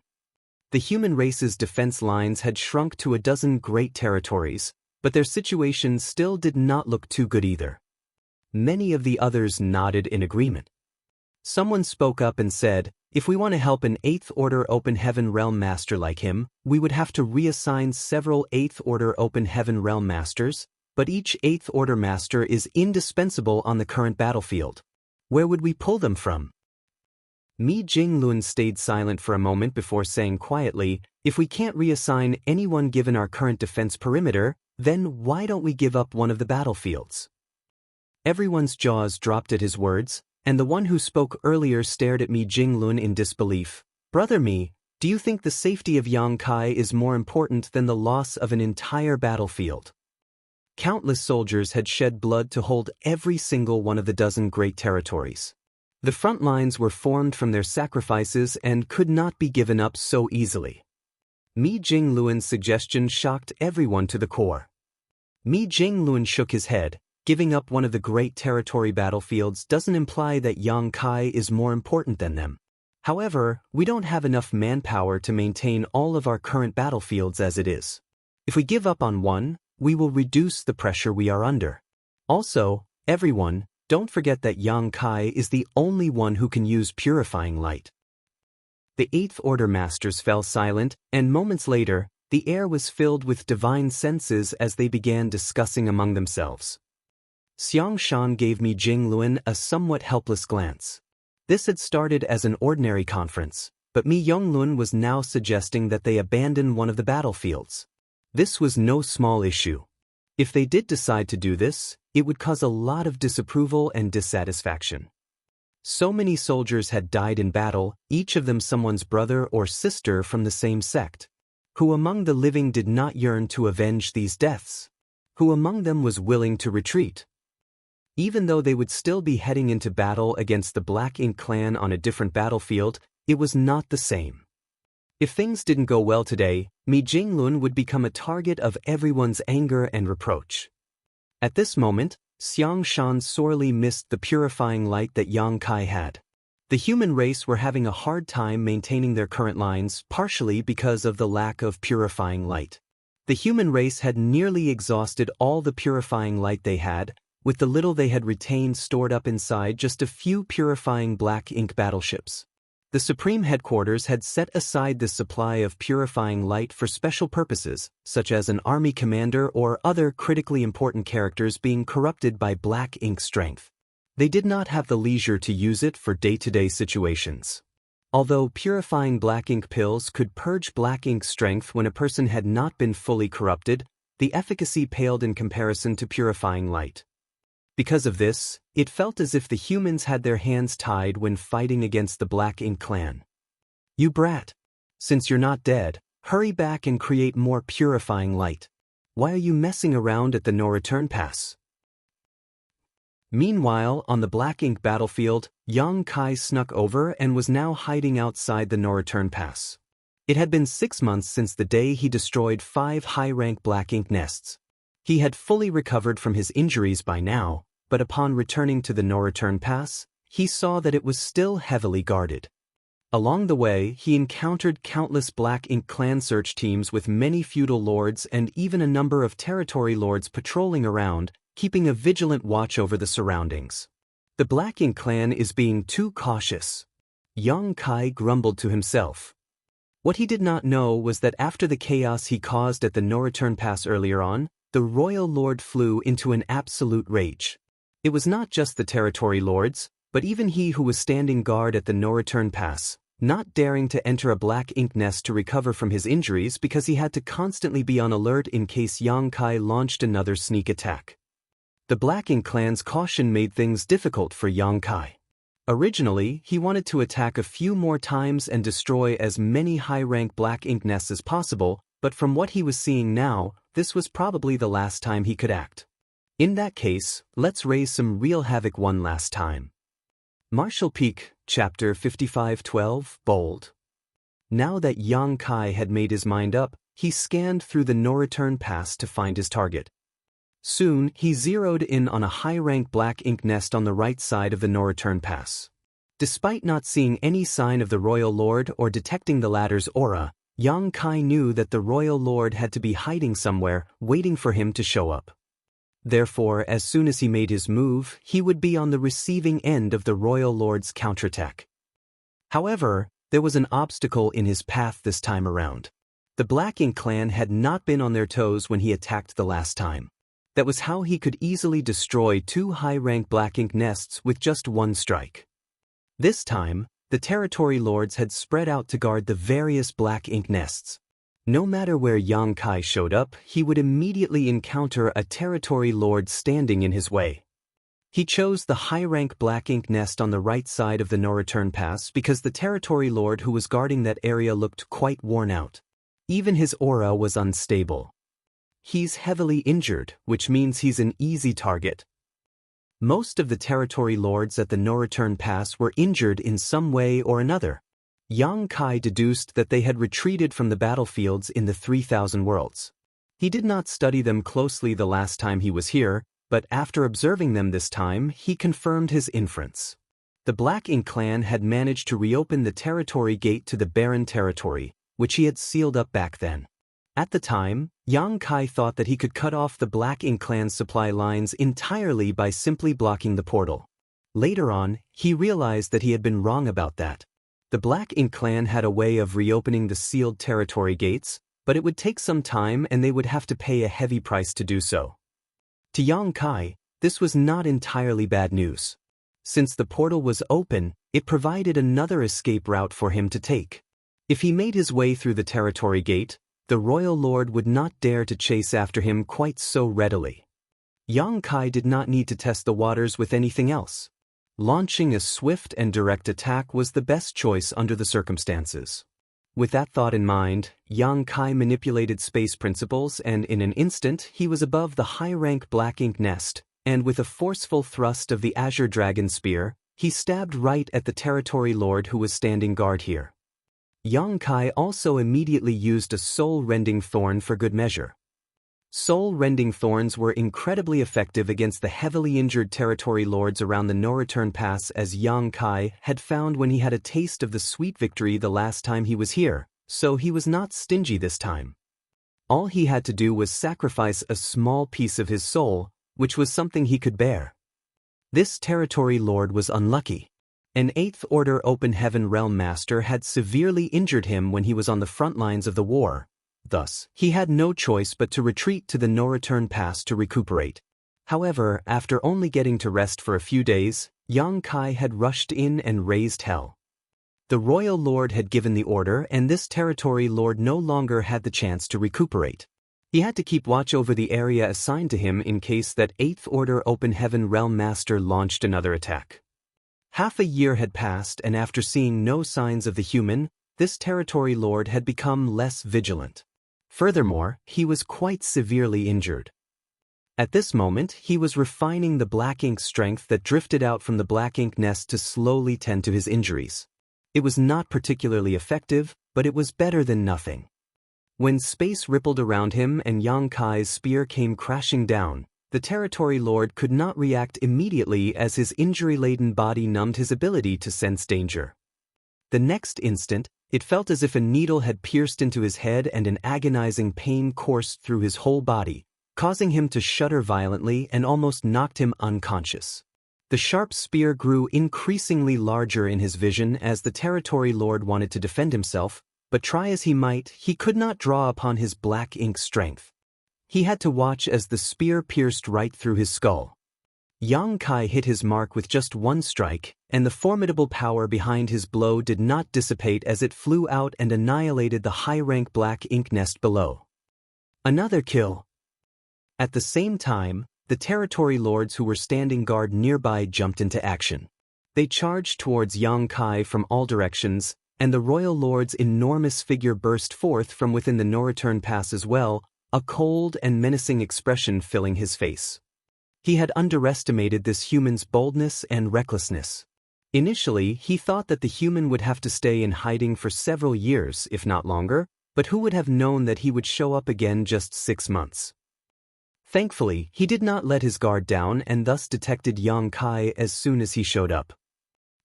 Speaker 1: The human race's defense lines had shrunk to a dozen great territories, but their situation still did not look too good either. Many of the others nodded in agreement. Someone spoke up and said, If we want to help an 8th Order Open Heaven Realm Master like him, we would have to reassign several 8th Order Open Heaven Realm Masters, but each 8th Order Master is indispensable on the current battlefield. Where would we pull them from? Mi Jinglun stayed silent for a moment before saying quietly, if we can't reassign anyone given our current defense perimeter, then why don't we give up one of the battlefields? Everyone's jaws dropped at his words, and the one who spoke earlier stared at Mi Jinglun in disbelief. Brother Mi, do you think the safety of Yangkai is more important than the loss of an entire battlefield? Countless soldiers had shed blood to hold every single one of the dozen great territories. The front lines were formed from their sacrifices and could not be given up so easily. Mi Jinglun's suggestion shocked everyone to the core. Mi Jinglun shook his head. Giving up one of the great territory battlefields doesn't imply that Yangkai is more important than them. However, we don't have enough manpower to maintain all of our current battlefields as it is. If we give up on one, we will reduce the pressure we are under. Also, everyone, don't forget that Yangkai is the only one who can use purifying light. The 8th Order Masters fell silent, and moments later, the air was filled with divine senses as they began discussing among themselves. Xiang Shan gave Mi Jinglun a somewhat helpless glance. This had started as an ordinary conference, but Mi Yonglun was now suggesting that they abandon one of the battlefields. This was no small issue. If they did decide to do this, it would cause a lot of disapproval and dissatisfaction. So many soldiers had died in battle, each of them someone's brother or sister from the same sect. Who among the living did not yearn to avenge these deaths? Who among them was willing to retreat? Even though they would still be heading into battle against the Black Ink clan on a different battlefield, it was not the same. If things didn't go well today, Mi Jinglun would become a target of everyone's anger and reproach. At this moment, Xiang Shan sorely missed the purifying light that Yangkai had. The human race were having a hard time maintaining their current lines, partially because of the lack of purifying light. The human race had nearly exhausted all the purifying light they had, with the little they had retained stored up inside just a few purifying Black Ink battleships. The Supreme Headquarters had set aside this supply of purifying light for special purposes, such as an army commander or other critically important characters being corrupted by Black Ink strength. They did not have the leisure to use it for day-to-day situations. Although purifying Black Ink pills could purge Black Ink strength when a person had not been fully corrupted, the efficacy paled in comparison to purifying light. Because of this, it felt as if the humans had their hands tied when fighting against the Black Ink clan. You brat! Since you're not dead, hurry back and create more purifying light. Why are you messing around at the no-return pass? Meanwhile, on the Black Ink battlefield, Yangkai snuck over and was now hiding outside the no-return pass. It had been 6 months since the day he destroyed 5 high-rank Black Ink nests. He had fully recovered from his injuries by now, but upon returning to the no-return pass, he saw that it was still heavily guarded. Along the way, he encountered countless Black Ink clan search teams with many feudal lords and even a number of territory lords patrolling around, keeping a vigilant watch over the surroundings. The Black Ink clan is being too cautious. Yangkai grumbled to himself. What he did not know was that after the chaos he caused at the no-return pass earlier on, the royal lord flew into an absolute rage. It was not just the territory lords, but even he who was standing guard at the no-return pass, not daring to enter a Black Ink nest to recover from his injuries because he had to constantly be on alert in case Yangkai launched another sneak attack. The Black Ink clan's caution made things difficult for Yangkai. Originally, he wanted to attack a few more times and destroy as many high-rank Black Ink nests as possible, but from what he was seeing now, this was probably the last time he could act. In that case, let's raise some real havoc one last time. Martial Peak, Chapter 5512, Bold. Now that Yangkai had made his mind up, he scanned through the no-return pass to find his target. Soon, he zeroed in on a high-rank Black Ink nest on the right side of the no-return pass. Despite not seeing any sign of the Royal Lord or detecting the latter's aura, Yangkai knew that the Royal Lord had to be hiding somewhere, waiting for him to show up. Therefore, as soon as he made his move, he would be on the receiving end of the Royal Lord's counterattack. However, there was an obstacle in his path this time around. The Black Ink clan had not been on their toes when he attacked the last time. That was how he could easily destroy 2 high-rank Black Ink nests with just one strike. This time, the territory lords had spread out to guard the various Black Ink nests. No matter where Yang Kai showed up, he would immediately encounter a territory lord standing in his way. He chose the high-rank Black Ink nest on the right side of the no-return pass because the territory lord who was guarding that area looked quite worn out. Even his aura was unstable. He's heavily injured, which means he's an easy target. Most of the territory lords at the no-return pass were injured in some way or another. Yang Kai deduced that they had retreated from the battlefields in the 3,000 worlds. He did not study them closely the last time he was here, but after observing them this time, he confirmed his inference. The Black Ink clan had managed to reopen the territory gate to the barren territory, which he had sealed up back then. At the time, Yang Kai thought that he could cut off the Black Ink clan's supply lines entirely by simply blocking the portal. Later on, he realized that he had been wrong about that. The Black Ink clan had a way of reopening the sealed territory gates, but it would take some time and they would have to pay a heavy price to do so. To Yang Kai, this was not entirely bad news. Since the portal was open, it provided another escape route for him to take. If he made his way through the territory gate, the royal lord would not dare to chase after him quite so readily. Yang Kai did not need to test the waters with anything else. Launching a swift and direct attack was the best choice under the circumstances. With that thought in mind, Yang Kai manipulated space principles and in an instant he was above the high-rank Black Ink nest, and with a forceful thrust of the Azure Dragon Spear, he stabbed right at the territory lord who was standing guard here. Yang Kai also immediately used a soul-rending thorn for good measure. Soul-rending thorns were incredibly effective against the heavily injured territory lords around the no-return pass, as Yang Kai had found when he had a taste of the sweet victory the last time he was here, so he was not stingy this time. All he had to do was sacrifice a small piece of his soul, which was something he could bear. This territory lord was unlucky. An 8th Order Open Heaven Realm Master had severely injured him when he was on the front lines of the war. Thus, he had no choice but to retreat to the no-return pass to recuperate. However, after only getting to rest for a few days, Yang Kai had rushed in and raised hell. The royal lord had given the order and this territory lord no longer had the chance to recuperate. He had to keep watch over the area assigned to him in case that 8th Order Open Heaven Realm Master launched another attack. Half a year had passed and after seeing no signs of the human, this territory lord had become less vigilant. Furthermore, he was quite severely injured. At this moment, he was refining the Black Ink strength that drifted out from the Black Ink nest to slowly tend to his injuries. It was not particularly effective, but it was better than nothing. When space rippled around him and Yang Kai's spear came crashing down, the territory lord could not react immediately as his injury-laden body numbed his ability to sense danger. The next instant, it felt as if a needle had pierced into his head and an agonizing pain coursed through his whole body, causing him to shudder violently and almost knocked him unconscious. The sharp spear grew increasingly larger in his vision as the territory lord wanted to defend himself, but try as he might, he could not draw upon his Black Ink strength. He had to watch as the spear pierced right through his skull. Yang Kai hit his mark with just one strike, and the formidable power behind his blow did not dissipate as it flew out and annihilated the high-rank Black Ink nest below. Another kill. At the same time, the territory lords who were standing guard nearby jumped into action. They charged towards Yang Kai from all directions, and the royal lord's enormous figure burst forth from within the no-return pass as well, a cold and menacing expression filling his face. He had underestimated this human's boldness and recklessness. Initially, he thought that the human would have to stay in hiding for several years, if not longer, but who would have known that he would show up again just 6 months? Thankfully, he did not let his guard down and thus detected Yang Kai as soon as he showed up.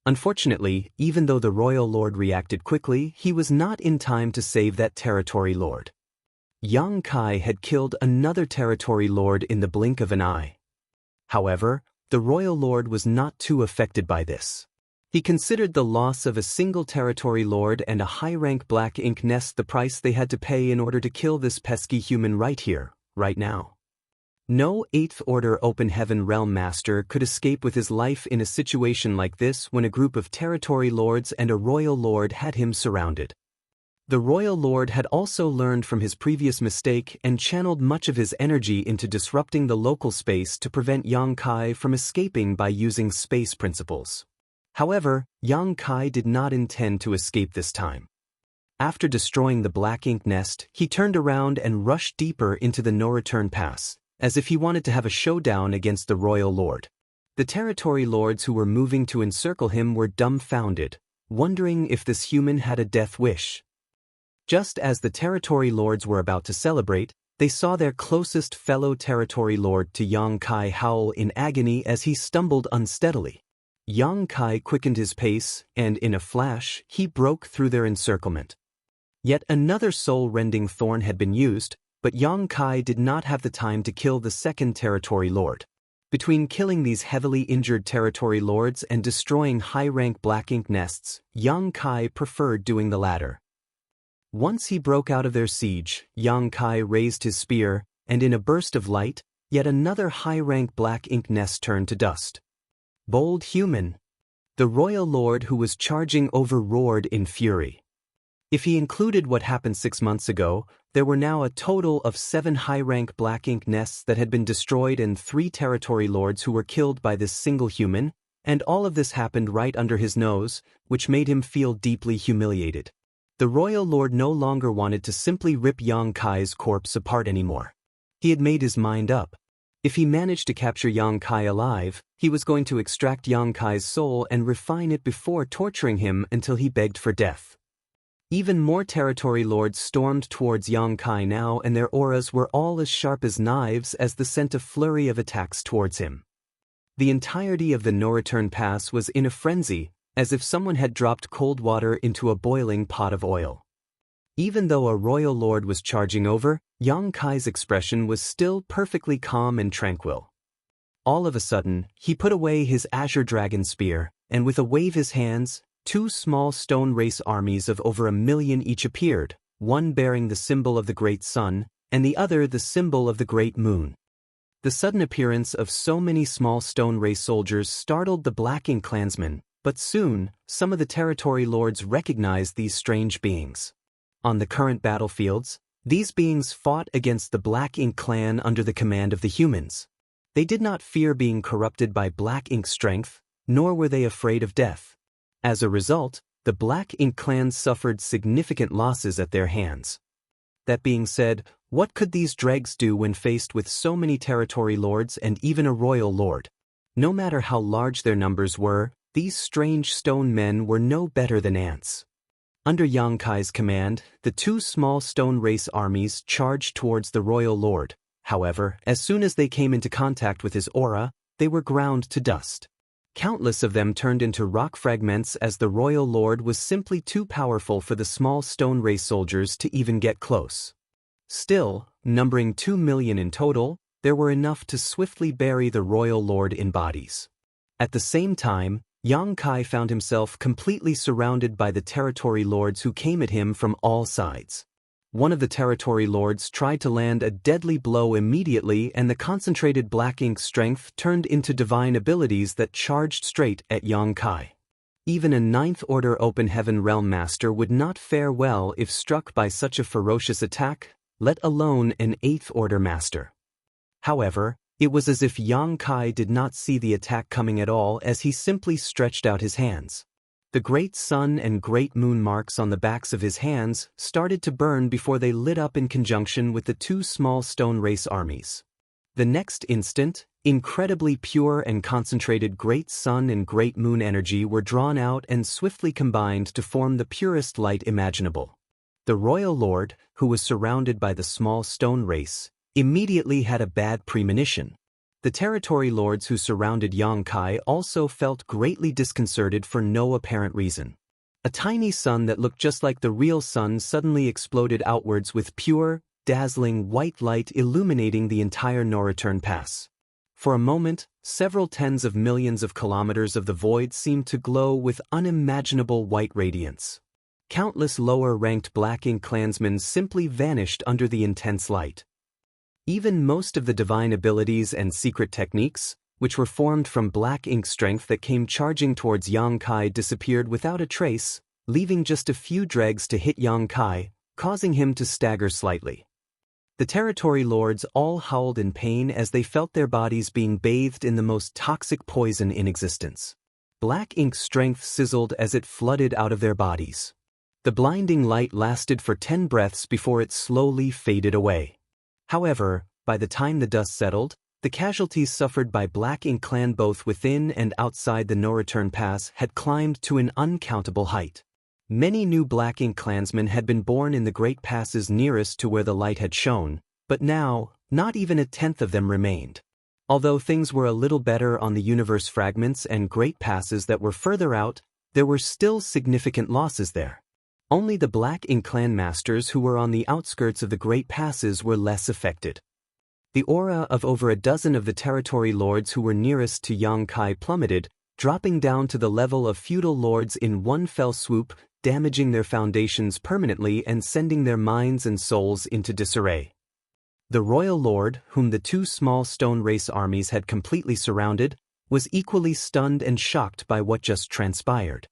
Speaker 1: Unfortunately, even though the royal lord reacted quickly, he was not in time to save that territory lord. Yang Kai had killed another territory lord in the blink of an eye. However, the royal lord was not too affected by this. He considered the loss of a single territory lord and a high-rank black ink nest the price they had to pay in order to kill this pesky human right here, right now. No 8th Order Open Heaven Realm Master could escape with his life in a situation like this when a group of territory lords and a royal lord had him surrounded. The royal lord had also learned from his previous mistake and channeled much of his energy into disrupting the local space to prevent Yang Kai from escaping by using space principles. However, Yang Kai did not intend to escape this time. After destroying the black ink nest, he turned around and rushed deeper into the no-return pass, as if he wanted to have a showdown against the royal lord. The territory lords who were moving to encircle him were dumbfounded, wondering if this human had a death wish. Just as the territory lords were about to celebrate, they saw their closest fellow territory lord to Yang Kai howl in agony as he stumbled unsteadily. Yang Kai quickened his pace, and in a flash, he broke through their encirclement. Yet another soul-rending thorn had been used, but Yang Kai did not have the time to kill the second territory lord. Between killing these heavily injured territory lords and destroying high-rank black ink nests, Yang Kai preferred doing the latter. Once he broke out of their siege, Yang Kai raised his spear, and in a burst of light, yet another high-rank black ink nest turned to dust. Bold human! The royal lord who was charging over roared in fury. If he included what happened 6 months ago, there were now a total of 7 high-rank black ink nests that had been destroyed and 3 territory lords who were killed by this single human, and all of this happened right under his nose, which made him feel deeply humiliated. The royal lord no longer wanted to simply rip Yang Kai's corpse apart anymore. He had made his mind up. If he managed to capture Yang Kai alive, he was going to extract Yang Kai's soul and refine it before torturing him until he begged for death. Even more territory lords stormed towards Yang Kai now, and their auras were all as sharp as knives as the sent a flurry of attacks towards him. The entirety of the no-return pass was in a frenzy, as if someone had dropped cold water into a boiling pot of oil. Even though a royal lord was charging over, Yang Kai's expression was still perfectly calm and tranquil. All of a sudden, he put away his azure dragon spear, and with a wave his hands, 2 small stone race armies of over 1 million each appeared, one bearing the symbol of the great sun, and the other the symbol of the great moon. The sudden appearance of so many small stone race soldiers startled the Black Ink clansmen, but soon, some of the territory lords recognized these strange beings. On the current battlefields, these beings fought against the Black Ink clan under the command of the humans. They did not fear being corrupted by Black Ink's strength, nor were they afraid of death. As a result, the Black Ink clans suffered significant losses at their hands. That being said, what could these dregs do when faced with so many territory lords and even a royal lord? No matter how large their numbers were, these strange stone men were no better than ants. Under Yang Kai's command, the 2 small stone race armies charged towards the royal lord. However, as soon as they came into contact with his aura, they were ground to dust. Countless of them turned into rock fragments as the royal lord was simply too powerful for the small stone race soldiers to even get close. Still, numbering 2 million in total, there were enough to swiftly bury the royal lord in bodies. At the same time, Yang Kai found himself completely surrounded by the territory lords who came at him from all sides. One of the territory lords tried to land a deadly blow immediately, and the concentrated Black Ink strength turned into divine abilities that charged straight at Yang Kai. Even a 9th Order Open Heaven Realm Master would not fare well if struck by such a ferocious attack, let alone an 8th Order Master. However, it was as if Yang Kai did not see the attack coming at all, as he simply stretched out his hands. The great sun and great moon marks on the backs of his hands started to burn before they lit up in conjunction with the 2 small stone race armies. The next instant, incredibly pure and concentrated great sun and great moon energy were drawn out and swiftly combined to form the purest light imaginable. The royal lord, who was surrounded by the small stone race, immediately had a bad premonition. The territory lords who surrounded Yang Kai also felt greatly disconcerted for no apparent reason. A tiny sun that looked just like the real sun suddenly exploded outwards with pure, dazzling white light illuminating the entire no-return pass. For a moment, several tens of millions of kilometers of the void seemed to glow with unimaginable white radiance. Countless lower-ranked Black Ink clansmen simply vanished under the intense light. Even most of the divine abilities and secret techniques, which were formed from Black Ink strength that came charging towards Yang Kai, disappeared without a trace, leaving just a few dregs to hit Yang Kai, causing him to stagger slightly. The territory lords all howled in pain as they felt their bodies being bathed in the most toxic poison in existence. Black Ink's strength sizzled as it flooded out of their bodies. The blinding light lasted for 10 breaths before it slowly faded away. However, by the time the dust settled, the casualties suffered by Black Ink clan both within and outside the no-return pass had climbed to an uncountable height. Many new Black Ink clansmen had been born in the Great Passes nearest to where the light had shone, but now, not even a tenth of them remained. Although things were a little better on the universe fragments and Great Passes that were further out, there were still significant losses there. Only the Black Ink clan masters who were on the outskirts of the Great Passes were less affected. The aura of over a dozen of the territory lords who were nearest to Yang Kai plummeted, dropping down to the level of feudal lords in one fell swoop, damaging their foundations permanently and sending their minds and souls into disarray. The royal lord, whom the two small stone race armies had completely surrounded, was equally stunned and shocked by what just transpired.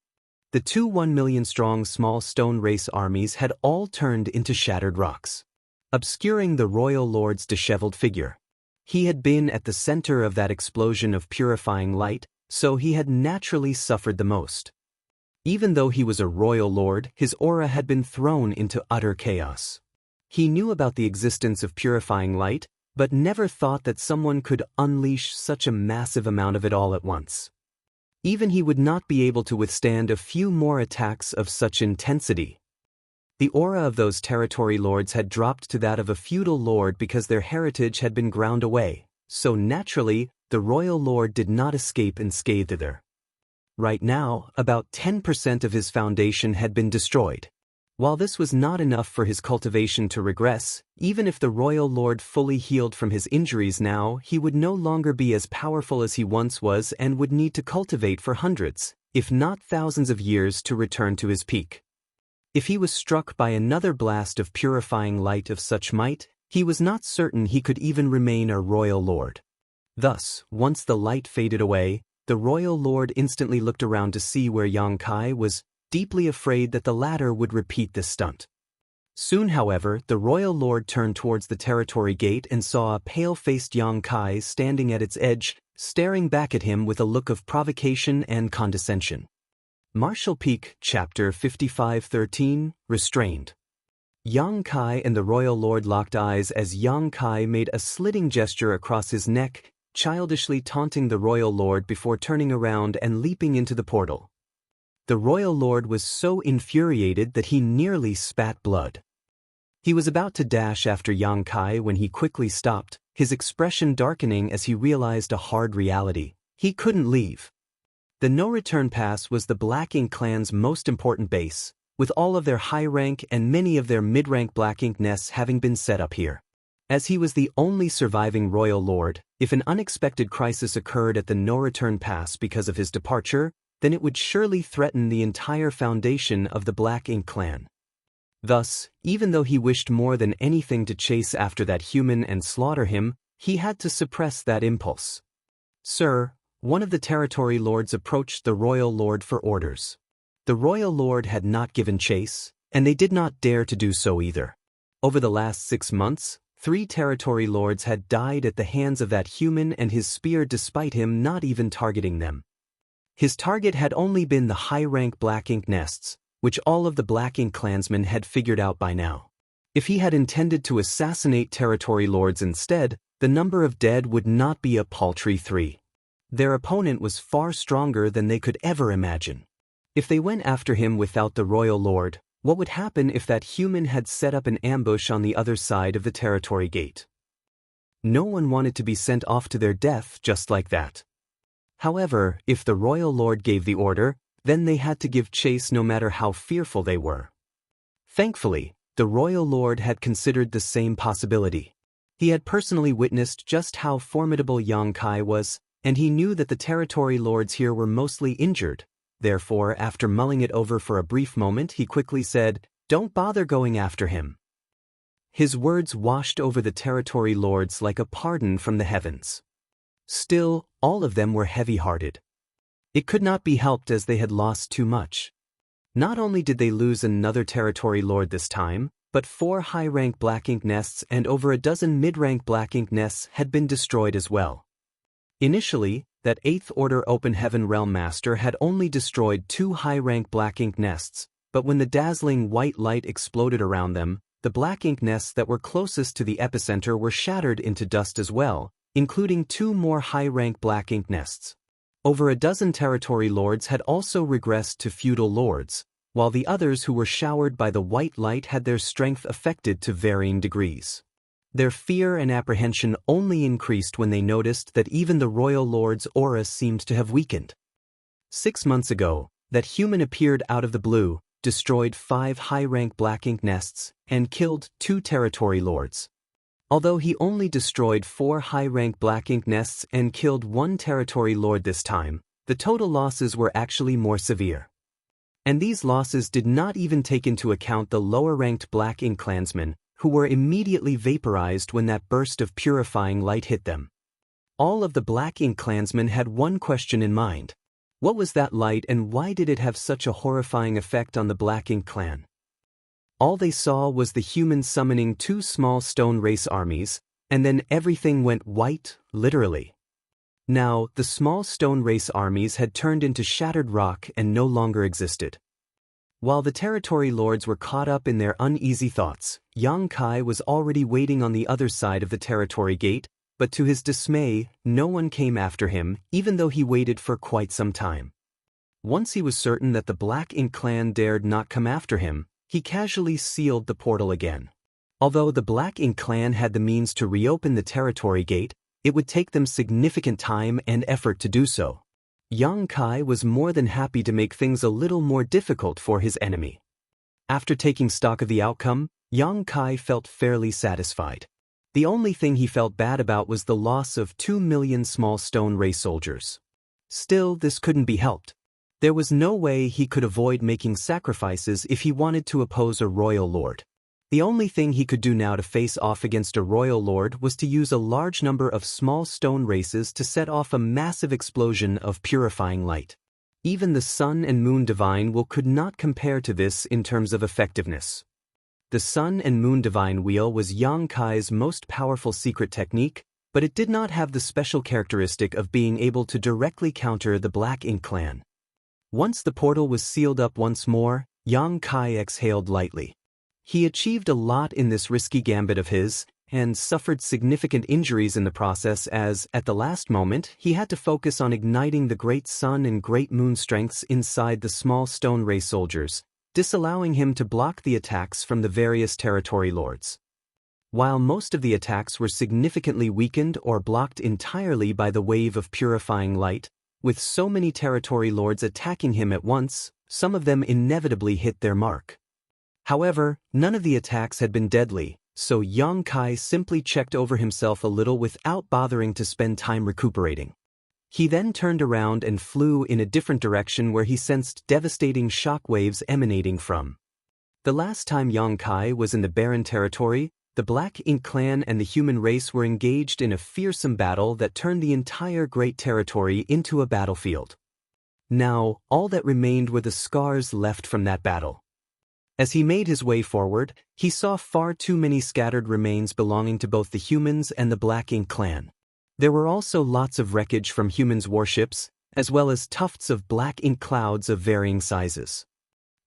Speaker 1: The two 1 million strong small stone race armies had all turned into shattered rocks, obscuring the royal lord's disheveled figure. He had been at the center of that explosion of purifying light, so he had naturally suffered the most. Even though he was a royal lord, his aura had been thrown into utter chaos. He knew about the existence of purifying light, but never thought that someone could unleash such a massive amount of it all at once. Even he would not be able to withstand a few more attacks of such intensity. The aura of those territory lords had dropped to that of a feudal lord because their heritage had been ground away, so naturally, the royal lord did not escape unscathed either. Right now, about 10% of his foundation had been destroyed. While this was not enough for his cultivation to regress, even if the royal lord fully healed from his injuries now, he would no longer be as powerful as he once was and would need to cultivate for hundreds, if not thousands of years to return to his peak. If he was struck by another blast of purifying light of such might, he was not certain he could even remain a royal lord. Thus, once the light faded away, the royal lord instantly looked around to see where Yang Kai was, deeply afraid that the latter would repeat this stunt. Soon, however, the royal lord turned towards the territory gate and saw a pale-faced Yang Kai standing at its edge, staring back at him with a look of provocation and condescension. Martial Peak, Chapter 55:13, Restrained. Yang Kai and the royal lord locked eyes as Yang Kai made a slitting gesture across his neck, childishly taunting the royal lord before turning around and leaping into the portal. The royal lord was so infuriated that he nearly spat blood. He was about to dash after Yang Kai when he quickly stopped, his expression darkening as he realized a hard reality. He couldn't leave. The no-return pass was the Black Ink clan's most important base, with all of their high-rank and many of their mid-rank Black Ink nests having been set up here. As he was the only surviving royal lord, if an unexpected crisis occurred at the no-return pass because of his departure, then it would surely threaten the entire foundation of the Black Ink clan. Thus, even though he wished more than anything to chase after that human and slaughter him, he had to suppress that impulse. "Sir," one of the territory lords approached the royal lord for orders. The royal lord had not given chase, and they did not dare to do so either. Over the last 6 months, 3 territory lords had died at the hands of that human and his spear despite him not even targeting them. His target had only been the high-rank Black Ink nests, which all of the Black Ink clansmen had figured out by now. If he had intended to assassinate territory lords instead, the number of dead would not be a paltry 3. Their opponent was far stronger than they could ever imagine. If they went after him without the royal lord, what would happen if that human had set up an ambush on the other side of the territory gate? No one wanted to be sent off to their death just like that. However, if the royal lord gave the order, then they had to give chase no matter how fearful they were. Thankfully, the royal lord had considered the same possibility. He had personally witnessed just how formidable Yang Kai was, and he knew that the territory lords here were mostly injured. Therefore, after mulling it over for a brief moment, he quickly said, "Don't bother going after him." His words washed over the territory lords like a pardon from the heavens. Still, all of them were heavy-hearted. It could not be helped as they had lost too much. Not only did they lose another territory lord this time, but 4 high-rank black ink nests and over a dozen mid-rank black ink nests had been destroyed as well. Initially, that 8th Order Open Heaven Realm Master had only destroyed 2 high-rank black ink nests, but when the dazzling white light exploded around them, the black ink nests that were closest to the epicenter were shattered into dust as well, including 2 more high-rank black ink nests. Over a dozen territory lords had also regressed to feudal lords, while the others who were showered by the white light had their strength affected to varying degrees. Their fear and apprehension only increased when they noticed that even the royal lord's aura seemed to have weakened. 6 months ago, that human appeared out of the blue, destroyed 5 high-rank black ink nests, and killed 2 territory lords. Although he only destroyed 4 high-rank black ink nests and killed 1 territory lord this time, the total losses were actually more severe. And these losses did not even take into account the lower-ranked black ink clansmen, who were immediately vaporized when that burst of purifying light hit them. All of the black ink clansmen had one question in mind. What was that light and why did it have such a horrifying effect on the black ink clan? All they saw was the humans summoning 2 small stone race armies, and then everything went white, literally. Now, the small stone race armies had turned into shattered rock and no longer existed. While the territory lords were caught up in their uneasy thoughts, Yang Kai was already waiting on the other side of the territory gate, but to his dismay, no one came after him, even though he waited for quite some time. Once he was certain that the Black Ink clan dared not come after him, he casually sealed the portal again. Although the Black Ink clan had the means to reopen the territory gate, it would take them significant time and effort to do so. Yang Kai was more than happy to make things a little more difficult for his enemy. After taking stock of the outcome, Yang Kai felt fairly satisfied. The only thing he felt bad about was the loss of 2 million small stone race soldiers. Still, this couldn't be helped. There was no way he could avoid making sacrifices if he wanted to oppose a royal lord. The only thing he could do now to face off against a royal lord was to use a large number of small stone races to set off a massive explosion of purifying light. Even the Sun and Moon Divine Wheel could not compare to this in terms of effectiveness. The Sun and Moon Divine Wheel was Yang Kai's most powerful secret technique, but it did not have the special characteristic of being able to directly counter the Black Ink clan. Once the portal was sealed up once more, Yang Kai exhaled lightly. He achieved a lot in this risky gambit of his, and suffered significant injuries in the process as, at the last moment, he had to focus on igniting the Great Sun and Great Moon strengths inside the small stone race soldiers, disallowing him to block the attacks from the various territory lords. While most of the attacks were significantly weakened or blocked entirely by the wave of purifying light, with so many territory lords attacking him at once, some of them inevitably hit their mark. However, none of the attacks had been deadly, so Yang Kai simply checked over himself a little without bothering to spend time recuperating. He then turned around and flew in a different direction where he sensed devastating shock waves emanating from. The last time Yang Kai was in the barren territory, the Black Ink clan and the human race were engaged in a fearsome battle that turned the entire great territory into a battlefield. Now, all that remained were the scars left from that battle. As he made his way forward, he saw far too many scattered remains belonging to both the humans and the Black Ink clan. There were also lots of wreckage from humans' warships, as well as tufts of black ink clouds of varying sizes.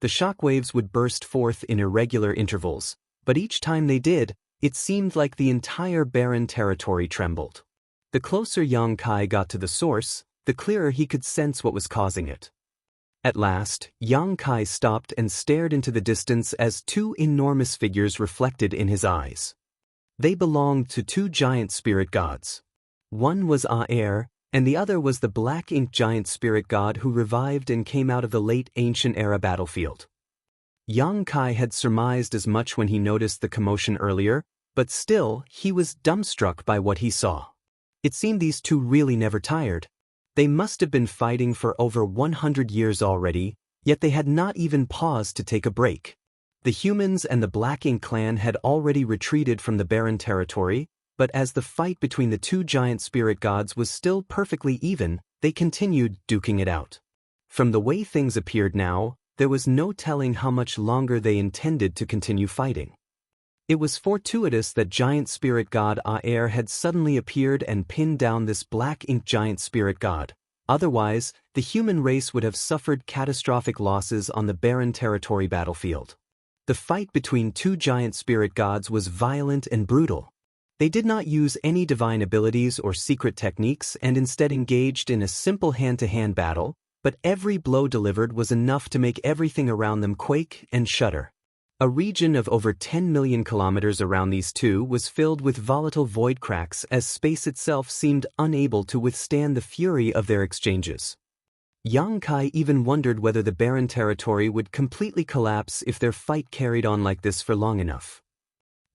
Speaker 1: The shockwaves would burst forth in irregular intervals, but each time they did, it seemed like the entire barren territory trembled. The closer Yang Kai got to the source, the clearer he could sense what was causing it. At last, Yang Kai stopped and stared into the distance as 2 enormous figures reflected in his eyes. They belonged to 2 giant spirit gods. One was Aer, and the other was the Black Ink giant spirit god who revived and came out of the late ancient era battlefield. Yang Kai had surmised as much when he noticed the commotion earlier, But still, he was dumbstruck by what he saw. It seemed these two really never tired. They must have been fighting for over 100 years already, yet they had not even paused to take a break. The humans and the Black Ink clan had already retreated from the barren territory, but as the fight between the two giant spirit gods was still perfectly even, they continued duking it out. From the way things appeared now, there was no telling how much longer they intended to continue fighting. It was fortuitous that giant spirit god Aer had suddenly appeared and pinned down this Black Ink giant spirit god. Otherwise, the human race would have suffered catastrophic losses on the barren territory battlefield. The fight between two giant spirit gods was violent and brutal. They did not use any divine abilities or secret techniques and instead engaged in a simple hand-to-hand battle, but every blow delivered was enough to make everything around them quake and shudder. A region of over 10 million kilometers around these two was filled with volatile void cracks as space itself seemed unable to withstand the fury of their exchanges. Yang Kai even wondered whether the barren territory would completely collapse if their fight carried on like this for long enough.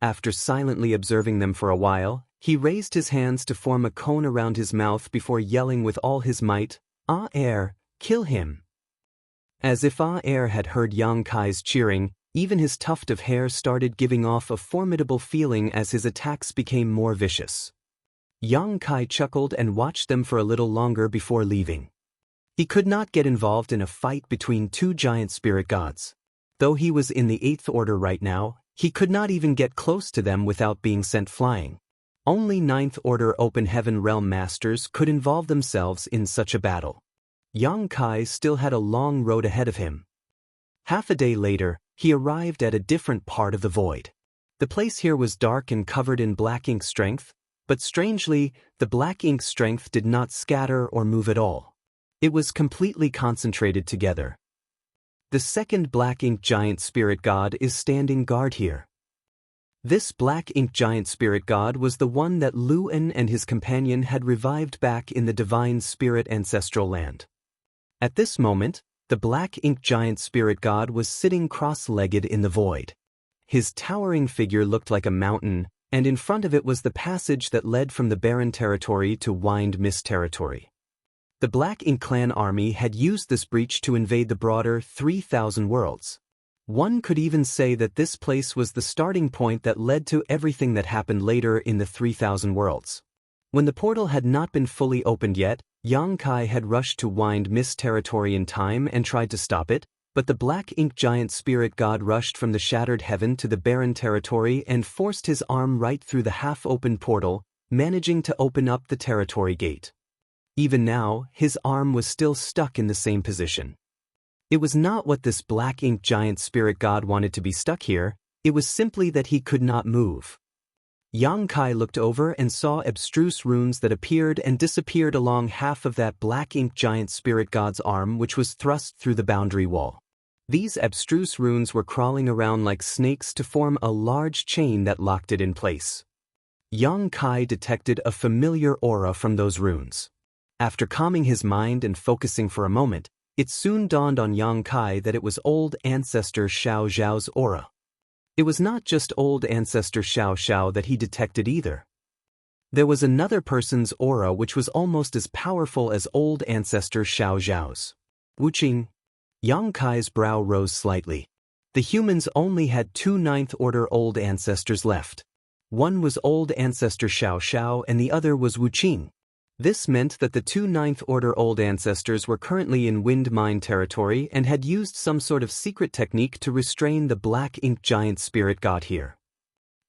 Speaker 1: After silently observing them for a while, he raised his hands to form a cone around his mouth before yelling with all his might, "Aer, kill him!" As if Aer had heard Yang Kai's cheering, even his tuft of hair started giving off a formidable feeling as his attacks became more vicious. Yang Kai chuckled and watched them for a little longer before leaving. He could not get involved in a fight between two giant spirit gods. Though he was in the 8th Order right now, he could not even get close to them without being sent flying. Only 9th Order Open Heaven Realm Masters could involve themselves in such a battle. Yang Kai still had a long road ahead of him. Half a day later, he arrived at a different part of the void. The place here was dark and covered in Black Ink strength, but strangely, the Black Ink strength did not scatter or move at all. It was completely concentrated together. The second Black Ink giant spirit god is standing guard here. This Black Ink giant spirit god was the one that Luan and his companion had revived back in the divine spirit ancestral land. At this moment, the Black Ink giant spirit god was sitting cross-legged in the void. His towering figure looked like a mountain, and in front of it was the passage that led from the barren territory to Wind Mist territory. The Black Ink clan army had used this breach to invade the broader 3,000 worlds. One could even say that this place was the starting point that led to everything that happened later in the 3,000 worlds. When the portal had not been fully opened yet, Yang Kai had rushed to Wind Mist territory in time and tried to stop it, but the Black Ink giant spirit god rushed from the shattered heaven to the barren territory and forced his arm right through the half-open portal, managing to open up the territory gate. Even now, his arm was still stuck in the same position. It was not what this Black Ink giant spirit god wanted to be stuck here, it was simply that he could not move. Yang Kai looked over and saw abstruse runes that appeared and disappeared along half of that Black Ink giant spirit god's arm which was thrust through the boundary wall. These abstruse runes were crawling around like snakes to form a large chain that locked it in place. Yang Kai detected a familiar aura from those runes. After calming his mind and focusing for a moment, it soon dawned on Yang Kai that it was old ancestor Xiao Zhao's aura. It was not just old ancestor Xiao Xiao that he detected either. There was another person's aura which was almost as powerful as old ancestor Xiao Zhao's. Wuqing. Yang Kai's brow rose slightly. The humans only had 2 9th Order old ancestors left. One was old ancestor Xiao Xiao and the other was Wuqing. This meant that the 2 9th Order old ancestors were currently in Wind Mine territory and had used some sort of secret technique to restrain the Black Ink giant spirit god here.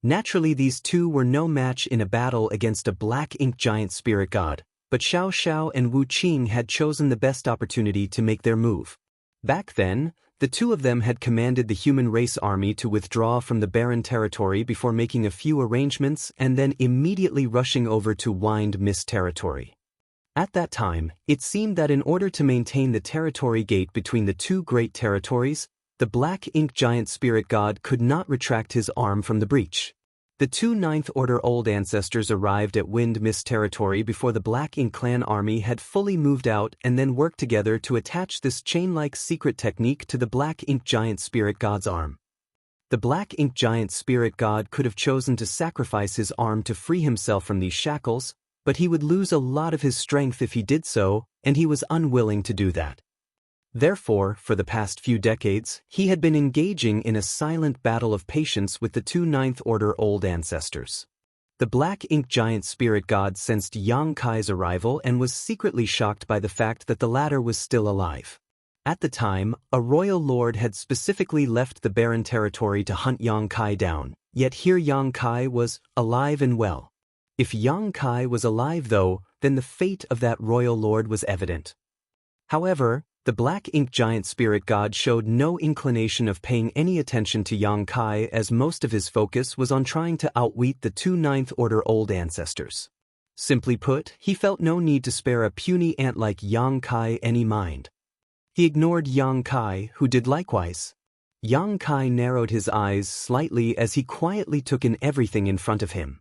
Speaker 1: Naturally, these two were no match in a battle against a Black Ink giant spirit god, but Xiao Xiao and Wuqing had chosen the best opportunity to make their move. Back then, the two of them had commanded the human race army to withdraw from the barren territory before making a few arrangements and then immediately rushing over to Wind Mist territory. At that time, it seemed that in order to maintain the territory gate between the two great territories, the Black Ink giant spirit god could not retract his arm from the breach. The 2 9th Order old ancestors arrived at Wind Mist territory before the Black Ink clan army had fully moved out and then worked together to attach this chain-like secret technique to the Black Ink giant spirit god's arm. The black ink giant spirit god could have chosen to sacrifice his arm to free himself from these shackles, but he would lose a lot of his strength if he did so, and he was unwilling to do that. Therefore, for the past few decades, he had been engaging in a silent battle of patience with the two Ninth Order old ancestors. The black ink giant spirit god sensed Yang Kai's arrival and was secretly shocked by the fact that the latter was still alive. At the time, a royal lord had specifically left the barren territory to hunt Yang Kai down, yet here Yang Kai was alive and well. If Yang Kai was alive though, then the fate of that royal lord was evident. However, the black ink giant spirit god showed no inclination of paying any attention to Yang Kai, as most of his focus was on trying to outwit the two Ninth Order old ancestors. Simply put, he felt no need to spare a puny ant like Yang Kai any mind. He ignored Yang Kai, who did likewise. Yang Kai narrowed his eyes slightly as he quietly took in everything in front of him.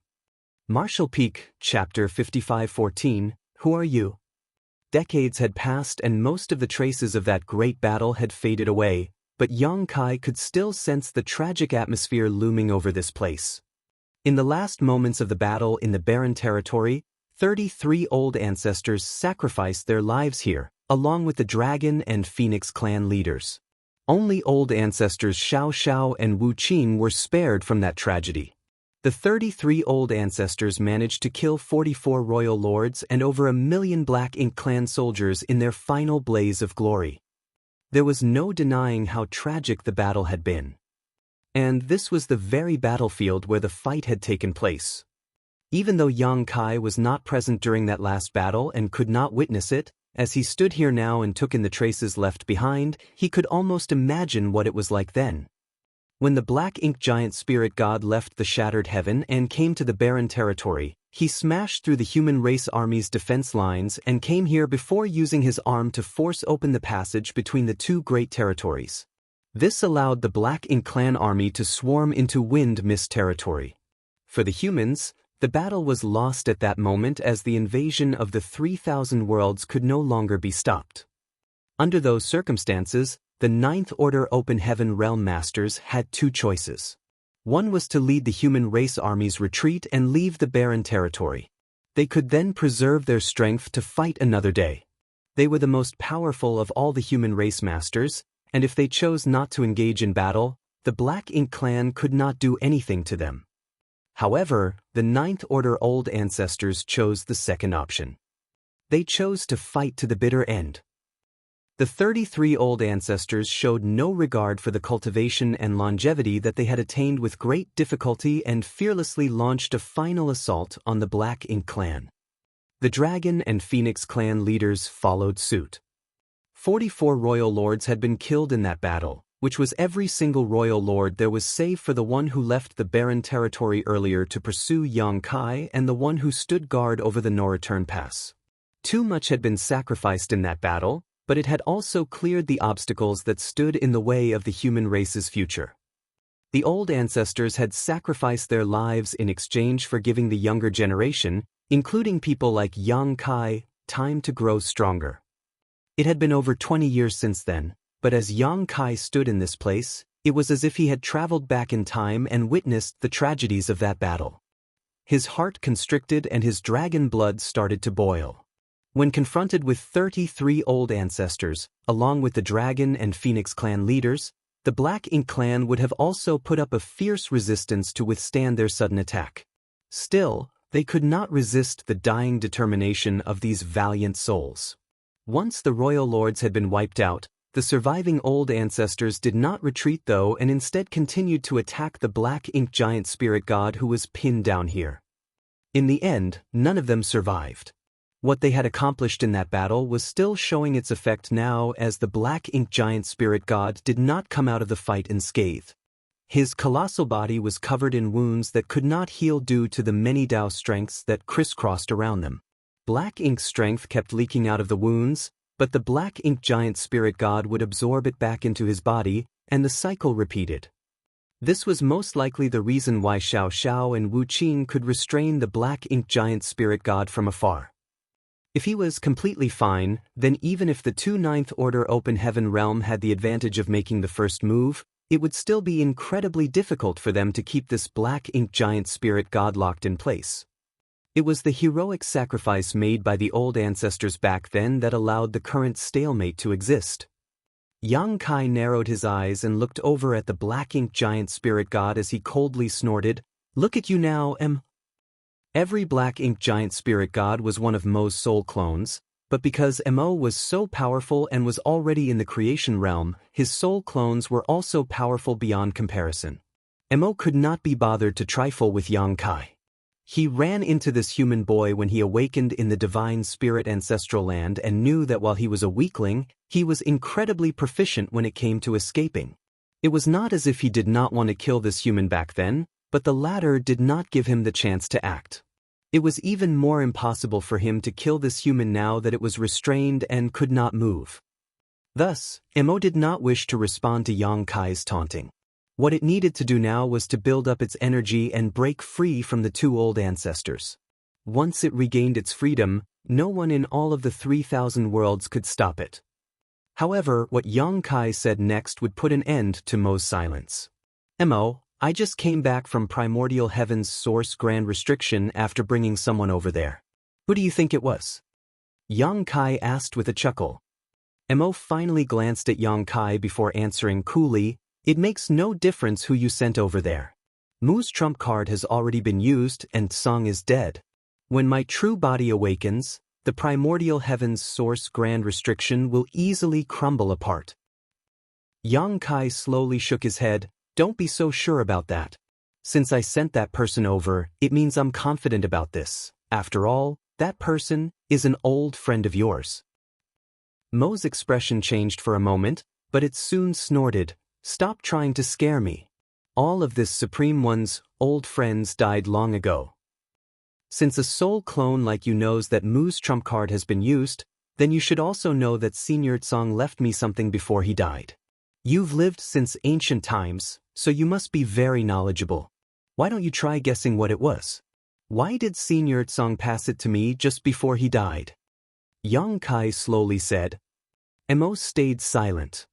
Speaker 1: Martial Peak, Chapter 55:14, Who are you? Decades had passed and most of the traces of that great battle had faded away, but Yang Kai could still sense the tragic atmosphere looming over this place. In the last moments of the battle in the barren territory, 33 old ancestors sacrificed their lives here, along with the Dragon and Phoenix clan leaders. Only old ancestors Xiao Xiao and Wu Qing were spared from that tragedy. The 33 old ancestors managed to kill 44 royal lords and over 1 million Black Ink clan soldiers in their final blaze of glory. There was no denying how tragic the battle had been. And this was the very battlefield where the fight had taken place. Even though Yang Kai was not present during that last battle and could not witness it, as he stood here now and took in the traces left behind, he could almost imagine what it was like then. When the black ink giant spirit god left the shattered heaven and came to the barren territory, he smashed through the human race army's defense lines and came here before using his arm to force open the passage between the two great territories. This allowed the Black Ink clan army to swarm into Wind Mist territory. For the humans, the battle was lost at that moment as the invasion of the 3,000 worlds could no longer be stopped. Under those circumstances, the Ninth Order Open Heaven Realm Masters had two choices. One was to lead the human race army's retreat and leave the barren territory. They could then preserve their strength to fight another day. They were the most powerful of all the human race masters, and if they chose not to engage in battle, the Black Ink clan could not do anything to them. However, the Ninth Order old ancestors chose the second option. They chose to fight to the bitter end. The 33 old ancestors showed no regard for the cultivation and longevity that they had attained with great difficulty and fearlessly launched a final assault on the Black Ink clan. The Dragon and Phoenix clan leaders followed suit. 44 royal lords had been killed in that battle, which was every single royal lord there was save for the one who left the barren territory earlier to pursue Yang Kai and the one who stood guard over the no-return pass. Too much had been sacrificed in that battle, but it had also cleared the obstacles that stood in the way of the human race's future. The old ancestors had sacrificed their lives in exchange for giving the younger generation, including people like Yang Kai, time to grow stronger. It had been over 20 years since then, but as Yang Kai stood in this place, it was as if he had traveled back in time and witnessed the tragedies of that battle. His heart constricted and his dragon blood started to boil. When confronted with 33 old ancestors, along with the Dragon and Phoenix clan leaders, the Black Ink clan would have also put up a fierce resistance to withstand their sudden attack. Still, they could not resist the dying determination of these valiant souls. Once the royal lords had been wiped out, the surviving old ancestors did not retreat though and instead continued to attack the Black Ink giant spirit god who was pinned down here. In the end, none of them survived. What they had accomplished in that battle was still showing its effect now as the Black Ink giant spirit god did not come out of the fight unscathed. His colossal body was covered in wounds that could not heal due to the many Dao strengths that crisscrossed around them. Black Ink's strength kept leaking out of the wounds, but the Black Ink giant spirit god would absorb it back into his body, and the cycle repeated. This was most likely the reason why Xiao Xiao and Wu Qing could restrain the Black Ink giant spirit god from afar. If he was completely fine, then even if the two Ninth Order Open Heaven Realm had the advantage of making the first move, it would still be incredibly difficult for them to keep this black ink giant spirit god locked in place. It was the heroic sacrifice made by the old ancestors back then that allowed the current stalemate to exist. Yang Kai narrowed his eyes and looked over at the black ink giant spirit god as he coldly snorted, "Look at you now, Em." Every black ink giant spirit god was one of Mo's soul clones, but because Mo was so powerful and was already in the creation realm, his soul clones were also powerful beyond comparison. Mo could not be bothered to trifle with Yang Kai. He ran into this human boy when he awakened in the divine spirit ancestral land and knew that while he was a weakling, he was incredibly proficient when it came to escaping. It was not as if he did not want to kill this human back then, but the latter did not give him the chance to act. It was even more impossible for him to kill this human now that it was restrained and could not move. Thus, Mo did not wish to respond to Yang Kai's taunting. What it needed to do now was to build up its energy and break free from the two old ancestors. Once it regained its freedom, no one in all of the 3,000 worlds could stop it. However, what Yang Kai said next would put an end to Mo's silence. "Mo, I just came back from Primordial Heaven's Source Grand Restriction after bringing someone over there. Who do you think it was?" Yang Kai asked with a chuckle. Mo finally glanced at Yang Kai before answering coolly, "It makes no difference who you sent over there. Mu's trump card has already been used and Song is dead. When my true body awakens, the Primordial Heaven's Source Grand Restriction will easily crumble apart." Yang Kai slowly shook his head. "Don't be so sure about that. Since I sent that person over, it means I'm confident about this. After all, that person is an old friend of yours." Mo's expression changed for a moment, but it soon snorted, "Stop trying to scare me. All of this Supreme One's old friends died long ago. Since a soul clone like you knows that Mu's trump card has been used, then you should also know that Senior Tsong left me something before he died. You've lived since ancient times, so you must be very knowledgeable. Why don't you try guessing what it was? Why did Senior Tsong pass it to me just before he died?" Yang Kai slowly said. Mo stayed silent.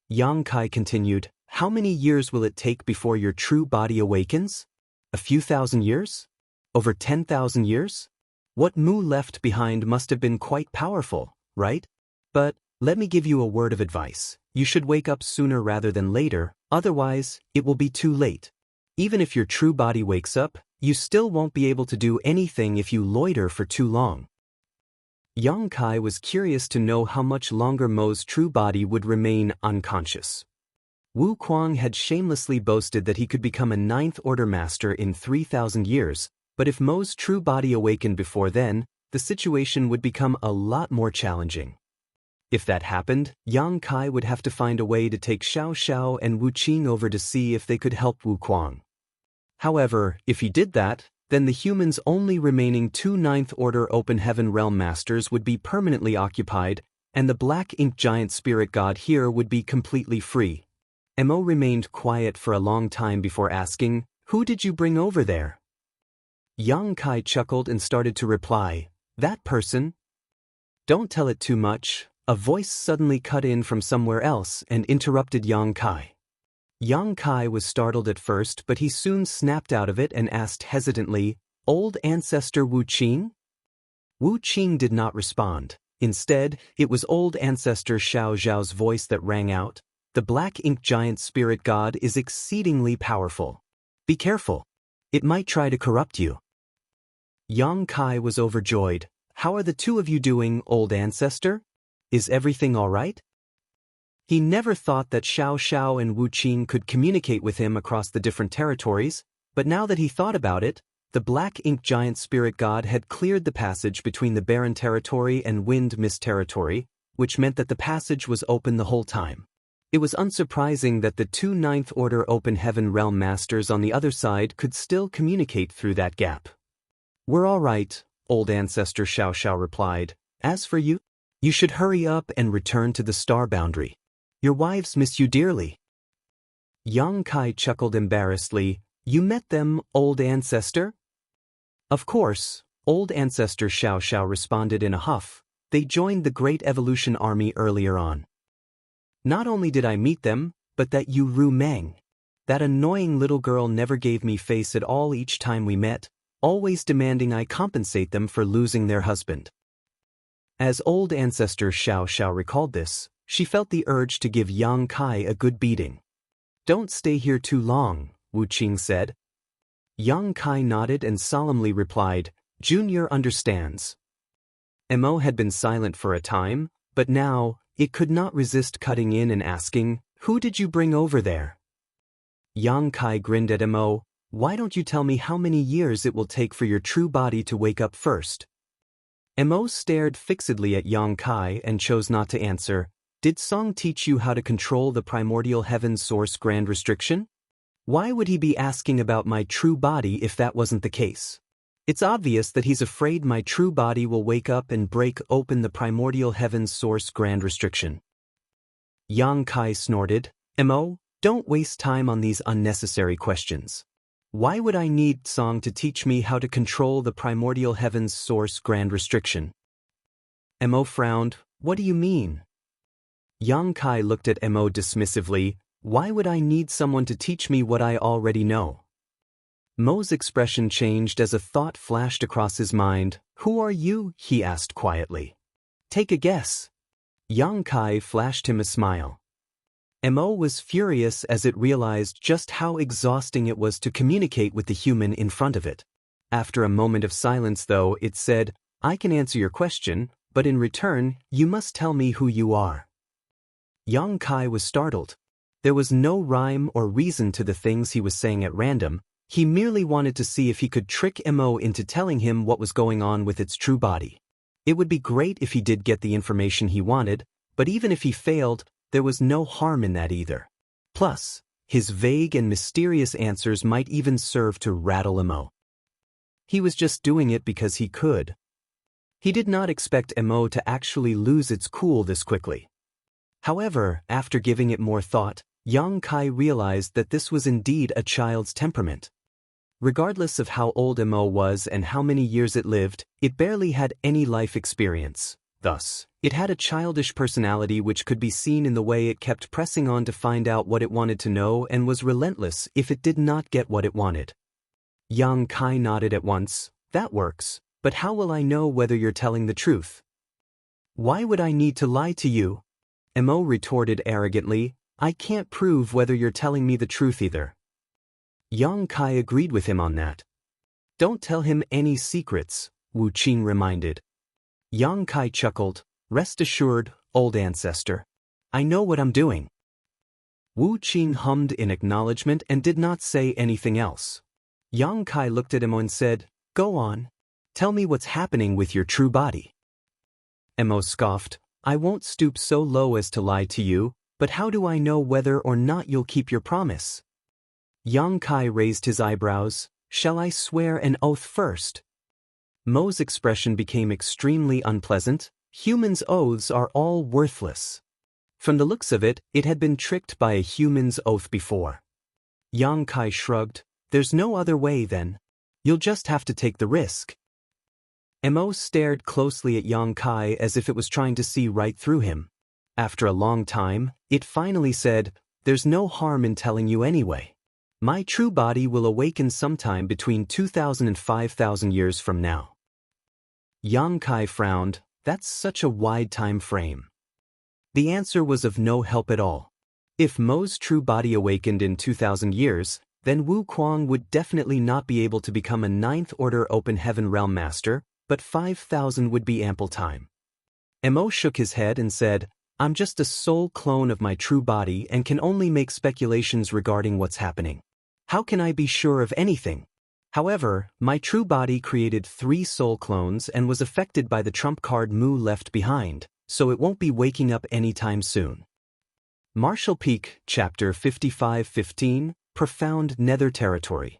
Speaker 1: Yang Kai continued, "How many years will it take before your true body awakens? A few thousand years? Over 10,000 years? What Mu left behind must have been quite powerful, right? But let me give you a word of advice. You should wake up sooner rather than later, otherwise it will be too late. Even if your true body wakes up, you still won't be able to do anything if you loiter for too long." Yang Kai was curious to know how much longer Mo's true body would remain unconscious. Wu Kuang had shamelessly boasted that he could become a 9th Order Master in 3,000 years, but if Mo's true body awakened before then, the situation would become a lot more challenging. If that happened, Yang Kai would have to find a way to take Xiao Xiao and Wu Qing over to see if they could help Wu Kuang. However, if he did that, then the humans' only remaining 2 9th Order Open Heaven Realm Masters would be permanently occupied, and the black ink giant spirit god here would be completely free. Mo remained quiet for a long time before asking, "Who did you bring over there?" Yang Kai chuckled and started to reply, "That person." "Don't tell it too much." A voice suddenly cut in from somewhere else and interrupted Yang Kai. Yang Kai was startled at first, but he soon snapped out of it and asked hesitantly, "Old ancestor Wu Qing?" Wu Qing did not respond. Instead, it was old ancestor Xiao Zhao's voice that rang out, "The black ink giant spirit god is exceedingly powerful. Be careful. It might try to corrupt you." Yang Kai was overjoyed. "How are the two of you doing, old ancestor? Is everything all right?" He never thought that Xiao Xiao and Wu Qing could communicate with him across the different territories, but now that he thought about it, the black ink giant spirit god had cleared the passage between the Barren Territory and Wind Mist Territory, which meant that the passage was open the whole time. It was unsurprising that the 2 9th Order Open Heaven Realm Masters on the other side could still communicate through that gap. "We're all right," old ancestor Xiao Xiao replied. "As for you, you should hurry up and return to the star boundary. Your wives miss you dearly." Yang Kai chuckled embarrassedly. "You met them, old ancestor?" "Of course," old ancestor Xiao Xiao responded in a huff. "They joined the Great Evolution Army earlier on. Not only did I meet them, but that you Ru Meng. That annoying little girl never gave me face at all each time we met, always demanding I compensate them for losing their husband. As old ancestor Xiao Xiao recalled this, she felt the urge to give Yang Kai a good beating. Don't stay here too long, Wu Qing said. Yang Kai nodded and solemnly replied, Junior understands. Mo had been silent for a time, but now, it could not resist cutting in and asking, Who did you bring over there? Yang Kai grinned at Mo, Why don't you tell me how many years it will take for your true body to wake up first? Mo stared fixedly at Yang Kai and chose not to answer. Did Song teach you how to control the primordial heaven source grand restriction? Why would he be asking about my true body if that wasn't the case? It's obvious that he's afraid my true body will wake up and break open the primordial heaven source grand restriction. Yang Kai snorted, Mo, don't waste time on these unnecessary questions. Why would I need Song to teach me how to control the primordial heavens source grand restriction? Mo frowned, What do you mean? Yang Kai looked at Mo dismissively, Why would I need someone to teach me what I already know? Mo's expression changed as a thought flashed across his mind. Who are you? He asked quietly. Take a guess. Yang Kai flashed him a smile. Mo was furious as it realized just how exhausting it was to communicate with the human in front of it. After a moment of silence, though, it said, I can answer your question, but in return, you must tell me who you are. Yang Kai was startled. There was no rhyme or reason to the things he was saying at random. He merely wanted to see if he could trick Mo into telling him what was going on with its true body. It would be great if he did get the information he wanted, but even if he failed, there was no harm in that either. Plus, his vague and mysterious answers might even serve to rattle Mo. He was just doing it because he could. He did not expect Mo to actually lose its cool this quickly. However, after giving it more thought, Yang Kai realized that this was indeed a child's temperament. Regardless of how old Mo was and how many years it lived, it barely had any life experience. Thus, it had a childish personality which could be seen in the way it kept pressing on to find out what it wanted to know and was relentless if it did not get what it wanted. Yang Kai nodded at once. That works, but how will I know whether you're telling the truth? Why would I need to lie to you? Mo retorted arrogantly, I can't prove whether you're telling me the truth either. Yang Kai agreed with him on that. Don't tell him any secrets, Wu Qing reminded. Yang Kai chuckled, Rest assured, old ancestor. I know what I'm doing. Wu Qing hummed in acknowledgement and did not say anything else. Yang Kai looked at him and said, Go on. Tell me what's happening with your true body. Mo scoffed, I won't stoop so low as to lie to you, but how do I know whether or not you'll keep your promise? Yang Kai raised his eyebrows, Shall I swear an oath first? Mo's expression became extremely unpleasant. Humans' oaths are all worthless. From the looks of it, it had been tricked by a human's oath before. Yang Kai shrugged, There's no other way then. You'll just have to take the risk. Mo stared closely at Yang Kai as if it was trying to see right through him. After a long time, it finally said, There's no harm in telling you anyway. My true body will awaken sometime between 2,000 and 5,000 years from now. Yang Kai frowned, That's such a wide time frame. The answer was of no help at all. If Mo's true body awakened in 2,000 years, then Wu Kuang would definitely not be able to become a Ninth Order Open Heaven Realm Master, but 5,000 would be ample time. Mo shook his head and said, I'm just a soul clone of my true body and can only make speculations regarding what's happening. How can I be sure of anything? However, my true body created 3 soul clones and was affected by the trump card Mu left behind, so it won't be waking up anytime soon. Marshall Peak, Chapter 55-15, Profound Nether Territory.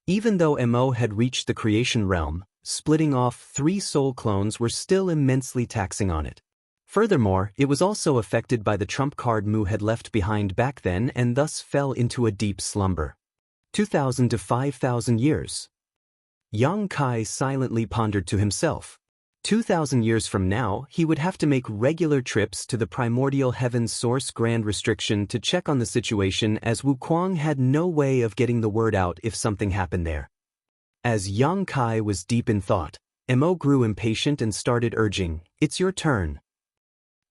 Speaker 1: Even though Mo had reached the creation realm, splitting off 3 soul clones were still immensely taxing on it. Furthermore, it was also affected by the trump card Mu had left behind back then and thus fell into a deep slumber. 2,000 to 5,000 years. Yang Kai silently pondered to himself. 2,000 years from now, he would have to make regular trips to the primordial heaven's source Grand Restriction to check on the situation, as Wuquang had no way of getting the word out if something happened there. As Yang Kai was deep in thought, Mo grew impatient and started urging, "It's your turn."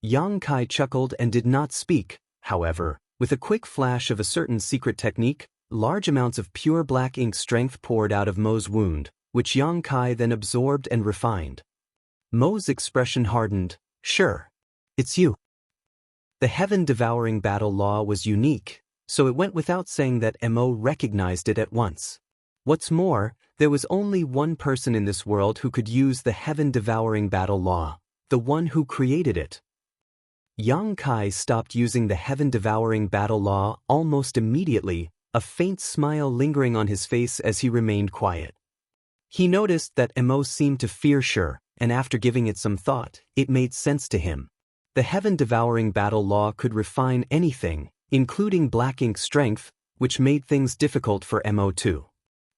Speaker 1: Yang Kai chuckled and did not speak. However, with a quick flash of a certain secret technique, large amounts of pure black ink strength poured out of Mo's wound, which Yang Kai then absorbed and refined. Mo's expression hardened. "Sure. It's you." The heaven-devouring battle law was unique, so it went without saying that Mo recognized it at once. What's more, there was only one person in this world who could use the heaven-devouring battle law, the one who created it. Yang Kai stopped using the heaven-devouring battle law almost immediately, a faint smile lingering on his face as he remained quiet. He noticed that Mo seemed to fear Sure, and after giving it some thought, it made sense to him. The heaven-devouring battle law could refine anything, including black ink strength, which made things difficult for Mo too.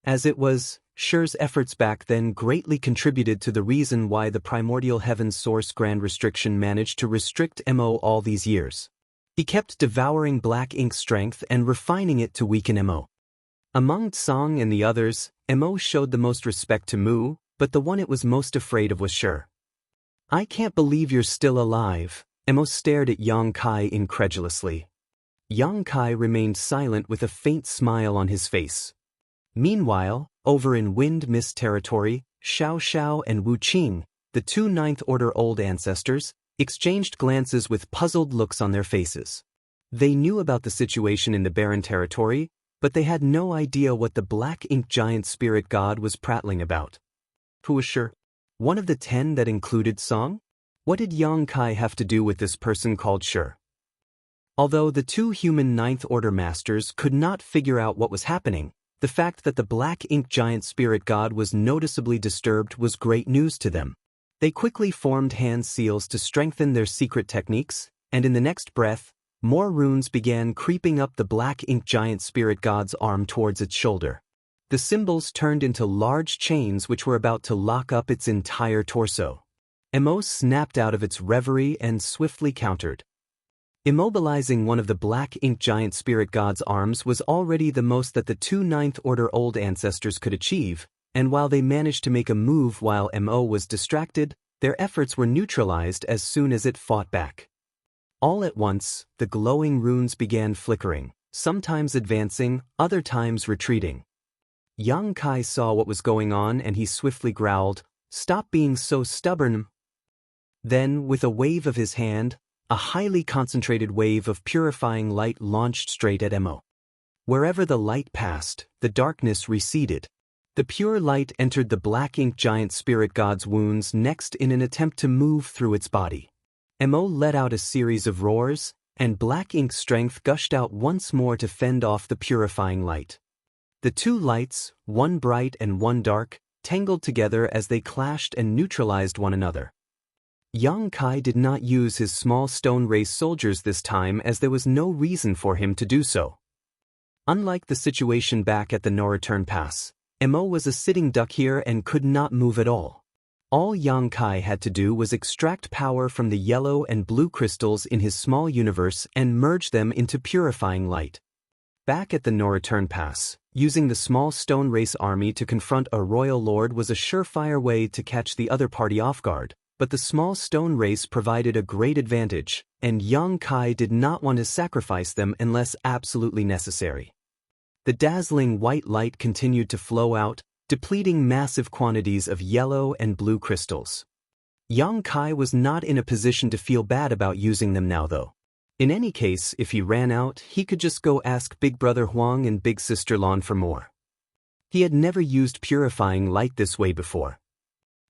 Speaker 1: As it was, Sure's efforts back then greatly contributed to the reason why the primordial heaven's source Grand Restriction managed to restrict Mo all these years. He kept devouring black ink strength and refining it to weaken Mo. Among Tsang and the others, Mo showed the most respect to Mu, but the one it was most afraid of was Sure. "I can't believe you're still alive." Mo stared at Yang Kai incredulously. Yang Kai remained silent with a faint smile on his face. Meanwhile, over in Wind Mist territory, Xiao Xiao and Wu Qing, the two Ninth Order old ancestors, exchanged glances with puzzled looks on their faces. They knew about the situation in the barren territory, but they had no idea what the black ink giant spirit god was prattling about. Who was Sure? One of the 10 that included Song? What did Yang Kai have to do with this person called Sure? Although the two human Ninth Order masters could not figure out what was happening, the fact that the black ink giant spirit god was noticeably disturbed was great news to them. They quickly formed hand seals to strengthen their secret techniques, and in the next breath, more runes began creeping up the black ink giant spirit god's arm towards its shoulder. The symbols turned into large chains which were about to lock up its entire torso. Mo snapped out of its reverie and swiftly countered. Immobilizing one of the black ink giant spirit god's arms was already the most that the two Ninth Order old ancestors could achieve, and while they managed to make a move while Mo was distracted, their efforts were neutralized as soon as it fought back. All at once, the glowing runes began flickering, sometimes advancing, other times retreating. Yang Kai saw what was going on and he swiftly growled, "Stop being so stubborn." Then, with a wave of his hand, a highly concentrated wave of purifying light launched straight at Mo. Wherever the light passed, the darkness receded. The pure light entered the black ink giant spirit god's wounds next in an attempt to move through its body. Mo let out a series of roars, and black ink strength gushed out once more to fend off the purifying light. The two lights, one bright and one dark, tangled together as they clashed and neutralized one another. Yang Kai did not use his small stone race soldiers this time as there was no reason for him to do so. Unlike the situation back at the No Return Pass, Mo was a sitting duck here and could not move at all. All Yang Kai had to do was extract power from the yellow and blue crystals in his small universe and merge them into purifying light. Back at the No Return Pass, using the small stone race army to confront a royal lord was a surefire way to catch the other party off guard, but the small stone race provided a great advantage, and Yang Kai did not want to sacrifice them unless absolutely necessary. The dazzling white light continued to flow out, depleting massive quantities of yellow and blue crystals. Yang Kai was not in a position to feel bad about using them now though. In any case, if he ran out, he could just go ask Big Brother Huang and Big Sister Lan for more. He had never used purifying light this way before.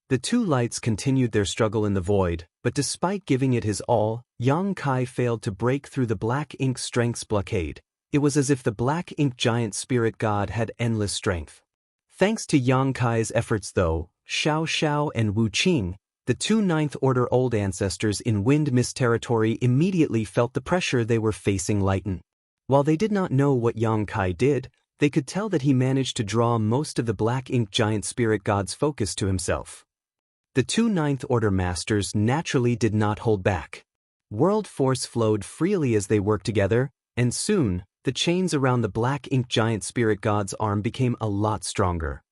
Speaker 1: The two lights continued their struggle in the void, but despite giving it his all, Yang Kai failed to break through the black ink strength's blockade. It was as if the black ink giant spirit god had endless strength. Thanks to Yang Kai's efforts though, Xiao Xiao and Wu Qing, the two Ninth Order old ancestors in Wind Mist territory immediately felt the pressure they were facing lighten. While they did not know what Yang Kai did, they could tell that he managed to draw most of the black ink giant spirit god's focus to himself. The two Ninth Order Masters naturally did not hold back. World force flowed freely as they worked together, and soon, the chains around the black ink giant spirit god's arm became a lot stronger.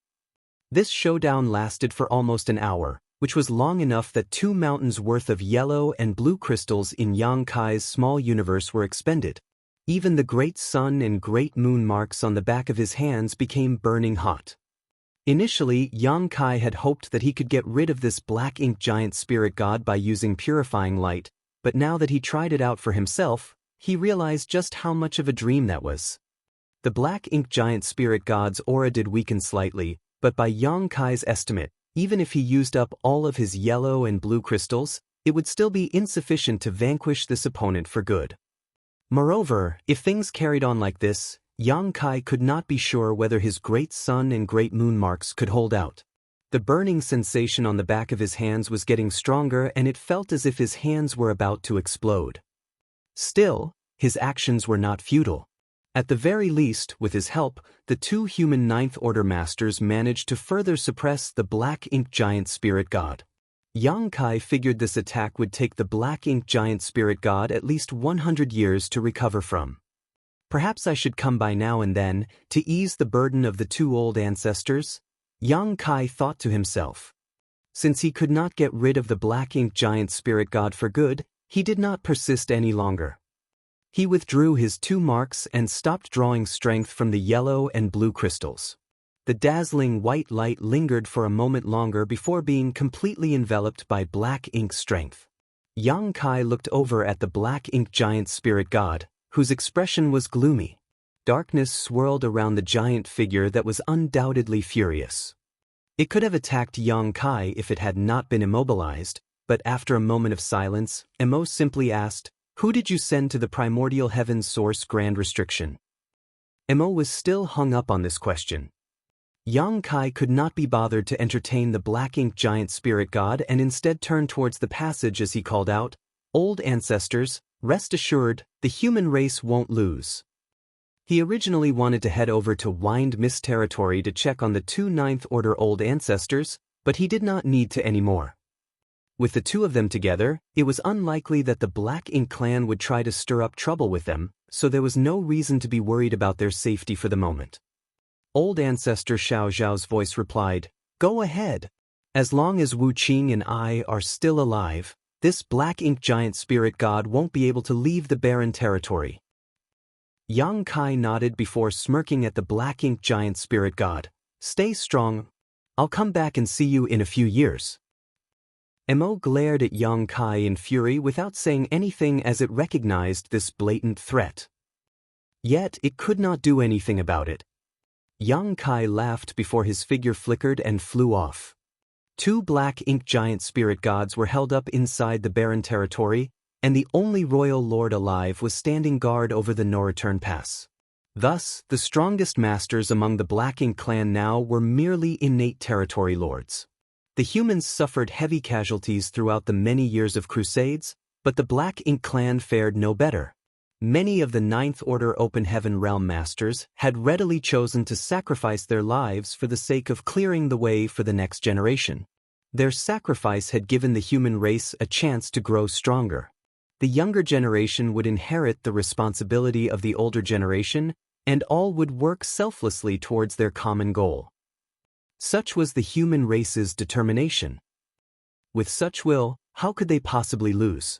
Speaker 1: This showdown lasted for almost an hour, which was long enough that 2 mountains worth of yellow and blue crystals in Yang Kai's small universe were expended. Even the great sun and great moon marks on the back of his hands became burning hot. Initially, Yang Kai had hoped that he could get rid of this black ink giant spirit god by using purifying light, but now that he tried it out for himself, he realized just how much of a dream that was. The black ink giant spirit god's aura did weaken slightly, but by Yang Kai's estimate, even if he used up all of his yellow and blue crystals, it would still be insufficient to vanquish this opponent for good. Moreover, if things carried on like this, Yang Kai could not be sure whether his great sun and great moon marks could hold out. The burning sensation on the back of his hands was getting stronger, and it felt as if his hands were about to explode. Still, his actions were not futile. At the very least, with his help, the 2 human Ninth Order Masters managed to further suppress the black ink giant spirit god. Yang Kai figured this attack would take the black ink giant spirit god at least 100 years to recover from. Perhaps I should come by now and then, to ease the burden of the 2 old ancestors, Yang Kai thought to himself. Since he could not get rid of the black ink giant spirit god for good, he did not persist any longer. He withdrew his 2 marks and stopped drawing strength from the yellow and blue crystals. The dazzling white light lingered for a moment longer before being completely enveloped by black ink strength. Yang Kai looked over at the black ink giant spirit god, whose expression was gloomy. Darkness swirled around the giant figure that was undoubtedly furious. It could have attacked Yang Kai if it had not been immobilized, but after a moment of silence, Emo simply asked, "Who did you send to the primordial heaven's source grand restriction?" Emo was still hung up on this question. Yang Kai could not be bothered to entertain the black ink giant spirit god and instead turned towards the passage as he called out, "Old ancestors, rest assured, the human race won't lose." He originally wanted to head over to Wind Mist territory to check on the 2 Ninth Order old ancestors, but he did not need to anymore. With the 2 of them together, it was unlikely that the Black Ink clan would try to stir up trouble with them, so there was no reason to be worried about their safety for the moment. Old ancestor Xiao Zhao's voice replied, "Go ahead. As long as Wu Qing and I are still alive, this Black Ink giant spirit god won't be able to leave the barren territory." Yang Kai nodded before smirking at the black ink giant spirit god. "Stay strong. I'll come back and see you in a few years." Emo glared at Yang Kai in fury without saying anything as it recognized this blatant threat. Yet it could not do anything about it. Yang Kai laughed before his figure flickered and flew off. 2 black ink giant spirit gods were held up inside the barren territory, and the only royal lord alive was standing guard over the no-return pass. Thus, the strongest masters among the Black Ink clan now were merely innate territory lords. The humans suffered heavy casualties throughout the many years of crusades, but the Black Ink clan fared no better. Many of the Ninth Order Open Heaven Realm Masters had readily chosen to sacrifice their lives for the sake of clearing the way for the next generation. Their sacrifice had given the human race a chance to grow stronger. The younger generation would inherit the responsibility of the older generation, and all would work selflessly towards their common goal. Such was the human race's determination. With such will, how could they possibly lose?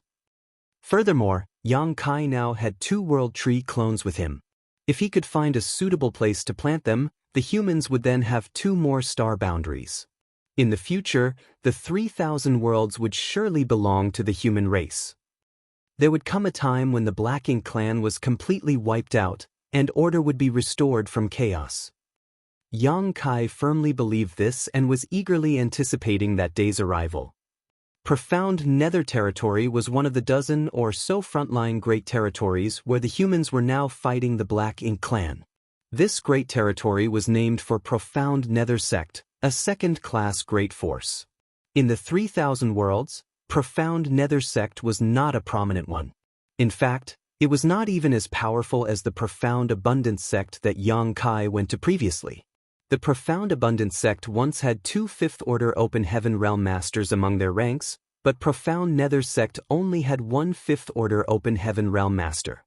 Speaker 1: Furthermore, Yang Kai now had 2 World Tree clones with him. If he could find a suitable place to plant them, the humans would then have 2 more star boundaries. In the future, the 3,000 worlds would surely belong to the human race. There would come a time when the Black Ink clan was completely wiped out, and order would be restored from chaos. Yang Kai firmly believed this and was eagerly anticipating that day's arrival. Profound Nether Territory was one of the dozen or so frontline great territories where the humans were now fighting the Black Ink clan. This great territory was named for Profound Nether Sect, a second-class great force. In the 3,000 worlds, Profound Nether Sect was not a prominent one. In fact, it was not even as powerful as the Profound Abundance Sect that Yang Kai went to previously. The Profound Abundance sect once had 2 5th-order Open Heaven Realm Masters among their ranks, but Profound Nether sect only had 1 5th-order Open Heaven Realm Master.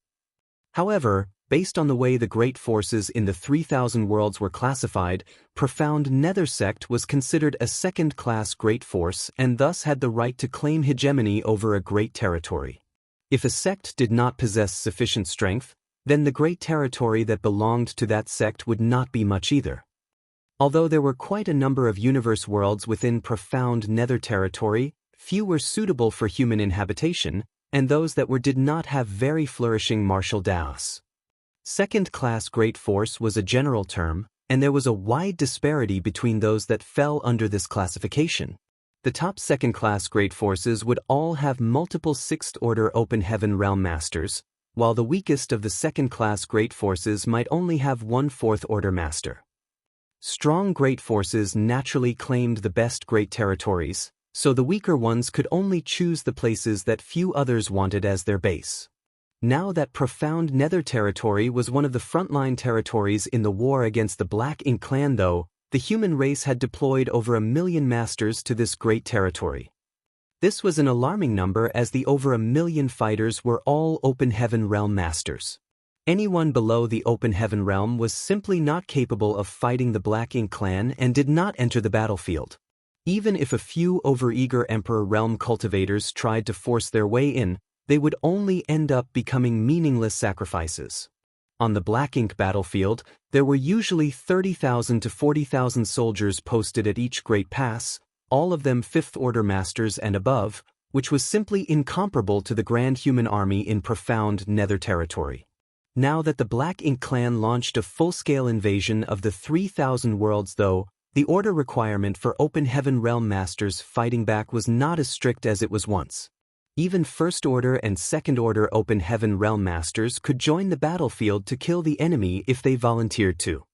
Speaker 1: However, based on the way the great forces in the 3,000 worlds were classified, Profound Nether sect was considered a second-class great force and thus had the right to claim hegemony over a great territory. If a sect did not possess sufficient strength, then the great territory that belonged to that sect would not be much either. Although there were quite a number of universe worlds within Profound Nether territory, few were suitable for human inhabitation, and those that were did not have very flourishing martial daos. Second-class great force was a general term, and there was a wide disparity between those that fell under this classification. The top second-class great forces would all have multiple 6th-order Open Heaven Realm Masters, while the weakest of the second-class great forces might only have 1 4th-order master. Strong great forces naturally claimed the best great territories, so the weaker ones could only choose the places that few others wanted as their base. Now that Profound Nether territory was one of the frontline territories in the war against the Black Ink clan though, the human race had deployed over 1 million masters to this great territory. This was an alarming number as the over 1 million fighters were all Open Heaven Realm Masters. Anyone below the Open Heaven Realm was simply not capable of fighting the Black Ink clan and did not enter the battlefield. Even if a few overeager Emperor Realm cultivators tried to force their way in, they would only end up becoming meaningless sacrifices. On the Black Ink battlefield, there were usually 30,000 to 40,000 soldiers posted at each great pass, all of them 5th-order masters and above, which was simply incomparable to the Grand Human Army in Profound Nether territory. Now that the Black Ink clan launched a full-scale invasion of the 3,000 worlds though, the order requirement for Open Heaven Realm Masters fighting back was not as strict as it was once. Even First-order and Second-order Open Heaven Realm Masters could join the battlefield to kill the enemy if they volunteered to.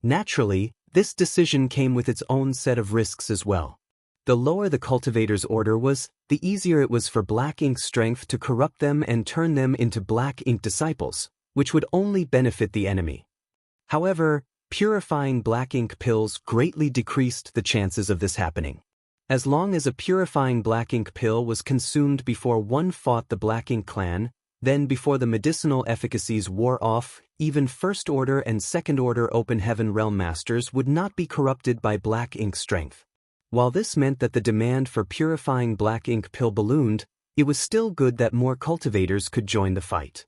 Speaker 1: Naturally, this decision came with its own set of risks as well. The lower the cultivator's order was, the easier it was for Black Ink's strength to corrupt them and turn them into Black Ink disciples, which would only benefit the enemy. However, purifying Black Ink pills greatly decreased the chances of this happening. As long as a purifying Black Ink pill was consumed before one fought the Black Ink clan, then before the medicinal efficacies wore off, even First-order and Second-order Open Heaven Realm Masters would not be corrupted by Black Ink strength. While this meant that the demand for purifying Black Ink pill ballooned, it was still good that more cultivators could join the fight.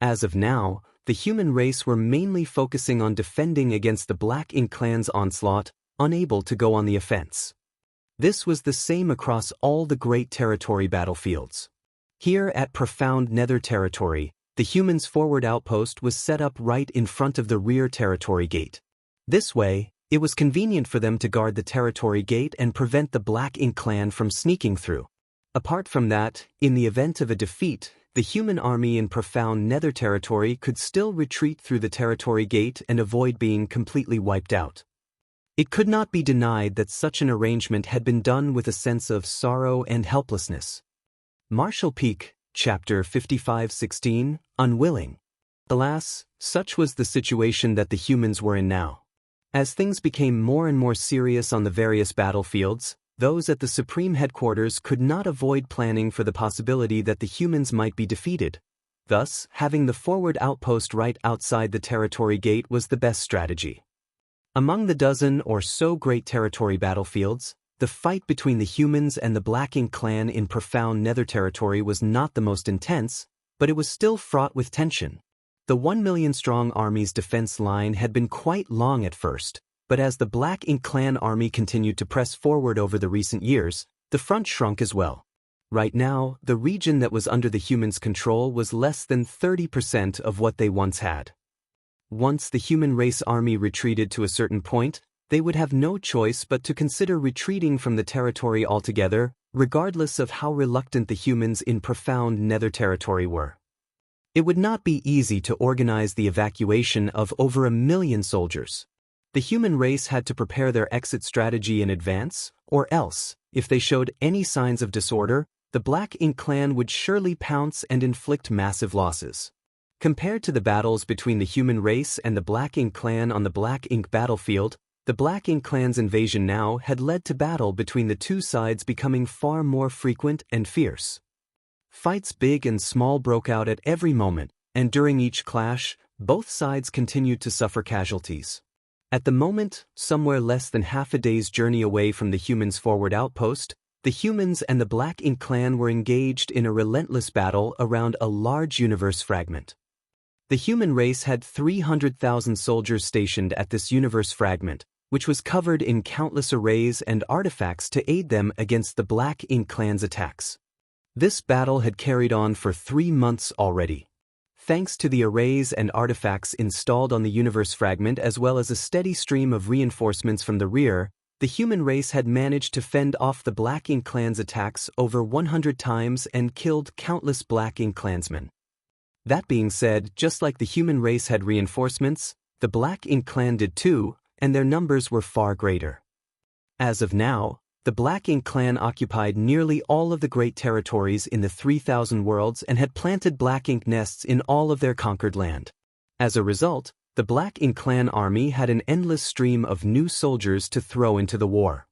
Speaker 1: As of now, the human race were mainly focusing on defending against the Black Ink clan's onslaught, unable to go on the offense. This was the same across all the great territory battlefields. Here at Profound Nether territory, the humans' forward outpost was set up right in front of the rear territory gate. This way, it was convenient for them to guard the territory gate and prevent the Black Ink clan from sneaking through. Apart from that, in the event of a defeat, the human army in Profound Nether territory could still retreat through the territory gate and avoid being completely wiped out. It could not be denied that such an arrangement had been done with a sense of sorrow and helplessness. Marshall Peak, Chapter 55:16, Unwilling. Alas, such was the situation that the humans were in now. As things became more and more serious on the various battlefields, those at the Supreme Headquarters could not avoid planning for the possibility that the humans might be defeated. Thus, having the forward outpost right outside the territory gate was the best strategy. Among the dozen or so great territory battlefields, the fight between the humans and the Black Ink clan in Profound Nether territory was not the most intense, but it was still fraught with tension. The 1 million-strong army's defense line had been quite long at first, but as the Black Ink clan army continued to press forward over the recent years, the front shrunk as well. Right now, the region that was under the humans' control was less than 30% of what they once had. Once the human race army retreated to a certain point, they would have no choice but to consider retreating from the territory altogether, regardless of how reluctant the humans in Profound Nether territory were. It would not be easy to organize the evacuation of over 1 million soldiers. The human race had to prepare their exit strategy in advance, or else, if they showed any signs of disorder, the Black Ink clan would surely pounce and inflict massive losses. Compared to the battles between the human race and the Black Ink clan on the Black Ink battlefield, the Black Ink clan's invasion now had led to battle between the two sides becoming far more frequent and fierce. Fights big and small broke out at every moment, and during each clash, both sides continued to suffer casualties. At the moment, somewhere less than half a day's journey away from the humans' forward outpost, the humans and the Black Ink clan were engaged in a relentless battle around a large universe fragment. The human race had 300,000 soldiers stationed at this universe fragment, which was covered in countless arrays and artifacts to aid them against the Black Ink clan's attacks. This battle had carried on for 3 months already. Thanks to the arrays and artifacts installed on the universe fragment as well as a steady stream of reinforcements from the rear, the human race had managed to fend off the Black Ink clan's attacks over 100 times and killed countless Black Ink clansmen. That being said, just like the human race had reinforcements, the Black Ink clan did too, and their numbers were far greater. As of now, the Black Ink clan occupied nearly all of the great territories in the 3,000 worlds and had planted Black Ink nests in all of their conquered land. As a result, the Black Ink clan army had an endless stream of new soldiers to throw into the war.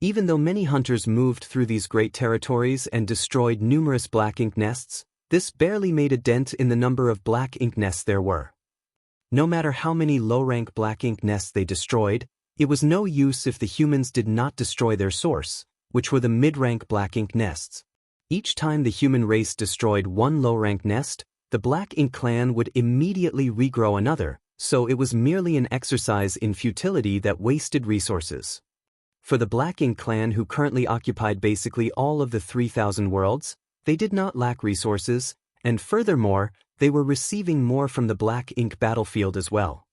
Speaker 1: Even though many hunters moved through these great territories and destroyed numerous Black Ink nests, this barely made a dent in the number of Black Ink nests there were. No matter how many low-rank Black Ink nests they destroyed, it was no use if the humans did not destroy their source, which were the mid-rank Black Ink nests. Each time the human race destroyed one low-rank nest, the Black Ink clan would immediately regrow another, so it was merely an exercise in futility that wasted resources. For the Black Ink clan, who currently occupied basically all of the 3,000 worlds, they did not lack resources, and furthermore, they were receiving more from the Black Ink battlefield as well.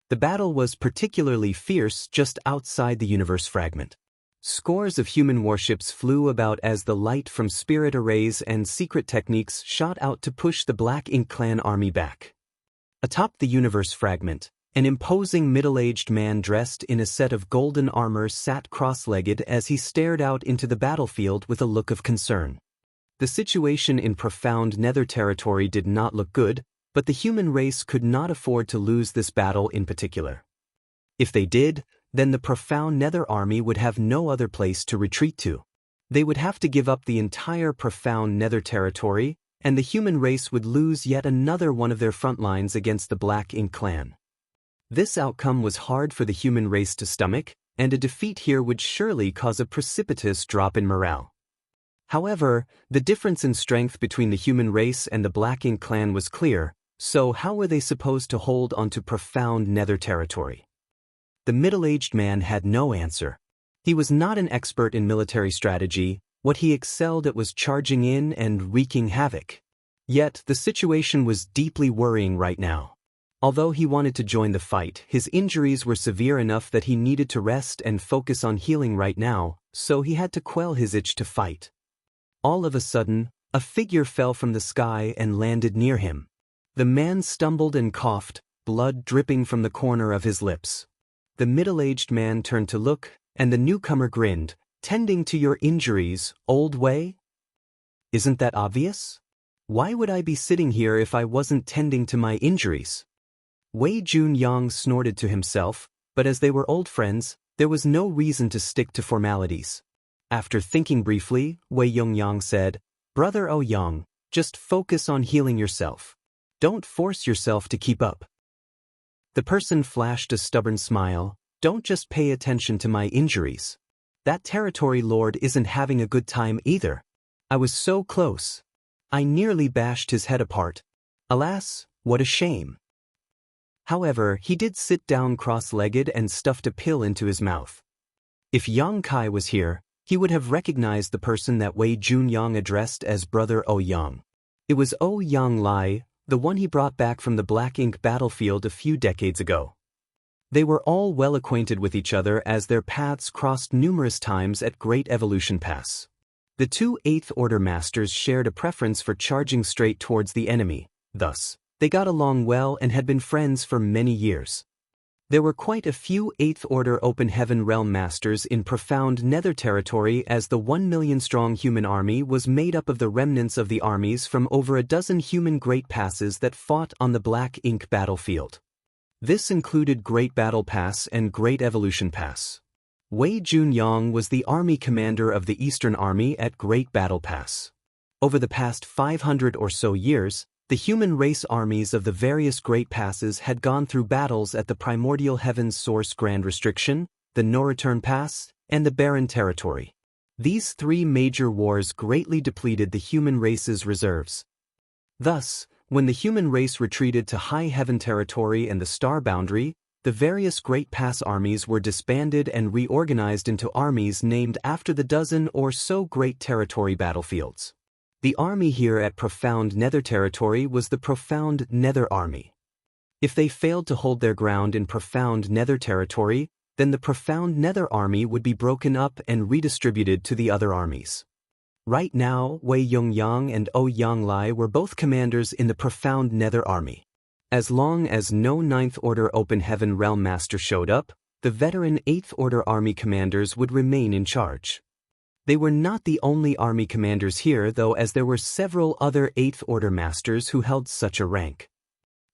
Speaker 1: The battle was particularly fierce just outside the universe fragment. Scores of human warships flew about as the light from spirit arrays and secret techniques shot out to push the Black Ink clan army back. Atop the universe fragment, an imposing middle-aged man dressed in a set of golden armor sat cross-legged as he stared out into the battlefield with a look of concern. The situation in profound Nether territory did not look good, but the human race could not afford to lose this battle in particular. If they did, then the profound Nether army would have no other place to retreat to. They would have to give up the entire profound Nether territory, and the human race would lose yet another one of their front lines against the Black Ink clan. This outcome was hard for the human race to stomach, and a defeat here would surely cause a precipitous drop in morale. However, the difference in strength between the human race and the Black Ink clan was clear, so how were they supposed to hold onto profound Nether territory? The middle-aged man had no answer. He was not an expert in military strategy. What he excelled at was charging in and wreaking havoc. Yet, the situation was deeply worrying right now. Although he wanted to join the fight, his injuries were severe enough that he needed to rest and focus on healing right now, so he had to quell his itch to fight. All of a sudden, a figure fell from the sky and landed near him. The man stumbled and coughed, blood dripping from the corner of his lips. The middle-aged man turned to look, and the newcomer grinned. "Tending to your injuries, old Wei? Isn't that obvious? Why would I be sitting here if I wasn't tending to my injuries?" Wei Junyang snorted to himself, but as they were old friends, there was no reason to stick to formalities. After thinking briefly, Wei Yongyang said, "Brother Ouyang, just focus on healing yourself. Don't force yourself to keep up." The person flashed a stubborn smile. "Don't just pay attention to my injuries. That territory lord isn't having a good time either. I was so close. I nearly bashed his head apart. Alas, what a shame." However, he did sit down cross-legged and stuffed a pill into his mouth. If Yang Kai was here, he would have recognized the person that Wei Junyang addressed as Brother Ouyang. It was Ouyang Lai, the one he brought back from the Black Ink battlefield a few decades ago. They were all well acquainted with each other as their paths crossed numerous times at Great Evolution Pass. The two 8th Order Masters shared a preference for charging straight towards the enemy, thus, they got along well and had been friends for many years. There were quite a few 8th Order Open Heaven Realm Masters in profound Nether territory, as the 1 million strong human army was made up of the remnants of the armies from over a dozen human Great Passes that fought on the Black Ink battlefield. This included Great Battle Pass and Great Evolution Pass. Wei Junyang was the army commander of the Eastern Army at Great Battle Pass. Over the past 500 or so years, the human race armies of the various Great Passes had gone through battles at the Primordial Heavens Source Grand Restriction, the No Return Pass, and the Barren Territory. These three major wars greatly depleted the human race's reserves. Thus, when the human race retreated to High Heaven Territory and the Star Boundary, the various Great Pass armies were disbanded and reorganized into armies named after the dozen or so Great Territory battlefields. The army here at Profound Nether Territory was the Profound Nether Army. If they failed to hold their ground in Profound Nether Territory, then the Profound Nether Army would be broken up and redistributed to the other armies. Right now, Wei Yongyang and Yanglai were both commanders in the Profound Nether Army. As long as no 9th Order Open Heaven Realm Master showed up, the veteran 8th Order Army commanders would remain in charge. They were not the only army commanders here, though, as there were several other 8th Order Masters who held such a rank.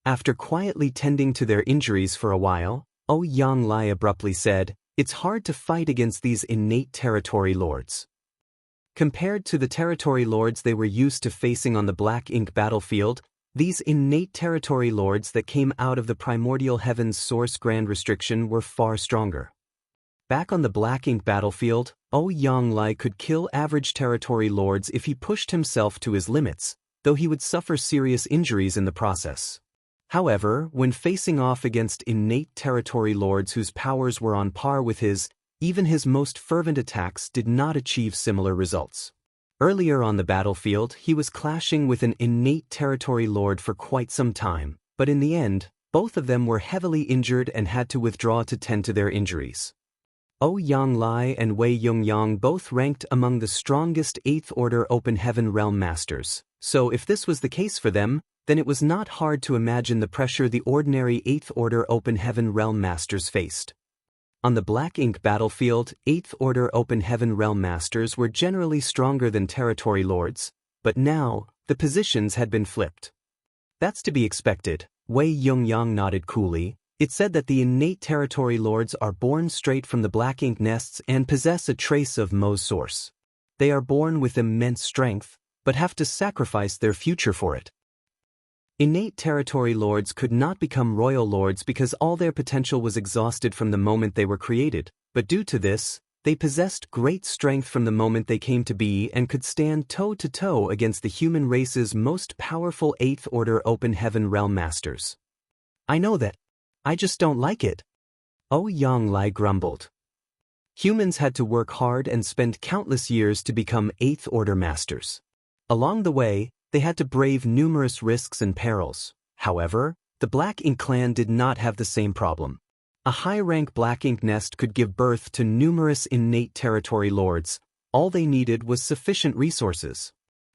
Speaker 1: After quietly tending to their injuries for a while, Yanglai abruptly said, "It's hard to fight against these innate territory lords." Compared to the territory lords they were used to facing on the Black Ink battlefield, these innate territory lords that came out of the Primordial Heavens Source Grand Restriction were far stronger. Back on the Black Ink battlefield, Yanglai could kill average territory lords if he pushed himself to his limits, though he would suffer serious injuries in the process. However, when facing off against innate territory lords whose powers were on par with his, even his most fervent attacks did not achieve similar results. Earlier on the battlefield, he was clashing with an innate territory lord for quite some time, but in the end, both of them were heavily injured and had to withdraw to tend to their injuries. Yanglai and Wei Yongyang both ranked among the strongest 8th Order Open Heaven Realm Masters, so if this was the case for them, then it was not hard to imagine the pressure the ordinary 8th Order Open Heaven Realm Masters faced. On the Black Ink battlefield, 8th Order Open Heaven Realm Masters were generally stronger than territory lords, but now, the positions had been flipped. That's to be expected, Wei Yongyang nodded coolly. It said that the innate territory lords are born straight from the Black Ink nests and possess a trace of Mo's source. They are born with immense strength, but have to sacrifice their future for it. Innate territory lords could not become royal lords because all their potential was exhausted from the moment they were created, but due to this, they possessed great strength from the moment they came to be and could stand toe-to-toe against the human race's most powerful 8th Order Open Heaven Realm Masters. "I know that. I just don't like it," Yanglai grumbled. Humans had to work hard and spend countless years to become 8th Order Masters. Along the way, they had to brave numerous risks and perils. However, the Black Ink clan did not have the same problem. A high-rank Black Ink nest could give birth to numerous innate territory lords. All they needed was sufficient resources.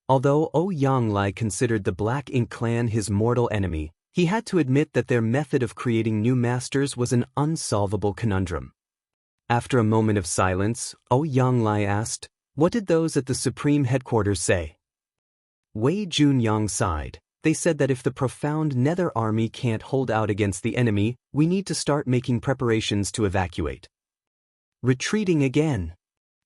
Speaker 1: Although Yanglai considered the Black Ink clan his mortal enemy, he had to admit that their method of creating new masters was an unsolvable conundrum. After a moment of silence, Yanglai asked, "What did those at the Supreme Headquarters say?" Wei Junyang sighed. "They said that if the Profound Nether Army can't hold out against the enemy, we need to start making preparations to evacuate." "Retreating again."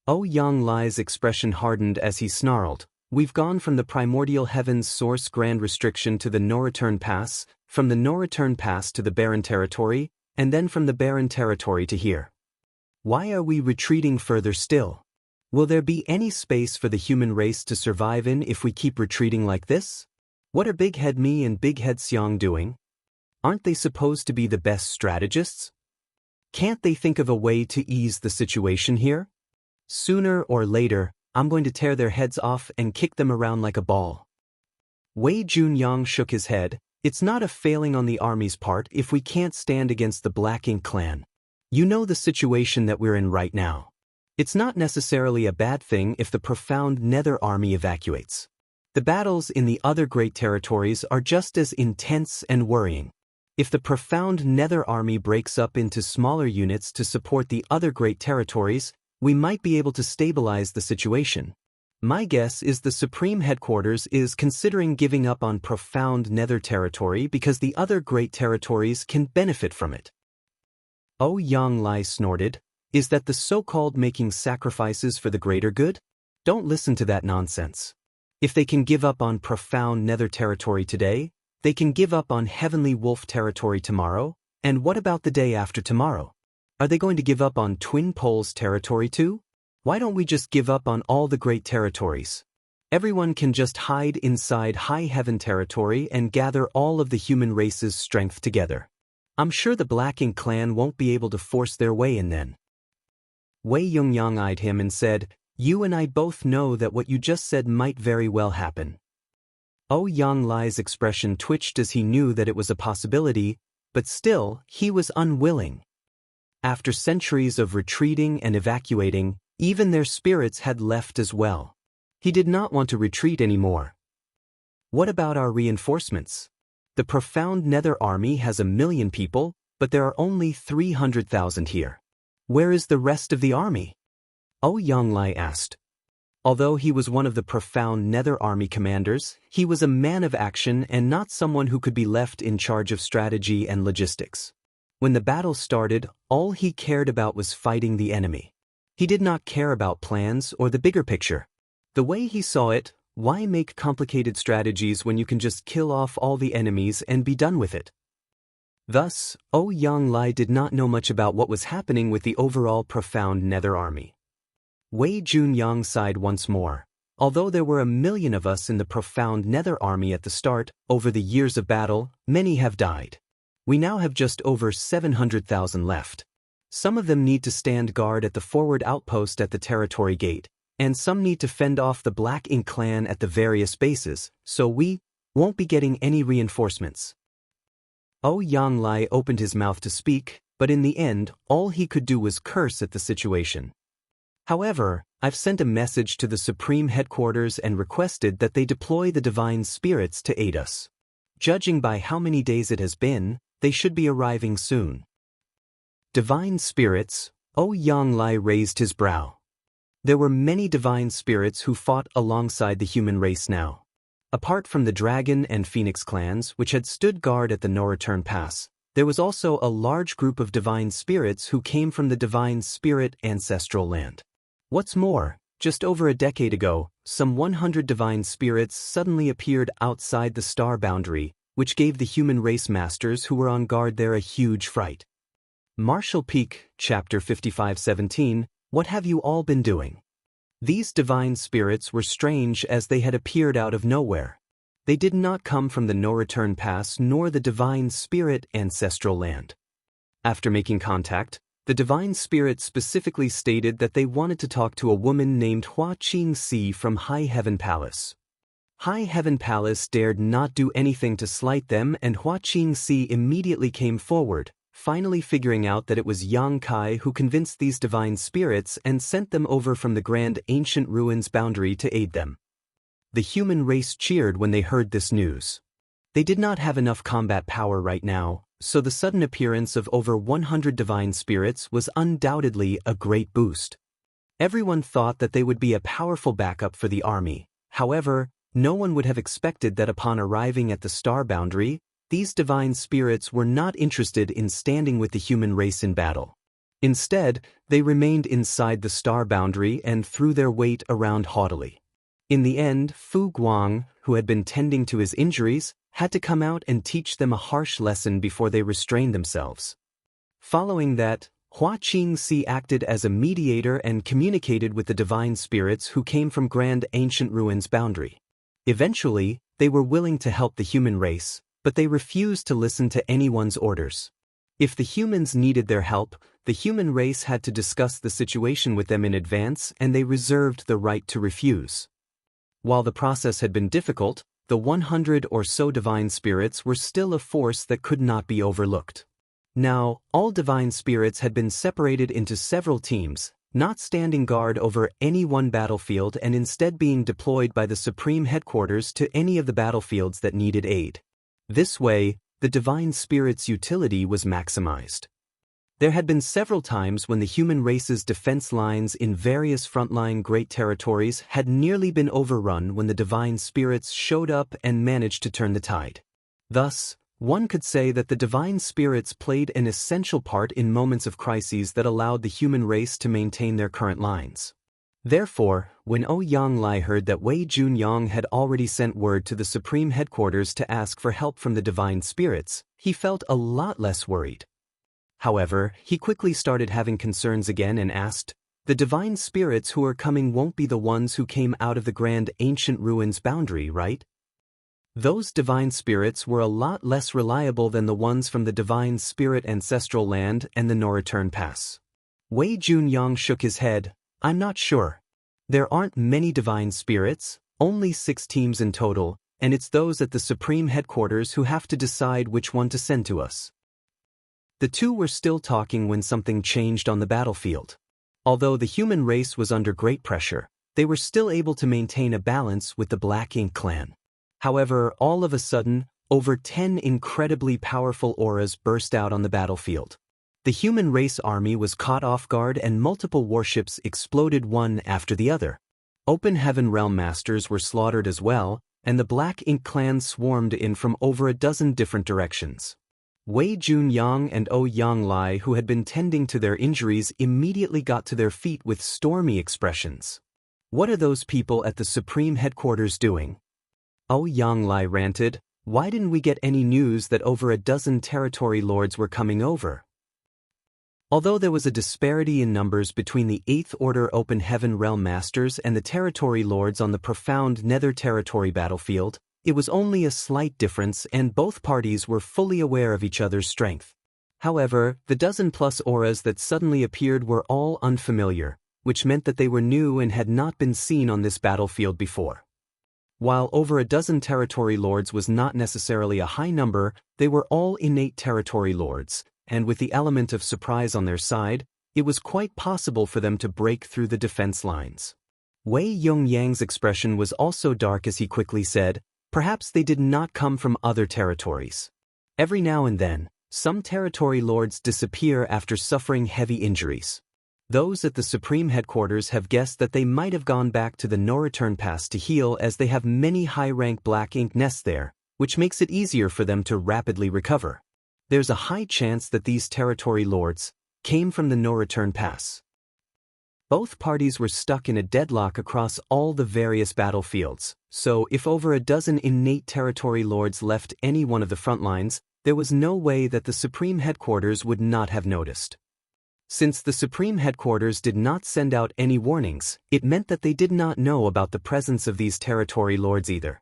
Speaker 1: Yanglai's expression hardened as he snarled, "We've gone from the Primordial Heavens Source Grand Restriction to the No Return Pass, from the No Return Pass to the Barren Territory, and then from the Barren Territory to here. Why are we retreating further still? Will there be any space for the human race to survive in if we keep retreating like this? What are Big Head Me and Big Head Xiang doing? Aren't they supposed to be the best strategists? Can't they think of a way to ease the situation here? Sooner or later, I'm going to tear their heads off and kick them around like a ball." Wei Junyang shook his head. "It's not a failing on the army's part if we can't stand against the Black Ink clan. You know the situation that we're in right now. It's not necessarily a bad thing if the Profound Nether Army evacuates. The battles in the other great territories are just as intense and worrying. If the profound Nether army breaks up into smaller units to support the other great territories, we might be able to stabilize the situation. My guess is the Supreme Headquarters is considering giving up on profound Nether territory because the other great territories can benefit from it. Yang Lai snorted, "Is that the so-called making sacrifices for the greater good? Don't listen to that nonsense. If they can give up on profound Nether territory today, they can give up on Heavenly Wolf territory tomorrow, and what about the day after tomorrow? Are they going to give up on Twin Poles territory too? Why don't we just give up on all the great territories? Everyone can just hide inside High Heaven territory and gather all of the human race's strength together. I'm sure the Black Ink clan won't be able to force their way in then." Wei Yongyang eyed him and said, "You and I both know that what you just said might very well happen." Yang Lai's expression twitched as he knew that it was a possibility, but still, he was unwilling. After centuries of retreating and evacuating, even their spirits had left as well. He did not want to retreat anymore. "What about our reinforcements? The profound Nether army has 1 million people, but there are only 300,000 here. Where is the rest of the army?" Yang Lai asked. Although he was one of the profound Nether army commanders, he was a man of action and not someone who could be left in charge of strategy and logistics. When the battle started, all he cared about was fighting the enemy. He did not care about plans or the bigger picture. The way he saw it, why make complicated strategies when you can just kill off all the enemies and be done with it? Thus, Yang Lai did not know much about what was happening with the overall profound Nether army. Wei Junyang sighed once more. Although there were 1 million of us in the profound Nether army at the start, over the years of battle, many have died. We now have just over 700,000 left. Some of them need to stand guard at the forward outpost at the territory gate, and some need to fend off the Black Ink clan at the various bases, so we won't be getting any reinforcements. Yang Lai opened his mouth to speak, but in the end, all he could do was curse at the situation. "However, I've sent a message to the Supreme Headquarters and requested that they deploy the Divine Spirits to aid us. Judging by how many days it has been, they should be arriving soon." Divine Spirits? Yang Lai raised his brow. There were many Divine Spirits who fought alongside the human race now. Apart from the Dragon and Phoenix clans, which had stood guard at the No-Return Pass, there was also a large group of Divine Spirits who came from the Divine Spirit ancestral land. What's more, just over a decade ago, some 100 Divine Spirits suddenly appeared outside the star boundary, which gave the human race masters who were on guard there a huge fright. Marshall Peak, Chapter 55:17, "What have you all been doing?" These Divine Spirits were strange as they had appeared out of nowhere. They did not come from the No-Return Pass nor the Divine Spirit ancestral land. After making contact, the Divine Spirit specifically stated that they wanted to talk to a woman named Hua Qingxi from High Heaven Palace. High Heaven Palace dared not do anything to slight them, and Hua Qingxi immediately came forward, finally figuring out that it was Yang Kai who convinced these Divine Spirits and sent them over from the Grand Ancient Ruins boundary to aid them. The human race cheered when they heard this news. They did not have enough combat power right now, so the sudden appearance of over 100 Divine Spirits was undoubtedly a great boost. Everyone thought that they would be a powerful backup for the army. However, no one would have expected that upon arriving at the star boundary, these Divine Spirits were not interested in standing with the human race in battle. Instead, they remained inside the star boundary and threw their weight around haughtily. In the end, Fu Guang, who had been tending to his injuries, had to come out and teach them a harsh lesson before they restrained themselves. Following that, Hua Qingxi acted as a mediator and communicated with the Divine Spirits who came from Grand Ancient Ruins boundary. Eventually, they were willing to help the human race, but they refused to listen to anyone's orders. If the humans needed their help, the human race had to discuss the situation with them in advance, and they reserved the right to refuse. While the process had been difficult, the 100 or so Divine Spirits were still a force that could not be overlooked. Now, all Divine Spirits had been separated into several teams, not standing guard over any one battlefield and instead being deployed by the Supreme Headquarters to any of the battlefields that needed aid. This way, the Divine Spirit's utility was maximized. There had been several times when the human race's defense lines in various frontline great territories had nearly been overrun when the Divine Spirits showed up and managed to turn the tide. Thus, one could say that the Divine Spirits played an essential part in moments of crises that allowed the human race to maintain their current lines. Therefore, when Ouyang heard that Wei Junyang had already sent word to the Supreme Headquarters to ask for help from the Divine Spirits, he felt a lot less worried. However, he quickly started having concerns again and asked, "The Divine Spirits who are coming won't be the ones who came out of the Grand Ancient Ruins boundary, right?" Those Divine Spirits were a lot less reliable than the ones from the Divine Spirit Ancestral Land and the No Return Pass. Wei Junyang shook his head. "I'm not sure. There aren't many Divine Spirits, only 6 teams in total, and it's those at the Supreme Headquarters who have to decide which one to send to us." The two were still talking when something changed on the battlefield. Although the human race was under great pressure, they were still able to maintain a balance with the Black Ink clan. However, all of a sudden, over 10 incredibly powerful auras burst out on the battlefield. The human race army was caught off guard and multiple warships exploded one after the other. Open Heaven Realm Masters were slaughtered as well, and the Black Ink clan swarmed in from over a dozen different directions. Wei Junyang and Ouyang, who had been tending to their injuries, immediately got to their feet with stormy expressions. "What are those people at the Supreme Headquarters doing?" Ouyang ranted, "Why didn't we get any news that over a dozen territory lords were coming over?" Although there was a disparity in numbers between the 8th Order Open Heaven Realm Masters and the territory lords on the profound Nether Territory battlefield, it was only a slight difference and both parties were fully aware of each other's strength. However, the dozen-plus auras that suddenly appeared were all unfamiliar, which meant that they were new and had not been seen on this battlefield before. While over a dozen territory lords was not necessarily a high number, they were all innate territory lords, and with the element of surprise on their side, it was quite possible for them to break through the defense lines. Wei Yongyang's expression was also dark as he quickly said, "Perhaps they did not come from other territories. Every now and then, some territory lords disappear after suffering heavy injuries. Those at the Supreme Headquarters have guessed that they might have gone back to the No Return Pass to heal, as they have many high-rank Black Ink nests there, which makes it easier for them to rapidly recover. There's a high chance that these territory lords came from the No Return Pass." Both parties were stuck in a deadlock across all the various battlefields, so if over a dozen innate territory lords left any one of the front lines, there was no way that the Supreme Headquarters would not have noticed. Since the Supreme Headquarters did not send out any warnings, it meant that they did not know about the presence of these territory lords either.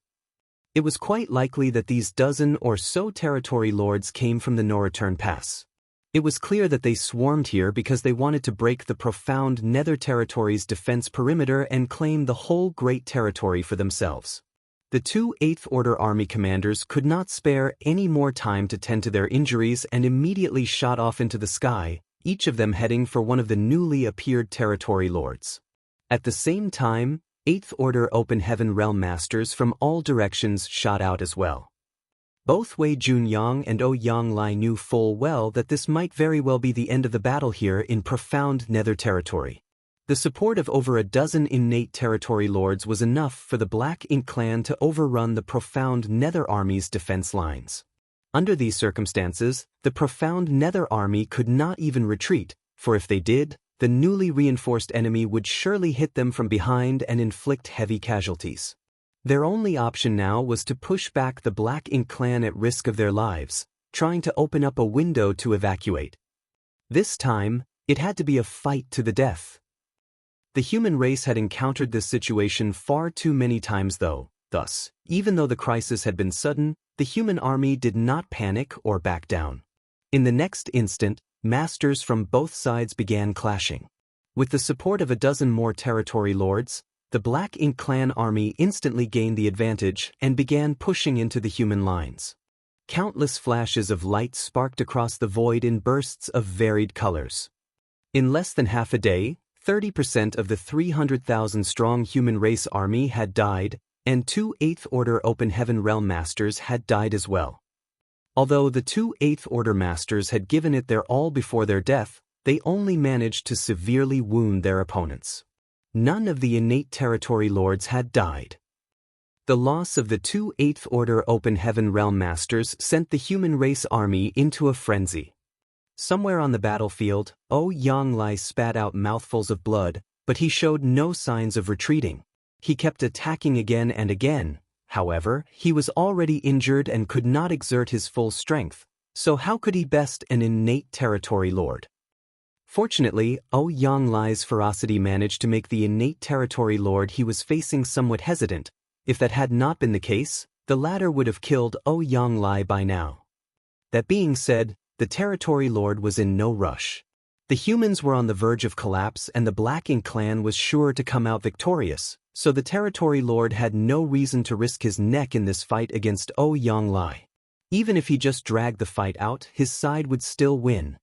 Speaker 1: It was quite likely that these dozen or so territory lords came from the No Return Pass. It was clear that they swarmed here because they wanted to break the profound Nether Territory's defense perimeter and claim the whole Great Territory for themselves. The 2 8th Order Army commanders could not spare any more time to tend to their injuries and immediately shot off into the sky, each of them heading for one of the newly appeared territory lords. At the same time, 8th Order Open Heaven Realm Masters from all directions shot out as well. Both Wei Junyang and Ouyang knew full well that this might very well be the end of the battle here in profound Nether Territory. The support of over a dozen innate territory lords was enough for the Black Ink clan to overrun the profound Nether Army's defense lines. Under these circumstances, the profound Nether Army could not even retreat, for if they did, the newly reinforced enemy would surely hit them from behind and inflict heavy casualties. Their only option now was to push back the Black Ink clan at risk of their lives, trying to open up a window to evacuate. This time, it had to be a fight to the death. The human race had encountered this situation far too many times though, thus, even though the crisis had been sudden, the human army did not panic or back down. In the next instant, masters from both sides began clashing. With the support of a dozen more territory lords, the Black Ink clan army instantly gained the advantage and began pushing into the human lines. Countless flashes of light sparked across the void in bursts of varied colors. In less than half a day, 30% of the 300,000-strong human race army had died, and 2 8th Order Open Heaven Realm Masters had died as well. Although the two Eighth Order Masters had given it their all before their death, they only managed to severely wound their opponents. None of the innate territory lords had died. The loss of the two Eighth Order Open Heaven Realm Masters sent the human race army into a frenzy. Somewhere on the battlefield, Yang Lai spat out mouthfuls of blood, but he showed no signs of retreating. He kept attacking again and again. However, he was already injured and could not exert his full strength, so how could he best an innate territory lord? Fortunately, Yang Lai's ferocity managed to make the innate territory lord he was facing somewhat hesitant. If that had not been the case, the latter would have killed Yang Lai by now. That being said, the territory lord was in no rush. The humans were on the verge of collapse and the Black Ink clan was sure to come out victorious, so the territory lord had no reason to risk his neck in this fight against Yang Lai. Even if he just dragged the fight out, his side would still win.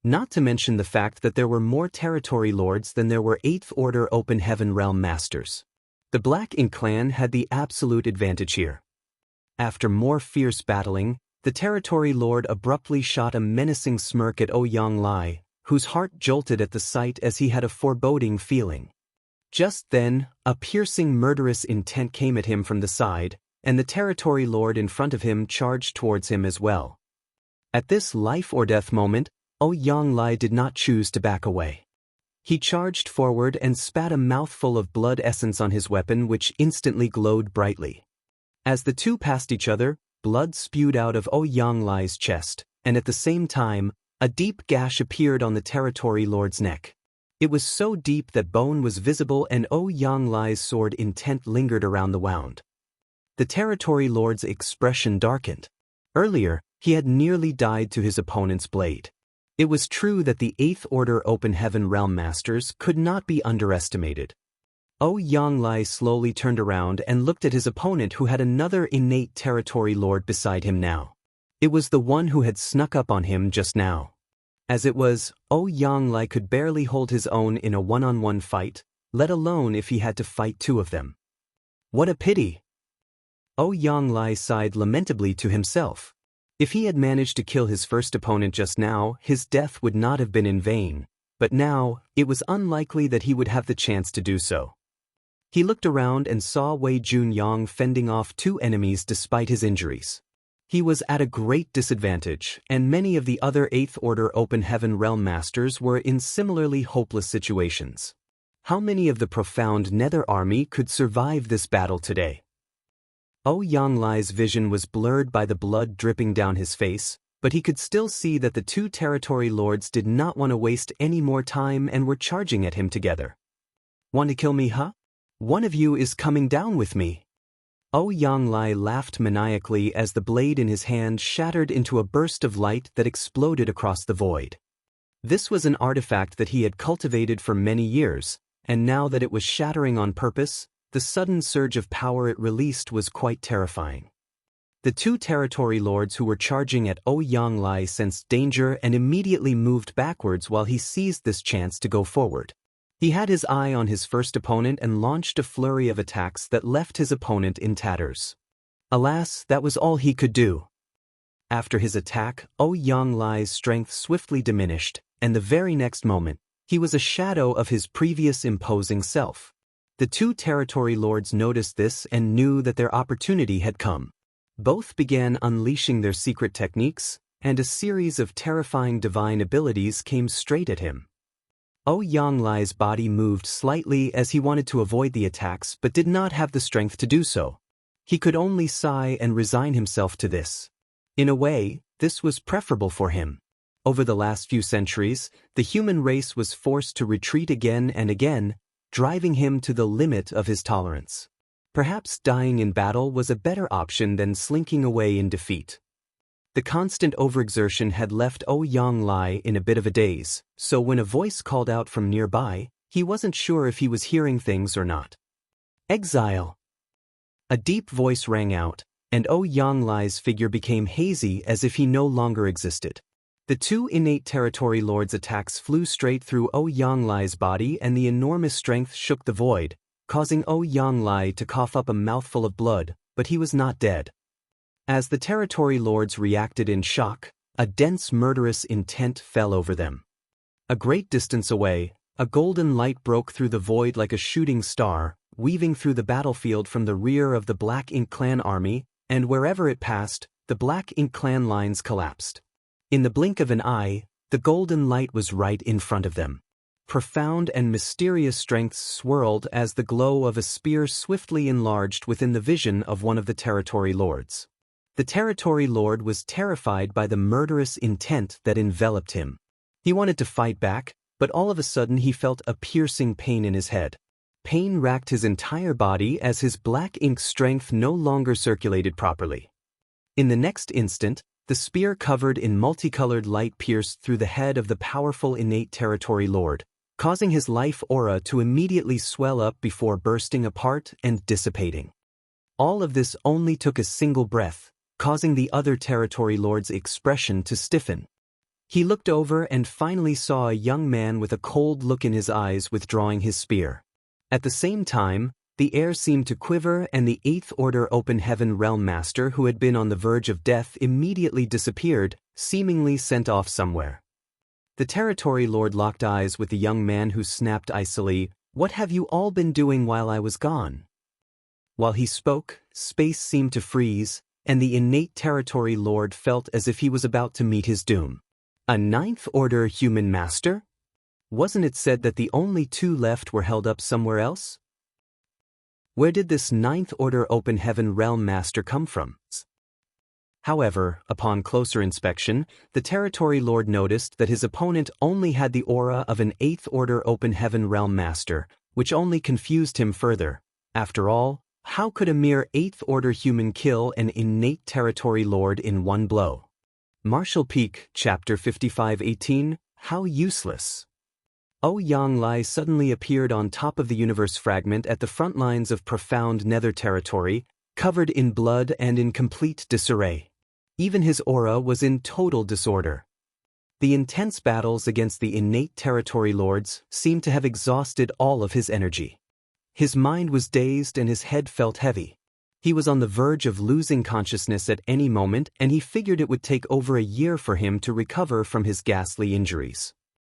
Speaker 1: Not to mention the fact that there were more territory lords than there were Eighth Order Open Heaven Realm Masters. The Black Ink clan had the absolute advantage here. After more fierce battling, the territory lord abruptly shot a menacing smirk at Yang Lai, whose heart jolted at the sight as he had a foreboding feeling. Just then, a piercing murderous intent came at him from the side, and the territory lord in front of him charged towards him as well. At this life or death moment, Yang Lai did not choose to back away. He charged forward and spat a mouthful of blood essence on his weapon, which instantly glowed brightly. As the two passed each other, blood spewed out of Yang Lai's chest, and at the same time, a deep gash appeared on the territory lord's neck. It was so deep that bone was visible and Yang Lai's sword intent lingered around the wound. The territory lord's expression darkened. Earlier, he had nearly died to his opponent's blade. It was true that the Eighth Order Open Heaven Realm Masters could not be underestimated. Yang Lai slowly turned around and looked at his opponent, who had another innate territory lord beside him now. It was the one who had snuck up on him just now. As it was, Yang Lai could barely hold his own in a one-on-one fight, let alone if he had to fight two of them. What a pity! Yang Lai sighed lamentably to himself. If he had managed to kill his first opponent just now, his death would not have been in vain, but now, it was unlikely that he would have the chance to do so. He looked around and saw Wei Junyang fending off two enemies despite his injuries. He was at a great disadvantage, and many of the other Eighth Order Open Heaven Realm Masters were in similarly hopeless situations. How many of the profound Nether Army could survive this battle today? Yang Lai's vision was blurred by the blood dripping down his face, but he could still see that the two territory lords did not want to waste any more time and were charging at him together. Want to kill me, huh? One of you is coming down with me. Yang Lai laughed maniacally as the blade in his hand shattered into a burst of light that exploded across the void. This was an artifact that he had cultivated for many years, and now that it was shattering on purpose, the sudden surge of power it released was quite terrifying. The two territory lords who were charging at Yang Lai sensed danger and immediately moved backwards while he seized this chance to go forward. He had his eye on his first opponent and launched a flurry of attacks that left his opponent in tatters. Alas, that was all he could do. After his attack, Yang Lai's strength swiftly diminished, and the very next moment, he was a shadow of his previous imposing self. The two territory lords noticed this and knew that their opportunity had come. Both began unleashing their secret techniques, and a series of terrifying divine abilities came straight at him. Yang Lai's body moved slightly as he wanted to avoid the attacks but did not have the strength to do so. He could only sigh and resign himself to this. In a way, this was preferable for him. Over the last few centuries, the human race was forced to retreat again and again, driving him to the limit of his tolerance. Perhaps dying in battle was a better option than slinking away in defeat. The constant overexertion had left Yang Lai in a bit of a daze, so when a voice called out from nearby, he wasn't sure if he was hearing things or not. Exile! A deep voice rang out, and Yang Lai's figure became hazy as if he no longer existed. The two innate territory lords' attacks flew straight through Yang Lai's body, and the enormous strength shook the void, causing Yang Lai to cough up a mouthful of blood, but he was not dead. As the territory lords reacted in shock, a dense murderous intent fell over them. A great distance away, a golden light broke through the void like a shooting star, weaving through the battlefield from the rear of the Black Ink Clan army, and wherever it passed, the Black Ink Clan lines collapsed. In the blink of an eye, the golden light was right in front of them. Profound and mysterious strengths swirled as the glow of a spear swiftly enlarged within the vision of one of the territory lords. The territory lord was terrified by the murderous intent that enveloped him. He wanted to fight back, but all of a sudden he felt a piercing pain in his head. Pain racked his entire body as his black ink strength no longer circulated properly. In the next instant, the spear covered in multicolored light pierced through the head of the powerful innate territory lord, causing his life aura to immediately swell up before bursting apart and dissipating. All of this only took a single breath, causing the other territory lord's expression to stiffen. He looked over and finally saw a young man with a cold look in his eyes withdrawing his spear. At the same time, the air seemed to quiver and the Eighth Order Open Heaven Realm Master who had been on the verge of death immediately disappeared, seemingly sent off somewhere. The territory lord locked eyes with the young man who snapped icily, "What have you all been doing while I was gone?" While he spoke, space seemed to freeze, and the innate territory lord felt as if he was about to meet his doom. A Ninth Order human master? Wasn't it said that the only two left were held up somewhere else? Where did this Ninth Order Open Heaven Realm Master come from? However, upon closer inspection, the territory lord noticed that his opponent only had the aura of an Eighth Order Open Heaven Realm Master, which only confused him further. After all, how could a mere Eighth Order human kill an innate territory lord in one blow? Martial Peak, Chapter 55:18, How Useless. Ouyang Lai suddenly appeared on top of the universe fragment at the front lines of profound nether territory, covered in blood and in complete disarray. Even his aura was in total disorder. The intense battles against the innate territory lords seemed to have exhausted all of his energy. His mind was dazed and his head felt heavy. He was on the verge of losing consciousness at any moment, and he figured it would take over a year for him to recover from his ghastly injuries.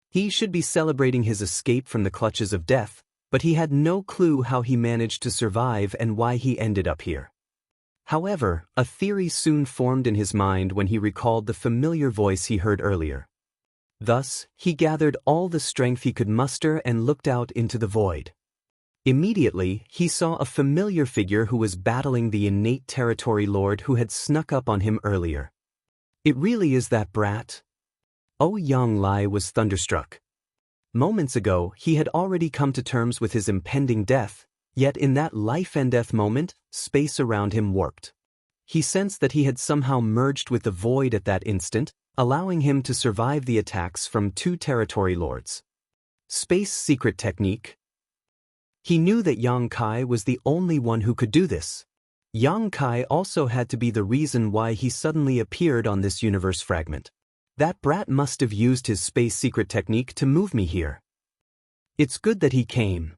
Speaker 1: He should be celebrating his escape from the clutches of death, but he had no clue how he managed to survive and why he ended up here. However, a theory soon formed in his mind when he recalled the familiar voice he heard earlier. Thus, he gathered all the strength he could muster and looked out into the void. Immediately, he saw a familiar figure who was battling the innate territory lord who had snuck up on him earlier. It really is that brat? Ouyang Lai was thunderstruck. Moments ago, he had already come to terms with his impending death, yet in that life-and-death moment, space around him warped. He sensed that he had somehow merged with the void at that instant, allowing him to survive the attacks from two territory lords. Space secret technique. He knew that Yang Kai was the only one who could do this. Yang Kai also had to be the reason why he suddenly appeared on this universe fragment. That brat must have used his space secret technique to move me here. It's good that he came.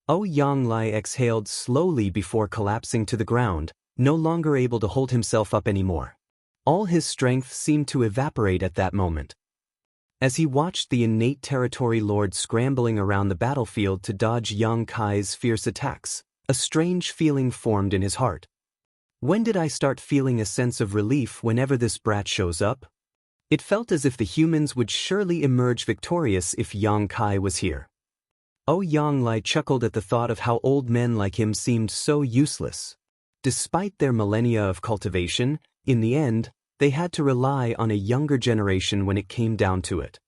Speaker 1: Ouyang Lai exhaled slowly before collapsing to the ground, no longer able to hold himself up anymore. All his strength seemed to evaporate at that moment. As he watched the innate territory lord scrambling around the battlefield to dodge Yang Kai's fierce attacks, a strange feeling formed in his heart. When did I start feeling a sense of relief whenever this brat shows up? It felt as if the humans would surely emerge victorious if Yang Kai was here. Ouyang Lai chuckled at the thought of how old men like him seemed so useless. Despite their millennia of cultivation, in the end, they had to rely on a younger generation when it came down to it.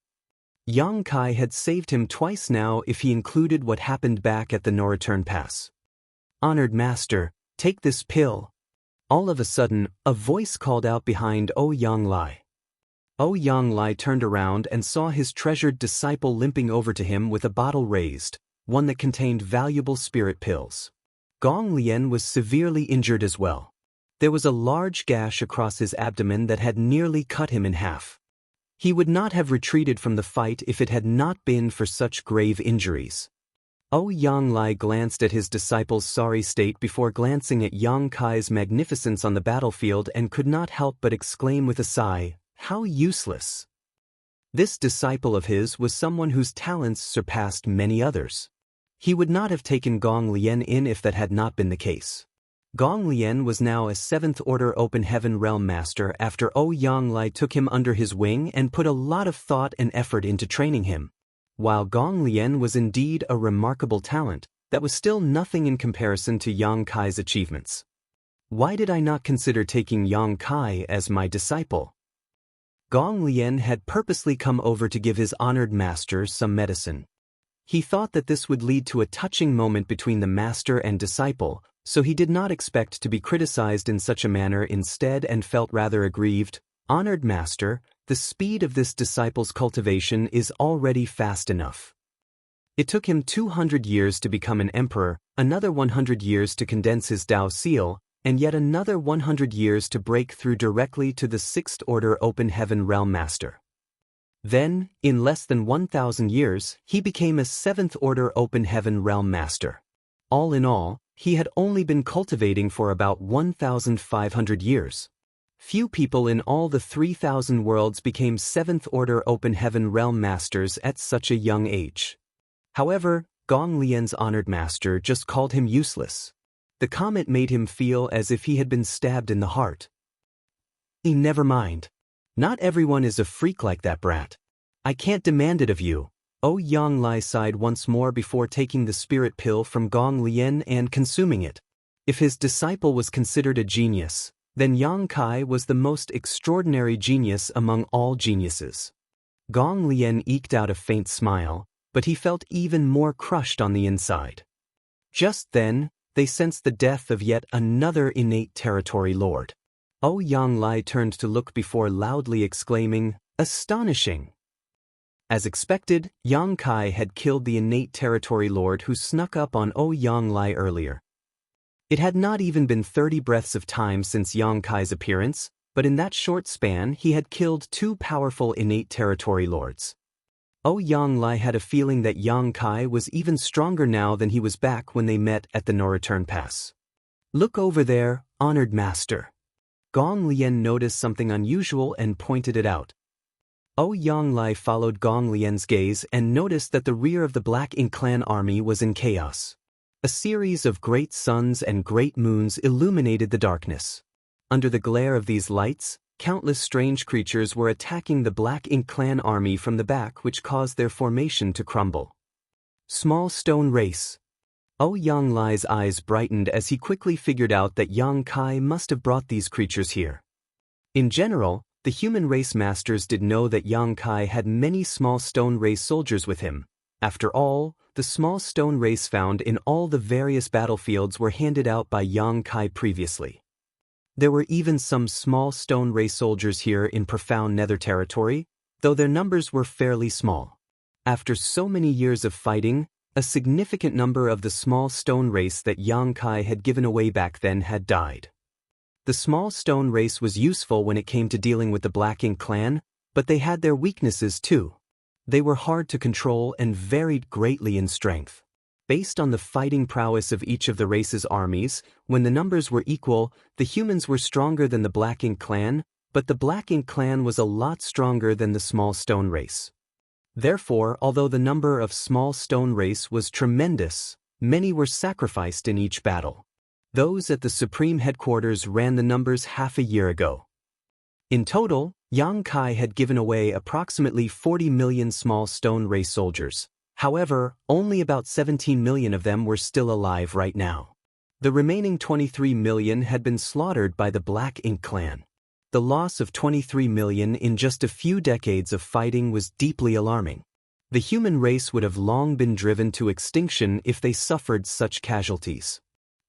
Speaker 1: Yang Kai had saved him twice now if he included what happened back at the No-Return Pass. Honored Master, take this pill. All of a sudden, a voice called out behind Ouyang Lai. Ouyang Lai turned around and saw his treasured disciple limping over to him with a bottle raised, one that contained valuable spirit pills. Gong Lian was severely injured as well. There was a large gash across his abdomen that had nearly cut him in half. He would not have retreated from the fight if it had not been for such grave injuries. Yang Lai glanced at his disciple's sorry state before glancing at Yang Kai's magnificence on the battlefield and could not help but exclaim with a sigh, "How useless!" This disciple of his was someone whose talents surpassed many others. He would not have taken Gong Lien in if that had not been the case. Gong Lien was now a 7th Order Open Heaven Realm Master after Yang Lai took him under his wing and put a lot of thought and effort into training him. While Gong Lien was indeed a remarkable talent, that was still nothing in comparison to Yang Kai's achievements. Why did I not consider taking Yang Kai as my disciple? Gong Lien had purposely come over to give his honored master some medicine. He thought that this would lead to a touching moment between the master and disciple, so he did not expect to be criticized in such a manner instead and felt rather aggrieved. "Honored master, the speed of this disciple's cultivation is already fast enough. It took him 200 years to become an emperor, another 100 years to condense his Tao seal, and yet another 100 years to break through directly to the 6th Order Open Heaven Realm Master. Then, in less than 1,000 years, he became a 7th Order Open Heaven Realm Master. All in all, he had only been cultivating for about 1,500 years. Few people in all the 3,000 worlds became 7th Order Open Heaven Realm Masters at such a young age. However, Gong Lien's honored master just called him useless. The comment made him feel as if he had been stabbed in the heart. Never mind. Not everyone is a freak like that brat. I can't demand it of you. Yang Lai sighed once more before taking the spirit pill from Gong Lien and consuming it. If his disciple was considered a genius, then Yang Kai was the most extraordinary genius among all geniuses. Gong Lien eked out a faint smile, but he felt even more crushed on the inside. Just then, they sensed the death of yet another innate territory lord. Yang Lai turned to look before loudly exclaiming, "Astonishing!" As expected, Yang Kai had killed the innate territory lord who snuck up on Yang Lai earlier. It had not even been 30 breaths of time since Yang Kai's appearance, but in that short span he had killed 2 powerful innate territory lords. Yang Lai had a feeling that Yang Kai was even stronger now than he was back when they met at the no-return pass. "Look over there, honored master." Gong Lien noticed something unusual and pointed it out. Yang Lai followed Gong Lien's gaze and noticed that the rear of the Black Ink Clan army was in chaos. A series of great suns and great moons illuminated the darkness. Under the glare of these lights, countless strange creatures were attacking the Black Ink Clan army from the back, which caused their formation to crumble. Small stone race. Yang Lai's eyes brightened as he quickly figured out that Yang Kai must have brought these creatures here. In general, the human race masters did know that Yang Kai had many small stone race soldiers with him. After all, the small stone race found in all the various battlefields were handed out by Yang Kai previously. There were even some small stone race soldiers here in profound nether territory, though their numbers were fairly small. After so many years of fighting, a significant number of the small stone race that Yang Kai had given away back then had died. The small stone race was useful when it came to dealing with the Black Ink Clan, but they had their weaknesses too. They were hard to control and varied greatly in strength. Based on the fighting prowess of each of the race's armies, when the numbers were equal, the humans were stronger than the Black Ink Clan, but the Black Ink Clan was a lot stronger than the small stone race. Therefore, although the number of small stone race was tremendous, many were sacrificed in each battle. Those at the Supreme Headquarters ran the numbers half a year ago. In total, Yang Kai had given away approximately 40 million small stone race soldiers. However, only about 17 million of them were still alive right now. The remaining 23 million had been slaughtered by the Black Ink Clan. The loss of 23 million in just a few decades of fighting was deeply alarming. The human race would have long been driven to extinction if they suffered such casualties.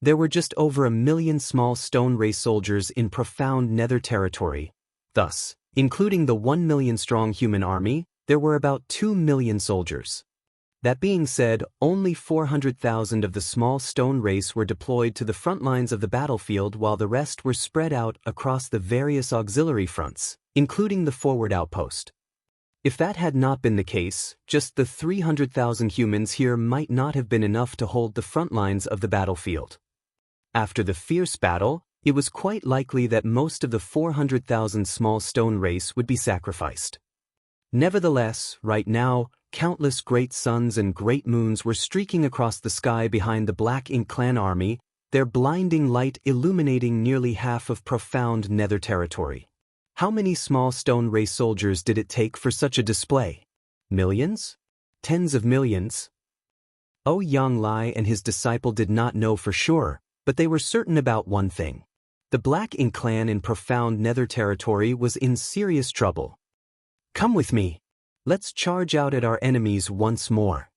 Speaker 1: There were just over 1 million small stone race soldiers in profound nether territory. Thus, including the 1 million strong human army, there were about 2 million soldiers. That being said, only 400,000 of the small stone race were deployed to the front lines of the battlefield while the rest were spread out across the various auxiliary fronts, including the forward outpost. If that had not been the case, just the 300,000 humans here might not have been enough to hold the front lines of the battlefield. After the fierce battle, it was quite likely that most of the 400,000 small stone race would be sacrificed. Nevertheless, right now, countless great suns and great moons were streaking across the sky behind the Black Ink Clan army, their blinding light illuminating nearly half of profound Nether territory. How many small stone race soldiers did it take for such a display? Millions? Tens of millions? Yang Lai and his disciple did not know for sure, but they were certain about one thing. The Black Ink Clan in profound Nether territory was in serious trouble. Come with me. Let's charge out at our enemies once more.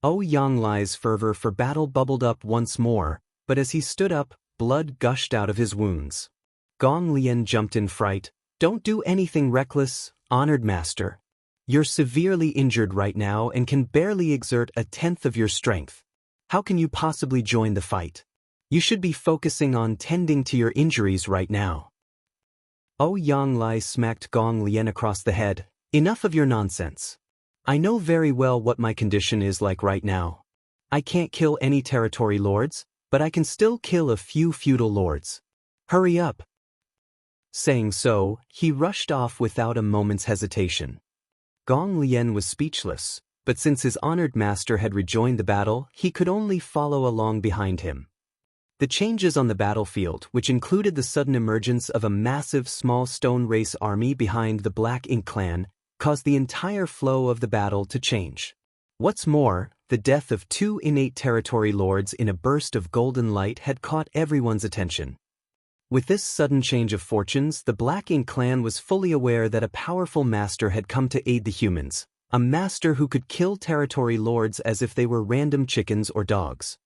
Speaker 1: Yang Lai's fervor for battle bubbled up once more, but as he stood up, blood gushed out of his wounds. Gong Lian jumped in fright. Don't do anything reckless, honored master. You're severely injured right now and can barely exert a tenth of your strength. How can you possibly join the fight? You should be focusing on tending to your injuries right now. Yang Lai smacked Gong Lian across the head. Enough of your nonsense. I know very well what my condition is like right now. I can't kill any territory lords, but I can still kill a few feudal lords. Hurry up. Saying so, he rushed off without a moment's hesitation. Gong Lian was speechless, but since his honored master had rejoined the battle, he could only follow along behind him. The changes on the battlefield, which included the sudden emergence of a massive small stone race army behind the Black Ink Clan, caused the entire flow of the battle to change. What's more, the death of 2 innate territory lords in a burst of golden light had caught everyone's attention. With this sudden change of fortunes, the Black Ink Clan was fully aware that a powerful master had come to aid the humans, a master who could kill territory lords as if they were random chickens or dogs.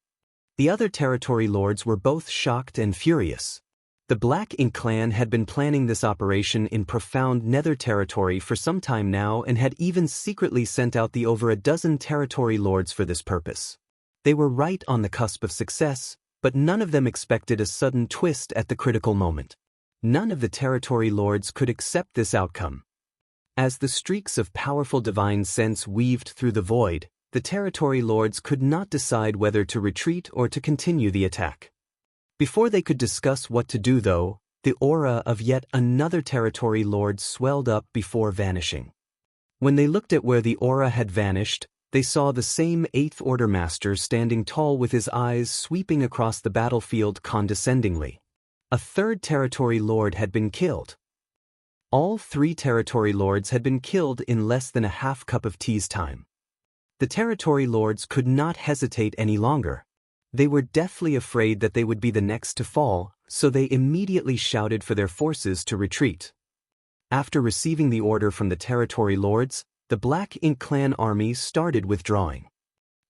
Speaker 1: The other territory lords were both shocked and furious. The Black Ink Clan had been planning this operation in profound Nether territory for some time now and had even secretly sent out the over a dozen territory lords for this purpose. They were right on the cusp of success, but none of them expected a sudden twist at the critical moment. None of the territory lords could accept this outcome. As the streaks of powerful divine sense weaved through the void, the territory lords could not decide whether to retreat or to continue the attack. Before they could discuss what to do though, the aura of yet another territory lord swelled up before vanishing. When they looked at where the aura had vanished, they saw the same 8th Order Master standing tall with his eyes sweeping across the battlefield condescendingly. A 3rd territory lord had been killed. All 3 territory lords had been killed in less than a half cup of tea's time. The territory lords could not hesitate any longer. They were deathly afraid that they would be the next to fall, so they immediately shouted for their forces to retreat. After receiving the order from the territory lords, the Black Ink Clan army started withdrawing.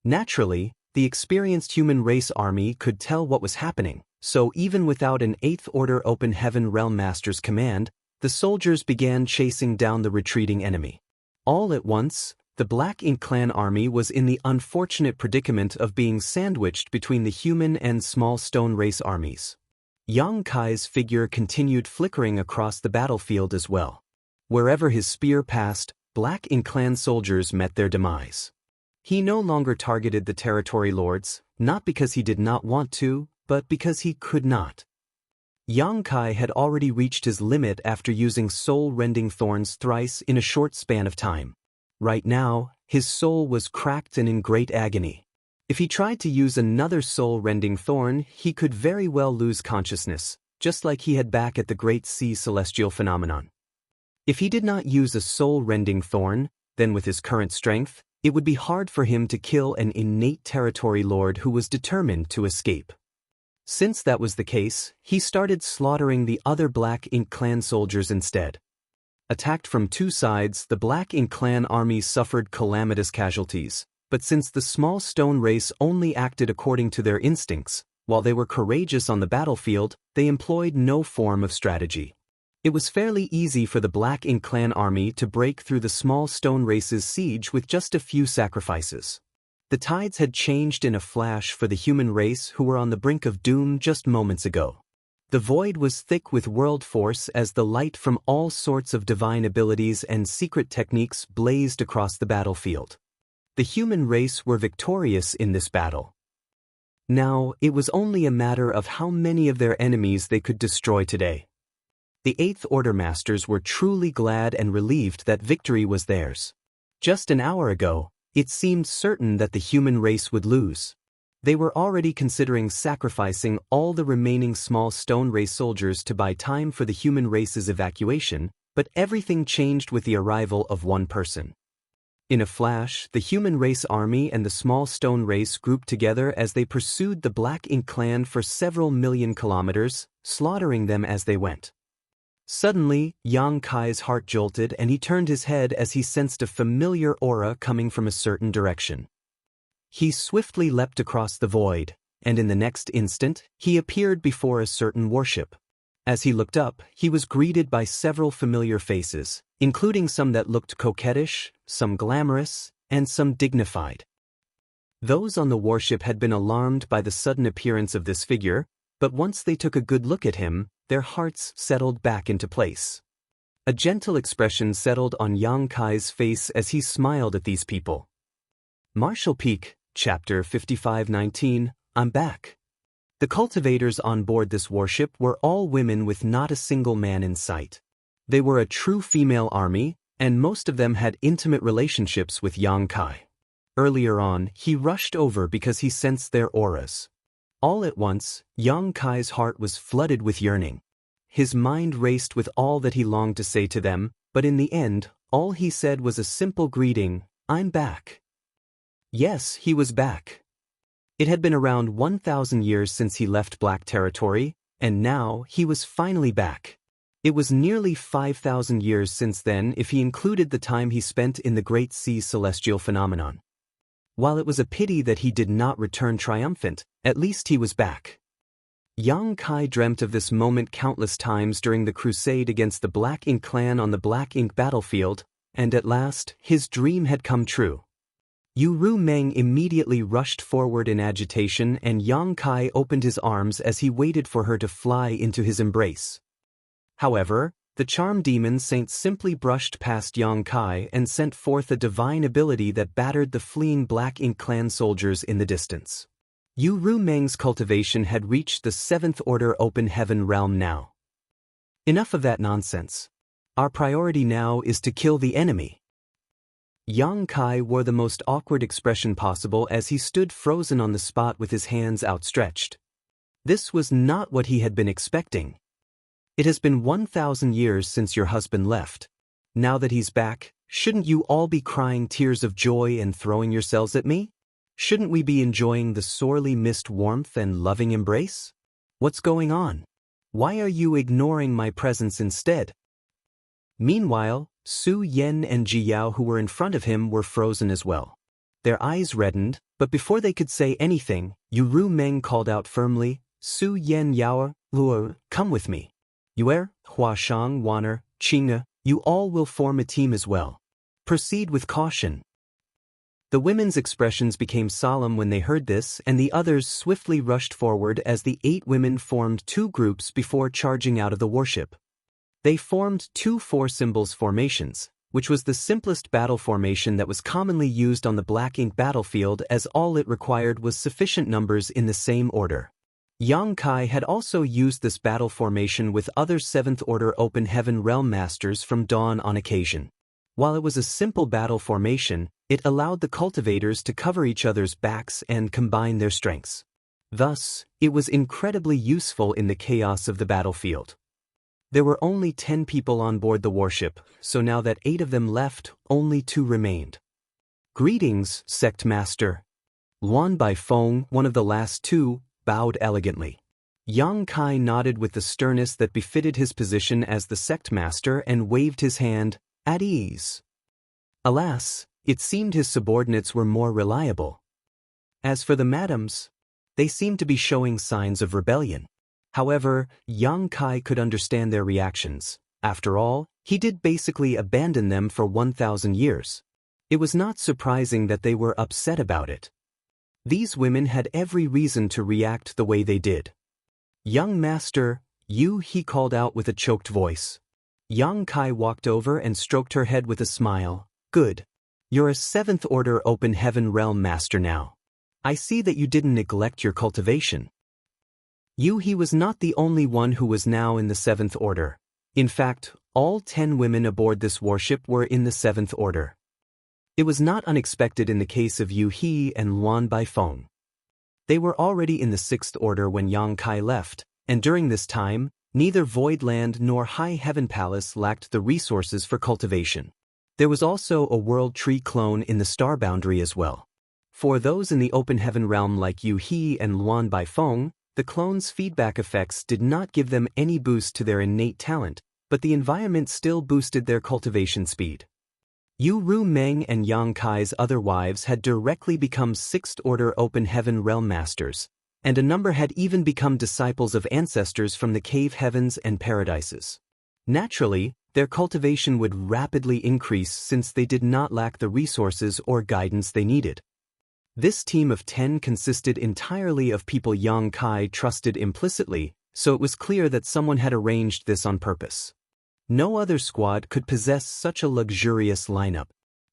Speaker 1: Naturally, the experienced human race army could tell what was happening, so even without an 8th Order Open Heaven Realm Master's command, the soldiers began chasing down the retreating enemy. All at once, the Black Ink Clan army was in the unfortunate predicament of being sandwiched between the human and small stone race armies. Yang Kai's figure continued flickering across the battlefield as well. Wherever his spear passed, Black Ink Clan soldiers met their demise. He no longer targeted the territory lords, not because he did not want to, but because he could not. Yang Kai had already reached his limit after using soul-rending thorns thrice in a short span of time. Right now, his soul was cracked and in great agony. If he tried to use another soul-rending thorn, he could very well lose consciousness, just like he had back at the Great Sea Celestial Phenomenon. If he did not use a soul-rending thorn, then with his current strength, it would be hard for him to kill an innate territory lord who was determined to escape. Since that was the case, he started slaughtering the other Black Ink Clan soldiers instead. Attacked from 2 sides, the Black Ink Clan army suffered calamitous casualties, but since the small stone race only acted according to their instincts, while they were courageous on the battlefield, they employed no form of strategy. It was fairly easy for the Black Ink Clan army to break through the small stone race's siege with just a few sacrifices. The tides had changed in a flash for the human race who were on the brink of doom just moments ago. The void was thick with world force as the light from all sorts of divine abilities and secret techniques blazed across the battlefield. The human race were victorious in this battle. Now, it was only a matter of how many of their enemies they could destroy today. The Eighth Order Masters were truly glad and relieved that victory was theirs. Just an hour ago, it seemed certain that the human race would lose. They were already considering sacrificing all the remaining small stone race soldiers to buy time for the human race's evacuation, but everything changed with the arrival of one person. In a flash, the human race army and the small stone race grouped together as they pursued the Black Ink clan for several million kilometers, slaughtering them as they went. Suddenly, Yang Kai's heart jolted and he turned his head as he sensed a familiar aura coming from a certain direction. He swiftly leapt across the void, and in the next instant, he appeared before a certain warship. As he looked up, he was greeted by several familiar faces, including some that looked coquettish, some glamorous, and some dignified. Those on the warship had been alarmed by the sudden appearance of this figure, but once they took a good look at him, their hearts settled back into place. A gentle expression settled on Yang Kai's face as he smiled at these people. Marshall Peak, Chapter 5519, I'm back. The cultivators on board this warship were all women with not a single man in sight. They were a true female army, and most of them had intimate relationships with Yang Kai. Earlier on, he rushed over because he sensed their auras. All at once, Yang Kai's heart was flooded with yearning. His mind raced with all that he longed to say to them, but in the end, all he said was a simple greeting, I'm back. Yes, he was back. It had been around 1,000 years since he left Black Territory, and now he was finally back. It was nearly 5,000 years since then if he included the time he spent in the Great Sea Celestial Phenomenon. While it was a pity that he did not return triumphant, at least he was back. Yang Kai dreamt of this moment countless times during the crusade against the Black Ink clan on the Black Ink battlefield, and at last, his dream had come true. Yu Ru Meng immediately rushed forward in agitation and Yang Kai opened his arms as he waited for her to fly into his embrace. However, the charm demon saint simply brushed past Yang Kai and sent forth a divine ability that battered the fleeing Black Ink clan soldiers in the distance. Yu Ru Meng's cultivation had reached the 7th Order Open Heaven realm now. Enough of that nonsense. Our priority now is to kill the enemy. Yang Kai wore the most awkward expression possible as he stood frozen on the spot with his hands outstretched. This was not what he had been expecting. It has been 1,000 years since your husband left. Now that he's back, shouldn't you all be crying tears of joy and throwing yourselves at me? Shouldn't we be enjoying the sorely missed warmth and loving embrace? What's going on? Why are you ignoring my presence instead? Meanwhile, Su Yen and Ji Yao who were in front of him were frozen as well. Their eyes reddened, but before they could say anything, Yu Ru Meng called out firmly, Su Yen Yao, Luo, come with me. Yuer, Hua Shang, Waner, Qinga, you all will form a team as well. Proceed with caution. The women's expressions became solemn when they heard this, and the others swiftly rushed forward as the 8 women formed 2 groups before charging out of the warship. They formed 2 4-symbols formations, which was the simplest battle formation that was commonly used on the Black Ink battlefield as all it required was sufficient numbers in the same order. Yang Kai had also used this battle formation with other 7th Order Open Heaven Realm Masters from Dawn on occasion. While it was a simple battle formation, it allowed the cultivators to cover each other's backs and combine their strengths. Thus, it was incredibly useful in the chaos of the battlefield. There were only 10 people on board the warship, so now that 8 of them left, only 2 remained. Greetings, Sect Master. Luan Baifeng, one of the last 2, bowed elegantly. Yang Kai nodded with the sternness that befitted his position as the Sect Master and waved his hand, at ease. Alas, it seemed his subordinates were more reliable. As for the madams, they seemed to be showing signs of rebellion. However, Yang Kai could understand their reactions. After all, he did basically abandon them for 1,000 years. It was not surprising that they were upset about it. These women had every reason to react the way they did. Young Master, He called out with a choked voice. Yang Kai walked over and stroked her head with a smile. Good. You're a 7th Order Open Heaven Realm Master now. I see that you didn't neglect your cultivation. He was not the only one who was now in the 7th Order. In fact, all 10 women aboard this warship were in the 7th Order. It was not unexpected in the case of Yu He and Luan Baifeng. They were already in the 6th Order when Yang Kai left, and during this time, neither Voidland nor High Heaven Palace lacked the resources for cultivation. There was also a World Tree clone in the Star Boundary as well. For those in the Open Heaven realm like Yu He and Luan Baifeng, the clones' feedback effects did not give them any boost to their innate talent, but the environment still boosted their cultivation speed. Yu Ru Meng and Yang Kai's other wives had directly become 6th Order Open Heaven Realm Masters, and a number had even become disciples of ancestors from the Cave Heavens and Paradises. Naturally, their cultivation would rapidly increase since they did not lack the resources or guidance they needed. This team of 10 consisted entirely of people Yang Kai trusted implicitly, so it was clear that someone had arranged this on purpose. No other squad could possess such a luxurious lineup.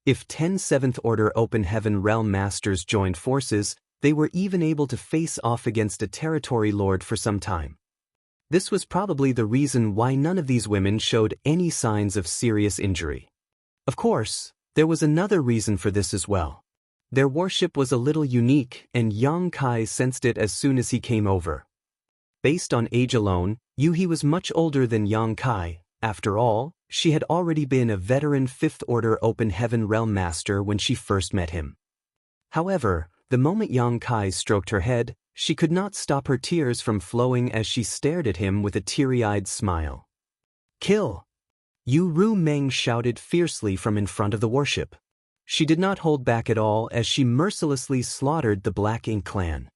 Speaker 1: If 10 7th Order Open Heaven Realm Masters joined forces, they were even able to face off against a territory lord for some time. This was probably the reason why none of these women showed any signs of serious injury. Of course, there was another reason for this as well. Their warship was a little unique, and Yang Kai sensed it as soon as he came over. Based on age alone, Yu He was much older than Yang Kai. After all, she had already been a veteran 5th Order Open Heaven Realm Master when she first met him. However, the moment Yang Kai stroked her head, she could not stop her tears from flowing as she stared at him with a teary-eyed smile. Kill! Yu Ru Meng shouted fiercely from in front of the warship. She did not hold back at all as she mercilessly slaughtered the Black Ink clan.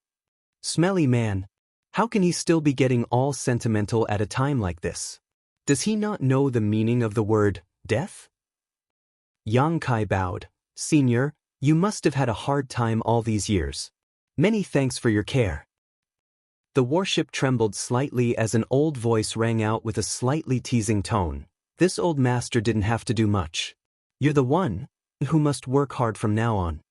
Speaker 1: Smelly man! How can he still be getting all sentimental at a time like this? Does he not know the meaning of the word, death? Yang Kai bowed. Senior, you must have had a hard time all these years. Many thanks for your care. The warship trembled slightly as an old voice rang out with a slightly teasing tone. This old master didn't have to do much. You're the one who must work hard from now on.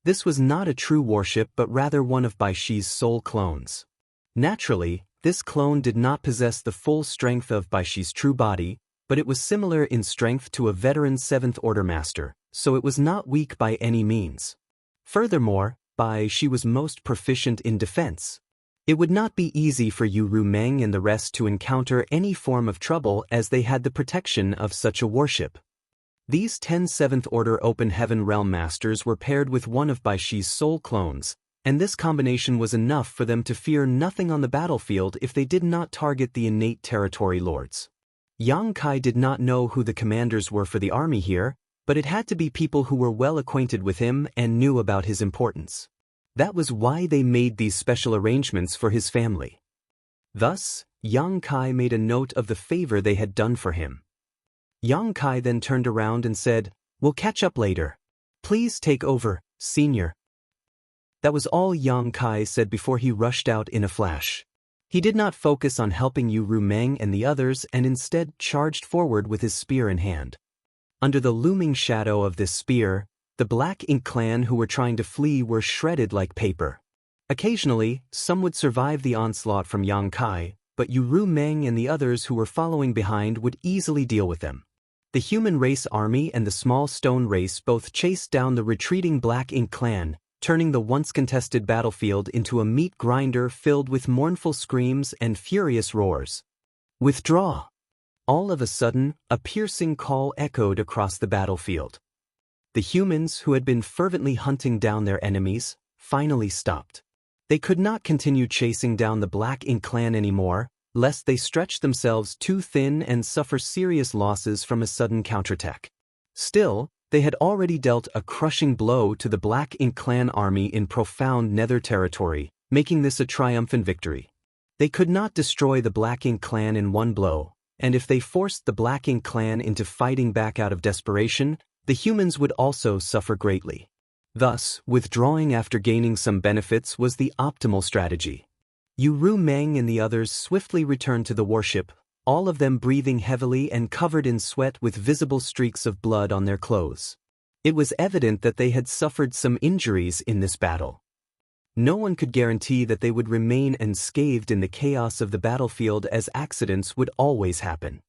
Speaker 1: This was not a true warship but rather one of Baishi's soul clones. Naturally, this clone did not possess the full strength of Baishi's true body, but it was similar in strength to a veteran 7th Order Master, so it was not weak by any means. Furthermore, Baishi was most proficient in defense. It would not be easy for Yu Ru Meng and the rest to encounter any form of trouble as they had the protection of such a warship. These 10 7th Order Open Heaven Realm Masters were paired with one of Baishi's soul clones, and this combination was enough for them to fear nothing on the battlefield if they did not target the innate territory lords. Yang Kai did not know who the commanders were for the army here, but it had to be people who were well acquainted with him and knew about his importance. That was why they made these special arrangements for his family. Thus, Yang Kai made a note of the favor they had done for him. Yang Kai then turned around and said, "We'll catch up later. Please take over, Senior." That was all Yang Kai said before he rushed out in a flash. He did not focus on helping Yu Ru Meng and the others and instead charged forward with his spear in hand. Under the looming shadow of this spear, the Black Ink clan who were trying to flee were shredded like paper. Occasionally, some would survive the onslaught from Yang Kai, but Yu Ru Meng and the others who were following behind would easily deal with them. The human race army and the small stone race both chased down the retreating Black Ink clan, turning the once contested battlefield into a meat grinder filled with mournful screams and furious roars. Withdraw! All of a sudden, a piercing call echoed across the battlefield. The humans who had been fervently hunting down their enemies finally stopped. They could not continue chasing down the Black Ink clan anymore, lest they stretch themselves too thin and suffer serious losses from a sudden counterattack. Still, they had already dealt a crushing blow to the Black Ink clan army in profound nether territory, making this a triumphant victory. They could not destroy the Black Ink clan in one blow, and if they forced the Black Ink clan into fighting back out of desperation, the humans would also suffer greatly. Thus, withdrawing after gaining some benefits was the optimal strategy. Yu Meng and the others swiftly returned to the warship, all of them breathing heavily and covered in sweat with visible streaks of blood on their clothes. It was evident that they had suffered some injuries in this battle. No one could guarantee that they would remain unscathed in the chaos of the battlefield, as accidents would always happen.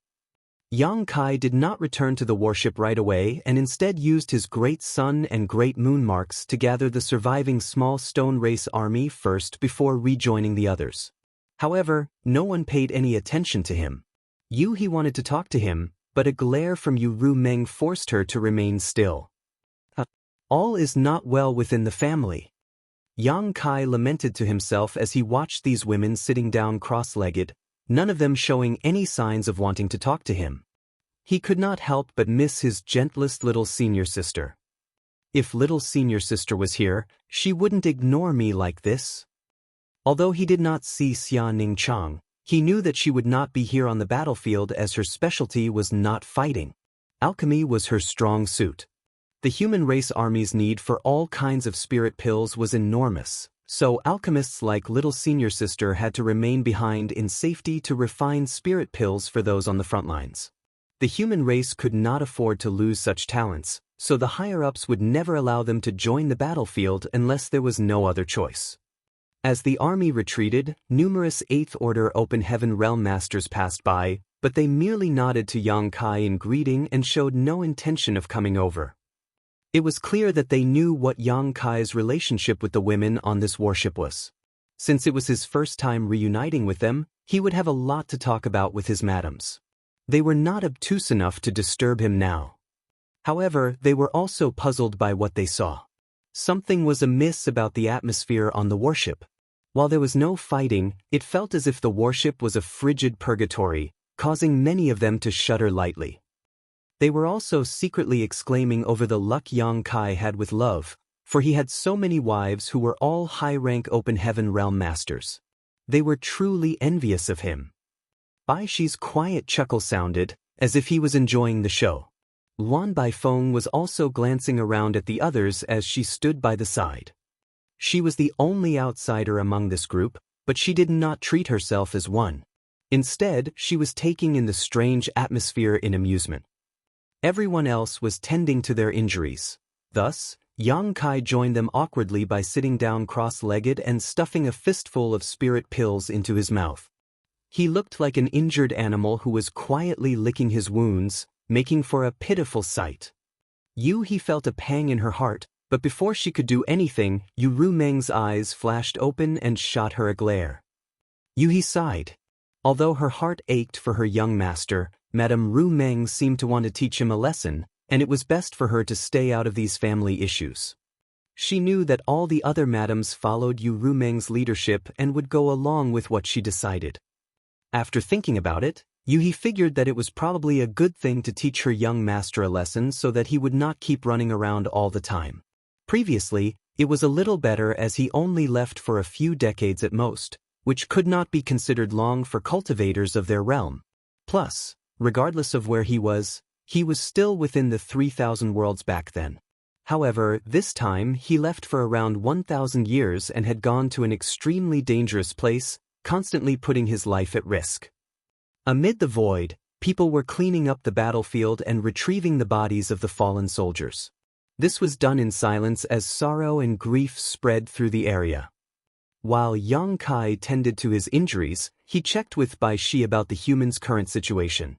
Speaker 1: Yang Kai did not return to the warship right away and instead used his Great Sun and Great Moon marks to gather the surviving small stone race army first before rejoining the others. However, no one paid any attention to him. He wanted to talk to him, but a glare from Yu Meng forced her to remain still. All is not well within the family. Yang Kai lamented to himself as he watched these women sitting down cross-legged, none of them showing any signs of wanting to talk to him. He could not help but miss his gentlest little senior sister. If little senior sister was here, she wouldn't ignore me like this. Although he did not see Xia Ningchang, he knew that she would not be here on the battlefield, as her specialty was not fighting. Alchemy was her strong suit. The human race army's need for all kinds of spirit pills was enormous, so alchemists like little senior sister had to remain behind in safety to refine spirit pills for those on the front lines. The human race could not afford to lose such talents, so the higher-ups would never allow them to join the battlefield unless there was no other choice. As the army retreated, numerous 8th Order Open Heaven Realm Masters passed by, but they merely nodded to Yang Kai in greeting and showed no intention of coming over. It was clear that they knew what Yang Kai's relationship with the women on this warship was. Since it was his first time reuniting with them, he would have a lot to talk about with his madams. They were not obtuse enough to disturb him now. However, they were also puzzled by what they saw. Something was amiss about the atmosphere on the warship. While there was no fighting, it felt as if the warship was a frigid purgatory, causing many of them to shudder lightly. They were also secretly exclaiming over the luck Yang Kai had with love, for he had so many wives who were all high-rank Open Heaven Realm Masters. They were truly envious of him. Bai Shi's quiet chuckle sounded, as if he was enjoying the show. Luan Baifeng was also glancing around at the others as she stood by the side. She was the only outsider among this group, but she did not treat herself as one. Instead, she was taking in the strange atmosphere in amusement. Everyone else was tending to their injuries. Thus, Yang Kai joined them awkwardly by sitting down cross-legged and stuffing a fistful of spirit pills into his mouth. He looked like an injured animal who was quietly licking his wounds, making for a pitiful sight. He felt a pang in her heart, but before she could do anything, Yu Meng's eyes flashed open and shot her a glare. He sighed. Although her heart ached for her young master, Madame Ru Meng seemed to want to teach him a lesson, and it was best for her to stay out of these family issues. She knew that all the other madams followed Yu Meng's leadership and would go along with what she decided. After thinking about it, Yu figured that it was probably a good thing to teach her young master a lesson so that he would not keep running around all the time. Previously, it was a little better as he only left for a few decades at most, which could not be considered long for cultivators of their realm. Plus, regardless of where he was still within the 3,000 worlds back then. However, this time he left for around 1,000 years and had gone to an extremely dangerous place, constantly putting his life at risk. Amid the void, people were cleaning up the battlefield and retrieving the bodies of the fallen soldiers. This was done in silence as sorrow and grief spread through the area. While Yang Kai tended to his injuries, he checked with Bai Shi about the humans' current situation.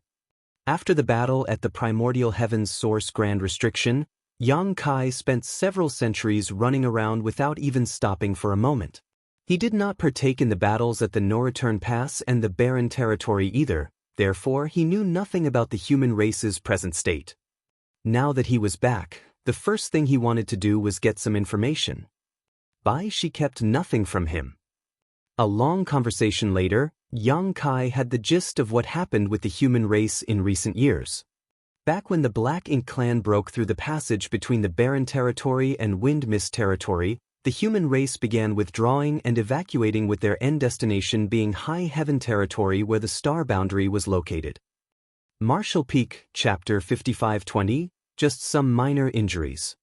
Speaker 1: After the battle at the Primordial Heaven's Source Grand Restriction, Yang Kai spent several centuries running around without even stopping for a moment. He did not partake in the battles at the No Return Pass and the Barren Territory either, therefore he knew nothing about the human race's present state. Now that he was back, the first thing he wanted to do was get some information. Bai Shi kept nothing from him. A long conversation later, Yang Kai had the gist of what happened with the human race in recent years. Back when the Black Ink clan broke through the passage between the Barren Territory and Wind Mist Territory, the human race began withdrawing and evacuating, with their end destination being High Heaven Territory where the star boundary was located. Marshall Peak, Chapter 5520, just some minor injuries.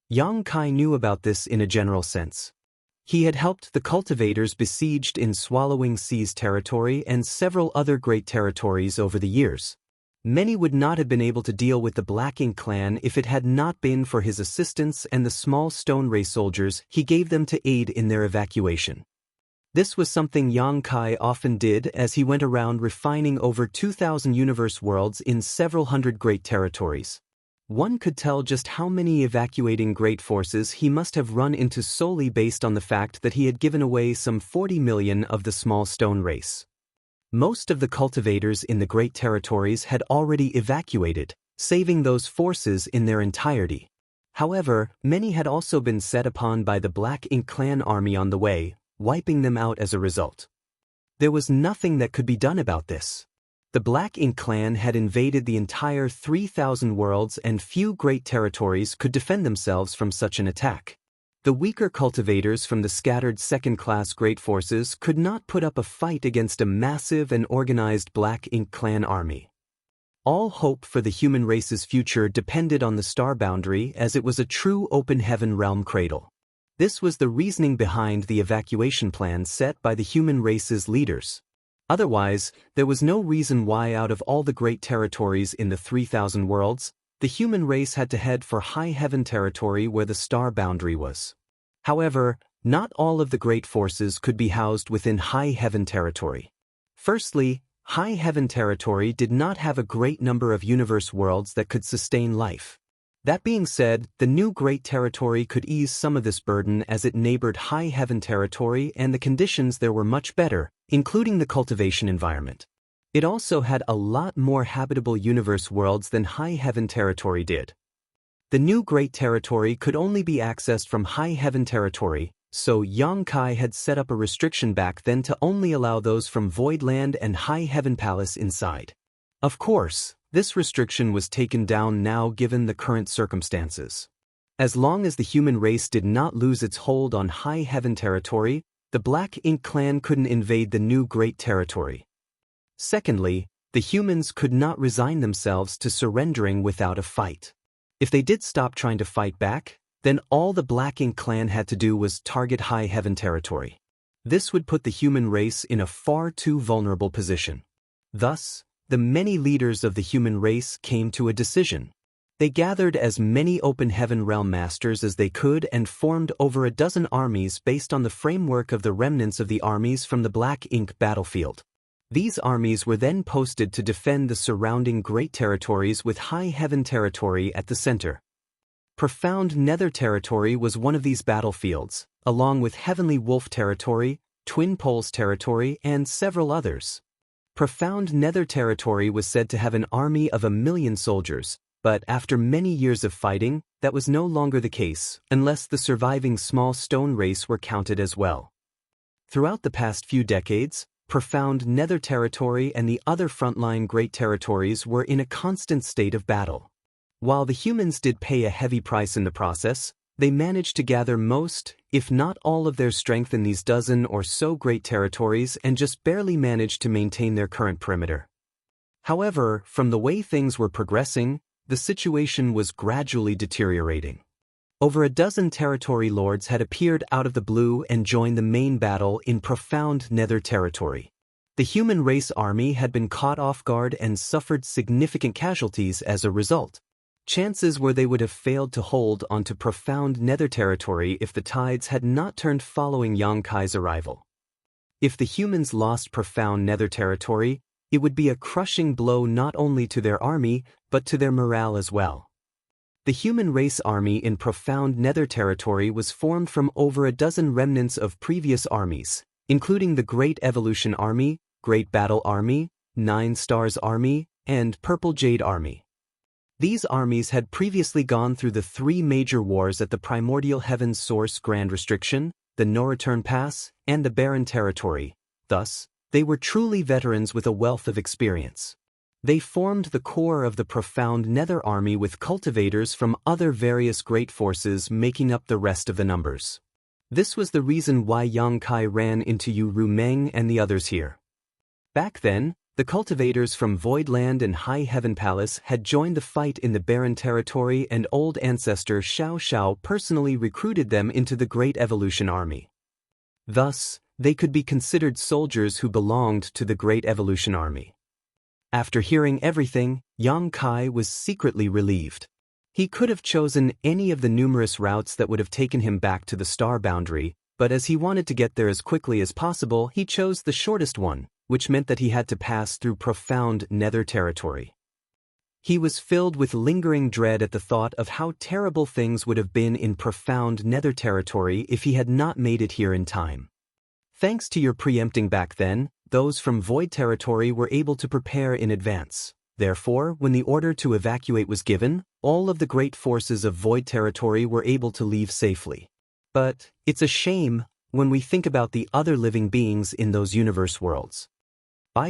Speaker 1: Yang Kai knew about this in a general sense. He had helped the cultivators besieged in Swallowing Sea's territory and several other great territories over the years. Many would not have been able to deal with the Black Ink clan if it had not been for his assistants and the small stone ray soldiers he gave them to aid in their evacuation. This was something Yang Kai often did as he went around refining over 2,000 universe worlds in several hundred great territories. One could tell just how many evacuating great forces he must have run into solely based on the fact that he had given away some 40 million of the small stone race. Most of the cultivators in the great territories had already evacuated, saving those forces in their entirety. However, many had also been set upon by the Black Ink clan army on the way, wiping them out as a result. There was nothing that could be done about this. The Black Ink clan had invaded the entire 3,000 worlds and few great territories could defend themselves from such an attack. The weaker cultivators from the scattered second-class great forces could not put up a fight against a massive and organized Black Ink clan army. All hope for the human race's future depended on the star boundary as it was a true open heaven realm cradle. This was the reasoning behind the evacuation plan set by the human race's leaders. Otherwise, there was no reason why out of all the great territories in the 3,000 worlds, the human race had to head for high heaven territory where the star boundary was. However, not all of the great forces could be housed within high heaven territory. Firstly, high heaven territory did not have a great number of universe worlds that could sustain life. That being said, the new great territory could ease some of this burden as it neighbored high heaven territory and the conditions there were much better, including the cultivation environment. It also had a lot more habitable universe worlds than high heaven territory did. The new great territory could only be accessed from high heaven territory, so Yang Kai had set up a restriction back then to only allow those from Voidland and High Heaven Palace inside. Of course, this restriction was taken down now given the current circumstances. As long as the human race did not lose its hold on High Heaven territory, the Black Ink clan couldn't invade the new great territory. Secondly, the humans could not resign themselves to surrendering without a fight. If they did stop trying to fight back, then all the Black Ink clan had to do was target High Heaven territory. This would put the human race in a far too vulnerable position. Thus, the many leaders of the human race came to a decision. They gathered as many open heaven realm masters as they could and formed over a dozen armies based on the framework of the remnants of the armies from the Black Ink battlefield. These armies were then posted to defend the surrounding great territories with High Heaven territory at the center. Profound Nether territory was one of these battlefields, along with Heavenly Wolf territory, Twin Poles territory, and several others. Profound Nether territory was said to have an army of 1,000,000 soldiers, but after many years of fighting, that was no longer the case, unless the surviving small stone race were counted as well. Throughout the past few decades, Profound Nether territory and the other frontline great territories were in a constant state of battle. While the humans did pay a heavy price in the process, they managed to gather most, if not all of their strength in these dozen or so great territories and just barely managed to maintain their current perimeter. However, from the way things were progressing, the situation was gradually deteriorating. Over a dozen territory lords had appeared out of the blue and joined the main battle in Profound Nether territory. The human race army had been caught off guard and suffered significant casualties as a result. Chances were they would have failed to hold onto Profound Nether territory if the tides had not turned following Yang Kai's arrival. If the humans lost Profound Nether territory, it would be a crushing blow not only to their army, but to their morale as well. The human race army in Profound Nether territory was formed from over a dozen remnants of previous armies, including the Great Evolution Army, Great Battle Army, 9 Stars Army, and Purple Jade Army. These armies had previously gone through the 3 major wars at the Primordial Heaven's Source Grand Restriction, the No Return Pass, and the Barren Territory. Thus, they were truly veterans with a wealth of experience. They formed the core of the Profound Nether army with cultivators from other various great forces making up the rest of the numbers. This was the reason why Yang Kai ran into Yu Ru Meng and the others here. Back then, the cultivators from Voidland and High Heaven Palace had joined the fight in the Barren Territory, and old ancestor Xiao Xiao personally recruited them into the Great Evolution Army. Thus, they could be considered soldiers who belonged to the Great Evolution Army. After hearing everything, Yang Kai was secretly relieved. He could have chosen any of the numerous routes that would have taken him back to the star boundary, but as he wanted to get there as quickly as possible, he chose the shortest one, which meant that he had to pass through profound nether territory. He was filled with lingering dread at the thought of how terrible things would have been in profound nether territory if he had not made it here in time. Thanks to your preempting back then, those from void territory were able to prepare in advance. Therefore, when the order to evacuate was given, all of the great forces of void territory were able to leave safely. But it's a shame when we think about the other living beings in those universe worlds.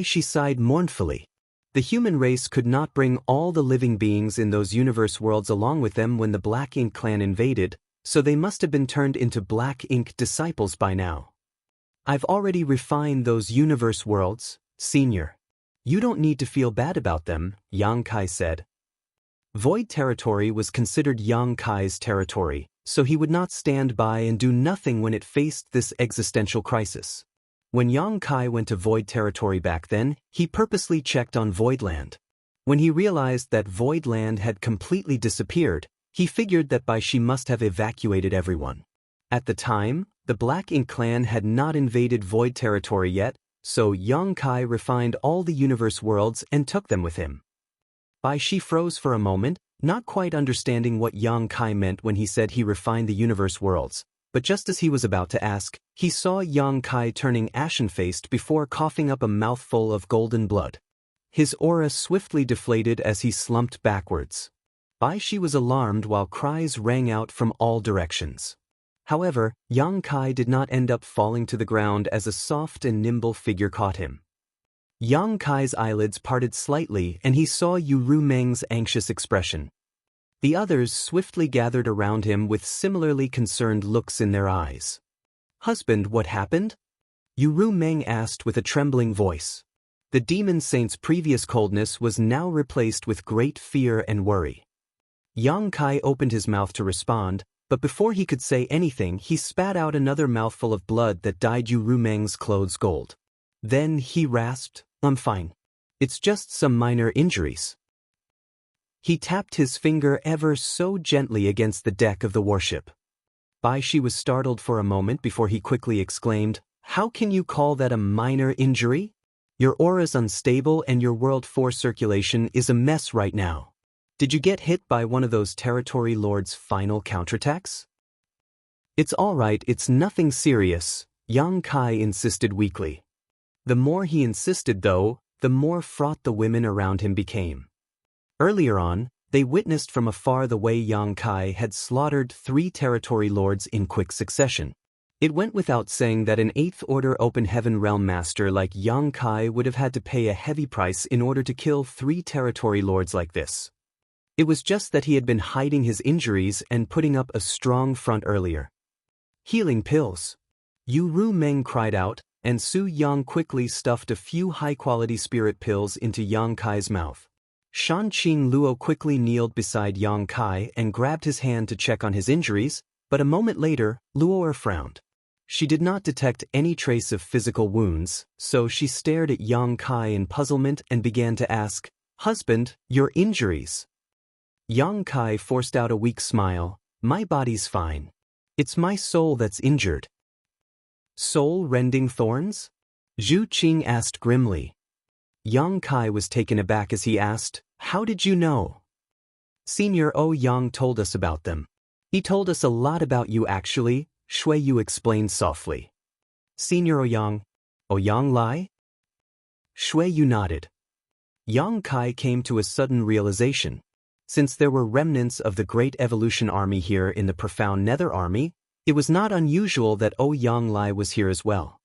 Speaker 1: She sighed mournfully. The human race could not bring all the living beings in those universe worlds along with them when the Black Ink clan invaded, so they must have been turned into Black Ink disciples by now. I've already refined those universe worlds, Senior. You don't need to feel bad about them, Yang Kai said. Void territory was considered Yang Kai's territory, so he would not stand by and do nothing when it faced this existential crisis. When Yang Kai went to Void territory back then, he purposely checked on Voidland. When he realized that Voidland had completely disappeared, he figured that she must have evacuated everyone. At the time, the Black Ink clan had not invaded Void territory yet, so Yang Kai refined all the universe worlds and took them with him. She froze for a moment, not quite understanding what Yang Kai meant when he said he refined the universe worlds. But just as he was about to ask, he saw Yang Kai turning ashen-faced before coughing up a mouthful of golden blood. His aura swiftly deflated as he slumped backwards. She was alarmed while cries rang out from all directions. However, Yang Kai did not end up falling to the ground as a soft and nimble figure caught him. Yang Kai's eyelids parted slightly and he saw Yu Meng's anxious expression. The others swiftly gathered around him with similarly concerned looks in their eyes. Husband, what happened? Yu Meng asked with a trembling voice. The demon saint's previous coldness was now replaced with great fear and worry. Yang Kai opened his mouth to respond, but before he could say anything he spat out another mouthful of blood that dyed Yu Meng's clothes gold. Then he rasped, I'm fine. It's just some minor injuries. He tapped his finger ever so gently against the deck of the warship. She was startled for a moment before he quickly exclaimed, How can you call that a minor injury? Your aura's unstable and your world force circulation is a mess right now. Did you get hit by one of those territory lords' final counterattacks? It's all right, it's nothing serious, Yang Kai insisted weakly. The more he insisted though, the more fraught the women around him became. Earlier on, they witnessed from afar the way Yang Kai had slaughtered 3 territory lords in quick succession. It went without saying that an 8th Order Open Heaven Realm Master like Yang Kai would have had to pay a heavy price in order to kill 3 territory lords like this. It was just that he had been hiding his injuries and putting up a strong front earlier. Healing pills. Yu Meng cried out, and Su Yang quickly stuffed a few high-quality spirit pills into Yang Kai's mouth. Shanqing Luo quickly kneeled beside Yang Kai and grabbed his hand to check on his injuries, but a moment later, Luo frowned. She did not detect any trace of physical wounds, so she stared at Yang Kai in puzzlement and began to ask, Husband, your injuries? Yang Kai forced out a weak smile, My body's fine. It's my soul that's injured. Soul-rending thorns? Zhu Qing asked grimly. Yang Kai was taken aback as he asked, How did you know? Senior Yang told us about them. He told us a lot about you actually, Shui Yu explained softly. Senior Yang Lai? Shui Yu nodded. Yang Kai came to a sudden realization. Since there were remnants of the Great Evolution Army here in the Profound Nether Army, it was not unusual that Yang Lai was here as well.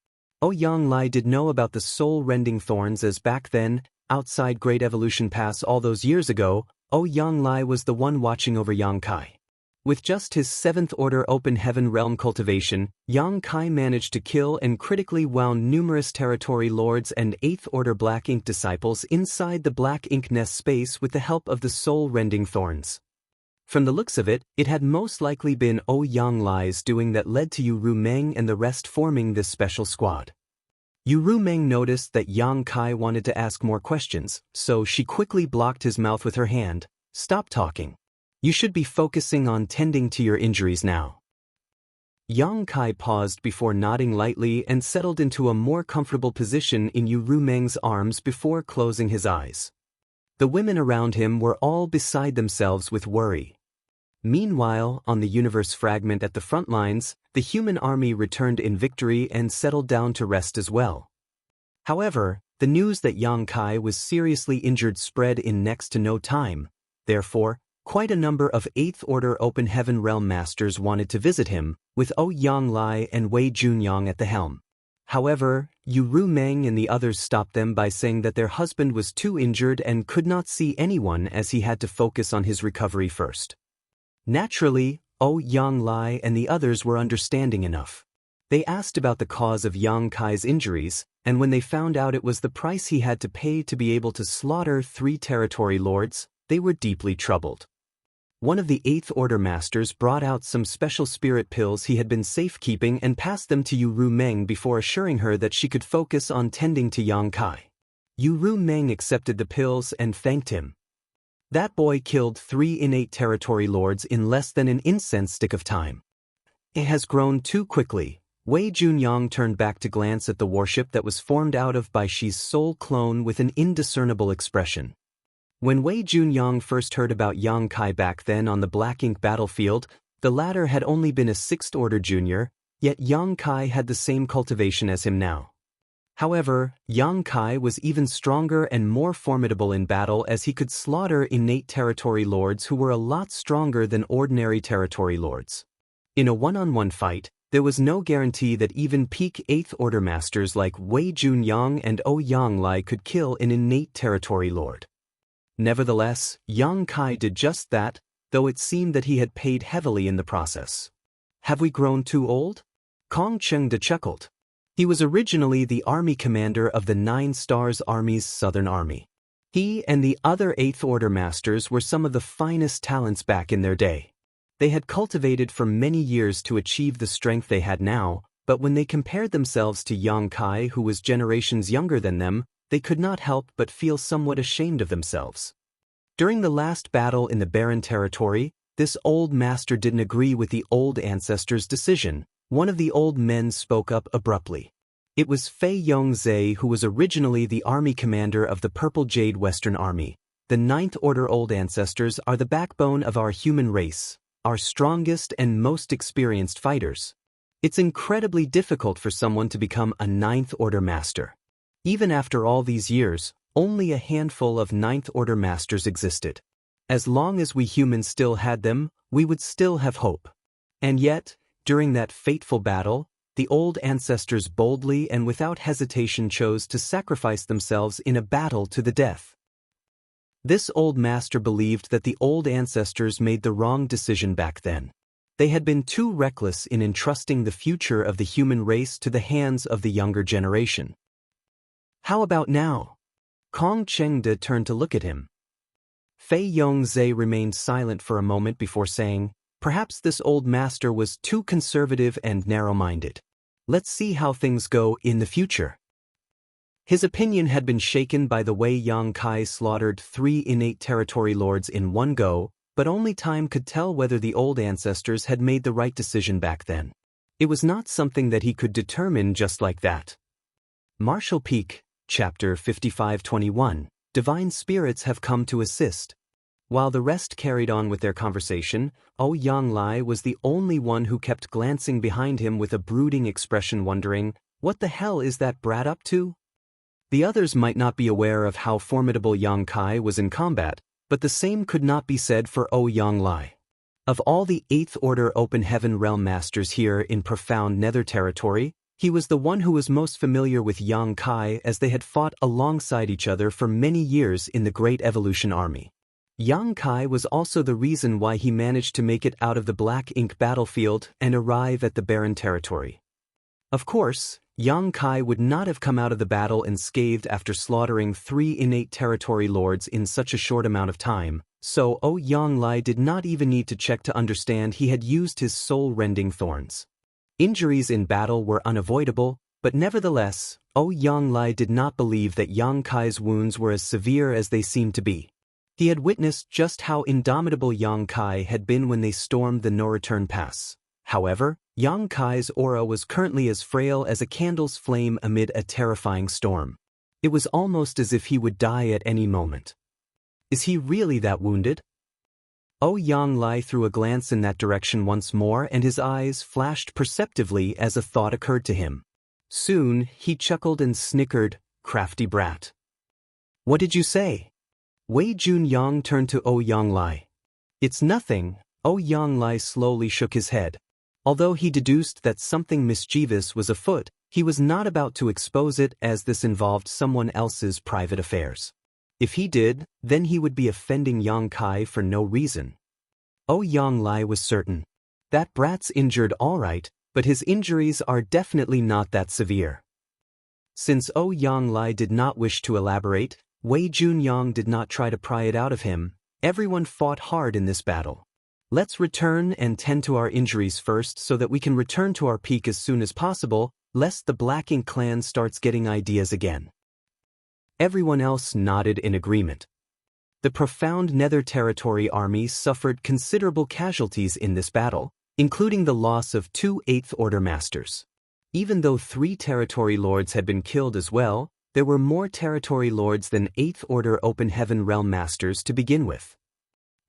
Speaker 1: Yang Lai did know about the soul-rending thorns as back then, outside Great Evolution Pass all those years ago, Yang Lai was the one watching over Yang Kai. With just his 7th Order Open Heaven Realm cultivation, Yang Kai managed to kill and critically wound numerous territory lords and 8th Order Black Ink disciples inside the Black Ink nest space with the help of the soul-rending thorns. From the looks of it, it had most likely been Yang Lai's doing that led to Yu Rumeng and the rest forming this special squad. Yu Rumeng noticed that Yang Kai wanted to ask more questions, so she quickly blocked his mouth with her hand. Stop talking. You should be focusing on tending to your injuries now. Yang Kai paused before nodding lightly and settled into a more comfortable position in Yu Rumeng's arms before closing his eyes. The women around him were all beside themselves with worry. Meanwhile, on the universe fragment at the front lines, the human army returned in victory and settled down to rest as well. However, the news that Yang Kai was seriously injured spread in next to no time. Therefore, quite a number of 8th Order Open Heaven Realm Masters wanted to visit him, with Yang Lai and Wei Junyang at the helm. However, Yu Rumeng and the others stopped them by saying that their husband was too injured and could not see anyone as he had to focus on his recovery first. Naturally, Yang Lai and the others were understanding enough. They asked about the cause of Yang Kai's injuries, and when they found out it was the price he had to pay to be able to slaughter 3 territory lords, they were deeply troubled. One of the 8th Order Masters brought out some special spirit pills he had been safekeeping and passed them to Yu Rumeng before assuring her that she could focus on tending to Yang Kai. Yu Rumeng accepted the pills and thanked him. That boy killed 3 innate territory lords in less than an incense stick of time. It has grown too quickly. Wei Junyang turned back to glance at the warship that was formed out of Bai Shi's soul clone with an indiscernible expression. When Wei Junyang first heard about Yang Kai back then on the Black Ink battlefield, the latter had only been a 6th Order junior, yet Yang Kai had the same cultivation as him now. However, Yang Kai was even stronger and more formidable in battle as he could slaughter innate territory lords who were a lot stronger than ordinary territory lords. In a one-on-one fight, there was no guarantee that even peak 8th Order Masters like Wei Junyang and Yang Lai could kill an innate territory lord. Nevertheless, Yang Kai did just that, though it seemed that he had paid heavily in the process. Have we grown too old? Kong Chengde chuckled. He was originally the army commander of the 9 Stars Army's Southern Army. He and the other 8th Order Masters were some of the finest talents back in their day. They had cultivated for many years to achieve the strength they had now, but when they compared themselves to Yang Kai, who was generations younger than them, they could not help but feel somewhat ashamed of themselves. During the last battle in the Barren Territory, this old master didn't agree with the old ancestor's decision. One of the old men spoke up abruptly. It was Fei Yongzhe, who was originally the army commander of the Purple Jade Western Army. The 9th Order old ancestors are the backbone of our human race, our strongest and most experienced fighters. It's incredibly difficult for someone to become a 9th Order master. Even after all these years, only a handful of 9th Order masters existed. As long as we humans still had them, we would still have hope. And yet, during that fateful battle, the old ancestors boldly and without hesitation chose to sacrifice themselves in a battle to the death. This old master believed that the old ancestors made the wrong decision back then. They had been too reckless in entrusting the future of the human race to the hands of the younger generation. How about now? Kong Chengde turned to look at him. Fei Yongzhe remained silent for a moment before saying, "Perhaps this old master was too conservative and narrow-minded. Let's see how things go in the future." His opinion had been shaken by the way Yang Kai slaughtered 3 innate territory lords in one go, but only time could tell whether the old ancestors had made the right decision back then. It was not something that he could determine just like that. Martial Peak, Chapter 5521, Divine Spirits have come to assist. While the rest carried on with their conversation, Yang Lai was the only one who kept glancing behind him with a brooding expression, wondering, what the hell is that brat up to? The others might not be aware of how formidable Yang Kai was in combat, but the same could not be said for Yang Lai. Of all the 8th Order Open Heaven Realm Masters here in profound Nether Territory, he was the one who was most familiar with Yang Kai, as they had fought alongside each other for many years in the Great Evolution Army. Yang Kai was also the reason why he managed to make it out of the Black Ink battlefield and arrive at the Barren Territory. Of course, Yang Kai would not have come out of the battle unscathed after slaughtering 3 innate territory lords in such a short amount of time, so Ouyang did not even need to check to understand he had used his soul-rending thorns. Injuries in battle were unavoidable, but nevertheless, Ouyang did not believe that Yang Kai's wounds were as severe as they seemed to be. He had witnessed just how indomitable Yang Kai had been when they stormed the no-return pass. However, Yang Kai's aura was currently as frail as a candle's flame amid a terrifying storm. It was almost as if he would die at any moment. Is he really that wounded? Ouyang threw a glance in that direction once more, and his eyes flashed perceptively as a thought occurred to him. Soon, he chuckled and snickered, "Crafty brat. What did you say?" Wei Junyang turned to Ouyang. "It's nothing." Ouyang slowly shook his head. Although he deduced that something mischievous was afoot, he was not about to expose it, as this involved someone else's private affairs. If he did, then he would be offending Yang Kai for no reason. Ouyang was certain. That brat's injured all right, but his injuries are definitely not that severe. Since Ouyang did not wish to elaborate, Wei Junyang did not try to pry it out of him. Everyone fought hard in this battle. Let's return and tend to our injuries first so that we can return to our peak as soon as possible, lest the Black Ink clan starts getting ideas again. Everyone else nodded in agreement. The profound Nether Territory army suffered considerable casualties in this battle, including the loss of 2 8th Order Masters. Even though 3 Territory Lords had been killed as well, there were more Territory Lords than 8th Order Open Heaven Realm Masters to begin with.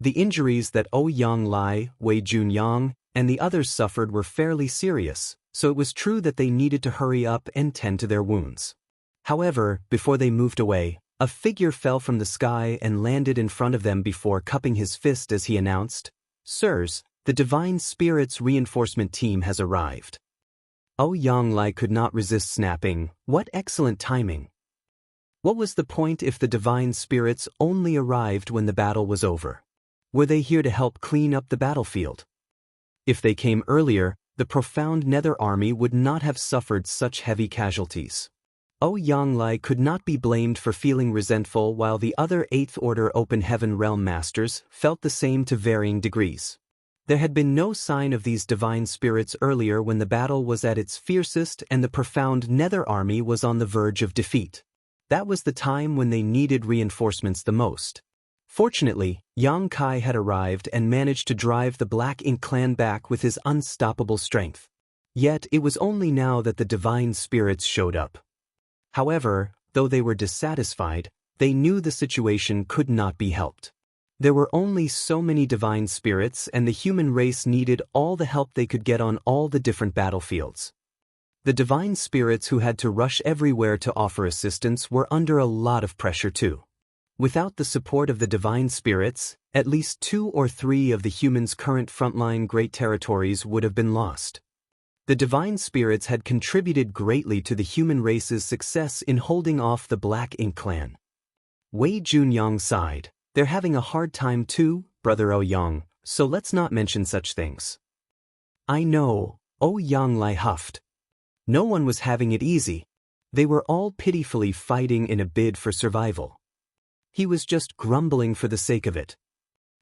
Speaker 1: The injuries that Ouyang, Wei Junyang, and the others suffered were fairly serious, so it was true that they needed to hurry up and tend to their wounds. However, before they moved away, a figure fell from the sky and landed in front of them before cupping his fist as he announced, "Sirs, the Divine Spirit's reinforcement team has arrived." Ouyang could not resist snapping, "What excellent timing." What was the point if the Divine Spirits only arrived when the battle was over? Were they here to help clean up the battlefield? If they came earlier, the profound Nether army would not have suffered such heavy casualties. Ouyang could not be blamed for feeling resentful, while the other 8th Order Open Heaven Realm Masters felt the same to varying degrees. There had been no sign of these divine spirits earlier when the battle was at its fiercest and the profound Nether army was on the verge of defeat. That was the time when they needed reinforcements the most. Fortunately, Yang Kai had arrived and managed to drive the Black Ink clan back with his unstoppable strength. Yet it was only now that the divine spirits showed up. However, though they were dissatisfied, they knew the situation could not be helped. There were only so many divine spirits, and the human race needed all the help they could get on all the different battlefields. The divine spirits who had to rush everywhere to offer assistance were under a lot of pressure too. Without the support of the divine spirits, at least 2 or 3 of the humans' current frontline great territories would have been lost. The divine spirits had contributed greatly to the human race's success in holding off the Black Ink clan. Wei Junyang sighed. "They're having a hard time too, Brother Ouyang, so let's not mention such things." "I know," Ouyang huffed. No one was having it easy. They were all pitifully fighting in a bid for survival. He was just grumbling for the sake of it.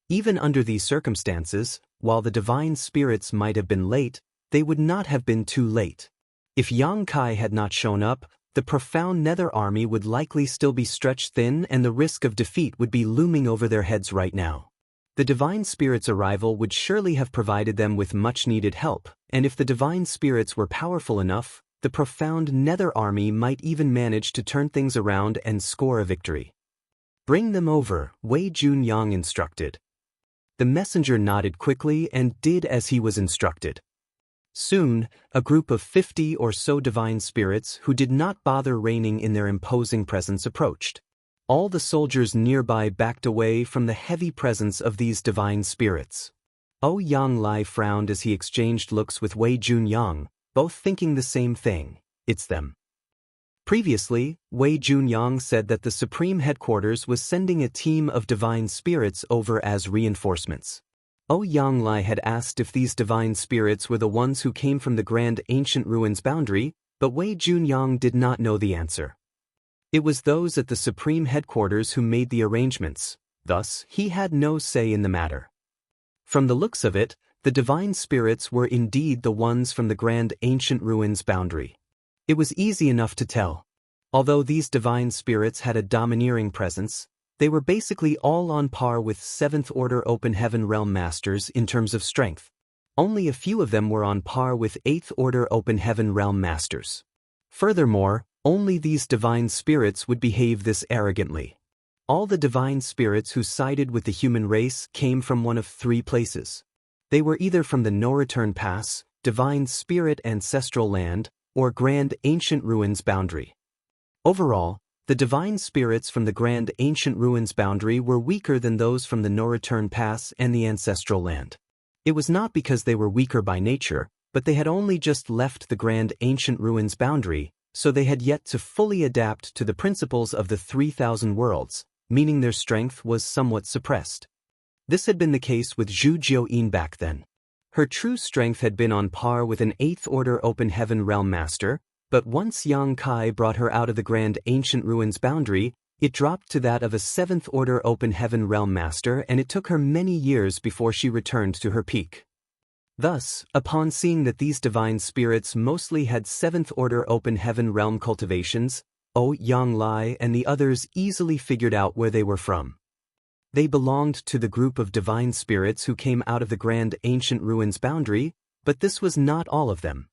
Speaker 1: Even under these circumstances, while the divine spirits might have been late, they would not have been too late. If Yang Kai had not shown up, the profound Nether army would likely still be stretched thin, and the risk of defeat would be looming over their heads right now. The divine spirits' arrival would surely have provided them with much-needed help, and if the divine spirits were powerful enough, the profound Nether army might even manage to turn things around and score a victory. "Bring them over," Wei Junyang instructed. The messenger nodded quickly and did as he was instructed. Soon, a group of 50 or so divine spirits who did not bother reigning in their imposing presence approached. All the soldiers nearby backed away from the heavy presence of these divine spirits. Ouyang frowned as he exchanged looks with Wei Junyang, both thinking the same thing: it's them. Previously, Wei Junyang said that the Supreme Headquarters was sending a team of divine spirits over as reinforcements. Ouyang had asked if these divine spirits were the ones who came from the Grand Ancient Ruins boundary, but Wei Junyang did not know the answer. It was those at the Supreme Headquarters who made the arrangements. Thus, he had no say in the matter. From the looks of it, the divine spirits were indeed the ones from the grand ancient ruins boundary. It was easy enough to tell. Although these divine spirits had a domineering presence, they were basically all on par with 7th Order Open Heaven Realm Masters in terms of strength. Only a few of them were on par with 8th Order Open Heaven Realm Masters. Furthermore, only these divine spirits would behave this arrogantly. All the divine spirits who sided with the human race came from one of three places. They were either from the No-Return Pass, Divine Spirit Ancestral Land, or Grand Ancient Ruins Boundary. Overall, the divine spirits from the Grand Ancient Ruins Boundary were weaker than those from the No-Return Pass and the Ancestral Land. It was not because they were weaker by nature, but they had only just left the Grand Ancient Ruins Boundary, so they had yet to fully adapt to the principles of the 3,000 worlds, meaning their strength was somewhat suppressed. This had been the case with Zhu Jiuyin back then. Her true strength had been on par with an 8th Order Open Heaven Realm Master, but once Yang Kai brought her out of the Grand Ancient Ruins Boundary, it dropped to that of a 7th Order Open Heaven Realm Master, and it took her many years before she returned to her peak. Thus, upon seeing that these divine spirits mostly had 7th Order Open Heaven Realm cultivations, Yang Lai and the others easily figured out where they were from. They belonged to the group of divine spirits who came out of the Grand Ancient Ruins Boundary, but this was not all of them.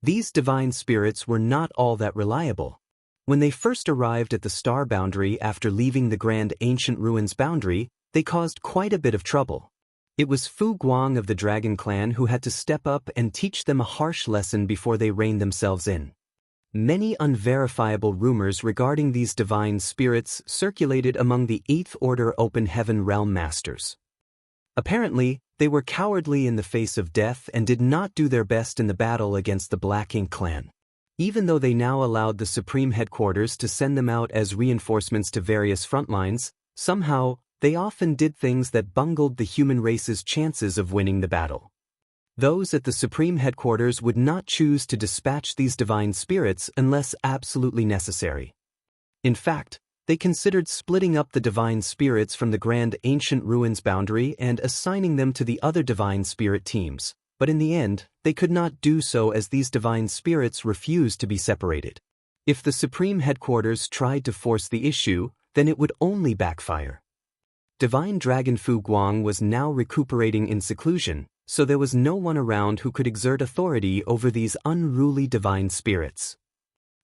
Speaker 1: These divine spirits were not all that reliable. When they first arrived at the Star Boundary after leaving the Grand Ancient Ruins Boundary, they caused quite a bit of trouble. It was Fu Guang of the Dragon Clan who had to step up and teach them a harsh lesson before they reined themselves in. Many unverifiable rumors regarding these divine spirits circulated among the 8th Order Open Heaven Realm Masters. Apparently, they were cowardly in the face of death and did not do their best in the battle against the Black Ink clan. Even though they now allowed the Supreme Headquarters to send them out as reinforcements to various front lines, somehow, they often did things that bungled the human race's chances of winning the battle. Those at the Supreme Headquarters would not choose to dispatch these divine spirits unless absolutely necessary. In fact, they considered splitting up the divine spirits from the Grand Ancient Ruins Boundary and assigning them to the other divine spirit teams, but in the end, they could not do so as these divine spirits refused to be separated. If the Supreme Headquarters tried to force the issue, then it would only backfire. Divine Dragon Fu Guang was now recuperating in seclusion, so there was no one around who could exert authority over these unruly divine spirits.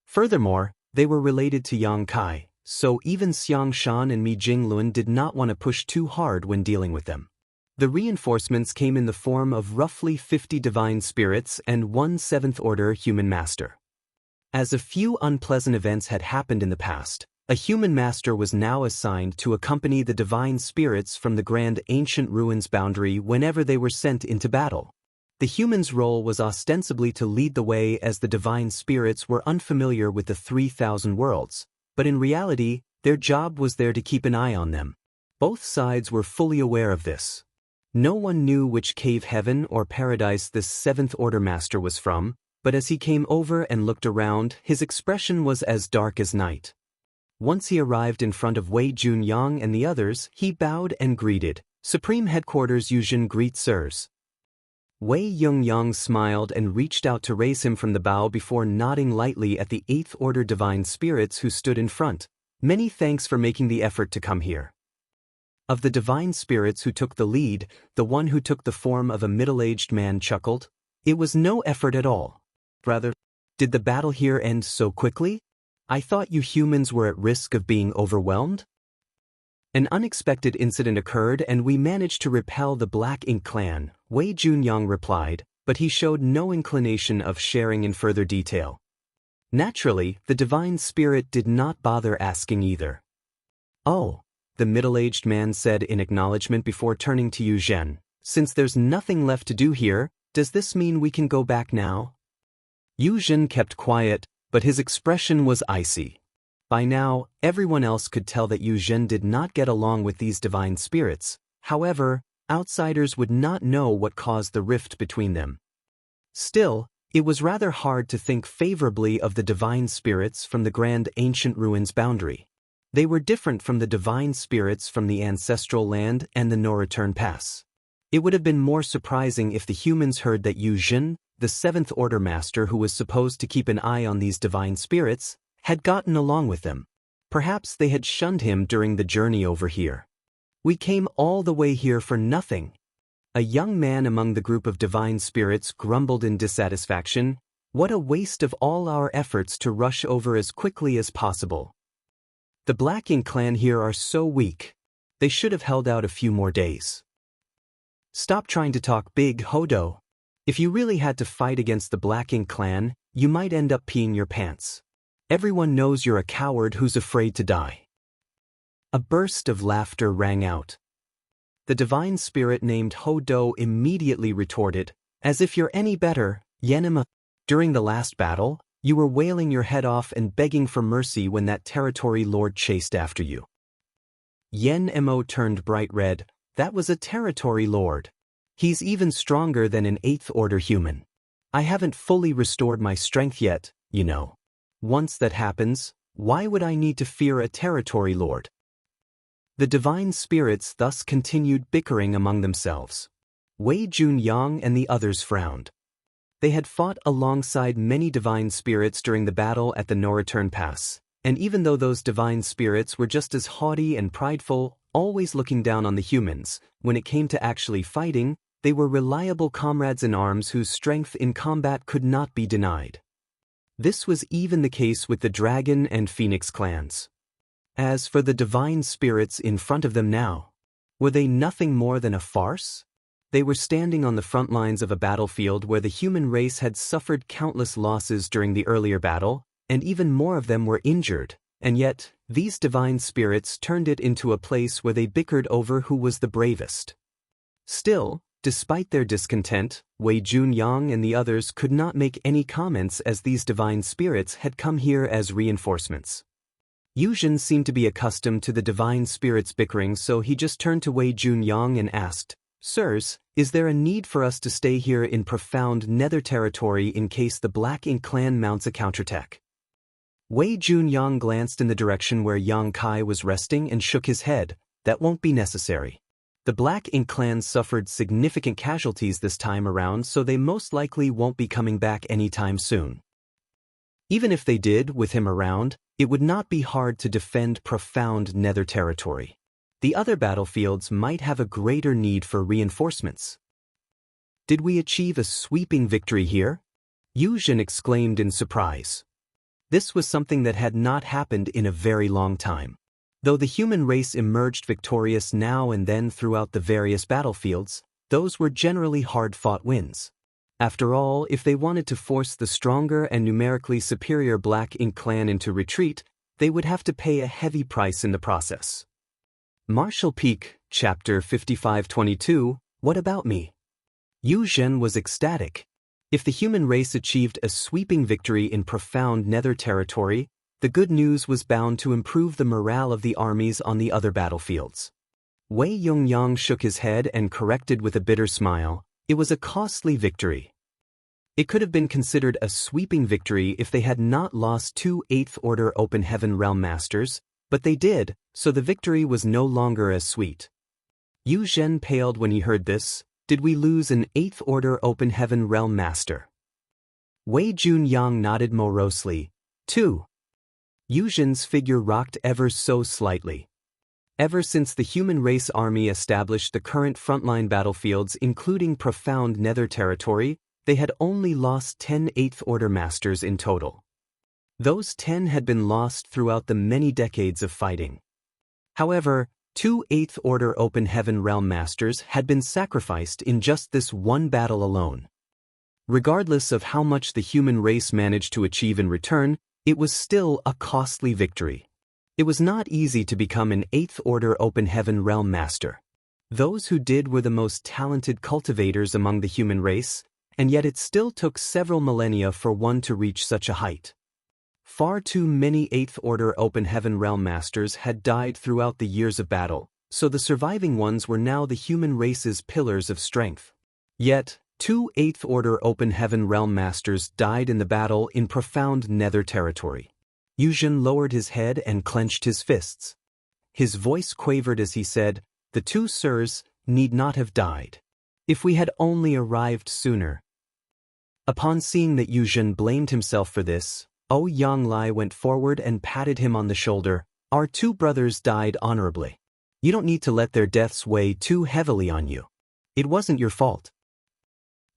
Speaker 1: Furthermore, they were related to Yang Kai, so even Xiang Shan and Mi Jinglun did not want to push too hard when dealing with them. The reinforcements came in the form of roughly 50 divine spirits and one 7th Order human master. As a few unpleasant events had happened in the past, a human master was now assigned to accompany the divine spirits from the Grand Ancient Ruins Boundary whenever they were sent into battle. The human's role was ostensibly to lead the way as the divine spirits were unfamiliar with the 3,000 worlds, but in reality, their job was there to keep an eye on them. Both sides were fully aware of this. No one knew which cave heaven or paradise this 7th Order master was from, but as he came over and looked around, his expression was as dark as night. Once he arrived in front of Wei Junyang and the others, he bowed and greeted, "Supreme Headquarters Yuzhen greet sirs." Wei Yungyang smiled and reached out to raise him from the bow before nodding lightly at the 8th Order divine spirits who stood in front. "Many thanks for making the effort to come here." Of the divine spirits who took the lead, the one who took the form of a middle-aged man chuckled. "It was no effort at all. Rather, did the battle here end so quickly? I thought you humans were at risk of being overwhelmed?" An unexpected incident occurred and we managed to repel the Black Ink clan, Wei Junyang replied, but he showed no inclination of sharing in further detail. Naturally, the divine spirit did not bother asking either. "Oh," the middle-aged man said in acknowledgement before turning to Yu Zhen, "since there's nothing left to do here, does this mean we can go back now?" Yu Zhen kept quiet, but his expression was icy. By now, everyone else could tell that Yu Zhen did not get along with these divine spirits. However, outsiders would not know what caused the rift between them. Still, it was rather hard to think favorably of the divine spirits from the Grand Ancient Ruins Boundary. They were different from the divine spirits from the ancestral land and the no-return pass. It would have been more surprising if the humans heard that Yu Jin, the Seventh Order Master who was supposed to keep an eye on these divine spirits, had gotten along with them. Perhaps they had shunned him during the journey over here. We came all the way here for nothing. A young man among the group of divine spirits grumbled in dissatisfaction. What a waste of all our efforts to rush over as quickly as possible. The Black Ink clan here are so weak. They should have held out a few more days. Stop trying to talk big, Hodo. If you really had to fight against the Black Ink clan, you might end up peeing your pants. Everyone knows you're a coward who's afraid to die. A burst of laughter rang out. The divine spirit named Hodo immediately retorted, as if you're any better, Yenima. During the last battle, you were wailing your head off and begging for mercy when that territory lord chased after you. Yen Mo turned bright red. That was a territory lord. He's even stronger than an 8th Order human. I haven't fully restored my strength yet, you know. Once that happens, why would I need to fear a territory lord? The divine spirits thus continued bickering among themselves. Wei Junyang and the others frowned. They had fought alongside many divine spirits during the battle at the No-Return Pass, and even though those divine spirits were just as haughty and prideful, always looking down on the humans, when it came to actually fighting, they were reliable comrades in arms whose strength in combat could not be denied. This was even the case with the Dragon and Phoenix clans. As for the divine spirits in front of them now, were they nothing more than a farce? They were standing on the front lines of a battlefield where the human race had suffered countless losses during the earlier battle, and even more of them were injured, and yet, these divine spirits turned it into a place where they bickered over who was the bravest. Still, despite their discontent, Wei Junyang and the others could not make any comments as these divine spirits had come here as reinforcements. Yu Jin seemed to be accustomed to the divine spirits bickering, so he just turned to Wei Junyang and asked, "Sirs, is there a need for us to stay here in profound nether territory in case the Black Ink clan mounts a counterattack?" Wei Junyang glanced in the direction where Yang Kai was resting and shook his head. "That won't be necessary. The Black Ink clan suffered significant casualties this time around, so they most likely won't be coming back anytime soon. Even if they did, with him around, it would not be hard to defend profound nether territory. The other battlefields might have a greater need for reinforcements." "Did we achieve a sweeping victory here?" Yu Jin exclaimed in surprise. This was something that had not happened in a very long time. Though the human race emerged victorious now and then throughout the various battlefields, those were generally hard-fought wins. After all, if they wanted to force the stronger and numerically superior Black Ink clan into retreat, they would have to pay a heavy price in the process. Martial Peak, Chapter 5522, What About Me? Yu Zhen was ecstatic. If the human race achieved a sweeping victory in profound nether territory, the good news was bound to improve the morale of the armies on the other battlefields. Wei Yongyang shook his head and corrected with a bitter smile, "It was a costly victory." It could have been considered a sweeping victory if they had not lost 2 8th Order Open Heaven Realm Masters, but they did, so the victory was no longer as sweet. Yu Zhen paled when he heard this. "Did we lose an 8th Order Open Heaven Realm Master?" Wei Junyang nodded morosely. 2. Yu Zhen's figure rocked ever so slightly. Ever since the human race army established the current frontline battlefields including profound nether territory, they had only lost 10 8th Order Masters in total. Those 10 had been lost throughout the many decades of fighting. However, 2 8th Order Open Heaven Realm Masters had been sacrificed in just this one battle alone. Regardless of how much the human race managed to achieve in return, it was still a costly victory. It was not easy to become an 8th Order Open Heaven Realm Master. Those who did were the most talented cultivators among the human race, and yet it still took several millennia for one to reach such a height. Far too many 8th Order Open Heaven Realm Masters had died throughout the years of battle, so the surviving ones were now the human race's pillars of strength. Yet, 2 8th Order Open Heaven Realm Masters died in the battle in profound nether territory. Yuzhen lowered his head and clenched his fists. His voice quavered as he said, "The two sirs need not have died. If we had only arrived sooner." Upon seeing that Yuzhen blamed himself for this, Yanglai went forward and patted him on the shoulder. "Our two brothers died honorably. You don't need to let their deaths weigh too heavily on you. It wasn't your fault."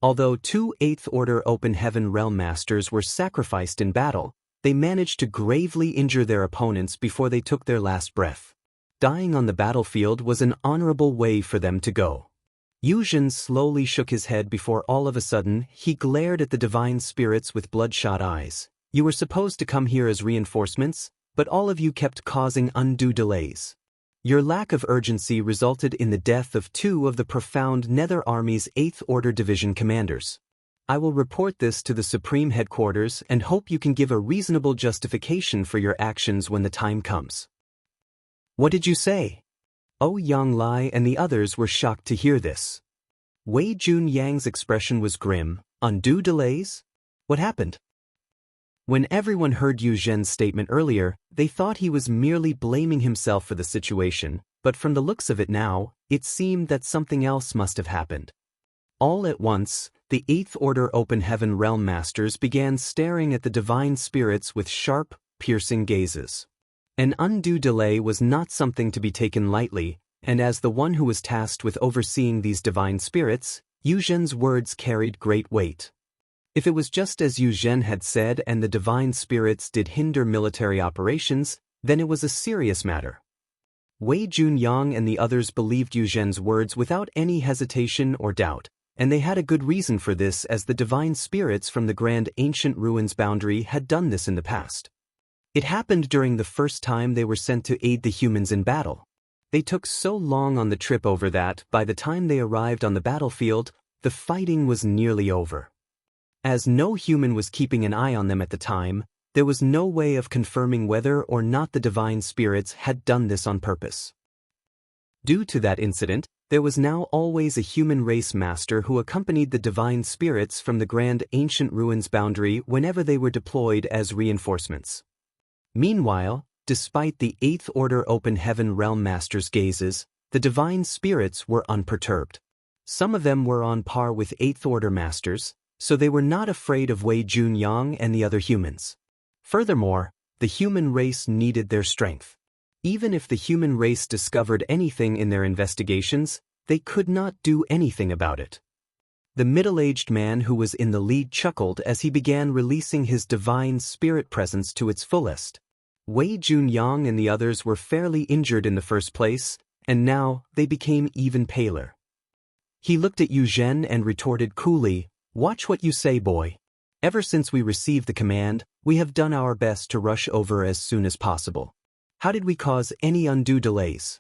Speaker 1: Although two 8th Order Open Heaven Realm Masters were sacrificed in battle, they managed to gravely injure their opponents before they took their last breath. Dying on the battlefield was an honorable way for them to go. Yuzhen slowly shook his head before all of a sudden he glared at the divine spirits with bloodshot eyes. "You were supposed to come here as reinforcements, but all of you kept causing undue delays. Your lack of urgency resulted in the death of two of the profound Nether Army's 8th Order Division commanders. I will report this to the Supreme Headquarters and hope you can give a reasonable justification for your actions when the time comes." "What did you say?" Yanglai and the others were shocked to hear this. Wei Junyang's expression was grim. "Undue delays? What happened?" When everyone heard Yuzhen's statement earlier, they thought he was merely blaming himself for the situation, but from the looks of it now, it seemed that something else must have happened. All at once, the 8th Order Open Heaven Realm Masters began staring at the divine spirits with sharp, piercing gazes. An undue delay was not something to be taken lightly, and as the one who was tasked with overseeing these divine spirits, Yuzhen's words carried great weight. If it was just as Yuzhen had said and the divine spirits did hinder military operations, then it was a serious matter. Wei Junyang and the others believed Yuzhen's words without any hesitation or doubt, and they had a good reason for this as the divine spirits from the Grand Ancient Ruins boundary had done this in the past. It happened during the first time they were sent to aid the humans in battle. They took so long on the trip over that, by the time they arrived on the battlefield, the fighting was nearly over. As no human was keeping an eye on them at the time, there was no way of confirming whether or not the divine spirits had done this on purpose. Due to that incident, there was now always a human race master who accompanied the divine spirits from the Grand Ancient Ruins boundary whenever they were deployed as reinforcements. Meanwhile, despite the 8th Order Open Heaven Realm Masters' gazes, the divine spirits were unperturbed. Some of them were on par with 8th Order Masters, so they were not afraid of Wei Junyang and the other humans. Furthermore, the human race needed their strength. Even if the human race discovered anything in their investigations, they could not do anything about it. The middle-aged man who was in the lead chuckled as he began releasing his divine spirit presence to its fullest. Wei Junyang and the others were fairly injured in the first place, and now they became even paler. He looked at Yuzhen and retorted coolly, "Watch what you say, boy. Ever since we received the command, we have done our best to rush over as soon as possible. How did we cause any undue delays?"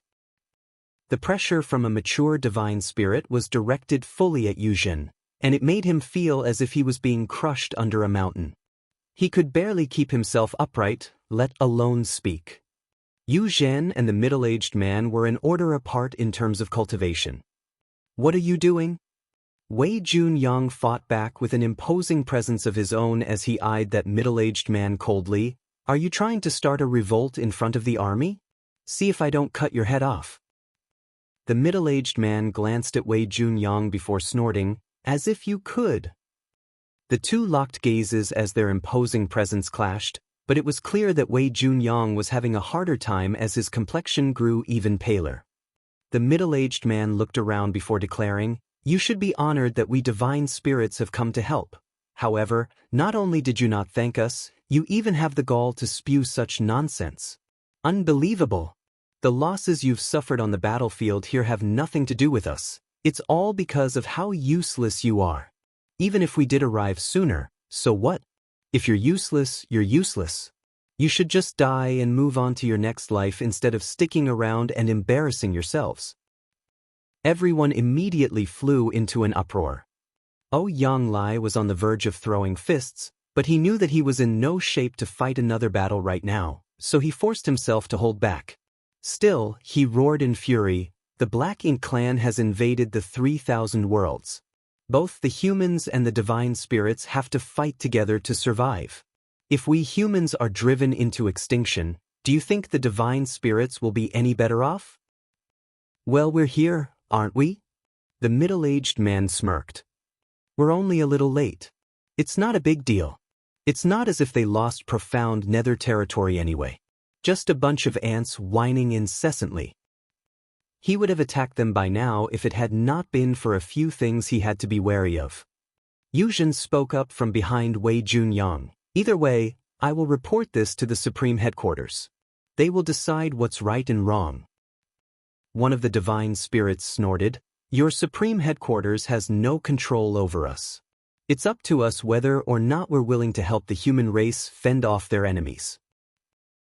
Speaker 1: The pressure from a mature divine spirit was directed fully at Yuzhen, and it made him feel as if he was being crushed under a mountain. He could barely keep himself upright, let alone speak. Yuzhen and the middle-aged man were an order apart in terms of cultivation. "What are you doing?" Wei Junyang fought back with an imposing presence of his own as he eyed that middle-aged man coldly. "Are you trying to start a revolt in front of the army? See if I don't cut your head off." The middle-aged man glanced at Wei Junyang before snorting, "As if you could." The two locked gazes as their imposing presence clashed, but it was clear that Wei Junyang was having a harder time as his complexion grew even paler. The middle-aged man looked around before declaring, "You should be honored that we divine spirits have come to help. However, not only did you not thank us, you even have the gall to spew such nonsense. Unbelievable. The losses you've suffered on the battlefield here have nothing to do with us. It's all because of how useless you are. Even if we did arrive sooner, so what? If you're useless, you're useless. You should just die and move on to your next life instead of sticking around and embarrassing yourselves." Everyone immediately flew into an uproar. Yanglai was on the verge of throwing fists, but he knew that he was in no shape to fight another battle right now, so he forced himself to hold back. Still, he roared in fury, "The Black Ink clan has invaded the 3,000 worlds. Both the humans and the divine spirits have to fight together to survive. If we humans are driven into extinction, do you think the divine spirits will be any better off? Well, we're here, aren't we? The middle-aged man smirked. We're only a little late. It's not a big deal. It's not as if they lost profound nether territory anyway. Just a bunch of ants whining incessantly. He would have attacked them by now if it had not been for a few things he had to be wary of. Yuzhen spoke up from behind Wei Junyang. Either way, I will report this to the Supreme Headquarters. They will decide what's right and wrong. One of the divine spirits snorted. Your Supreme Headquarters has no control over us. It's up to us whether or not we're willing to help the human race fend off their enemies.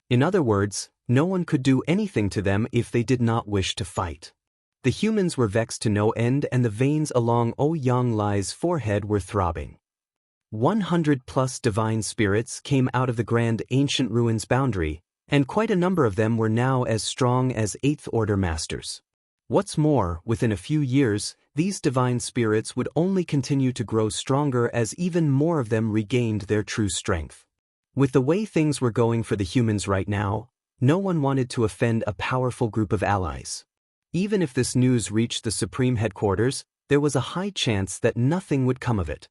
Speaker 1: In other words, no one could do anything to them if they did not wish to fight. The humans were vexed to no end and the veins along Ouyang Lai's forehead were throbbing. 100+ divine spirits came out of the grand ancient ruins boundary, and quite a number of them were now as strong as 8th Order masters. What's more, within a few years, these divine spirits would only continue to grow stronger as even more of them regained their true strength. With the way things were going for the humans right now, no one wanted to offend a powerful group of allies. Even if this news reached the Supreme Headquarters, there was a high chance that nothing would come of it.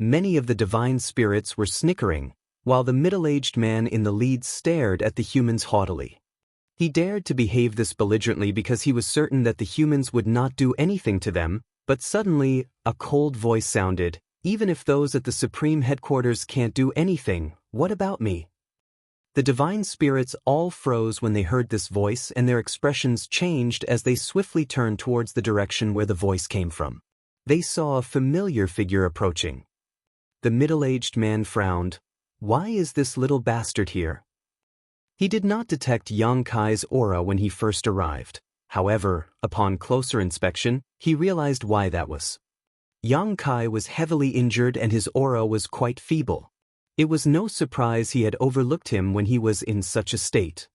Speaker 1: Many of the divine spirits were snickering, while the middle-aged man in the lead stared at the humans haughtily. He dared to behave this belligerently because he was certain that the humans would not do anything to them, but suddenly, a cold voice sounded, "Even if those at the Supreme Headquarters can't do anything, what about me?" The divine spirits all froze when they heard this voice and their expressions changed as they swiftly turned towards the direction where the voice came from. They saw a familiar figure approaching. The middle-aged man frowned. Why is this little bastard here? He did not detect Yang Kai's aura when he first arrived. However, upon closer inspection, he realized why that was. Yang Kai was heavily injured and his aura was quite feeble. It was no surprise he had overlooked him when he was in such a state.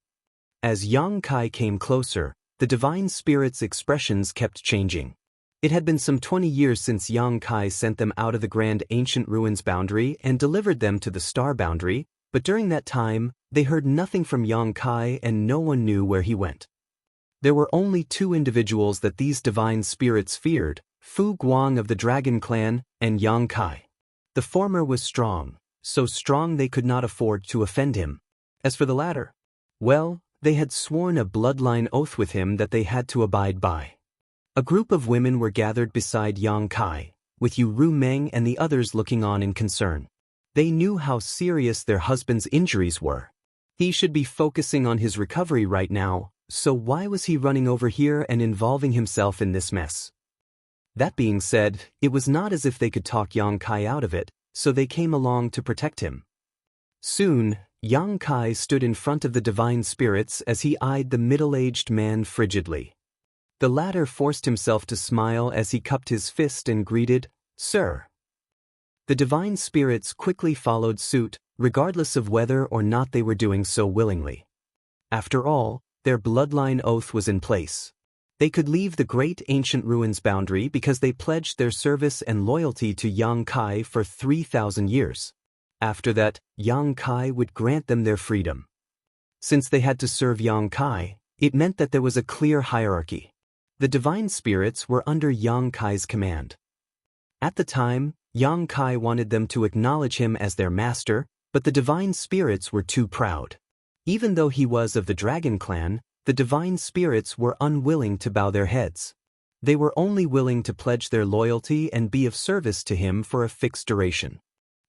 Speaker 1: As Yang Kai came closer, the divine spirit's expressions kept changing. It had been some 20 years since Yang Kai sent them out of the grand ancient ruins boundary and delivered them to the star boundary, but during that time, they heard nothing from Yang Kai and no one knew where he went. There were only two individuals that these divine spirits feared, Fu Guang of the Dragon Clan and Yang Kai. The former was strong, so strong they could not afford to offend him. As for the latter, well, they had sworn a bloodline oath with him that they had to abide by. A group of women were gathered beside Yang Kai, with Yu Ru Meng and the others looking on in concern. They knew how serious their husband's injuries were. He should be focusing on his recovery right now, so why was he running over here and involving himself in this mess? That being said, it was not as if they could talk Yang Kai out of it, so they came along to protect him. Soon, Yang Kai stood in front of the divine spirits as he eyed the middle-aged man frigidly. The latter forced himself to smile as he cupped his fist and greeted, "Sir." The divine spirits quickly followed suit, regardless of whether or not they were doing so willingly. After all, their bloodline oath was in place. They could leave the great ancient ruins boundary because they pledged their service and loyalty to Yang Kai for 3,000 years. After that, Yang Kai would grant them their freedom. Since they had to serve Yang Kai, it meant that there was a clear hierarchy. The divine spirits were under Yang Kai's command. At the time, Yang Kai wanted them to acknowledge him as their master, but the divine spirits were too proud. Even though he was of the Dragon Clan, the divine spirits were unwilling to bow their heads. They were only willing to pledge their loyalty and be of service to him for a fixed duration.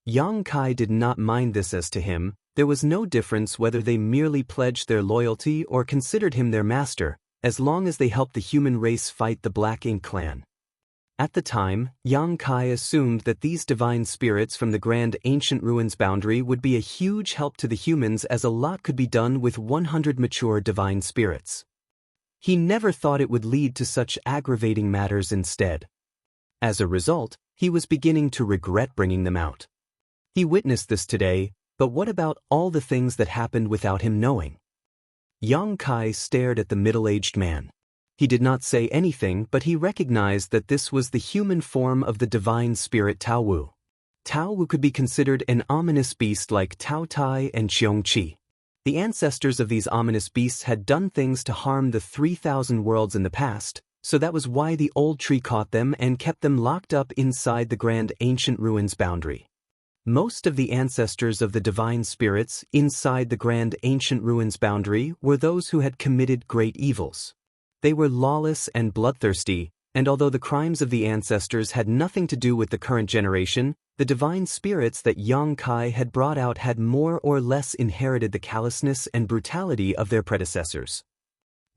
Speaker 1: Yang Kai did not mind this. As to him, there was no difference whether they merely pledged their loyalty or considered him their master, as long as they helped the human race fight the Black Ink Clan. At the time, Yang Kai assumed that these divine spirits from the grand ancient ruins boundary would be a huge help to the humans, as a lot could be done with 100 mature divine spirits. He never thought it would lead to such aggravating matters instead. As a result, he was beginning to regret bringing them out. He witnessed this today, but what about all the things that happened without him knowing? Yang Kai stared at the middle-aged man. He did not say anything, but he recognized that this was the human form of the divine spirit Tao Wu. Tao Wu could be considered an ominous beast like Tao Tai and Qiong Qi. The ancestors of these ominous beasts had done things to harm the 3,000 worlds in the past, so that was why the old tree caught them and kept them locked up inside the grand ancient ruins boundary. Most of the ancestors of the divine spirits inside the grand ancient ruins boundary were those who had committed great evils. They were lawless and bloodthirsty, and although the crimes of the ancestors had nothing to do with the current generation, the divine spirits that Yang Kai had brought out had more or less inherited the callousness and brutality of their predecessors.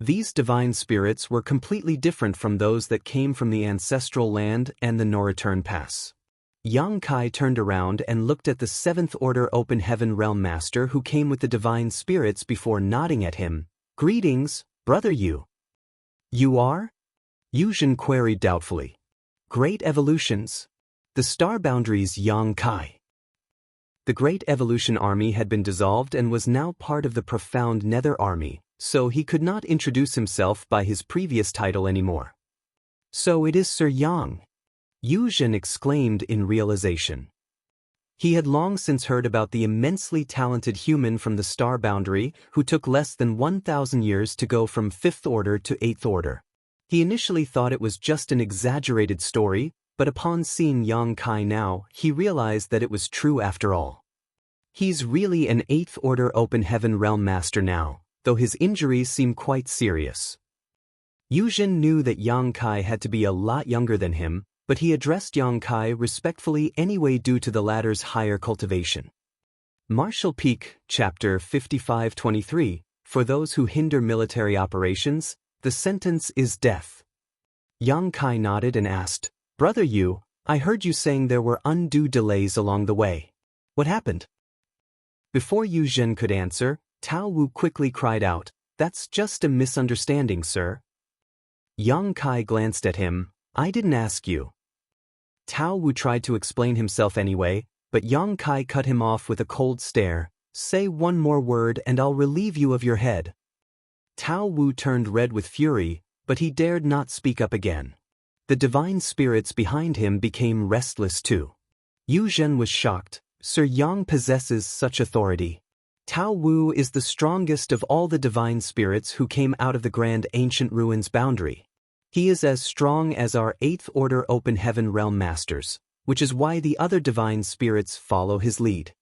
Speaker 1: These divine spirits were completely different from those that came from the ancestral land and the no-return pass. Yang Kai turned around and looked at the 7th Order Open Heaven Realm Master who came with the divine spirits before nodding at him. "Greetings, Brother Yu." "You are?" Yu Zhen queried doubtfully. "Great evolutions. The star boundaries Yang Kai." The Great Evolution Army had been dissolved and was now part of the Profound Nether Army, so he could not introduce himself by his previous title anymore. "So it is Sir Yang," Yu Zhen exclaimed in realization. He had long since heard about the immensely talented human from the star boundary who took less than 1,000 years to go from 5th Order to 8th Order. He initially thought it was just an exaggerated story, but upon seeing Yang Kai now, he realized that it was true after all. He's really an 8th Order Open Heaven Realm Master now, though his injuries seem quite serious. Yu Zhen knew that Yang Kai had to be a lot younger than him, but he addressed Yang Kai respectfully anyway due to the latter's higher cultivation. Martial Peak, Chapter 5523, For those who hinder military operations, the sentence is death. Yang Kai nodded and asked, "Brother Yu, I heard you saying there were undue delays along the way. What happened?" Before Yu Zhen could answer, Tao Wu quickly cried out, "That's just a misunderstanding, sir." Yang Kai glanced at him. "I didn't ask you." Tao Wu tried to explain himself anyway, but Yang Kai cut him off with a cold stare. "Say one more word and I'll relieve you of your head." Tao Wu turned red with fury, but he dared not speak up again. The divine spirits behind him became restless too. Yu Zhen was shocked. Sir Yang possesses such authority. Tao Wu is the strongest of all the divine spirits who came out of the grand ancient ruins boundary. He is as strong as our 8th Order Open Heaven Realm Masters, which is why the other divine spirits follow his lead.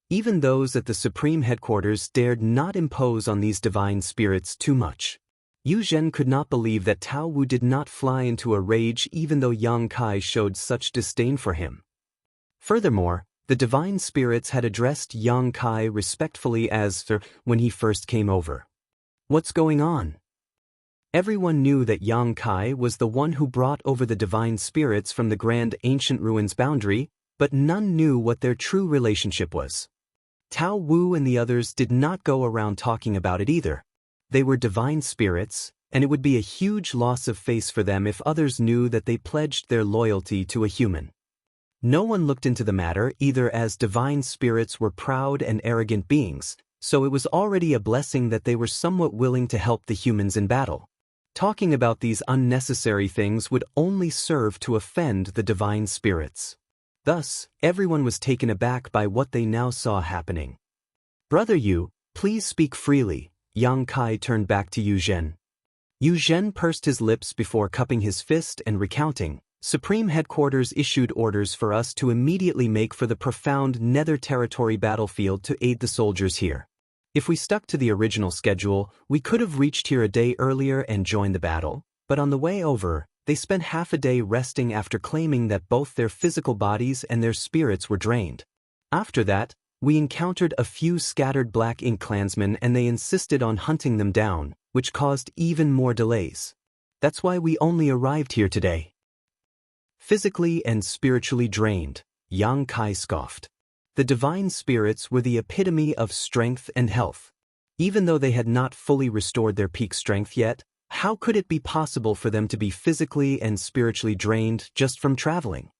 Speaker 1: Even those at the Supreme Headquarters dared not impose on these divine spirits too much. Yu Zhen could not believe that Tao Wu did not fly into a rage even though Yang Kai showed such disdain for him. Furthermore, the divine spirits had addressed Yang Kai respectfully as Sir when he first came over. What's going on? Everyone knew that Yang Kai was the one who brought over the divine spirits from the grand ancient ruins boundary, but none knew what their true relationship was. Tao Wu and the others did not go around talking about it either. They were divine spirits, and it would be a huge loss of face for them if others knew that they pledged their loyalty to a human. No one looked into the matter either, as divine spirits were proud and arrogant beings, so it was already a blessing that they were somewhat willing to help the humans in battle. Talking about these unnecessary things would only serve to offend the divine spirits. Thus, everyone was taken aback by what they now saw happening. "Brother Yu, please speak freely," Yang Kai turned back to Yu Zhen. Yu Zhen pursed his lips before cupping his fist and recounting, "Supreme Headquarters issued orders for us to immediately make for the Profound Nether Territory battlefield to aid the soldiers here. If we stuck to the original schedule, we could have reached here a day earlier and joined the battle, but on the way over, they spent half a day resting after claiming that both their physical bodies and their spirits were drained. After that, we encountered a few scattered Black Ink clansmen and they insisted on hunting them down, which caused even more delays. That's why we only arrived here today." Physically and spiritually drained, Yang Kai scoffed. The divine spirits were the epitome of strength and health. Even though they had not fully restored their peak strength yet, how could it be possible for them to be physically and spiritually drained just from traveling?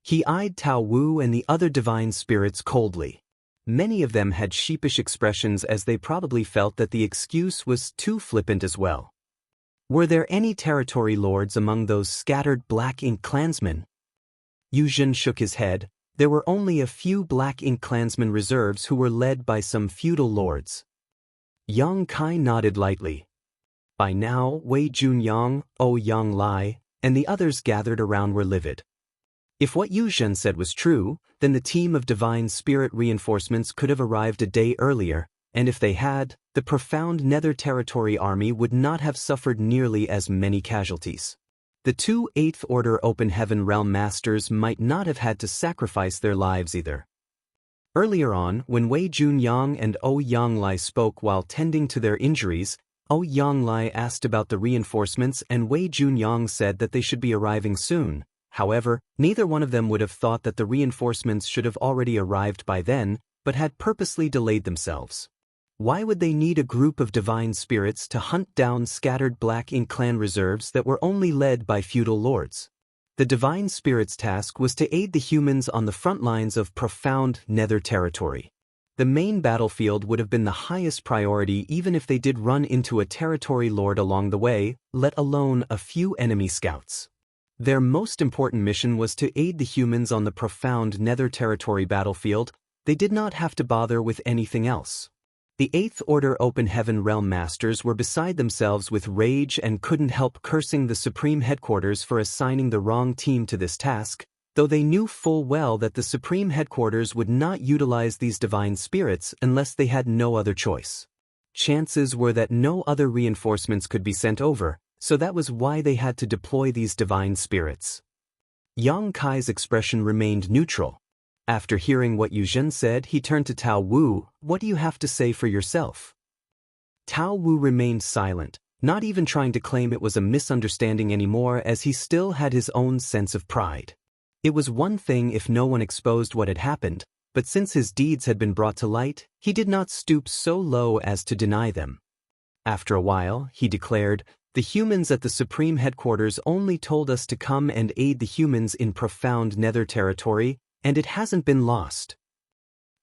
Speaker 1: He eyed Tao Wu and the other divine spirits coldly. Many of them had sheepish expressions as they probably felt that the excuse was too flippant as well. Were there any territory lords among those scattered Black Ink clansmen? Yu Zhen shook his head. There were only a few Black Ink Klansmen reserves who were led by some feudal lords. Yang Kai nodded lightly. By now, Wei Junyang, Yang Lai, and the others gathered around were livid. If what Yu Zhen said was true, then the team of divine spirit reinforcements could have arrived a day earlier, and if they had, the profound Nether Territory army would not have suffered nearly as many casualties. The two 8th Order Open Heaven Realm Masters might not have had to sacrifice their lives either. Earlier on, when Wei Junyang and Yang Lai spoke while tending to their injuries, Yang Lai asked about the reinforcements and Wei Junyang said that they should be arriving soon. However, neither one of them would have thought that the reinforcements should have already arrived by then, but had purposely delayed themselves. Why would they need a group of divine spirits to hunt down scattered Black Ink clan reserves that were only led by feudal lords? The divine spirits' task was to aid the humans on the front lines of profound Nether Territory. The main battlefield would have been the highest priority even if they did run into a territory lord along the way, let alone a few enemy scouts. Their most important mission was to aid the humans on the profound Nether Territory battlefield. They did not have to bother with anything else. The 8th Order Open Heaven Realm Masters were beside themselves with rage and couldn't help cursing the Supreme Headquarters for assigning the wrong team to this task, though they knew full well that the Supreme Headquarters would not utilize these divine spirits unless they had no other choice. Chances were that no other reinforcements could be sent over, so that was why they had to deploy these divine spirits. Yang Kai's expression remained neutral. After hearing what Yu Zhen said, he turned to Tao Wu. What do you have to say for yourself? Tao Wu remained silent, not even trying to claim it was a misunderstanding anymore, as he still had his own sense of pride. It was one thing if no one exposed what had happened, but since his deeds had been brought to light, he did not stoop so low as to deny them. After a while, he declared, "The humans at the Supreme Headquarters only told us to come and aid the humans in profound Nether Territory, and it hasn't been lost."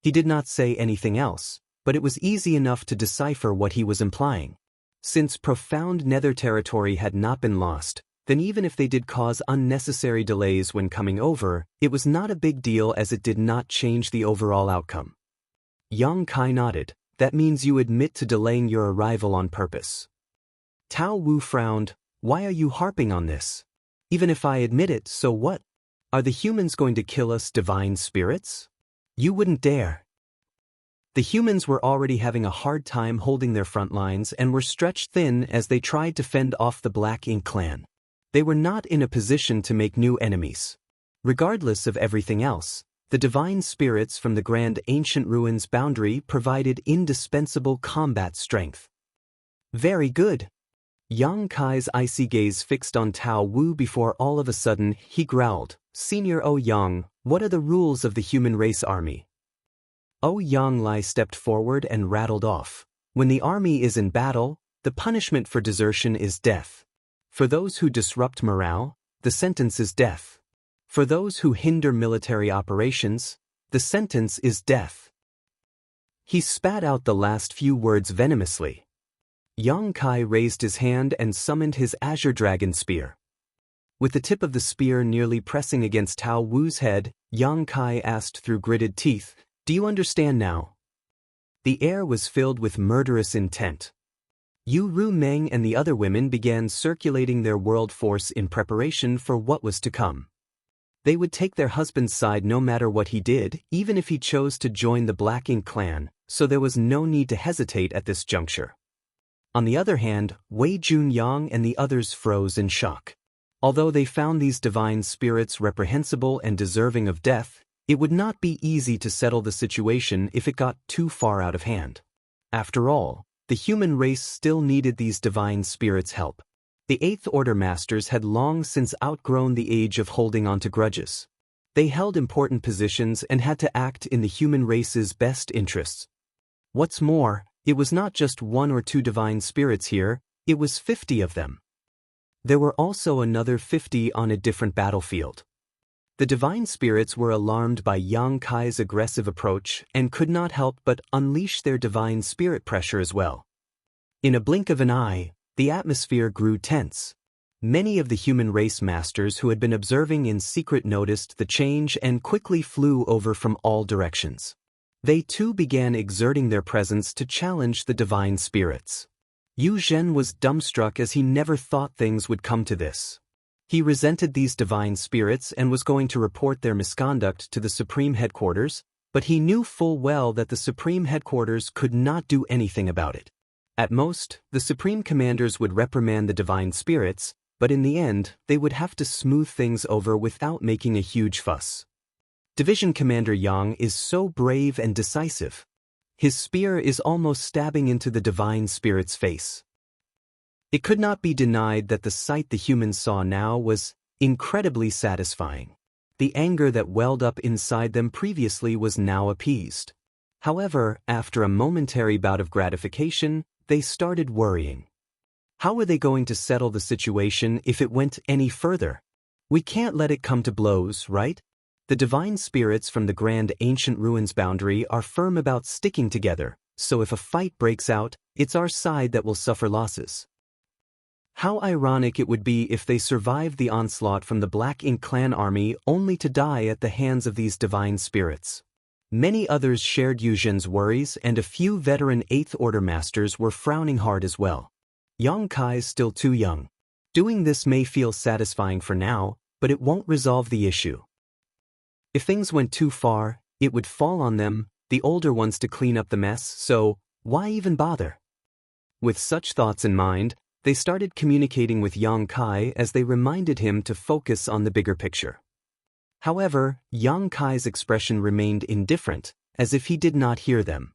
Speaker 1: He did not say anything else, but it was easy enough to decipher what he was implying. Since profound Nether Territory had not been lost, then even if they did cause unnecessary delays when coming over, it was not a big deal as it did not change the overall outcome. Yang Kai nodded. That means you admit to delaying your arrival on purpose. Tao Wu frowned. Why are you harping on this? Even if I admit it, so what? Are the humans going to kill us divine spirits? You wouldn't dare. The humans were already having a hard time holding their front lines and were stretched thin as they tried to fend off the Black Ink clan. They were not in a position to make new enemies. Regardless of everything else, the divine spirits from the Grand Ancient Ruins boundary provided indispensable combat strength. Very good. Yang Kai's icy gaze fixed on Tao Wu before all of a sudden he growled, "Senior Yang, what are the rules of the human race army?" Yang Lai stepped forward and rattled off. When the army is in battle, the punishment for desertion is death. For those who disrupt morale, the sentence is death. For those who hinder military operations, the sentence is death. He spat out the last few words venomously. Yang Kai raised his hand and summoned his Azure Dragon Spear. With the tip of the spear nearly pressing against Tao Wu's head, Yang Kai asked through gritted teeth, "Do you understand now?" The air was filled with murderous intent. Yu Ru Meng and the other women began circulating their world force in preparation for what was to come. They would take their husband's side no matter what he did, even if he chose to join the Black Ink clan, so there was no need to hesitate at this juncture. On the other hand, Wei Junyang and the others froze in shock. Although they found these divine spirits reprehensible and deserving of death, it would not be easy to settle the situation if it got too far out of hand. After all, the human race still needed these divine spirits' help. The 8th Order Masters had long since outgrown the age of holding on to grudges. They held important positions and had to act in the human race's best interests. What's more, it was not just one or two divine spirits here, it was 50 of them. There were also another 50 on a different battlefield. The divine spirits were alarmed by Yang Kai's aggressive approach and could not help but unleash their divine spirit pressure as well. In a blink of an eye, the atmosphere grew tense. Many of the human race masters who had been observing in secret noticed the change and quickly flew over from all directions. They too began exerting their presence to challenge the divine spirits. Yu Zhen was dumbstruck as he never thought things would come to this. He resented these divine spirits and was going to report their misconduct to the Supreme Headquarters, but he knew full well that the Supreme Headquarters could not do anything about it. At most, the Supreme Commanders would reprimand the divine spirits, but in the end, they would have to smooth things over without making a huge fuss. Division Commander Yang is so brave and decisive. His spear is almost stabbing into the divine spirit's face. It could not be denied that the sight the humans saw now was incredibly satisfying. The anger that welled up inside them previously was now appeased. However, after a momentary bout of gratification, they started worrying. How were they going to settle the situation if it went any further? We can't let it come to blows, right? The divine spirits from the Grand Ancient Ruins boundary are firm about sticking together, so if a fight breaks out, it's our side that will suffer losses. How ironic it would be if they survived the onslaught from the Black Ink clan army only to die at the hands of these divine spirits. Many others shared Yu Zhen's worries, and a few veteran 8th Order masters were frowning hard as well. Yang Kai's still too young. Doing this may feel satisfying for now, but it won't resolve the issue. If things went too far, it would fall on them, the older ones, to clean up the mess, so why even bother? With such thoughts in mind, they started communicating with Yang Kai as they reminded him to focus on the bigger picture. However, Yang Kai's expression remained indifferent, as if he did not hear them.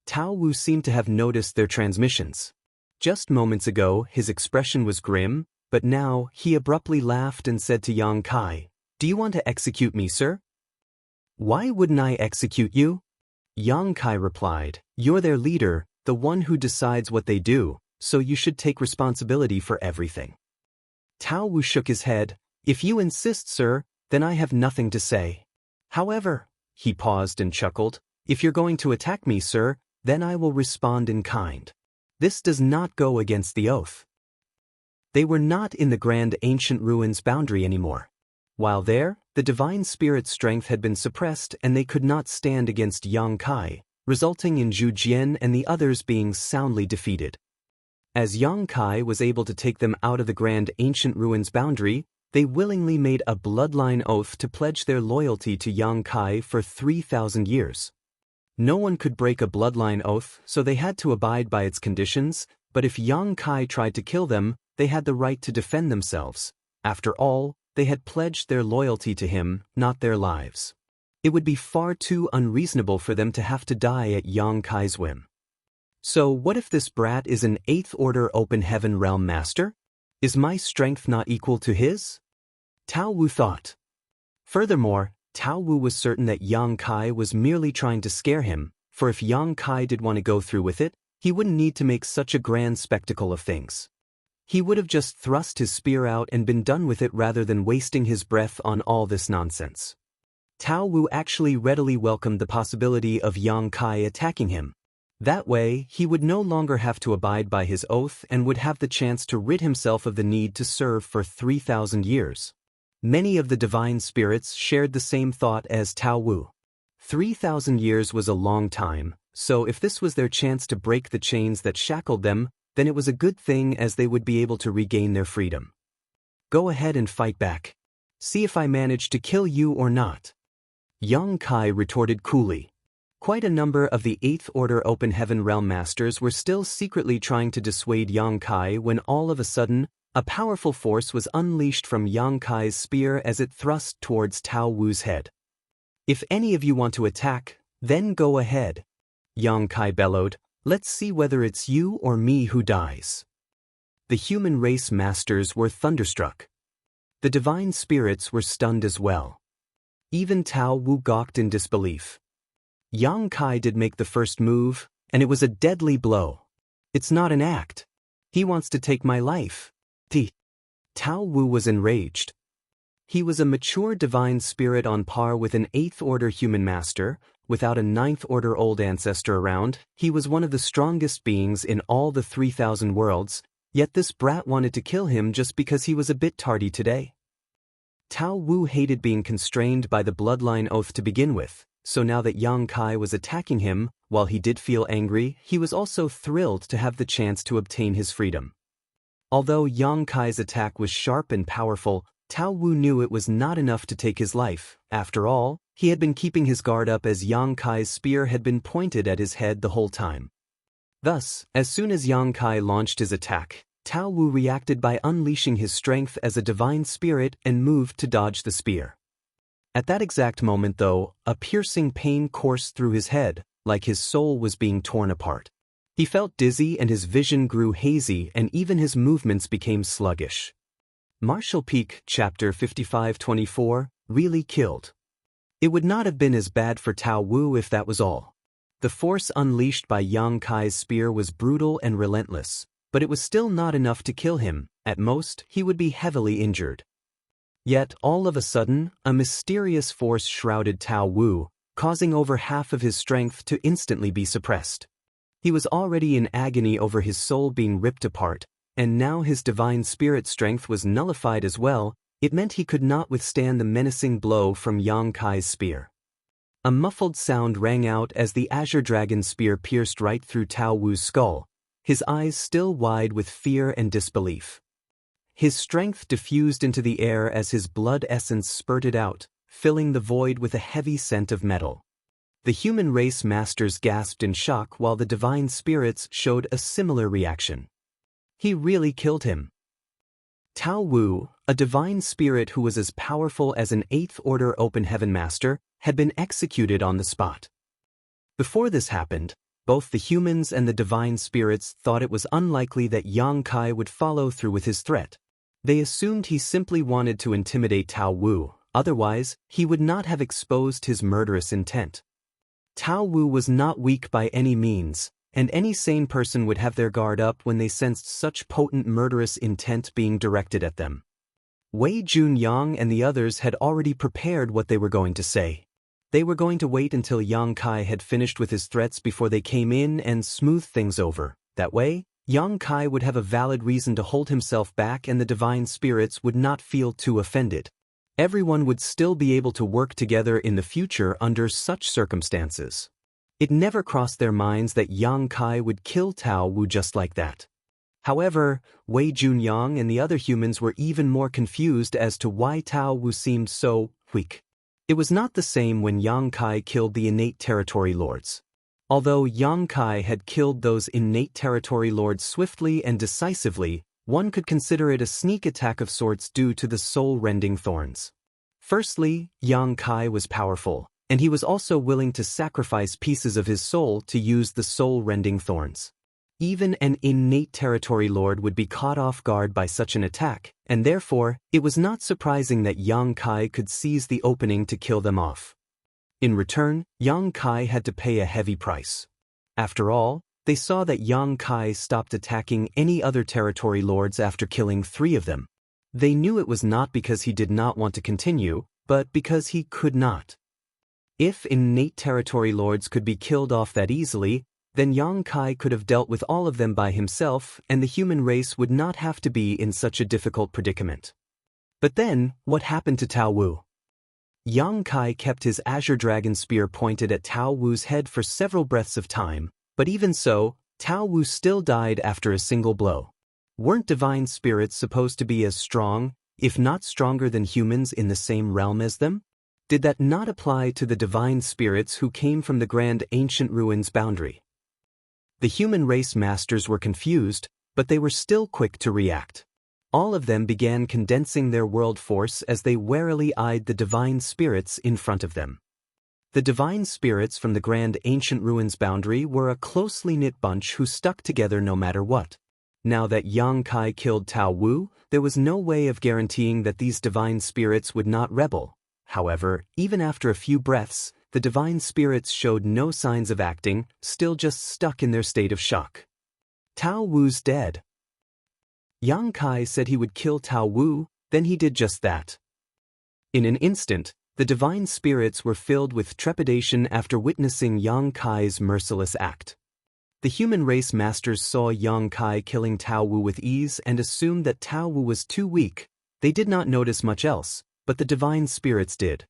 Speaker 1: Tao Wu seemed to have noticed their transmissions. Just moments ago, his expression was grim, but now he abruptly laughed and said to Yang Kai, "Do you want to execute me, sir?" "Why wouldn't I execute you?" Yang Kai replied, "You're their leader, the one who decides what they do, so you should take responsibility for everything." Tao Wu shook his head. "If you insist, sir, then I have nothing to say. However," he paused and chuckled, "if you're going to attack me, sir, then I will respond in kind. This does not go against the oath." They were not in the Grand Ancient Ruins boundary anymore. While there, the divine spirit's strength had been suppressed and they could not stand against Yang Kai, resulting in Zhu Jian and the others being soundly defeated. As Yang Kai was able to take them out of the Grand Ancient Ruins boundary, they willingly made a bloodline oath to pledge their loyalty to Yang Kai for 3,000 years. No one could break a bloodline oath, so they had to abide by its conditions, but if Yang Kai tried to kill them, they had the right to defend themselves. After all, they had pledged their loyalty to him, not their lives. It would be far too unreasonable for them to have to die at Yang Kai's whim. So what if this brat is an 8th Order Open Heaven Realm Master? Is my strength not equal to his? Tao Wu thought. Furthermore, Tao Wu was certain that Yang Kai was merely trying to scare him, for if Yang Kai did want to go through with it, he wouldn't need to make such a grand spectacle of things. He would have just thrust his spear out and been done with it rather than wasting his breath on all this nonsense. Tao Wu actually readily welcomed the possibility of Yang Kai attacking him. That way, he would no longer have to abide by his oath and would have the chance to rid himself of the need to serve for 3,000 years. Many of the divine spirits shared the same thought as Tao Wu. 3,000 years was a long time, so if this was their chance to break the chains that shackled them, then it was a good thing as they would be able to regain their freedom. Go ahead and fight back. See if I manage to kill you or not. Yang Kai retorted coolly. Quite a number of the 8th Order Open Heaven Realm Masters were still secretly trying to dissuade Yang Kai when all of a sudden, a powerful force was unleashed from Yang Kai's spear as it thrust towards Tao Wu's head. "If any of you want to attack, then go ahead," Yang Kai bellowed. "Let's see whether it's you or me who dies." The human race masters were thunderstruck. The divine spirits were stunned as well. Even Tao Wu gawked in disbelief. Yang Kai did make the first move, and it was a deadly blow. "It's not an act. He wants to take my life." Tao Wu was enraged. He was a mature divine spirit on par with an 8th Order human master. Without a 9th Order old ancestor around, he was one of the strongest beings in all the 3,000 worlds, Yet this brat wanted to kill him just because he was a bit tardy today. Tao Wu hated being constrained by the bloodline oath to begin with, so now that Yang Kai was attacking him, while he did feel angry, he was also thrilled to have the chance to obtain his freedom. Although Yang Kai's attack was sharp and powerful, Tao Wu knew it was not enough to take his life. After all, he had been keeping his guard up as Yang Kai's spear had been pointed at his head the whole time. Thus, as soon as Yang Kai launched his attack, Tao Wu reacted by unleashing his strength as a divine spirit and moved to dodge the spear. At that exact moment, though, a piercing pain coursed through his head, like his soul was being torn apart. He felt dizzy and his vision grew hazy and even his movements became sluggish. Martial Peak, Chapter 55-24, really killed. It would not have been as bad for Tao Wu if that was all. The force unleashed by Yang Kai's spear was brutal and relentless, but it was still not enough to kill him. At most, he would be heavily injured. Yet, all of a sudden, a mysterious force shrouded Tao Wu, causing over half of his strength to instantly be suppressed. He was already in agony over his soul being ripped apart, and now his divine spirit strength was nullified as well. It meant he could not withstand the menacing blow from Yang Kai's spear. A muffled sound rang out as the Azure Dragon spear pierced right through Tao Wu's skull, his eyes still wide with fear and disbelief. His strength diffused into the air as his blood essence spurted out, filling the void with a heavy scent of metal. The human race masters gasped in shock while the divine spirits showed a similar reaction. He really killed him. Tao Wu, a divine spirit who was as powerful as an 8th Order Open Heaven Master, had been executed on the spot. Before this happened, both the humans and the divine spirits thought it was unlikely that Yang Kai would follow through with his threat. They assumed he simply wanted to intimidate Tao Wu, otherwise, he would not have exposed his murderous intent. Tao Wu was not weak by any means, and any sane person would have their guard up when they sensed such potent murderous intent being directed at them. Wei Junyang and the others had already prepared what they were going to say. They were going to wait until Yang Kai had finished with his threats before they came in and smoothed things over. That way, Yang Kai would have a valid reason to hold himself back and the divine spirits would not feel too offended. Everyone would still be able to work together in the future under such circumstances. It never crossed their minds that Yang Kai would kill Tao Wu just like that. However, Wei Junyang and the other humans were even more confused as to why Tao Wu seemed so weak. It was not the same when Yang Kai killed the innate territory lords. Although Yang Kai had killed those innate territory lords swiftly and decisively, one could consider it a sneak attack of sorts due to the soul-rending thorns. Firstly, Yang Kai was powerful, and he was also willing to sacrifice pieces of his soul to use the soul-rending thorns. Even an innate territory lord would be caught off guard by such an attack, and therefore, it was not surprising that Yang Kai could seize the opening to kill them off. In return, Yang Kai had to pay a heavy price. After all, they saw that Yang Kai stopped attacking any other territory lords after killing 3 of them. They knew it was not because he did not want to continue, but because he could not. If innate territory lords could be killed off that easily, then Yang Kai could have dealt with all of them by himself and the human race would not have to be in such a difficult predicament. But then, what happened to Tao Wu? Yang Kai kept his Azure Dragon spear pointed at Tao Wu's head for several breaths of time, but even so, Tao Wu still died after a single blow. Weren't divine spirits supposed to be as strong, if not stronger than humans in the same realm as them? Did that not apply to the divine spirits who came from the Grand Ancient Ruins boundary? The human race masters were confused, but they were still quick to react. All of them began condensing their world force as they warily eyed the divine spirits in front of them. The divine spirits from the Grand Ancient Ruins boundary were a closely knit bunch who stuck together no matter what. Now that Yang Kai killed Tao Wu, there was no way of guaranteeing that these divine spirits would not rebel. However, even after a few breaths, the divine spirits showed no signs of acting, still just stuck in their state of shock. Tao Wu's dead. Yang Kai said he would kill Tao Wu, then he did just that. In an instant, the divine spirits were filled with trepidation after witnessing Yang Kai's merciless act. The human race masters saw Yang Kai killing Tao Wu with ease and assumed that Tao Wu was too weak. They did not notice much else, but the divine spirits did.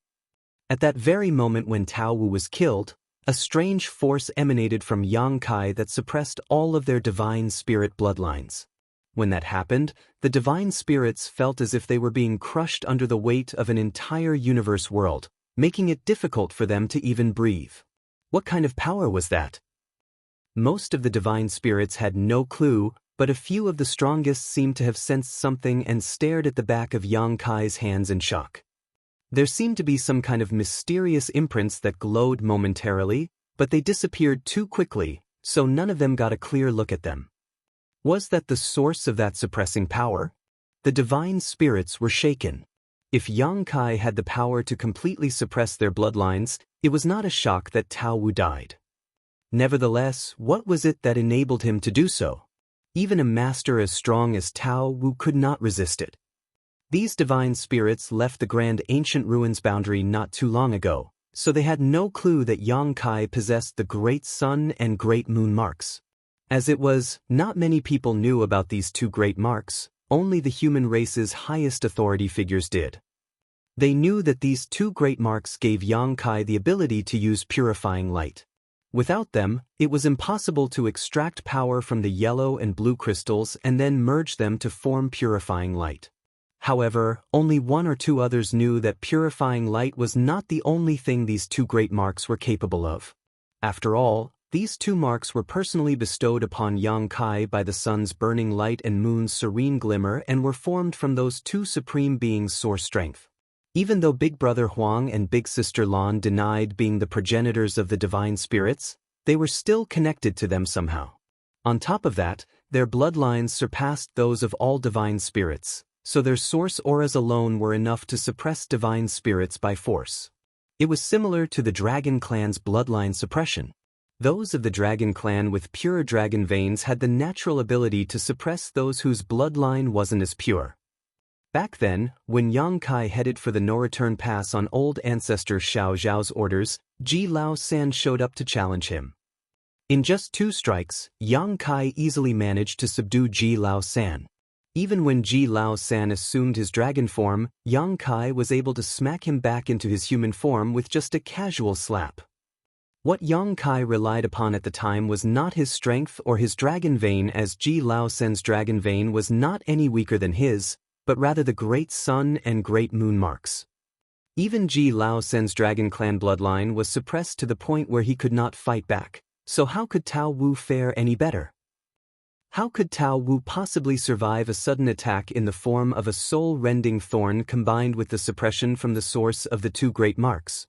Speaker 1: At that very moment when Tao Wu was killed, a strange force emanated from Yang Kai that suppressed all of their divine spirit bloodlines. When that happened, the divine spirits felt as if they were being crushed under the weight of an entire universe world, making it difficult for them to even breathe. What kind of power was that? Most of the divine spirits had no clue, but a few of the strongest seemed to have sensed something and stared at the back of Yang Kai's hands in shock. There seemed to be some kind of mysterious imprints that glowed momentarily, but they disappeared too quickly, so none of them got a clear look at them. Was that the source of that suppressing power? The divine spirits were shaken. If Yang Kai had the power to completely suppress their bloodlines, it was not a shock that Tao Wu died. Nevertheless, what was it that enabled him to do so? Even a master as strong as Tao Wu could not resist it. These divine spirits left the grand ancient ruins boundary not too long ago, so they had no clue that Yang Kai possessed the great sun and great moon marks. As it was, not many people knew about these two great marks, only the human race's highest authority figures did. They knew that these two great marks gave Yang Kai the ability to use purifying light. Without them, it was impossible to extract power from the yellow and blue crystals and then merge them to form purifying light. However, only one or two others knew that purifying light was not the only thing these two great marks were capable of. After all, these two marks were personally bestowed upon Yang Kai by the sun's burning light and moon's serene glimmer and were formed from those two supreme beings' source strength. Even though Big Brother Huang and Big Sister Lan denied being the progenitors of the divine spirits, they were still connected to them somehow. On top of that, their bloodlines surpassed those of all divine spirits, so their source auras alone were enough to suppress divine spirits by force. It was similar to the Dragon Clan's bloodline suppression. Those of the Dragon Clan with pure dragon veins had the natural ability to suppress those whose bloodline wasn't as pure. Back then, when Yang Kai headed for the no-return pass on old ancestor Xiao Zhao's orders, Ji Lao San showed up to challenge him. In just 2 strikes, Yang Kai easily managed to subdue Ji Lao San. Even when Ji Lao San assumed his dragon form, Yang Kai was able to smack him back into his human form with just a casual slap. What Yang Kai relied upon at the time was not his strength or his dragon vein, as Ji Lao San's dragon vein was not any weaker than his, but rather the great sun and great moon marks. Even Ji Lao San's Dragon Clan bloodline was suppressed to the point where he could not fight back, so how could Tao Wu fare any better? How could Tao Wu possibly survive a sudden attack in the form of a soul-rending thorn combined with the suppression from the source of the two great marks?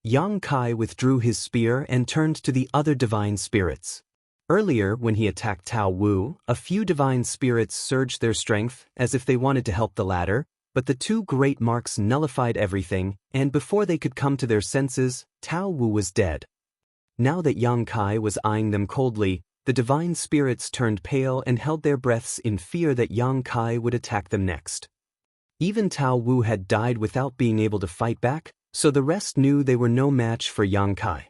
Speaker 1: Yang Kai withdrew his spear and turned to the other divine spirits. Earlier, when he attacked Tao Wu, a few divine spirits surged their strength as if they wanted to help the latter, but the two great marks nullified everything, and before they could come to their senses, Tao Wu was dead. Now that Yang Kai was eyeing them coldly, the divine spirits turned pale and held their breaths in fear that Yang Kai would attack them next. Even Tao Wu had died without being able to fight back, so the rest knew they were no match for Yang Kai.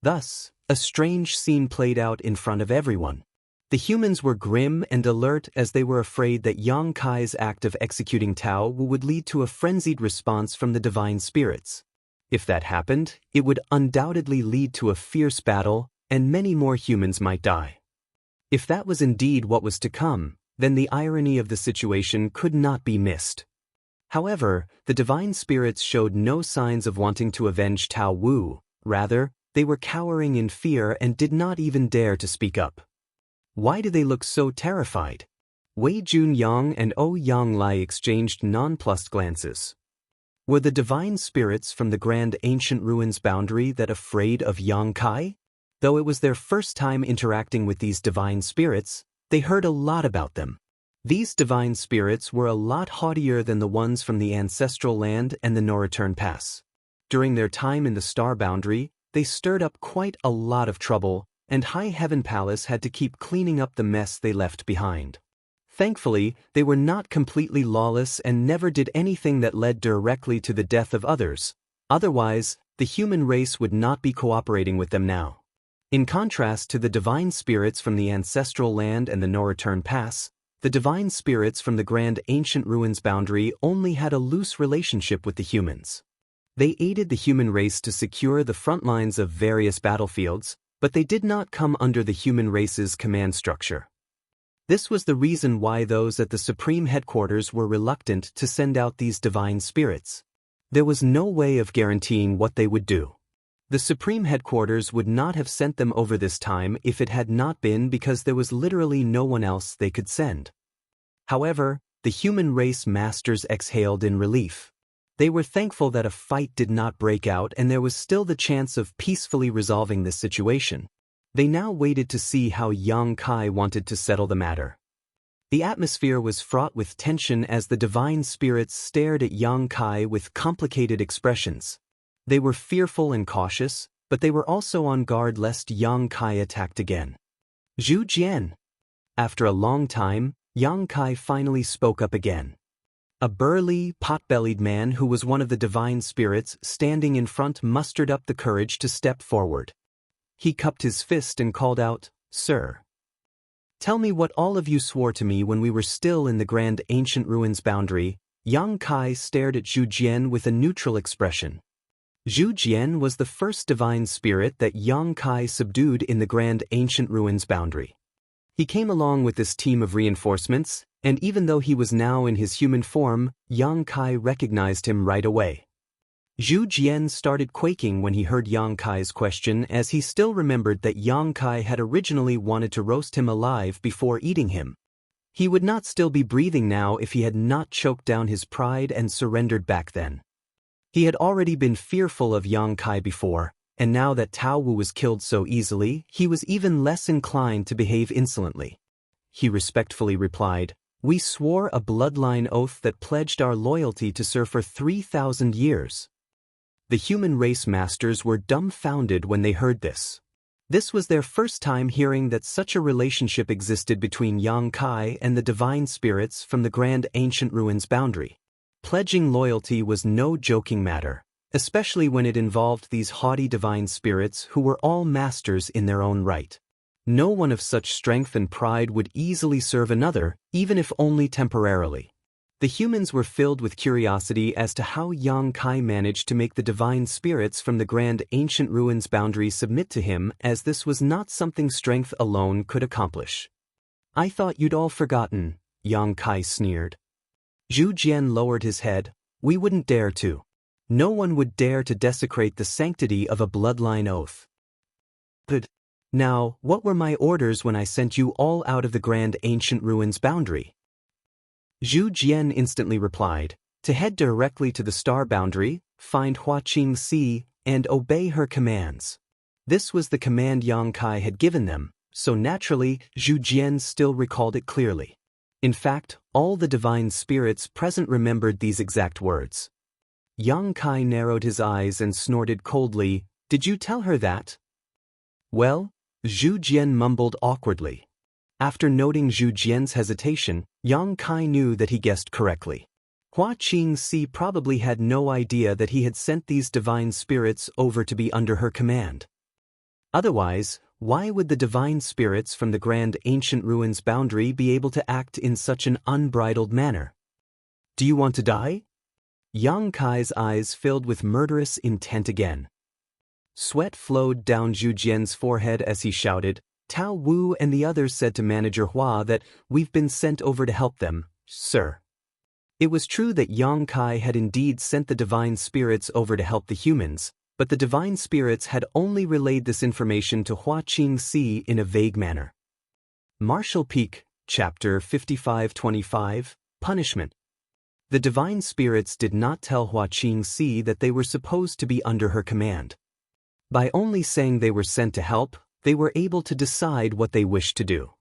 Speaker 1: Thus, a strange scene played out in front of everyone. The humans were grim and alert as they were afraid that Yang Kai's act of executing Tao Wu would lead to a frenzied response from the divine spirits. If that happened, it would undoubtedly lead to a fierce battle, and many more humans might die. If that was indeed what was to come, then the irony of the situation could not be missed. However, the divine spirits showed no signs of wanting to avenge Tao Wu. Rather, they were cowering in fear and did not even dare to speak up. Why did they look so terrified? Wei Junyang and Ouyang Lai exchanged nonplussed glances. Were the divine spirits from the grand ancient ruins boundary that afraid of Yang Kai? Though it was their first time interacting with these divine spirits, they heard a lot about them. These divine spirits were a lot haughtier than the ones from the ancestral land and the no-return pass. During their time in the star boundary, they stirred up quite a lot of trouble, and High Heaven Palace had to keep cleaning up the mess they left behind. Thankfully, they were not completely lawless and never did anything that led directly to the death of others. Otherwise, the human race would not be cooperating with them now. In contrast to the divine spirits from the ancestral land and the no-return pass, the divine spirits from the grand ancient ruins boundary only had a loose relationship with the humans. They aided the human race to secure the front lines of various battlefields, but they did not come under the human race's command structure. This was the reason why those at the Supreme Headquarters were reluctant to send out these divine spirits. There was no way of guaranteeing what they would do. The Supreme Headquarters would not have sent them over this time if it had not been because there was literally no one else they could send. However, the human race masters exhaled in relief. They were thankful that a fight did not break out and there was still the chance of peacefully resolving this situation. They now waited to see how Yang Kai wanted to settle the matter. The atmosphere was fraught with tension as the divine spirits stared at Yang Kai with complicated expressions. They were fearful and cautious, but they were also on guard lest Yang Kai attacked again. Zhu Jian. After a long time, Yang Kai finally spoke up again. A burly, pot-bellied man who was one of the divine spirits standing in front mustered up the courage to step forward. He cupped his fist and called out, "Sir. Tell me what all of you swore to me when we were still in the grand ancient ruins boundary." Yang Kai stared at Zhu Jian with a neutral expression. Zhu Jian was the first divine spirit that Yang Kai subdued in the grand ancient ruins boundary. He came along with this team of reinforcements, and even though he was now in his human form, Yang Kai recognized him right away. Zhu Jian started quaking when he heard Yang Kai's question, as he still remembered that Yang Kai had originally wanted to roast him alive before eating him. He would not still be breathing now if he had not choked down his pride and surrendered back then. He had already been fearful of Yang Kai before, and now that Tao Wu was killed so easily, he was even less inclined to behave insolently. He respectfully replied, "We swore a bloodline oath that pledged our loyalty to Sir for 3,000 years. The human race masters were dumbfounded when they heard this. This was their first time hearing that such a relationship existed between Yang Kai and the divine spirits from the grand ancient ruins boundary. Pledging loyalty was no joking matter, especially when it involved these haughty divine spirits who were all masters in their own right. No one of such strength and pride would easily serve another, even if only temporarily. The humans were filled with curiosity as to how Yang Kai managed to make the divine spirits from the grand ancient ruins boundary submit to him, as this was not something strength alone could accomplish. "I thought you'd all forgotten," Yang Kai sneered. Zhu Jian lowered his head. "We wouldn't dare to. No one would dare to desecrate the sanctity of a bloodline oath." "But now, what were my orders when I sent you all out of the grand ancient ruins boundary?" Zhu Jian instantly replied, "To head directly to the star boundary, find Hua Qing Si, and obey her commands." This was the command Yang Kai had given them, so naturally Zhu Jian still recalled it clearly. In fact, all the divine spirits present remembered these exact words. Yang Kai narrowed his eyes and snorted coldly, "Did you tell her that?" "Well," Zhu Jian mumbled awkwardly. After noting Zhu Jian's hesitation, Yang Kai knew that he guessed correctly. Hua Qing Si probably had no idea that he had sent these divine spirits over to be under her command. Otherwise, why would the divine spirits from the grand ancient ruins boundary be able to act in such an unbridled manner? "Do you want to die?" Yang Kai's eyes filled with murderous intent again. Sweat flowed down Zhu Jian's forehead as he shouted. Tao Wu and the others said to Manager Hua that, "We've been sent over to help them, sir." It was true that Yang Kai had indeed sent the divine spirits over to help the humans, but the divine spirits had only relayed this information to Hua Qing Si in a vague manner. Martial Peak, Chapter 5525, Punishment. The divine spirits did not tell Hua Qing Si that they were supposed to be under her command. By only saying they were sent to help, they were able to decide what they wished to do.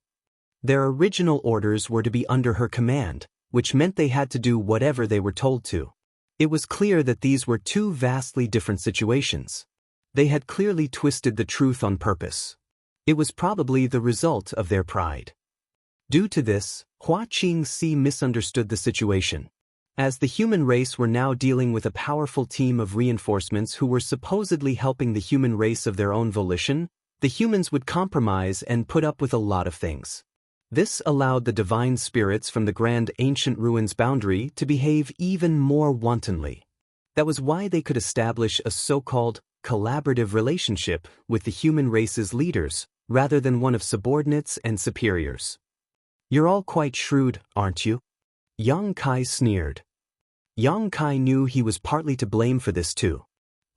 Speaker 1: Their original orders were to be under her command, which meant they had to do whatever they were told to. It was clear that these were two vastly different situations. They had clearly twisted the truth on purpose. It was probably the result of their pride. Due to this, Hua Qing Si misunderstood the situation. As the human race were now dealing with a powerful team of reinforcements who were supposedly helping the human race of their own volition, The humans would compromise and put up with a lot of things. This allowed the divine spirits from the grand ancient ruins boundary to behave even more wantonly. That was why they could establish a so-called collaborative relationship with the human race's leaders, rather than one of subordinates and superiors. You're all quite shrewd, aren't you? Yang Kai sneered. Yang Kai knew he was partly to blame for this too.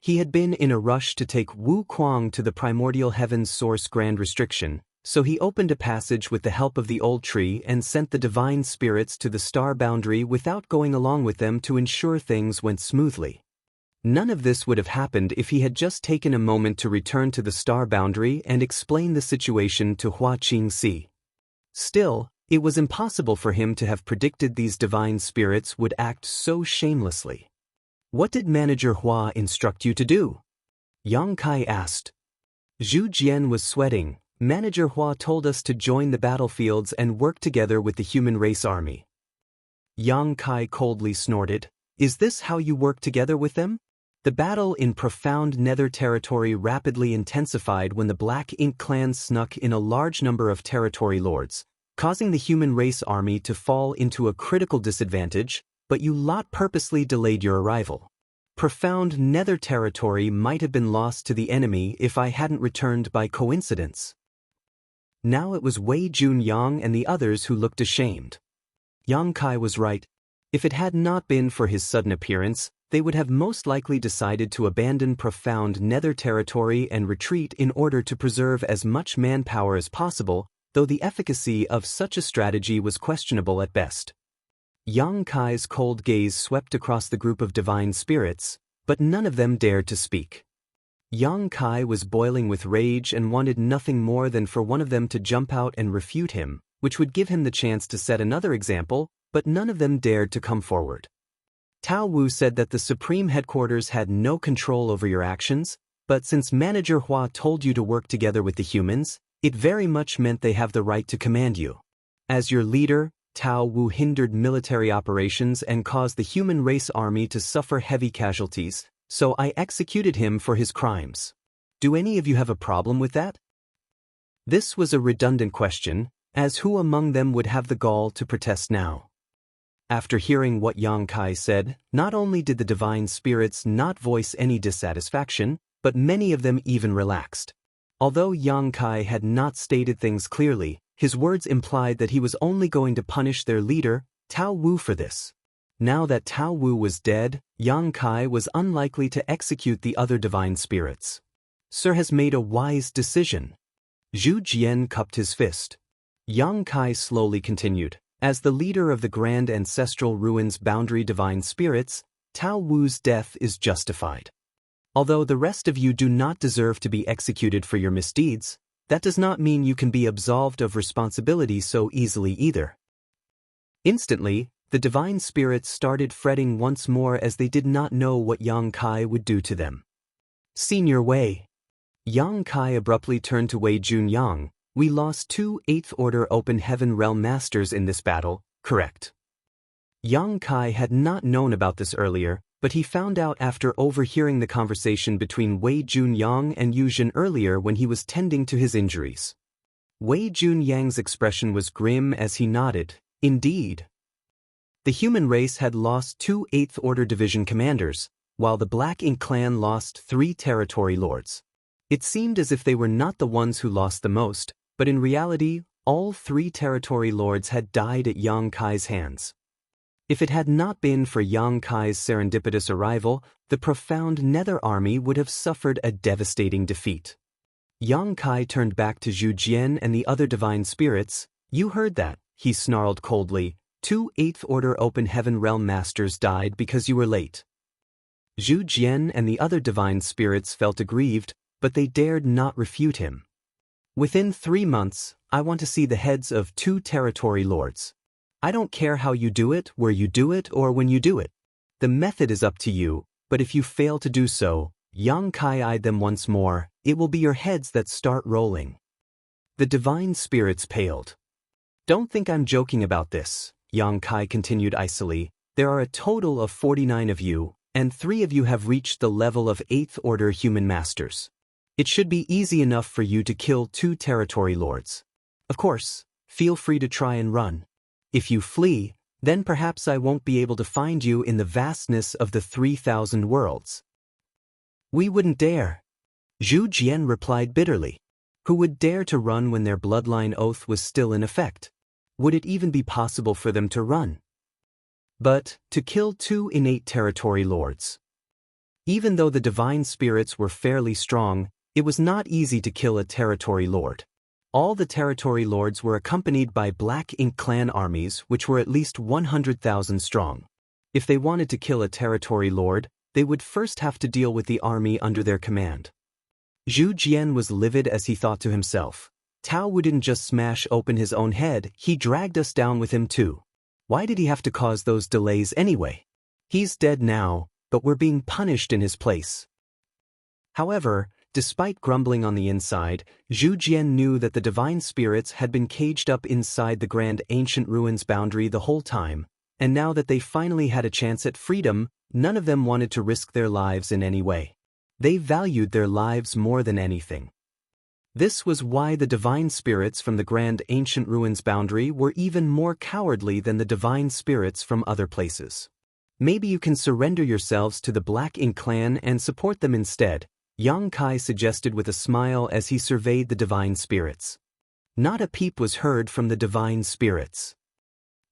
Speaker 1: He had been in a rush to take Wu Kuang to the primordial heaven's source grand restriction, so he opened a passage with the help of the old tree and sent the divine spirits to the star boundary without going along with them to ensure things went smoothly. None of this would have happened if he had just taken a moment to return to the star boundary and explain the situation to Hua Qingxi. Still, it was impossible for him to have predicted these divine spirits would act so shamelessly. What did Manager Hua instruct you to do? Yang Kai asked. Zhu Jian was sweating. Manager Hua told us to join the battlefields and work together with the human race army. Yang Kai coldly snorted. Is this how you work together with them? The battle in profound nether territory rapidly intensified when the Black Ink clan snuck in a large number of territory lords, causing the human race army to fall into a critical disadvantage, but you lot purposely delayed your arrival. Profound nether territory might have been lost to the enemy if I hadn't returned by coincidence. Now it was Wei Junyang and the others who looked ashamed. Yang Kai was right. If it had not been for his sudden appearance, they would have most likely decided to abandon profound nether territory and retreat in order to preserve as much manpower as possible, though the efficacy of such a strategy was questionable at best. Yang Kai's cold gaze swept across the group of divine spirits, but none of them dared to speak. Yang Kai was boiling with rage and wanted nothing more than for one of them to jump out and refute him, which would give him the chance to set another example, but none of them dared to come forward. Tao Wu said that the Supreme Headquarters had no control over your actions, but since Manager Hua told you to work together with the humans, it very much meant they have the right to command you. As your leader, Tao Wu hindered military operations and caused the human race army to suffer heavy casualties, so I executed him for his crimes. Do any of you have a problem with that? This was a redundant question, as who among them would have the gall to protest now? After hearing what Yang Kai said, not only did the divine spirits not voice any dissatisfaction, but many of them even relaxed. Although Yang Kai had not stated things clearly, his words implied that he was only going to punish their leader, Tao Wu, for this. Now that Tao Wu was dead, Yang Kai was unlikely to execute the other divine spirits. Sir has made a wise decision. Zhu Jian cupped his fist. Yang Kai slowly continued. As the leader of the grand ancestral ruins boundary divine spirits, Tao Wu's death is justified. Although the rest of you do not deserve to be executed for your misdeeds, that does not mean you can be absolved of responsibility so easily either. Instantly, the divine spirits started fretting once more as they did not know what Yang Kai would do to them. Senior Wei. Yang Kai abruptly turned to Wei Junyang. We lost 2 8th Order Open Heaven Realm Masters in this battle, correct? Yang Kai had not known about this earlier, but he found out after overhearing the conversation between Wei Junyang and Yu Jin earlier when he was tending to his injuries. Wei Junyang's expression was grim as he nodded. Indeed. The human race had lost 2 8th Order Division commanders, while the Black Ink clan lost 3 territory lords. It seemed as if they were not the ones who lost the most, but in reality, all 3 territory lords had died at Yang Kai's hands. If it had not been for Yang Kai's serendipitous arrival, the profound Nether army would have suffered a devastating defeat. Yang Kai turned back to Zhu Jian and the other divine spirits. You heard that, he snarled coldly. 2 8th Order Open Heaven Realm Masters died because you were late. Zhu Jian and the other divine spirits felt aggrieved, but they dared not refute him. Within 3 months, I want to see the heads of 2 territory lords. I don't care how you do it, where you do it, or when you do it. The method is up to you, but if you fail to do so, Yang Kai eyed them once more, it will be your heads that start rolling. The divine spirits paled. Don't think I'm joking about this, Yang Kai continued icily. There are a total of 49 of you, and 3 of you have reached the level of 8th Order human masters. It should be easy enough for you to kill 2 territory lords. Of course, feel free to try and run. If you flee, then perhaps I won't be able to find you in the vastness of the 3,000 worlds. We wouldn't dare. Zhu Jian replied bitterly. Who would dare to run when their bloodline oath was still in effect? Would it even be possible for them to run? But to kill 2 innate territory lords. Even though the divine spirits were fairly strong, it was not easy to kill a territory lord. All the territory lords were accompanied by Black Ink clan armies which were at least 100,000 strong. If they wanted to kill a territory lord, they would first have to deal with the army under their command. Zhu Jian was livid as he thought to himself. Tao Wu didn't just smash open his own head, he dragged us down with him too. Why did he have to cause those delays anyway? He's dead now, but we're being punished in his place. However, despite grumbling on the inside, Zhu Jian knew that the divine spirits had been caged up inside the grand ancient ruins boundary the whole time, and now that they finally had a chance at freedom, none of them wanted to risk their lives in any way. They valued their lives more than anything. This was why the divine spirits from the grand ancient ruins boundary were even more cowardly than the divine spirits from other places. Maybe you can surrender yourselves to the Black Ink clan and support them instead, Yang Kai suggested with a smile as he surveyed the divine spirits. Not a peep was heard from the divine spirits.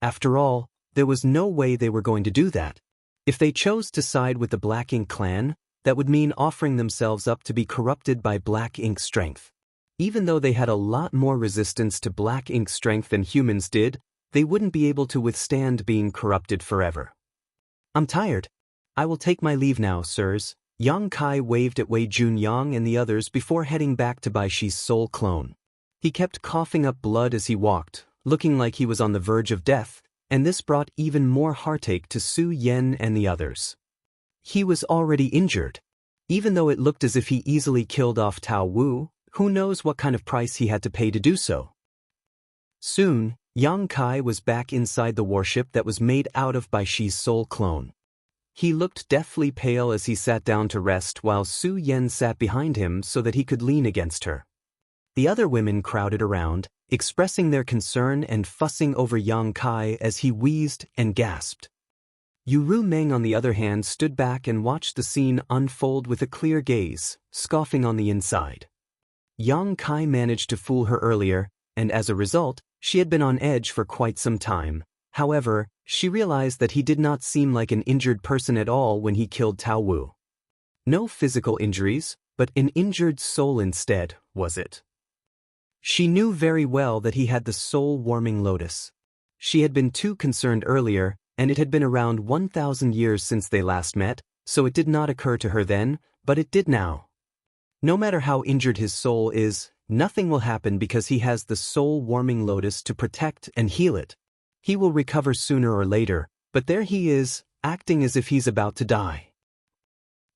Speaker 1: After all, there was no way they were going to do that. If they chose to side with the Black Ink clan, that would mean offering themselves up to be corrupted by Black Ink's strength. Even though they had a lot more resistance to Black Ink's strength than humans did, they wouldn't be able to withstand being corrupted forever. I'm tired. I will take my leave now, sirs. Yang Kai waved at Wei Junyang and the others before heading back to Baishi's soul clone. He kept coughing up blood as he walked, looking like he was on the verge of death, and this brought even more heartache to Su Yen and the others. He was already injured. Even though it looked as if he easily killed off Tao Wu, who knows what kind of price he had to pay to do so. Soon, Yang Kai was back inside the warship that was made out of Baishi's soul clone. He looked deathly pale as he sat down to rest while Su Yen sat behind him so that he could lean against her. The other women crowded around, expressing their concern and fussing over Yang Kai as he wheezed and gasped. Yu Meng on the other hand stood back and watched the scene unfold with a clear gaze, scoffing on the inside. Yang Kai managed to fool her earlier, and as a result, she had been on edge for quite some time. However, she realized that he did not seem like an injured person at all when he killed Tao Wu. No physical injuries, but an injured soul instead, was it? She knew very well that he had the soul-warming lotus. She had been too concerned earlier, and it had been around 1,000 years since they last met, so it did not occur to her then, but it did now. No matter how injured his soul is, nothing will happen because he has the soul-warming lotus to protect and heal it. He will recover sooner or later, but there he is, acting as if he's about to die.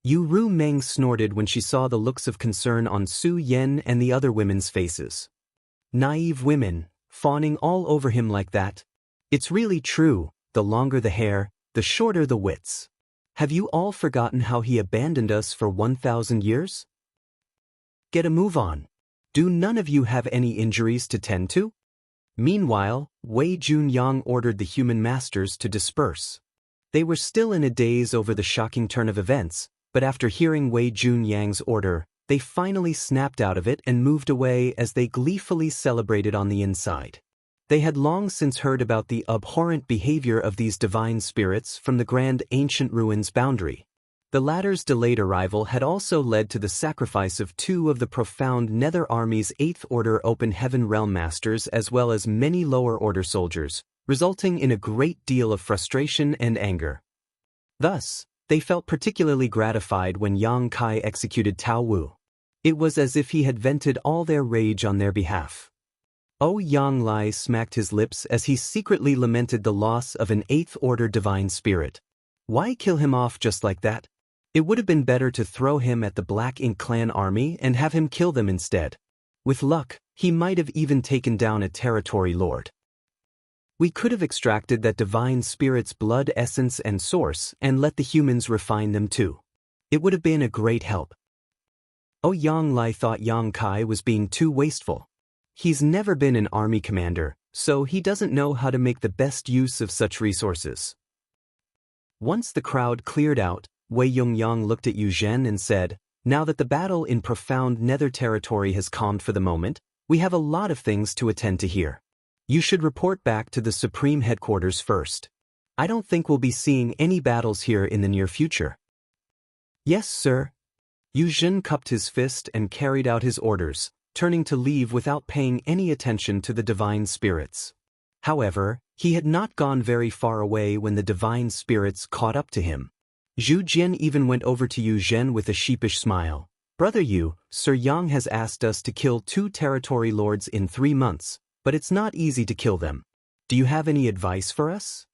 Speaker 1: Yu Meng snorted when she saw the looks of concern on Su Yen and the other women's faces. Naive women, fawning all over him like that. It's really true, the longer the hair, the shorter the wits. Have you all forgotten how he abandoned us for 1,000 years? Get a move on. Do none of you have any injuries to tend to? Meanwhile, Wei Junyang ordered the human masters to disperse. They were still in a daze over the shocking turn of events, but after hearing Wei Junyang's order, they finally snapped out of it and moved away as they gleefully celebrated on the inside. They had long since heard about the abhorrent behavior of these divine spirits from the grand ancient ruins boundary. The latter's delayed arrival had also led to the sacrifice of 2 of the profound Nether Army's 8th Order Open Heaven Realm Masters as well as many lower order soldiers, resulting in a great deal of frustration and anger. Thus, they felt particularly gratified when Yang Kai executed Tao Wu. It was as if he had vented all their rage on their behalf. Yang Lai smacked his lips as he secretly lamented the loss of an 8th Order divine spirit. Why kill him off just like that? It would have been better to throw him at the Black Ink clan army and have him kill them instead. With luck, he might have even taken down a territory lord. We could have extracted that divine spirit's blood essence and source and let the humans refine them too. It would have been a great help. Oh, Yang Lai thought Yang Kai was being too wasteful. He's never been an army commander, so he doesn't know how to make the best use of such resources. Once the crowd cleared out, Wei Yongyang looked at Yu Zhen and said, "Now that the battle in profound nether territory has calmed for the moment, we have a lot of things to attend to here. You should report back to the Supreme Headquarters first. I don't think we'll be seeing any battles here in the near future." "Yes, sir." Yu Zhen cupped his fist and carried out his orders, turning to leave without paying any attention to the divine spirits. However, he had not gone very far away when the divine spirits caught up to him. Zhu Jian even went over to Yu Zhen with a sheepish smile. "Brother Yu, Sir Yang has asked us to kill 2 territory lords in 3 months, but it's not easy to kill them. Do you have any advice for us?"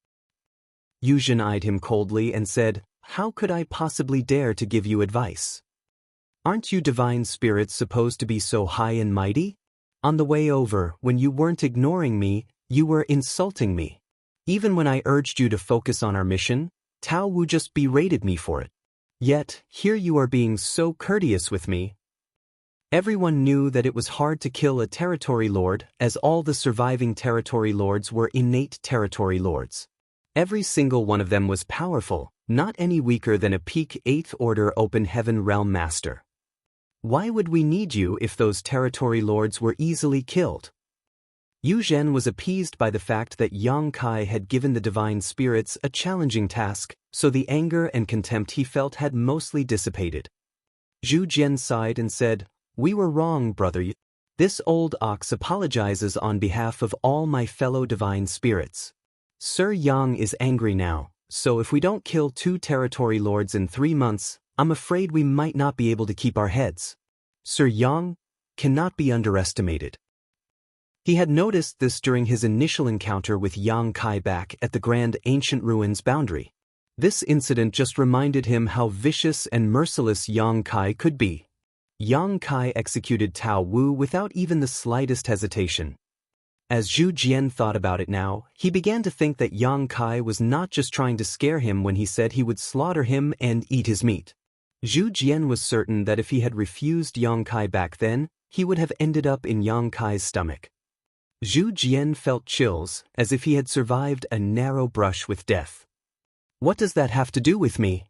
Speaker 1: Yu Zhen eyed him coldly and said, "How could I possibly dare to give you advice? Aren't you divine spirits supposed to be so high and mighty? On the way over, when you weren't ignoring me, you were insulting me. Even when I urged you to focus on our mission, Tao Wu just berated me for it. Yet, here you are being so courteous with me." Everyone knew that it was hard to kill a territory lord, as all the surviving territory lords were innate territory lords. Every single one of them was powerful, not any weaker than a peak 8th Order Open Heaven Realm Master. Why would we need you if those territory lords were easily killed? Yu Zhen was appeased by the fact that Yang Kai had given the divine spirits a challenging task, so the anger and contempt he felt had mostly dissipated. Zhu Jian sighed and said, "We were wrong, brother Yu. This old ox apologizes on behalf of all my fellow divine spirits. Sir Yang is angry now, so if we don't kill 2 territory lords in 3 months, I'm afraid we might not be able to keep our heads. Sir Yang cannot be underestimated." He had noticed this during his initial encounter with Yang Kai back at the Grand Ancient Ruins boundary. This incident just reminded him how vicious and merciless Yang Kai could be. Yang Kai executed Tao Wu without even the slightest hesitation. As Zhu Jian thought about it now, he began to think that Yang Kai was not just trying to scare him when he said he would slaughter him and eat his meat. Zhu Jian was certain that if he had refused Yang Kai back then, he would have ended up in Yang Kai's stomach. Zhu Jian felt chills, as if he had survived a narrow brush with death. "What does that have to do with me?"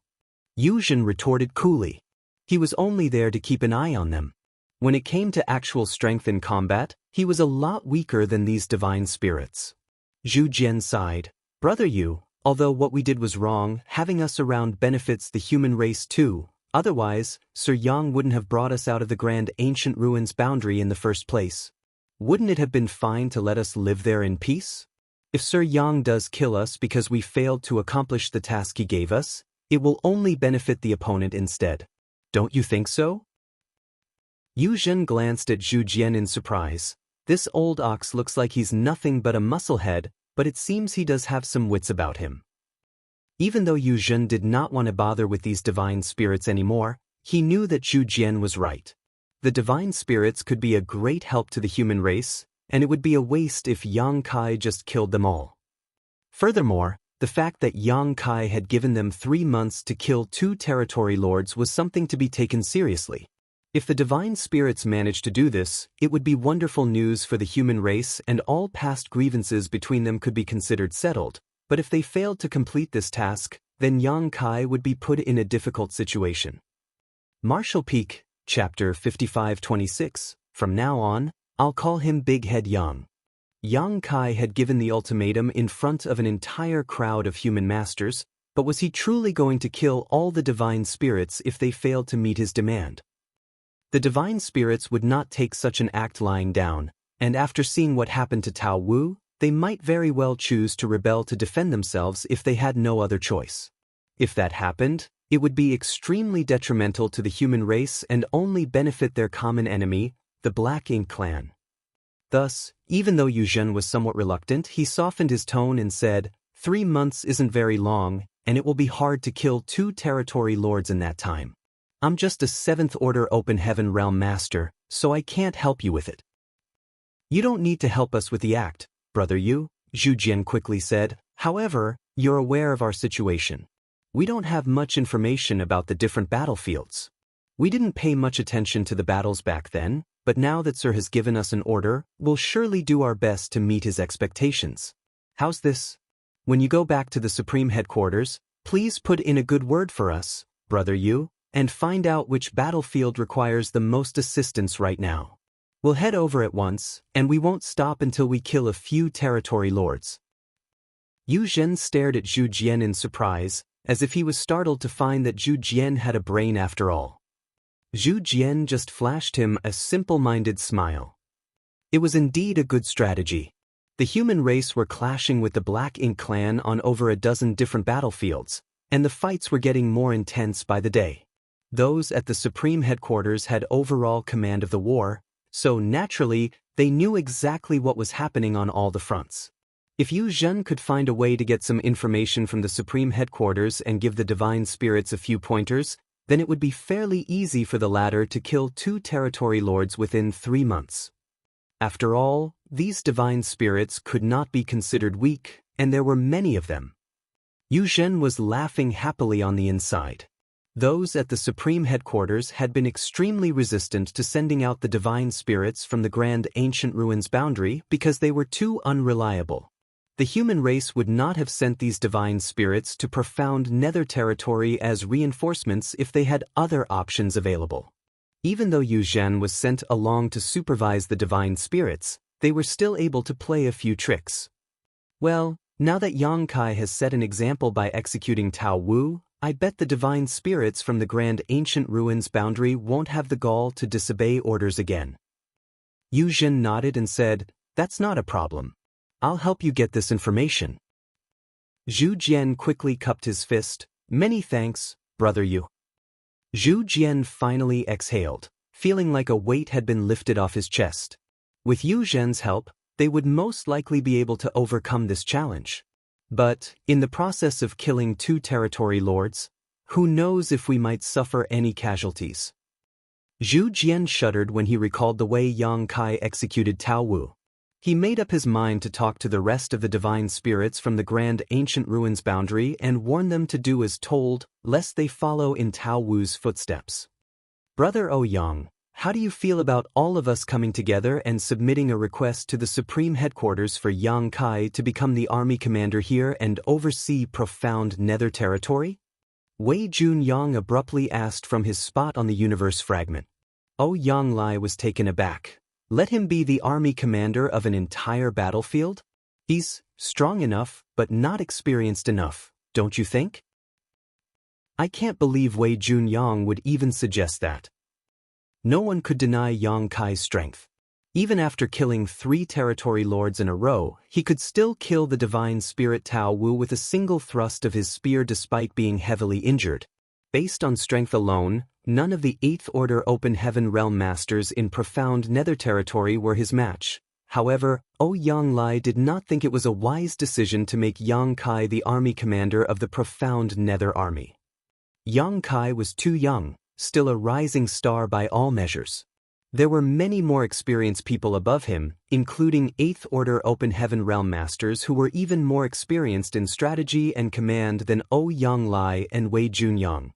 Speaker 1: Yu Zhen retorted coolly. He was only there to keep an eye on them. When it came to actual strength in combat, he was a lot weaker than these divine spirits. Zhu Jian sighed. "Brother Yu, although what we did was wrong, having us around benefits the human race too. Otherwise, Sir Yang wouldn't have brought us out of the Grand Ancient Ruins boundary in the first place. Wouldn't it have been fine to let us live there in peace? If Sir Yang does kill us because we failed to accomplish the task he gave us, it will only benefit the opponent instead. Don't you think so?" Yu Zhen glanced at Zhu Jian in surprise. This old ox looks like he's nothing but a musclehead, but it seems he does have some wits about him. Even though Yu Zhen did not want to bother with these divine spirits anymore, he knew that Zhu Jian was right. The divine spirits could be a great help to the human race, and it would be a waste if Yang Kai just killed them all. Furthermore, the fact that Yang Kai had given them 3 months to kill 2 territory lords was something to be taken seriously. If the divine spirits managed to do this, it would be wonderful news for the human race and all past grievances between them could be considered settled. But if they failed to complete this task, then Yang Kai would be put in a difficult situation. Marshall Peak, Chapter 5526. From now on, I'll call him Big Head Yang. Yang Kai had given the ultimatum in front of an entire crowd of human masters, but was he truly going to kill all the divine spirits if they failed to meet his demand? The divine spirits would not take such an act lying down, and after seeing what happened to Tao Wu, they might very well choose to rebel to defend themselves if they had no other choice. If that happened, it would be extremely detrimental to the human race and only benefit their common enemy, the Black Ink clan. Thus, even though Yu Zhen was somewhat reluctant, he softened his tone and said, 3 months isn't very long, and it will be hard to kill 2 territory lords in that time. I'm just a 7th Order Open Heaven Realm Master, so I can't help you with it." "You don't need to help us with the act, Brother Yu," Zhu Jian quickly said. "However, you're aware of our situation. We don't have much information about the different battlefields. We didn't pay much attention to the battles back then, but now that Sir has given us an order, we'll surely do our best to meet his expectations. How's this? When you go back to the Supreme Headquarters, please put in a good word for us, Brother Yu, and find out which battlefield requires the most assistance right now. We'll head over at once, and we won't stop until we kill a few territory lords. Yu Zhen stared at Zhu Jian in surprise, as if he was startled to find that Zhu Jian had a brain after all. Zhu Jian just flashed him a simple-minded smile. It was indeed a good strategy. The human race were clashing with the Black Ink clan on over a dozen different battlefields, and the fights were getting more intense by the day. Those at the Supreme Headquarters had overall command of the war, so naturally, they knew exactly what was happening on all the fronts. If Yu Zhen could find a way to get some information from the Supreme Headquarters and give the Divine Spirits a few pointers, then it would be fairly easy for the latter to kill 2 territory lords within 3 months. After all, these Divine Spirits could not be considered weak, and there were many of them. Yu Zhen was laughing happily on the inside. Those at the Supreme Headquarters had been extremely resistant to sending out the Divine Spirits from the Grand Ancient Ruins boundary because they were too unreliable. The human race would not have sent these Divine Spirits to profound Nether territory as reinforcements if they had other options available. Even though Yu Zhen was sent along to supervise the Divine Spirits, they were still able to play a few tricks. Well, now that Yang Kai has set an example by executing Tao Wu, I bet the Divine Spirits from the Grand Ancient Ruins boundary won't have the gall to disobey orders again. Yu Zhen nodded and said, "That's not a problem. I'll help you get this information." Zhu Jian quickly cupped his fist. "Many thanks, Brother Yu." Zhu Jian finally exhaled, feeling like a weight had been lifted off his chest. With Yu Zhen's help, they would most likely be able to overcome this challenge. But, in the process of killing 2 territory lords, who knows if we might suffer any casualties? Zhu Jian shuddered when he recalled the way Yang Kai executed Tao Wu. He made up his mind to talk to the rest of the Divine Spirits from the Grand Ancient Ruins boundary and warn them to do as told, lest they follow in Tao Wu's footsteps. "Brother Ouyang, how do you feel about all of us coming together and submitting a request to the Supreme Headquarters for Yang Kai to become the army commander here and oversee profound Nether territory?" Wei Junyang abruptly asked from his spot on the universe fragment. Ouyang Lai was taken aback. Let him be the army commander of an entire battlefield? He's strong enough, but not experienced enough, don't you think? I can't believe Wei Junyang would even suggest that. No one could deny Yang Kai's strength. Even after killing 3 territory lords in a row, he could still kill the Divine Spirit Tao Wu with a single thrust of his spear despite being heavily injured. Based on strength alone, none of the 8th Order Open Heaven Realm Masters in profound Nether territory were his match. However, Ouyang Lai did not think it was a wise decision to make Yang Kai the army commander of the profound Nether army. Yang Kai was too young, still a rising star by all measures. There were many more experienced people above him, including 8th Order Open Heaven Realm Masters who were even more experienced in strategy and command than Ouyang Lai and Wei Junyang.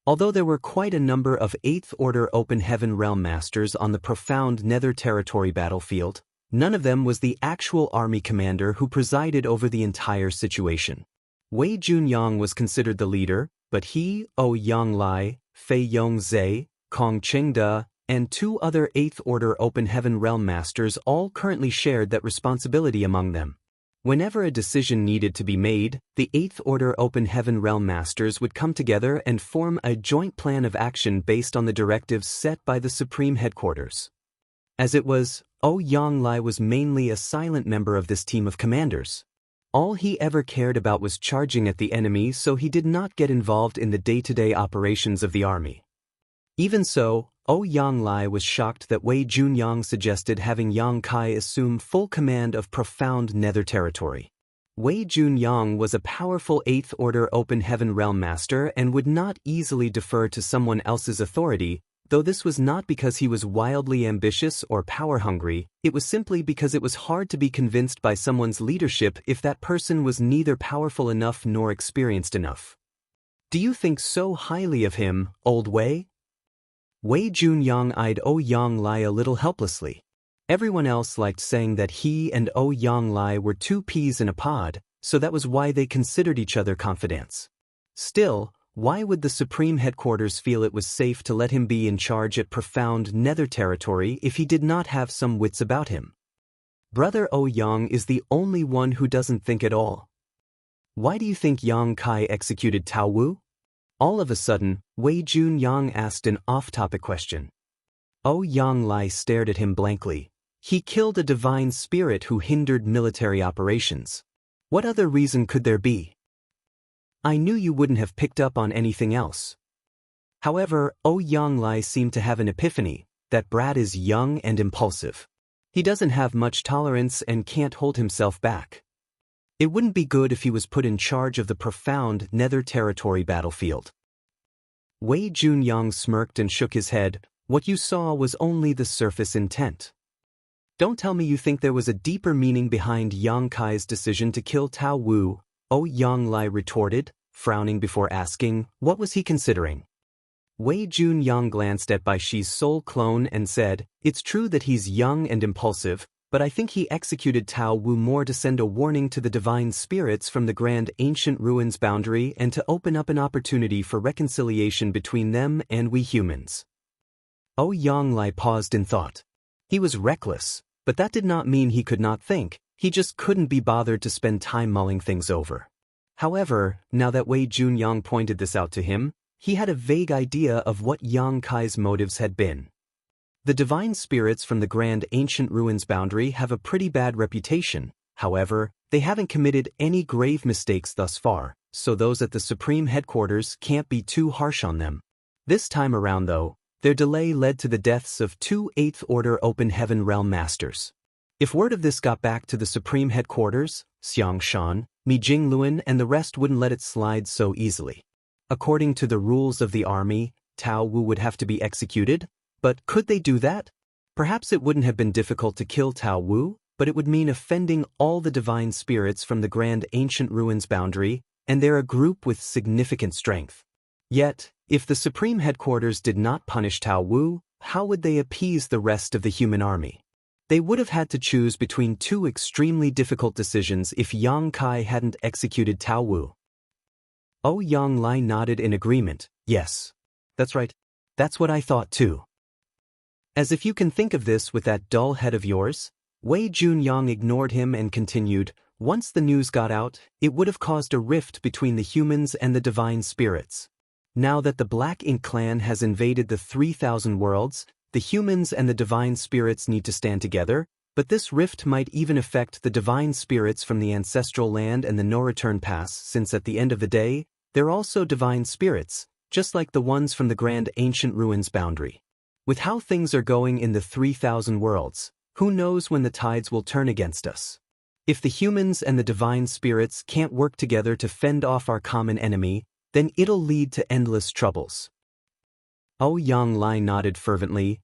Speaker 1: Although there were quite a number of 8th Order Open Heaven Realm Masters on the profound Nether territory battlefield, none of them was the actual army commander who presided over the entire situation. Wei Junyang was considered the leader, but he, Ouyang Lai, Fei Yongzhe, Kong Qingde, and 2 other 8th Order Open Heaven Realm Masters all currently shared that responsibility among them. Whenever a decision needed to be made, the 8th Order Open Heaven Realm Masters would come together and form a joint plan of action based on the directives set by the Supreme Headquarters. As it was, Ouyang Lai was mainly a silent member of this team of commanders. All he ever cared about was charging at the enemy, so he did not get involved in the day-to-day operations of the army. Even so, Ouyang Lai was shocked that Wei Junyang suggested having Yang Kai assume full command of profound Nether territory. Wei Junyang was a powerful 8th Order Open Heaven Realm Master and would not easily defer to someone else's authority, though this was not because he was wildly ambitious or power-hungry, it was simply because it was hard to be convinced by someone's leadership if that person was neither powerful enough nor experienced enough. Do you think so highly of him, old Wei? Wei Junyang eyed Ouyang Lai a little helplessly. Everyone else liked saying that he and Ouyang Lai were two peas in a pod, so that was why they considered each other confidants. Still, why would the Supreme Headquarters feel it was safe to let him be in charge at profound nether territory if he did not have some wits about him? Brother Ouyang is the only one who doesn't think at all. Why do you think Yang Kai executed Tao Wu? All of a sudden, Wei Junyang asked an off-topic question. Ouyang Lai stared at him blankly. He killed a divine spirit who hindered military operations. What other reason could there be? I knew you wouldn't have picked up on anything else. However, Ouyang Lai seemed to have an epiphany. That brat is young and impulsive. He doesn't have much tolerance and can't hold himself back. It wouldn't be good if he was put in charge of the profound nether territory battlefield. Wei Junyang smirked and shook his head. What you saw was only the surface intent. Don't tell me you think there was a deeper meaning behind Yang Kai's decision to kill Tao Wu, Ouyang Lai retorted, frowning before asking, what was he considering? Wei Junyang glanced at Bai Shi's soul clone and said, it's true that he's young and impulsive, but I think he executed Tao Wu more to send a warning to the divine spirits from the grand ancient ruins boundary and to open up an opportunity for reconciliation between them and we humans. Ouyang Lai paused in thought. He was reckless, but that did not mean he could not think. He just couldn't be bothered to spend time mulling things over. However, now that Wei Junyang pointed this out to him, he had a vague idea of what Yang Kai's motives had been. The divine spirits from the grand ancient ruins boundary have a pretty bad reputation. However, they haven't committed any grave mistakes thus far, so those at the Supreme Headquarters can't be too harsh on them. This time around though, their delay led to the deaths of two 8th Order Open Heaven Realm Masters. If word of this got back to the Supreme Headquarters, Xiang Shan, Mi Jingluan and the rest wouldn't let it slide so easily. According to the rules of the army, Tao Wu would have to be executed, but could they do that? Perhaps it wouldn't have been difficult to kill Tao Wu, but it would mean offending all the divine spirits from the grand ancient ruins boundary, and they're a group with significant strength. Yet, if the Supreme Headquarters did not punish Tao Wu, how would they appease the rest of the human army? They would have had to choose between two extremely difficult decisions if Yang Kai hadn't executed Tao Wu. Ouyang Lai nodded in agreement. Yes. That's right. That's what I thought too. As if you can think of this with that dull head of yours? Wei Junyang ignored him and continued, once the news got out, it would have caused a rift between the humans and the divine spirits. Now that the Black Ink clan has invaded the 3,000 worlds, the humans and the divine spirits need to stand together, but this rift might even affect the divine spirits from the ancestral land and the no-return pass since at the end of the day, they're also divine spirits, just like the ones from the grand ancient ruins boundary. With how things are going in the 3,000 worlds, who knows when the tides will turn against us? If the humans and the divine spirits can't work together to fend off our common enemy, then it'll lead to endless troubles. Ouyang Lai nodded fervently,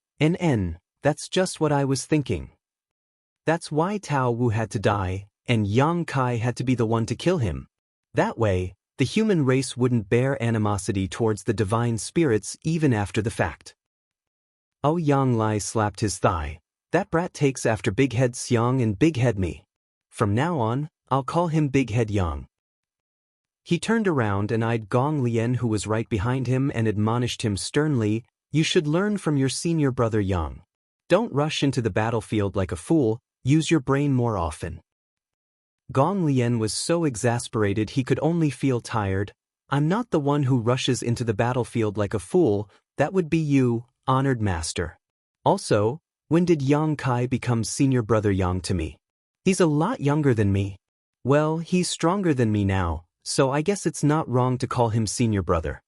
Speaker 1: that's just what I was thinking. That's why Tao Wu had to die, and Yang Kai had to be the one to kill him. That way, the human race wouldn't bear animosity towards the divine spirits even after the fact. Ouyang Lai slapped his thigh. That brat takes after Big Head Xiang and Big Head me. From now on, I'll call him Big Head Yang. He turned around and eyed Gong Lian who was right behind him and admonished him sternly, you should learn from your senior brother Yang. Don't rush into the battlefield like a fool, use your brain more often. Gong Lian was so exasperated he could only feel tired. I'm not the one who rushes into the battlefield like a fool, that would be you, honored master. Also, when did Yang Kai become senior brother Yang to me? He's a lot younger than me. Well, he's stronger than me now, so I guess it's not wrong to call him senior brother.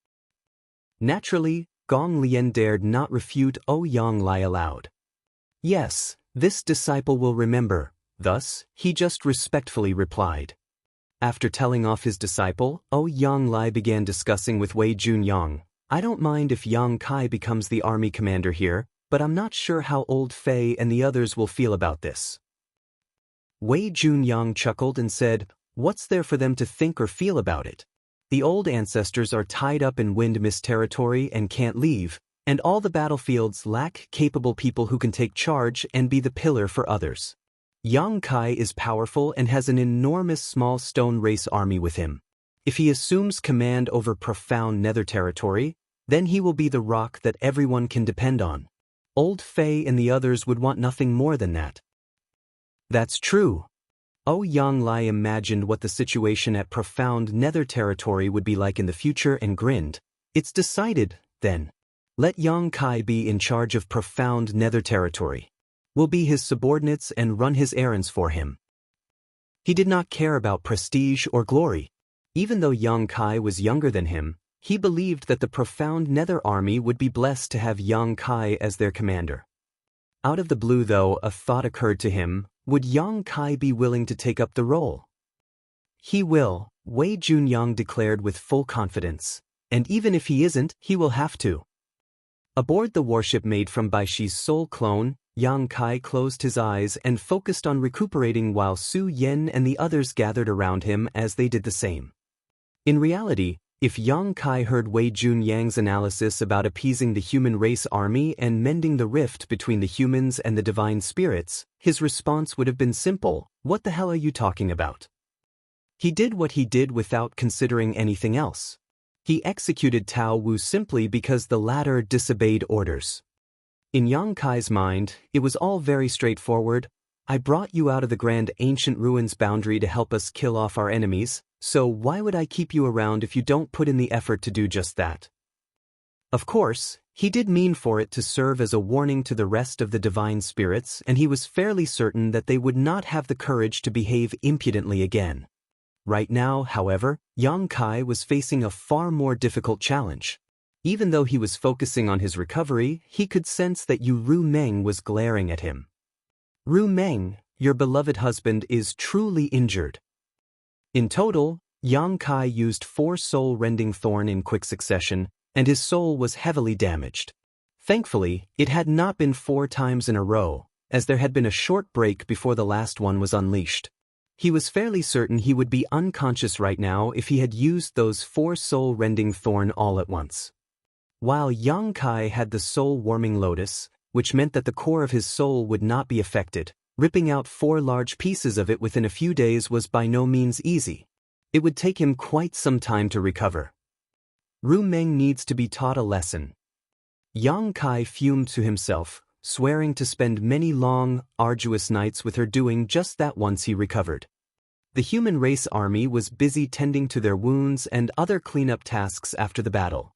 Speaker 1: Naturally, Gong Lian dared not refute Ouyang Lai aloud. Yes, this disciple will remember, thus, he just respectfully replied. After telling off his disciple, Ouyang Lai began discussing with Wei Junyang, I don't mind if Yang Kai becomes the army commander here, but I'm not sure how old Fei and the others will feel about this. Wei Junyang chuckled and said, what's there for them to think or feel about it? The old ancestors are tied up in Wind Mist territory and can't leave, And all the battlefields lack capable people who can take charge and be the pillar for others. Yang Kai is powerful and has an enormous small stone race army with him. If he assumes command over profound nether territory, then he will be the rock that everyone can depend on. Old Fei and the others would want nothing more than that. That's true. Yang Lai imagined what the situation at profound nether territory would be like in the future and grinned. It's decided, then. Let Yang Kai be in charge of profound nether territory. We'll be his subordinates and run his errands for him. He did not care about prestige or glory. Even though Yang Kai was younger than him, he believed that the profound nether army would be blessed to have Yang Kai as their commander. Out of the blue, though, a thought occurred to him. Would Yang Kai be willing to take up the role? He will, Wei Junyang declared with full confidence. And even if he isn't, he will have to. Aboard the warship made from Baishi's soul clone, Yang Kai closed his eyes and focused on recuperating while Su Yen and the others gathered around him as they did the same. In reality, if Yang Kai heard Wei Junyang's analysis about appeasing the human race army and mending the rift between the humans and the divine spirits, his response would have been simple: "What the hell are you talking about?" He did what he did without considering anything else. He executed Tao Wu simply because the latter disobeyed orders. In Yang Kai's mind, it was all very straightforward. I brought you out of the grand ancient ruins boundary to help us kill off our enemies, so why would I keep you around if you don't put in the effort to do just that? Of course, he did mean for it to serve as a warning to the rest of the divine spirits, and he was fairly certain that they would not have the courage to behave impudently again. Right now, however, Yang Kai was facing a far more difficult challenge. Even though he was focusing on his recovery, he could sense that Ru Meng was glaring at him. Ru Meng, your beloved husband is truly injured. In total, Yang Kai used 4 soul-rending thorn in quick succession, and his soul was heavily damaged. Thankfully, it had not been 4 times in a row, as there had been a short break before the last one was unleashed. He was fairly certain he would be unconscious right now if he had used those 4 soul-rending thorn all at once. While Yang Kai had the soul-warming lotus, which meant that the core of his soul would not be affected, ripping out 4 large pieces of it within a few days was by no means easy. It would take him quite some time to recover. Ru Meng needs to be taught a lesson. Yang Kai fumed to himself, swearing to spend many long, arduous nights with her doing just that once he recovered. The human race army was busy tending to their wounds and other cleanup tasks after the battle.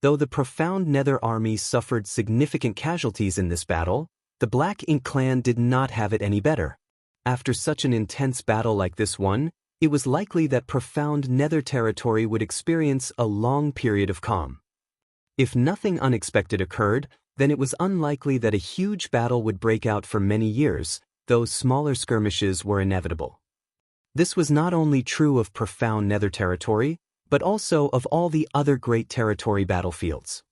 Speaker 1: Though the profound Nether army suffered significant casualties in this battle, the Black Ink clan did not have it any better. After such an intense battle like this one, it was likely that profound Nether territory would experience a long period of calm. If nothing unexpected occurred, then it was unlikely that a huge battle would break out for many years, though smaller skirmishes were inevitable. This was not only true of profound Nether territory, but also of all the other great territory battlefields.